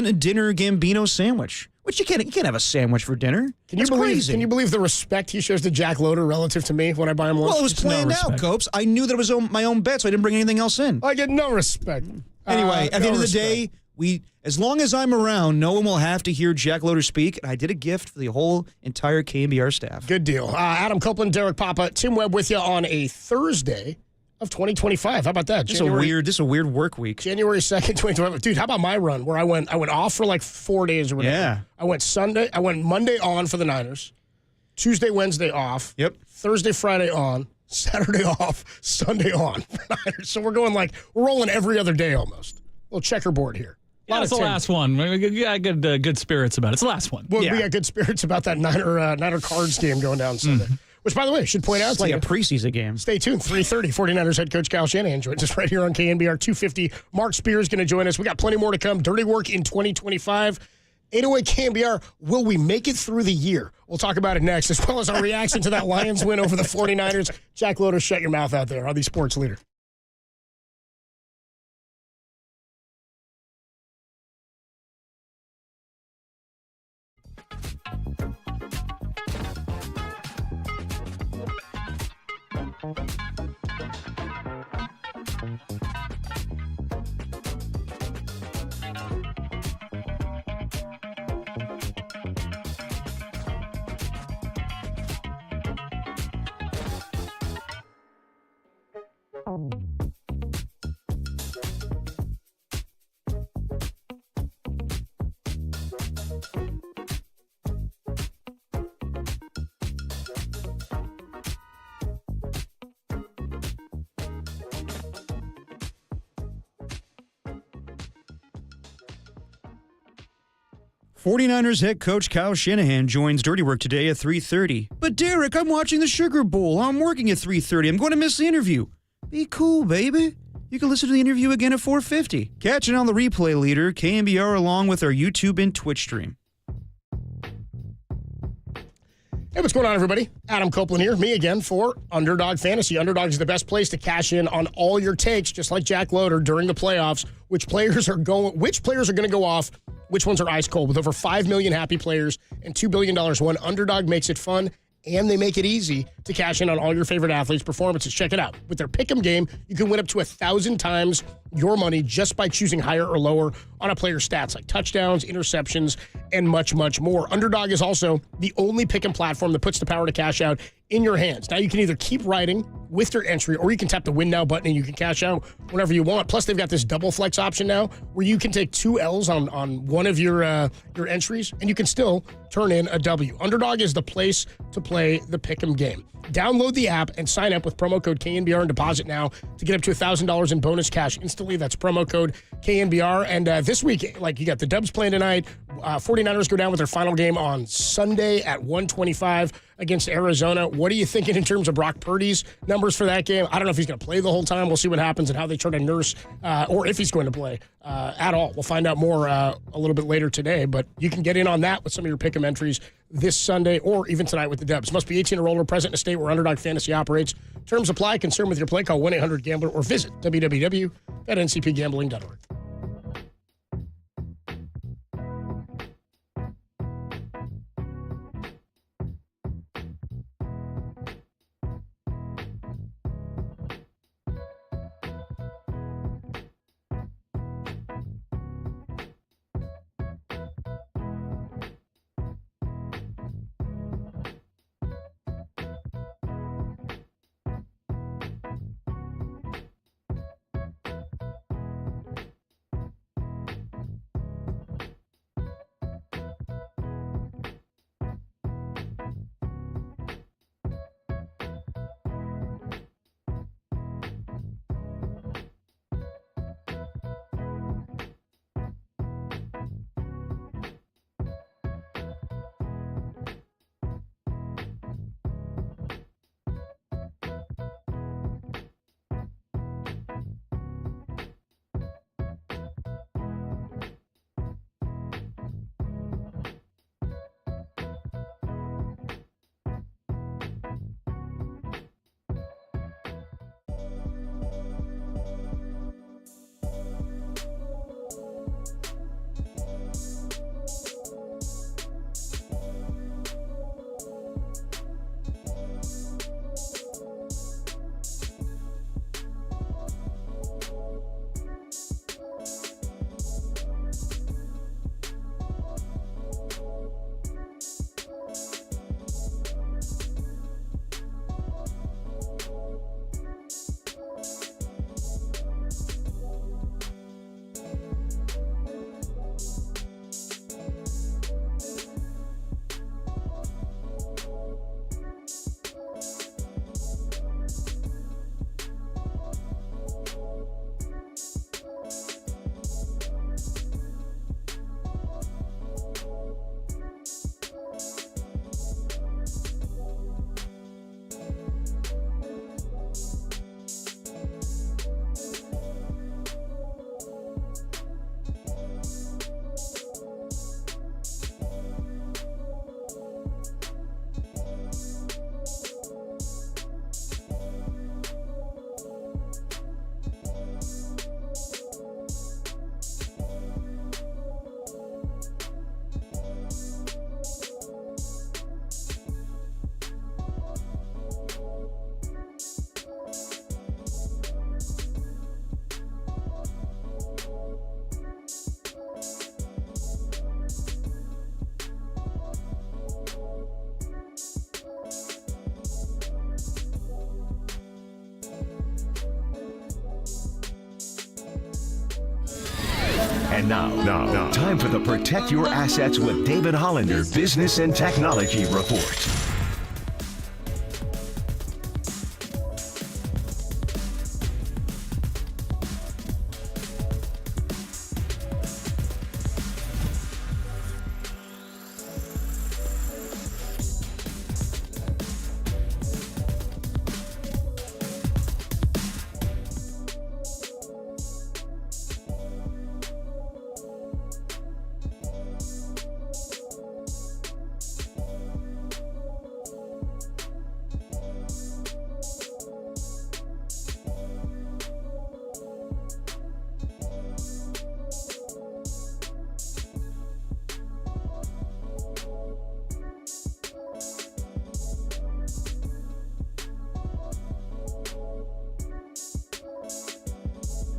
a dinner Gambino sandwich. Which you can't have a sandwich for dinner. Can you believe the respect he shows to Jack Loader relative to me when I buy him lunch? Well, it was planned out, Copes. I knew that it was my own bet, so I didn't bring anything else in. I get no respect. Anyway, at the end of the day, as long as I'm around, no one will have to hear Jack Loader speak, and I did a gift for the whole entire KNBR staff. Good deal. Adam Copeland, Derek Papa, Tim Webb with you on a Thursday of 2025. How about that? This is a weird work week. January 2nd, 2025. Dude, how about my run where I went off for 4 days or whatever. Yeah. I went Monday on for the Niners, Tuesday, Wednesday off. Yep. Thursday, Friday on, Saturday off, Sunday on for Niners. So we're rolling every other day almost. A little checkerboard here. Yeah, it's the last one. We got good spirits about it. It's the last one. Well, we got good spirits about that Niner Cards game going down Sunday. Which, by the way, I should point out. It's like a preseason game. Stay tuned. 3:30. 49ers head coach Kyle Shanahan joins us right here on KNBR 250. Mark Spear is going to join us. We got plenty more to come. Dirty work in 2025. 808 KNBR. Will we make it through the year? We'll talk about it next, as well as our reaction to that Lions win over the 49ers. Jack Loader, shut your mouth out there on the sports leader. '49ers head coach Kyle Shanahan joins Dirty Work today at 3:30. But Derek, I'm watching the Sugar Bowl. I'm working at 3:30. I'm going to miss the interview. Be cool, baby. You can listen to the interview again at 4:50. Catch it on the replay leader, KNBR, along with our YouTube and Twitch stream. Hey, what's going on, everybody? Adam Copeland here. Me again for Underdog Fantasy. Underdog is the best place to cash in on all your takes, just like Jack Loader during the playoffs. Which players are going to go off? Which ones are ice cold? With over 5 million happy players and $2 billion won, Underdog makes it fun, and they make it easy to cash in on all your favorite athletes' performances. Check it out. With their Pick'em game, you can win up to 1,000 times your money just by choosing higher or lower on a player's stats like touchdowns, interceptions, and much, much more. Underdog is also the only Pick'em platform that puts the power to cash out in your hands. Now you can either keep riding with your entry, or you can tap the Win Now button and you can cash out whenever you want. Plus, they've got this double flex option now where you can take 2 L's on one of your entries, and you can still turn in a W. Underdog is the place to play the Pick'em game. Download the app and sign up with promo code KNBR and deposit now to get up to $1,000 in bonus cash instantly. That's promo code KNBR. And this week, you got the Dubs playing tonight. 49ers go down with their final game on Sunday at 1:25 against Arizona. What are you thinking in terms of Brock Purdy's numbers for that game? I don't know if he's going to play the whole time. We'll see what happens and how they try to nurse, or if he's going to play at all. We'll find out more a little bit later today, but you can get in on that with some of your Pick'em entries this Sunday or even tonight with the Dubs. Must be 18 or older, present in a state where Underdog Fantasy operates. Terms apply. Concern with your play, call 1-800-GAMBLER or visit www.ncpgambling.org. And now, time for the Protect Your Assets with David Hollander Business and Technology Report.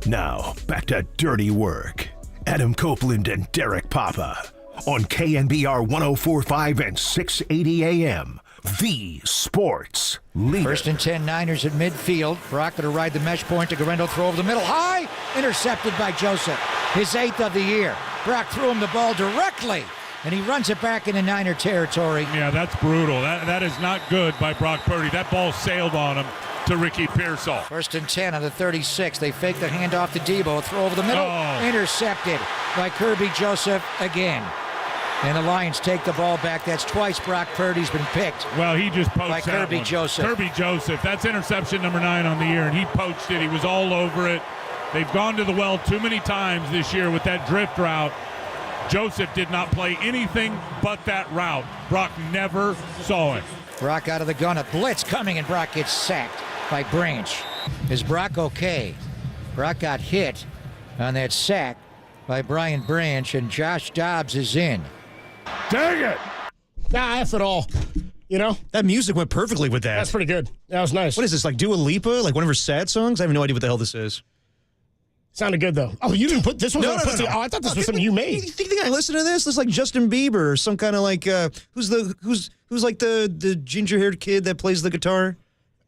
Now, back to Dirty Work. Adam Copeland and Derek Papa on KNBR 104.5 and 680 AM. The Sports Leader. First and 10, Niners at midfield. Brock to ride the mesh point to Garendo, throw over the middle. High! Intercepted by Joseph. His 8th of the year. Brock threw him the ball directly, and he runs it back into Niner territory. Yeah, that's brutal. That is not good by Brock Purdy. That ball sailed on him to Ricky Pearsall. First and 10 on the 36. They fake the handoff to Debo. Throw over the middle. Intercepted by Kirby Joseph again. And the Lions take the ball back. That's twice Brock Purdy's been picked. Well, he just poached by Kirby Joseph. Kirby Joseph. That's interception number 9 on the year, and he poached it. He was all over it. They've gone to the well too many times this year with that drift route. Joseph did not play anything but that route. Brock never saw it. Brock out of the gun. A blitz coming, and Brock gets sacked by Branch. Is Brock okay? Brock got hit on that sack by Brian Branch, and Josh Dobbs is in. Dang it! Nah, F it all. You know? That music went perfectly with that. That's pretty good. That was nice. What is this, like Dua Lipa? Like one of her sad songs? I have no idea what the hell this is. Sounded good, though. Oh, you didn't put this one? No. Oh, I thought this was something you made. You think I listen to this? This is like Justin Bieber or some kind of like, who's like the ginger-haired kid that plays the guitar?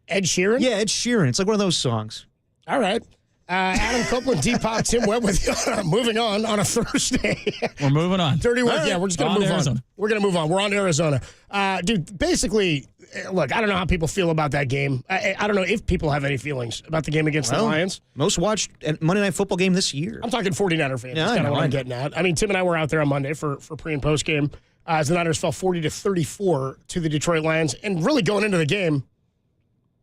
Ed Sheeran? Yeah, Ed Sheeran. It's like one of those songs. All right. Adam Copeland, Depop, Tim Webb with you. Moving on a Thursday. We're moving on. Dirty Work. Right. Yeah, we're just going to move Arizona. on. We're going to move on. We're on to Arizona. Dude, basically, look, I don't know how people feel about that game. I don't know if people have any feelings about the game against the Lions. Most watched Monday Night Football game this year. I'm talking 49er fans. That's kind of what I'm getting at. I mean, Tim and I were out there on Monday for pre- and post game as the Niners fell 40-34 to the Detroit Lions. And really going into the game,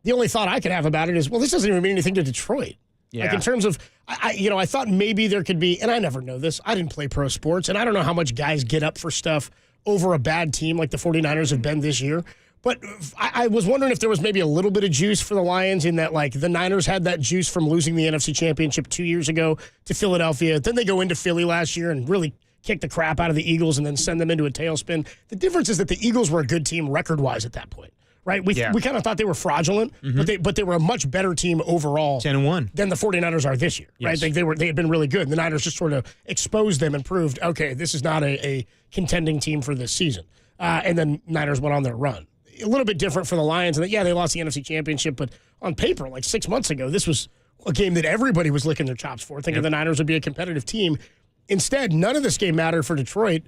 the only thought I could have about it is, well, this doesn't even mean anything to Detroit. Yeah. Like in terms of, I thought maybe there could be, and I never know this. I didn't play pro sports, and I don't know how much guys get up for stuff over a bad team like the 49ers have been this year. But I was wondering if there was maybe a little bit of juice for the Lions in that, like, the Niners had that juice from losing the NFC Championship 2 years ago to Philadelphia. Then they go into Philly last year and really kick the crap out of the Eagles and then send them into a tailspin. The difference is that the Eagles were a good team record-wise at that point. Right, we kind of thought they were fraudulent, but they were a much better team overall 10-1 than the 49ers are this year. Yes. Right, they had been really good. The Niners just sort of exposed them and proved, okay, this is not a contending team for this season. And then Niners went on their run. A little bit different for the Lions, and they lost the NFC Championship, but on paper, like 6 months ago, this was a game that everybody was licking their chops for, thinking the Niners would be a competitive team. Instead, none of this game mattered for Detroit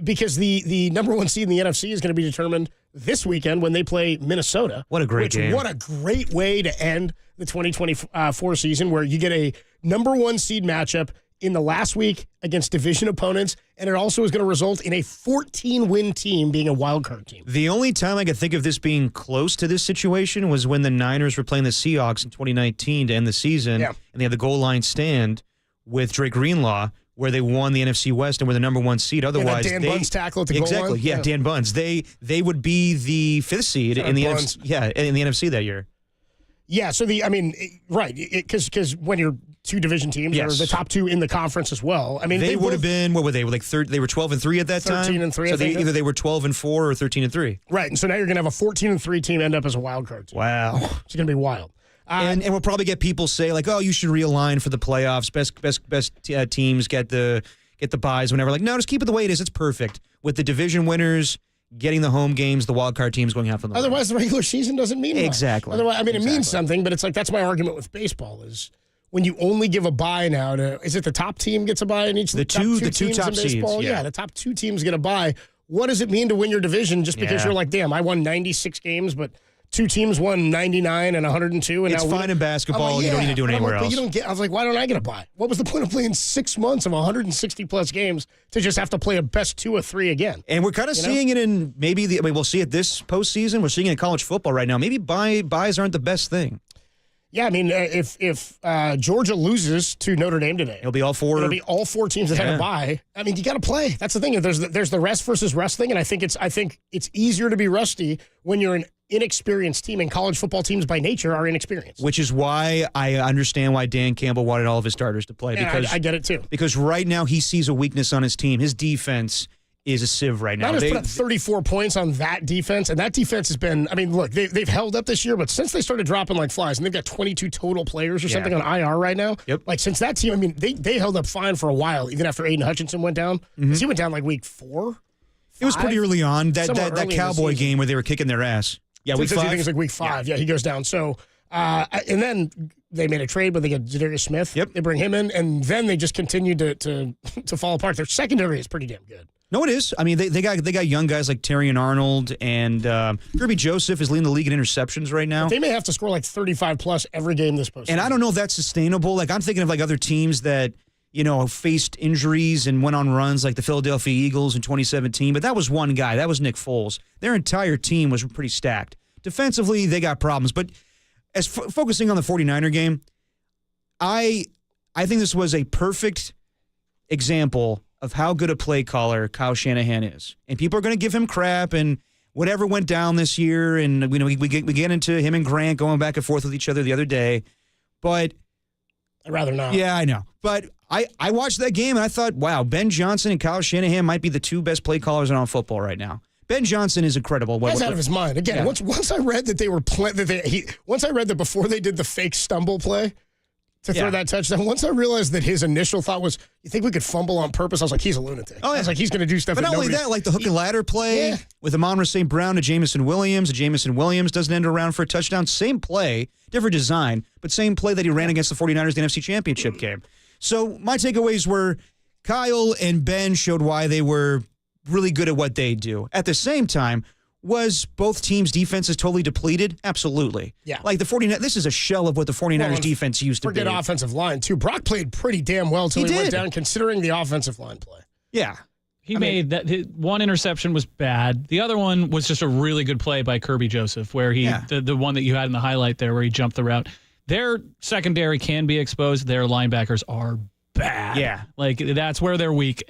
because the number 1 seed in the NFC is going to be determined this weekend when they play Minnesota. What a great game. What a great way to end the 2024 season where you get a number 1 seed matchup in the last week against division opponents, and it also is going to result in a 14-win team being a wild card team. The only time I could think of this being close to this situation was when the Niners were playing the Seahawks in 2019 to end the season, and they had the goal line stand with Drake Greenlaw, where they won the NFC West and were the number 1 seed. Otherwise, Dan Buns tackle at the goal line. Exactly. Yeah, Dan Buns. They would be the 5th seed in the NFC. Yeah, in the NFC that year. Yeah. So because when you're 2 division teams, or the top 2 in the conference as well. I mean, they would have been. What were they? Like they were 12-3 at that time. 13-3. So either they were 12-4 or 13-3. Right. And so now you're going to have a 14-3 team end up as a wild card team. Wow. It's going to be wild. And we'll probably get people say like, "Oh, you should realign for the playoffs. Best teams get the buys whenever." Like, no, just keep it the way it is. It's perfect with the division winners getting the home games, the wild card teams going half on the. Otherwise, the regular season doesn't mean much. Exactly. Otherwise, I mean, it means something, but it's like that's my argument with baseball is when you only give a bye now to, is it the top team gets a bye in each? The two teams top in baseball? seeds, yeah. The top 2 teams get a bye. What does it mean to win your division just because you're like, damn, I won 96 games, but 2 teams won 99 and 102. And it's fine in basketball. You don't need to do it anywhere else. I was like, why don't I get a bye? What was the point of playing 6 months of 160-plus games to just have to play a best 2 or 3 again? And we're kind of seeing it in we'll see it this postseason. We're seeing it in college football right now. Maybe buys aren't the best thing. Yeah, I mean, if Georgia loses to Notre Dame today, it'll be all 4 teams that had a bye. I mean, you got to play. That's the thing. There's the rest versus rest thing, and I think it's easier to be rusty when you're an inexperienced team, and college football teams by nature are inexperienced. Which is why I understand why Dan Campbell wanted all of his starters to play. Because I get it too. Because right now he sees a weakness on his team. His defense is a sieve right now. Niners put up 34 points on that defense, and that defense has been, I mean, look, they've held up this year, but since they started dropping like flies, and they've got 22 total players or something on IR right now, like since that team, I mean, they held up fine for a while, even after Aiden Hutchinson went down. Because he went down like week 4. It was pretty early on, that Cowboy game where they were kicking their ass. Yeah, week 5? I think it's like week 5. Yeah, he goes down. So, and then they made a trade, but they get Zadarius Smith. Yep. They bring him in, and then they just continue to fall apart. Their secondary is pretty damn good. No, it is. I mean, they got young guys like Terrion Arnold, and Kirby Joseph is leading the league in interceptions right now. But they may have to score like 35-plus every game this postseason. And I don't know if that's sustainable. Like, I'm thinking of like other teams that, faced injuries and went on runs like the Philadelphia Eagles in 2017. But that was one guy. That was Nick Foles. Their entire team was pretty stacked. Defensively, they got problems. But as focusing on the 49er game, I think this was a perfect example of how good a play caller Kyle Shanahan is. And people are going to give him crap and whatever went down this year. And we get into him and Grant going back and forth with each other the other day. But I'd rather not. Yeah, I know. But I watched that game and I thought, wow, Ben Johnson and Kyle Shanahan might be the 2 best play callers in all football right now. Ben Johnson is incredible. That's out of his mind. Again, once I read that they were once I read that before they did the fake stumble play to throw that touchdown, once I realized that his initial thought was, you think we could fumble on purpose? I was like, he's a lunatic. Oh, yeah. I was like, he's going to do stuff. But not only that, like the hook and ladder play with Amon-Ra St. Brown to Jamison Williams. Jamison Williams doesn't end around for a touchdown. Same play, different design, but same play that he ran against the 49ers in the NFC Championship game. So my takeaways were Kyle and Ben showed why they were really good at what they do. At the same time, was both teams' defenses totally depleted? Absolutely. Yeah. Like the 49ers, this is a shell of what the 49ers defense used to be. Forget offensive line, too. Brock played pretty damn well until he went down, considering the offensive line play. Yeah. He made that one interception was bad. The other one was just a really good play by Kirby Joseph, where the one that you had in the highlight there where he jumped the route. Their secondary can be exposed. Their linebackers are bad. Yeah. Like, that's where they're weak.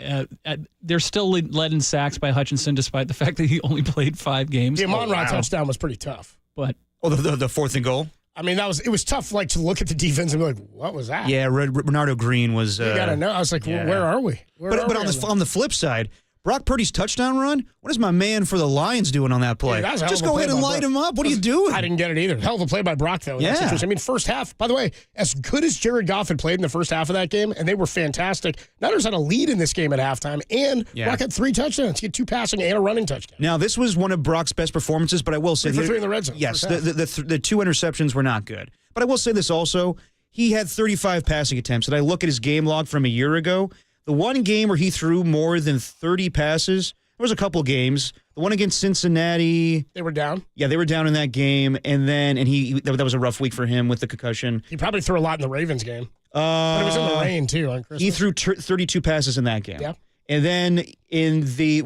They're still led in sacks by Hutchinson, despite the fact that he only played 5 games. The Amon-Ra touchdown was pretty tough. But the 4th and goal? I mean, it was tough, like, to look at the defense and be like, what was that? Yeah, Renardo Green was... you got to know. I was like, well, where are we? But on the flip side, Brock Purdy's touchdown run, what is my man for the Lions doing on that play? Yeah, just go ahead and light him up. What are you doing? I didn't get it either. Hell of a play by Brock, though. Yeah. That's interesting. I mean, first half, by the way, as good as Jared Goff had played in the first half of that game, and they were fantastic, Niners had a lead in this game at halftime, and Brock had 3 touchdowns. He had 2 passing and a running touchdown. Now, this was one of Brock's best performances, but I will say... 3 for 3 in the red zone. Yes, the 2 interceptions were not good. But I will say this also, he had 35 passing attempts, and I look at his game log from a year ago, the one game where he threw more than 30 passes... There was a couple games. The one against Cincinnati. They were down? Yeah, they were down in that game. And that was a rough week for him with the concussion. He probably threw a lot in the Ravens game. But it was in the rain, too, on Christmas. He threw 32 passes in that game. Yeah. And then in the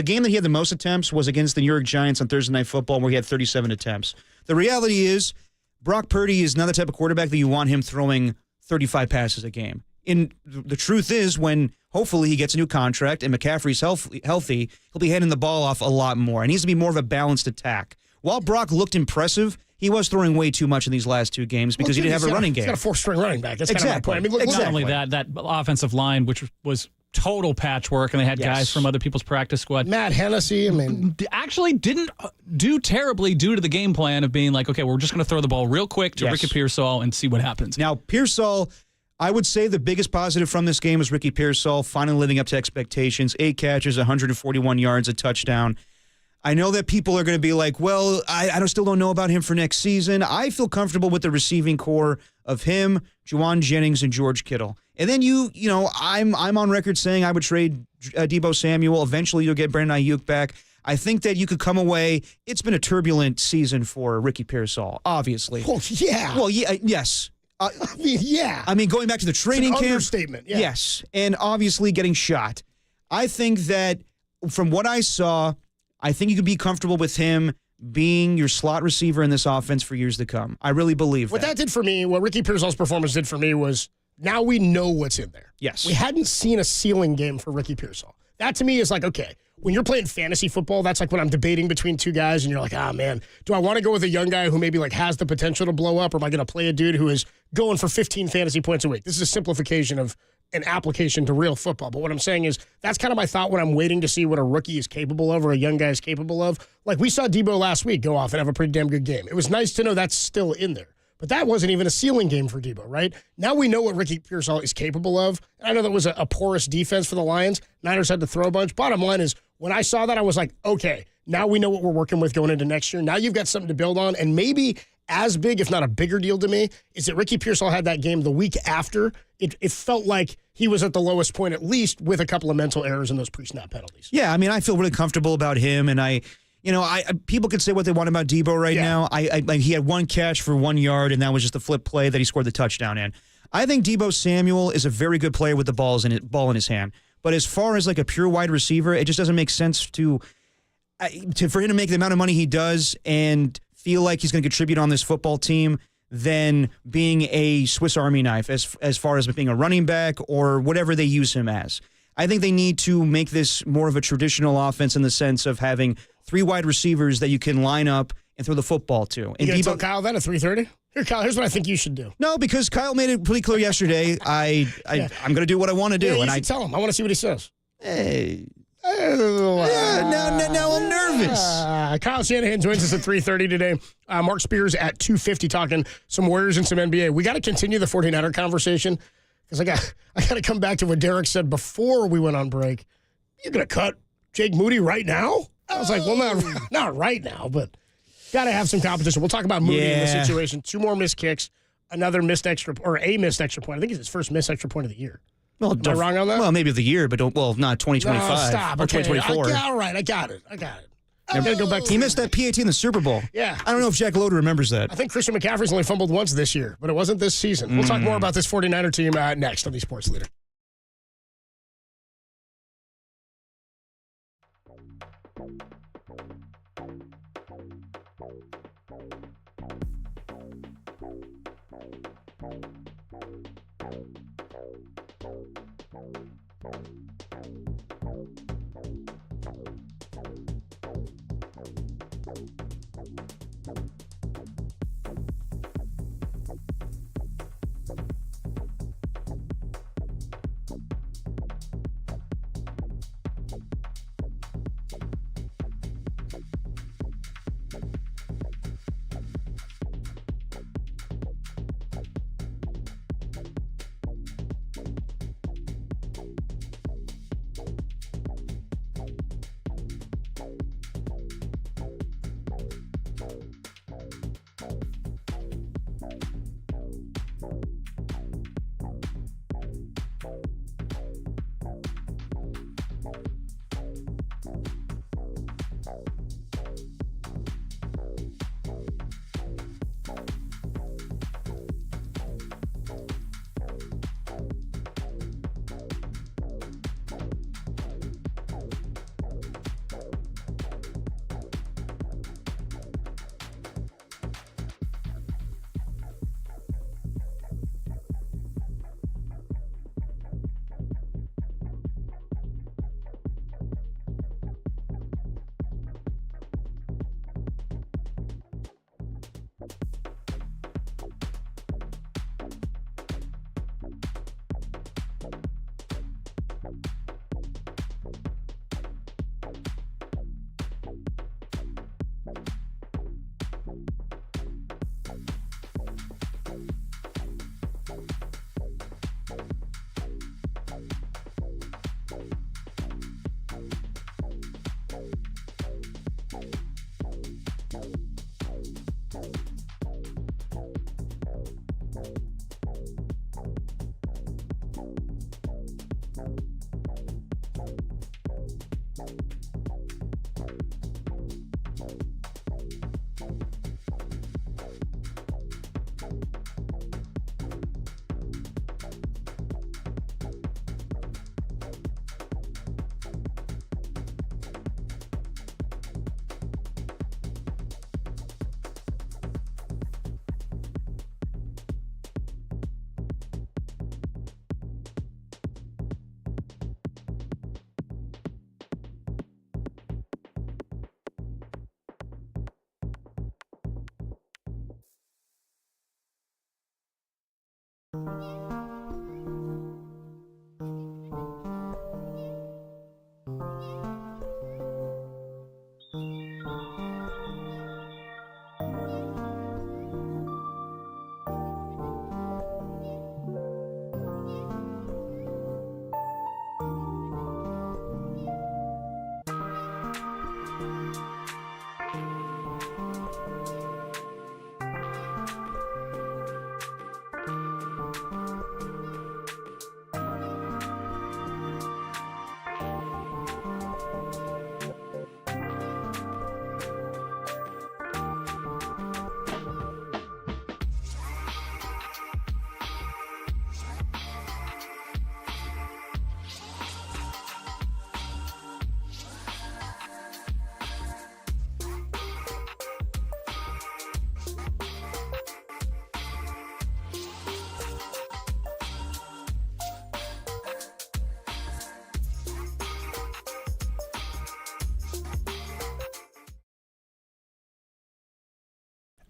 game that he had the most attempts was against the New York Giants on Thursday Night Football, where he had 37 attempts. The reality is, Brock Purdy is not the type of quarterback that you want him throwing 35 passes a game. And the truth is, when hopefully he gets a new contract and McCaffrey's healthy, he'll be handing the ball off a lot more. It needs to be more of a balanced attack. While Brock looked impressive, he was throwing way too much in these last 2 games because he didn't have a running game. He's got a 4th-string running back. That's exactly. kind of my point. I mean, look, not only that offensive line, which was total patchwork, and they had guys from other people's practice squad. Matt Hennessy, I mean... Actually didn't do terribly due to the game plan of being like, okay, we're just going to throw the ball real quick to Ricky Pearsall and see what happens. Now, Pearsall... I would say the biggest positive from this game was Ricky Pearsall finally living up to expectations. 8 catches, 141 yards, a touchdown. I know that people are going to be like, well, I still don't know about him for next season. I feel comfortable with the receiving core of him, Juwan Jennings, and George Kittle. And then I'm on record saying I would trade Debo Samuel. Eventually you'll get Brandon Ayuk back. I think that you could come away. It's been a turbulent season for Ricky Pearsall, obviously. Well, yeah. Well, yeah, yes. Yeah. I mean, going back to the training camp. Understatement, yeah. Yes. And obviously getting shot. I think that from what I saw, I think you could be comfortable with him being your slot receiver in this offense for years to come. I really believe what that did for me, what Ricky Pearsall's performance did for me was now we know what's in there. Yes. We hadn't seen a ceiling game for Ricky Pearsall. That to me is like, okay, when you're playing fantasy football, that's like when I'm debating between two guys and you're like, man, do I want to go with a young guy who maybe like has the potential to blow up, or am I going to play a dude who is going for 15 fantasy points a week? This is a simplification of an application to real football. But what I'm saying is that's kind of my thought when I'm waiting to see what a rookie is capable of or a young guy is capable of. Like we saw Debo last week go off and have a pretty damn good game. It was nice to know that's still in there. But that wasn't even a ceiling game for Debo, right? Now we know what Ricky Pearsall is capable of. I know that was a porous defense for the Lions. Niners had to throw a bunch. Bottom line is, when I saw that, I was like, okay, now we know what we're working with going into next year. Now you've got something to build on. And maybe as big, if not a bigger deal to me, is that Ricky Pearsall had that game the week after. It felt like he was at the lowest point, at least with a couple of mental errors and those pre-snap penalties. Yeah, I mean, I feel really comfortable about him, and people could say what they want about Debo right now. He had one catch for 1 yard, and that was just a flip play that he scored the touchdown in. I think Debo Samuel is a very good player with the ball in his hand. But as far as like a pure wide receiver, it just doesn't make sense for him to make the amount of money he does and feel like he's going to contribute on this football team than being a Swiss Army knife as far as being a running back or whatever they use him as. I think they need to make this more of a traditional offense in the sense of having 3 wide receivers that you can line up and throw the football to. And you going to tell Kyle that at 3:30? Here, Kyle, here's what I think you should do. No, because Kyle made it pretty clear yesterday. I'm going to do what I want to do. Yeah, you tell him. I want to see what he says. Hey. Now I'm nervous. Kyle Shanahan joins us at 3:30 today. Mark Spears at 2:50 talking some Warriors and some NBA. We got to continue the 49er conversation because I got to come back to what Derek said before we went on break. You're going to cut Jake Moody right now? I was like, well, not right now, but got to have some competition. We'll talk about Moody in this situation. 2 more missed kicks, another missed extra, or a missed extra point. I think it's his first missed extra point of the year. Well, am I wrong on that? Well, maybe of the year, but not 2025 no, stop. or Okay. 2024. All right, I got it. I got to go back to he missed that PAT in the Super Bowl. Yeah. I don't know if Jack Loader remembers that. I think Christian McCaffrey's only fumbled once this year, but it wasn't this season. We'll talk more about this 49er team next on the Sports Leader.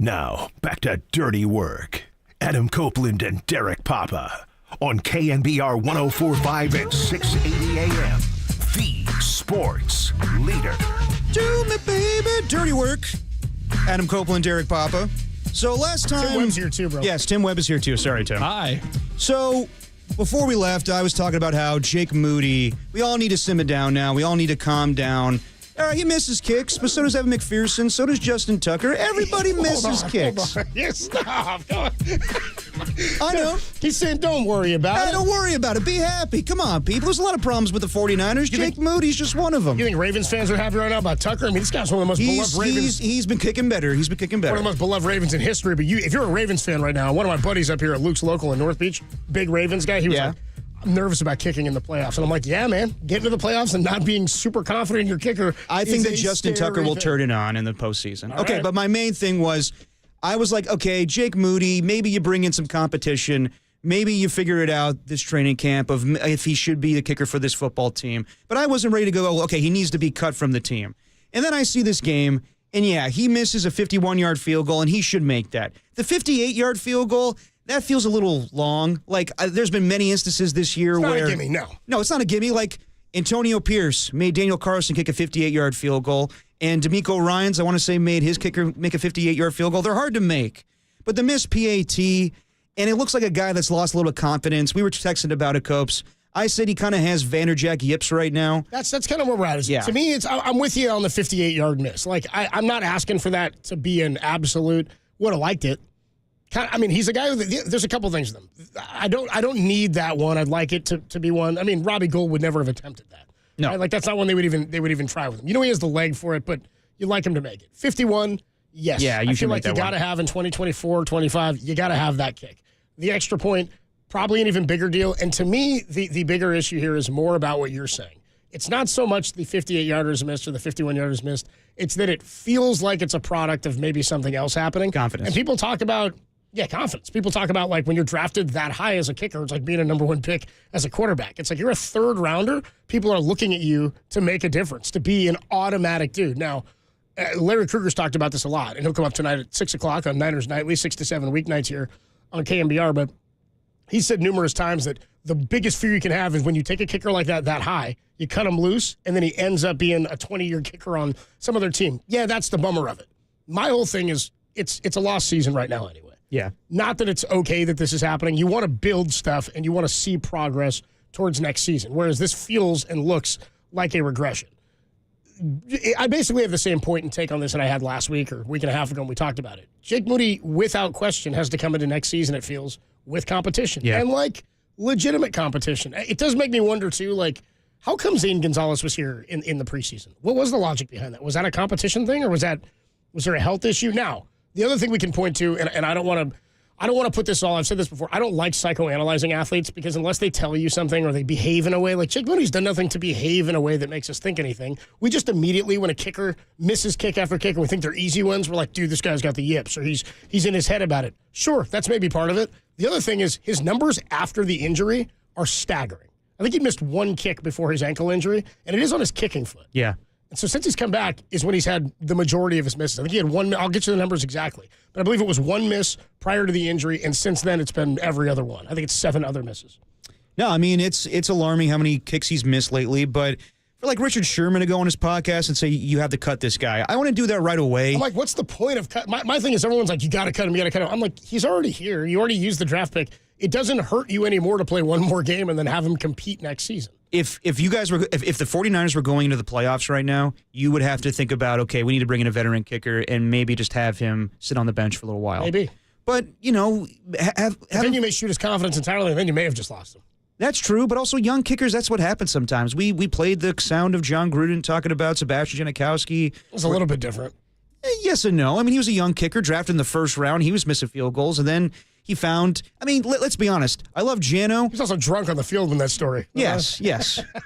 Now, back to Dirty Work. Adam Copeland and Derek Papa on KNBR 104.5 and 680 AM. The Sports Leader. Do me, baby. Dirty Work. Adam Copeland, Derek Papa. So last time... Tim Webb's here too, bro. Yes, Tim Webb is here too. Sorry, Tim. Hi. So before we left, I was talking about how Jake Moody, we all need to simmer down now. We all need to calm down. He misses kicks, but so does Evan McPherson. So does Justin Tucker. Everybody misses kicks. Hold on. Yeah, stop. I know. He's saying don't worry about it. Don't worry about it. Be happy. Come on, people. There's a lot of problems with the 49ers. Jake Moody's just one of them. You think Ravens fans are happy right now about Tucker? I mean, this guy's one of the most beloved Ravens. He's been kicking better. One of the most beloved Ravens in history. But if you're a Ravens fan right now, one of my buddies up here at Luke's Local in North Beach, big Ravens guy, he was like, I'm nervous about kicking in the playoffs. And I'm like, yeah, man, getting to the playoffs and not being super confident in your kicker. I think that Justin Tucker will turn it on in the postseason. All right. But my main thing was, I was like, okay, Jake Moody, maybe you bring in some competition. Maybe you figure it out this training camp of if he should be the kicker for this football team. But I wasn't ready to go, okay, he needs to be cut from the team. And then I see this game, and yeah, he misses a 51-yard field goal, and he should make that. The 58-yard field goal, that feels a little long. Like, there's been many instances this year where... It's not a gimme, no. No, it's not a gimme. Like, Antonio Pierce made Daniel Carlson kick a 58-yard field goal, and D'Amico Ryans, I want to say, made his kicker make a 58-yard field goal. They're hard to make. But the missed PAT, and it looks like a guy that's lost a little confidence. We were texting about it, Copes. I said he kind of has Vanderjack yips right now. That's kind of where we're at. Yeah. To me, I'm with you on the 58-yard miss. Like, I'm not asking for that to be an absolute. Would have liked it. I mean, he's a guy. There's a couple things with him. I don't need that one. I'd like it to be one. I mean, Robbie Gould would never have attempted that. No, right? Like that's not one they would even try with him. You know, he has the leg for it, but you like him to make it. 51, yes. Yeah, I feel like you got to have in 2024, 25. You got to have that kick. The extra point, probably an even bigger deal. And to me, the bigger issue here is more about what you're saying. It's not so much the 58-yarders missed or the 51-yarders missed. It's that it feels like it's a product of maybe something else happening. Confidence. And people talk about. Yeah, confidence. People talk about, like, when you're drafted that high as a kicker, it's like being a number one pick as a quarterback. It's like you're a third rounder. People are looking at you to make a difference, to be an automatic dude. Now, Larry Kruger's talked about this a lot, and he'll come up tonight at 6 o'clock on Niners Nightly, 6 to 7 weeknights here on KNBR. But he said numerous times that the biggest fear you can have is when you take a kicker like that high, you cut him loose, and then he ends up being a 20-year kicker on some other team. Yeah, that's the bummer of it. My whole thing is it's a lost season right now anyway. Yeah. Not that it's okay that this is happening. You want to build stuff and you want to see progress towards next season, whereas this feels and looks like a regression. I basically have the same point and take on this that I had last week or a week and a half ago when we talked about it. Jake Moody, without question, has to come into next season, it feels, with competition. Yeah. And, like, legitimate competition. It does make me wonder, too, like, How come Zane Gonzalez was here in the preseason? What was the logic behind that? Was that a competition thing, or was there a health issue? Now, the other thing we can point to, and I don't want to put this all, I've said this before, I don't like psychoanalyzing athletes because unless they tell you something or they behave in a way, like Jake Moody's done nothing to behave in a way that makes us think anything. We just immediately, when a kicker misses kick after kick and we think they're easy ones, we're like, dude, this guy's got the yips, or he's in his head about it. Sure, that's maybe part of it. The other thing is his numbers after the injury are staggering. I think he missed one kick before his ankle injury, and it is on his kicking foot. Yeah. And so since he's come back is when he's had the majority of his misses. I think he had one. I'll get you the numbers exactly. But I believe it was one miss prior to the injury, and since then it's been every other one. I think it's 7 other misses. No, I mean, it's alarming how many kicks he's missed lately, but for like Richard Sherman to go on his podcast and say, you have to cut this guy, I want to do that right away. I'm like, what's the point of cut? My thing is everyone's like, you got to cut him, you got to cut him. I'm like, he's already here. You already used the draft pick. It doesn't hurt you anymore to play one more game and then have him compete next season. If the 49ers were going into the playoffs right now, you would have to think about, okay, we need to bring in a veteran kicker and maybe just have him sit on the bench for a little while. Maybe. But, then you may shoot his confidence entirely, and then you may have just lost him. That's true, but also young kickers, that's what happens sometimes. We played the sound of John Gruden talking about Sebastian Janikowski. It was a little bit different. Yes and no. I mean, he was a young kicker drafted in the first round. He was missing field goals, and then he found, I mean, let's be honest. I love Jano. He's also drunk on the field in that story. Yes.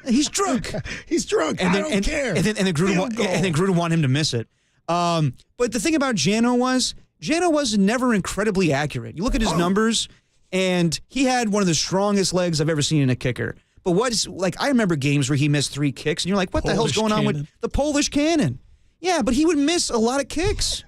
He's drunk. He's drunk. And I don't care. And then Gruden wanted him to miss it. But the thing about Jano was never incredibly accurate. You look at his numbers, and he had one of the strongest legs I've ever seen in a kicker. But I remember games where he missed 3 kicks, and you're like, what the hell's going on with the Polish cannon? Yeah, but he would miss a lot of kicks.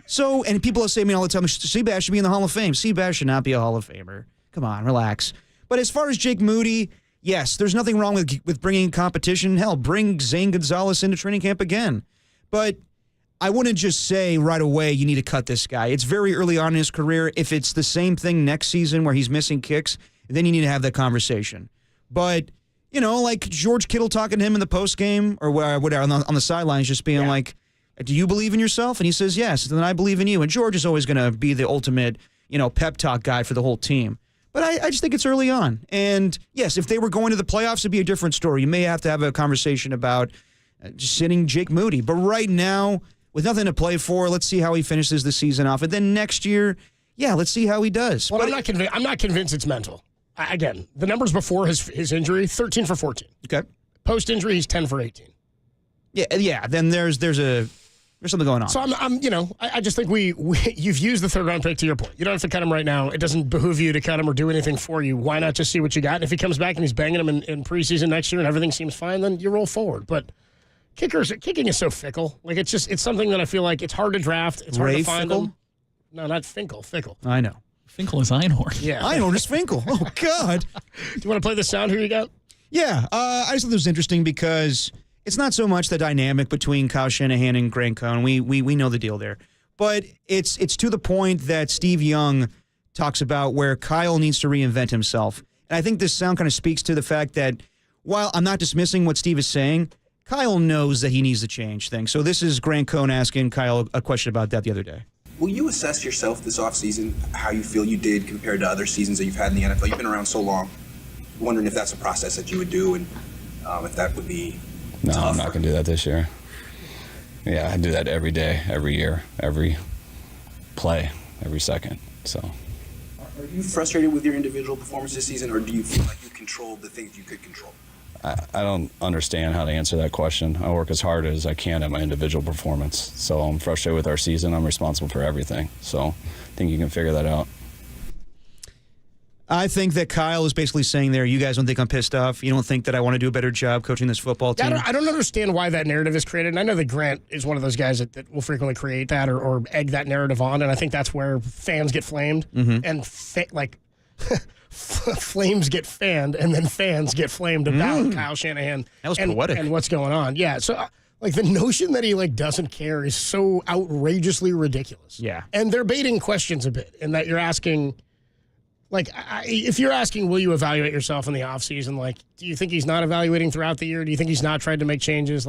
So, and people say to me all the time, Seabass should be in the Hall of Fame. Seabass should not be a Hall of Famer. Come on, relax. But as far as Jake Moody, yes, there's nothing wrong with bringing competition. Hell, bring Zane Gonzalez into training camp again. But I wouldn't just say right away you need to cut this guy. It's very early on in his career. If it's the same thing next season where he's missing kicks, then you need to have that conversation. But, like George Kittle talking to him in the postgame or whatever on the sidelines, just being like, do you believe in yourself? And he says, yes. Then I believe in you. And George is always going to be the ultimate, pep talk guy for the whole team. But I just think it's early on. And, yes, if they were going to the playoffs, it'd be a different story. You may have to have a conversation about just sitting Jake Moody. But right now, with nothing to play for, let's see how he finishes the season off. And then next year, let's see how he does. Well, I'm not convinced it's mental. Again, the numbers before his injury, 13 for 14. Okay. Post-injury, he's 10 for 18. Yeah. Then there's something going on. So I just think you've used the 3rd round pick to your point. You don't have to cut him right now. It doesn't behoove you to cut him or do anything for you. Why not just see what you got? And if he comes back and he's banging him in preseason next year and everything seems fine, then you roll forward. But kicking is so fickle. Like it's something that I feel like it's hard to draft. It's hard to find them. No, not Finkel. Fickle. I know. Finkel is Einhorn. Yeah. Einhorn is Finkel. Oh God. Do you want to play the sound here you got? Yeah. I just thought it was interesting because it's not so much the dynamic between Kyle Shanahan and Grant Cohn. We know the deal there. But it's to the point that Steve Young talks about where Kyle needs to reinvent himself. And I think this sound kind of speaks to the fact that while I'm not dismissing what Steve is saying, Kyle knows that he needs to change things. So this is Grant Cohn asking Kyle a question about that the other day. Will you assess yourself this offseason, how you feel you did compared to other seasons that you've had in the NFL? You've been around so long. Wondering if that's a process that you would do and if that would be No, I'm not going to do that this year. Yeah, I do that every day, every year, every play, every second. So, are you frustrated with your individual performance this season, or do you feel like you controlled the things you could control? I don't understand how to answer that question. I work as hard as I can at my individual performance. So I'm frustrated with our season. I'm responsible for everything. So I think you can figure that out. I think that Kyle is basically saying there, you guys don't think I'm pissed off? You don't think that I want to do a better job coaching this football team? I don't understand why that narrative is created. And I know that Grant is one of those guys that will frequently create that or egg that narrative on. And I think that's where fans get flamed. Mm-hmm. And flames get fanned and then fans get flamed about Kyle Shanahan. That was poetic. And what's going on. Yeah. So the notion that he doesn't care is so outrageously ridiculous. Yeah. And they're baiting questions a bit in that you're asking... if you're asking, will you evaluate yourself in the offseason? Do you think he's not evaluating throughout the year? Do you think he's not tried to make changes?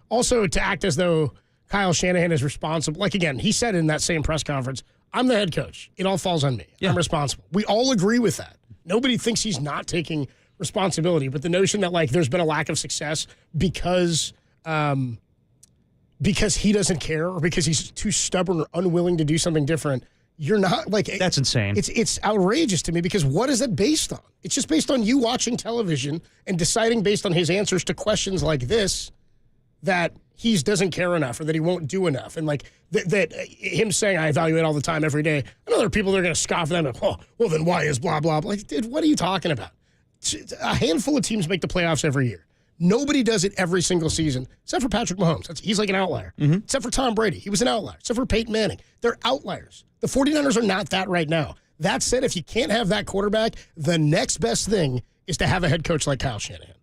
Also to act as though Kyle Shanahan is responsible. Again, he said in that same press conference, I'm the head coach. It all falls on me. Yeah. I'm responsible. We all agree with that. Nobody thinks he's not taking responsibility. But the notion that like there's been a lack of success because he doesn't care or because he's too stubborn or unwilling to do something different, you're not like that's insane. It's outrageous to me because what is it based on? It's just based on you watching television and deciding based on his answers to questions like this that he doesn't care enough or that he won't do enough. And like that him saying, I evaluate all the time every day. I know there are people that are going to scoff at them. Oh, well, then why is blah, blah, blah. Like, dude, what are you talking about? A handful of teams make the playoffs every year. Nobody does it every single season, except for Patrick Mahomes. He's like an outlier. Except for Tom Brady. He was an outlier. Except for Peyton Manning. They're outliers. The 49ers are not that right now. That said, if you can't have that quarterback, the next best thing is to have a head coach like Kyle Shanahan.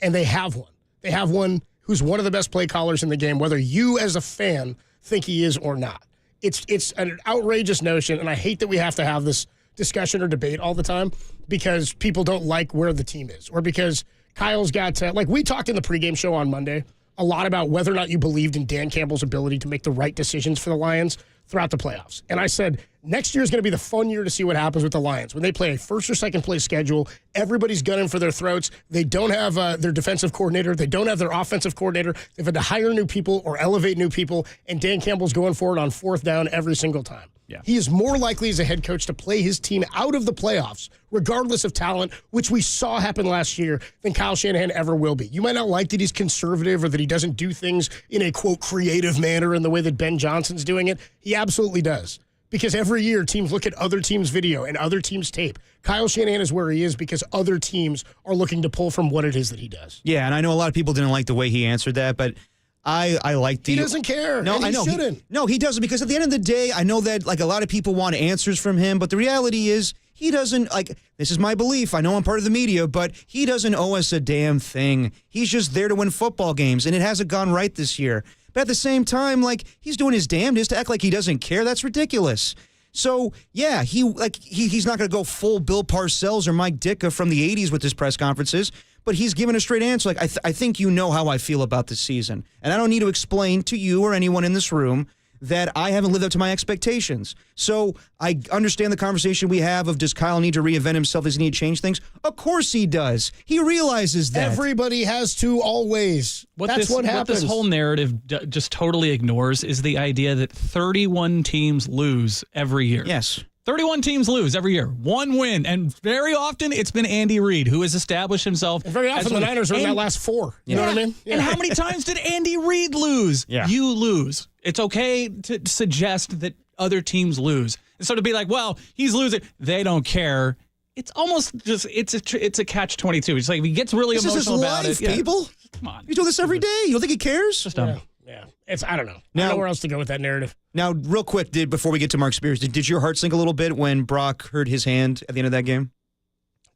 And they have one. They have one who's one of the best play callers in the game, whether you as a fan think he is or not. It's an outrageous notion, and I hate that we have to have this discussion or debate all the time because people don't like where the team is or because Kyle's got to, like we talked in the pregame show on Monday a lot about whether or not you believed in Dan Campbell's ability to make the right decisions for the Lions throughout the playoffs. And I said, next year is going to be the fun year to see what happens with the Lions. When they play a first or second place schedule, everybody's gunning for their throats. They don't have their defensive coordinator. They don't have their offensive coordinator. They've had to hire new people or elevate new people, and Dan Campbell's going for it on fourth down every single time. Yeah. He is more likely as a head coach to play his team out of the playoffs, regardless of talent, which we saw happen last year, than Kyle Shanahan ever will be. You might not like that he's conservative or that he doesn't do things in a, quote, creative manner in the way that Ben Johnson's doing it. He absolutely does. Because every year teams look at other teams' video and other teams' tape. Kyle Shanahan is where he is because other teams are looking to pull from what it is that he does. Yeah, and I know a lot of people didn't like the way he answered that, but I like the... He doesn't care. No, and I know. He shouldn't. No, he doesn't, because at the end of the day, I know that like a lot of people want answers from him, but the reality is he doesn't, like, this is my belief. I know I'm part of the media, but he doesn't owe us a damn thing. He's just there to win football games, and it hasn't gone right this year. But at the same time, like, he's doing his damnedest to act like he doesn't care. That's ridiculous. So, yeah, he's not going to go full Bill Parcells or Mike Ditka from the 80s with his press conferences, but he's given a straight answer. Like, I think you know how I feel about this season. And I don't need to explain to you or anyone in this room that I haven't lived up to my expectations. So I understand the conversation we have of, does Kyle need to reinvent himself? Does he need to change things? Of course he does. He realizes that. Everybody has to always. That's what happens. What this whole narrative just totally ignores is the idea that 31 teams lose every year. Yes. 31 teams lose every year. One win. And very often it's been Andy Reid who has established himself. And very often the Niners are in that last four. You know what I mean? Yeah. And how many times did Andy Reid lose? Yeah. You lose. It's okay to suggest that other teams lose. And so to be like, well, he's losing. They don't care. It's almost just, it's a catch-22. It's like, if he gets really emotional about it. People? Come on. You do this every day. You don't think he cares? Just Yeah. I don't know. I don't know where else to go with that narrative. Now, real quick, before we get to Mark Spears, did your heart sink a little bit when Brock hurt his hand at the end of that game?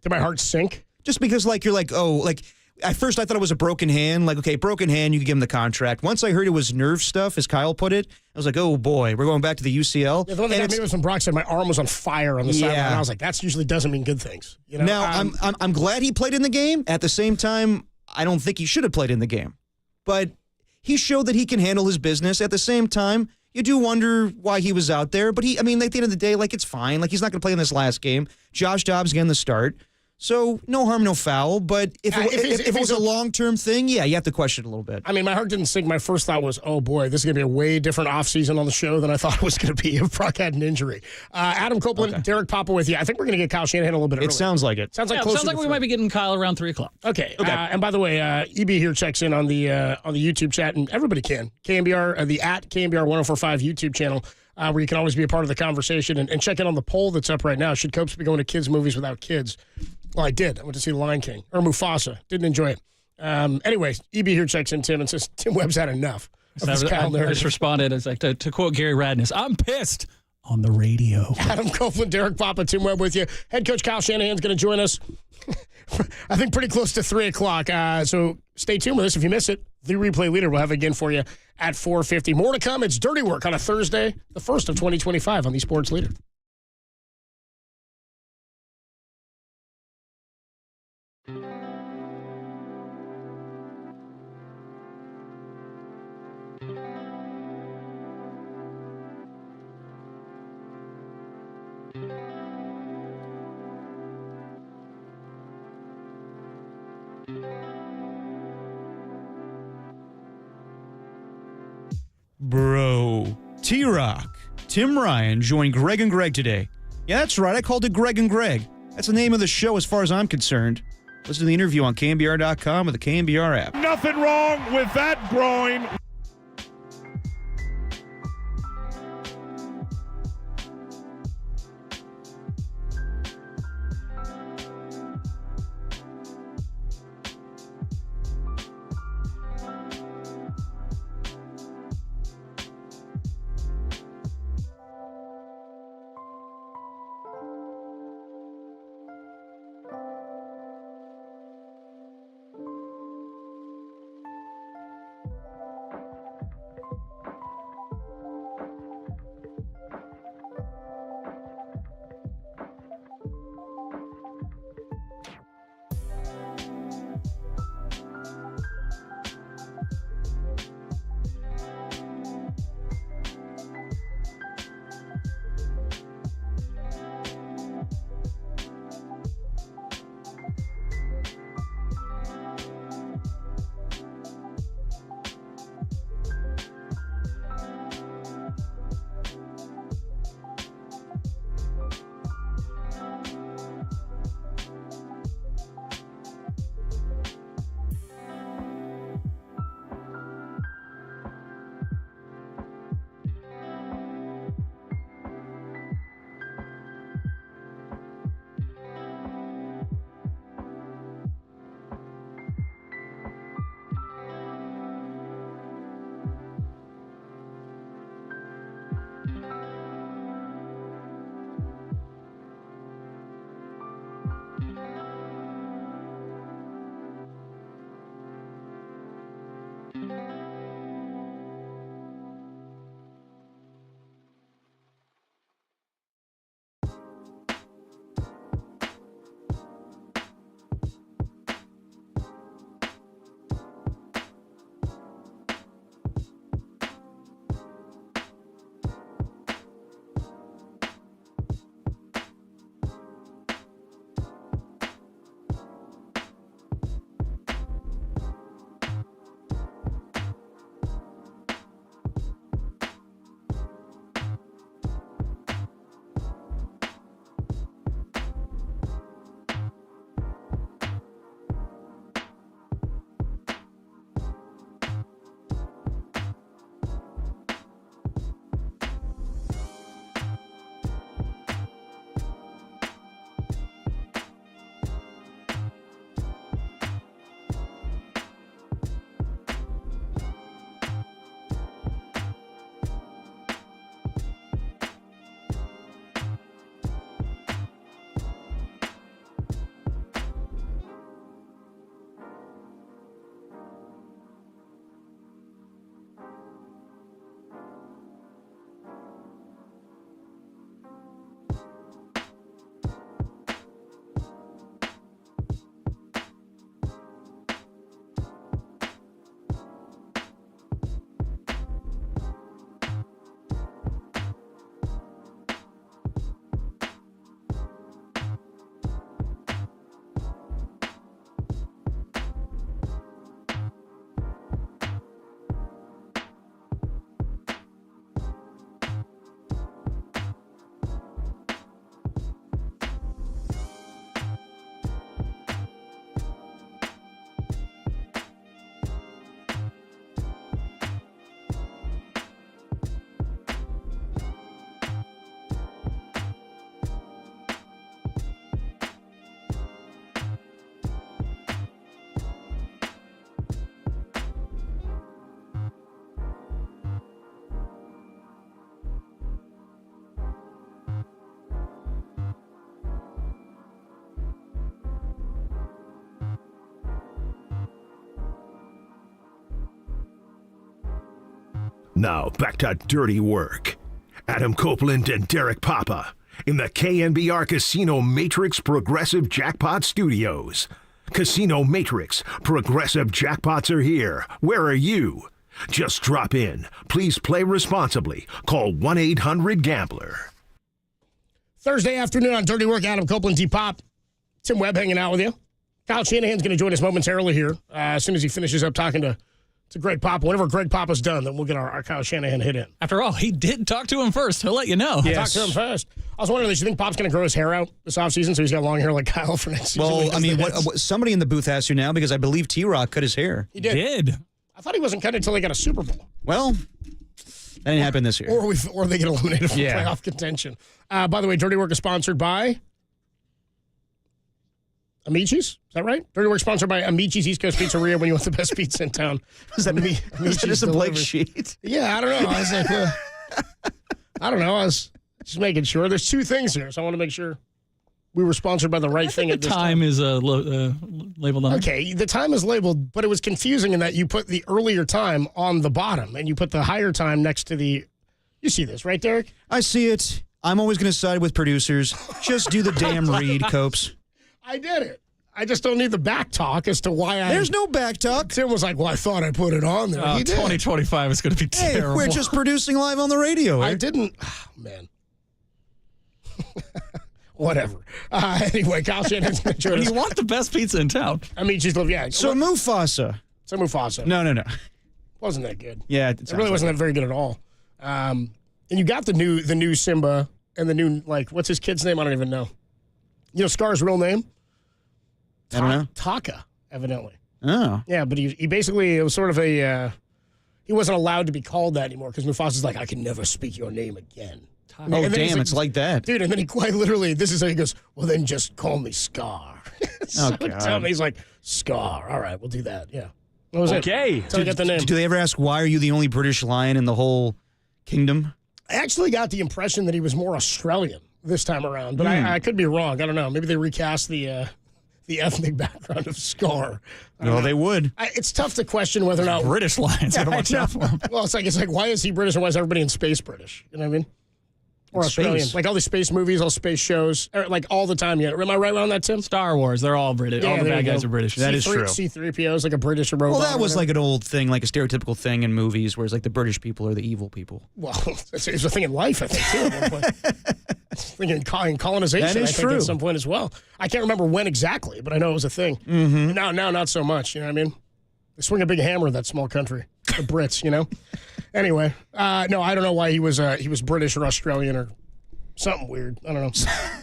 Did my heart sink? Just because, like, you're like, oh, like, at first I thought it was a broken hand. Like, okay, broken hand, you could give him the contract. Once I heard it was nerve stuff, as Kyle put it, I was like, oh, boy, we're going back to the UCL. Yeah, the one that got me was when Brock said my arm was on fire on the sideline. I was like, that usually doesn't mean good things. You know? Now, I'm glad he played in the game. At the same time, I don't think he should have played in the game. But he showed that he can handle his business. At the same time, you do wonder why he was out there. But at the end of the day, like, it's fine. Like, he's not going to play in this last game. Josh Dobbs getting the start. So, no harm, no foul. But if it was a long-term thing, yeah, you have to question it a little bit. I mean, my heart didn't sink. My first thought was, oh, boy, this is going to be a way different offseason on the show than I thought it was going to be if Brock had an injury. Adam Copeland, Derek Papa with you. I think we're going to get Kyle Shanahan a little bit early. It sounds like it. Sounds like we might be getting Kyle around 3 o'clock. Okay. And by the way, EB here checks in on the YouTube chat, and everybody can. KNBR, the at KNBR 1045 YouTube channel, where you can always be a part of the conversation and check in on the poll that's up right now. Should Copes be going to kids' movies without kids? Well, I did. I went to see The Lion King, or Mufasa. Didn't enjoy it. Anyways, EB here checks in, Tim, and says, Tim Webb's had enough of this Kyle narrative. I just responded as like, to quote Gary Radness, I'm pissed on the radio. Adam Copeland, Derek Papa, Tim Webb with you. Head coach Kyle Shanahan's going to join us, I think, pretty close to 3 o'clock. So stay tuned with us. If you miss it, the replay leader will have it again for you at 4:50. More to come. It's Dirty Work on a Thursday, the 1st of 2025 on the Sports Leader. Bro. T-Rock. Tim Ryan joined Greg and Greg today. Yeah, that's right. I called it Greg and Greg. That's the name of the show as far as I'm concerned. Listen to the interview on KNBR.com or the KNBR app. Nothing wrong with that groin. Now back to dirty work. Adam Copeland and Derek Papa in the KNBR Casino Matrix Progressive Jackpot Studios. Casino Matrix Progressive Jackpots are here. Where are you? Just drop in. Please play responsibly. Call 1-800-GAMBLER. Thursday afternoon on Dirty Work, Adam Copeland, T-Pop. Tim Webb hanging out with you. Kyle Shanahan's going to join us momentarily here as soon as he finishes up talking to Greg Papa. Whenever Greg Papa's done, then we'll get our Kyle Shanahan hit in. After all, he did talk to him first. He'll let you know. Yes. Talk to him first. I was wondering, do you think Pop's going to grow his hair out this offseason so he's got long hair like Kyle for next season? Well, I mean, what somebody in the booth has to now because I believe T-Rock cut his hair. He did. I thought he wasn't cutting until they got a Super Bowl. Well, that didn't happen this year. Or they get eliminated from playoff contention. By the way, Dirty Work is sponsored by Amici's. Is that right? Dirty Work sponsored by Amici's East Coast Pizzeria when you want the best pizza in town. Is that just a blank sheet? Yeah, I don't know. I was like, I don't know. I was just making sure. There's two things here, so I want to make sure we were sponsored by the right thing at this time. Is labeled on it. Okay, the time is labeled, but it was confusing in that you put the earlier time on the bottom and you put the higher time next to the. You see this, right, Derek? I see it. I'm always going to side with producers. Just do the damn read, Copes. I did it. I just don't need the back talk as to why There's no back talk. Tim was like, well, I thought I put it on there. He did. 2025 is going to be terrible. Hey, we're just producing live on the radio. I didn't. Oh, man. Whatever. Anyway, Kyle Shanahan's going to join us. You want the best pizza in town. I mean, yeah. So Mufasa. So Mufasa. No. Wasn't that good. Yeah. It really wasn't that very good at all. And you got the new Simba and the new, like, what's his kid's name? I don't even know. You know Scar's real name? I don't know. Taka, evidently. Oh. Yeah, but he basically, it was sort of a, he wasn't allowed to be called that anymore because Mufasa's like, I can never speak your name again. Oh, damn, it's like that. Dude, and then he quite literally, this is how he goes, well, then just call me Scar. So dumb. He's like, Scar. All right, we'll do that. Yeah. What was it? Until I get the name. Do they ever ask, why are you the only British lion in the whole kingdom? I actually got the impression that he was more Australian this time around, but I could be wrong. I don't know. Maybe they recast the ethnic background of Scar. No, they would. It's tough to question whether or not British lions. Gotta watch out for him. Well, it's like why is he British and why is everybody in space British? You know what I mean? Or Australian. Space. Like all the space movies, all space shows, like all the time. Yeah, am I right on that, Tim? Star Wars, they're all British. Yeah, all the bad guys are British. That is true. C-3PO is like a British robot. Well, that was like an old thing, like a stereotypical thing in movies, whereas like the British people are the evil people. Well, it's a thing in life, I think, too. At one point. Thinking in colonization, that is I think, true. at some point as well. I can't remember when exactly, but I know it was a thing. Mm-hmm. Now, not so much. You know what I mean? They swing a big hammer, that small country. The Brits, you know? Anyway, no, I don't know why he was British or Australian or something weird. I don't know.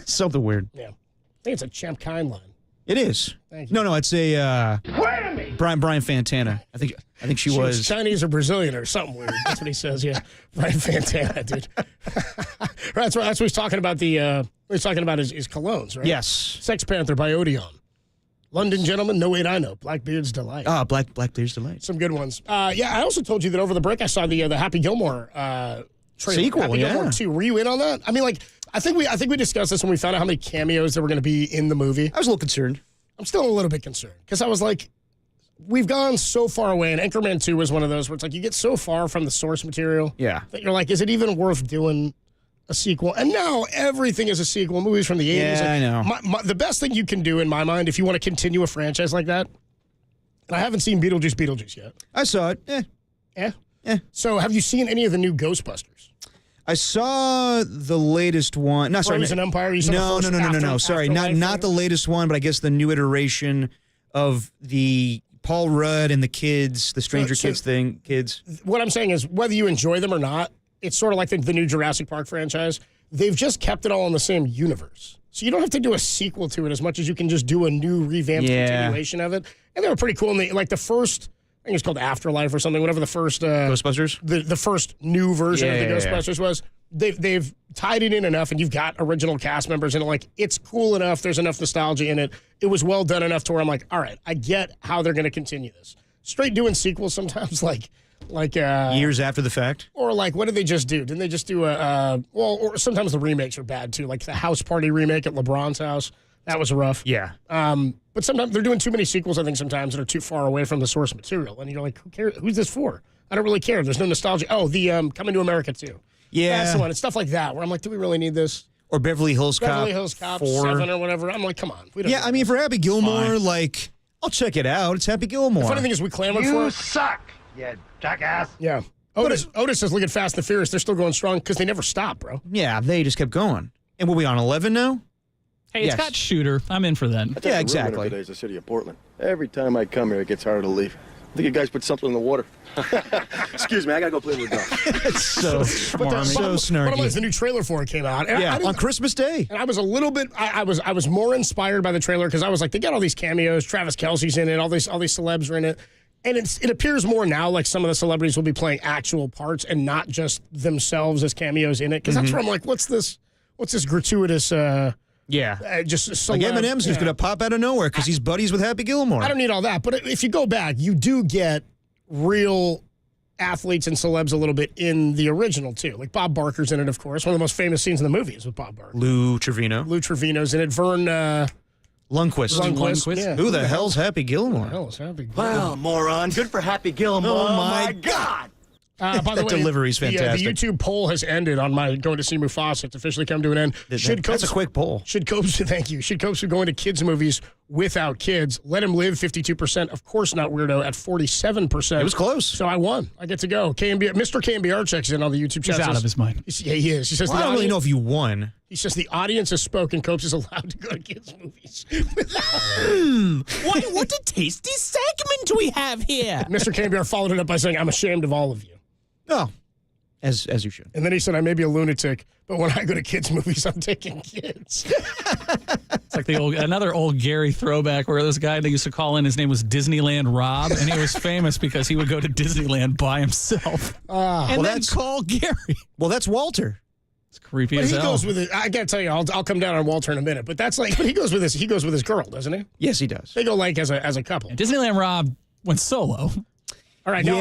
Something weird. Yeah. I think it's a Champ Kind line. It is. Thank you. No, it's a Brian Fantana. I think she was Chinese or Brazilian or something weird. That's what he says. Yeah, Brian Fantana, dude. That's what he's talking about. He's talking about his colognes, right? Yes. Sex Panther by Odeon. London Gentleman, No Wait I Know, Blackbeard's Delight. Ah, Blackbeard's Delight. Some good ones. Yeah, I also told you that over the break I saw the Happy Gilmore trailer. Sequel, Happy Gilmore 2. Were you in on that? I mean, like, I think we discussed this when we found out how many cameos there were going to be in the movie. I was a little concerned. I'm still a little bit concerned because I was like, we've gone so far away, and Anchorman 2 was one of those where it's like you get so far from the source material that you're like, is it even worth doing a sequel? And now everything is a sequel. Movies from the 80s. Yeah, I know. The best thing you can do, in my mind, if you want to continue a franchise like that, and I haven't seen Beetlejuice yet. I saw it. Yeah. So have you seen any of the new Ghostbusters? I saw the latest one. No, sorry. Frozen Empire? You saw the first No. Sorry, not the latest one, but I guess the new iteration of the Paul Rudd and the kids, the Stranger Kids. What I'm saying is, whether you enjoy them or not, it's sort of like the new Jurassic Park franchise. They've just kept it all in the same universe. So you don't have to do a sequel to it as much as you can just do a new revamped continuation of it. And they were pretty cool. And like the first, I think it's called Afterlife or something, whatever the first Ghostbusters? The first new version of the Ghostbusters was. They've tied it in enough, and you've got original cast members in it. Like, it's cool enough. There's enough nostalgia in it. It was well done enough to where I'm like, all right, I get how they're going to continue this. Straight doing sequels sometimes, like years after the fact, or like, what did they just do? Didn't they just do or sometimes the remakes are bad too, like the House Party remake at LeBron's house. That was rough. Yeah. But sometimes they're doing too many sequels, I think, sometimes that are too far away from the source material. And you're like, who cares? Who's this for? I don't really care. There's no nostalgia. Oh, the Coming to America 2. Yeah. That's the one. It's stuff like that where I'm like, do we really need this? Or Beverly Hills Cop 4. 7 or whatever. I'm like, come on. We don't I mean, for Happy Gilmore, like, I'll check it out. It's Happy Gilmore. The funny thing is we clamored for it. You suck, you jackass. Yeah. Otis says, look at Fast and the Furious. They're still going strong because they never stop, bro. Yeah, they just kept going. And we'll be on 11 now? Hey, it's got Shooter. I'm in for that. Yeah, exactly. Today's the city of Portland. Every time I come here, it gets harder to leave. I think you guys put something in the water. Excuse me, I gotta go play with the dog. It's so snarky. What about the new trailer for it came out? And on Christmas Day. And I was a little bit. I was more inspired by the trailer because I was like, they got all these cameos. Travis Kelce's in it. All these celebs are in it. And it appears more now like some of the celebrities will be playing actual parts and not just themselves as cameos in it. Because that's where I'm like, what's this gratuitous? Just like Eminem's just going to pop out of nowhere because he's buddies with Happy Gilmore. I don't need all that. But if you go back, you do get real athletes and celebs a little bit in the original, too. Like Bob Barker's in it, of course. One of the most famous scenes in the movie is with Bob Barker. Lou Trevino. Lou Trevino's in it. Vern Lundquist. Yeah. Who the hell's Happy Gilmore? Who the hell is Happy Gilmore? Well, moron. Good for Happy Gilmore. Oh, my God. By the way, delivery's fantastic. The YouTube poll has ended on my going to see Mufasa. It's officially come to an end. That's a quick poll. Should Copes be going to kids' movies without kids? Let Him Live, 52%. Of course not, weirdo, at 47%. It was close. So I won. I get to go. Mr. KNBR checks in on the YouTube chat. He's out of his mind. Yeah, he is. He says I don't really know if you won. He says the audience has spoken. Copes is allowed to go to kids' movies. What a tasty segment we have here. Mr. KNBR followed it up by saying, I'm ashamed of all of you. Oh, as you should. And then he said, I may be a lunatic, but when I go to kids' movies, I'm taking kids. It's like another old Gary throwback where this guy they used to call in, his name was Disneyland Rob, and he was famous because he would go to Disneyland by himself and then call Gary. Well, that's Walter. It's creepy But as he hell. goes with it. I gotta tell you, I'll come down on Walter in a minute. But that's like, but he goes with his girl, doesn't he? Yes, he does. They go like as a couple. And Disneyland Rob went solo. All right, no, I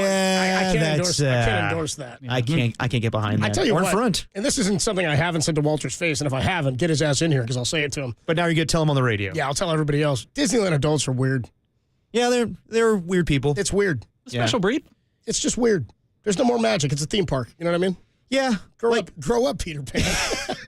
can't that's, endorse that. I can't get behind that. I tell you or what, in front. and this isn't something I haven't said to Walter's face, and if I haven't, get his ass in here because I'll say it to him. But now you're going to tell him on the radio. Yeah, I'll tell everybody else. Disneyland adults are weird. Yeah, they're weird people. It's weird. Special breed? It's just weird. There's no more magic. It's a theme park. You know what I mean? Yeah. Grow up, Peter Pan.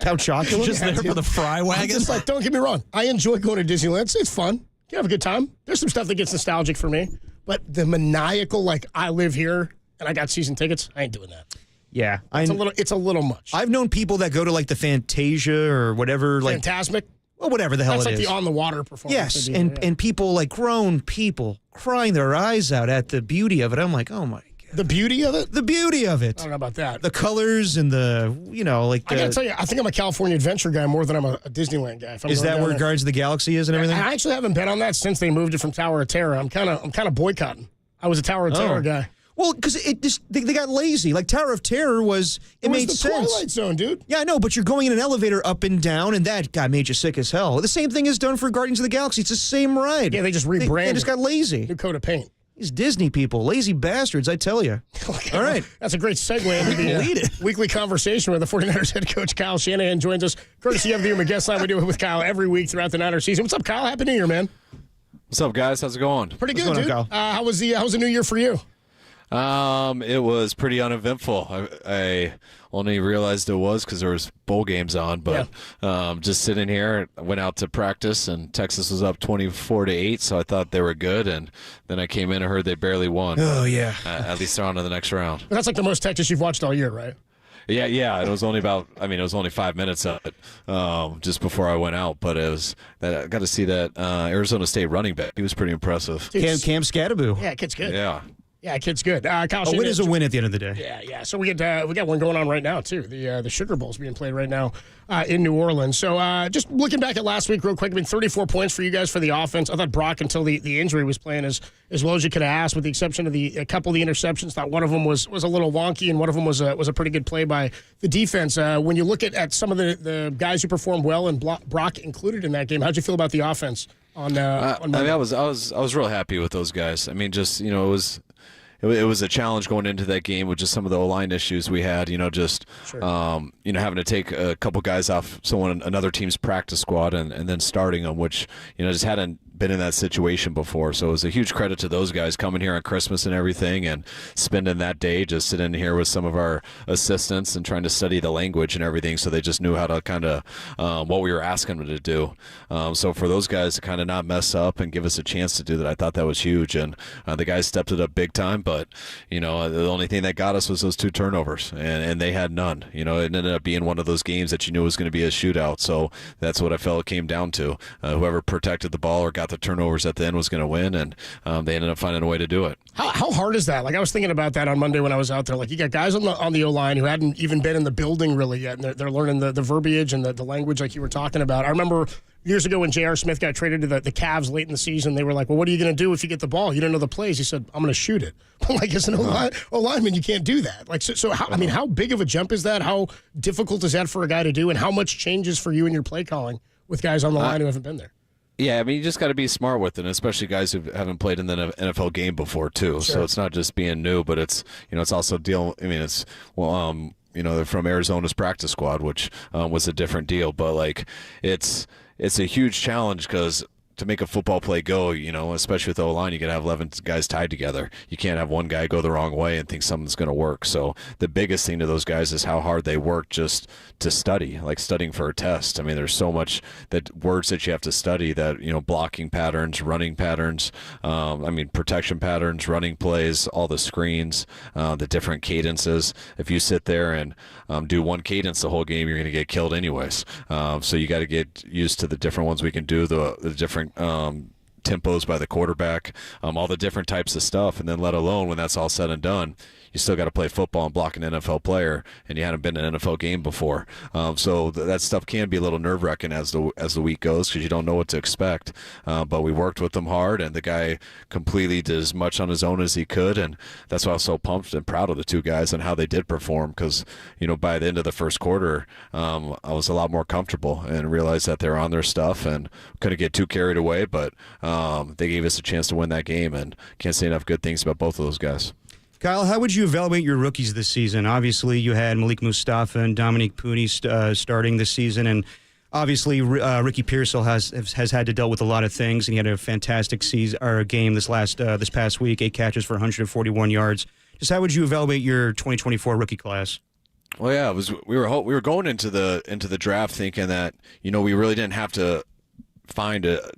Count Chocula? Just there for the fry wagon? Just like, don't get me wrong. I enjoy going to Disneyland. It's fun. You have a good time. There's some stuff that gets nostalgic for me. But the maniacal, like, I live here and I got season tickets, I ain't doing that. Yeah. It's a little much. I've known people that go to, like, the Fantasia or whatever. Fantasmic? Well, whatever the hell That's it is. like the on-the-water performance. Yes, and people, like, grown people crying their eyes out at the beauty of it. I'm like, oh, my God. The beauty of it? The beauty of it. I don't know about that. The colors and the, like the... I got to tell you, I think I'm a California Adventure guy more than I'm a Disneyland guy. Is that where Guardians of the Galaxy is and everything? I actually haven't been on that since they moved it from Tower of Terror. I'm kind of boycotting. I was a Tower of Terror guy. Well, because they got lazy. Like Tower of Terror it made the sense. Twilight Zone, dude. Yeah, I know, but you're going in an elevator up and down, and that made you sick as hell. The same thing is done for Guardians of the Galaxy. It's the same ride. Yeah, they just rebranded. They just got lazy. New coat of paint. These Disney people, lazy bastards, I tell you. Okay, all right. That's a great segue into the weekly conversation where the 49ers head coach Kyle Shanahan joins us. Courtesy of the Human Guest Line, we do it with Kyle every week throughout the Niners season. What's up, Kyle? Happy New Year, man. What's up, guys? How's it going? Pretty good, dude. How was the New Year for you? It was pretty uneventful. I only realized it was because there was bowl games on, but just sitting here, I went out to practice, and Texas was up 24-8, so I thought they were good, and then I came in and heard they barely won. Oh, yeah. At least they're on to the next round. But that's like the most Texas you've watched all year, right? Yeah. It was only it was only 5 minutes of it, just before I went out. But I got to see that Arizona State running back. He was pretty impressive. Cam Scattaboo. Yeah, kid's good. Yeah. Yeah, kid's good. Kyle a win is a win at the end of the day. Yeah. So we got one going on right now too. The Sugar Bowl's being played right now in New Orleans. So just looking back at last week real quick, 34 points for you guys for the offense. I thought Brock, until the injury, was playing as well as you could have asked, with the exception of a couple of the interceptions. Thought one of them was a little wonky, and one of them was a pretty good play by the defense. When you look at some of the guys who performed well, and Brock included in that game, how'd you feel about the offense on Monday? I was real happy with those guys. I mean, just it was a challenge going into that game with just some of the O-line issues we had, just having to take a couple guys off another team's practice squad and then starting them, which just hadn't been in that situation before. So it was a huge credit to those guys coming here on Christmas and everything and spending that day just sitting here with some of our assistants and trying to study the language and everything, so they just knew how to kind of what we were asking them to do. So for those guys to kind of not mess up and give us a chance to do that, I thought that was huge. And the guys stepped it up big time, but, you know, the only thing that got us was those 2 turnovers, and they had none. You know, it ended up being one of those games that you knew was going to be a shootout. So that's what I felt it came down to. Whoever protected the ball or got the turnovers at the end was going to win, and they ended up finding a way to do it. How hard is that? Like, I was thinking about that on Monday when I was out there. Like, you got guys on the O-line who hadn't even been in the building really yet, and they're learning the verbiage and the language like you were talking about. I remember years ago when J.R. Smith got traded to the Cavs late in the season, they were like, well, what are you going to do if you get the ball? You don't know the plays. He said, I'm going to shoot it. But, like, as an O-lineman, you can't do that. Like, so how big of a jump is that? How difficult is that for a guy to do? And how much changes for you in your play calling with guys on the line who haven't been there? Yeah, I mean, you just got to be smart with it, especially guys who haven't played in the NFL game before, too. Sure. So it's not just being new, but it's, you know, it's also dealing, I mean, it's, well, you know, they're from Arizona's practice squad, which was a different deal. But, like, it's a huge challenge because to make a football play go, you know, especially with the O-line, you got to have 11 guys tied together. You can't have one guy go the wrong way and think something's going to work. So the biggest thing to those guys is how hard they work just to study, like studying for a test. I mean, there's so much words that you have to study that, you know, blocking patterns, running patterns, protection patterns, running plays, all the screens, the different cadences. If you sit there and do one cadence the whole game, you're going to get killed anyways. So you got to get used to the different ones we can do, the different tempos by the quarterback, all the different types of stuff, and then let alone when that's all said and done, you still got to play football and block an NFL player, and you hadn't been in an NFL game before. So that stuff can be a little nerve-wracking as the week goes because you don't know what to expect. But we worked with them hard, and the guy completely did as much on his own as he could, and that's why I was so pumped and proud of the 2 guys and how they did perform because, you know, by the end of the first quarter, I was a lot more comfortable and realized that they were on their stuff and couldn't get too carried away, but they gave us a chance to win that game, and can't say enough good things about both of those guys. Kyle, how would you evaluate your rookies this season? Obviously, you had Malik Mustafa and Dominique Purdy starting this season, and obviously Ricky Pearsall has had to deal with a lot of things, and he had a fantastic game this past week, 8 catches for 141 yards. Just how would you evaluate your 2024 rookie class? Well, yeah, we were going into the draft thinking that, you know, we really didn't have to find a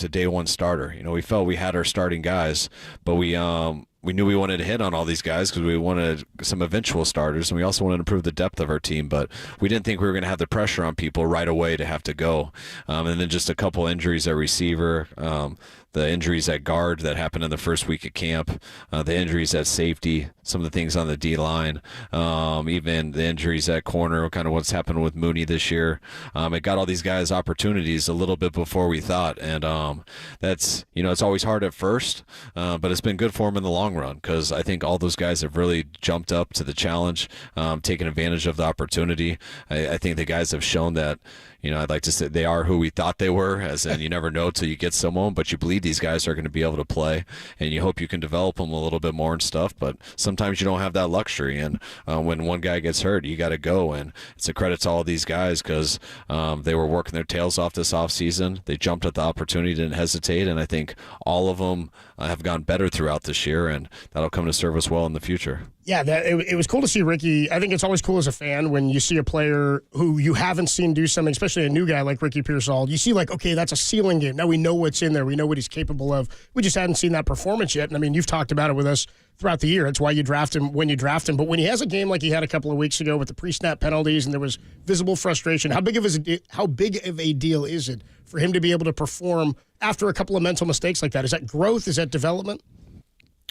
day one starter. You know, we felt we had our starting guys, but we knew we wanted to hit on all these guys because we wanted some eventual starters, and we also wanted to improve the depth of our team, but we didn't think we were going to have the pressure on people right away to have to go. And then just a couple injuries at receiver, the injuries at guard that happened in the first week of camp, the injuries at safety, some of the things on the D-line, even the injuries at corner, kind of what's happened with Mooney this year. It got all these guys opportunities a little bit before we thought, and that's, you know, it's always hard at first, but it's been good for them in the long run because I think all those guys have really jumped up to the challenge, taken advantage of the opportunity. I think the guys have shown that, you know, I'd like to say they are who we thought they were, as in you never know till you get someone, but you believe these guys are going to be able to play, and you hope you can develop them a little bit more and stuff, but sometimes you don't have that luxury, and when one guy gets hurt, you got to go, and it's a credit to all these guys because they were working their tails off this offseason. They jumped at the opportunity, didn't hesitate, and I think all of them have gone better throughout this year, and that'll come to serve us well in the future. Yeah, it was cool to see Ricky. I think it's always cool as a fan when you see a player who you haven't seen do something, especially a new guy like Ricky Pearsall. You see, like, okay, that's a ceiling game. Now we know what's in there. We know what he's capable of. We just hadn't seen that performance yet. And, I mean, you've talked about it with us throughout the year. It's why you draft him when you draft him. But when he has a game like he had a couple of weeks ago with the pre-snap penalties and there was visible frustration, how big of a deal is it for him to be able to perform after a couple of mental mistakes like that? Is that growth? Is that development?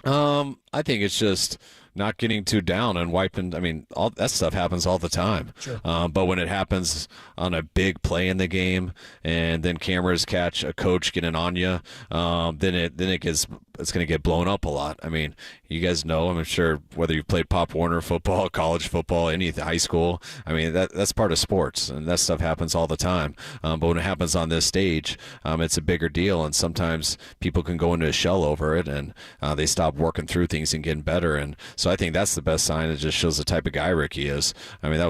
I think it's just not getting too down and wiping. I mean, all that stuff happens all the time. Sure. But when it happens on a big play in the game, and then cameras catch a coach getting on you, then it's going to get blown up a lot. I mean, you guys know, I'm sure, whether you played Pop Warner football, college football, any high school. I mean, that's part of sports, and that stuff happens all the time. But when it happens on this stage, it's a bigger deal, and sometimes people can go into a shell over it, and they stop working through things and getting better. And So I think that's the best sign. It just shows the type of guy Ricky is. I mean,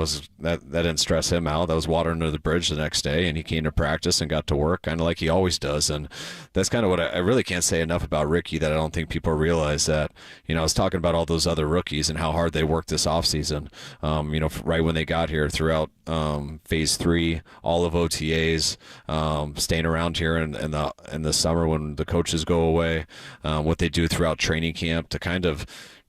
that didn't stress him out. That was water under the bridge the next day, and he came to practice and got to work kind of like he always does. And that's kind of what I really can't say enough about Ricky, that I don't think people realize that, I was talking about all those other rookies and how hard they worked this offseason, right when they got here, throughout phase 3, all of OTAs, staying around here in the summer when the coaches go away, what they do throughout training camp to kind of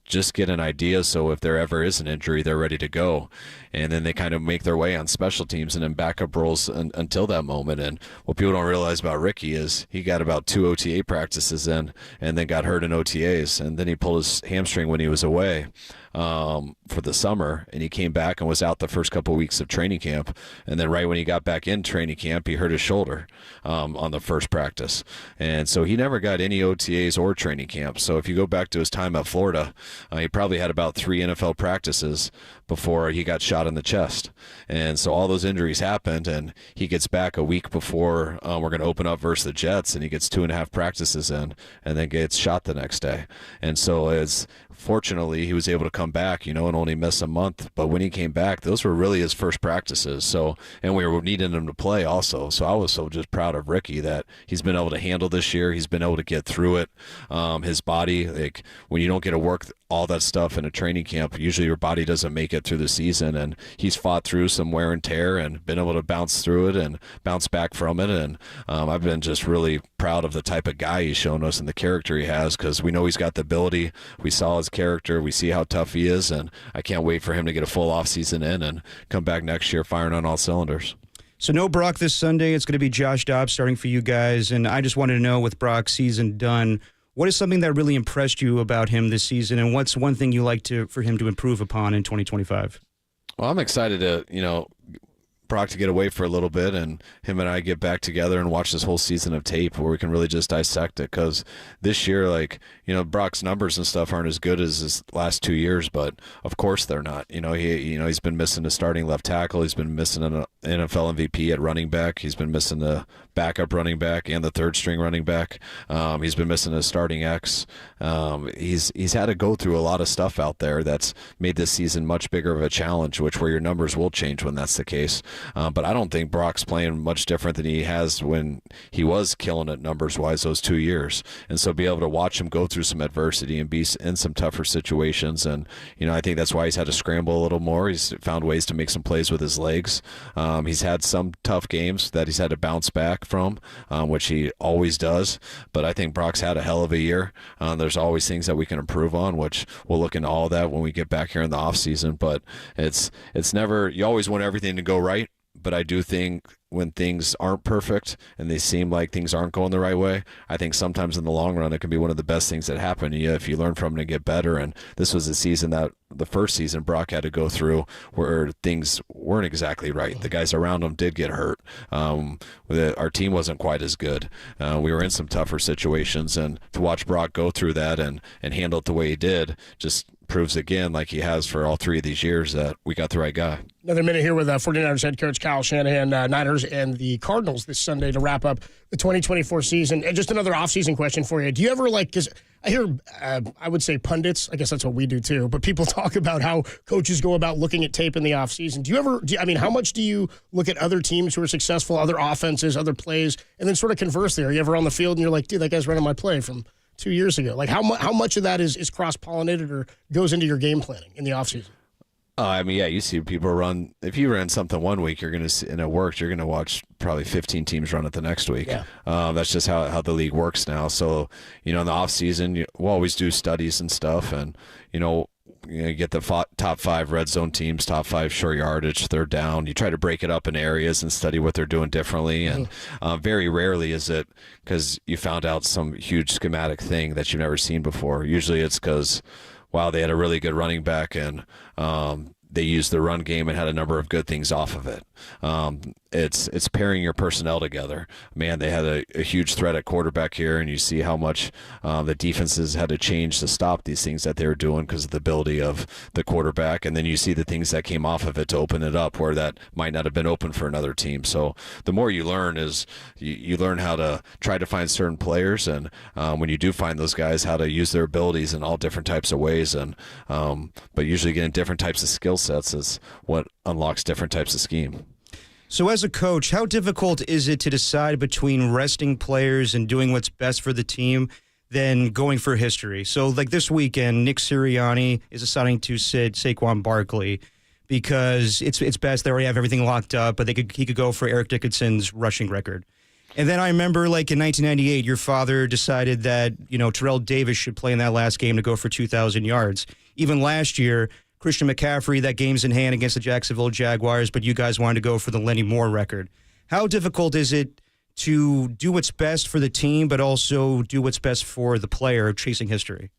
just get an idea, so if there ever is an injury, they're ready to go. And then they kind of make their way on special teams and in backup roles until that moment. And what people don't realize about Ricky is he got about 2 OTA practices in and then got hurt in OTAs. And then he pulled his hamstring when he was away for the summer, and he came back and was out the first couple of weeks of training camp. And then right when he got back in training camp, he hurt his shoulder on the first practice. And so he never got any OTAs or training camp. So if you go back to his time at Florida, he probably had about 3 NFL practices before he got shot in the chest. And so all those injuries happened, and he gets back a week before we're going to open up versus the Jets, and he gets 2.5 practices in and then gets shot the next day. And so fortunately, he was able to come back, and only miss a month. But when he came back, those were really his first practices. So, and we were needing him to play also. So I was so just proud of Ricky that he's been able to handle this year. He's been able to get through it. His body, like when you don't get to work all that stuff in a training camp, usually your body doesn't make it through the season. And he's fought through some wear and tear and been able to bounce through it and bounce back from it. And I've been just really proud of the type of guy he's shown us and the character he has, because we know he's got the ability. We saw his character. We see how tough he is. And I can't wait for him to get a full offseason in and come back next year firing on all cylinders. So no Brock this Sunday. It's going to be Josh Dobbs starting for you guys. And I just wanted to know, with Brock's season done, what is something that really impressed you about him this season, and what's one thing you like for him to improve upon in 2025? Well, I'm excited to, Brock to get away for a little bit and him and I get back together and watch this whole season of tape where we can really just dissect it. Because this year, Brock's numbers and stuff aren't as good as his last 2 years, but of course they're not. He's been missing a starting left tackle. He's been missing an NFL MVP at running back. He's been missing the backup running back and the third string running back. He's been missing a starting X. He's had to go through a lot of stuff out there that's made this season much bigger of a challenge, where your numbers will change when that's the case. But I don't think Brock's playing much different than he has when he was killing it numbers-wise those 2 years. And so be able to watch him go through some adversity and be in some tougher situations. And, I think that's why he's had to scramble a little more. He's found ways to make some plays with his legs. He's had some tough games that he's had to bounce back from, which he always does. But I think Brock's had a hell of a year. There's always things that we can improve on, which we'll look into all that when we get back here in the offseason. But it's never, you always want everything to go right. But I do think when things aren't perfect and they seem like things aren't going the right way, I think sometimes in the long run it can be one of the best things that happen to you if you learn from it and get better. And this was a season that the first season Brock had to go through where things weren't exactly right. The guys around him did get hurt. Our team wasn't quite as good. We were in some tougher situations, and to watch Brock go through that and handle it the way he did just proves again, like he has for all 3 of these years, that we got the right guy. Another minute here with 49ers head coach Kyle Shanahan, Niners and the Cardinals this Sunday to wrap up the 2024 season. And just another offseason question for you. Do you ever because I hear, I would say pundits, I guess that's what we do too, but people talk about how coaches go about looking at tape in the offseason. How much do you look at other teams who are successful, other offenses, other plays, and then sort of converse there? Are you ever on the field and you're like, dude, that guy's running my play from 2 years ago? Like how much of that is cross-pollinated or goes into your game planning in the offseason? You see people run. If you ran something one week, you're going to see, and it worked, you're going to watch probably 15 teams run it the next week. Yeah. That's just how the league works now. So, in the off season, we'll always do studies and stuff, and you get the top 5 red zone teams, top 5 short yardage, third down. You try to break it up in areas and study what they're doing differently. And very rarely is it because you found out some huge schematic thing that you've never seen before. Usually it's because, wow, they had a really good running back and they used the run game and had a number of good things off of it. It's pairing your personnel together. Man, they had a huge threat at quarterback here, and you see how much the defenses had to change to stop these things that they were doing because of the ability of the quarterback. And then you see the things that came off of it to open it up where that might not have been open for another team. So the more you learn is you learn how to try to find certain players, and when you do find those guys, how to use their abilities in all different types of ways. And but usually getting different types of skill sets is what unlocks different types of scheme. So as a coach, how difficult is it to decide between resting players and doing what's best for the team than going for history? So like this weekend, Nick Sirianni is deciding to sit Saquon Barkley because it's best. They already have everything locked up, but he could go for Eric Dickinson's rushing record. And then I remember, like, in 1998, your father decided that, Terrell Davis should play in that last game to go for 2,000 yards. Even last year, Christian McCaffrey, that game's in hand against the Jacksonville Jaguars, but you guys wanted to go for the Lenny Moore record. How difficult is it to do what's best for the team, but also do what's best for the player chasing history?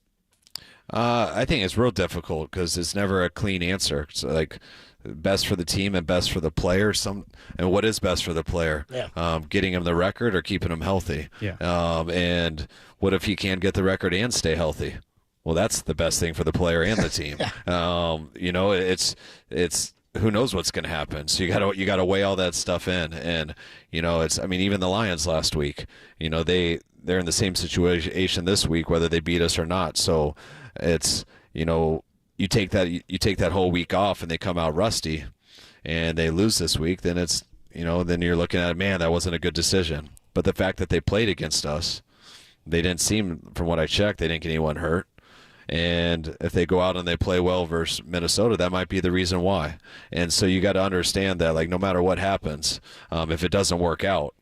I think it's real difficult because it's never a clean answer. It's like best for the team and best for the player. And what is best for the player? Yeah. Getting him the record or keeping him healthy. Yeah. And what if he can get the record and stay healthy? Well, that's the best thing for the player and the team. It's who knows what's going to happen. So you got to weigh all that stuff in. And even the Lions last week, they're in the same situation this week, whether they beat us or not. So it's you take that whole week off and they come out rusty and they lose this week, then it's then you're looking at, man, that wasn't a good decision. But the fact that they played against us, they didn't seem, from what I checked, they didn't get anyone hurt. And if they go out and they play well versus Minnesota, that might be the reason why. And so you got to understand that, like, no matter what happens, if it doesn't work out,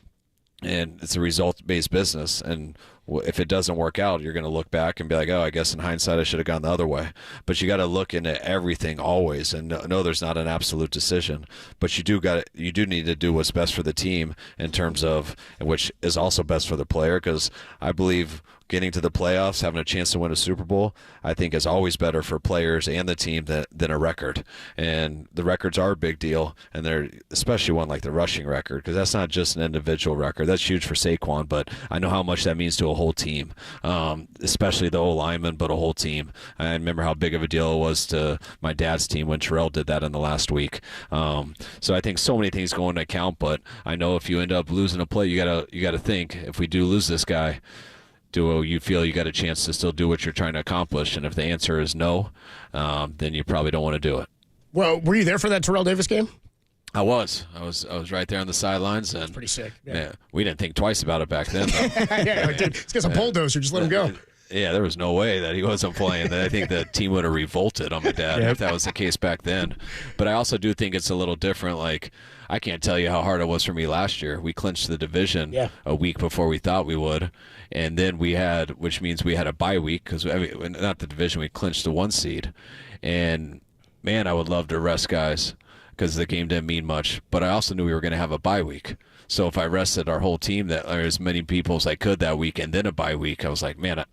and it's a result-based business, and if it doesn't work out, you're going to look back and be like, oh, I guess in hindsight I should have gone the other way. But you got to look into everything always, and no, there's not an absolute decision. But you do need to do what's best for the team in terms of, which is also best for the player, because I believe getting to the playoffs, having a chance to win a Super Bowl, I think is always better for players and the team than a record. And the records are a big deal, and they're especially one like the rushing record, because that's not just an individual record. That's huge for Saquon, but I know how much that means to a whole team, especially the O-lineman, but a whole team. I remember how big of a deal it was to my dad's team when Terrell did that in the last week. So I think so many things go into account, but I know if you end up losing a play, you gotta think, if we do lose this guy, do you feel you got a chance to still do what you're trying to accomplish? And if the answer is no, then you probably don't want to do it. Well, were you there for that Terrell Davis game? I was right there on the sidelines. And that's pretty sick. Yeah. Man, we didn't think twice about it back then, though. Yeah, dude, it's got a bulldozer. Just let him go. Yeah, there was no way that he wasn't playing. I think the team would have revolted on my dad if that was the case back then. But I also do think it's a little different. Like, I can't tell you how hard it was for me last year. We clinched the division a week before we thought we would. And then which means we had a bye week, because not the division, we clinched the 1 seed. And, man, I would love to rest guys because the game didn't mean much. But I also knew we were going to have a bye week. So if I rested our whole team, or as many people as I could that week, and then a bye week, I was like, man,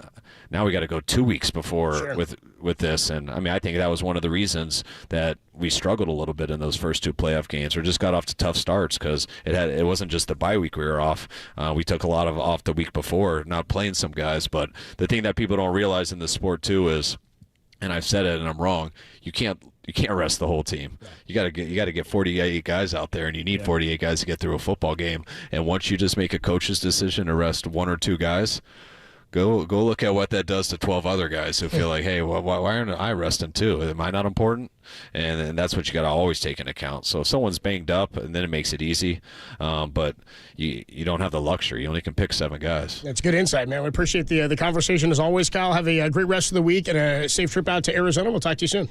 now we got to go 2 weeks before with this. And I think that was one of the reasons that we struggled a little bit in those first 2 playoff games, or just got off to tough starts, because it wasn't just the bye week we were off. We took a lot of off the week before, not playing some guys. But the thing that people don't realize in this sport too is, and I've said it and I'm wrong, you can't rest the whole team. You got to get 48 guys out there, and you need 48 guys to get through a football game. And once you just make a coach's decision to rest 1 or 2 guys, go look at what that does to 12 other guys who feel like, hey, why aren't I resting too? Am I not important? And that's what you got to always take into account. So if someone's banged up, and then it makes it easy, but you don't have the luxury. You only can pick 7 guys. That's good insight, man. We appreciate the conversation as always, Kyle. Have a great rest of the week and a safe trip out to Arizona. We'll talk to you soon.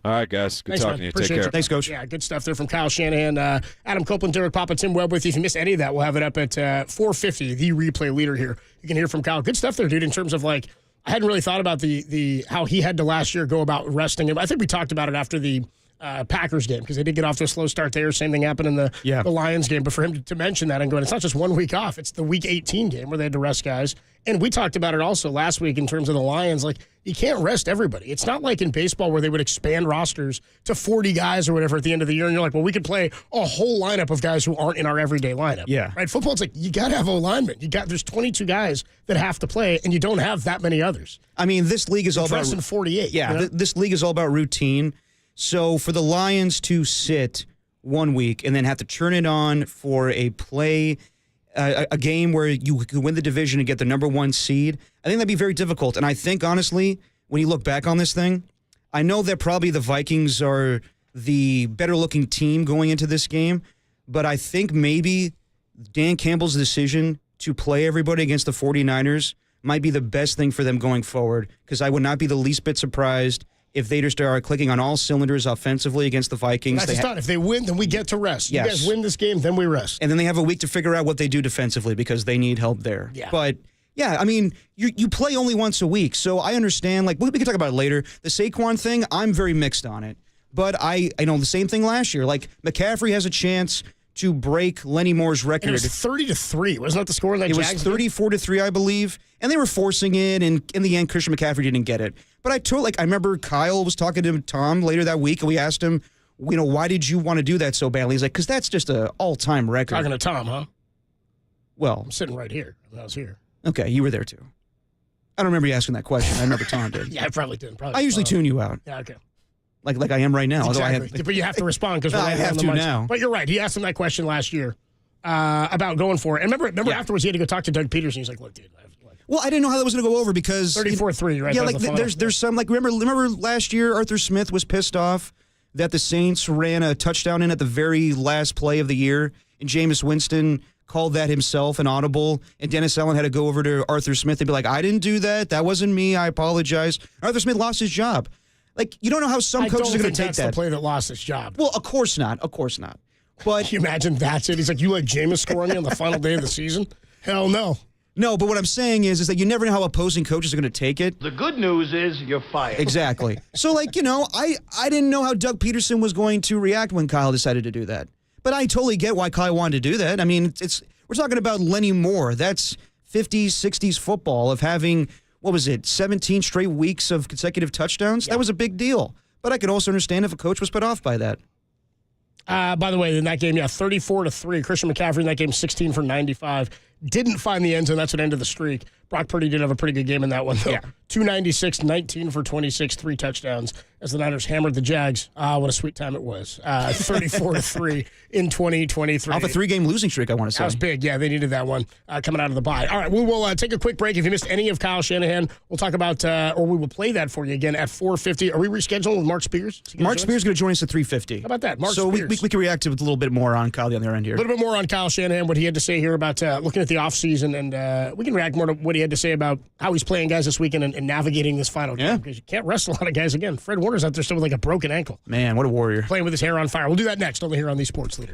All right, guys. Good talking to you. Appreciate Take care. Thanks, Coach. Yeah, good stuff there from Kyle Shanahan. Adam Copeland, Derek Papa, Tim Webb with you. If you missed any of that, we'll have it up at 4:50, the replay leader here. You can hear from Kyle. Good stuff there, dude, in terms of, like, I hadn't really thought about the how he had to last year go about resting him. I think we talked about it after the Packers game because they did get off to a slow start there. Same thing happened in the Lions game. But for him to mention that and going, it's not just 1 week off. It's the Week 18 game where they had to rest guys. And we talked about it also last week in terms of the Lions. Like, you can't rest everybody. It's not like in baseball where they would expand rosters to 40 guys or whatever at the end of the year. And you're like, well, we could play a whole lineup of guys who aren't in our everyday lineup. Yeah. Right? Football, it's like, you got to have alignment. There's 22 guys that have to play, and you don't have that many others. I mean, this league is all about... Less than 48. Yeah, you know? This league is all about routine. So for the Lions to sit 1 week and then have to turn it on for a game where you could win the division and get the number 1 seed, I think that'd be very difficult. And I think, honestly, when you look back on this thing, I know that probably the Vikings are the better-looking team going into this game, but I think maybe Dan Campbell's decision to play everybody against the 49ers might be the best thing for them going forward, because I would not be the least bit surprised if they just are clicking on all cylinders offensively against the Vikings. That's not. If they win, then we get to rest. Yes. You guys win this game, then we rest. And then they have a week to figure out what they do defensively because they need help there. Yeah. But, yeah, I mean, you play only once a week, so I understand. Like, we can talk about it later. The Saquon thing, I'm very mixed on it. But I know the same thing last year. Like, McCaffrey has a chance to break Lenny Moore's record. And it was 30-3. Wasn't that the score in that Jags game? It was 34-3, I believe. And they were forcing it, and in the end, Christian McCaffrey didn't get it. But I remember Kyle was talking to Tom later that week, and we asked him, why did you want to do that so badly? He's like, because that's just an all-time record. Talking to Tom, huh? Well. I'm sitting right here. I was here. Okay, you were there too. I don't remember you asking that question. I remember Tom did. Yeah, I probably did. I usually tune you out. Yeah, okay. Like I am right now. Exactly. But you have to respond because I have to now. But you're right. He asked him that question last year about going for it. And remember afterwards he had to go talk to Doug Peterson. He's like, look, dude. Well, I didn't know how that was going to go over because 34-3, right? Yeah, like there's some like remember last year Arthur Smith was pissed off that the Saints ran a touchdown in at the very last play of the year, and Jameis Winston called that himself an audible, and Dennis Allen had to go over to Arthur Smith and be like, I didn't do that. That wasn't me. I apologize. Arthur Smith lost his job. Like, you don't know how some coaches are going to take that. That's the play that lost his job. Well, of course not. Of course not. But can you imagine that's it? He's like, you let Jameis score on you on the final day of the season? Hell no. No, but what I'm saying is that you never know how opposing coaches are going to take it. The good news is you're fired. Exactly. So, like, I didn't know how Doug Peterson was going to react when Kyle decided to do that. But I totally get why Kyle wanted to do that. I mean, we're talking about Lenny Moore. That's 50s, 60s football of having, 17 straight weeks of consecutive touchdowns? Yeah. That was a big deal. But I could also understand if a coach was put off by that. By the way, in that game, 34-3. Christian McCaffrey in that game, 16 for 95. Didn't find the end zone. That's what ended the streak. Brock Purdy did have a pretty good game in that one, though. Yeah. 296, 19 for 26, 3 touchdowns as the Niners hammered the Jags. What a sweet time it was. 34-3 in 2023. Off a 3-game losing streak, I want to say. That was big. Yeah, they needed that one coming out of the bye. All right, we will take a quick break. If you missed any of Kyle Shanahan, we'll talk about, or we will play that for you again at 4:50. Are we rescheduling with Mark Spears? Mark Spears is going to join us at 3:50. How about that? Mark so Spears. we can react to it a little bit more on Kyle on the other end here. A little bit more on Kyle Shanahan, what he had to say here about looking at the offseason, and we can react more to what he had to say about how he's playing guys this weekend and navigating this final game, because you can't rest a lot of guys again. Fred Warner's out there still with like a broken ankle. Man, what a warrior. Playing with his hair on fire. We'll do that next over here on the Sports Leader.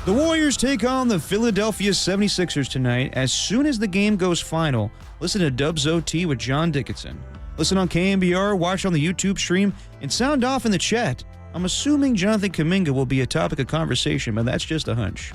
The Warriors take on the Philadelphia 76ers tonight. As soon as the game goes final, listen to Dubs OT with John Dickinson. Listen on KNBR, watch on the YouTube stream, and sound off in the chat. I'm assuming Jonathan Kuminga will be a topic of conversation, but that's just a hunch.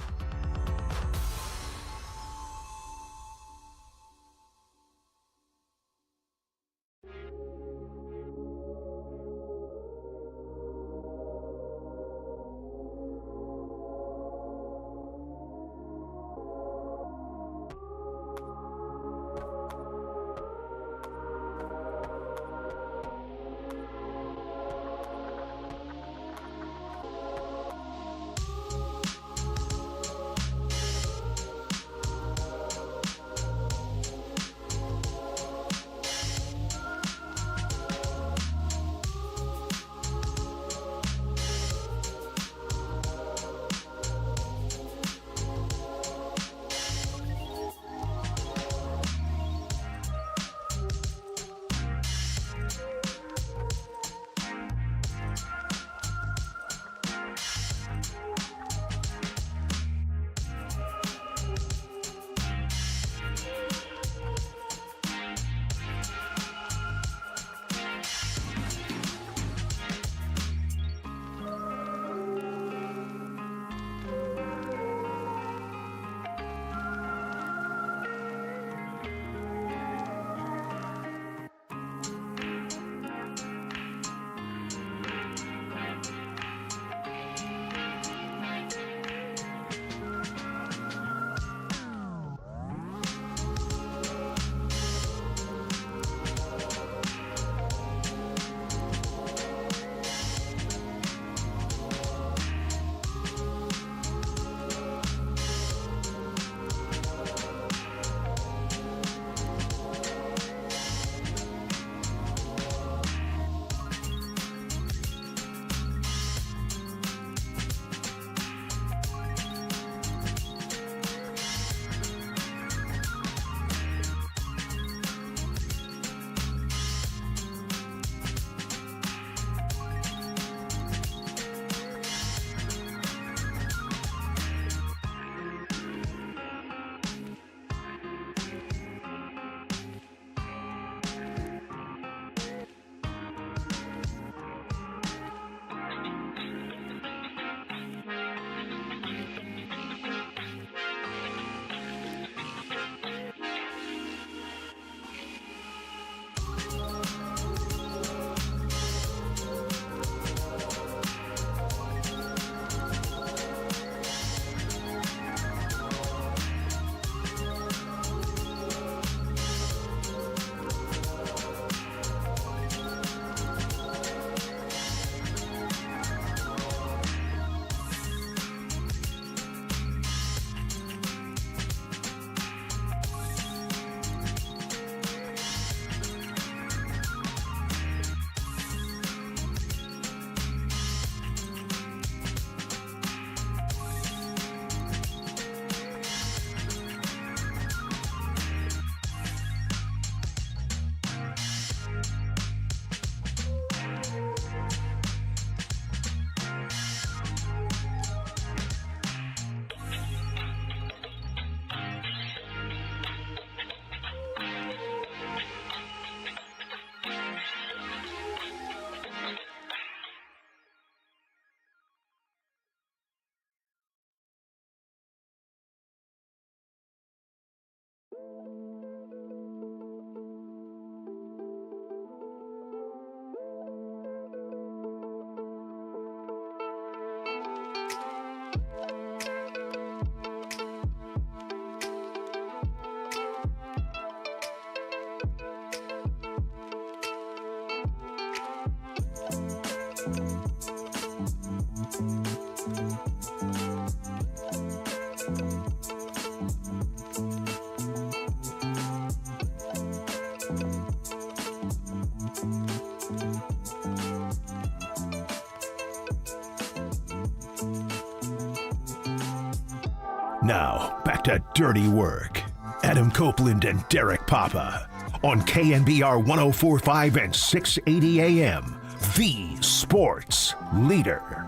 Now, back to Dirty Work. Adam Copeland and Derek Papa on KNBR 104.5 and 680 AM, the sports leader.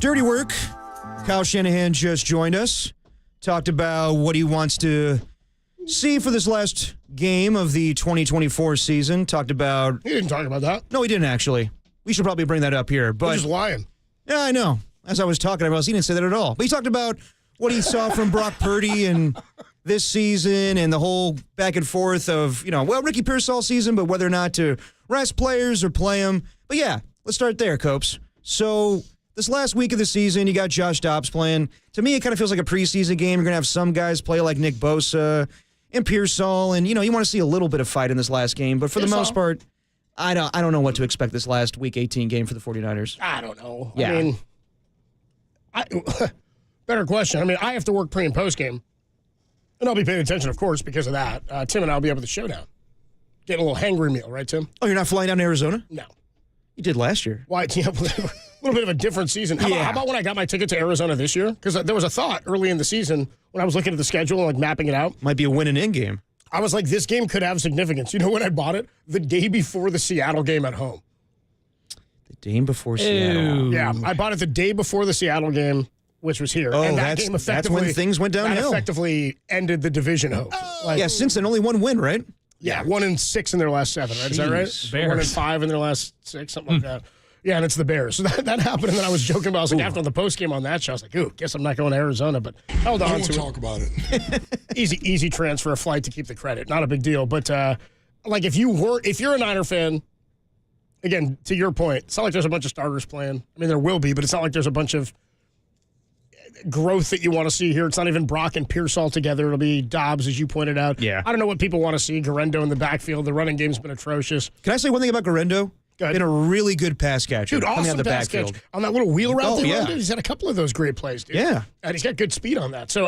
Dirty Work. Kyle Shanahan just joined us. Talked about what he wants to see for this last game of the 2024 season. Talked about... He didn't talk about that. No, he didn't, actually. We should probably bring that up here. But He's just lying. Yeah, I know. As I was talking about, he didn't say that at all. But he talked about what he saw from Brock Purdy and this season and the whole back and forth of, Ricky Pearsall season, but whether or not to rest players or play them. But yeah, let's start there, Copes. So this last week of the season, you got Josh Dobbs playing. To me, it kind of feels like a preseason game. You're going to have some guys play like Nick Bosa and Pearsall, and, you want to see a little bit of fight in this last game. But for the most part, I don't know what to expect this last Week 18 game for the 49ers. I don't know. Yeah. I mean, better question. I mean, I have to work pre- and post-game, and I'll be paying attention, of course, because of that. Tim and I will be up at the showdown. Getting a little hangry meal, right, Tim? Oh, you're not flying down to Arizona? No. You did last year. Why? Yeah, a little bit of a different season. How about when I got my ticket to Arizona this year? Because there was a thought early in the season when I was looking at the schedule and mapping it out. Might be a win and in game. I was like, this game could have significance. You know when I bought it? The day before the Seattle game at home. The day before Seattle. Yeah, I bought it the day before the Seattle game, which was here. Oh, and that's when things went downhill. That effectively ended the division hope. Yeah, since then, only one win, right? Yeah, 1-6 in their last 7, right? Is that right? Bears. 1-5 in their last 6, something like that. Yeah, and it's the Bears. So that happened, and then I was joking about it. I was like, after the post game on that show, I was like, ooh, guess I'm not going to Arizona, but held on to it. Talk about it. Easy transfer flight to keep the credit. Not a big deal. But, if you're a Niner fan, again, to your point, it's not like there's a bunch of starters playing. I mean, there will be, but it's not like there's a bunch of growth that you want to see here. It's not even Brock and Pearsall together. It'll be Dobbs, as you pointed out. Yeah. I don't know what people want to see. Garendo in the backfield. The running game's been atrocious. Can I say one thing about Garendo? Been a really good pass catcher. Dude, awesome pass catch. On that little wheel route they run, he's had a couple of those great plays, dude. Yeah. And he's got good speed on that. So,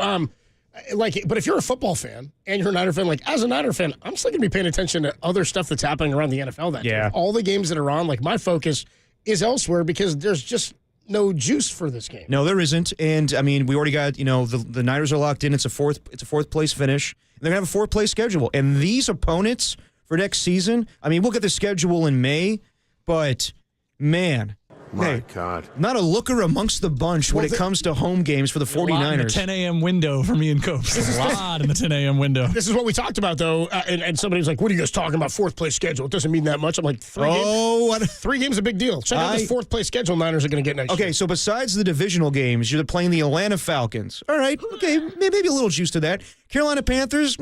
but if you're a football fan and you're a Niner fan, as a Niner fan, I'm still going to be paying attention to other stuff that's happening around the NFL that day. All the games that are on, my focus is elsewhere because there's just no juice for this game. No, there isn't. And, I mean, we already got, the Niners are locked in. It's a fourth place finish. And they're going to have a fourth place schedule. And these opponents for next season, I mean, we'll get the schedule in May, but, man. My God. Not a looker amongst the bunch when it comes to home games for the 49ers. A lot in the 10 a.m. window for me and Copes. A lot in the 10 a.m. window. This is what we talked about, though, and somebody was like, what are you guys talking about, fourth place schedule? It doesn't mean that much. I'm like, 3 games is a big deal. Check out the fourth place schedule Niners are going to get next year. Okay, so besides the divisional games, you're playing the Atlanta Falcons. All right, okay, maybe a little juice to that. Carolina Panthers,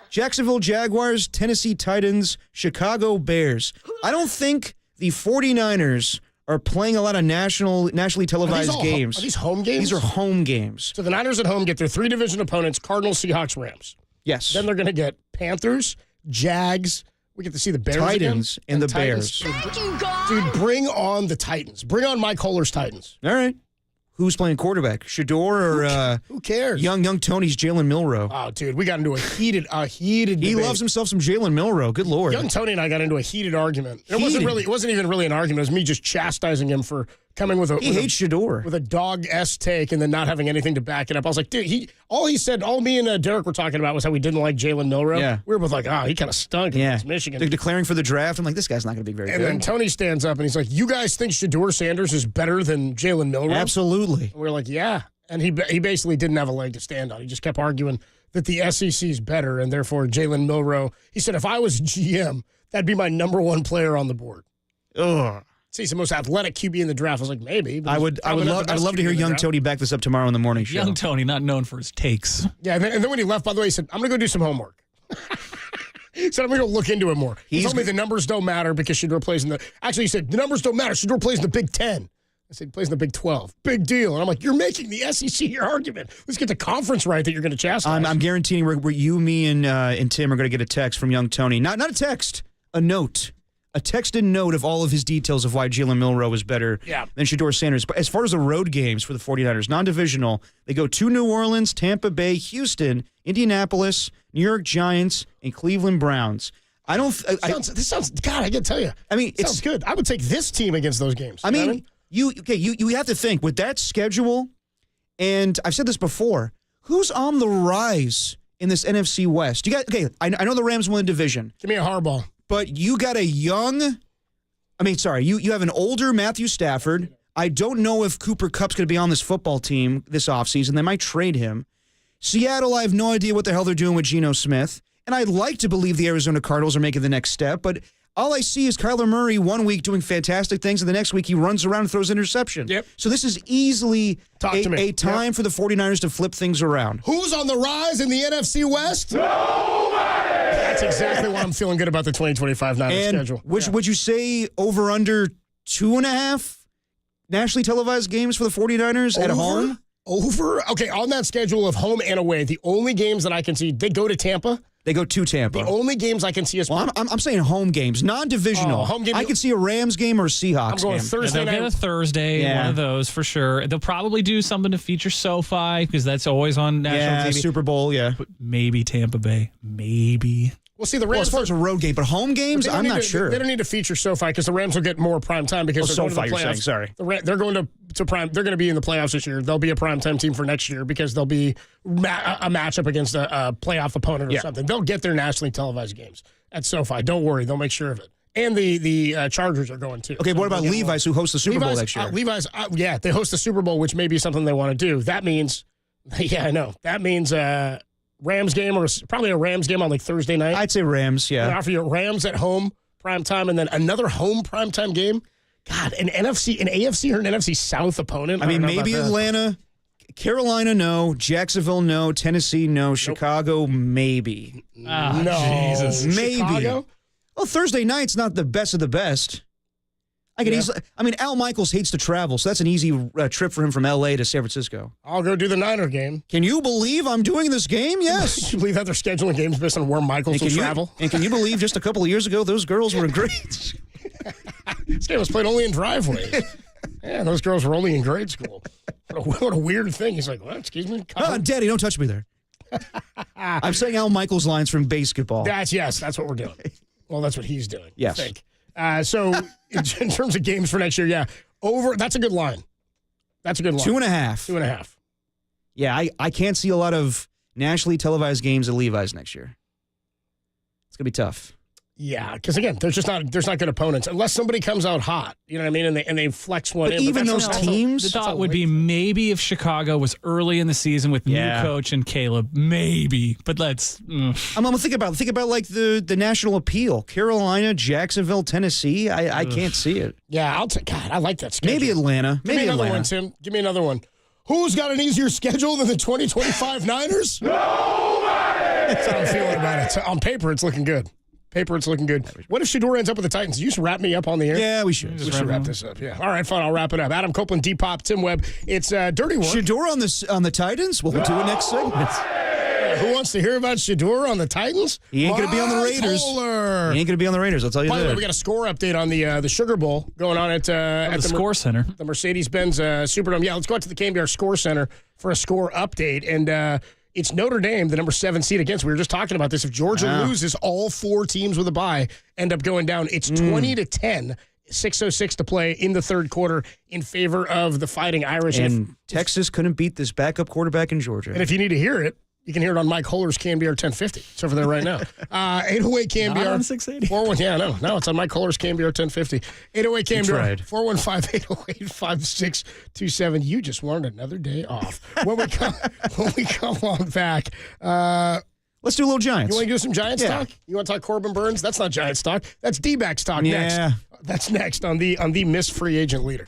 Jacksonville Jaguars, Tennessee Titans, Chicago Bears. I don't think the 49ers are playing a lot of nationally televised games. Are these home games? These are home games. So the Niners at home get their 3 division opponents, Cardinals, Seahawks, Rams. Yes. Then they're going to get Panthers, Jags. We get to see the Bears Titans again. and the Bears. Thank you, God. Dude, bring on the Titans. Bring on Mike Holler's Titans. All right. Who's playing quarterback? Shador or who cares? Young Tony's Jalen Milrow. Oh, dude, we got into a heated He debate. loves himself some Jalen Milrow. Good Lord. Young Tony and I got into a heated argument. It wasn't even really an argument. It was me just chastising him for coming with He hates Shador. with a dog-esque take and then not having anything to back it up. I was like, dude, all me and Derek were talking about was how we didn't like Jalen Milrow. Yeah. We were both like, he kind of stunk against Michigan. They're declaring for the draft. I'm like, this guy's not going to be very good. And then Tony stands up and he's like, you guys think Shador Sanders is better than Jalen Milrow? Absolutely. And we're like, yeah. And he basically didn't have a leg to stand on. He just kept arguing that the SEC is better and therefore Jalen Milrow. He said, if I was GM, that'd be my number 1 player on the board. Ugh. See, he's the most athletic QB in the draft. I was like, maybe. But I'd love to hear Young Tony back this up tomorrow in the morning show. Young Tony, not known for his takes. Yeah, and then when he left, by the way, he said, I'm going to go do some homework. He said, I'm going to go look into it more. He told me the numbers don't matter because Shador plays in the... Actually, he said, the numbers don't matter. Shador plays in the Big 10. I said, he plays in the Big 12. Big deal. And I'm like, you're making the SEC your argument. Let's get the conference right that you're going to chastise. I'm guaranteeing you, me, and Tim are going to get a text from Young Tony. Not a text, a note. a texted note of all of his details of why Jalen Milroe was better than Shedeur Sanders. But as far as the road games for the 49ers, non-divisional, they go to New Orleans, Tampa Bay, Houston, Indianapolis, New York Giants, and Cleveland Browns. This sounds. God, I gotta tell you. I mean, it sounds good. I would take this team against those games. I mean, you have to think with that schedule, and I've said this before. Who's on the rise in this NFC West? I know the Rams won the division. Give me a Harbaugh. But you got you have an older Matthew Stafford. I don't know if Cooper Kupp's going to be on this football team this offseason. They might trade him. Seattle, I have no idea what the hell they're doing with Geno Smith. And I'd like to believe the Arizona Cardinals are making the next step, but all I see is Kyler Murray one week doing fantastic things, and the next week he runs around and throws interception. Yep. So this is easily a time for the 49ers to flip things around. Who's on the rise in the NFC West? Nobody! That's exactly why I'm feeling good about the 2025 Niners schedule. Would you say over under 2.5 nationally televised games for the 49ers at home? Okay, on that schedule of home and away, the only games that I can see, they go to Tampa. They go to Tampa. The only games I can see is... Well, I'm saying home games, non-divisional. Home game. I can see a Rams game or a Seahawks I'm going game. Thursday night. They'll get a Thursday, one of those for sure. They'll probably do something to feature SoFi because that's always on national TV. Super Bowl, But maybe Tampa Bay. Maybe. Well, see, the Rams... as far as a road game, but home games, I'm not sure. They don't need to feature SoFi because the Rams will get more prime time because they're going to the playoffs. You're saying, sorry. They're going to prime. They're going to be in the playoffs this year. They'll be a prime time team for next year because they'll be a matchup against a playoff opponent or something. They'll get their nationally televised games at SoFi. Don't worry. They'll make sure of it. And the Chargers are going too. Okay, so what about Levi's, who hosts the Super Bowl next year? Levi's, they host the Super Bowl, which may be something they want to do. That means, I know. That means Rams game or probably a Rams game on like Thursday night. I'd say Rams, They offer you Rams at home, prime time, and then another home primetime game. God, an AFC or an NFC South opponent. I mean, maybe Atlanta, Carolina, no. Jacksonville, no. Tennessee, no. Chicago, maybe. No. Jesus. Maybe. Chicago? Well, Thursday night's not the best of the best. Al Michaels hates to travel, so that's an easy trip for him from L.A. to San Francisco. I'll go do the Niner game. Can you believe I'm doing this game? Yes. Can you believe that they're scheduling games based on where Michaels will travel? And can you believe just a couple of years ago, those girls were in grades? This game was played only in driveways. Yeah, those girls were only in grade school. What a weird thing. He's like, what? Excuse me? Daddy, don't touch me there. I'm saying Al Michaels lines from basketball. That's what we're doing. Well, that's what he's doing. Yes. I think. So in terms of games for next year, over. That's a good line. 2.5. 2.5. Yeah, I can't see a lot of nationally televised games at Levi's next year. It's gonna be tough. Yeah, because again, there's not good opponents unless somebody comes out hot. You know what I mean? And they flex one. But in. Even those teams. The thought would be maybe if Chicago was early in the season with new coach and Caleb, maybe. But let's. I'm gonna think about like the national appeal. Carolina, Jacksonville, Tennessee. I can't see it. Yeah, God, I like that schedule. Maybe Atlanta. Give me another one, Tim. Give me another one. Who's got an easier schedule than the 2025 Niners? Nobody. That's how I'm feeling about it. On paper, it's looking good. What if Shedeur ends up with the Titans? You just wrap me up on the air? Yeah, we should. We should wrap this up. Yeah. All right, fine. I'll wrap it up. Adam Copeland, Depop, Tim Webb. It's Dirty Work. Shedeur on the Titans? We'll do it next segment. Who wants to hear about Shedeur on the Titans? He ain't going to be on the Raiders. He ain't going to be on the Raiders, I'll tell you that. By the way, we got a score update on the Sugar Bowl going on at the Score Center. The Mercedes-Benz Superdome. Yeah, let's go out to the KNBR Score Center for a score update. And it's Notre Dame, the number 7 seed against. We were just talking about this. If Georgia loses, all 4 teams with a bye end up going down. It's 20-10. 6:06 to play in the third quarter in favor of the Fighting Irish. And Texas couldn't beat this backup quarterback in Georgia. And if you need to hear it, you can hear it on Mike Holler's KNBR 1050. It's over there right now. 808 KNBR. Not on 680. 41. Yeah, no, it's on Mike Holler's KNBR 1050. 808 KNBR. 415-808-5627. You just wanted another day off. When we come on back, let's do a little Giants. You want to do some Giants talk? You want to talk Corbin Burnes? That's not Giants talk. That's D-backs talk next. That's next on the missed free agent leader.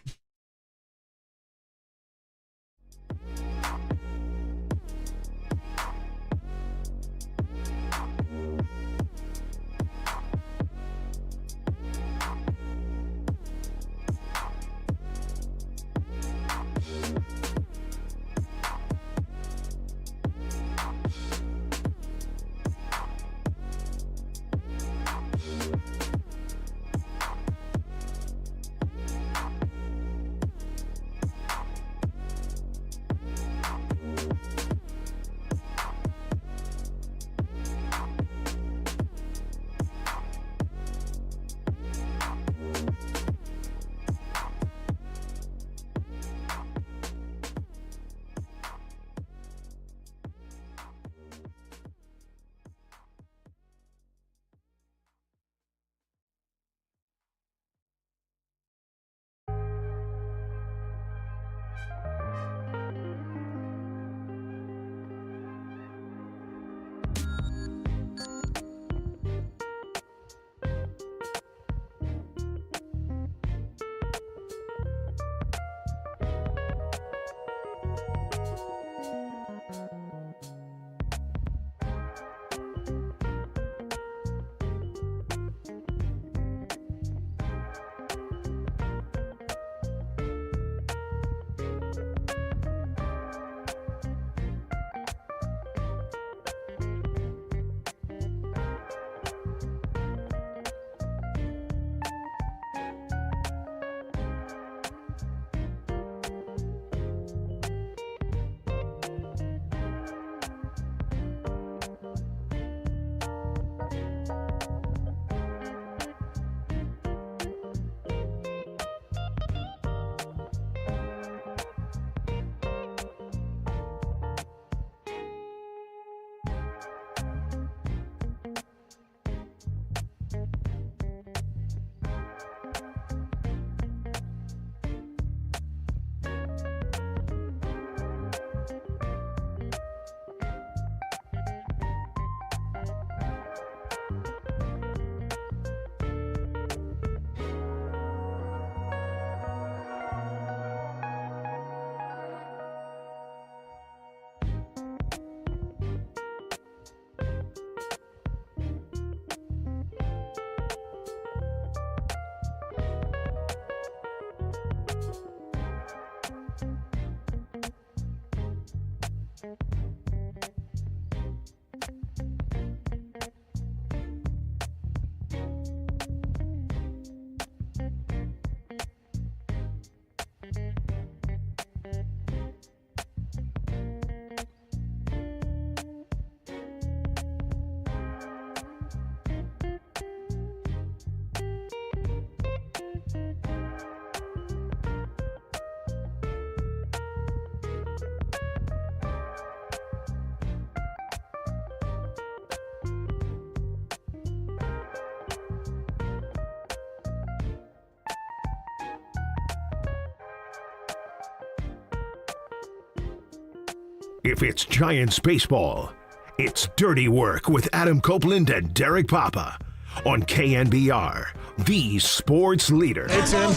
If it's Giants baseball, it's Dirty Work with Adam Copeland and Derek Papa on KNBR, the sports leader. Hey, Tim.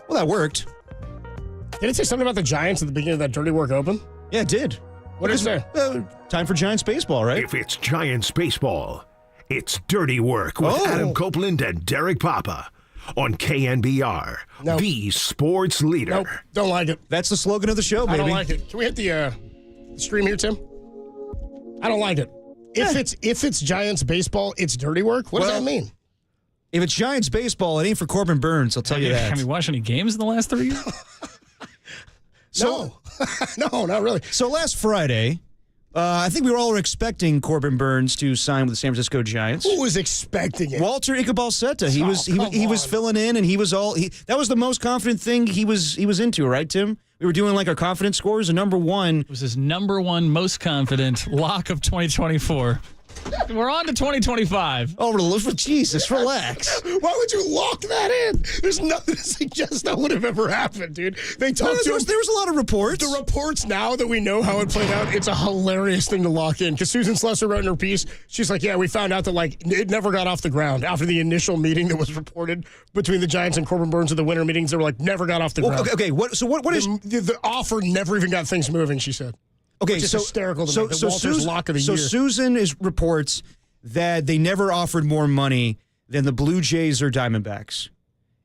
Well, that worked. Did it say something about the Giants at the beginning of that Dirty Work Open? Yeah, it did. What did it say? Time for Giants baseball, right? If it's Giants baseball, it's Dirty Work with Adam Copeland and Derek Papa on KNBR, the sports leader. Nope, don't like it. That's the slogan of the show, baby. I don't like it. Can we hit the stream here, Tim? I don't like it. If it's Giants baseball, it's Dirty Work. What does that mean? If it's Giants baseball, it ain't for Corbin Burnes, I'll tell you that. Have you watched any games in the last 3 years? No, not really. So last Friday, I think we were all expecting Corbin Burnes to sign with the San Francisco Giants. Who was expecting it? Walter Ikabalseta. He was filling in, and that was the most confident thing he was into, right, Tim? We were doing like our confidence scores, and number one it was his number one most confident lock of 2024. We're on to 2025. Oh, Jesus, relax. Why would you lock that in? There's nothing to suggest that would have ever happened, dude. They talked there was a lot of reports. The reports now that we know how it played out, it's a hilarious thing to lock in. Because Susan Slesser wrote in her piece, she's like, yeah, we found out that like it never got off the ground after the initial meeting that was reported between the Giants and Corbin Burnes at the winter meetings. They were like, never got off the ground. Okay, what is the offer? Never even got things moving. She said. Okay, which is hysterical to me. Walter's lock of the year. So Susan reports that they never offered more money than the Blue Jays or Diamondbacks.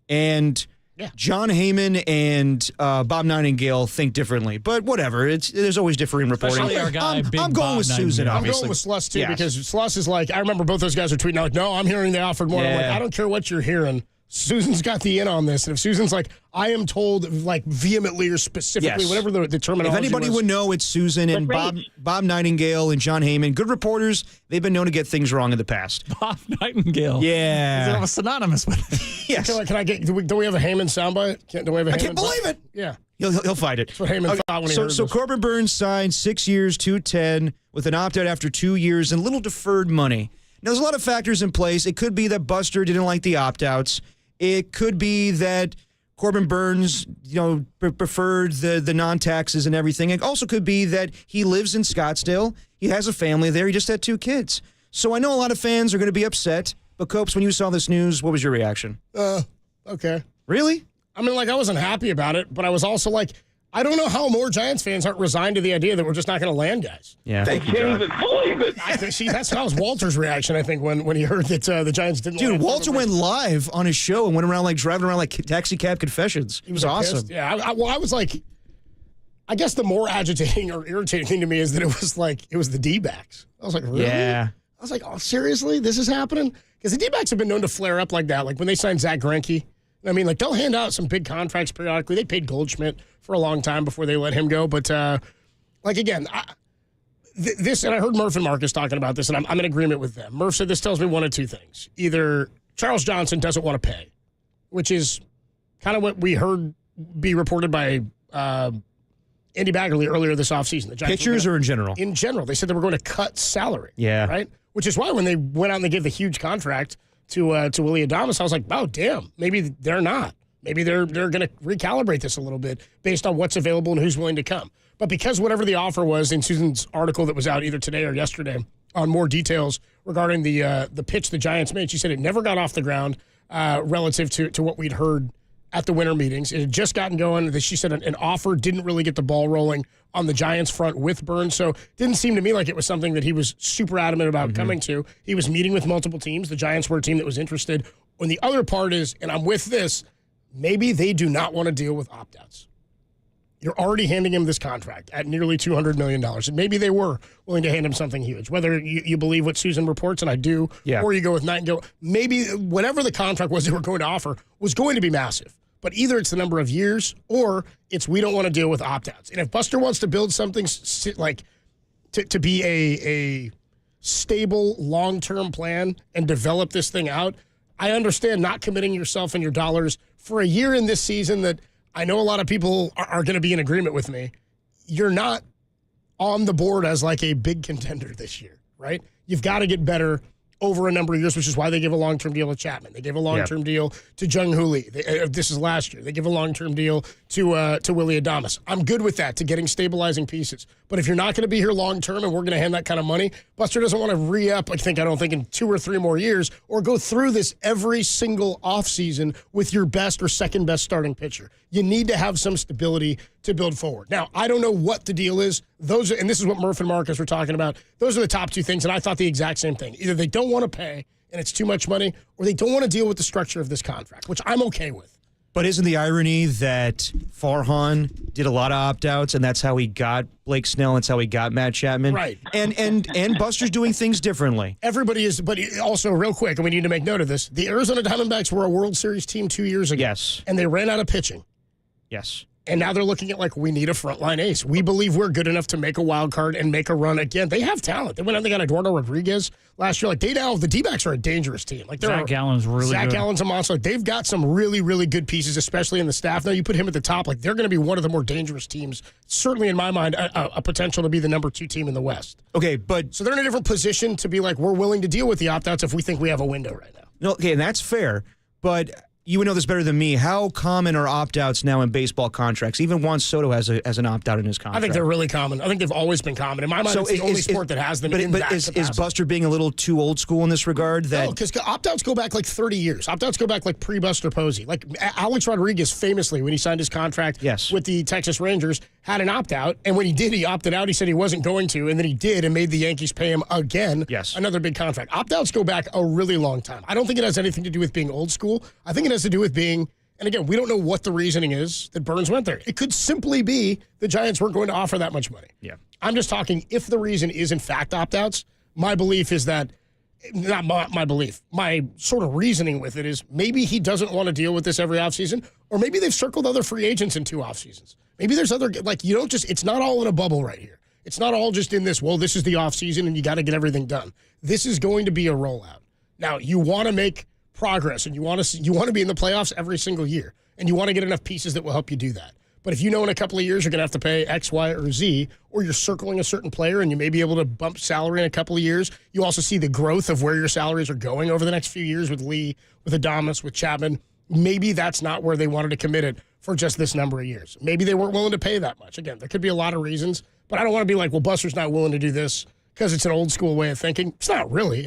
And John Heyman and Bob Nightingale think differently. But whatever, there's always differing reporting. Especially our guy, I'm going with Susan, obviously. I'm going with Sluss, too, because Sluss is like, I remember both those guys are tweeting out, like, no, I'm hearing they offered more. Yeah. I'm like, I don't care what you're hearing. Susan's got the in on this. And if Susan's like, I am told like vehemently or specifically, whatever the terminology If anybody would know, it's Susan and Bob Nightingale and John Heyman. Good reporters. They've been known to get things wrong in the past. Bob Nightingale. Yeah. Is it synonymous with it? Yes. Can I get, do we have a Heyman soundbite? Do we have a Heyman? I can't believe it. Yeah. He'll fight it. That's what Heyman thought when he heard So this. Corbin Burnes signed 6 years, $210 with an opt-out after 2 years and little deferred money. Now, there's a lot of factors in place. It could be that Buster didn't like the opt-outs. It could be that Corbin Burnes, preferred the non-taxes and everything. It also could be that he lives in Scottsdale. He has a family there. He just had 2 kids. So I know a lot of fans are going to be upset. But, Copes, when you saw this news, what was your reaction? Okay. Really? I mean, like, I wasn't happy about it, but I was also like, I don't know how more Giants fans aren't resigned to the idea that we're just not going to land guys. Yeah. I can't even believe it. That was Walter's reaction, I think, when he heard that the Giants didn't land. Dude, Walter went live on his show and went around driving around like taxi cab confessions. He was awesome. Pissed. Yeah, I was like, I guess the more agitating or irritating thing to me is that it was the D-backs. I was like, really? Yeah. I was like, oh, seriously? This is happening? Because the D-backs have been known to flare up like that. Like when they signed Zach Greinke. I mean, like they'll hand out some big contracts periodically. They paid Goldschmidt for a long time before they let him go. But again, this, and I heard Murph and Marcus talking about this, and I'm in agreement with them. Murph said this tells me one of two things. Either Charles Johnson doesn't want to pay, which is kind of what we heard be reported by Andy Baggerly earlier this offseason. Pitchers or in general? In general. They said they were going to cut salary. Yeah. Right? Which is why when they went out and they gave the huge contract to Willie Adames, I was like, oh, damn, maybe they're not. Maybe they're going to recalibrate this a little bit based on what's available and who's willing to come. But because whatever the offer was in Susan's article that was out either today or yesterday on more details regarding the pitch the Giants made, she said it never got off the ground relative to what we'd heard at the winter meetings. It had just gotten going. She said an offer didn't really get the ball rolling on the Giants front with Burnes. So it didn't seem to me like it was something that he was super adamant about coming to. He was meeting with multiple teams. The Giants were a team that was interested. And the other part is, and I'm with this, maybe they do not want to deal with opt-outs. You're already handing him this contract at nearly $200 million. And maybe they were willing to hand him something huge. Whether you believe what Susan reports, and I do, or you go with Knight and go, maybe whatever the contract was they were going to offer was going to be massive. But either it's the number of years or it's we don't want to deal with opt-outs. And if Buster wants to build something like to be a stable, long-term plan and develop this thing out, I understand not committing yourself and your dollars for a year in this season that I know a lot of people are going to be in agreement with me. You're not on the board as like a big contender this year, right? You've got to get better over a number of years, which is why they give a long-term deal to Chapman. They gave a long-term deal to Jung Hoo Lee. This is last year. They give a long-term deal to Willie Adames. I'm good with that, to getting stabilizing pieces. But if you're not going to be here long-term and we're going to hand that kind of money, Buster doesn't want to re-up, I don't think, in 2 or 3 more years or go through this every single offseason with your best or second-best starting pitcher. You need to have some stability to build forward. Now, I don't know what the deal is. And this is what Murph and Marcus were talking about. Those are the top 2 things, and I thought the exact same thing. Either they don't want to pay and it's too much money, or they don't want to deal with the structure of this contract, which I'm okay with. But isn't the irony that Farhan did a lot of opt-outs, and that's how he got Blake Snell, and that's how he got Matt Chapman? Right. And Buster's doing things differently. Everybody is, but also real quick, and we need to make note of this, the Arizona Diamondbacks were a World Series team 2 years ago. Yes. And they ran out of pitching. Yes. And now they're looking at, we need a frontline ace. We believe we're good enough to make a wild card and make a run again. They have talent. They went out and they got Eduardo Rodriguez last year. The D-backs are a dangerous team. Zach Gallen's really good. Zach Gallen's a monster. They've got some really, really good pieces, especially in the staff. Now, you put him at the top, they're going to be one of the more dangerous teams. Certainly, in my mind, a potential to be the number 2 team in the West. Okay, but... So they're in a different position to be we're willing to deal with the opt-outs if we think we have a window right now. No, okay, and that's fair, but... You would know this better than me. How common are opt-outs now in baseball contracts? Even Juan Soto has an opt-out in his contract. I think they're really common. I think they've always been common. In my mind, it's the only sport that has them in that capacity. Is Buster being a little too old school in this regard? No, because opt-outs go back 30 years. Opt-outs go back pre-Buster Posey. Alex Rodriguez famously, when he signed his contract with the Texas Rangers, had an opt-out. And when he did, he opted out. He said he wasn't going to. And then he did and made the Yankees pay him again. Yes. Another big contract. Opt-outs go back a really long time. I don't think it has anything to do with being old school. I think it has to do with being... And again, we don't know what the reasoning is that Burnes went there. It could simply be the Giants weren't going to offer that much money. Yeah. I'm just talking if the reason is in fact opt-outs, my belief is that, not my belief, my sort of reasoning with it is maybe he doesn't want to deal with this every offseason, or maybe they've circled other free agents in 2 offseasons. Maybe there's other, you don't just, it's not all in a bubble right here. It's not all just in this, this is the offseason and you got to get everything done. This is going to be a rollout. Now, you want to make progress, and you want to be in the playoffs every single year, and you want to get enough pieces that will help you do that. But if you know in a couple of years you're going to have to pay X, Y, or Z, or you're circling a certain player and you may be able to bump salary in a couple of years, you also see the growth of where your salaries are going over the next few years with Lee, with Adames, with Chapman. Maybe that's not where they wanted to commit it for just this number of years. Maybe they weren't willing to pay that much. Again, there could be a lot of reasons, but I don't want to be Buster's not willing to do this because it's an old school way of thinking. It's not really.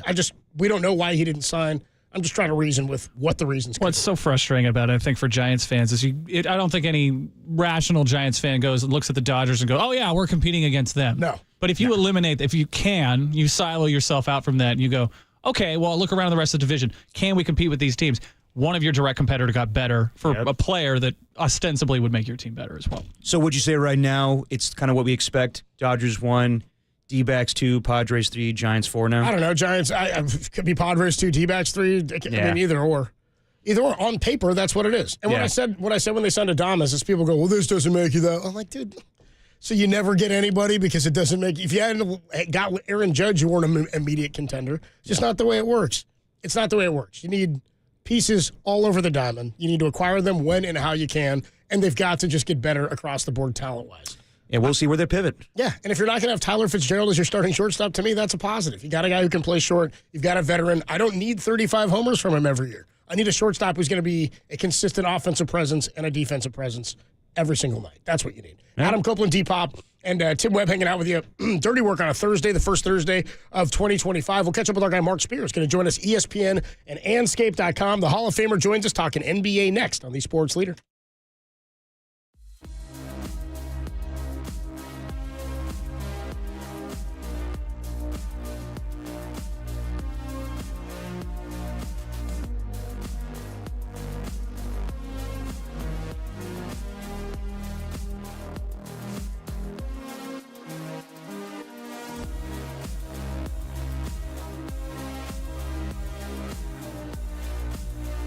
We don't know why he didn't sign. I'm just trying to reason with what the reasons could be. What's so frustrating about it, I think, for Giants fans is I don't think any rational Giants fan goes and looks at the Dodgers and goes, oh, yeah, we're competing against them. No. But if you eliminate, if you can, you silo yourself out from that and you go, okay, well, look around the rest of the division. Can we compete with these teams? One of your direct competitor got better for a player that ostensibly would make your team better as well. So would you say right now it's kind of what we expect? Dodgers 1, D-backs 2, Padres 3, Giants 4 now? I don't know. Giants, could be Padres 2, D-backs 3. I mean, either or. Either or. On paper, that's what it is. And what I said when they signed Adames is people go, well, this doesn't make you that. I'm like, dude, so you never get anybody because it doesn't make you. If you hadn't got Aaron Judge, you weren't an immediate contender. It's just not the way it works. It's not the way it works. You need pieces all over the diamond. You need to acquire them when and how you can, and they've got to just get better across the board talent-wise. Yeah, we'll see where they pivot. Yeah, and if you're not going to have Tyler Fitzgerald as your starting shortstop, to me, that's a positive. You got a guy who can play short. You've got a veteran. I don't need 35 homers from him every year. I need a shortstop who's going to be a consistent offensive presence and a defensive presence every single night. That's what you need. Yeah. Adam Copeland, D-Pop, and Tim Webb hanging out with you. Dirty work on a Thursday, the first Thursday of 2025. We'll catch up with our guy Mark Spears. Going to join us, ESPN and Anscape.com. The Hall of Famer joins us talking NBA next on the Sports Leader.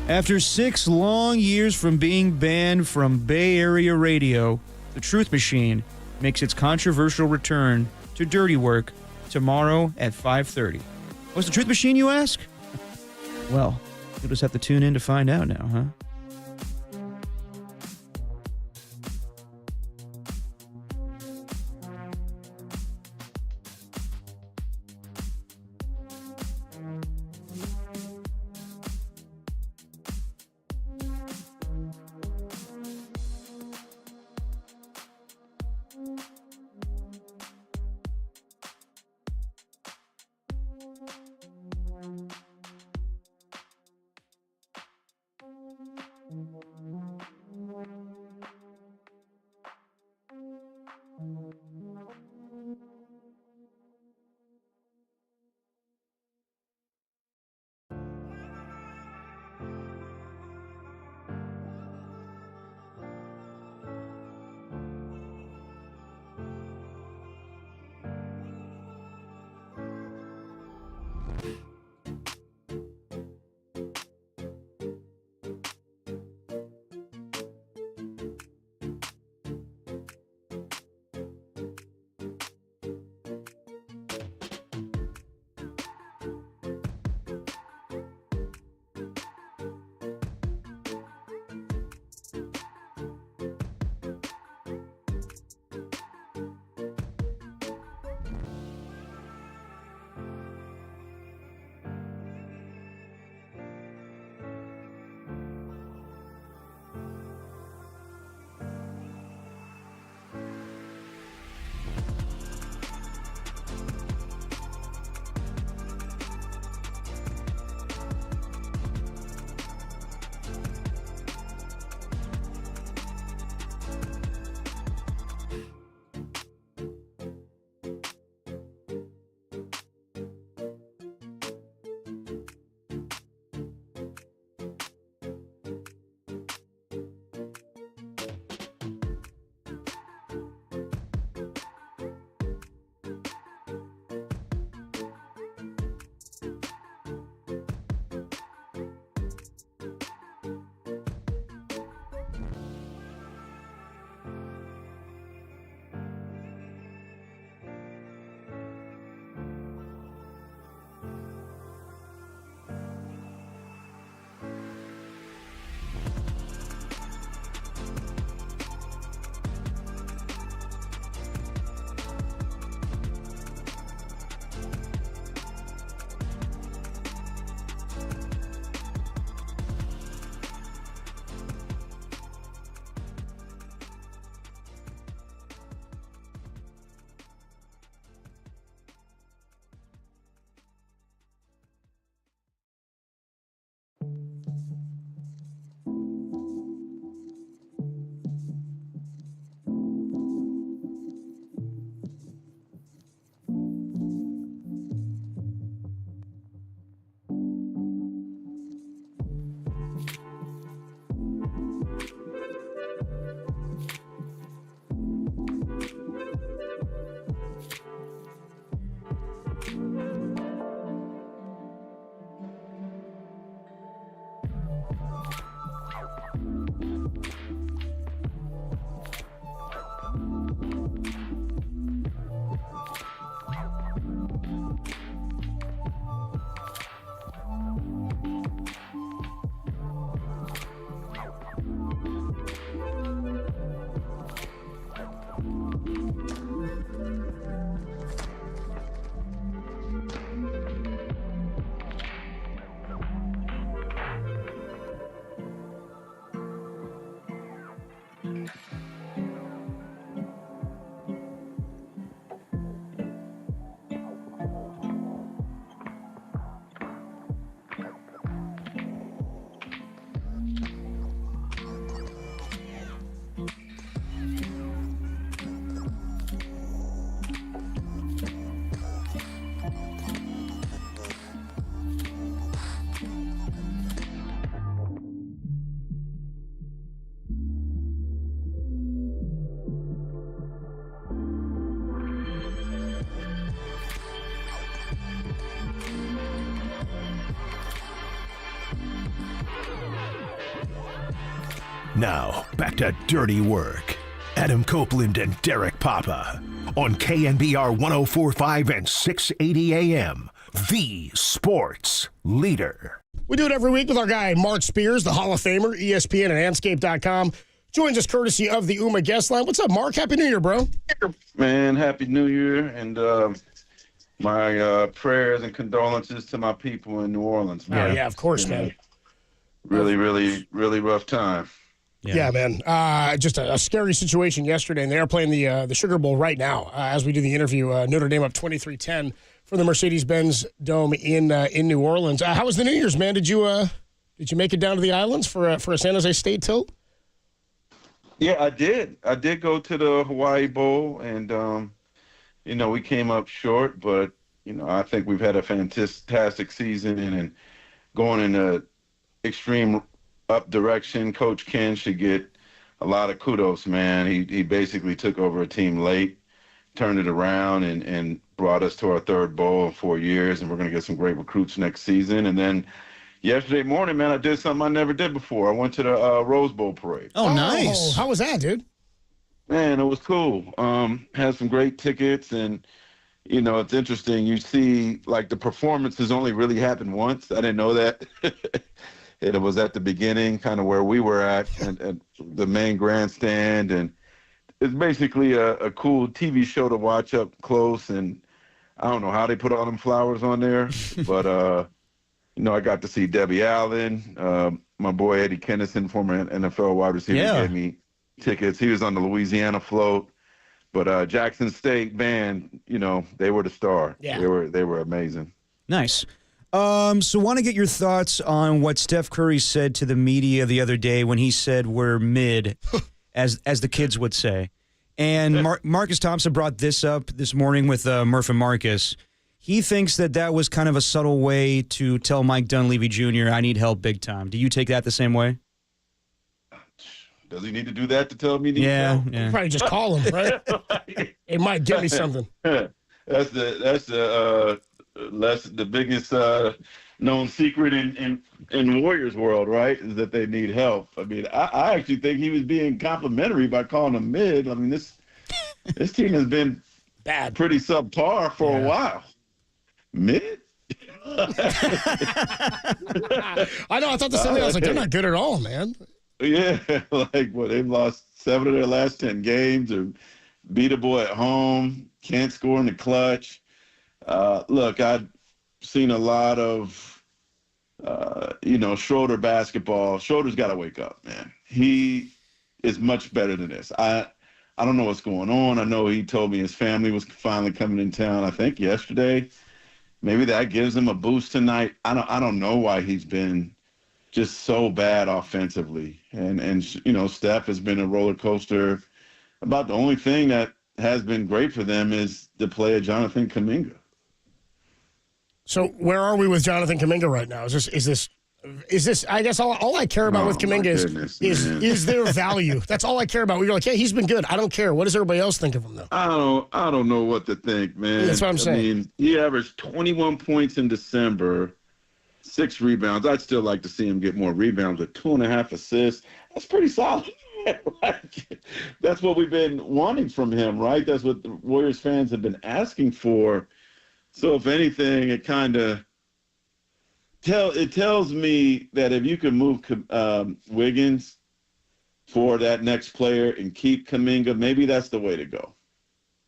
After 6 long years from being banned from Bay Area radio, the Truth Machine makes its controversial return to Dirty Work tomorrow at 5:30. What's the Truth Machine, you ask? Well, you'll just have to tune in to find out now, huh? Now, back to Dirty Work. Adam Copeland and Derek Papa on KNBR 104.5 and 680 AM, the sports leader. We do it every week with our guy, Mark Spears, the Hall of Famer, ESPN and Anscape.com. Joins us courtesy of the UMA guest line. What's up, Mark? Happy New Year, bro. Man, Happy New Year. And my prayers and condolences to my people in New Orleans, man. Oh, yeah, of course, man. Really, really, really rough time. Yeah, man. Just a scary situation yesterday, and they are playing the Sugar Bowl right now as we do the interview. Notre Dame up 23-10 from the Mercedes-Benz Dome in New Orleans. How was the New Year's, man? Did you make it down to the islands for a San Jose State tilt? Yeah, I did. I did go to the Hawaii Bowl, and we came up short, but I think we've had a fantastic season and going in a extreme up direction. Coach Ken should get a lot of kudos, man. He basically took over a team late, turned it around, and brought us to our third bowl in 4 years, and we're going to get some great recruits next season. And then yesterday morning, man, I did something I never did before. I went to the Rose Bowl parade. Oh, nice. How was that, dude? Man, it was cool. Had some great tickets, and it's interesting. You see, like, the performances only really happened once. I didn't know that. It was at the beginning, kind of where we were at the main grandstand, and it's basically a cool TV show to watch up close. And I don't know how they put all them flowers on there, but I got to see Debbie Allen, my boy Eddie Kennison, former NFL wide receiver, gave me tickets. He was on the Louisiana float, but Jackson State band, they were the star. Yeah. They were amazing. Nice. So want to get your thoughts on what Steph Curry said to the media the other day when he said we're mid, as the kids would say. And Marcus Thompson brought this up this morning with Murph and Marcus. He thinks that was kind of a subtle way to tell Mike Dunleavy Jr., I need help big time. Do you take that the same way? Does he need to do that to tell me? Yeah. Probably just call him, right? It might get me something. That's the biggest known secret in Warriors world, right? Is that they need help. I mean, I actually think he was being complimentary by calling them mid. I mean, this team has been bad, pretty subpar for a while. Mid? I know. I thought the same thing. I was like, they're not good at all, man. Yeah, they've lost 7 of their last 10 games, or beat a boy at home, can't score in the clutch. Look, I've seen a lot of, Schroeder basketball. Schroeder's got to wake up, man. He is much better than this. I don't know what's going on. I know he told me his family was finally coming in town, I think yesterday. Maybe that gives him a boost tonight. I don't know why he's been just so bad offensively. And Steph has been a roller coaster. About the only thing that has been great for them is the play of Jonathan Kuminga. So where are we with Jonathan Kuminga right now? Is this? I guess all I care about with Kuminga is their value. That's all I care about. We're like, hey, he's been good. I don't care. What does everybody else think of him though? I don't know what to think, man. That's what I'm saying. I mean, he averaged 21 points in December, 6 rebounds. I'd still like to see him get more rebounds with 2.5 assists. That's pretty solid. That's what we've been wanting from him, right? That's what the Warriors fans have been asking for. So if anything, it kind of tells me that if you can move Wiggins for that next player and keep Kuminga, maybe that's the way to go.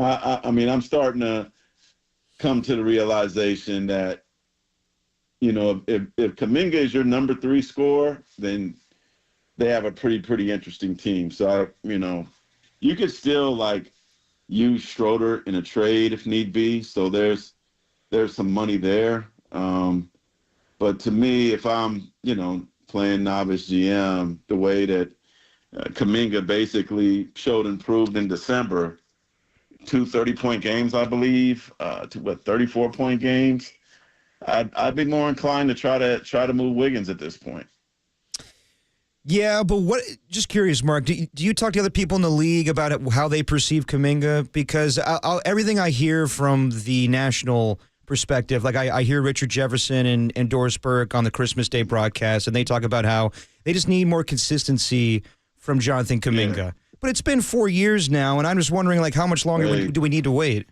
I mean, I'm starting to come to the realization that, if Kuminga is your number 3 scorer, then they have a pretty interesting team. So, you could still, use Schroeder in a trade if need be. So there's some money there. But to me, if I'm, playing novice GM, the way that Kuminga basically showed improved in December, 2 30-point games, I believe, 34-point games, I'd be more inclined to try to move Wiggins at this point. Yeah, but just curious, Mark, do you talk to other people in the league about how they perceive Kuminga? Because everything I hear from the national perspective, I hear Richard Jefferson and Doris Burke on the Christmas Day broadcast, and they talk about how they just need more consistency from Jonathan Kuminga. Yeah. But it's been 4 years now, and I'm just wondering, like, how much longer do we need to wait?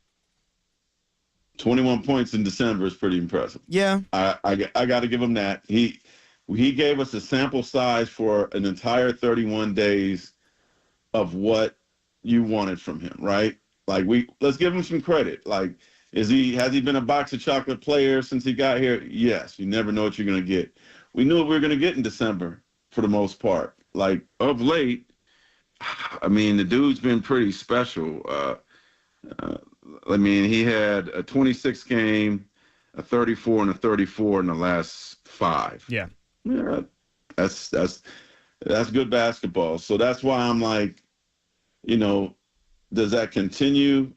21 points in December is pretty impressive. Yeah. I got to give him that. He gave us a sample size for an entire 31 days of what you wanted from him, right? Like, let's give him some credit. Like, has he been a box of chocolate player since he got here? Yes. You never know what you're going to get. We knew what we were going to get in December for the most part. Like, of late, I mean, the dude's been pretty special. I mean, he had a 26 game, a 34, and a 34 in the last 5. Yeah. Yeah, that's good basketball. So that's why I'm like, you know, does that continue?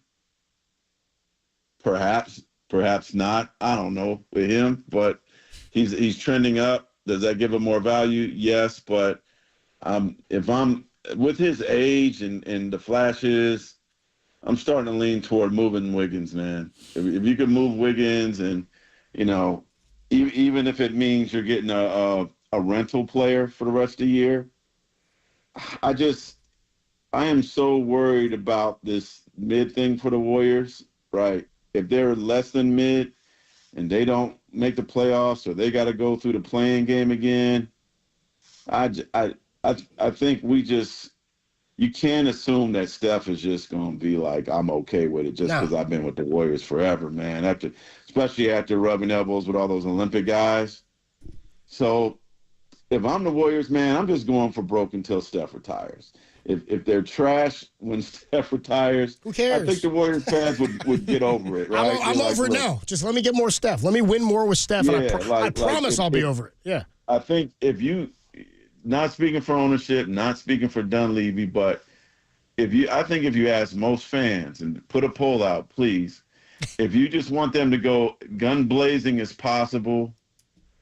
Perhaps not. I don't know with him, but he's trending up. Does that give him more value? Yes, but if I'm with his age and the flashes, I'm starting to lean toward moving Wiggins, man. If you can move Wiggins, and you know, even if it means you're getting a rental player for the rest of the year, I am so worried about this mid thing for the Warriors, right? If they're less than mid and they don't make the playoffs, or they got to go through the playing game again, I think you can't assume that Steph is just going to be like, I'm okay with it just because I've been with the Warriors forever, man. Especially after rubbing elbows with all those Olympic guys. So if I'm the Warriors, man, I'm just going for broke until Steph retires. If they're trash when Steph retires, who cares? I think the Warriors fans would get over it, right? I'm over it now. Just let me get more Steph. Let me win more with Steph. Yeah, and I promise I'll be over it. Yeah. I think if you, not speaking for ownership, not speaking for Dunleavy, but I think if you ask most fans, and put a poll out, please, if you just want them to go gun blazing as possible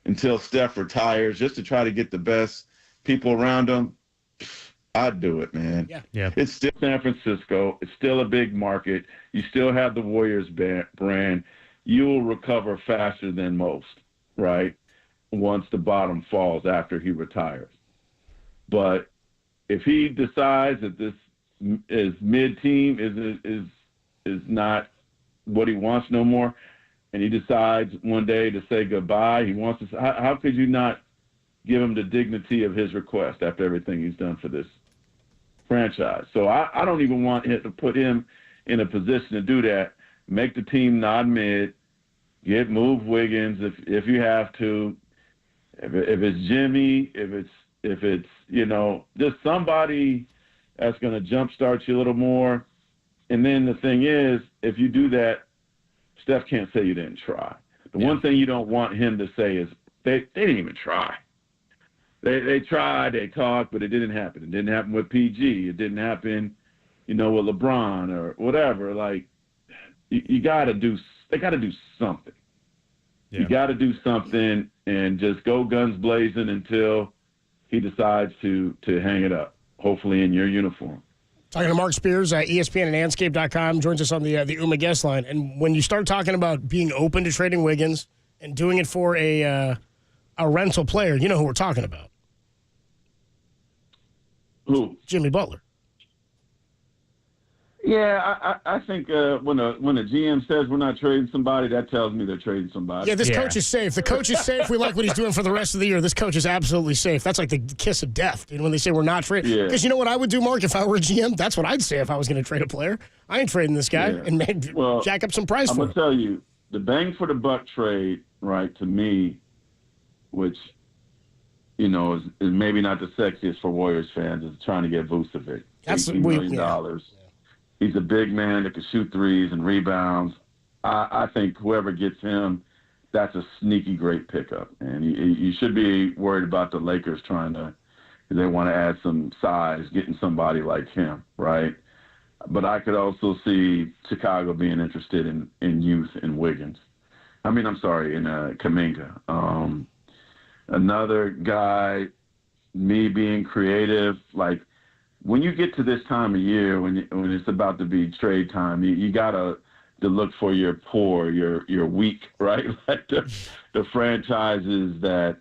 until Steph retires, just to try to get the best people around him, I'd do it, man. Yeah. It's still San Francisco. It's still a big market. You still have the Warriors brand. You will recover faster than most, right? Once the bottom falls after he retires. But if he decides that this is mid-team is not what he wants no more, and he decides one day to say goodbye, how could you not give him the dignity of his request after everything he's done for this franchise? So I don't even want to put him in a position to do that. Make the team not mid, move Wiggins if you have to. If it's Jimmy, if it's you know, just somebody that's going to jumpstart you a little more. And then the thing is, if you do that, Steph can't say you didn't try. The one thing you don't want him to say is they didn't even try. They tried, they talked, but it didn't happen. It didn't happen with PG. It didn't happen, you know, with LeBron or whatever. Like, they got to do something. Yeah. You got to do something and just go guns blazing until he decides to hang it up, hopefully in your uniform. Talking to Mark Spears, ESPN and Anscape.com, joins us on the UMA guest line. And when you start talking about being open to trading Wiggins and doing it for a rental player, you know who we're talking about. Who? Jimmy Butler. Yeah, I think when a GM says we're not trading somebody, that tells me they're trading somebody. Yeah, this coach is safe. The coach is safe. We like what he's doing for the rest of the year. This coach is absolutely safe. That's like the kiss of death, dude, when they say we're not trading. Yeah. Because you know what I would do, Mark, if I were a GM? That's what I'd say if I was going to trade a player. I ain't trading this guy and maybe jack up some price for him. I'm going to tell you, the bang for the buck trade, right, to me, which, you know, is maybe not the sexiest for Warriors fans, is trying to get Vucevic. That's $18 million. He's a big man that can shoot threes and rebounds. I think whoever gets him, that's a sneaky great pickup. And you should be worried about the Lakers they want to add some size, getting somebody like him, right? But I could also see Chicago being interested in youth in Wiggins. in Kuminga. Another guy, me being creative, like, when you get to this time of year, when it's about to be trade time, you gotta to look for your poor, your weak, right? Like the franchises that,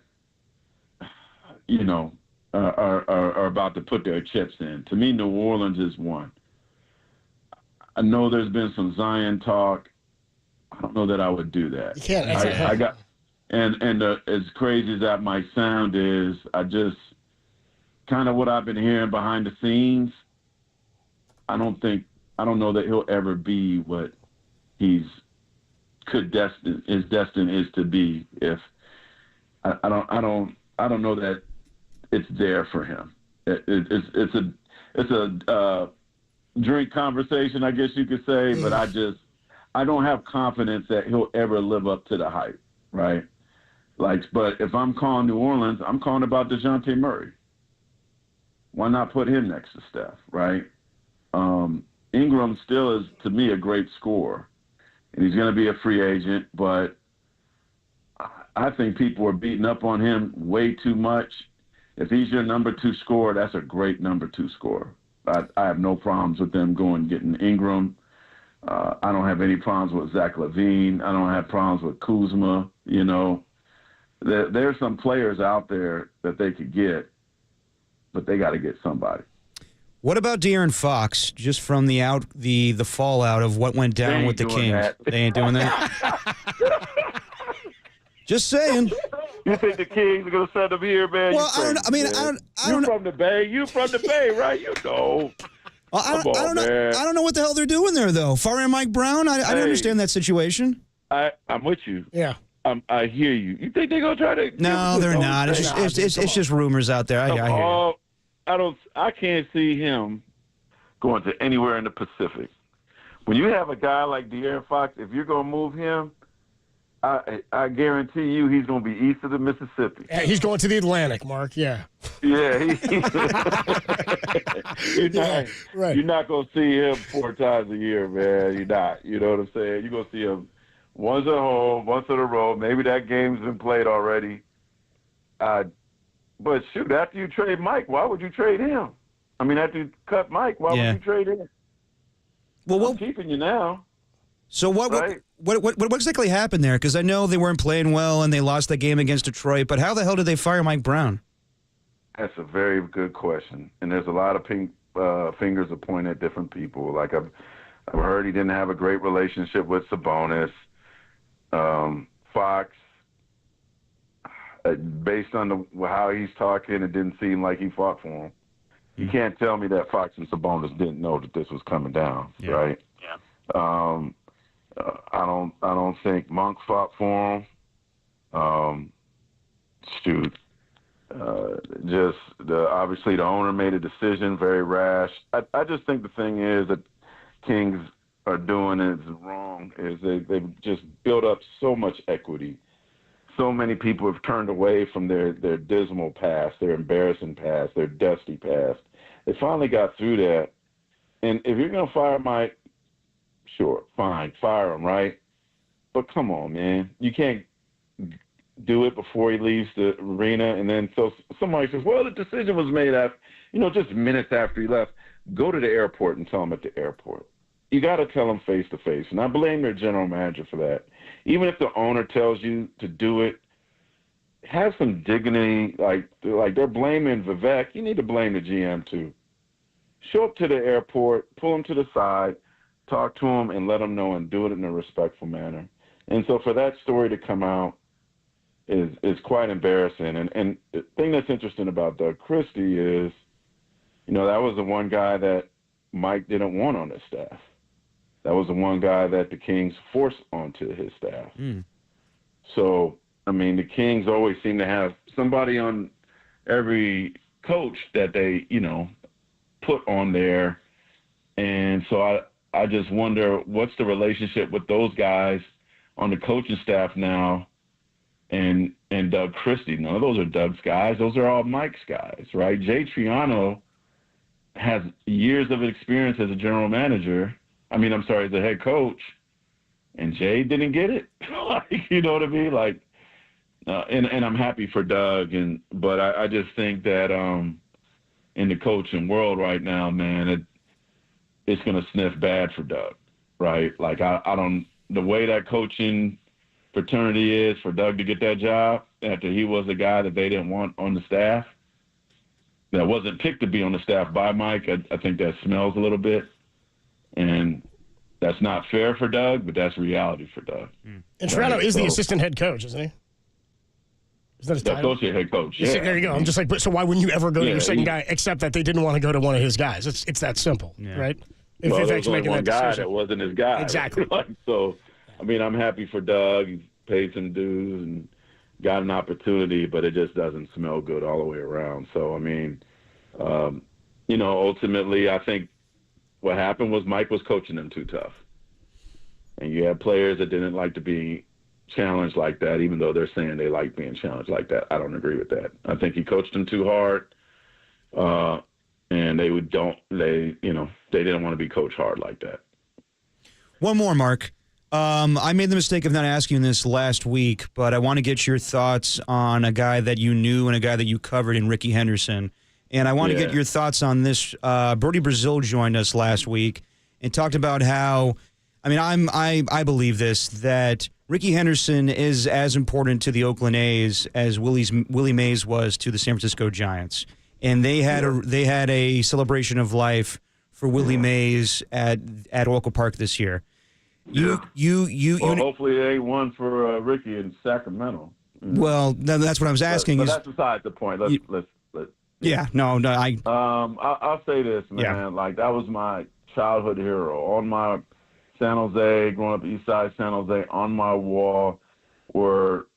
you know, are about to put their chips in. To me, New Orleans is one. I know there's been some Zion talk. I don't know that I would do that. You can't. I got, and as crazy as that might sound, is I just kind of what I've been hearing behind the scenes. I don't know that he'll ever be what his destined is to be. If I don't know that it's there for him. It's a drink conversation, I guess you could say, but I don't have confidence that he'll ever live up to the hype, right? But if I'm calling New Orleans, I'm calling about DeJounte Murray. Why not put him next to Steph, right? Ingram still is, to me, a great scorer, and he's going to be a free agent, but I think people are beating up on him way too much. If he's your number 2 scorer, that's a great number 2 scorer. I have no problems with them getting Ingram. I don't have any problems with Zach LaVine. I don't have problems with Kuzma. There's some players out there that they could get, but they got to get somebody. What about De'Aaron Fox? Just from the fallout of what went down with the Kings, they ain't doing that. Just saying. You think the Kings are gonna send him here, man? Well, I don't know. You from the Bay? You from the Bay, right? You know. Well, I don't know what the hell they're doing there, though. Firing Mike Brown? I don't understand that situation. I'm with you. Yeah. I hear you. You think they're gonna try to? No, they're not. It's just rumors out there. I hear you. I can't see him going to anywhere in the Pacific. When you have a guy like De'Aaron Fox, if you're gonna move him, I guarantee you he's going to be east of the Mississippi. Yeah, he's going to the Atlantic, Mark. Yeah. Yeah. You're not going to see him 4 times a year, man. You're not. You know what I'm saying? You're going to see him once at home, once on the road. Maybe that game's been played already. But, shoot, after you trade Mike, why would you trade him? I mean, after you cut Mike, why would you trade him? Well, I'm keeping you now. So what exactly happened there? Because I know they weren't playing well and they lost that game against Detroit, but how the hell did they fire Mike Brown? That's a very good question, and there's a lot of fingers are pointing at different people. Like I've heard he didn't have a great relationship with Sabonis. Fox, based on how he's talking, it didn't seem like he fought for him. You can't tell me that Fox and Sabonis didn't know that this was coming down, right? Yeah. I don't think Monk fought for him. Obviously the owner made a decision, very rash. I just think the thing is that Kings are doing is wrong. Is they've just built up so much equity. So many people have turned away from their dismal past, their embarrassing past, their dusty past. They finally got through that. And if you're gonna fire Mike, sure, fine, fire him, right? But come on, man. You can't do it before he leaves the arena. And then so somebody says, well, the decision was made after, just minutes after he left. Go to the airport and tell him at the airport. You got to tell him face to face. And I blame their general manager for that. Even if the owner tells you to do it, have some dignity. Like they're blaming Vivek. You need to blame the GM too. Show up to the airport, pull him to the side, talk to him, and let him know, and do it in a respectful manner. And so for that story to come out is quite embarrassing. And the thing that's interesting about Doug Christie is, that was the one guy that Mike didn't want on his staff. That was the one guy that the Kings forced onto his staff. So, the Kings always seem to have somebody on every coach that they, put on there. And so I just wonder what's the relationship with those guys on the coaching staff now and Doug Christie. None of those are Doug's guys. Those are all Mike's guys, right? Jay Triano has years of experience as a general manager. As a head coach, and Jay didn't get it. You know what I mean? And I'm happy for Doug, but I just think that in the coaching world right now, man, it's going to sniff bad for Doug, right? The way that coaching fraternity is for Doug to get that job after he was a guy that they didn't want on the staff, that wasn't picked to be on the staff by Mike. I think that smells a little bit, and that's not fair for Doug, but that's reality for Doug. And Toronto is the assistant head coach, isn't he? Is that his title? Associate head coach. Yeah. There you go. I'm just like, so why wouldn't you ever go to your second guy, except that they didn't want to go to one of his guys? It's that simple, right? There was only one guy that wasn't his guy. Exactly. So, I mean, I'm happy for Doug. He paid some dues and got an opportunity, but it just doesn't smell good all the way around. So, I mean, ultimately, I think what happened was Mike was coaching them too tough. And you had players that didn't like to be challenged like that, even though they're saying they like being challenged like that. I don't agree with that. I think he coached them too hard, and they didn't want to be coached hard like that. One more, Mark. I made the mistake of not asking this last week, but I want to get your thoughts on a guy that you knew and a guy that you covered in Ricky Henderson. And I want to get your thoughts on this. Brody Brazil joined us last week and talked about how, I believe this, that Ricky Henderson is as important to the Oakland A's as Willie Mays was to the San Francisco Giants. And they had a celebration of life for Willie Mays at Oracle Park this year. Hopefully they won for Ricky in Sacramento. Well, that's what I was asking. But that's beside the point. Let's I'll say this, man. Yeah. Like, that was my childhood hero. On my San Jose, growing up East Side San Jose, on my wall were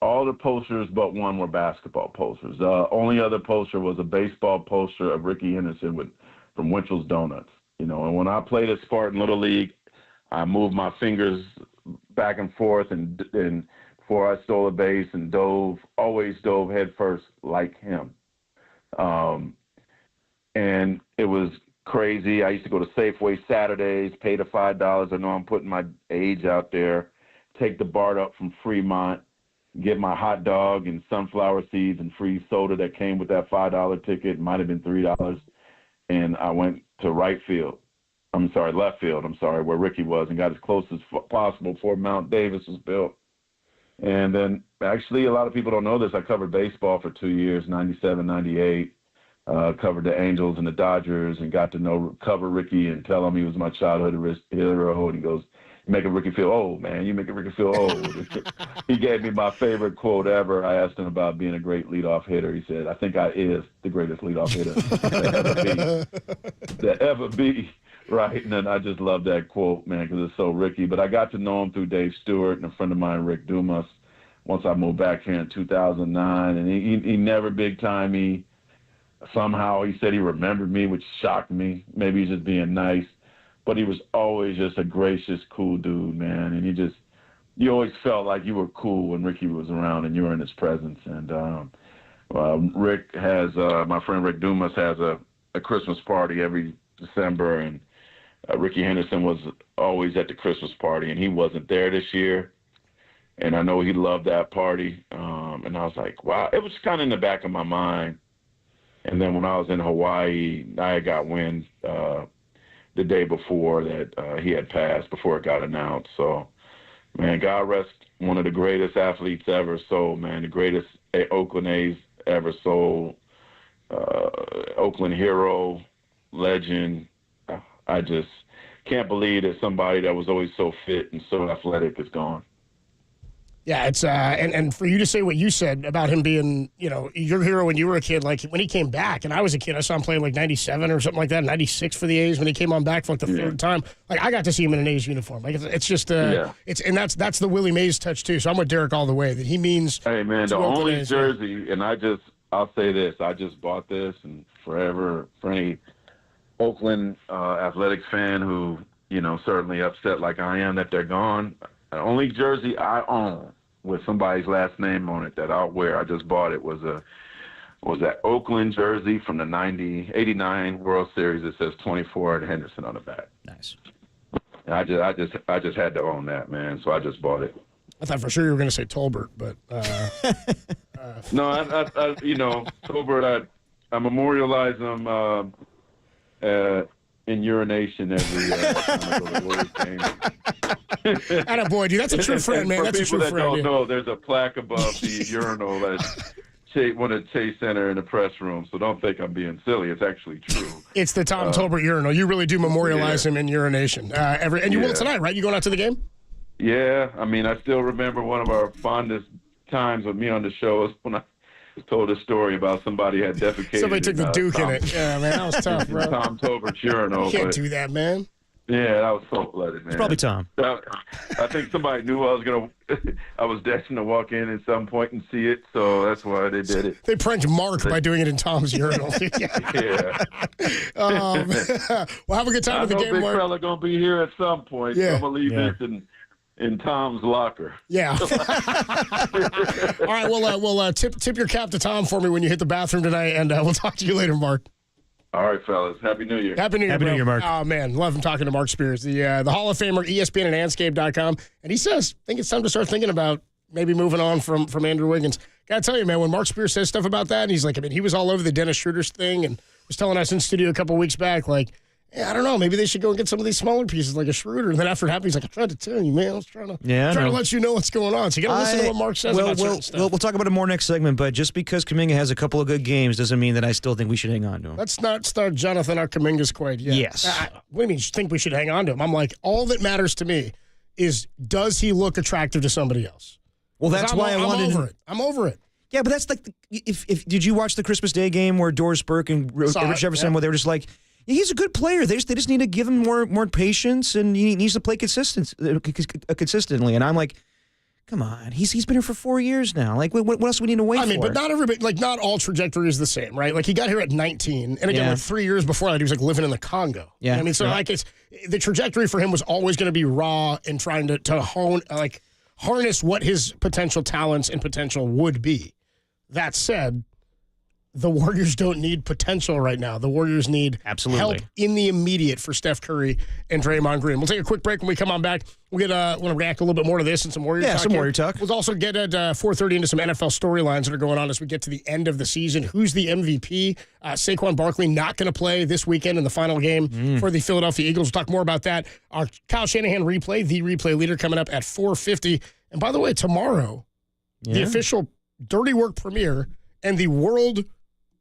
all the posters but one were basketball posters. The only other poster was a baseball poster of Ricky Henderson from Winchell's Donuts. And when I played at Spartan Little League, I moved my fingers back and forth and before I stole a base and always dove head first like him. And it was crazy. I used to go to Safeway Saturdays, pay the $5. I know I'm putting my age out there. Take the BART up from Fremont, get my hot dog and sunflower seeds and free soda that came with that $5 ticket. It might have been $3. And I went to left field, where Ricky was, and got as close as possible before Mount Davis was built. And then, actually, a lot of people don't know this. I covered baseball for 2 years, 97, 98. Covered the Angels and the Dodgers, and got to cover Ricky and tell him he was my childhood hero. And he goes, "You're making Ricky feel old, man. You're making Ricky feel old." He gave me my favorite quote ever. I asked him about being a great leadoff hitter. He said, "I think I is the greatest leadoff hitter that ever be." Right, and then I just love that quote, man, because it's so Ricky. But I got to know him through Dave Stewart and a friend of mine, Rick Dumas, once I moved back here in 2009. And he never big-time. Somehow he said he remembered me, which shocked me. Maybe he's just being nice. But he was always just a gracious, cool dude, man. And you always felt like you were cool when Ricky was around and you were in his presence. And Rick has, my friend Rick Dumas has a Christmas party every December, and Ricky Henderson was always at the Christmas party, and he wasn't there this year. And I know he loved that party. And I was like, wow, it was kind of in the back of my mind. And then when I was in Hawaii, I got wind the day before that he had passed, before it got announced. So, man, God rest one of the greatest athletes ever sold, man, the greatest Oakland A's ever sold, Oakland hero, legend. I just can't believe that somebody that was always so fit and so athletic is gone. Yeah, it's and for you to say what you said about him being, your hero when you were a kid, like when he came back, and I was a kid, I saw him playing like 97 or something like that, 96 for the A's when he came on back for like the third time. Like, I got to see him in an A's uniform. Like, it's just that's the Willie Mays touch too. So I'm with Derek all the way that he means. Hey man, the only jersey, and I'll say this, I just bought this, and forever for any Oakland Athletics fan who certainly upset like I am that they're gone. The only jersey I own with somebody's last name on it that I'll wear, I just bought it, was that Oakland jersey from the 89 World Series that says 24 at Henderson on the back. Nice. And I just had to own that, man, so I just bought it. I thought for sure you were going to say Tolbert, but no, I Tolbert, I memorialize him in urination every time I go to the Warriors game. Attaboy, dude, that's a true friend, man. That's a true friend. For people that don't know, there's a plaque above the urinal that one at Chase Center in the press room, so don't think I'm being silly. It's actually true. It's the Tom Tolbert urinal. You really do memorialize him in urination. And you will tonight, right? You going out to the game? Yeah. I mean, I still remember one of our fondest times with me on the show was when I told a story about somebody had defecated. Somebody took the Duke in it. Yeah, man, that was tough, bro. Tom Tolbert's urinal. You can't do that, man. Yeah, that was cold-blooded, man. It's probably Tom. I think somebody knew I was destined to walk in at some point and see it, so that's why they did it. They pranked Mark by doing it in Tom's urinal. Yeah. Well, have a good time with the game, Big Mark. fella gonna be here at some point. Yeah. So I'm gonna leave this in Tom's locker. Yeah. All right, we'll tip your cap to Tom for me when you hit the bathroom tonight, and we'll talk to you later, Mark. All right, fellas. Happy New Year. Happy New Year, Happy bro. New Year, Mark. Oh, man. Love him talking to Mark Spears, the Hall of Famer, ESPN and Anscape.com. And he says, I think it's time to start thinking about maybe moving on from Andrew Wiggins. Got to tell you, man, when Mark Spears says stuff about that, and he's like, I mean, he was all over the Dennis Schroeder's thing and was telling us in studio a couple weeks back, like, I don't know, maybe they should go and get some of these smaller pieces like a Schroeder. And then after it happened, he's like, I tried to tell you, man. I was trying to let you know what's going on. So you got to listen to what Mark says about certain stuff. We'll talk about it more next segment, but just because Kuminga has a couple of good games doesn't mean that I still think we should hang on to him. Let's not start Jonathan our Kuminga's quite yet. Yes. What do you mean you think we should hang on to him? I'm like, all that matters to me is, does he look attractive to somebody else? Well, that's why I'm over it. Yeah, but that's like, if did you watch the Christmas Day game where Doris Burke and Rich Jefferson, where they were just like, he's a good player. They just need to give him more patience, and he needs to play consistently. And I'm like, come on, he's been here for 4 years now. Like, what else do we need to wait for? I mean, but not everybody, like, not all trajectory is the same, right? Like, he got here at 19, and again, like 3 years before that, he was like living in the Congo. Yeah, You know what I mean, so like, the trajectory for him was always going to be raw and trying to harness what his potential talents and potential would be. That said, the Warriors don't need potential right now. The Warriors need help in the immediate for Steph Curry and Draymond Green. We'll take a quick break. When we come on back, we'll want to react a little bit more to this and some Warrior talk. Yeah, some Warrior talk. We'll also get at 4:30 into some NFL storylines that are going on as we get to the end of the season. Who's the MVP? Saquon Barkley not going to play this weekend in the final game for the Philadelphia Eagles. We'll talk more about that. Our Kyle Shanahan replay, the replay leader, coming up at 4:50. And by the way, tomorrow, the official Dirty Work premiere and the world,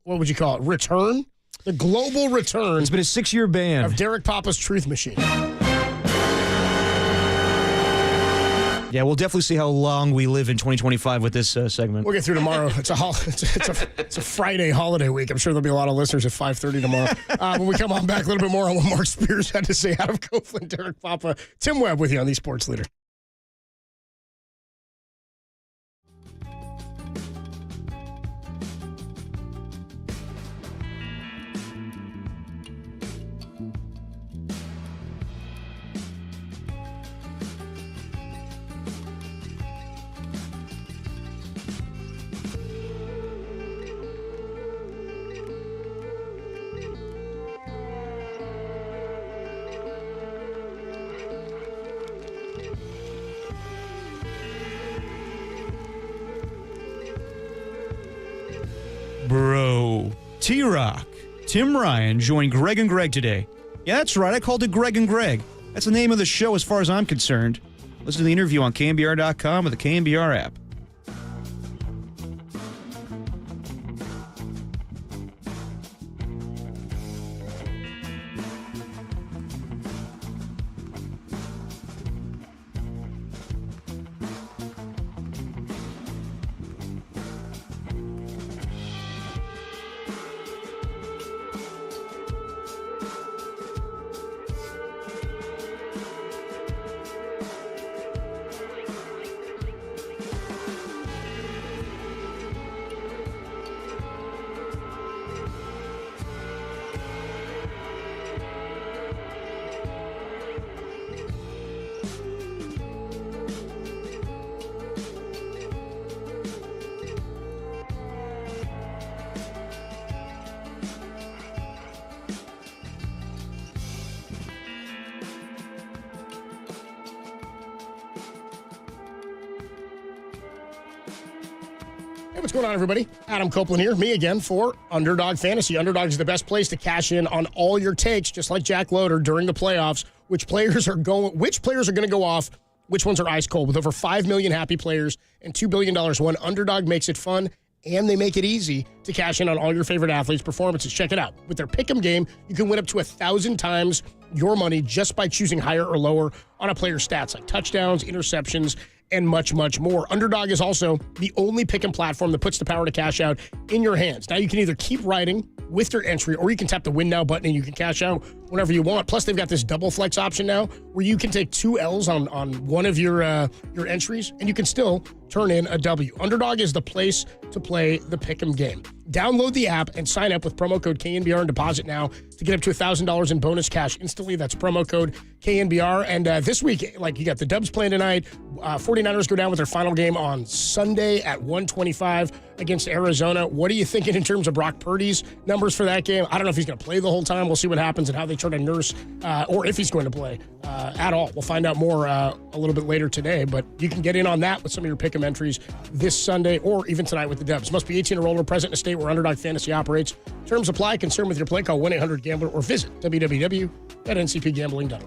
what would you call it, return? The global return. It's been a 6-year ban of Derek Papa's Truth Machine. Yeah, we'll definitely see how long we live in 2025 with this segment. We'll get through tomorrow. It's a Friday holiday week. I'm sure there'll be a lot of listeners at 5:30 tomorrow. When we come on back, a little bit more on what Mark Spears had to say out of Copeland, Derek Papa. Tim Webb with you on the Sports Leader. Bro. T-Rock. Tim Ryan joined Greg and Greg today. Yeah, that's right. I called it Greg and Greg. That's the name of the show as far as I'm concerned. Listen to the interview on KNBR.com or the KNBR app. Hey, what's going on, everybody? Adam Copeland here, me again for Underdog Fantasy. Underdog is the best place to cash in on all your takes, just like Jack Loader during the playoffs. Which players are going to go off? Which ones are ice cold? With over 5 million happy players and $2 billion won, Underdog makes it fun and they make it easy to cash in on all your favorite athletes' performances. Check it out. With their Pick'em game, you can win up to 1,000 times your money just by choosing higher or lower on a player's stats like touchdowns, interceptions, and much, much more. Underdog is also the only Pick'em platform that puts the power to cash out in your hands. Now you can either keep riding with your entry, or you can tap the Win Now button and you can cash out whenever you want. Plus, they've got this double flex option now where you can take 2 L's on one of your entries, and you can still turn in a W. Underdog is the place to play the Pick'em game. Download the app and sign up with promo code KNBR and deposit now to get up to $1,000 in bonus cash instantly. That's promo code KNBR. And this week, like, you got the Dubs playing tonight. 49ers go down with their final game on Sunday at 1:25 against Arizona. What are you thinking in terms of Brock Purdy's numbers for that game? I don't know if he's going to play the whole time. We'll see what happens and how they try to nurse, or if he's going to play at all. We'll find out more a little bit later today, but you can get in on that with some of your Pick'em entries this Sunday or even tonight with the Dubs. Must be 18 or older, present in a state where Underdog Fantasy operates. Terms apply. Concern with your play, call 1-800-GAMBLER or visit www.ncpgambling.org.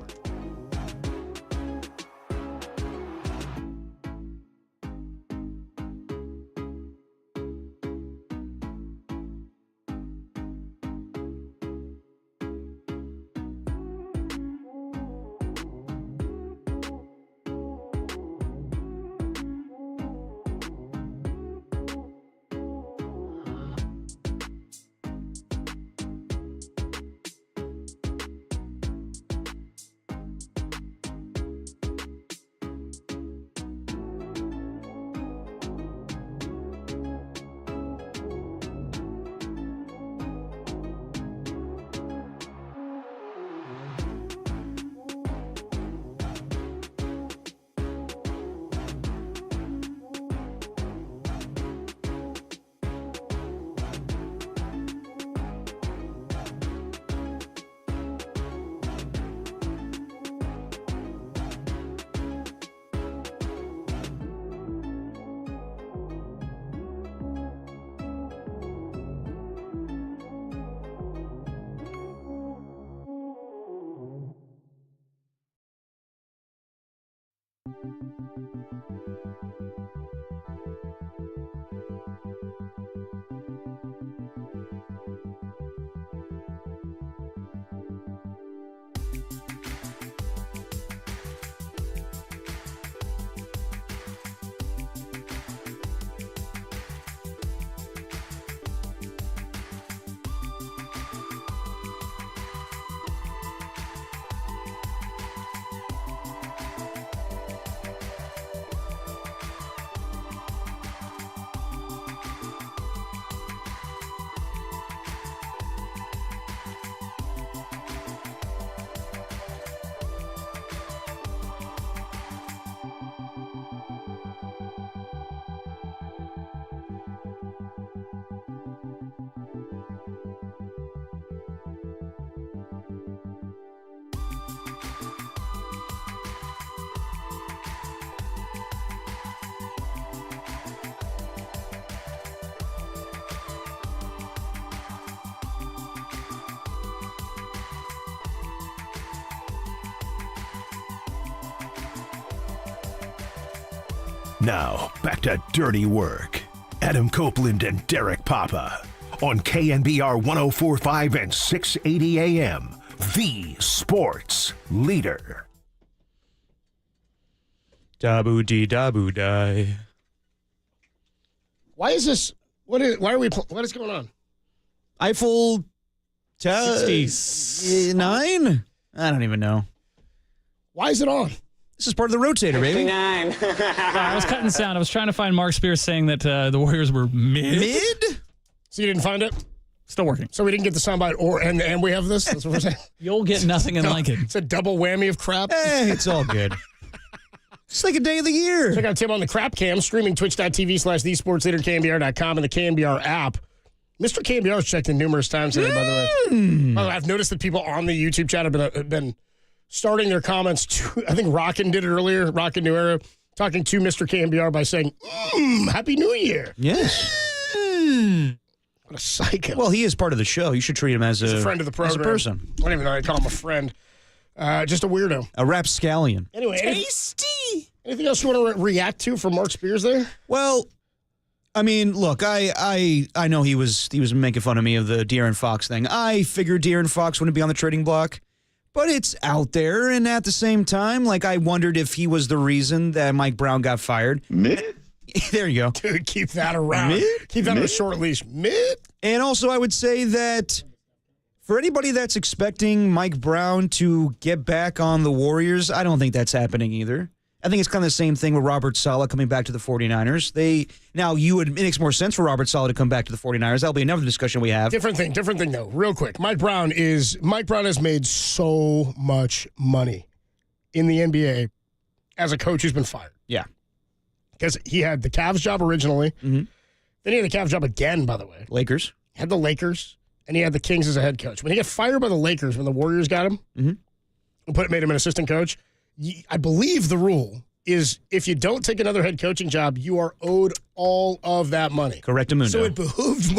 Now, back to Dirty Work. Adam Copeland and Derek Papa on KNBR 104.5 and 680 AM, the sports leader. Dabu-dee-dabu-die. Why is this? What is going on? Eiffel 69? I don't even know. Why is it on? This is part of the rotator, baby. I was cutting sound. I was trying to find Mark Spears saying that the Warriors were mid. So you didn't find it? Still working. So we didn't get the soundbite, and we have this? That's what we're saying? You'll get nothing in Lincoln. It's a double whammy of crap. Hey, it's all good. It's like a day of the year. Check out Tim on the Crap Cam, streaming twitch.tv/thesportsleader, KNBR.com, and the KNBR app. Mr. KNBR has checked in numerous times today, by the way. By the way, I've noticed that people on the YouTube chat have been starting their comments to, I think Rockin' did it earlier, Rockin' New Era, talking to Mr. KNBR by saying, Happy New Year. Yes. What a psycho. Well, he is part of the show. You should treat him as a friend of the program. As a person. I don't even know. I call him a friend. Just a weirdo. A rapscallion. Anyway. Tasty. Anything else you want to react to from Mark Spears there? Well, I mean, look, I know he was making fun of me of the De'Aaron Fox thing. I figured De'Aaron Fox wouldn't be on the trading block, but it's out there. And at the same time, like, I wondered if he was the reason that Mike Brown got fired. Mid? There you go. Dude, keep that around. Mid? Keep that on a short leash. Mid? And also, I would say that for anybody that's expecting Mike Brown to get back on the Warriors, I don't think that's happening either. I think it's kind of the same thing with Robert Saleh coming back to the 49ers. It makes more sense for Robert Saleh to come back to the 49ers. That'll be another discussion we have. Different thing though. Real quick. Mike Brown has made so much money in the NBA as a coach who's been fired. Yeah. Because he had the Cavs job originally. Mm-hmm. Then he had the Cavs job again, by the way. Lakers. He had the Lakers, and he had the Kings as a head coach. When he got fired by the Lakers, when the Warriors got him, Mm-hmm. made him an assistant coach, I believe the rule is if you don't take another head coaching job, you are owed all of that money. Correctamundo. So it behooved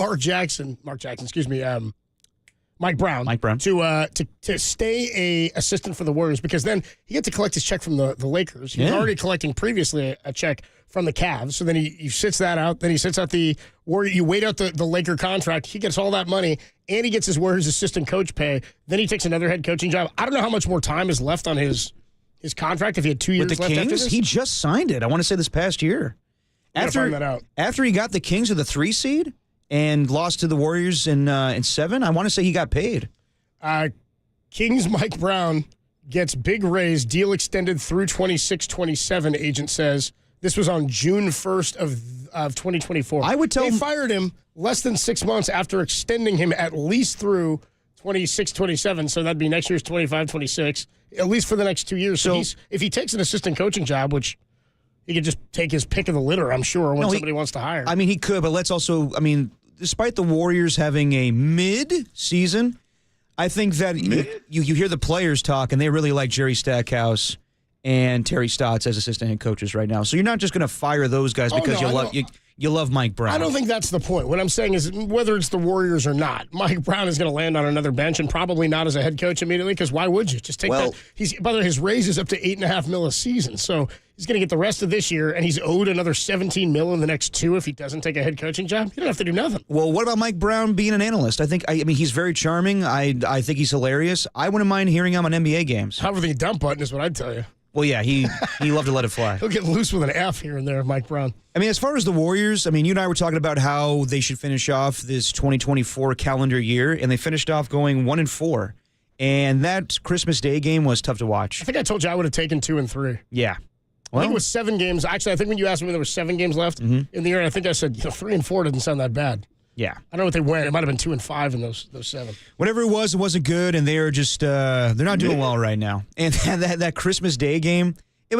Mike Brown to stay a assistant for the Warriors, because then he had to collect his check from the Lakers. He was already collecting previously a check from the Cavs. So then he sits that out. Then he sits out the Warrior. You wait out the Laker contract. He gets all that money, and he gets his Warriors assistant coach pay. Then he takes another head coaching job. I don't know how much more time is left on his contract if he had 2 years With the left Kings, after this. he just signed it. I want to say this past year. Find that out. After he got the Kings with the 3 seed and lost to the Warriors in 7, I want to say he got paid. Kings Mike Brown gets big raise, deal extended through 26-27, agent says. This was on June 1st of 2024. I would tell They fired him less than 6 months after extending him at least through 26-27, so that'd be next year's 25-26, at least for the next 2 years. So if he takes an assistant coaching job, which he could just take his pick of the litter, I'm sure, when somebody wants to hire. I mean, he could, but let's also, despite the Warriors having a mid-season, I think that you hear the players talk, and they really like Jerry Stackhouse and Terry Stotts as assistant head coaches right now. So you're not just going to fire those guys because you love Mike Brown. I don't think that's the point. What I'm saying is whether it's the Warriors or not, Mike Brown is going to land on another bench, and probably not as a head coach immediately, because why would you? Just take that. By the way, his raise is up to $8.5 million a season. So he's going to get the rest of this year, and he's owed another $17 million in the next 2 if he doesn't take a head coaching job. You don't have to do nothing. Well, what about Mike Brown being an analyst? I mean, he's very charming. I think he's hilarious. I wouldn't mind hearing him on NBA games. However, the dump button is what I'd tell you. Well, yeah, he loved to let it fly. He'll get loose with an F here and there, Mike Brown. I mean, as far as the Warriors, I mean, you and I were talking about how they should finish off this 2024 calendar year, and they finished off going 1-4. And that Christmas Day game was tough to watch. I think I told you I would have taken 2 and 3. Yeah. I think it was 7 games. Actually, I think when you asked me, there were 7 games left in the year. I think I said 3 and 4 doesn't sound that bad. Yeah. I don't know what they went. It might have been 2 and 5 in those 7. Whatever it wasn't good, and they're just they're not doing well right now. And that Christmas Day game, it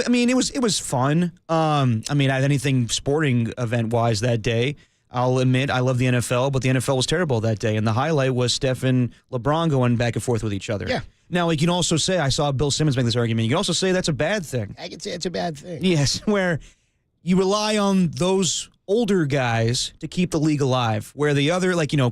was fun. Anything sporting event wise that day, I'll admit I love the NFL, but the NFL was terrible that day, and the highlight was Steph and LeBron going back and forth with each other. Yeah. Now, you can also say, I saw Bill Simmons make this argument, you can also say that's a bad thing. I can say it's a bad thing. Yes, where you rely on those older guys to keep the league alive, where the other, Victor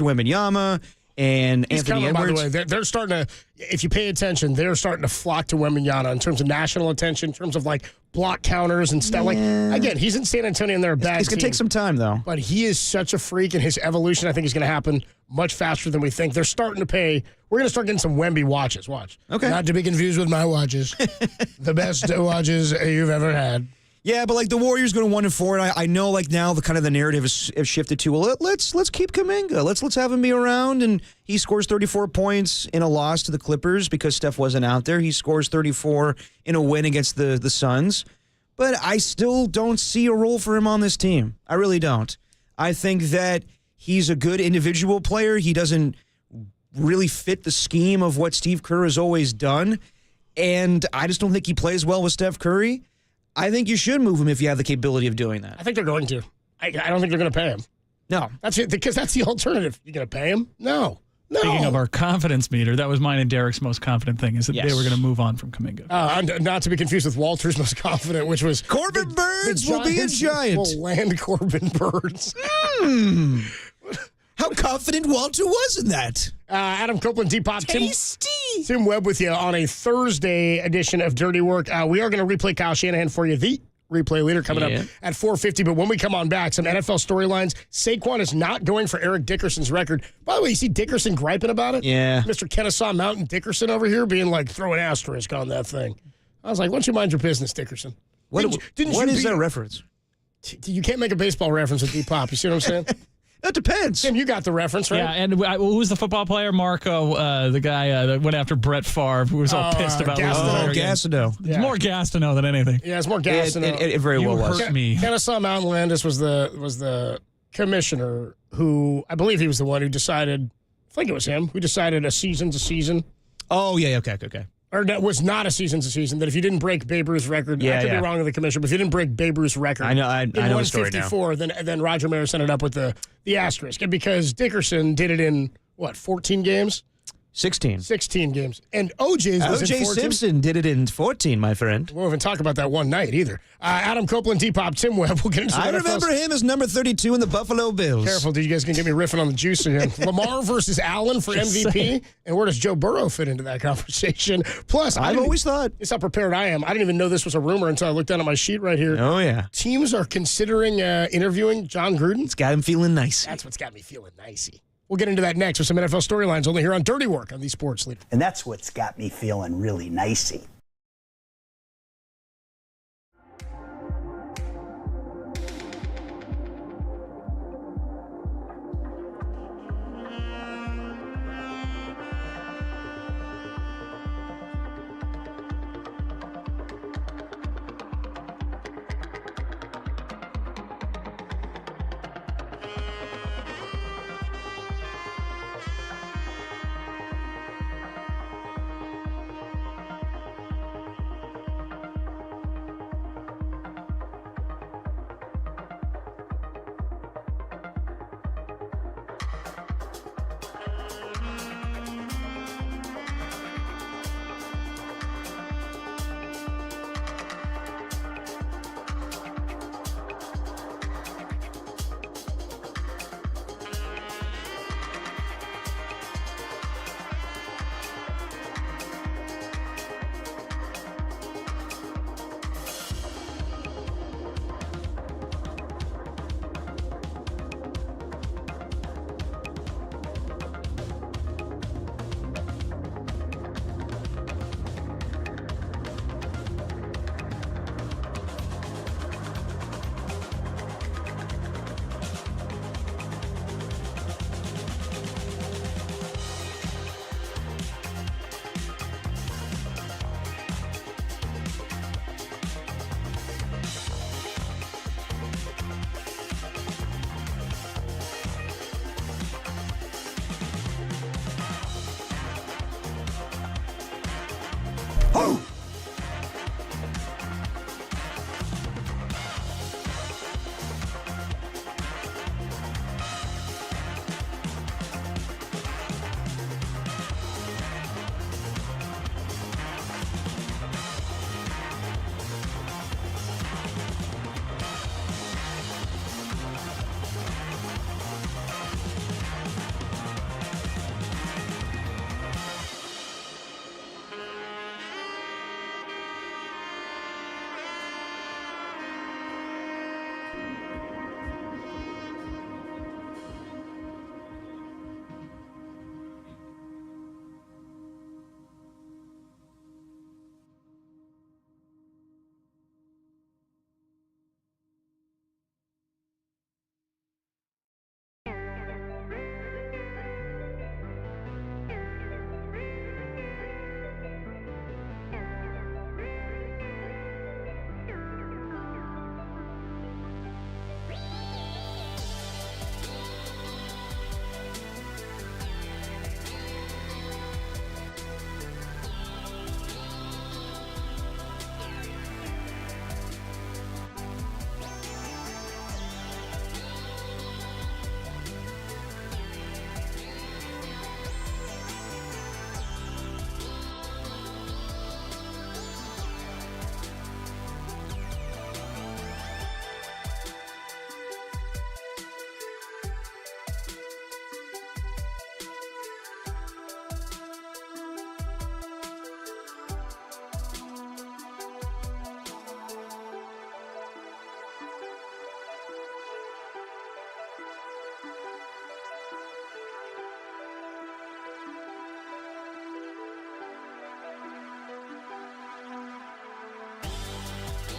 Wembanyama and Anthony Edwards. By the way, they're starting to, if you pay attention, they're starting to flock to Wembanyama in terms of national attention, in terms of block counters and stuff. Again, he's in San Antonio and they're a bad It's going to take some time, though. But he is such a freak, and his evolution, I think, is going to happen much faster than we think. They're starting to pay. We're going to start getting some Wemby watches. Watch. Okay. Not to be confused with my watches. The best watches you've ever had. Yeah, but the Warriors going to 1-4, and I know now the narrative has shifted to, well, let's keep Kuminga. Let's have him be around, and he scores 34 points in a loss to the Clippers because Steph wasn't out there. He scores 34 in a win against the Suns. But I still don't see a role for him on this team. I really don't. I think that he's a good individual player. He doesn't really fit the scheme of what Steve Kerr has always done, and I just don't think he plays well with Steph Curry. I think you should move him if you have the capability of doing that. I think they're going to. I don't think they're going to pay him. No. That's it, because that's the alternative. You're going to pay him? No. Speaking of our confidence meter, that was mine and Derek's most confident thing, is that they were going to move on from Kuminga. Not to be confused with Walter's most confident, which was Corbin Burnes will be a Giant. Will land Corbin Burnes. How confident Walter was in that. Adam Copeland, Depop, Tim Webb with you on a Thursday edition of Dirty Work. We are going to replay Kyle Shanahan for you. The replay leader coming up at 4:50. But when we come on back, some NFL storylines. Saquon is not going for Eric Dickerson's record. By the way, you see Dickerson griping about it? Yeah. Mr. Kennesaw Mountain Dickerson over here being like, throw an asterisk on that thing. I was like, why don't you mind your business, Dickerson? What is that reference? You can't make a baseball reference with D-Pop. You see what I'm saying? That depends. Tim, you got the reference, right? Yeah, and who was the football player? Marco, the guy that went after Brett Favre, who was all pissed about Gastineau. It's more Gastineau than anything. Yeah, it's more Gastineau. It very well was. Hurt me. Kennesaw Mountain Landis was the commissioner who, I believe he was the one who decided, I think it was him, who decided a season's a season. Oh, yeah, okay. Or that was not a season's a season, that if you didn't break Babe Ruth's record, I could be wrong with the commissioner, but if you didn't break Babe Ruth's record I know the story now. 154, then Roger Maris ended up with the asterisk. And because Dickerson did it in, 14 games? 16 games. And OJ Simpson did it in 14, my friend. We won't even talk about that one night either. Adam Copeland, T-Pop, Tim Webb. We'll get into I remember him as number 32 in the Buffalo Bills. Careful, dude. You guys can get me riffing on the juice again. Lamar versus Allen for MVP. And where does Joe Burrow fit into that conversation? Plus, I've always thought. It's how prepared I am. I didn't even know this was a rumor until I looked down at my sheet right here. Oh, yeah. Teams are considering interviewing John Gruden. It's got him feeling nice. That's what's got me feeling nicey. We'll get into that next with some NFL storylines only here on Dirty Work on the Sports Leader. And that's what's got me feeling really nicey.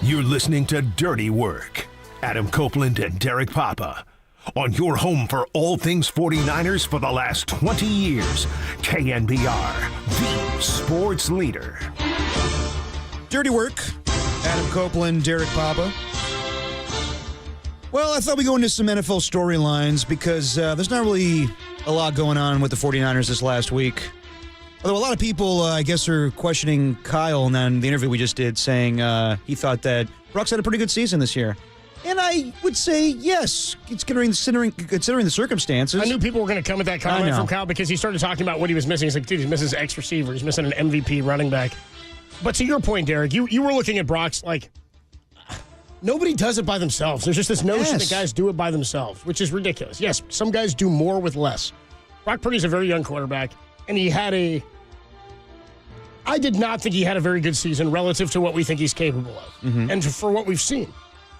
You're listening to Dirty Work. Adam Copeland and Derek Papa. On your home for all things 49ers for the last 20 years. KNBR, the sports leader. Dirty Work. Adam Copeland, Derek Papa. Well, I thought we'd go into some NFL storylines because there's not really a lot going on with the 49ers this last week. Although a lot of people, I guess, are questioning Kyle and then the interview we just did, saying he thought that Brock's had a pretty good season this year. And I would say yes, considering the circumstances. I knew people were going to come with that comment from Kyle because he started talking about what he was missing. He's like, dude, he's missing his X receiver. He's missing an MVP running back. But to your point, Derek, you were looking at Brock's like, nobody does it by themselves. There's just this notion that guys do it by themselves, which is ridiculous. Yes, some guys do more with less. Brock Purdy's a very young quarterback, and I did not think he had a very good season relative to what we think he's capable of and for what we've seen.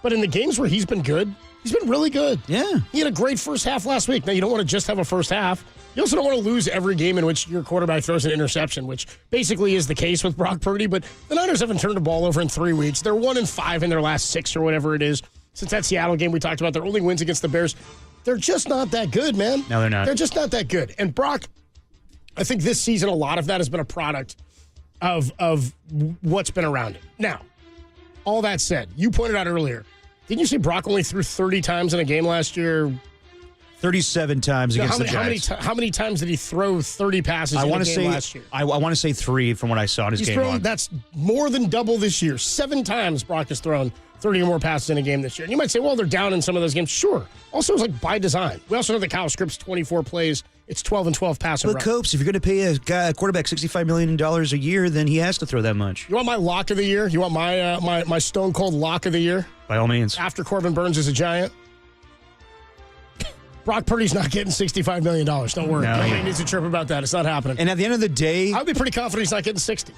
But in the games where he's been good, he's been really good. Yeah. He had a great first half last week. Now, you don't want to just have a first half. You also don't want to lose every game in which your quarterback throws an interception, which basically is the case with Brock Purdy. But the Niners haven't turned the ball over in 3 weeks. They're 1-5 in their last 6 or whatever it is. Since that Seattle game we talked about, their only wins against the Bears. They're just not that good, man. No, they're not. They're just not that good. And Brock, I think this season, a lot of that has been a product of what's been around him. Now, all that said, you pointed out earlier, didn't you say Brock only threw 30 times in a game last year? 37 times against the Giants. How many times did he throw 30 passes in a game last year? I want to say 3 from what I saw in his game log. That's more than double this year. 7 times Brock has thrown 30 or more passes in a game this year. And you might say, well, they're down in some of those games. Sure. Also, it's like by design. We also know that Kyle scripts 24 plays. It's 12 and 12 passing runs. But Copes, if you're going to pay a quarterback $65 million a year, then he has to throw that much. You want my lock of the year? You want my stone cold lock of the year? By all means. After Corbin Burnes is a Giant? Brock Purdy's not getting $65 million. Don't worry. No. Nobody needs to chirp about that. It's not happening. And at the end of the day, I'd be pretty confident he's not getting 60.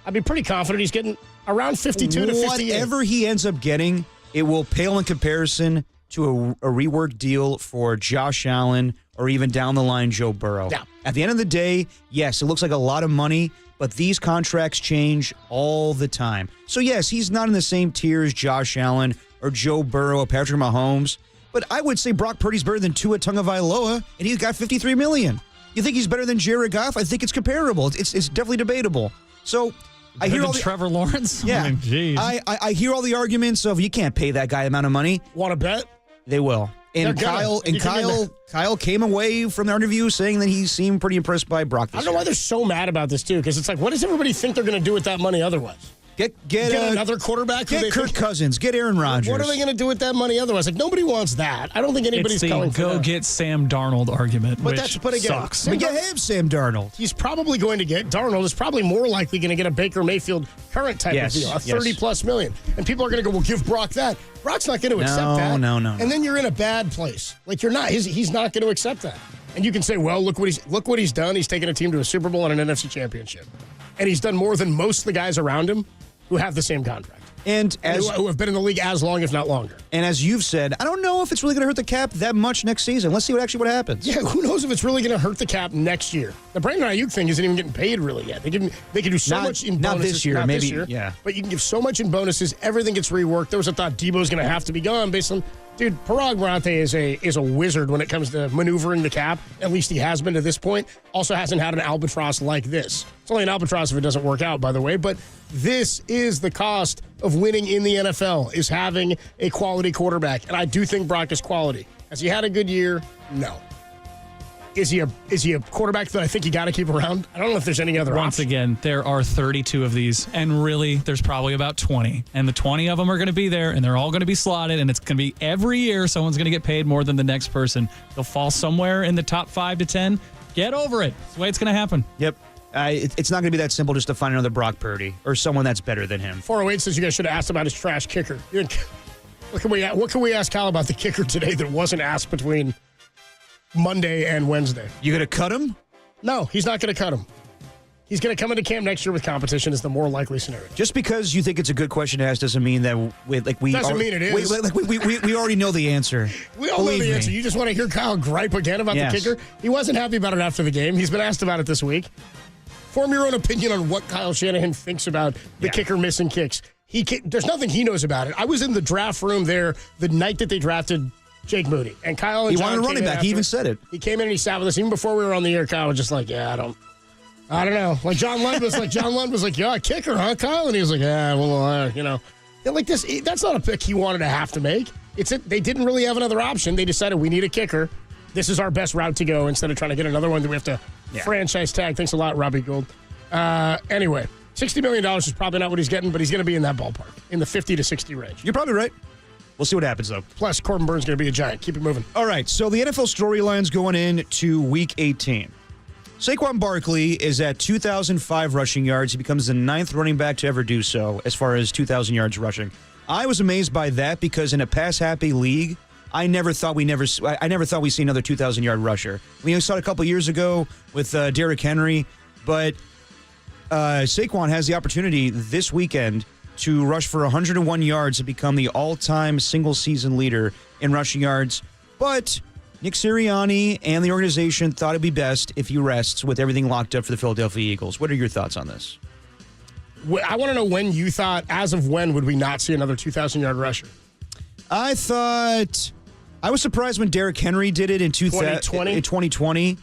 I'd be pretty confident he's getting around 52 to 58. Whatever he ends up getting, it will pale in comparison to a reworked deal for Josh Allen or even down the line Joe Burrow. Yeah. At the end of the day, yes, it looks like a lot of money, but these contracts change all the time. So yes, he's not in the same tier as Josh Allen or Joe Burrow or Patrick Mahomes, but I would say Brock Purdy's better than Tua Tagovailoa, and he's got $53 million. You think he's better than Jared Goff? I think it's comparable. It's definitely debatable. So I hear all the Trevor Lawrence. Yeah, I mean, geez. I hear all the arguments of you can't pay that guy amount of money. Want to bet? They will. And Kyle came away from the interview saying that he seemed pretty impressed by Brock this I don't know why they're so mad about this, too, because it's like, what does everybody think they're going to do with that money otherwise? Get another quarterback? Get Kirk Cousins. Get Aaron Rodgers. What are they going to do with that money otherwise? Like, nobody wants that. I don't think anybody's calling for that. Go get Sam Darnold argument, but which again, sucks. But you have Sam Darnold. He's probably going to get, Darnold is probably more likely going to get a Baker Mayfield current type of deal, a 30-plus million. And people are going to go, well, give Brock that. Brock's not going to accept that. No. And then you're in a bad place. Like, you're not. He's not going to accept that. And you can say, well, look what he's done. He's taken a team to a Super Bowl and an NFC championship. And he's done more than most of the guys around him who have the same contract. And who have been in the league as long, if not longer. And as you've said, I don't know if it's really going to hurt the cap that much next season. Let's see what happens. Yeah, who knows if it's really going to hurt the cap next year. The Brandon Ayuk thing isn't even getting paid really yet. They can do so much in bonuses. Not this year, not maybe. This year, yeah. But you can give so much in bonuses. Everything gets reworked. There was a thought Debo's going to have to be gone based on... Dude, Parag Marante is a wizard when it comes to maneuvering the cap. At least he has been to this point. Also hasn't had an albatross like this. It's only an albatross if it doesn't work out, by the way. But this is the cost of winning in the NFL, is having a quality quarterback. And I do think Brock is quality. Has he had a good year? No. Is he a quarterback that I think you got to keep around? I don't know if there's any other Once option. again, there are 32 of these, and really, there's probably about 20. And the 20 of them are going to be there, and they're all going to be slotted, and it's going to be every year someone's going to get paid more than the next person. They'll fall somewhere in the top 5 to 10. Get over it. It's the way it's going to happen. Yep. It's not going to be that simple just to find another Brock Purdy or someone that's better than him. 408 says you guys should have asked about his trash kicker. What can we ask Kyle about the kicker today that wasn't asked between Monday and Wednesday? You going to cut him? No, he's not going to cut him. He's going to come into camp next year with competition is the more likely scenario. Just because you think it's a good question to ask doesn't mean that we already know the answer. We all know the answer. You just want to hear Kyle gripe again about the kicker? He wasn't happy about it after the game. He's been asked about it this week. Form your own opinion on what Kyle Shanahan thinks about the kicker missing kicks. there's nothing he knows about it. I was in the draft room there the night that they drafted Jake Moody. And Kyle and he John wanted a running back. He even said it. He came in and he sat with us. Even before we were on the air, Kyle was just like, yeah, I don't know. Like John Lund was like, yeah, kicker, huh, Kyle? And he was like, yeah, well, Yeah, like this, that's not a pick he wanted to have to make. They didn't really have another option. They decided we need a kicker. This is our best route to go instead of trying to get another one that we have to franchise tag. Thanks a lot, Robbie Gould. Anyway, $60 million is probably not what he's getting, but he's going to be in that ballpark, in the 50 to 60 range. You're probably right. We'll see what happens, though. Plus, Corbin Burnes is going to be a giant. Keep it moving. All right, so the NFL storylines going into Week 18. Saquon Barkley is at 2,005 rushing yards. He becomes the 9th running back to ever do so as far as 2,000 yards rushing. I was amazed by that because in a pass-happy league, I never thought we'd see another 2,000-yard rusher. We saw it a couple years ago with Derrick Henry, but Saquon has the opportunity this weekend to rush for 101 yards to become the all-time single-season leader in rushing yards. But Nick Sirianni and the organization thought it'd be best if he rests with everything locked up for the Philadelphia Eagles. What are your thoughts on this? I want to know when you thought, as of when, would we not see another 2,000-yard rusher? I was surprised when Derrick Henry did it in 2020.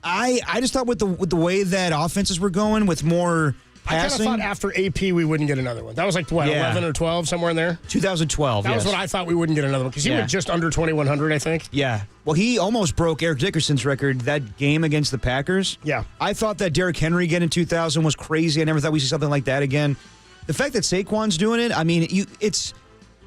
I just thought with the way that offenses were going with more passing. I kind of thought after AP we wouldn't get another one. That was like, 11 or 12, somewhere in there? 2012, That was what I thought we wouldn't get another one, because he went just under 2,100, I think. Yeah. Well, he almost broke Eric Dickerson's record that game against the Packers. Yeah. I thought that Derrick Henry getting 2,000 was crazy. I never thought we'd see something like that again. The fact that Saquon's doing it, I mean,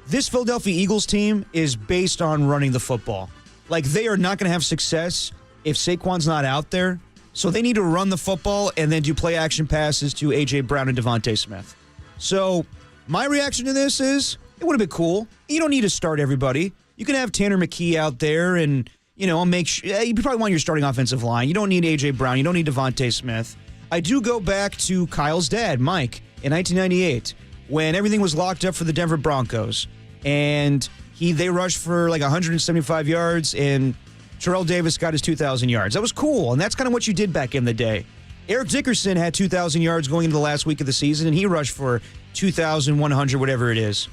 this Philadelphia Eagles team is based on running the football. Like, they are not going to have success if Saquon's not out there. So they need to run the football and then do play-action passes to A.J. Brown and Devontae Smith. So my reaction to this is it would have been cool. You don't need to start everybody. You can have Tanner McKee out there and, make sure. You probably want your starting offensive line. You don't need A.J. Brown. You don't need Devontae Smith. I do go back to Kyle's dad, Mike, in 1998 when everything was locked up for the Denver Broncos. And they rushed for like 175 yards and Terrell Davis got his 2,000 yards. That was cool, and that's kind of what you did back in the day. Eric Dickerson had 2,000 yards going into the last week of the season, and he rushed for 2,100, whatever it is.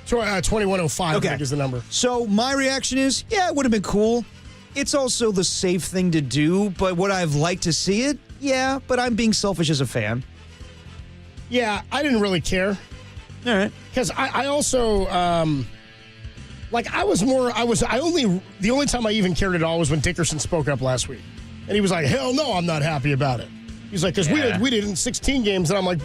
2,105, I think is the number. So my reaction is, yeah, it would have been cool. It's also the safe thing to do, but would I have liked to see it? Yeah, but I'm being selfish as a fan. Yeah, I didn't really care. All right. Because I also... the only time I even cared at all was when Dickerson spoke up last week. And he was like, hell no, I'm not happy about it. He's like, because we did in 16 games. And I'm like,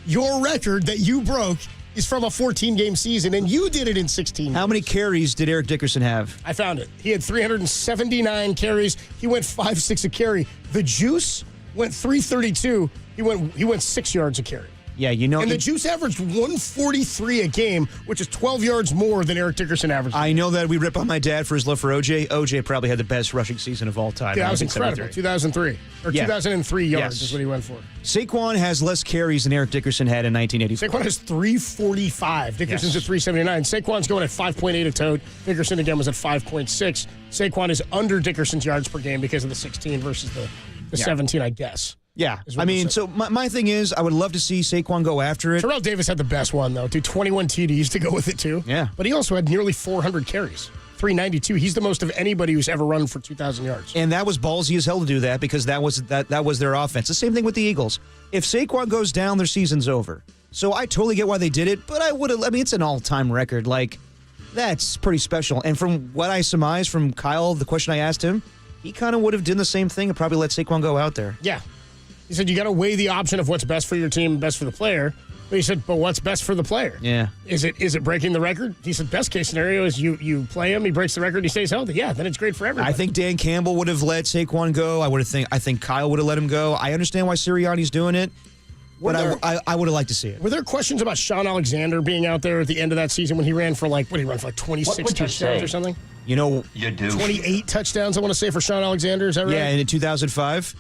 your record that you broke is from a 14-game season, and you did it in 16 games. How many carries did Eric Dickerson have? I found it. He had 379 carries. He went 5.6 a carry. The Juice went 332. He went 6 yards a carry. Yeah, and the Juice averaged 143 a game, which is 12 yards more than Eric Dickerson averaged. I know that we rip on my dad for his love for OJ. OJ probably had the best rushing season of all time. Yeah, that was incredible. 2003. Or 2003 yards is what he went for. Saquon has less carries than Eric Dickerson had in 1984. Saquon has 345. Dickerson's at 379. Saquon's going at 5.8 a tote. Dickerson, again, was at 5.6. Saquon is under Dickerson's yards per game because of the 16 versus the 17, I guess. Yeah, I mean, so my thing is, I would love to see Saquon go after it. Terrell Davis had the best one, though, 21 TDs to go with it, too. Yeah. But he also had nearly 400 carries, 392. He's the most of anybody who's ever run for 2,000 yards. And that was ballsy as hell to do that because that was their offense. The same thing with the Eagles. If Saquon goes down, their season's over. So I totally get why they did it, but it's an all-time record. Like, that's pretty special. And from what I surmised from Kyle, the question I asked him, he kind of would have done the same thing and probably let Saquon go out there. Yeah. He said, you got to weigh the option of what's best for your team, best for the player. But he said, but what's best for the player? Yeah. Is it breaking the record? He said, best case scenario is you play him, he breaks the record, he stays healthy. Yeah, then it's great for everybody. I think Dan Campbell would have let Saquon go. I think Kyle would have let him go. I understand why Sirianni's doing it, but I would have liked to see it. Were there questions about Sean Alexander being out there at the end of that season when he ran for 26 touchdowns or something? You do. 28 touchdowns, I want to say, for Sean Alexander. Is that right? Yeah, in 2005.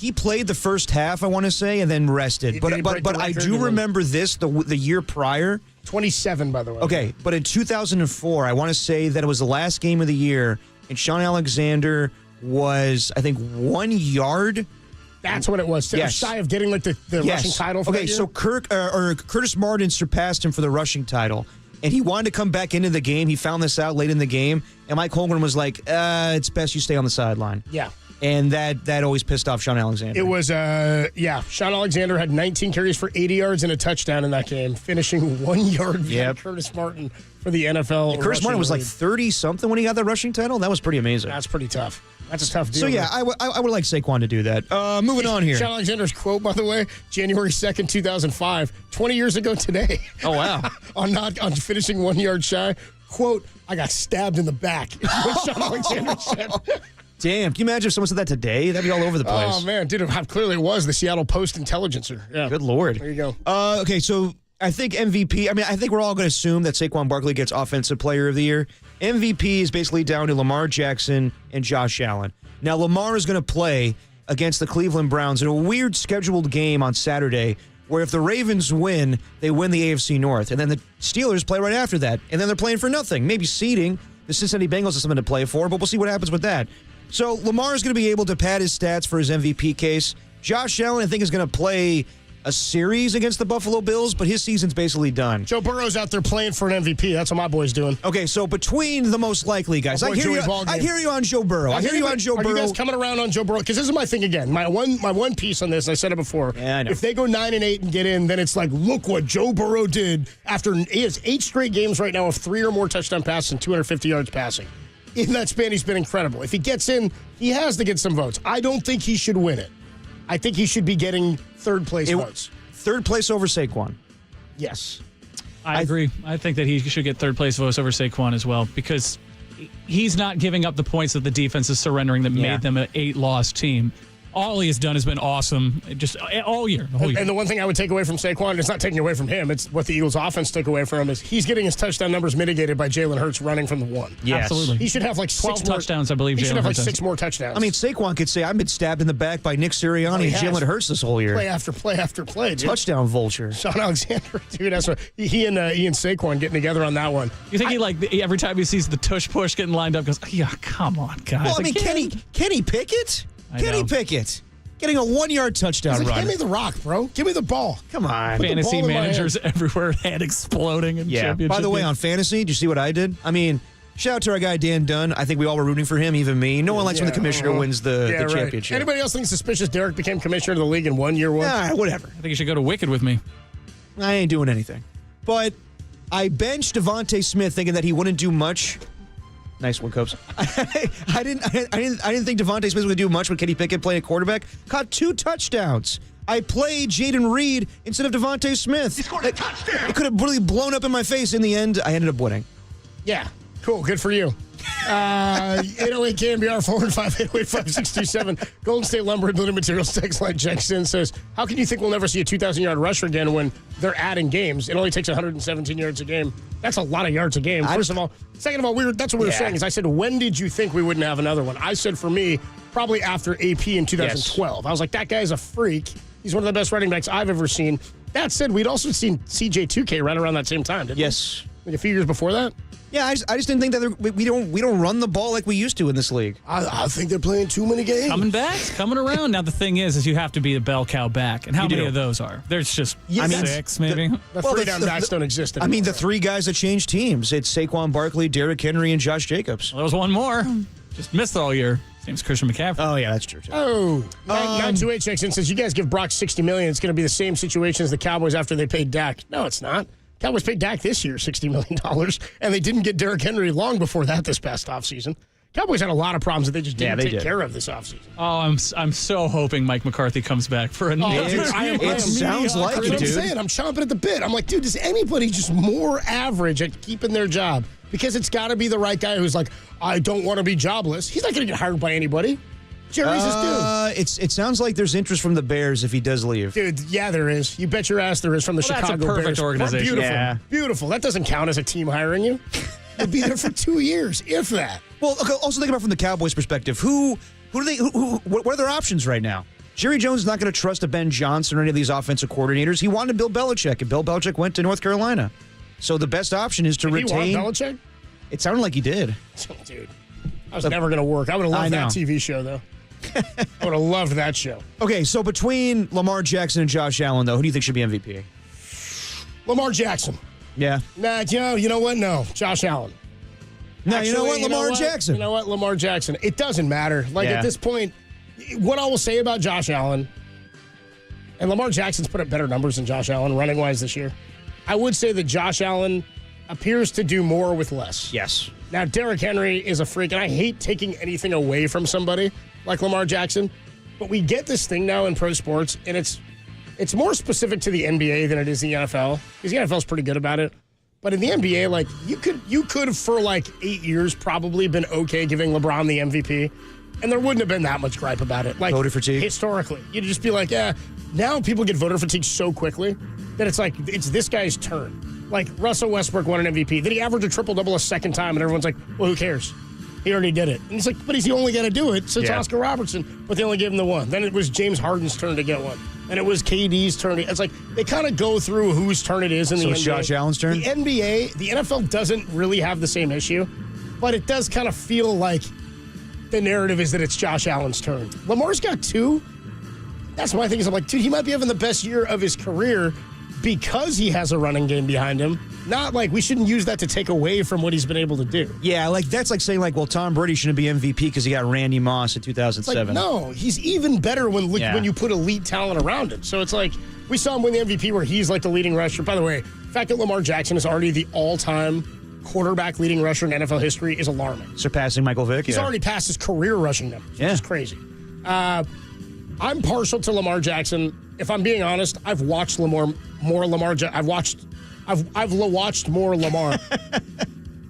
He played the first half, I want to say, and then rested. But I do remember this, the year prior. 27, by the way. Okay, but in 2004, I want to say that it was the last game of the year, and Sean Alexander was, I think, 1 yard That's what it was. Yes. Shy of getting like the rushing title for that year? So Curtis Martin surpassed him for the rushing title. And he wanted to come back into the game. He found this out late in the game. And Mike Holmgren was like, it's best you stay on the sideline. Yeah. And that always pissed off Sean Alexander. It was, Sean Alexander had 19 carries for 80 yards and a touchdown in that game, finishing 1 yard behind Curtis Martin for the NFL. Yeah, Curtis Martin was like 30-something when he got the rushing title. That was pretty amazing. That's pretty tough. That's a tough deal. So, yeah, I would like Saquon to do that. Moving on here. Sean Alexander's quote, by the way, January 2nd, 2005, 20 years ago today. Oh, wow. on finishing 1 yard shy. Quote, I got stabbed in the back. Is what Sean Alexander said. Damn, can you imagine if someone said that today? That'd be all over the place. Oh, man. Dude, it clearly was the Seattle Post-Intelligencer. Yeah. Good Lord. There you go. Okay, so I think MVP, I think we're all going to assume that Saquon Barkley gets Offensive Player of the Year. MVP is basically down to Lamar Jackson and Josh Allen. Now, Lamar is going to play against the Cleveland Browns in a weird scheduled game on Saturday where if the Ravens win, they win the AFC North. And then the Steelers play right after that. And then they're playing for nothing. Maybe seeding. The Cincinnati Bengals is something to play for, but we'll see what happens with that. So Lamar is going to be able to pad his stats for his MVP case. Josh Allen, I think, is going to play a series against the Buffalo Bills, but his season's basically done. Joe Burrow's out there playing for an MVP. That's what my boy's doing. Okay, so between the most likely guys, I hear you on Joe Burrow. Are you guys coming around on Joe Burrow? Because this is my thing again. My one piece on this, I said it before. Yeah, I know. If they go 9-8 and get in, then it's like, look what Joe Burrow did after he has 8 straight games right now of 3 or more touchdown passes and 250 yards passing. In that span, he's been incredible. If he gets in, he has to get some votes. I don't think he should win it. I think he should be getting third place votes. Third place over Saquon. Yes. I agree. I think that he should get third place votes over Saquon as well because he's not giving up the points that the defense is surrendering that made them an 8-loss team. All he has done has been awesome just all year. And the one thing I would take away from Saquon, it's not taking away from him, it's what the Eagles offense took away from him, is he's getting his touchdown numbers mitigated by Jalen Hurts running from the 1. Yes. Absolutely. He should have like 12 touchdowns, I believe. He should have like 6 more touchdowns. I mean, Saquon could say, I've been stabbed in the back by Nick Sirianni and Jalen Hurts this whole year. Play after play after play, dude. Touchdown vulture. Sean Alexander, dude, that's what he and Saquon getting together on that one. You think he every time he sees the tush push getting lined up goes, yeah, come on, guys. Well, I mean, Kenny Pickett? Kenny Pickett. Getting a 1-yard touchdown run. Give me the rock, bro. Give me the ball. Come on. Fantasy managers everywhere, head exploding in championship. By the way, on fantasy, did you see what I did? I mean, shout out to our guy Dan Dunn. I think we all were rooting for him, even me. No one likes when the commissioner wins the championship. Anybody else think suspicious Derek became commissioner of the league in 1 year? Whatever. I think you should go to Wicked with me. I ain't doing anything. But I benched Devontae Smith thinking that he wouldn't do much. Nice one, Copes. I didn't think Devontae Smith was going to do much with Kenny Pickett playing quarterback. Caught 2 touchdowns. I played Jaden Reed instead of Devontae Smith. He scored a touchdown. It could have really blown up in my face. In the end, I ended up winning. Yeah, cool. Good for you. 808 KNBR 415-808-5627. Golden State Lumber and Building Materials text line checks in, says, how can you think we'll never see a 2,000-yard rusher again when they're adding games? It only takes 117 yards a game. That's a lot of yards a game, first of all. Second of all, that's what we were saying. Is I said, when did you think we wouldn't have another one? I said, for me, probably after AP in 2012. Yes. I was like, that guy's a freak. He's one of the best running backs I've ever seen. That said, we'd also seen CJ2K right around that same time, didn't we? Yes. Like a few years before that? Yeah, I just didn't think that we don't run the ball like we used to in this league. I think they're playing too many games. Coming back, coming around. Now the thing is you have to be the bell cow back, and how many of those are? There's just 6, maybe. The 3 down backs don't exist anymore. I mean, the 3 guys that changed teams. It's Saquon Barkley, Derrick Henry, and Josh Jacobs. Well, there was one more. Just missed all year. His name's Christian McCaffrey. Oh, yeah, that's true, too. Oh, 928 checks in, says, you guys give Brock $60 million. It's going to be the same situation as the Cowboys after they paid Dak. No, it's not. Cowboys paid Dak this year $60 million, and they didn't get Derrick Henry long before that this past offseason. Cowboys had a lot of problems that they just didn't take care of this offseason. Oh, I'm so hoping Mike McCarthy comes back for another. It sounds like it, dude. I'm saying, I'm chomping at the bit. I'm like, dude, is anybody just more average at keeping their job? Because it's got to be the right guy who's like, I don't want to be jobless. He's not going to get hired by anybody. Jerry's his dude. It sounds like there's interest from the Bears if he does leave. Dude, yeah, there is. You bet your ass there is from the Chicago Bears. That's a perfect organization. Beautiful. Yeah. Beautiful. That doesn't count as a team hiring you. You'll be there for 2 years, if that. Well, okay, also think about from the Cowboys' perspective. What are their options right now? Jerry Jones is not going to trust a Ben Johnson or any of these offensive coordinators. He wanted Bill Belichick, and Bill Belichick went to North Carolina. So the best option is to retain. He want Belichick? It sounded like he did. Dude, I was never going to work. I would have loved that TV show, though. I would have loved that show. Okay, so between Lamar Jackson and Josh Allen, though, who do you think should be MVP? Lamar Jackson. Yeah. Nah, you know what? No, Josh Allen. No, Actually, you know what? Lamar Jackson. You know what? Lamar Jackson. It doesn't matter. At this point, what I will say about Josh Allen, and Lamar Jackson's put up better numbers than Josh Allen running-wise this year. I would say that Josh Allen appears to do more with less. Yes. Now, Derrick Henry is a freak, and I hate taking anything away from somebody like Lamar Jackson, but we get this thing now in pro sports, and it's more specific to the NBA than it is the NFL, because the NFL's pretty good about it. But in the NBA, like, you could for like 8 years probably been okay giving LeBron the MVP, and there wouldn't have been that much gripe about it. Like, voter fatigue? Historically. You'd just be like, yeah, now people get voter fatigue so quickly that it's like, it's this guy's turn. Like, Russell Westbrook won an MVP. Then he averaged a triple-double a second time, and everyone's like, well, who cares? He already did it. And he's like, but he's only going to do it since Oscar Robertson, but they only gave him the one. Then it was James Harden's turn to get one. And it was KD's turn. It's like they kind of go through whose turn it is in the NBA. So it's Josh Allen's turn? The NBA, the NFL doesn't really have the same issue, but it does kind of feel like the narrative is that it's Josh Allen's turn. Lamar's got 2. That's my thing is I'm like, dude, he might be having the best year of his career because he has a running game behind him. Not like we shouldn't use that to take away from what he's been able to do. Yeah, like that's like saying like, well, Tom Brady shouldn't be MVP because he got Randy Moss in 2007. Like, no, he's even better when you put elite talent around him. So it's like we saw him win the MVP where he's like the leading rusher. By the way, the fact that Lamar Jackson is already the all-time quarterback leading rusher in NFL history is alarming. Surpassing Michael Vick. He's already passed his career rushing numbers, which is crazy. I'm partial to Lamar Jackson. If I'm being honest, I've watched more Lamar. I've watched more Lamar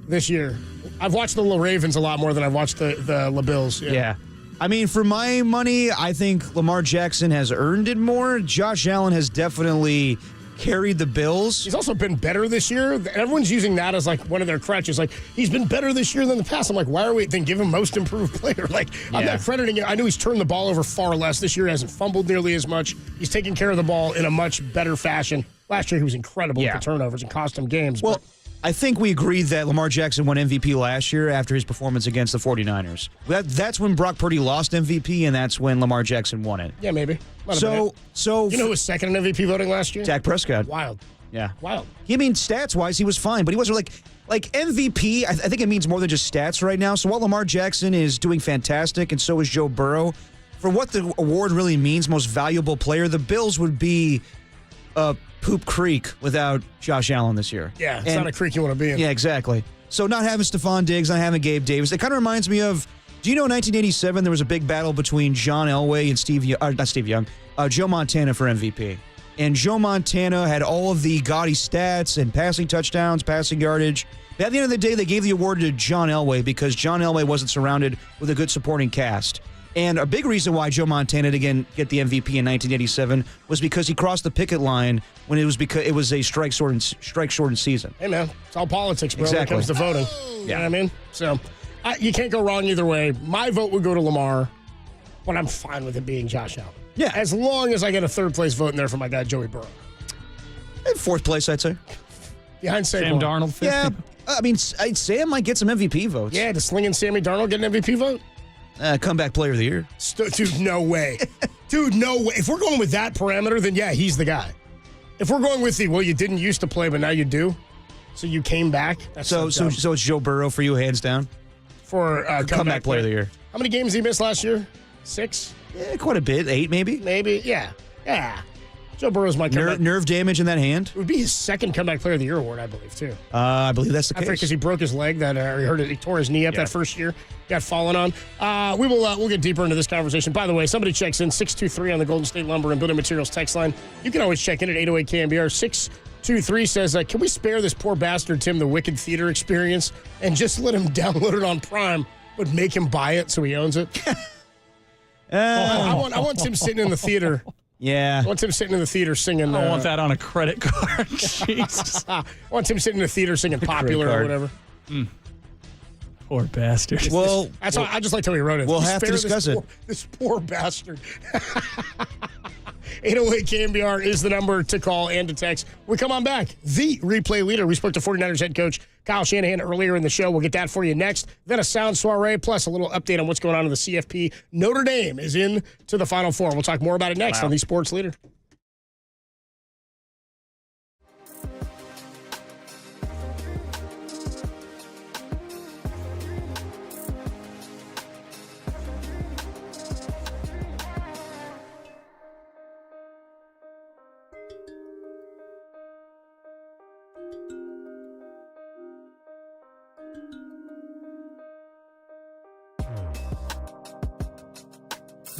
this year. I've watched the Ravens a lot more than I've watched the Bills. Yeah. I mean, for my money, I think Lamar Jackson has earned it more. Josh Allen has definitely carried the Bills. He's also been better this year. Everyone's using that as like one of their crutches. Like, he's been better this year than the past. I'm like, why are we then give him most improved player? Like, I'm not crediting it. I know he's turned the ball over far less this year. He hasn't fumbled nearly as much. He's taking care of the ball in a much better fashion. Last year he was incredible with the turnovers and cost him games. Well, I think we agreed that Lamar Jackson won MVP last year after his performance against the 49ers. That's when Brock Purdy lost MVP, and that's when Lamar Jackson won it. Yeah, maybe. So you know who was second in MVP voting last year? Dak Prescott. Wild. Yeah. Wild. I mean, stats-wise, he was fine, but he wasn't like MVP, I think it means more than just stats right now. So while Lamar Jackson is doing fantastic, and so is Joe Burrow, for what the award really means, most valuable player, the Bills would be Poop Creek without Josh Allen this year. Yeah, it's not a creek you want to be in. Yeah, exactly. So not having Stephon Diggs, not having Gabe Davis, it kind of reminds me of, do you know in 1987 there was a big battle between John Elway and Joe Montana for MVP. And Joe Montana had all of the gaudy stats and passing touchdowns, passing yardage. But at the end of the day, they gave the award to John Elway because John Elway wasn't surrounded with a good supporting cast. And a big reason why Joe Montana didn't get the MVP in 1987 was because he crossed the picket line when it was a strike-shortened season. Hey, man, it's all politics, bro, exactly. when it comes to voting. You know what I mean? So you can't go wrong either way. My vote would go to Lamar, but I'm fine with it being Josh Allen. Yeah. As long as I get a third-place vote in there for my guy, Joey Burrow. In fourth place, I'd say. Behind Sam Darnold, fifth. Yeah, I mean, Sam might get some MVP votes. Yeah, does Slinging Sammy Darnold get an MVP vote? Comeback player of the year. Dude, no way. Dude, no way. If we're going with that parameter, then yeah, he's the guy. If we're going with you didn't used to play, but now you do, so you came back. So it's Joe Burrow for you, hands down? For comeback player of the year. How many games did he miss last year? 6? Yeah, quite a bit. 8, maybe? Maybe, yeah. Yeah. Joe Burrow's my comeback. Nerve damage in that hand? It would be his second comeback player of the year award, I believe, too. I believe that's the case. Because he broke his leg, he tore his knee up that first year, got fallen on. We'll get deeper into this conversation. By the way, somebody checks in 623 on the Golden State Lumber and Building Materials text line. You can always check in at 808 KNBR. 623 says, can we spare this poor bastard Tim the Wicked Theater experience and just let him download it on Prime, but make him buy it so he owns it? I want Tim sitting in the theater. Yeah. I want Tim sitting in the theater singing. I want that on a credit card. Jesus. I want Tim sitting in the theater singing Popular or whatever. Poor bastard. Well, That's how, I just like how he wrote it. We'll have to discuss it. This poor bastard. 808 KNBR is the number to call and to text. We come on back. The replay leader. We spoke to 49ers head coach Kyle Shanahan earlier in the show. We'll get that for you next. Then a sound soiree, plus a little update on what's going on in the CFP. Notre Dame is in to the Final Four. We'll talk more about it next on the Sports Leader.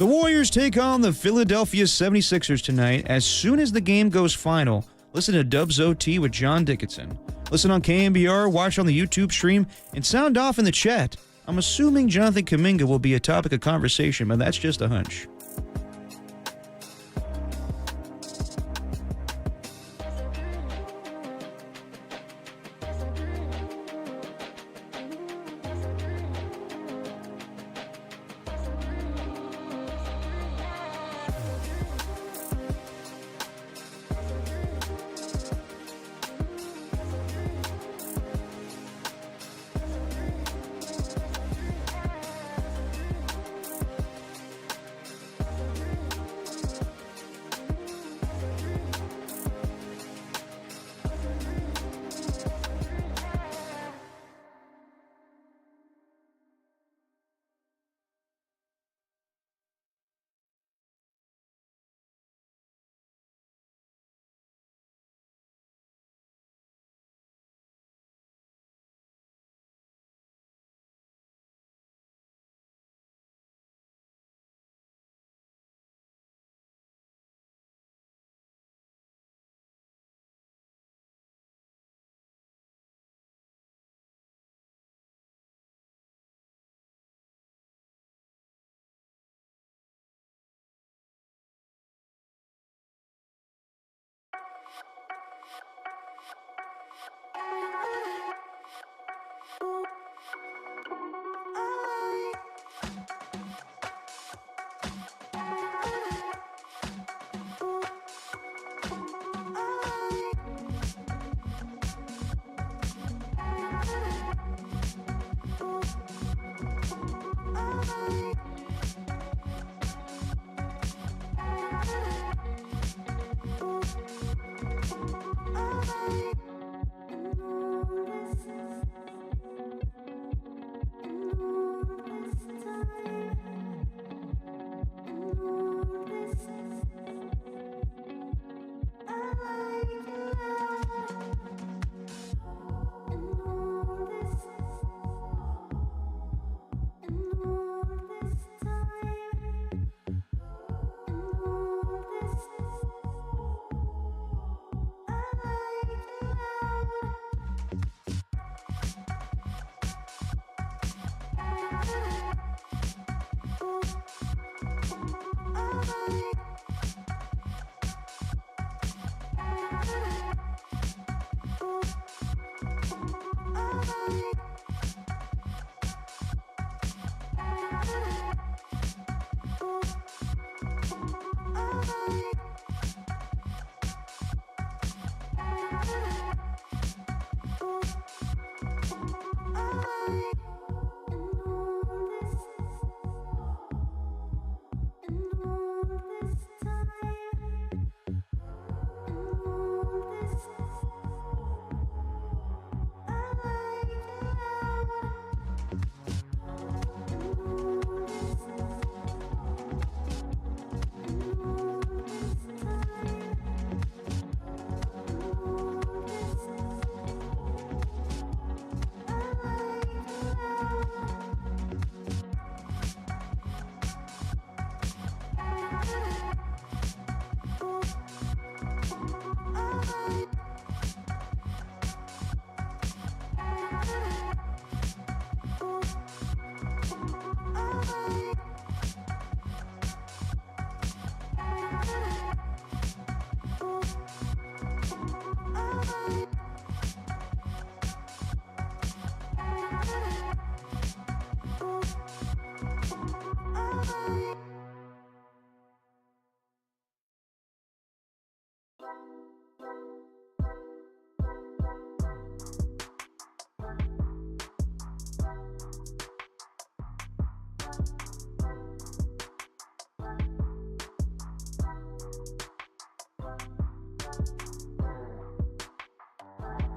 The Warriors take on the Philadelphia 76ers tonight. As soon as the game goes final, listen to Dubs OT with John Dickinson. Listen on KNBR, watch on the YouTube stream, and sound off in the chat. I'm assuming Jonathan Kuminga will be a topic of conversation, but that's just a hunch.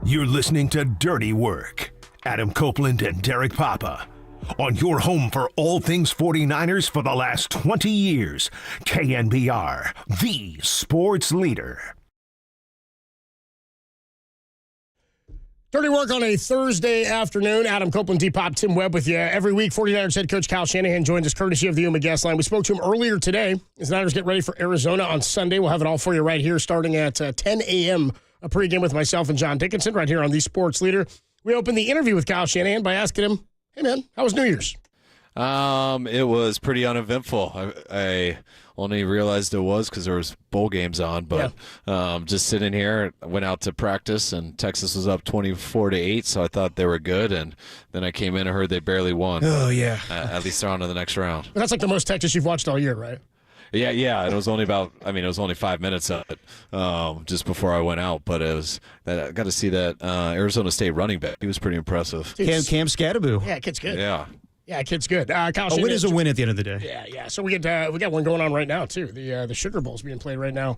You're listening to Dirty Work. Adam Copeland and Derek Papa. On your home for all things 49ers for the last 20 years. KNBR, the sports leader. Dirty Work on a Thursday afternoon. Adam Copeland, D-Pop, Tim Webb with you. Every week, 49ers head coach Kyle Shanahan joins us courtesy of the Yuma Guest Line. We spoke to him earlier today as the Niners get ready for Arizona on Sunday. We'll have it all for you right here starting at 10 a.m. A pregame with myself and John Dickinson right here on the Sports Leader. We opened the interview with Kyle Shanahan by asking him, hey, man, how was New Year's? It was pretty uneventful. I only realized it was because there was bowl games on, but just sitting here, I went out to practice, and Texas was up 24-8, so I thought they were good, and then I came in and heard they barely won. Oh, yeah. At least they're on to the next round. But that's like the most Texas you've watched all year, right? Yeah. It was only it was only 5 minutes of it just before I went out. But I got to see that Arizona State running back. He was pretty impressive. Cam Scattaboo. Yeah, kid's good. Yeah. Yeah, kid's good. Kyle a win is a win at the end of the day. Yeah. So we got one going on right now too. The Sugar Bowl's being played right now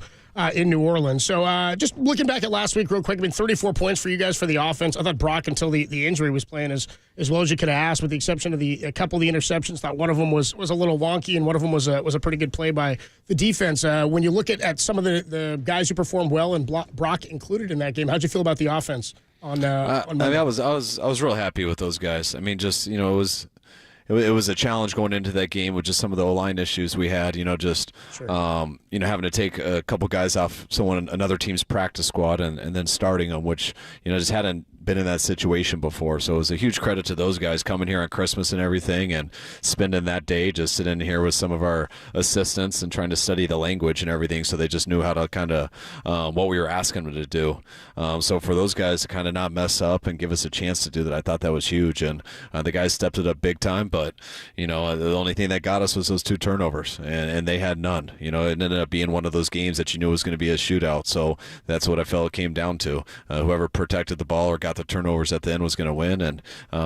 in New Orleans. So just looking back at last week real quick, 34 points for you guys for the offense. I thought Brock, until the injury, was playing as well as you could have asked, with the exception of a couple of the interceptions. Thought one of them was a little wonky, and one of them was a pretty good play by the defense. When you look at some of the guys who performed well, and Brock included in that game, how'd you feel about the offense on Monday? I was real happy with those guys. I mean, just it was a challenge going into that game with just some of the O-line issues we had, having to take a couple guys off another team's practice squad and then starting them, which, just hadn't been in that situation before. So it was a huge credit to those guys coming here on Christmas and everything and spending that day just sitting here with some of our assistants and trying to study the language and everything, so they just knew how to kind of what we were asking them to do. So for those guys to kind of not mess up and give us a chance to do that, I thought that was huge. And the guys stepped it up big time, but, the only thing that got us was those 2 turnovers, and they had none. It ended up being one of those games that you knew was going to be a shootout. So that's what I felt it came down to. Whoever protected the ball or got the turnovers at the end was going to win, and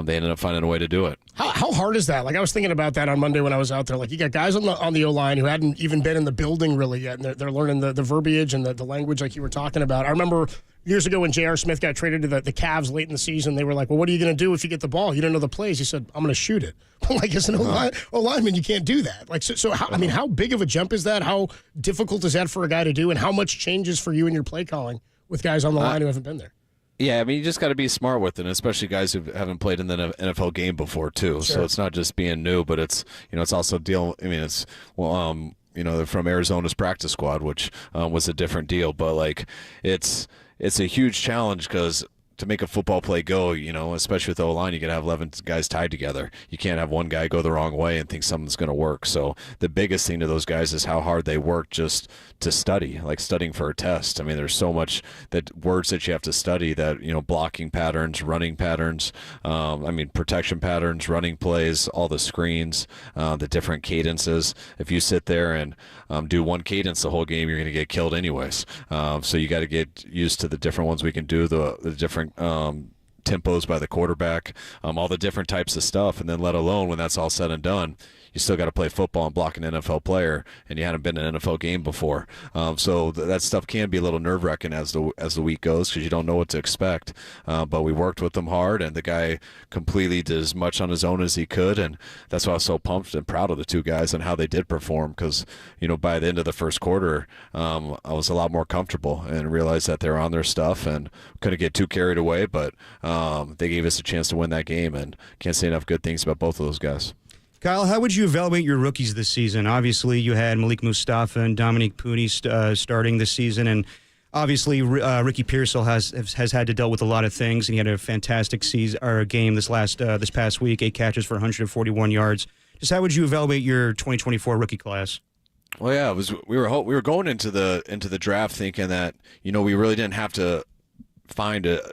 they ended up finding a way to do it. How hard is that? Like, I was thinking about that on Monday when I was out there. Like, you got guys on the O-line who hadn't even been in the building really yet, and they're learning the verbiage and the language like you were talking about. I remember years ago when J.R. Smith got traded to the Cavs late in the season, they were like, well, what are you going to do if you get the ball? You don't know the plays. He said, I'm going to shoot it. But like, as an O-lineman, you can't do that. Like, so how big of a jump is that? How difficult is that for a guy to do? And how much changes for you in your play calling with guys on the line who haven't been there? Yeah, I mean, you just got to be smart with it, especially guys who haven't played in the NFL game before too. Sure. So it's not just being new, but it's it's also they're from Arizona's practice squad, which was a different deal. But like, it's a huge challenge because to make a football play go, especially with the O-line, you got to have 11 guys tied together. You can't have one guy go the wrong way and think something's going to work. So the biggest thing to those guys is how hard they work just to study, like studying for a test. I mean, there's so much words that you have to study that, blocking patterns, running patterns, protection patterns, running plays, all the screens, the different cadences. If you sit there and do one cadence the whole game, you're going to get killed anyways. So you got to get used to the different ones we can do, the different tempos by the quarterback, all the different types of stuff, and then let alone when that's all said and done, you still got to play football and block an NFL player, and you hadn't been in an NFL game before. So that stuff can be a little nerve-wracking as the week goes because you don't know what to expect. But we worked with them hard, and the guy completely did as much on his own as he could, and that's why I was so pumped and proud of the 2 guys and how they did perform because, by the end of the first quarter, I was a lot more comfortable and realized that they were on their stuff and couldn't get too carried away, but they gave us a chance to win that game, and can't say enough good things about both of those guys. Kyle, how would you evaluate your rookies this season? Obviously, you had Malik Mustafa and Dominique Puni starting this season, and obviously Ricky Pearsall has had to deal with a lot of things, and he had a fantastic game this past week, 8 catches for 141 yards. Just how would you evaluate your 2024 rookie class? Well, yeah, we were going into the draft thinking that we really didn't have to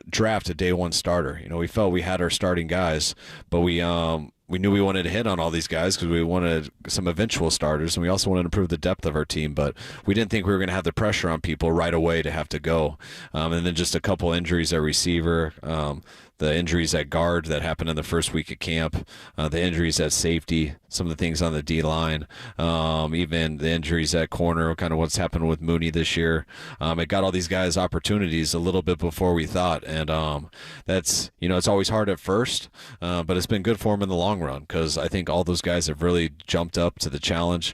draft a day one starter. We felt we had our starting guys, but we knew we wanted to hit on all these guys because we wanted some eventual starters, and we also wanted to improve the depth of our team, but we didn't think we were going to have the pressure on people right away to have to go. And then just a couple injuries at receiver, the injuries at guard that happened in the first week of camp, the injuries at safety, some of the things on the D-line, even the injuries at corner, kind of what's happened with Mooney this year. It got all these guys opportunities a little bit before we thought, and that's, it's always hard at first, but it's been good for them in the long run, because I think all those guys have really jumped up to the challenge,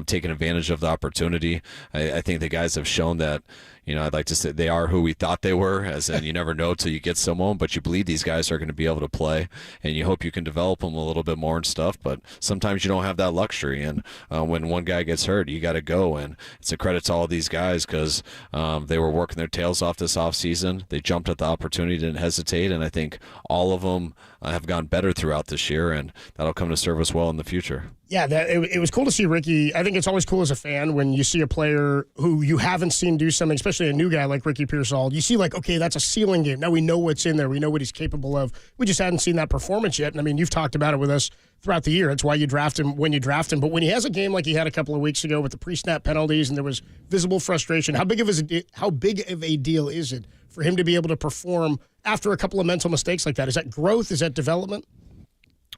taken advantage of the opportunity. I think the guys have shown that, I'd like to say they are who we thought they were, as in you never know till you get someone, but you believe these guys are going to be able to play, and you hope you can develop them a little bit more and stuff, but sometimes you don't have that luxury, and when one guy gets hurt, you got to go, and it's a credit to all these guys, because they were working their tails off this offseason. They jumped at the opportunity, didn't hesitate, and I think all of them have gone better throughout this year, and that'll come to serve us well in the future. Yeah, it was cool to see Ricky. I think it's always cool as a fan when you see a player who you haven't seen do something, especially a new guy like Ricky Pearsall. You see, like, okay, that's a ceiling game. Now we know what's in there. We know what he's capable of. We just hadn't seen that performance yet. And, I mean, you've talked about it with us throughout the year. It's why you draft him when you draft him. But when he has a game like he had a couple of weeks ago with the pre-snap penalties and there was visible frustration, how big of a deal is it for him to be able to perform after a couple of mental mistakes like that? Is that growth? Is that development?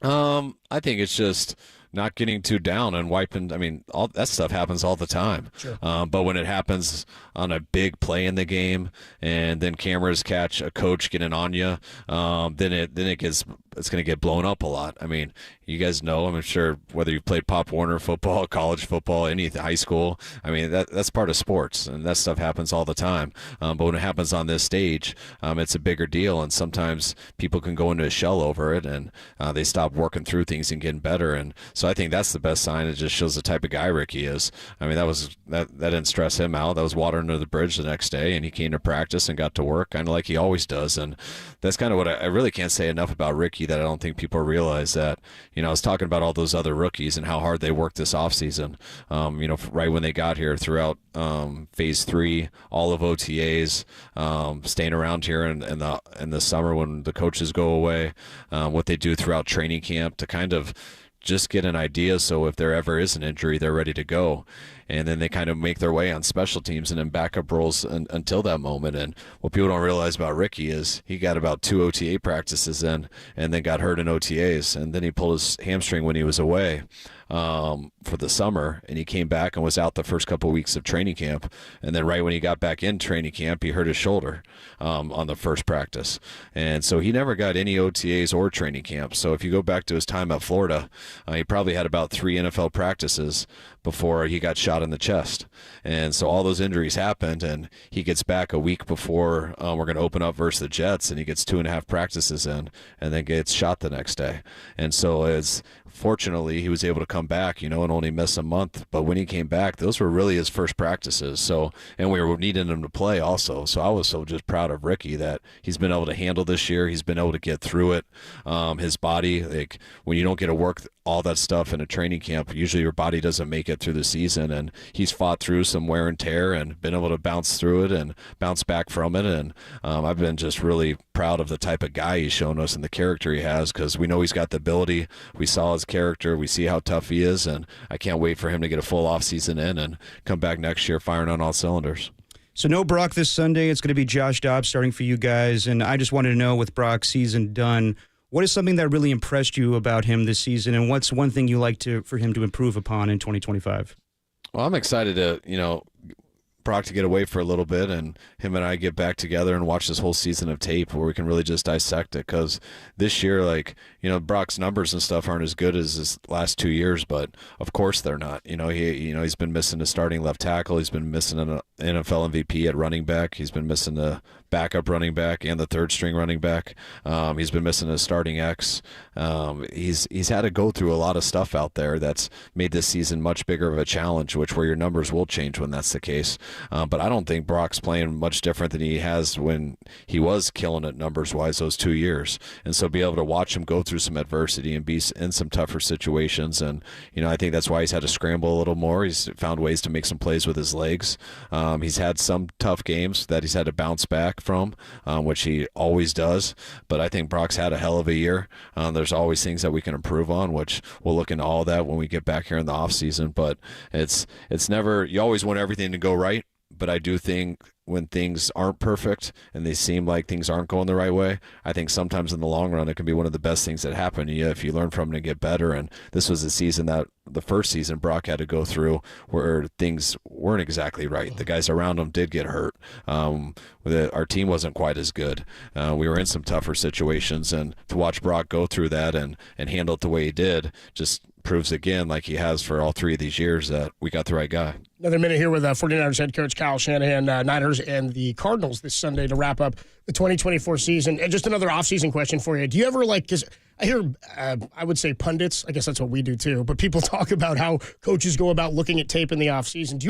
I think it's just not getting too down and wiping. I mean, all that stuff happens all the time. Sure. But when it happens on a big play in the game, and then cameras catch a coach getting on you, then it's going to get blown up a lot. I mean, you guys know, I'm sure, whether you've played Pop Warner football, college football, any high school, I mean, that's part of sports, and that stuff happens all the time. But when it happens on this stage, it's a bigger deal, and sometimes people can go into a shell over it, and they stop working through things and getting better. And so I think that's the best sign. It just shows the type of guy Ricky is. I mean, that didn't stress him out. That was water under the bridge the next day, and he came to practice and got to work, kind of like he always does. And that's kind of what I really can't say enough about Ricky, that I don't think people realize that. I was talking about all those other rookies and how hard they worked this offseason. Right when they got here, throughout phase 3, all of OTAs, staying around here in the summer when the coaches go away, what they do throughout training camp to kind of just get an idea, so if there ever is an injury, they're ready to go. And then they kind of make their way on special teams and in backup roles until that moment. And what people don't realize about Ricky is he got about 2 OTA practices in, and then got hurt in OTAs, and then he pulled his hamstring when he was away for the summer, and he came back and was out the first couple of weeks of training camp, and then right when he got back in training camp, he hurt his shoulder on the first practice, and so he never got any OTAs or training camp. So if you go back to his time at Florida, he probably had about 3 NFL practices before he got shot in the chest. And so all those injuries happened, and he gets back a week before we're going to open up versus the Jets, and he gets 2.5 practices in, and then gets shot the next day. And so fortunately, he was able to come back, and only miss a month. But when he came back, those were really his first practices. So, and we were needing him to play also. So I was so just proud of Ricky that he's been able to handle this year. He's been able to get through it. His body, like when you don't get to work all that stuff in a training camp, usually your body doesn't make it through the season, and he's fought through some wear and tear and been able to bounce through it and bounce back from it. And I've been just really proud of the type of guy he's shown us and the character he has, because we know he's got the ability. We saw his character. We see how tough he is, and I can't wait for him to get a full offseason in and come back next year firing on all cylinders. So no Brock this Sunday. It's going to be Josh Dobbs starting for you guys, and I just wanted to know, with Brock's season done, what is something that really impressed you about him this season, and what's one thing you like for him to improve upon in 2025? Well, I'm excited to, Brock to get away for a little bit, and him and I get back together and watch this whole season of tape where we can really just dissect it. Because this year, Brock's numbers and stuff aren't as good as his last 2 years, but of course they're not. He's been missing a starting left tackle. He's been missing an NFL MVP at running back. He's been missing the backup running back and the third string running back. He's been missing a starting X. He's had to go through a lot of stuff out there that's made this season much bigger of a challenge, where your numbers will change when that's the case. But I don't think Brock's playing much different than he has when he was killing it numbers-wise those 2 years. And so be able to watch him go through some adversity and be in some tougher situations. And, I think that's why he's had to scramble a little more. He's found ways to make some plays with his legs. He's had some tough games that he's had to bounce back from, which he always does. But I think Brock's had a hell of a year. There's always things that we can improve on, which we'll look into all that when we get back here in the offseason. But it's never, you always want everything to go right. But I do think when things aren't perfect and they seem like things aren't going the right way, I think sometimes in the long run it can be one of the best things that happen to you if you learn from it and get better. And this was a season that the first season Brock had to go through where things weren't exactly right. The guys around him did get hurt. Our team wasn't quite as good. We were in some tougher situations, and to watch Brock go through that and handle it the way he did just proves again, like he has for all 3 of these years, that we got the right guy. Another minute here with 49ers head coach Kyle Shanahan, Niners and the Cardinals this Sunday to wrap up the 2024 season. And just another offseason question for you. Do you ever because I hear, I would say pundits, I guess that's what we do too, but people talk about how coaches go about looking at tape in the offseason.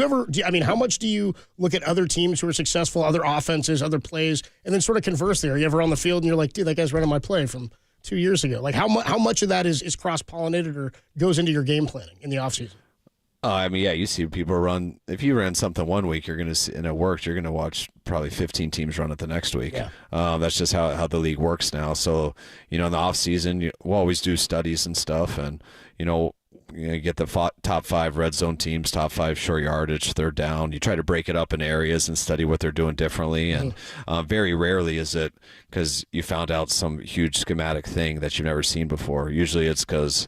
How much do you look at other teams who are successful, other offenses, other plays, and then sort of converse there? Are you ever on the field and you're like, dude, that guy's running my play from 2 years ago? Like how much of that is cross-pollinated or goes into your game planning in the offseason? You see people run. If you ran something one week, you're going to see, and it worked, you're going to watch probably 15 teams run it the next week. Yeah. That's just how the league works now. So, in the off season, we'll always do studies and stuff, and you get the top 5 red zone teams, top 5 short yardage, third down. You try to break it up in areas and study what they're doing differently. And very rarely is it because you found out some huge schematic thing that you've never seen before. Usually it's because,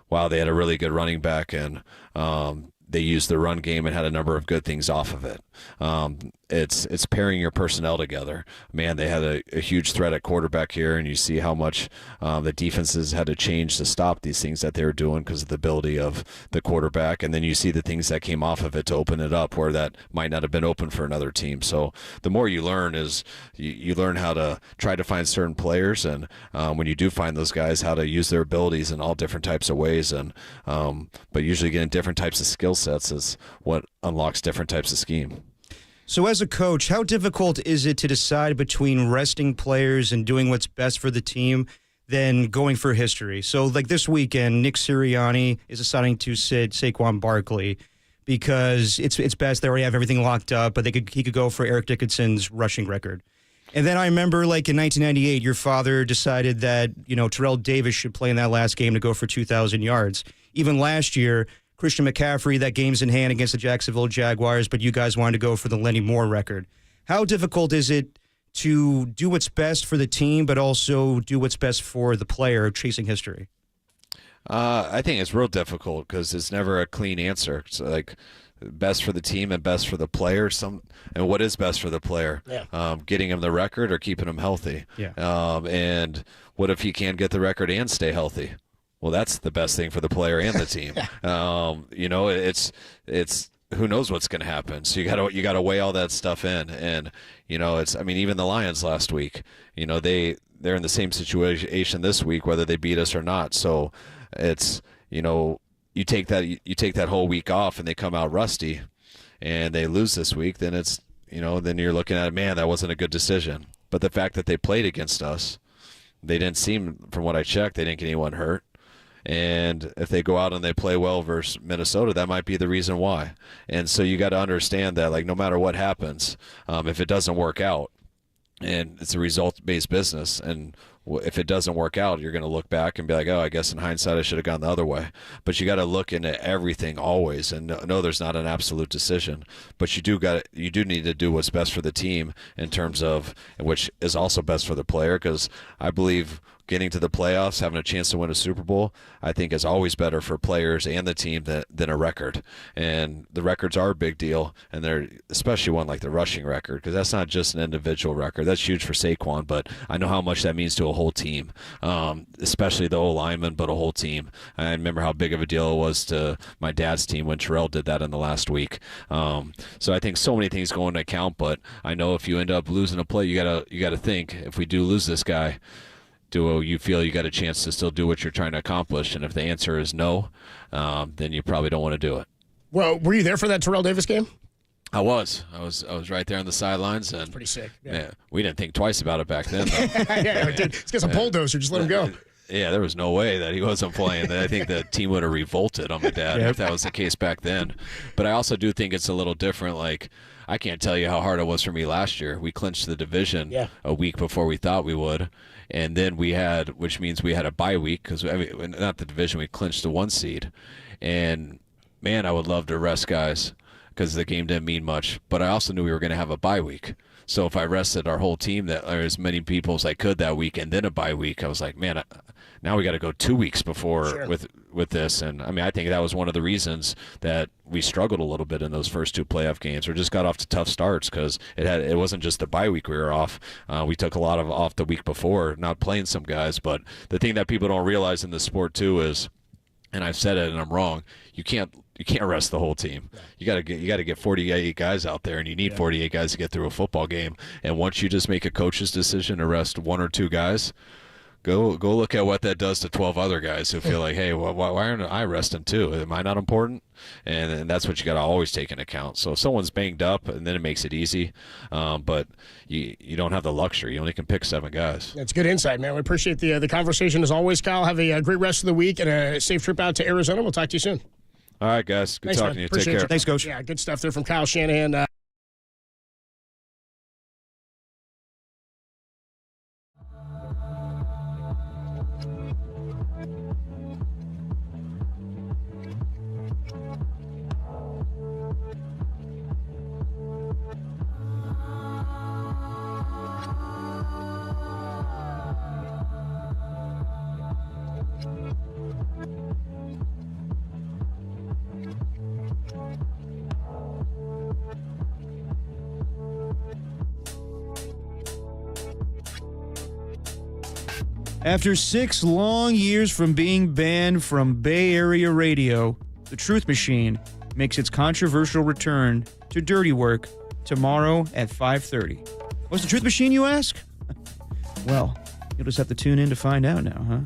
wow, they had a really good running back and they used the run game and had a number of good things off of it. It's pairing your personnel together. Man, they had a huge threat at quarterback here, and you see how much the defenses had to change to stop these things that they were doing because of the ability of the quarterback. And then you see the things that came off of it to open it up where that might not have been open for another team. So the more you learn is you learn how to try to find certain players, and when you do find those guys, how to use their abilities in all different types of ways. And but usually getting different types of skill sets is what unlocks different types of scheme. So as a coach, how difficult is it to decide between resting players and doing what's best for the team than going for history? So like this weekend, Nick Sirianni is deciding to sit Saquon Barkley because it's best. They already have everything locked up, but he could go for Eric Dickinson's rushing record. And then I remember like in 1998, your father decided that, Terrell Davis should play in that last game to go for 2,000 yards. Even last year, Christian McCaffrey, that game's in hand against the Jacksonville Jaguars, but you guys wanted to go for the Lenny Moore record. How difficult is it to do what's best for the team, but also do what's best for the player chasing history? I think it's real difficult because it's never a clean answer. It's like best for the team and best for the player. And what is best for the player? Yeah. Getting him the record or keeping him healthy? Yeah. And what if he can get the record and stay healthy? Well, that's the best thing for the player and the team. It's who knows what's going to happen. So you got to weigh all that stuff in. And even the Lions last week, they're in the same situation this week, whether they beat us or not. So it's you take that whole week off and they come out rusty, and they lose this week. Then it's then you're looking at it, man, that wasn't a good decision. But the fact that they played against us, they didn't seem, from what I checked, they didn't get anyone hurt. And if they go out and they play well versus Minnesota, that might be the reason why. And so you got to understand that, like, no matter what happens, if it doesn't work out, and it's a result-based business, and if it doesn't work out, you're going to look back and be like, oh, I guess in hindsight I should have gone the other way. But you got to look into everything always, and no, there's not an absolute decision. But you do need to do what's best for the team in terms of, which is also best for the player, because I believe getting to the playoffs, having a chance to win a Super Bowl, I think is always better for players and the team than a record. And the records are a big deal, and they're especially one like the rushing record, because that's not just an individual record. That's huge for Saquon, but I know how much that means to a whole team, especially the O-lineman, but a whole team. I remember how big of a deal it was to my dad's team when Terrell did that in the last week. So I think so many things go into account, but I know if you end up losing a play, you gotta think, if we do lose this guy, do you feel you got a chance to still do what you're trying to accomplish? And if the answer is no, then you probably don't want to do it. Well, were you there for that Terrell Davis game? I was right there on the sidelines, and that's pretty sick. Yeah. Man, we didn't think twice about it back then. Yeah, dude, let's get some bulldozer. Just let him go. Yeah, there was no way that he wasn't playing. I think the team would have revolted on my dad if that was the case back then. But I also do think it's a little different. Like, I can't tell you how hard it was for me last year. We clinched the division a week before we thought we would. And then which means we had a bye week, because not the division, we clinched the 1 seed. And man, I would love to rest guys. because the game didn't mean much. But I also knew we were going to have a bye week. So if I rested our whole team, or as many people as I could that week, and then a bye week, I was like, man, now we got to go 2 weeks before with this. And I mean, I think that was one of the reasons that we struggled a little bit in those first 2 playoff games. We just got off to tough starts because it wasn't just the bye week we were off. We took a lot of off the week before, not playing some guys. But the thing that people don't realize in this sport too is, and I've said it and I'm wrong, you can't rest the whole team. You got to get 48 guys out there, and you need 48 guys to get through a football game. And once you just make a coach's decision to rest 1 or 2 guys, go look at what that does to 12 other guys who feel like, hey, well, why aren't I resting too? Am I not important? And that's what you got to always take into account. So if someone's banged up, and then it makes it easy, but you don't have the luxury. You only can pick 7 guys. That's good insight, man. We appreciate the conversation as always, Kyle. Have a great rest of the week and a safe trip out to Arizona. We'll talk to you soon. All right, guys. Good talking to you. Take care. Thanks, Coach. Yeah, good stuff there from Kyle Shanahan. After 6 long years from being banned from Bay Area radio, the Truth Machine makes its controversial return to Dirty Work tomorrow at 5:30. What's the Truth Machine, you ask? Well, you'll just have to tune in to find out now, huh?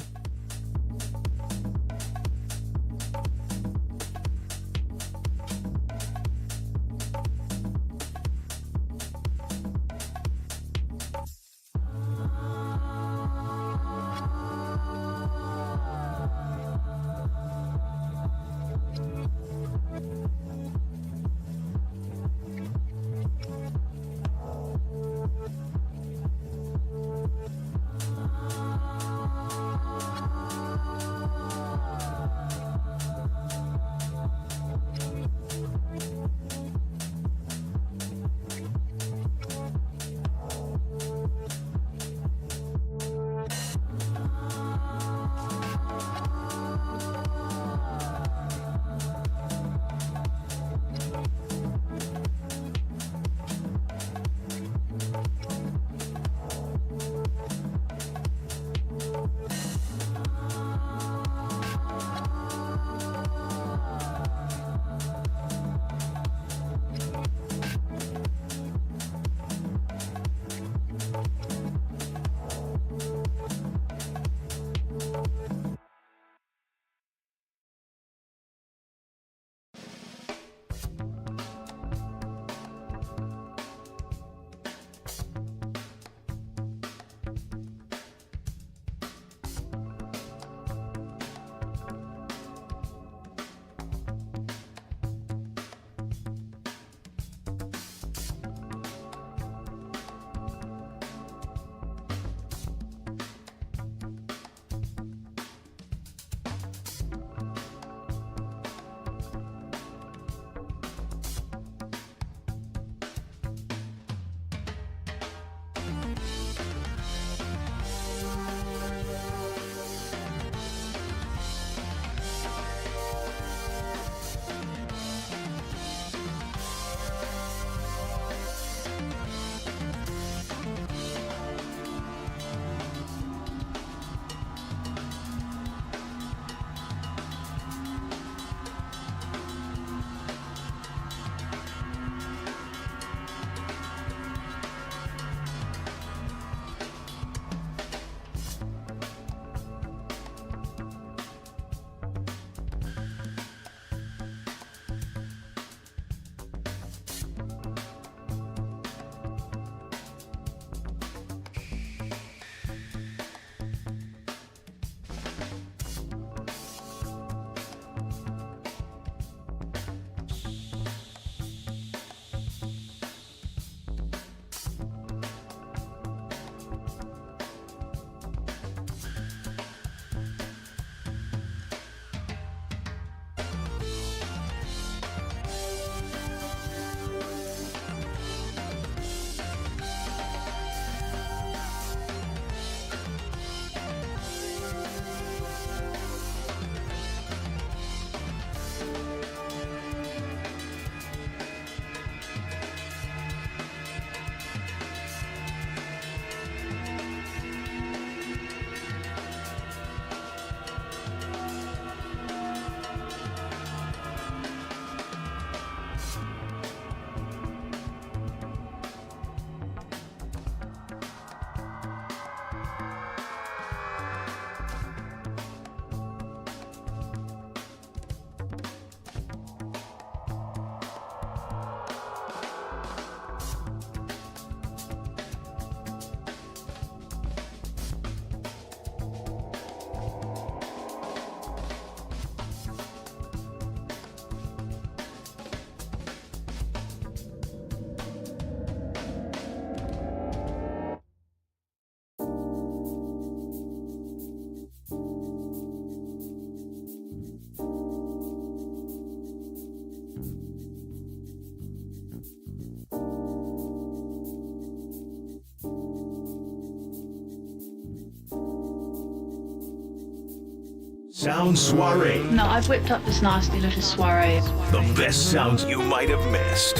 Sound Soiree. No, I've whipped up this nasty little soiree. The best sounds you might have missed.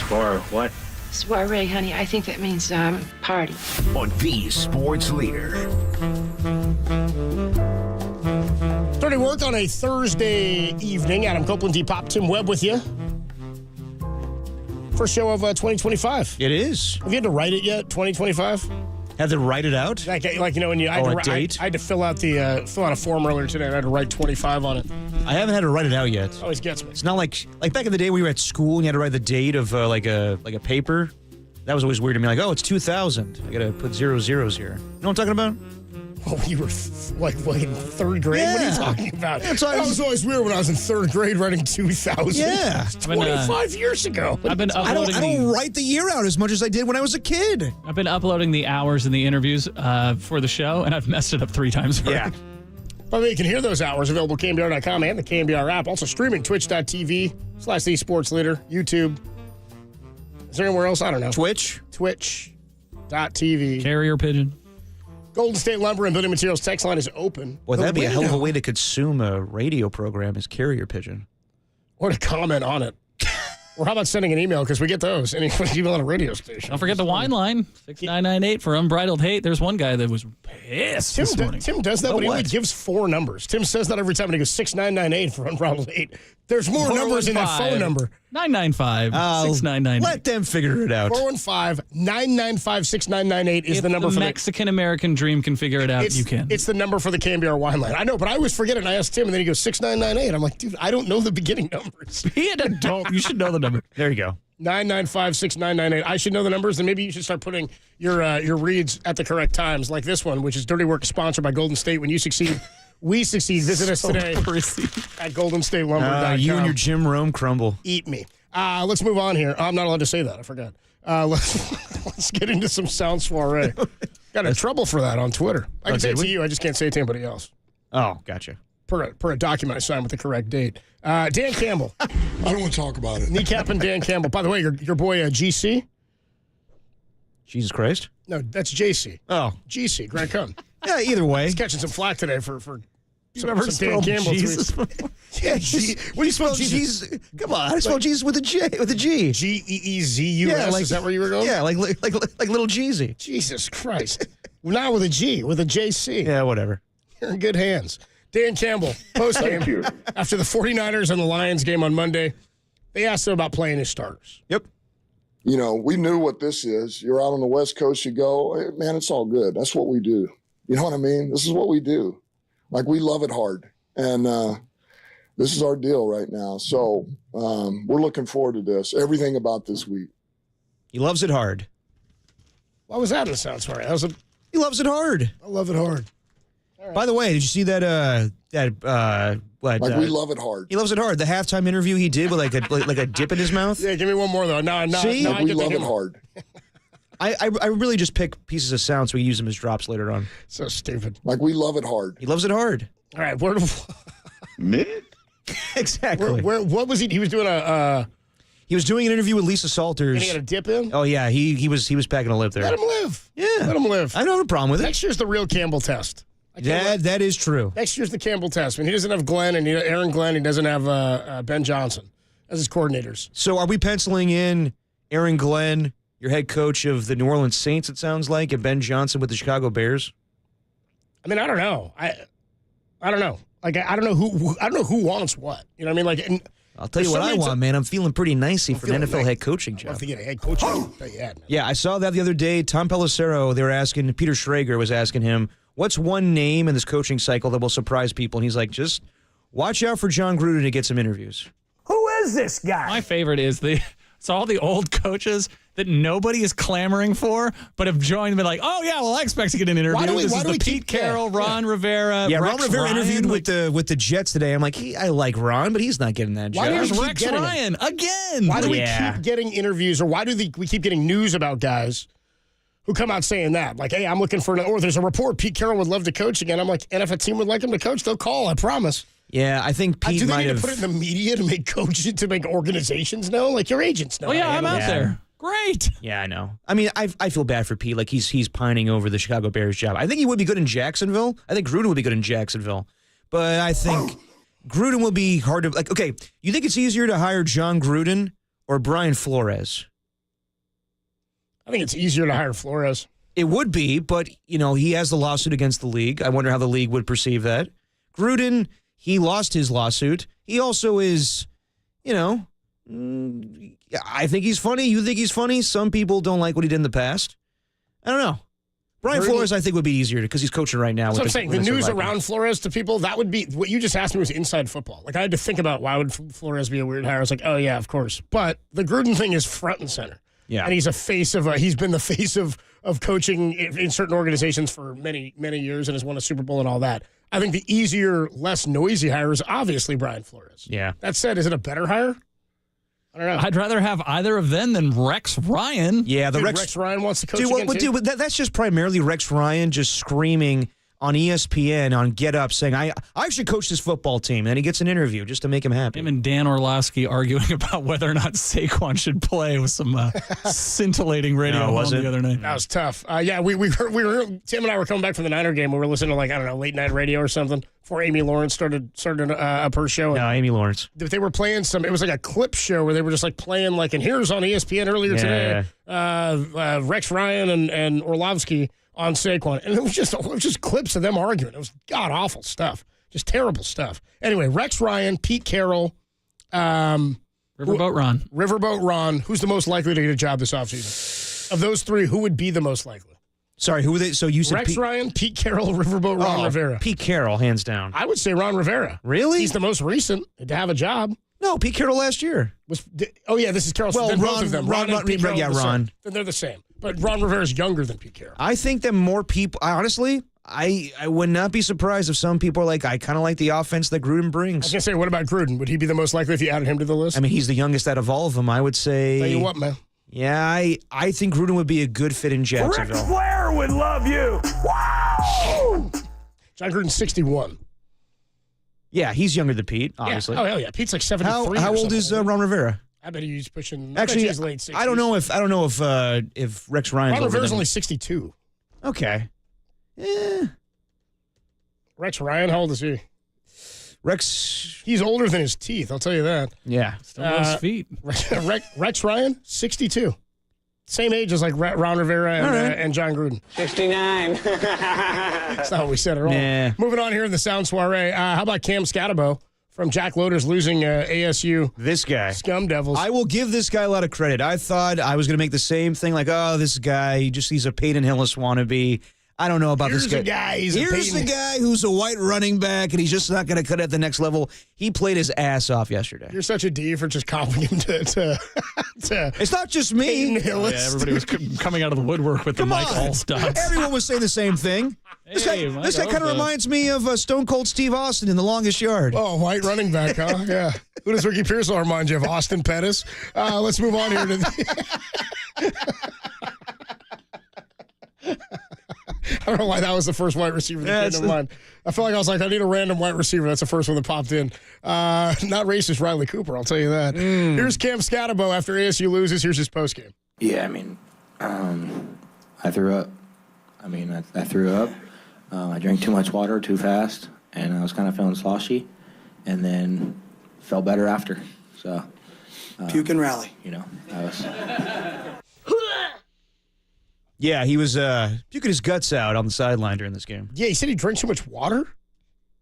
Soiree, what? Soiree, honey. I think that means party. On the Sports Leader. Dirty Work on a Thursday evening. Adam Copeland, D-Pop, Tim Webb with you. First show of 2025. It is. Have you had to write it yet, 2025 Had to write it out? Like when you I had to fill out a form earlier today, and I had to write 25 on it. I haven't had to write it out yet. Always gets me. It's not like back in the day we were at school and you had to write the date of like a paper. That was always weird to me. Like, oh, it's 2000. I got to put 0 zeros here. You know what I'm talking about? Oh, you were like in third grade? Yeah. What are you talking about? That was always weird when I was in third grade writing 2000. Yeah. 25 years ago. I've been I don't write the year out as much as I did when I was a kid. I've been uploading the hours in the interviews for the show, and I've messed it up 3 times already. Yeah. By the way, you can hear those hours available at KNBR.com and the KNBR app. Also streaming twitch.tv/the Sports Leader, YouTube. Is there anywhere else? I don't know. Twitch.tv. Carrier pigeon. Golden State Lumber and Building Materials text line is open. Boy, that'd be a hell of a way to consume a radio program as carrier pigeon. Or to comment on it. Or how about sending an email, because we get those. Anyone email on a radio station. Don't forget the wine line, 6998 for Unbridled Hate. There's one guy that was pissed this morning. Tim does that, but he only gives 4 numbers. Tim says that every time, and he goes 6998 for Unbridled Hate. There's more numbers in that phone number. 995-6998. Let them figure it out. 415-995-6998 is if the number for the Mexican-American dream can figure it out, you can. It's the number for the KNBR wine line. I know, but I always forget it, and I ask Tim, and then he goes 6998. I'm like, dude, I don't know the beginning numbers. Be an adult. You should know the number. There you go. 995-6998. I should know the numbers, and maybe you should start putting your reads at the correct times, like this one, which is Dirty Work, sponsored by Golden State. When you succeed, we succeed. Visit us today at GoldenStateLumber.com. You and your Jim Rome crumble. Eat me. Let's move on here. I'm not allowed to say that. I forgot. Let's get into some Sound Soiree. Got in trouble for that on Twitter. I can say it to you. I just can't say it to anybody else. Oh, gotcha. Per a document I signed with the correct date. Dan Campbell. I don't want to talk about it. Kneecapping Dan Campbell. By the way, your boy GC. Jesus Christ. No, that's JC. Oh. GC, Grant Cohn. Yeah, either way. He's catching some flack today for You ever Dan Campbell Jesus? Yeah, what do you spell Jesus? Come on, I spell Jesus with a G. G-E-E-Z-U-S. Yeah, like, is that where you were going? Yeah, like little Jeezy. Jesus Christ. Not with a G, with a JC. Yeah, whatever. You're in good hands. Dan Campbell, post-game, after the 49ers and the Lions game on Monday, they asked him about playing his starters. Yep. You know, we knew what this is. You're out on the West Coast, you go, hey, man, it's all good. That's what we do. You know what I mean? This is what we do. Like, we love it hard. And this is our deal right now. So we're looking forward to this. Everything about this week. He loves it hard. What was that in the Sound Soiree? He loves it hard. I love it hard. Right. By the way, did you see that? We love it hard. He loves it hard. The halftime interview he did with like a dip in his mouth. Yeah, give me one more though. See? We love it hard. I really just pick pieces of sound so we use them as drops later on. So stupid. Like, we love it hard. He loves it hard. All right, where? Mid? Exactly. Where? What was he? He was doing He was doing an interview with Lisa Salters. And he had a dip in? Oh, yeah. He was packing a lip there. Let him live. Yeah. Let him live. I don't have a problem with it. Next year's the real Campbell test. That is true. Next year's the Campbell test. When he doesn't have Glenn and Aaron Glenn, he doesn't have Ben Johnson as his coordinators. So are we penciling in Aaron Glenn, your head coach of the New Orleans Saints, it sounds like, and Ben Johnson with the Chicago Bears? I mean, I don't know. I don't know. Like, I don't know who wants what. You know what I mean? Like, and I'll tell you what I want, man. I'm feeling pretty nicey for an NFL head coaching job. I'll have to get a head coaching. Yeah, I saw that the other day. Tom Pelissero, they were asking, Peter Schrager was asking him, what's one name in this coaching cycle that will surprise people? And he's like, just watch out for John Gruden to get some interviews. Who is this guy? My favorite is it's all the old coaches that nobody is clamoring for, but have joined and been like, oh, yeah, well, I expect to get an interview. This is the Pete Carroll, Ron Rivera. Yeah, Rex Ron Rivera Ryan, interviewed with the Jets today. I'm like, I like Ron, but he's not getting that job. Why There's Rex Ryan again. Why do we keep getting interviews, or why do we keep getting news about guys who come out saying that? Like, hey, I'm looking for or there's a report, Pete Carroll would love to coach again. I'm like, and if a team would like him to coach, they'll call, I promise. Yeah, I think Pete might have. Do they need to put it in the media to make organizations know? Like, your agents know. Oh, yeah, I'm out there. Great. Yeah, I know. I mean, I feel bad for Pete. Like, he's pining over the Chicago Bears job. I think he would be good in Jacksonville. I think Gruden would be good in Jacksonville. But I think Gruden will be hard to... Like, okay, you think it's easier to hire John Gruden or Brian Flores? I think it's easier to hire Flores. It would be, but, he has the lawsuit against the league. I wonder how the league would perceive that. Gruden, he lost his lawsuit. He also is, I think he's funny. You think he's funny. Some people don't like what he did in the past. I don't know. Brian Flores, I think, would be easier because he's coaching right now. That's what I'm saying. The news around Flores to people, that would be what you just asked me was inside football. Like, I had to think about why would Flores be a weird hire. I was like, oh, yeah, of course. But the Gruden thing is front and center. Yeah. And he's he's been the face of coaching in certain organizations for many, many years and has won a Super Bowl and all that. I think the easier, less noisy hire is obviously Brian Flores. Yeah. That said, is it a better hire? I don't know. I'd rather have either of them than Rex Ryan. Yeah, Rex Ryan wants to coach again, too? But that's just primarily Rex Ryan just screaming on ESPN on Get Up saying, I actually coached this football team. And then he gets an interview just to make him happy. Him and Dan Orlovsky arguing about whether or not Saquon should play with some scintillating radio the other night. That was tough. Yeah, we were Tim and I were coming back from the Niner game. We were listening to late night radio or something before Amy Lawrence started up her show. No, Amy Lawrence. They were playing it was like a clip show where they were just playing and here's on ESPN earlier today, Rex Ryan and Orlovsky on Saquon. And it was just clips of them arguing. It was god-awful stuff. Just terrible stuff. Anyway, Rex Ryan, Pete Carroll. Riverboat Ron. Who's the most likely to get a job this offseason? Of those three, who would be the most likely? Sorry, who were they? So you said Rex Ryan, Pete Carroll, Riverboat Ron Rivera. Pete Carroll, hands down. I would say Ron Rivera. Really? He's the most recent to have a job. No, Pete Carroll last year. This is Carroll. Well, then Ron, both of them. Ron, Pete Carroll yeah, Ron. Then they're the same. But Ron Rivera's younger than Pete Carroll. I think that more people, honestly, I would not be surprised if some people are like, I kind of like the offense that Gruden brings. I was going to say, what about Gruden? Would he be the most likely if you added him to the list? I mean, he's the youngest out of all of them, I would say. Tell you what, man. Yeah, I think Gruden would be a good fit in Jacksonville. Ric Flair would love you. Wow! John Gruden's 61. Yeah, he's younger than Pete, obviously. Yeah. Oh, hell yeah. Pete's like 73. How old is Ron Rivera? I bet he's pushing. Actually, he's late 60s. I don't know if Rex Ryan's Ron over Rivera's than... only 62. Okay. Rex Ryan, how old is he? He's older than his teeth, I'll tell you that. Yeah. Still on his feet. Rex Ryan, 62. Same age as Ron Rivera and John Gruden. 69. That's not what we said at all. Nah. Moving on here in the Sound Soiree. How about Cam Scatabo from Jack Loaders losing ASU? This guy. Scum Devils. I will give this guy a lot of credit. I thought I was going to make the same thing, this guy, he's a Peyton Hillis wannabe. I don't know about this guy. Here's the guy who's a white running back, and he's just not going to cut it at the next level. He played his ass off yesterday. You're such a D for just copying him to It's not just me. Peyton Hillis. Yeah, everybody was coming out of the woodwork with the Mike Allstott. Everyone was saying the same thing. This guy kind of reminds me of Stone Cold Steve Austin in The Longest Yard. Oh, white running back, huh? Yeah. Who does Ricky Pearsall remind you of? Austin Pettis? Let's move on here to I don't know why that was the first white receiver that came to mind. I felt like I need a random white receiver. That's the first one that popped in. Not racist Riley Cooper, I'll tell you that. Here's Cam Scatabo after ASU loses. Here's his postgame. Yeah, I threw up. I threw up. I drank too much water too fast, and I was kind of feeling sloshy, and then felt better after. So, puke and rally. I was... Yeah, he was puking his guts out on the sideline during this game. Yeah, he said he drank too much water?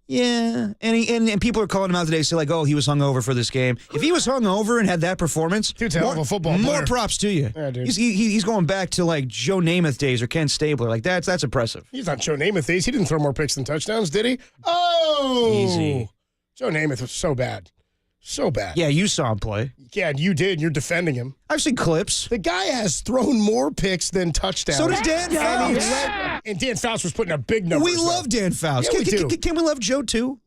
Yeah, and people are calling him out today, say he was hungover for this game. If he was hungover and had that performance, more props to you. Yeah, dude. He's going back to Joe Namath days or Ken Stabler. That's impressive. He's not Joe Namath days. He didn't throw more picks than touchdowns, did he? Oh, easy. Joe Namath was so bad. So bad. Yeah, you saw him play. Yeah, and you did. You're defending him. I've seen clips. The guy has thrown more picks than touchdowns. So does Dan Fouts. And Dan Fouts was putting up big numbers. We love Dan Fouts. Yeah, can we love Joe too?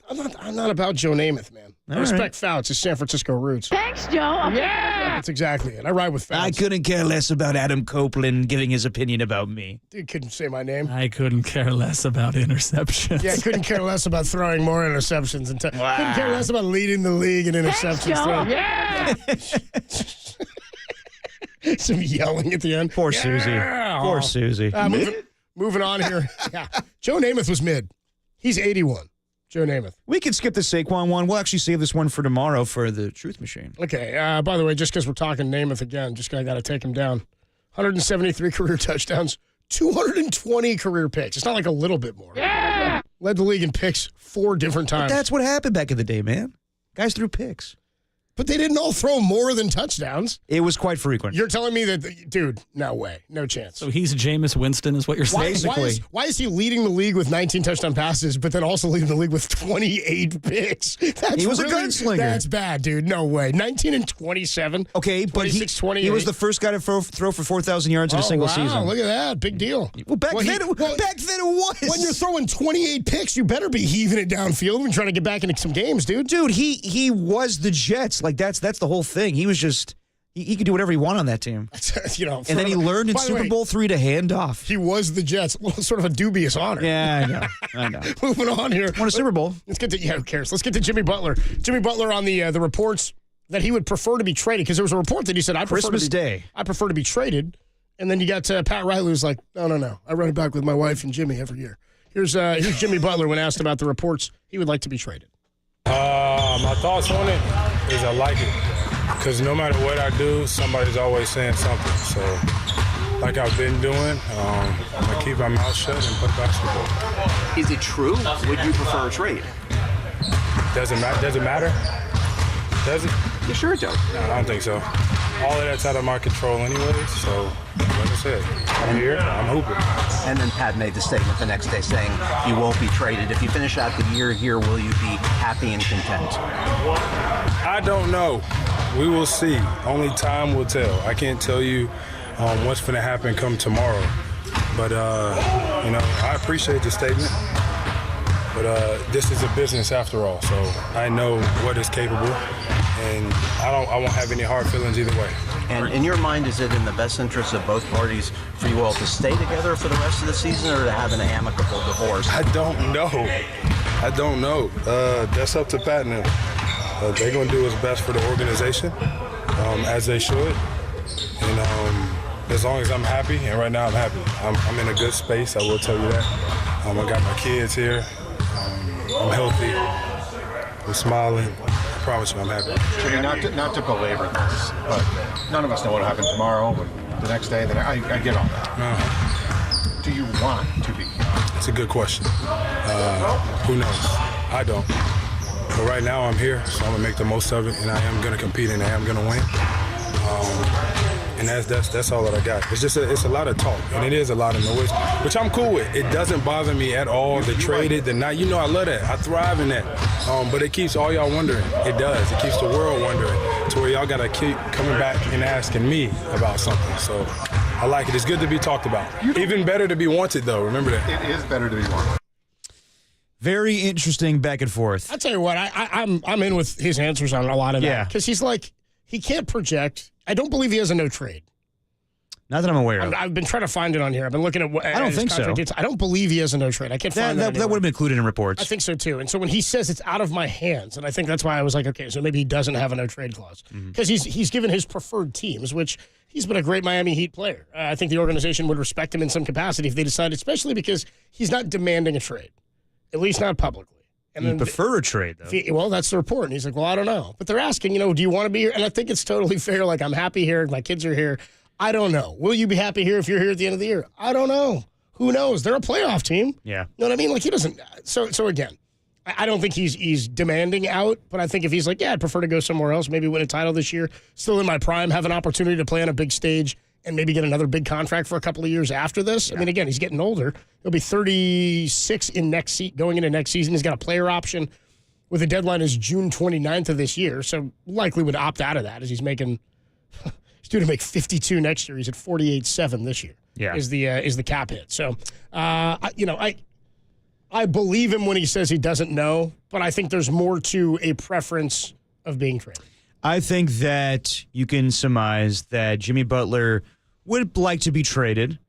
I'm not about Joe Namath, man. I respect Fouts. His San Francisco roots. Thanks, Joe. Yeah. That's exactly it. I ride with Fouts. I couldn't care less about Adam Copeland giving his opinion about me. Dude couldn't say my name. I couldn't care less about interceptions. Yeah, I couldn't care less about throwing more interceptions. Couldn't care less about leading the league in interceptions. Thanks, Joe. Yeah. Some yelling at the end. Poor Susie. Poor Susie. Moving on here. Yeah. Joe Namath was mid. He's 81. Joe Namath. We could skip the Saquon one. We'll actually save this one for tomorrow for the Truth Machine. Okay. By the way, just because we're talking Namath again, I got to take him down. 173 career touchdowns, 220 career picks. It's not like a little bit more. Yeah! Led the league in picks 4 different times. But that's what happened back in the day, man. Guys threw picks. But they didn't all throw more than touchdowns. It was quite frequent. You're telling me that, dude, no way. No chance. So he's Jameis Winston is what you're saying? Basically. Why is he leading the league with 19 touchdown passes, but then also leading the league with 28 picks? He was a gunslinger. That's bad, dude. No way. 19 and 27. Okay, but he was the first guy to throw for 4,000 yards in a single season. Look at that. Big deal. Well, back then it was. When you're throwing 28 picks, you better be heaving it downfield and trying to get back into some games, dude. Dude, he was the Jets. Like, that's the whole thing. He was just he could do whatever he wanted on that team. And then he learned in Super Bowl III to hand off. He was the Jets. Well, sort of a dubious honor. Yeah, I know. Moving on here. Won a Super Bowl. Let's get to who cares? Let's get to Jimmy Butler. Jimmy Butler on the reports that he would prefer to be traded, because there was a report that he said I prefer to be traded, and then you got Pat Riley who's like, no, I run it back with my wife and Jimmy every year. Here's Jimmy Butler when asked about the reports he would like to be traded. My thoughts on it is I like it. Because no matter what I do, somebody's always saying something. So, like I've been doing, I'm going to keep my mouth shut and play basketball. Is it true? Would you prefer a trade? Doesn't matter? Does it? Yeah, sure it does. No, I don't think so. All of that's out of my control anyway. So, like I said, I'm here, I'm hooping. And then Pat made the statement the next day saying you won't be traded. If you finish out the year here, will you be happy and content? I don't know. We will see. Only time will tell. I can't tell you what's going to happen come tomorrow. But, I appreciate the statement. But this is a business after all, so I know what is capable, and I won't have any hard feelings either way. And in your mind, is it in the best interest of both parties for you all to stay together for the rest of the season, or to have an amicable divorce? I don't know. That's up to Pat now. They're going to do what's best for the organization, as they should. And as long as I'm happy, and right now I'm happy. I'm in a good space, I will tell you that. I got my kids here. I'm healthy. I'm smiling. I promise you I'm happy. Jimmy, not to belabor this, but none of us know what'll happen tomorrow, but the next day. I get all that. Do you want to be? It's a good question. Who knows? I don't. But right now I'm here, so I'm going to make the most of it, and I am going to compete, and I am going to win. And that's all that I got. It's a lot of talk, and it is a lot of noise, which I'm cool with. It doesn't bother me at all. The traded, the not. I love that. I thrive in that. But it keeps all y'all wondering. It does. It keeps the world wondering, to where y'all got to keep coming back and asking me about something. So I like it. It's good to be talked about. Even better to be wanted, though. Remember that. It is better to be wanted. Very interesting back and forth. I'll tell you what, I'm in with his answers on a lot of that. Because he's like, he can't project. I don't believe he has a no trade. Not that I'm aware of. I've been trying to find it on here. I've been looking at what I don't think so. I don't believe he has a no trade. I can't find that. That would have been included in reports. I think so too. And so when he says it's out of my hands, and I think that's why I was like, okay, so maybe he doesn't have a no trade clause. Because he's given his preferred teams, which he's been a great Miami Heat player. I think the organization would respect him in some capacity if they decided, especially because he's not demanding a trade, at least not publicly. And you prefer a trade, though. Well, that's the report. And he's like, well, I don't know. But they're asking, do you want to be here? And I think it's totally fair. Like, I'm happy here. My kids are here. I don't know. Will you be happy here if you're here at the end of the year? I don't know. Who knows? They're a playoff team. Yeah. You know what I mean? Like, he doesn't. So again, I don't think he's demanding out. But I think if he's like, yeah, I'd prefer to go somewhere else, maybe win a title this year, still in my prime, have an opportunity to play on a big stage, and maybe get another big contract for a couple of years after this. Yeah. I mean, again, he's getting older. He'll be 36 going into next season. He's got a player option with a deadline is June 29th of this year. So likely would opt out of that as he's making he's due to make 52 next year. He's at 48.7 this year. Yeah. Is the cap hit. So I believe him when he says he doesn't know, but I think there's more to a preference of being traded. I think that you can surmise that Jimmy Butler would like to be traded,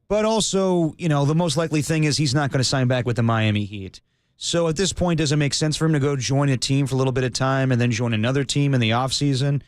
but also, the most likely thing is he's not going to sign back with the Miami Heat. So at this point, does it make sense for him to go join a team for a little bit of time and then join another team in the offseason?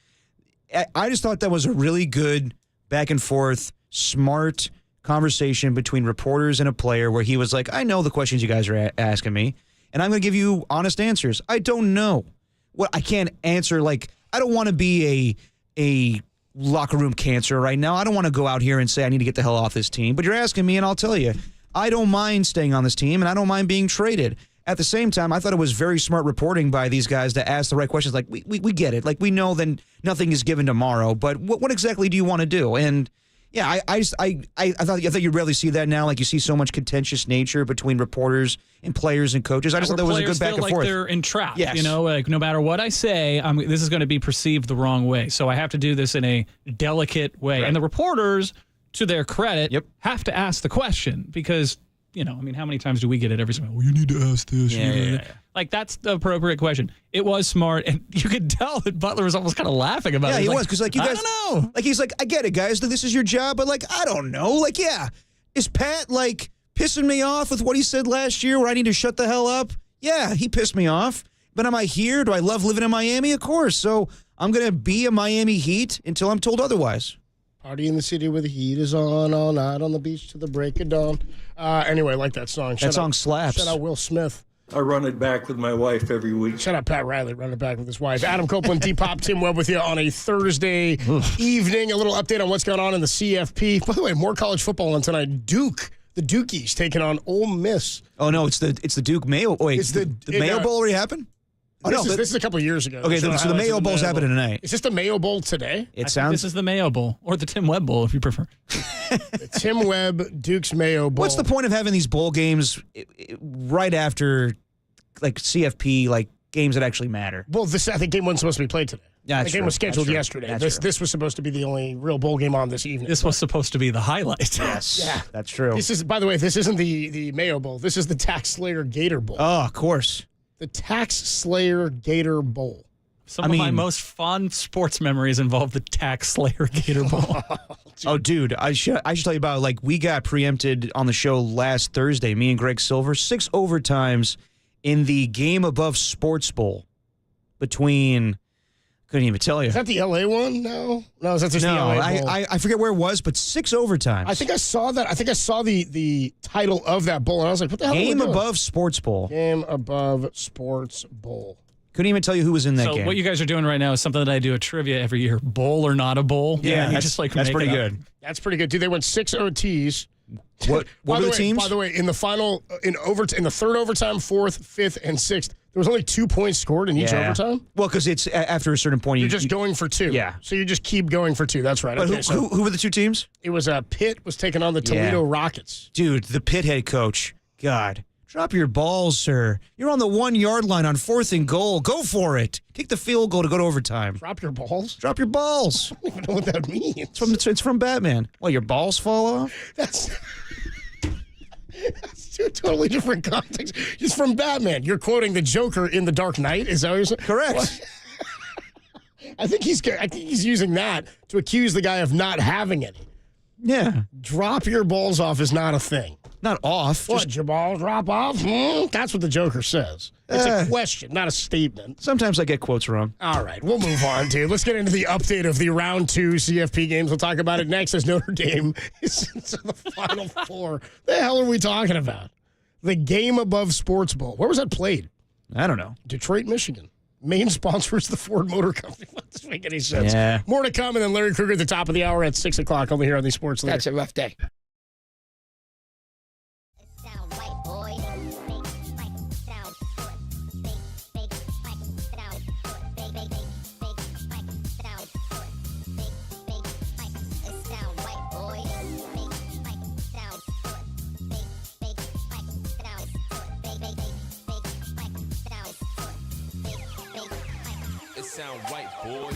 I just thought that was a really good back and forth, smart conversation between reporters and a player where he was like, I know the questions you guys are asking me, and I'm going to give you honest answers. I don't know. What I can't answer, like, I don't want to be a locker room cancer right now. I don't want to go out here and say I need to get the hell off this team. But you're asking me, and I'll tell you, I don't mind staying on this team, and I don't mind being traded. At the same time, I thought it was very smart reporting by these guys to ask the right questions. Like, we get it. Like, we know that nothing is given tomorrow, but what exactly do you want to do? And yeah, I thought you rarely see that now. Like, you see so much contentious nature between reporters and players and coaches. I just thought that was a good back and forth. forth. They're entrapped. Yes. You know, like no matter what I say, this is going to be perceived the wrong way. So I have to do this in a delicate way. Right. And the reporters, to their credit, have to ask the question because, you know, I mean, how many times do we get it every single? Well, you need to ask this. Yeah. Like, that's the appropriate question. It was smart, and you could tell that Butler was almost kind of laughing about it. Yeah, he was, because, like, you guys... I don't know. Like, he's like, I get it, guys. This is your job, but, like, I don't know. Like, yeah. Is Pat, like, pissing me off with what he said last year where I need to shut the hell up? Yeah, he pissed me off. But am I here? Do I love living in Miami? Of course. So I'm going to be a Miami Heat until I'm told otherwise. Party in the city where the heat is on all night on the beach to the break of dawn. Anyway, I like that song. That song slaps. Shout out Will Smith. I run it back with my wife every week. Shout out Pat Riley, run it back with his wife. Adam Copeland, Depop, Tim Webb with you on a Thursday evening. A little update on what's going on in the CFP. By the way, more college football on tonight. Duke, the Dukies taking on Ole Miss. Oh, no, it's the Duke Mayo. Oh, wait, the Mayo Bowl already happened? Oh, this is a couple of years ago. Okay, so the Mayo Bowl's happening tonight. Is this the Mayo Bowl today? It sounds. This is the Mayo Bowl, or the Tim Webb Bowl, if you prefer. The Tim Webb, Duke's Mayo Bowl. What's the point of having these bowl games right after, like, CFP, like, games that actually matter? Well, I think game one's supposed to be played today. Yeah, the game was scheduled yesterday. This was supposed to be the only real bowl game on this evening. This was supposed to be the highlight. Yes, yeah, that's true. This is, by the way, this isn't the Mayo Bowl. This is the Tax Slayer Gator Bowl. Oh, of course. The Tax Slayer Gator Bowl. Some of my most fond sports memories involve the Tax Slayer Gator Bowl. Oh, dude, I should tell you about, like, we got preempted on the show last Thursday, me and Greg Silver, 6 overtimes in the Game Above Sports Bowl between, couldn't even tell you. Is that the LA one? No, is that just the LA Bowl? I forget where it was, but 6 overtimes. I think I saw that. I think I saw the title of that bowl, and I was like, what the hell Game are we doing? Above Sports Bowl. Game Above Sports Bowl. Couldn't even tell you who was in that game. So what you guys are doing right now is something that I do at trivia every year. Bowl or not a bowl. Yeah, you just like that's make pretty it good. up. That's pretty good. Dude, they went 6 OTs. What were the teams? By the way, in the final, in the third overtime, fourth, fifth, and sixth, there was only 2 points scored in each overtime. Well, because it's after a certain point. You're just going for 2. Yeah. So you just keep going for 2. That's right. But Okay, who were the 2 teams? It was Pitt was taking on the Toledo Rockets. Dude, the Pitt head coach. God. Drop your balls, sir. You're on the 1-yard line on 4th and goal. Go for it. Kick the field goal to go to overtime. Drop your balls? Drop your balls. I don't even know what that means. It's from Batman. Well, your balls fall off? That's 2 totally different contexts. It's from Batman. You're quoting the Joker in The Dark Knight. Is that what you're saying? Correct. What? I think he's using that to accuse the guy of not having any. Yeah. Drop your balls off is not a thing. Not off. What, your balls drop off? That's what the Joker says. It's a question, not a statement. Sometimes I get quotes wrong. All right, we'll move on, dude. Let's get into the update of the round 2 CFP games. We'll talk about it next as Notre Dame is into the Final Four. The hell are we talking about? The Game Above Sports Bowl. Where was that played? I don't know. Detroit, Michigan. Main sponsor is the Ford Motor Company. What doesn't make any sense? Yeah. More to come, and then Larry Kruger at the top of the hour at 6 o'clock over here on the Sports Leader. That's a rough day. Sound right, boy.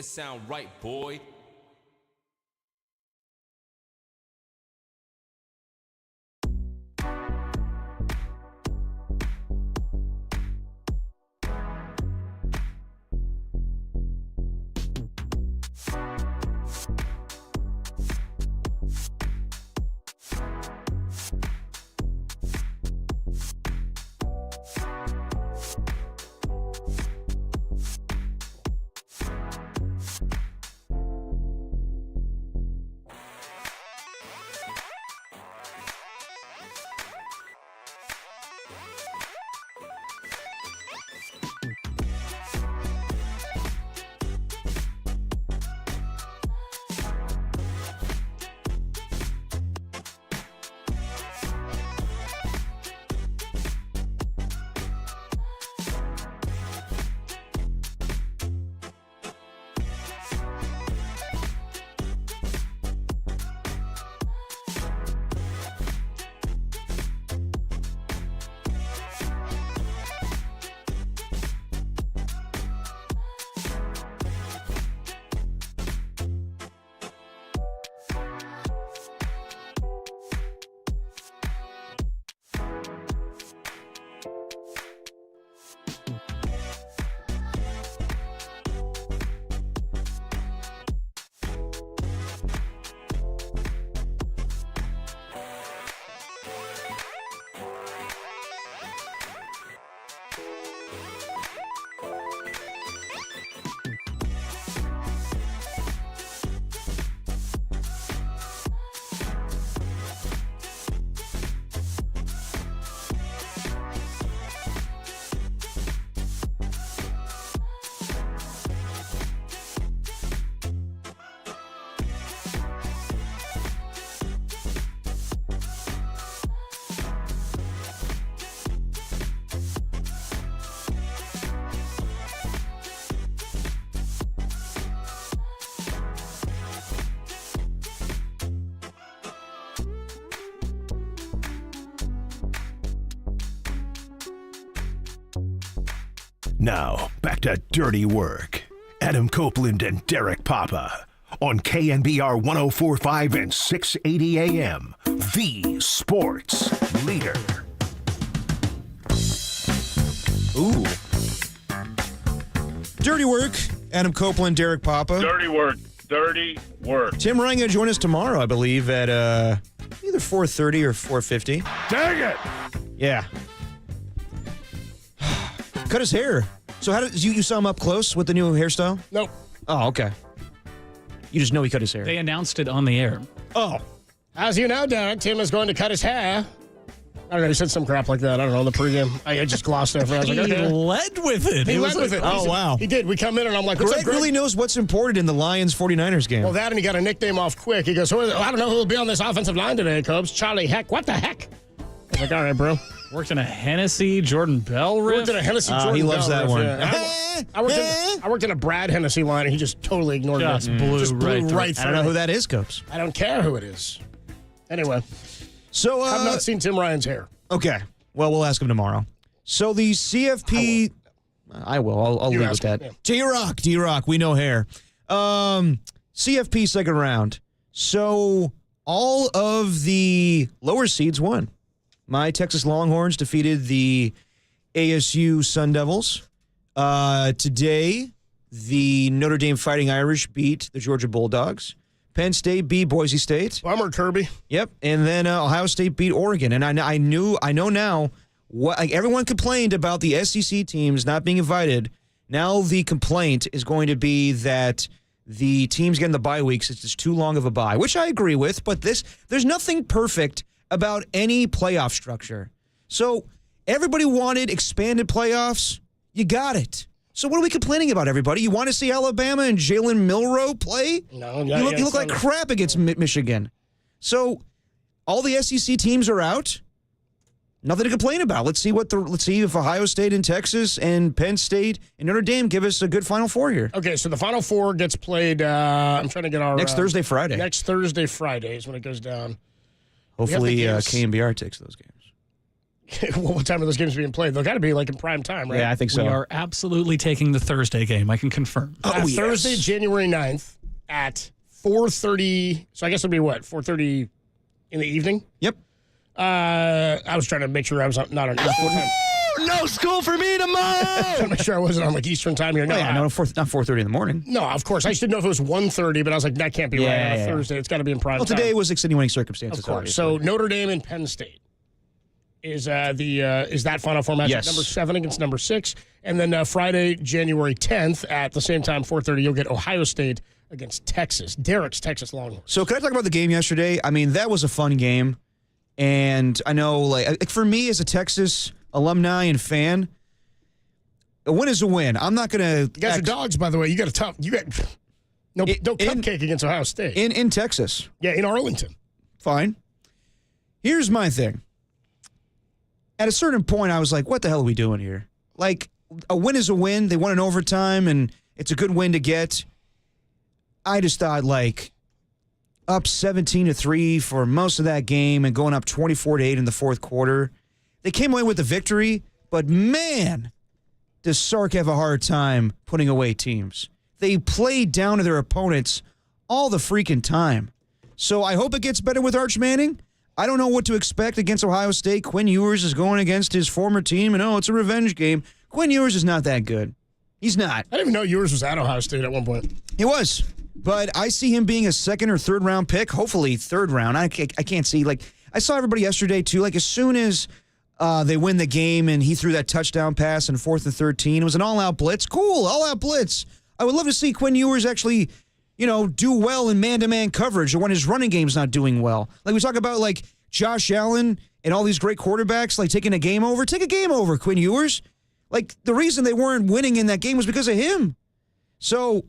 It sound right, boy. Now, back to Dirty Work. Adam Copeland and Derek Papa on KNBR 104.5 and 680 AM. The Sports Leader. Ooh. Dirty Work. Adam Copeland, Derek Papa. Dirty work. Dirty work. Tim Ryan going to join us tomorrow, I believe, at either 4:30 or 4:50. Dang it! Yeah. Cut his hair. So how did you saw him up close with the new hairstyle? Nope. Oh, okay. You just know he cut his hair. They announced it on the air. Oh. As you know, Derek, Tim is going to cut his hair. I don't know, he said some crap like that. I don't know, in the pregame. I just glossed over. I was like, okay. He led with it. He led with it. Oh, wow. He did. We come in and I'm like, what's Greg up, Greg? really knows what's important in the Lions-49ers game. Well, that and he got a nickname off quick. He goes, I don't know who will be on this offensive line today, Cubs. Charlie Heck. What the heck? I was like, all right, bro. Worked in a Hennessy Jordan Bell riff. Worked in a Hennessy Jordan Bell he loves that riff, one. Yeah. I worked in a Brad Hennessy line, and he just totally ignored Just me. blew right through. right through. I don't know who that is, Copes. I don't care who it is. Anyway, So I've not seen Tim Ryan's hair. Okay. Well, we'll ask him tomorrow. So the CFP... I will. I'll leave with that. Yeah. D-Rock, we know hair. CFP second round. So all of the lower seeds won. My Texas Longhorns defeated the ASU Sun Devils. Today, the Notre Dame Fighting Irish beat the Georgia Bulldogs. Penn State beat Boise State. Bummer, Kirby. Yep, and then Ohio State beat Oregon. And I know now what everyone complained about the SEC teams not being invited. Now the complaint is going to be that the teams getting the bye weeks, it's just too long of a bye, which I agree with. But there's nothing perfect about any playoff structure. So everybody wanted expanded playoffs. You got it. So what are we complaining about, everybody? You want to see Alabama and Jalen Milroe play? No, you look like crap against Michigan. So all the SEC teams are out. Nothing to complain about. Let's see if Ohio State and Texas and Penn State and Notre Dame give us a good Final Four here. Okay, so the Final Four gets played. I'm trying to get our next Thursday, Friday. Next Thursday, Friday is when it goes down. Hopefully, KNBR takes those games. What time are those games being played? They'll got to be like in prime time, right? Yeah, I think so. We are absolutely taking the Thursday game. I can confirm. Yes. Thursday, January 9th at 4:30. So I guess it'll be what, 4:30 in the evening? Yep. I was trying to make sure I was not on Eastern time. No school for me tomorrow. Trying to make sure I wasn't on like Eastern time here. No, not 4:30 in the morning. No, of course. I just didn't know if it was 1:30, but I was like, that can't be right on a Thursday. It's got to be in prime time. Well, today was extenuating circumstances. Of course. Obviously. So Notre Dame and Penn State is that Final Four matchup? Yes. Number 7 against number 6, and then Friday, January 10th at the same time, 4:30. You'll get Ohio State against Texas. Derek's Texas Longhorns. So can I talk about the game yesterday? I mean, that was a fun game, and I know, like for me as a Texas alumni and fan, a win is a win. I'm not going to. You guys are dogs, by the way. You got no cupcake against Ohio State in Texas. Yeah, in Arlington. Fine. Here's my thing. At a certain point, I was like, what the hell are we doing here? Like, a win is a win. They won in overtime, and it's a good win to get. I just thought, like, up 17-3 for most of that game and going up 24-8 in the fourth quarter. They came away with the victory, but man, does Sark have a hard time putting away teams. They played down to their opponents all the freaking time. So I hope it gets better with Arch Manning. I don't know what to expect against Ohio State. Quinn Ewers is going against his former team, and it's a revenge game. Quinn Ewers is not that good. He's not. I didn't even know Ewers was at Ohio State at one point. He was. But I see him being a second or third round pick, hopefully third round. I can't see. Like, I saw everybody yesterday, too. Like, as soon as they win the game and he threw that touchdown pass in 4th and 13, it was an all-out blitz. Cool, all-out blitz. I would love to see Quinn Ewers actually, do well in man-to-man coverage or when his running game's not doing well. Like, we talk about, like, Josh Allen and all these great quarterbacks, like, taking a game over. Take a game over, Quinn Ewers. Like, the reason they weren't winning in that game was because of him. So,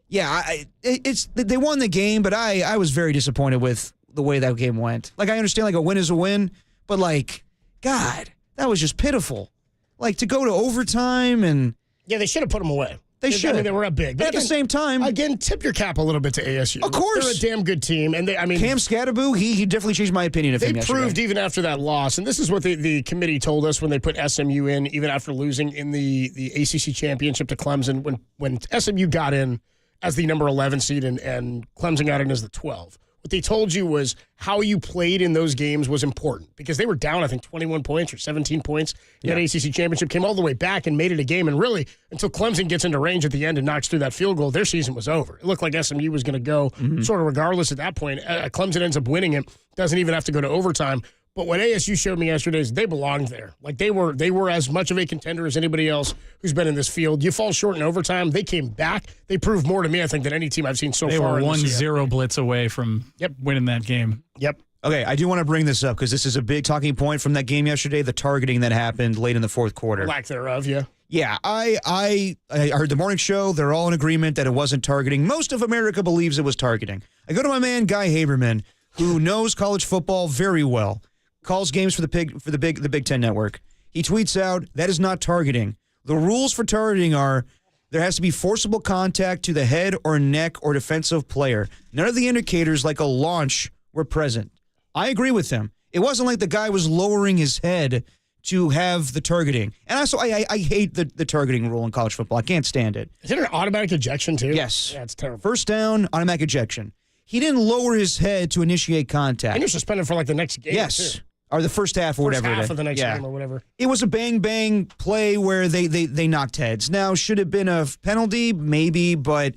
yeah, they won the game, but I was very disappointed with the way that game went. Like, I understand, like, a win is a win, but, like, God, that was just pitiful. Like, to go to overtime and... Yeah, they should have put them away. They should. I mean, they were up big. But at the same time... Again, tip your cap a little bit to ASU. Of course. They're a damn good team. And Cam Scatterbo, he definitely changed my opinion of him yesterday. They proved even after that loss, and this is what the committee told us when they put SMU in, even after losing in the ACC championship to Clemson, when SMU got in as the number 11 seed and Clemson got in as the 12. What they told you was how you played in those games was important because they were down, I think, 21 points or 17 points in that ACC championship, came all the way back and made it a game. And really, until Clemson gets into range at the end and knocks through that field goal, their season was over. It looked like SMU was going to go sort of regardless at that point. Clemson ends up winning it, doesn't even have to go to overtime. But what ASU showed me yesterday is they belonged there. Like they were as much of a contender as anybody else who's been in this field. You fall short in overtime, they came back. They proved more to me, I think, than any team I've seen so far. They were 1-0 blitz away from winning that game. Yep. Okay, I do want to bring this up because this is a big talking point from that game yesterday, the targeting that happened late in the fourth quarter. Lack thereof, yeah. Yeah, I heard the morning show. They're all in agreement that it wasn't targeting. Most of America believes it was targeting. I go to my man, Guy Haberman, who knows college football very well. Calls games for the Big Ten Network. He tweets out, that is not targeting. The rules for targeting are there has to be forcible contact to the head or neck or defensive player. None of the indicators like a launch were present. I agree with him. It wasn't like the guy was lowering his head to have the targeting. And also, I hate the targeting rule in college football. I can't stand it. Is it an automatic ejection, too? Yes. Yeah, it's terrible. First down, automatic ejection. He didn't lower his head to initiate contact. And you're suspended for like the next game, yes. too. Or the first half or whatever. First half of the next game or whatever. It was a bang-bang play where they knocked heads. Now, should it have been a penalty? Maybe, but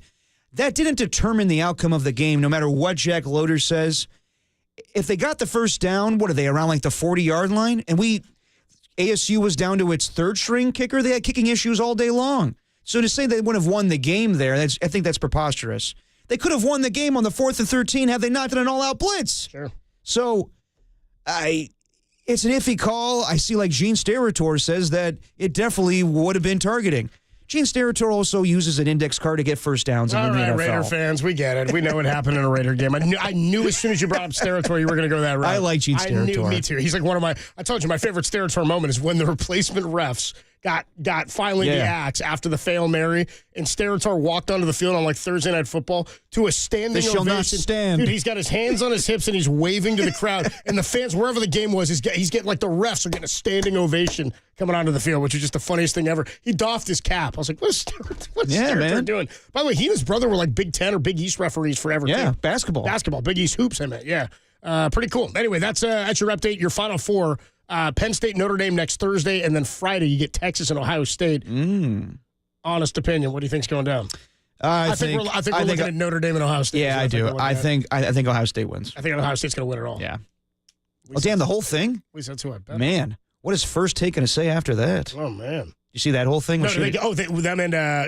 that didn't determine the outcome of the game, no matter what Jack Loader says. If they got the first down, what are they, around like the 40-yard line? And ASU was down to its third-string kicker. They had kicking issues all day long. So to say they would have won the game there, I think that's preposterous. They could have won the game on the 4th and 13 had they not done an all-out blitz. Sure. So it's an iffy call. I see like Gene Steratore says that it definitely would have been targeting. Gene Steratore also uses an index card to get first downs in the NFL. Raider fans, we get it. We know what happened in a Raider game. I knew as soon as you brought up Steratore, you were going to go that route. I like Gene Steratore. Me too. He's like I told you, my favorite Steratore moment is when the replacement refs got finally the axe after the Hail Mary, and Steratore walked onto the field on like Thursday Night Football to a standing ovation. They shall not stand. Dude, he's got his hands on his hips and he's waving to the crowd, and the fans, wherever the game was, he's getting like the refs are getting a standing ovation coming onto the field, which is just the funniest thing ever. He doffed his cap. I was like, what's Steratore doing? By the way, he and his brother were like Big Ten or Big East referees forever. Yeah, too. basketball, Big East hoops. I meant, yeah, pretty cool. Anyway, that's your update. Your Final Four. Penn State, Notre Dame next Thursday, and then Friday you get Texas and Ohio State. Honest opinion, what do you think's going down? I think we're looking at Notre Dame and Ohio State. Yeah, I do. I think Ohio State wins. I think Ohio State's going to win it all. Yeah. Oh, damn, the whole thing? At least that's who I bet. Man, what is First Take going to say after that? Oh, man. You see that whole thing? No,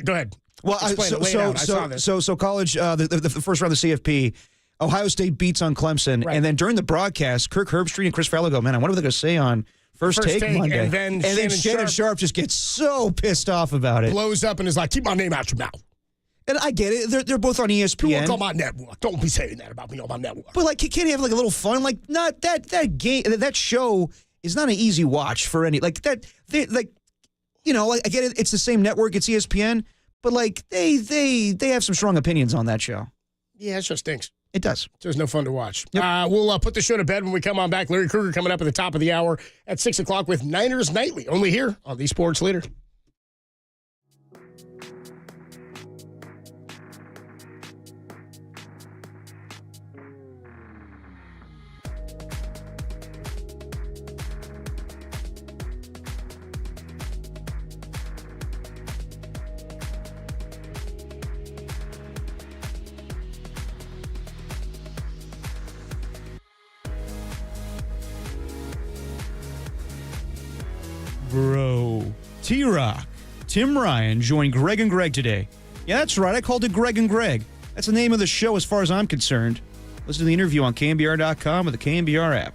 go ahead. Well, so college, the first round of the CFP, Ohio State beats on Clemson, and then during the broadcast, Kirk Herbstreit and Chris Farrell go, man, I wonder what they're going to say on First Take Monday. And then Shannon Sharp just gets so pissed off about it. Blows up and is like, keep my name out your mouth. And I get it. They're both on ESPN. You work on my network. Don't be saying that about me on my network. But, like, can't he have, like, a little fun? Like, not that game, that show is not an easy watch for any, like, that, they, like, you know, like, I get it. It's the same network. It's ESPN. But, like, they have some strong opinions on that show. Yeah, it just stinks. It does. So it's no fun to watch. Yep. We'll put the show to bed when we come on back. Larry Kruger coming up at the top of the hour at 6 o'clock with Niners Nightly, only here on the Sports Leader. Bro. T-Rock. Tim Ryan joined Greg and Greg today. Yeah, that's right. I called it Greg and Greg. That's the name of the show as far as I'm concerned. Listen to the interview on KNBR.com or the KNBR app.